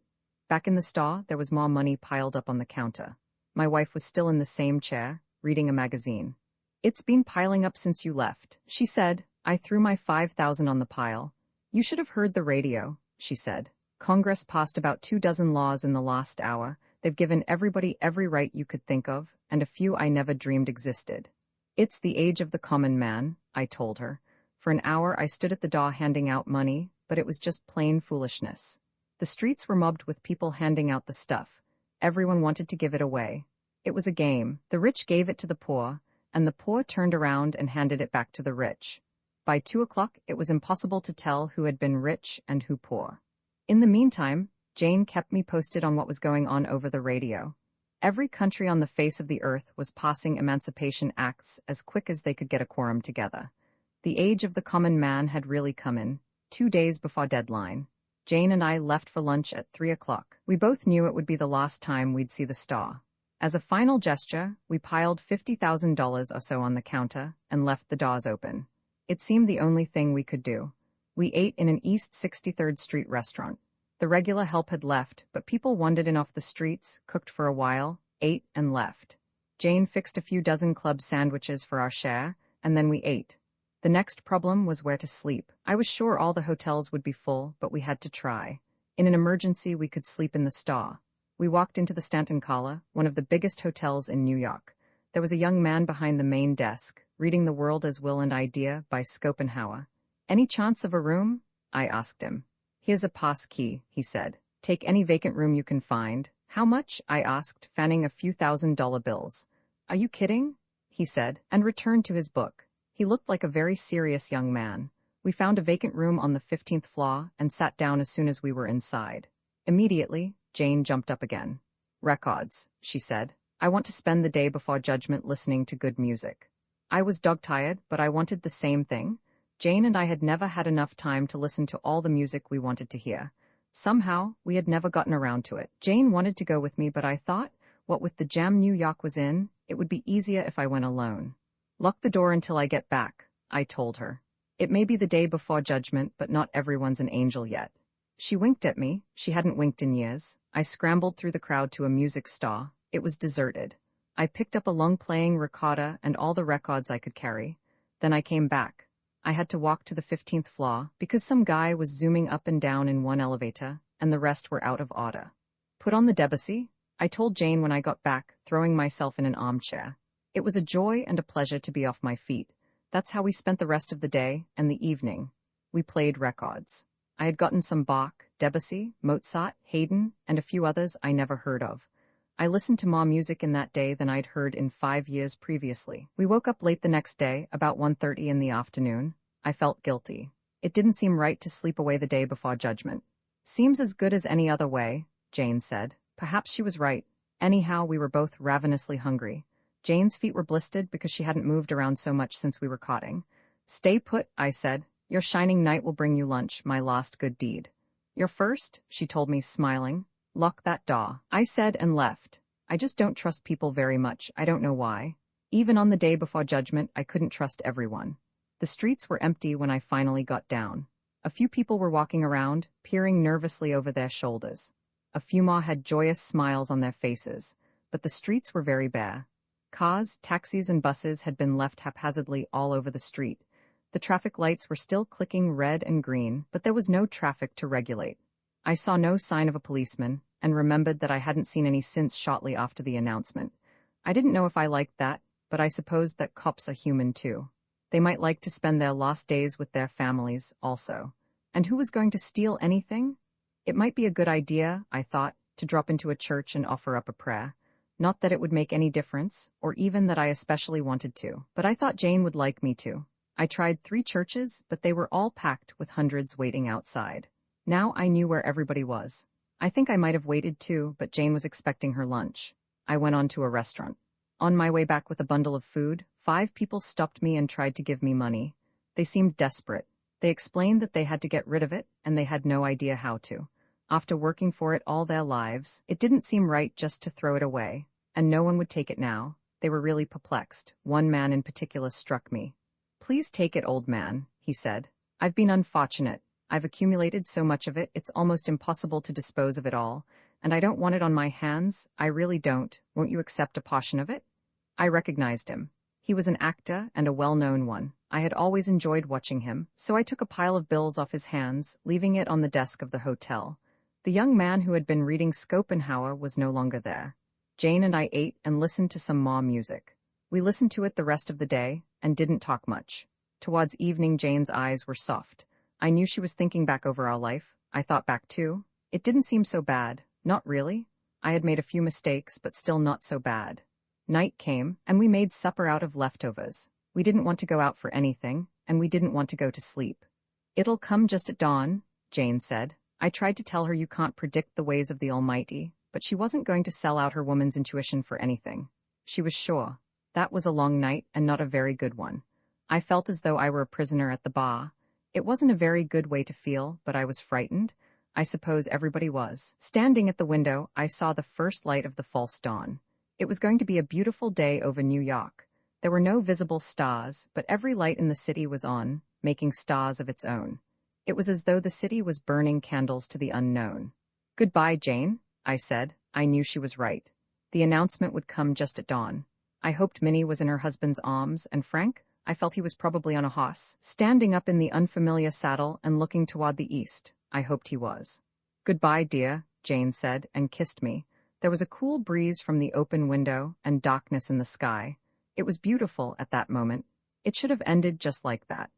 S1: Back in the store, there was more money piled up on the counter. My wife was still in the same chair, reading a magazine. It's been piling up since you left, she said. I threw my $5,000 on the pile. You should have heard the radio, she said. Congress passed about 24 laws in the last hour. They've given everybody every right you could think of, and a few I never dreamed existed. It's the age of the common man, I told her. For an hour I stood at the door handing out money, but it was just plain foolishness. The streets were mobbed with people handing out the stuff. Everyone wanted to give it away. It was a game. The rich gave it to the poor, and the poor turned around and handed it back to the rich. By 2 o'clock it was impossible to tell who had been rich and who poor. In the meantime, Jane kept me posted on what was going on over the radio. Every country on the face of the earth was passing emancipation acts as quick as they could get a quorum together. The age of the common man had really come in, 2 days before deadline. Jane and I left for lunch at 3 o'clock. We both knew it would be the last time we'd see the star. As a final gesture, we piled $50,000 or so on the counter and left the doors open. It seemed the only thing we could do. We ate in an East 63rd Street restaurant. The regular help had left, but people wandered in off the streets, cooked for a while, ate, and left. Jane fixed a few dozen club sandwiches for our share, and then we ate. The next problem was where to sleep. I was sure all the hotels would be full, but we had to try. In an emergency, we could sleep in the store. We walked into the Stanton Cala, one of the biggest hotels in New York. There was a young man behind the main desk, reading The World as Will and Idea by Schopenhauer. Any chance of a room? I asked him. Here's a pass key, he said. Take any vacant room you can find. How much? I asked, fanning a few $1,000 bills. Are you kidding? He said, and returned to his book. He looked like a very serious young man. We found a vacant room on the 15th floor and sat down as soon as we were inside. Immediately, Jane jumped up again. Records, she said. I want to spend the day before judgment listening to good music. I was dog-tired, but I wanted the same thing. Jane and I had never had enough time to listen to all the music we wanted to hear. Somehow, we had never gotten around to it. Jane wanted to go with me, but I thought, what with the jam New York was in, it would be easier if I went alone. Lock the door until I get back, I told her. It may be the day before judgment, but not everyone's an angel yet. She winked at me. She hadn't winked in years. I scrambled through the crowd to a music store. It was deserted. I picked up a long-playing recorder and all the records I could carry. Then I came back. I had to walk to the 15th floor because some guy was zooming up and down in one elevator, and the rest were out of order. Put on the Debussy, I told Jane when I got back, throwing myself in an armchair. It was a joy and a pleasure to be off my feet. That's how we spent the rest of the day and the evening. We played records. I had gotten some Bach, Debussy, Mozart, Haydn, and a few others I never heard of. I listened to more music in that day than I'd heard in 5 years previously. We woke up late the next day, about 1:30 in the afternoon. I felt guilty. It didn't seem right to sleep away the day before judgment. Seems as good as any other way, Jane said. Perhaps she was right. Anyhow, we were both ravenously hungry. Jane's feet were blistered because she hadn't moved around so much since we were courting. Stay put, I said. Your shining knight will bring you lunch, my last good deed. You're first, she told me, smiling. Lock that door, I said and left. I just don't trust people very much, I don't know why. Even on the day before judgment, I couldn't trust everyone. The streets were empty when I finally got down. A few people were walking around, peering nervously over their shoulders. A few more had joyous smiles on their faces, but the streets were very bare. Cars, taxis, and buses had been left haphazardly all over the street. The traffic lights were still clicking red and green, but there was no traffic to regulate. I saw no sign of a policeman, and remembered that I hadn't seen any since shortly after the announcement. I didn't know if I liked that, but I supposed that cops are human too. They might like to spend their last days with their families, also. And who was going to steal anything? It might be a good idea, I thought, to drop into a church and offer up a prayer. Not that it would make any difference, or even that I especially wanted to, but I thought Jane would like me to. I tried 3 churches, but they were all packed with hundreds waiting outside. Now I knew where everybody was. I think I might have waited too, but Jane was expecting her lunch. I went on to a restaurant. On my way back with a bundle of food, 5 people stopped me and tried to give me money. They seemed desperate. They explained that they had to get rid of it, and they had no idea how to. After working for it all their lives, it didn't seem right just to throw it away, and no one would take it now. They were really perplexed. One man in particular struck me. Please take it, old man, he said. I've been unfortunate. I've accumulated so much of it, it's almost impossible to dispose of it all, and I don't want it on my hands, I really don't. Won't you accept a portion of it? I recognized him. He was an actor, and a well-known one. I had always enjoyed watching him, so I took a pile of bills off his hands, leaving it on the desk of the hotel. The young man who had been reading Schopenhauer was no longer there. Jane and I ate and listened to some more music. We listened to it the rest of the day, and didn't talk much. Towards evening, Jane's eyes were soft. I knew she was thinking back over our life. I thought back too. It didn't seem so bad. Not really. I had made a few mistakes, but still not so bad. Night came, and we made supper out of leftovers. We didn't want to go out for anything, and we didn't want to go to sleep. It'll come just at dawn, Jane said. I tried to tell her you can't predict the ways of the Almighty, but she wasn't going to sell out her woman's intuition for anything. She was sure. That was a long night, and not a very good one. I felt as though I were a prisoner at the bar. It wasn't a very good way to feel, but I was frightened. I suppose everybody was. Standing at the window, I saw the first light of the false dawn. It was going to be a beautiful day over New York. There were no visible stars, but every light in the city was on, making stars of its own. It was as though the city was burning candles to the unknown. Goodbye, Jane, I said. I knew she was right. The announcement would come just at dawn. I hoped Minnie was in her husband's arms, and Frank? I felt he was probably on a horse, standing up in the unfamiliar saddle and looking toward the east. I hoped he was. Goodbye, dear, Jane said, and kissed me. There was a cool breeze from the open window and darkness in the sky. It was beautiful at that moment. It should have ended just like that.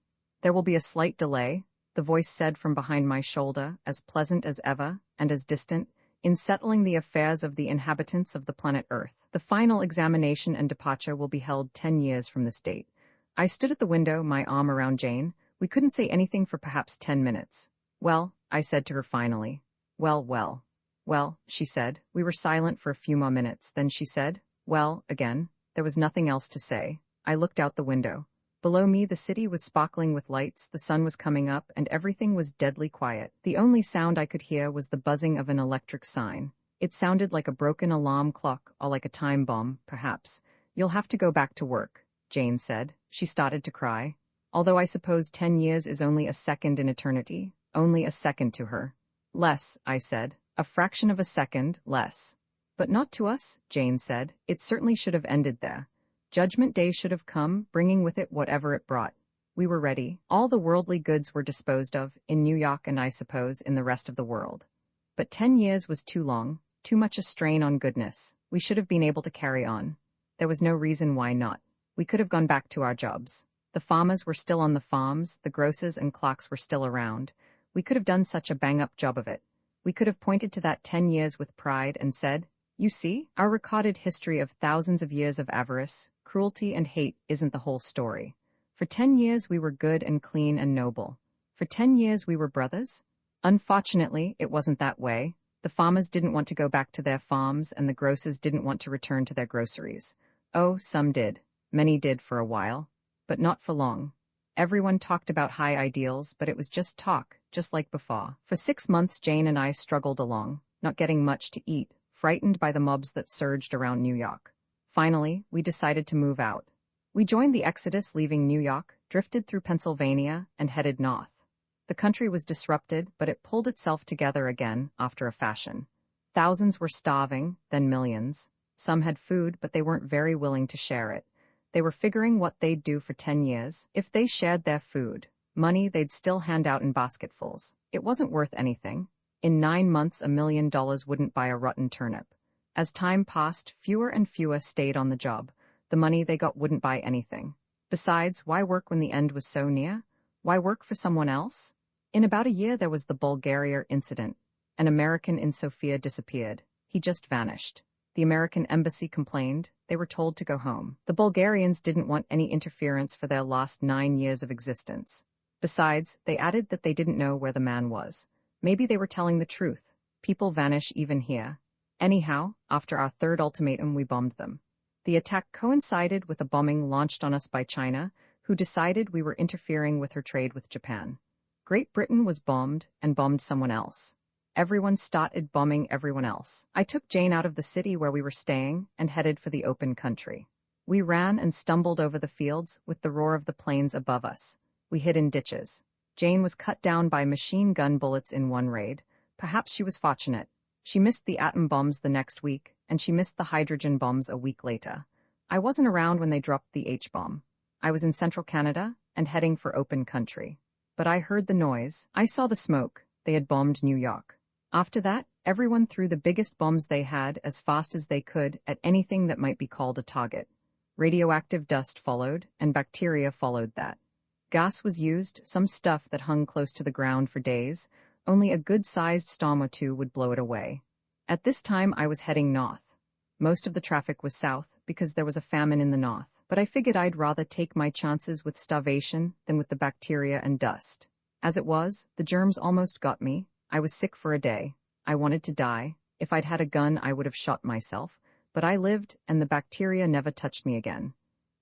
S1: There will be a slight delay, the voice said from behind my shoulder, as pleasant as ever, and as distant, in settling the affairs of the inhabitants of the planet Earth. The final examination and departure will be held 10 years from this date. I stood at the window, my arm around Jane. We couldn't say anything for perhaps 10 minutes. Well, I said to her finally. Well. Well, she said. We were silent for a few more minutes, then she said, well, again. There was nothing else to say. I looked out the window. Below me the city was sparkling with lights, the sun was coming up, and everything was deadly quiet. The only sound I could hear was the buzzing of an electric sign. It sounded like a broken alarm clock, or like a time bomb, perhaps. You'll have to go back to work, Jane said. She started to cry. Although I suppose 10 years is only a second in eternity, only a second to her. Less, I said. A fraction of a second, less. But not to us, Jane said. It certainly should have ended there. Judgment Day should have come, bringing with it whatever it brought. We were ready. All the worldly goods were disposed of, in New York and I suppose in the rest of the world. But 10 years was too long, too much a strain on goodness. We should have been able to carry on. There was no reason why not. We could have gone back to our jobs. The farmers were still on the farms, the grocers and clocks were still around. We could have done such a bang-up job of it. We could have pointed to that 10 years with pride and said, you see, our recorded history of thousands of years of avarice, cruelty and hate isn't the whole story. For 10 years we were good and clean and noble. For 10 years we were brothers. Unfortunately, it wasn't that way. The farmers didn't want to go back to their farms and the grocers didn't want to return to their groceries. Oh, some did. Many did for a while. But not for long. Everyone talked about high ideals, but it was just talk, just like before. For 6 months Jane and I struggled along, not getting much to eat, frightened by the mobs that surged around New York. Finally, we decided to move out. We joined the exodus leaving New York, drifted through Pennsylvania, and headed north. The country was disrupted, but it pulled itself together again, after a fashion. Thousands were starving, then millions. Some had food, but they weren't very willing to share it. They were figuring what they'd do for 10 years. If they shared their food, money they'd still hand out in basketfuls. It wasn't worth anything. In 9 months, $1 million wouldn't buy a rotten turnip. As time passed, fewer and fewer stayed on the job. The money they got wouldn't buy anything. Besides, why work when the end was so near? Why work for someone else? In about a year there was the Bulgaria incident. An American in Sofia disappeared. He just vanished. The American embassy complained. They were told to go home. The Bulgarians didn't want any interference for their last 9 years of existence. Besides, they added that they didn't know where the man was. Maybe they were telling the truth. People vanish even here. Anyhow, after our third ultimatum we bombed them. The attack coincided with a bombing launched on us by China, who decided we were interfering with her trade with Japan. Great Britain was bombed and bombed someone else. Everyone started bombing everyone else. I took Jane out of the city where we were staying and headed for the open country. We ran and stumbled over the fields with the roar of the plains above us. We hid in ditches. Jane was cut down by machine gun bullets in one raid. Perhaps she was fortunate. She missed the atom bombs the next week, and she missed the hydrogen bombs a week later. I wasn't around when they dropped the H-bomb. I was in central Canada and heading for open country. But I heard the noise. I saw the smoke. They had bombed New York. After that, everyone threw the biggest bombs they had as fast as they could at anything that might be called a target. Radioactive dust followed, and bacteria followed that. Gas was used, some stuff that hung close to the ground for days. Only a good-sized storm or two would blow it away. At this time I was heading north. Most of the traffic was south, because there was a famine in the north. But I figured I'd rather take my chances with starvation than with the bacteria and dust. As it was, the germs almost got me. I was sick for a day. I wanted to die. If I'd had a gun, I would have shot myself. But I lived, and the bacteria never touched me again.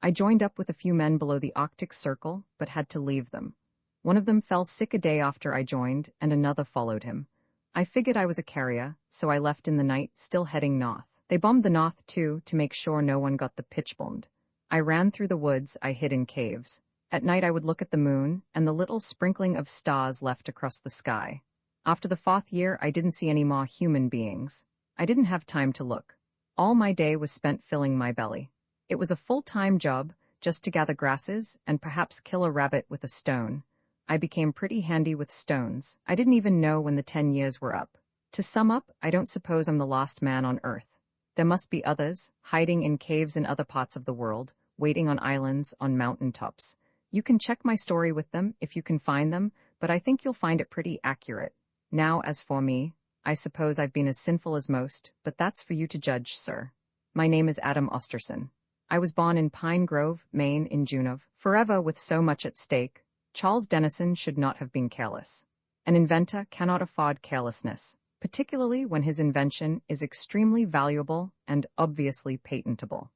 S1: I joined up with a few men below the Arctic Circle, but had to leave them. One of them fell sick a day after I joined, and another followed him. I figured I was a carrier, so I left in the night, still heading north. They bombed the north, too, to make sure no one got the pitch bombed. I ran through the woods, I hid in caves. At night I would look at the moon, and the little sprinkling of stars left across the sky. After the 4th year, I didn't see any more human beings. I didn't have time to look. All my day was spent filling my belly. It was a full-time job, just to gather grasses and perhaps kill a rabbit with a stone. I became pretty handy with stones. I didn't even know when the 10 years were up. To sum up, I don't suppose I'm the last man on Earth. There must be others, hiding in caves in other parts of the world, waiting on islands, on mountain tops. You can check my story with them if you can find them, but I think you'll find it pretty accurate. Now, as for me, I suppose I've been as sinful as most, but that's for you to judge, sir. My name is Adam Osterson. I was born in Pine Grove, Maine, in June of, forever with so much at stake. Charles Dennison should not have been careless. An inventor cannot afford carelessness. particularly when his invention is extremely valuable and obviously patentable.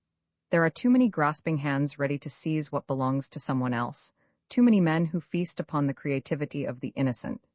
S1: There are too many grasping hands ready to seize what belongs to someone else, too many men who feast upon the creativity of the innocent.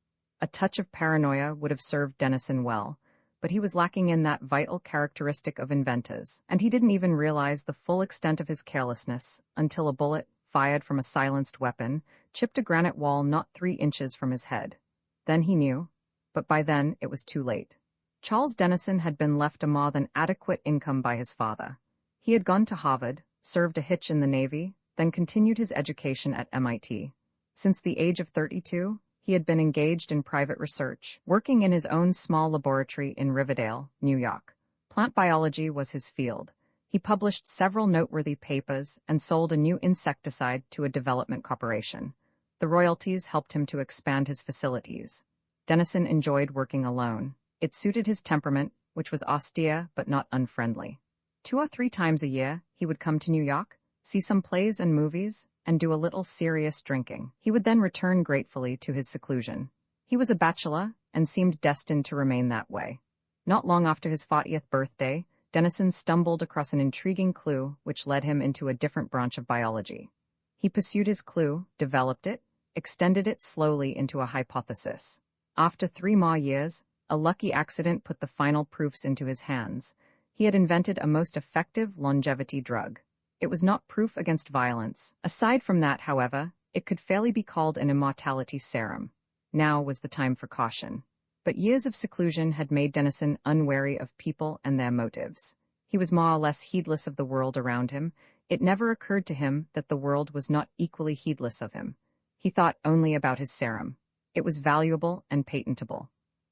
S1: A touch of paranoia would have served Dennison well, but he was lacking in that vital characteristic of inventors, and he didn't even realize the full extent of his carelessness until a bullet, fired from a silenced weapon, chipped a granite wall not 3 inches from his head. Then he knew, but by then it was too late. Charles Dennison had been left a more than adequate income by his father. He had gone to Harvard, served a hitch in the Navy, then continued his education at MIT. Since the age of 32, he had been engaged in private research, working in his own small laboratory in Riverdale, New York. Plant biology was his field. He published several noteworthy papers and sold a new insecticide to a development corporation. The royalties helped him to expand his facilities. Dennison enjoyed working alone. It suited his temperament, which was austere but not unfriendly. 2 or 3 times a year, he would come to New York, see some plays and movies, and do a little serious drinking. He would then return gratefully to his seclusion. He was a bachelor and seemed destined to remain that way. Not long after his 40th birthday, Dennison stumbled across an intriguing clue which led him into a different branch of biology. He pursued his clue, developed it, extended it slowly into a hypothesis. After 3 more years, a lucky accident put the final proofs into his hands. He had invented a most effective longevity drug. It was not proof against violence. Aside from that, however, it could fairly be called an immortality serum. Now was the time for caution. But years of seclusion had made Dennison unwary of people and their motives. He was more or less heedless of the world around him. It never occurred to him that the world was not equally heedless of him. He thought only about his serum. It was valuable and patentable.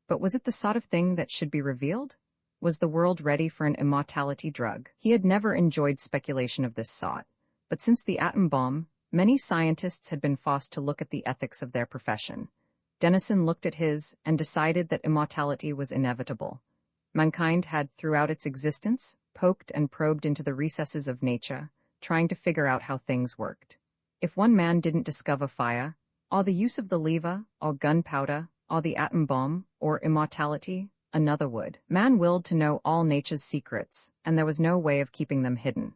S1: But was it the sort of thing that should be revealed? Was the world ready for an immortality drug? He had never enjoyed speculation of this sort, but since the atom bomb, many scientists had been forced to look at the ethics of their profession. Dennison looked at his and decided that immortality was inevitable. Mankind had, throughout its existence, poked and probed into the recesses of nature, trying to figure out how things worked. If one man didn't discover fire, or the use of the lever, or gunpowder, or the atom bomb, or immortality, another would. Man willed to know all nature's secrets, and there was no way of keeping them hidden.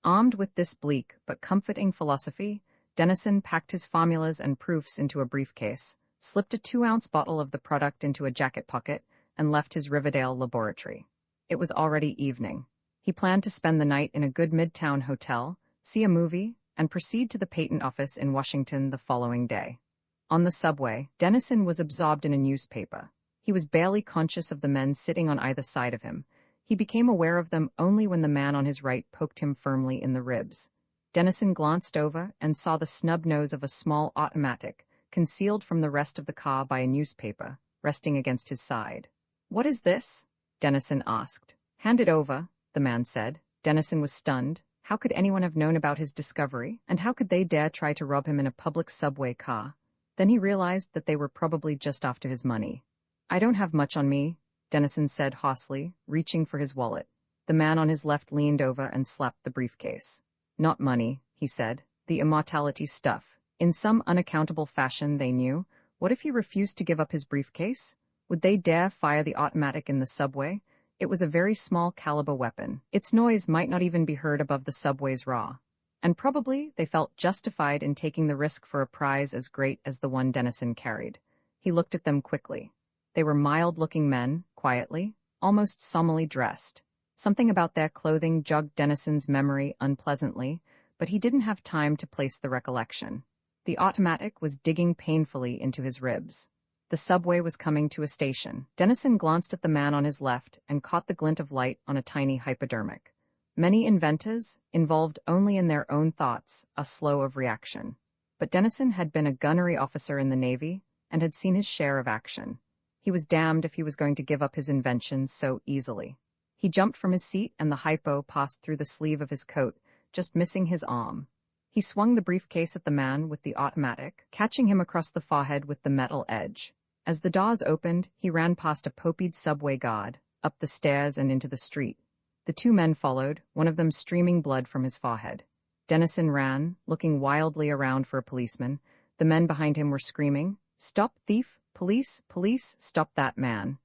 S1: Armed with this bleak but comforting philosophy, Dennison packed his formulas and proofs into a briefcase, slipped a 2-ounce bottle of the product into a jacket pocket, and left his Riverdale laboratory. It was already evening. He planned to spend the night in a good midtown hotel, see a movie, and proceed to the patent office in Washington the following day. On the subway, Dennison was absorbed in a newspaper. He was barely conscious of the men sitting on either side of him. He became aware of them only when the man on his right poked him firmly in the ribs. Dennison glanced over and saw the snub nose of a small automatic, concealed from the rest of the car by a newspaper, resting against his side. "What is this?" Dennison asked. "Hand it over," the man said. Dennison was stunned. How could anyone have known about his discovery, and how could they dare try to rob him in a public subway car? Then he realized that they were probably just after his money. "I don't have much on me," Dennison said hoarsely, reaching for his wallet. The man on his left leaned over and slapped the briefcase. "Not money," he said. "The immortality stuff." In some unaccountable fashion, they knew. What if he refused to give up his briefcase? Would they dare fire the automatic in the subway? It was a very small caliber weapon. Its noise might not even be heard above the subway's roar. And probably they felt justified in taking the risk for a prize as great as the one Dennison carried. He looked at them quickly. They were mild-looking men, quietly, almost solemnly dressed. Something about their clothing jogged Dennison's memory unpleasantly, but he didn't have time to place the recollection. The automatic was digging painfully into his ribs. The subway was coming to a station. Dennison glanced at the man on his left and caught the glint of light on a tiny hypodermic. Many inventors, involved only in their own thoughts, are slow of reaction. But Dennison had been a gunnery officer in the Navy and had seen his share of action. He was damned if he was going to give up his invention so easily. He jumped from his seat and the hypo passed through the sleeve of his coat, just missing his arm. He swung the briefcase at the man with the automatic, catching him across the forehead with the metal edge. As the doors opened, he ran past a popied subway guard, up the stairs and into the street. The 2 men followed, one of them streaming blood from his forehead. Dennison ran, looking wildly around for a policeman. The men behind him were screaming, "Stop, thief! Police! Police! Stop that man!"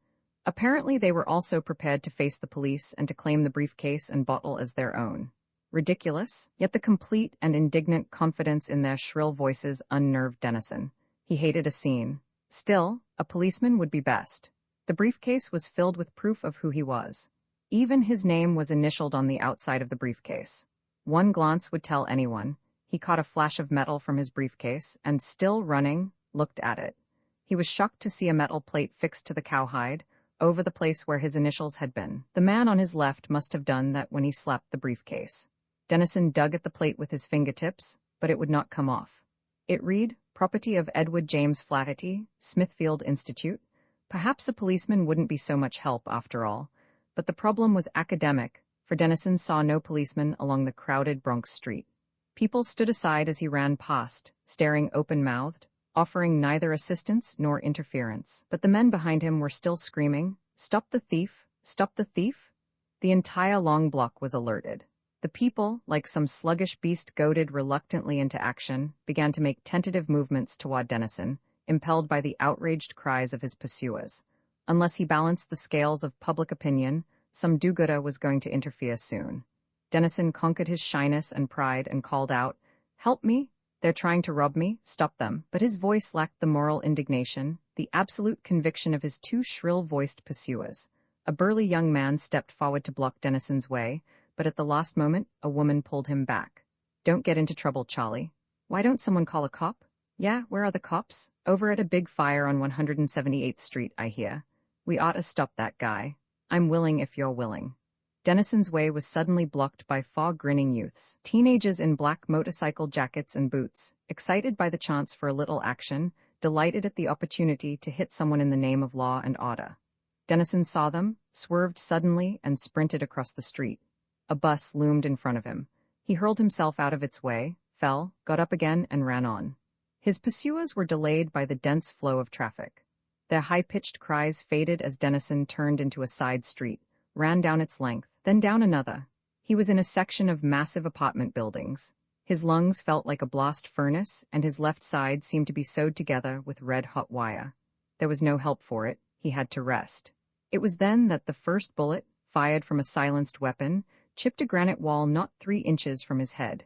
S1: Apparently they were also prepared to face the police and to claim the briefcase and bottle as their own. Ridiculous, yet the complete and indignant confidence in their shrill voices unnerved Dennison. He hated a scene. Still, a policeman would be best. The briefcase was filled with proof of who he was. Even his name was initialed on the outside of the briefcase. One glance would tell anyone. He caught a flash of metal from his briefcase and, still running, looked at it. He was shocked to see a metal plate fixed to the cowhide, over the place where his initials had been. The man on his left must have done that when he slapped the briefcase. Dennison dug at the plate with his fingertips, but it would not come off. It read, "Property of Edward James Flaherty, Smithfield Institute." Perhaps a policeman wouldn't be so much help after all, but the problem was academic, for Dennison saw no policeman along the crowded Bronx street. People stood aside as he ran past, staring open-mouthed, offering neither assistance nor interference. But the men behind him were still screaming, "Stop the thief! Stop the thief!" The entire long block was alerted. The people, like some sluggish beast goaded reluctantly into action, began to make tentative movements toward Dennison, impelled by the outraged cries of his pursuers. Unless he balanced the scales of public opinion, some do-gooder was going to interfere soon. Dennison conquered his shyness and pride and called out, "Help me! They're trying to rob me, stop them." But his voice lacked the moral indignation, the absolute conviction of his two shrill-voiced pursuers. A burly young man stepped forward to block Dennison's way, but at the last moment, a woman pulled him back. "Don't get into trouble, Charlie. Why don't someone call a cop?" "Yeah, where are the cops?" "Over at a big fire on 178th Street, I hear. We ought to stop that guy. I'm willing if you're willing." Dennison's way was suddenly blocked by four grinning youths, teenagers in black motorcycle jackets and boots, excited by the chance for a little action, delighted at the opportunity to hit someone in the name of law and order. Dennison saw them, swerved suddenly, and sprinted across the street. A bus loomed in front of him. He hurled himself out of its way, fell, got up again, and ran on. His pursuers were delayed by the dense flow of traffic. Their high-pitched cries faded as Dennison turned into a side street, ran down its length, then down another. He was in a section of massive apartment buildings. His lungs felt like a blast furnace, and his left side seemed to be sewed together with red-hot wire. There was no help for it. He had to rest. It was then that the first bullet, fired from a silenced weapon, chipped a granite wall not 3 inches from his head.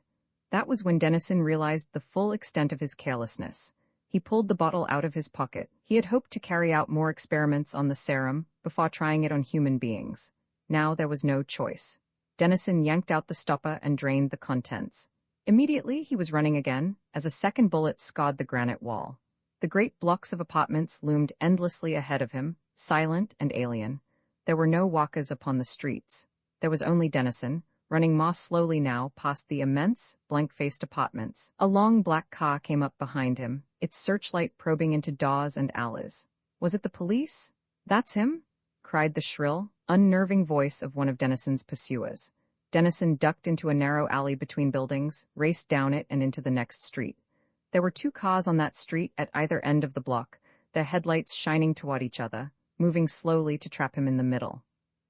S1: That was when Dennison realized the full extent of his carelessness. He pulled the bottle out of his pocket. He had hoped to carry out more experiments on the serum before trying it on human beings. Now there was no choice. Dennison yanked out the stopper and drained the contents. Immediately he was running again, as a second bullet scarred the granite wall. The great blocks of apartments loomed endlessly ahead of him, silent and alien. There were no walkers upon the streets. There was only Dennison, running more slowly now past the immense, blank-faced apartments. A long black car came up behind him, its searchlight probing into doors and alleys. Was it the police? "That's him?" cried the shrill, unnerving voice of one of Dennison's pursuers. Dennison ducked into a narrow alley between buildings, raced down it and into the next street. There were 2 cars on that street at either end of the block, their headlights shining toward each other, moving slowly to trap him in the middle.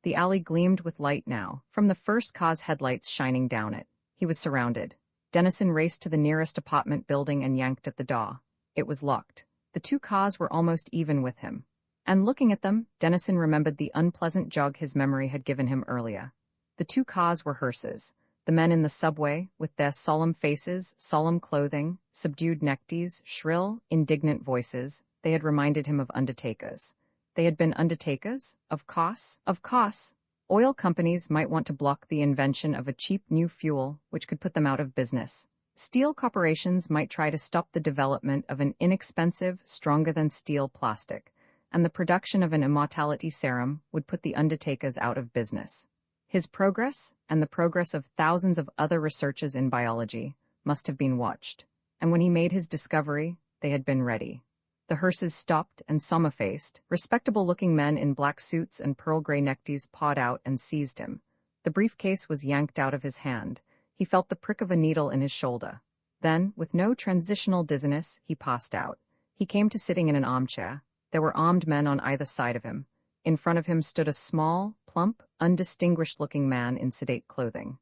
S1: The alley gleamed with light now, from the first car's headlights shining down it. He was surrounded. Dennison raced to the nearest apartment building and yanked at the door. It was locked. The 2 cars were almost even with him. And looking at them, Dennison remembered the unpleasant jog his memory had given him earlier. The 2 cars were hearses. The men in the subway, with their solemn faces, solemn clothing, subdued neckties, shrill, indignant voices, they had reminded him of undertakers. They had been undertakers? Of course. Of course. Oil companies might want to block the invention of a cheap new fuel which could put them out of business. Steel corporations might try to stop the development of an inexpensive, stronger-than-steel plastic, and the production of an immortality serum would put the undertakers out of business. His progress, and the progress of thousands of other researchers in biology, must have been watched, and when he made his discovery, they had been ready. The hearses stopped, and somber-faced, respectable-looking men in black suits and pearl-gray neckties pawed out and seized him. The briefcase was yanked out of his hand. He felt the prick of a needle in his shoulder. Then, with no transitional dizziness, he passed out. He came to sitting in an armchair. There were armed men on either side of him. In front of him stood a small, plump, undistinguished-looking man in sedate clothing.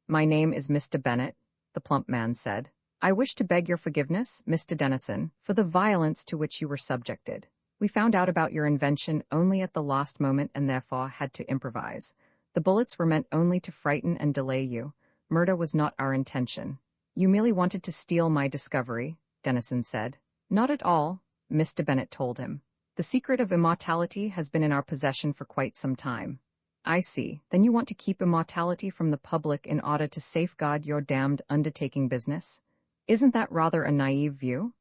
S1: "My name is Mr. Bennett," the plump man said. "I wish to beg your forgiveness, Mr. Dennison, for the violence to which you were subjected. We found out about your invention only at the last moment and therefore had to improvise. The bullets were meant only to frighten and delay you. Murder was not our intention. You merely wanted to steal my discovery, Dennison said. Not at all, Mr. Bennet told him. The secret of immortality has been in our possession for quite some time. I see. Then you want to keep immortality from the public in order to safeguard your damned undertaking business? Isn't that rather a naive view?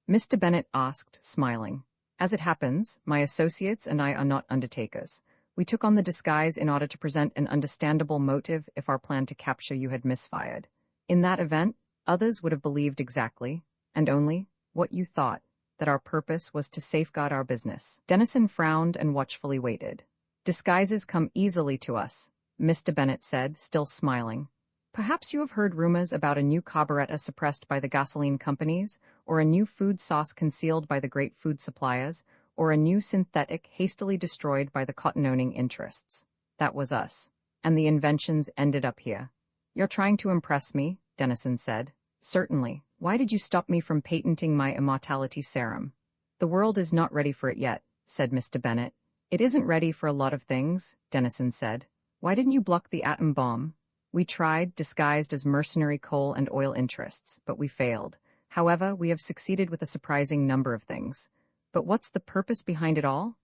S1: Mr. Bennet asked, smiling. As it happens, my associates and I are not undertakers. We took on the disguise in order to present an understandable motive if our plan to capture you had misfired. In that event, others would have believed exactly, and only, what you thought, that our purpose was to safeguard our business. Dennison frowned and watchfully waited. Disguises come easily to us, Mr. Bennet said, still smiling. Perhaps you have heard rumors about a new carburetor suppressed by the gasoline companies, or a new food sauce concealed by the great food suppliers, or a new synthetic hastily destroyed by the cotton-owning interests. That was us. And the inventions ended up here. You're trying to impress me, Dennison said. Certainly. Why did you stop me from patenting my immortality serum? The world is not ready for it yet, said Mr. Bennet. It isn't ready for a lot of things, Dennison said. Why didn't you block the atom bomb? We tried, disguised as mercenary coal and oil interests, but we failed. However, we have succeeded with a surprising number of things. But what's the purpose behind it all?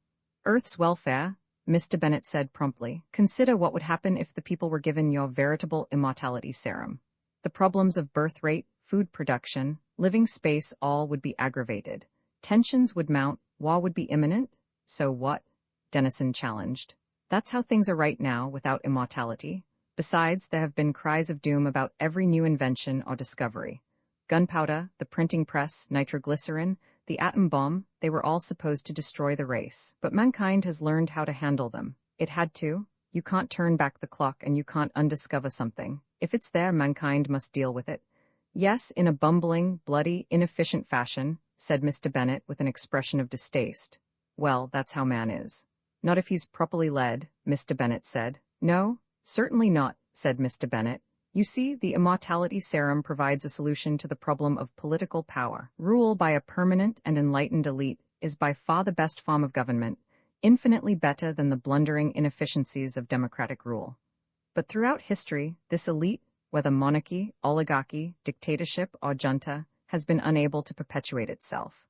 S1: Earth's welfare, Mr. Bennet said promptly. Consider what would happen if the people were given your veritable immortality serum. The problems of birth rate, food production, living space all would be aggravated. Tensions would mount, war would be imminent. So what? Dennison challenged. That's how things are right now without immortality. Besides, there have been cries of doom about every new invention or discovery. Gunpowder, the printing press, nitroglycerin, the atom bomb, they were all supposed to destroy the race. But mankind has learned how to handle them. It had to. You can't turn back the clock and you can't undiscover something. If it's there, mankind must deal with it. Yes, in a bumbling, bloody, inefficient fashion, said Mr. Bennet with an expression of distaste. Well, that's how man is. Not if he's properly led, Mr. Bennet said. No, certainly not, said Mr. Bennet. You see, the immortality serum provides a solution to the problem of political power. Rule by a permanent and enlightened elite is by far the best form of government, infinitely better than the blundering inefficiencies of democratic rule. But throughout history, this elite, whether monarchy, oligarchy, dictatorship, or junta, has been unable to perpetuate itself.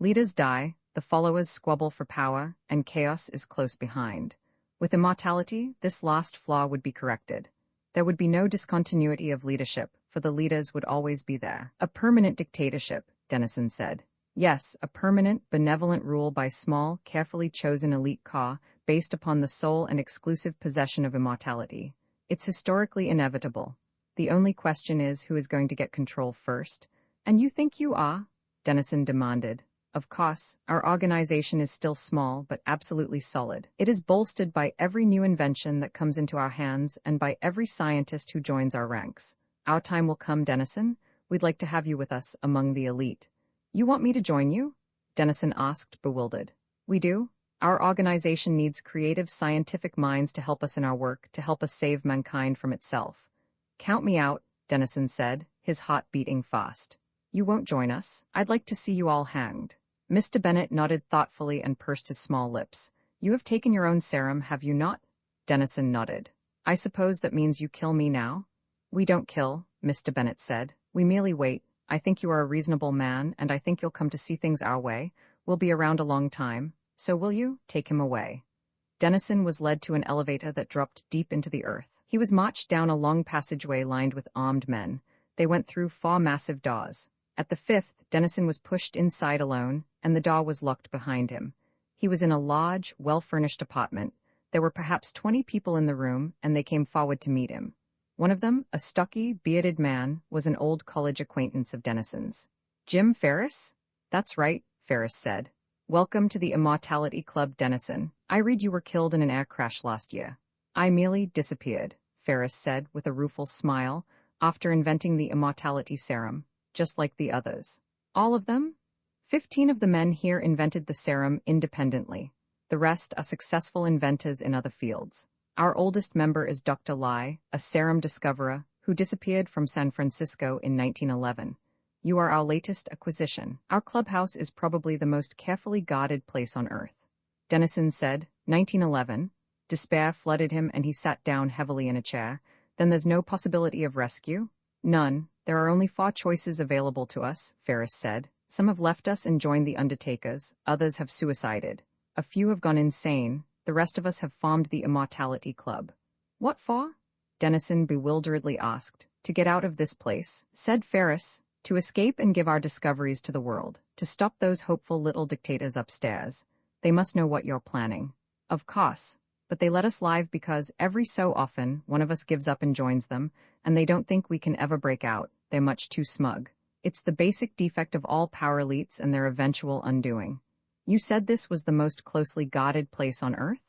S1: Leaders die, the followers squabble for power, and chaos is close behind. With immortality, this last flaw would be corrected. There would be no discontinuity of leadership, for the leaders would always be there. A permanent dictatorship, Dennison said. Yes, a permanent, benevolent rule by small, carefully chosen elite corps, based upon the sole and exclusive possession of immortality. It's historically inevitable. The only question is who is going to get control first. And you think you are? Dennison demanded. Of course, our organization is still small but absolutely solid. It is bolstered by every new invention that comes into our hands and by every scientist who joins our ranks. Our time will come, Dennison. We'd like to have you with us among the elite. You want me to join you? Dennison asked, bewildered. We do. Our organization needs creative scientific minds to help us in our work, to help us save mankind from itself. Count me out, Dennison said, his heart beating fast. You won't join us. I'd like to see you all hanged. Mr. Bennet nodded thoughtfully and pursed his small lips. You have taken your own serum, have you not? Dennison nodded. I suppose that means you kill me now? We don't kill, Mr. Bennet said. We merely wait. I think you are a reasonable man, and I think you'll come to see things our way. We'll be around a long time. So will you? Take him away. Dennison was led to an elevator that dropped deep into the earth. He was marched down a long passageway lined with armed men. They went through 4 massive doors. At the 5th, Dennison was pushed inside alone, and the door was locked behind him. He was in a large, well-furnished apartment. There were perhaps 20 people in the room, and they came forward to meet him. One of them, a stocky, bearded man, was an old college acquaintance of Dennison's. Jim Ferris? That's right, Ferris said. Welcome to the Immortality Club, Dennison. I read you were killed in an air crash last year. I merely disappeared, Ferris said with a rueful smile, after inventing the immortality serum, just like the others. All of them? 15 of the men here invented the serum independently. The rest are successful inventors in other fields. Our oldest member is Dr. Lai, a serum discoverer, who disappeared from San Francisco in 1911. You are our latest acquisition. Our clubhouse is probably the most carefully guarded place on Earth. Dennison said, 1911. Despair flooded him and he sat down heavily in a chair. Then there's no possibility of rescue? None. There are only 4 choices available to us, Ferris said. Some have left us and joined the Undertakers, others have suicided. A few have gone insane, the rest of us have formed the Immortality Club. What for? Dennison bewilderedly asked. To get out of this place, said Ferris. To escape and give our discoveries to the world. To stop those hopeful little dictators upstairs. They must know what you're planning. Of course. But they let us live because every so often one of us gives up and joins them, and they don't think we can ever break out. They're much too smug. It's the basic defect of all power elites and their eventual undoing. You said this was the most closely guarded place on Earth?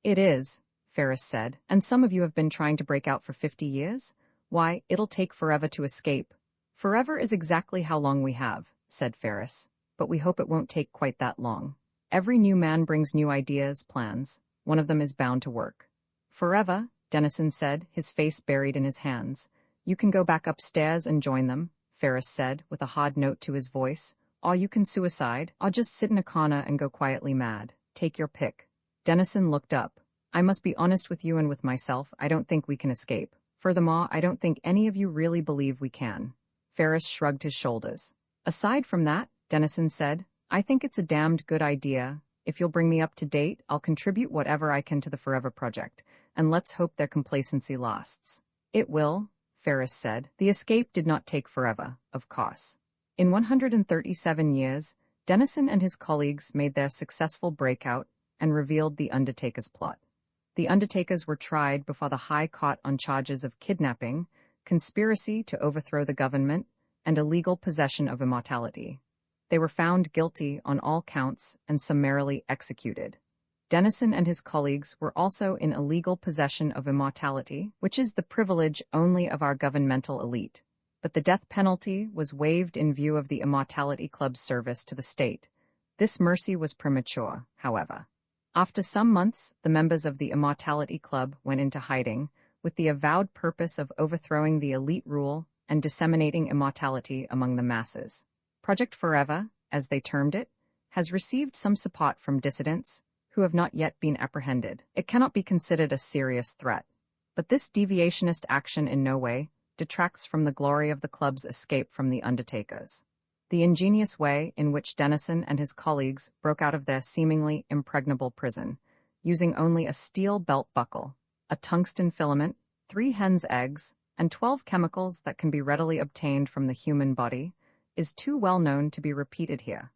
S1: It is, Ferris said. And some of you have been trying to break out for 50 years? Why, it'll take forever to escape. Forever is exactly how long we have, said Ferris. But we hope it won't take quite that long. Every new man brings new ideas, plans. One of them is bound to work. Forever, Dennison said, his face buried in his hands. You can go back upstairs and join them, Ferris said, with a hard note to his voice. Or you can suicide, or just sit in a corner and go quietly mad. Take your pick. Dennison looked up. I must be honest with you and with myself, I don't think we can escape. Furthermore, I don't think any of you really believe we can. Ferris shrugged his shoulders. Aside from that, Dennison said, I think it's a damned good idea. If you'll bring me up to date, I'll contribute whatever I can to the Forever Project, and let's hope their complacency lasts. It will, Ferris said. The escape did not take forever, of course. In 137 years, Dennison and his colleagues made their successful breakout and revealed the Undertaker's plot. The Undertakers were tried before the High Court on charges of kidnapping, conspiracy to overthrow the government, and illegal possession of immortality. They were found guilty on all counts and summarily executed. Dennison and his colleagues were also in illegal possession of immortality, which is the privilege only of our governmental elite. But the death penalty was waived in view of the Immortality Club's service to the state. This mercy was premature, however. After some months, the members of the Immortality Club went into hiding, with the avowed purpose of overthrowing the elite rule and disseminating immortality among the masses. Project Forever, as they termed it, has received some support from dissidents who have not yet been apprehended. It cannot be considered a serious threat. But this deviationist action in no way detracts from the glory of the club's escape from the Undertakers. The ingenious way in which Dennison and his colleagues broke out of their seemingly impregnable prison, using only a steel belt buckle, a tungsten filament, 3 hen's eggs, and 12 chemicals that can be readily obtained from the human body, is too well known to be repeated here.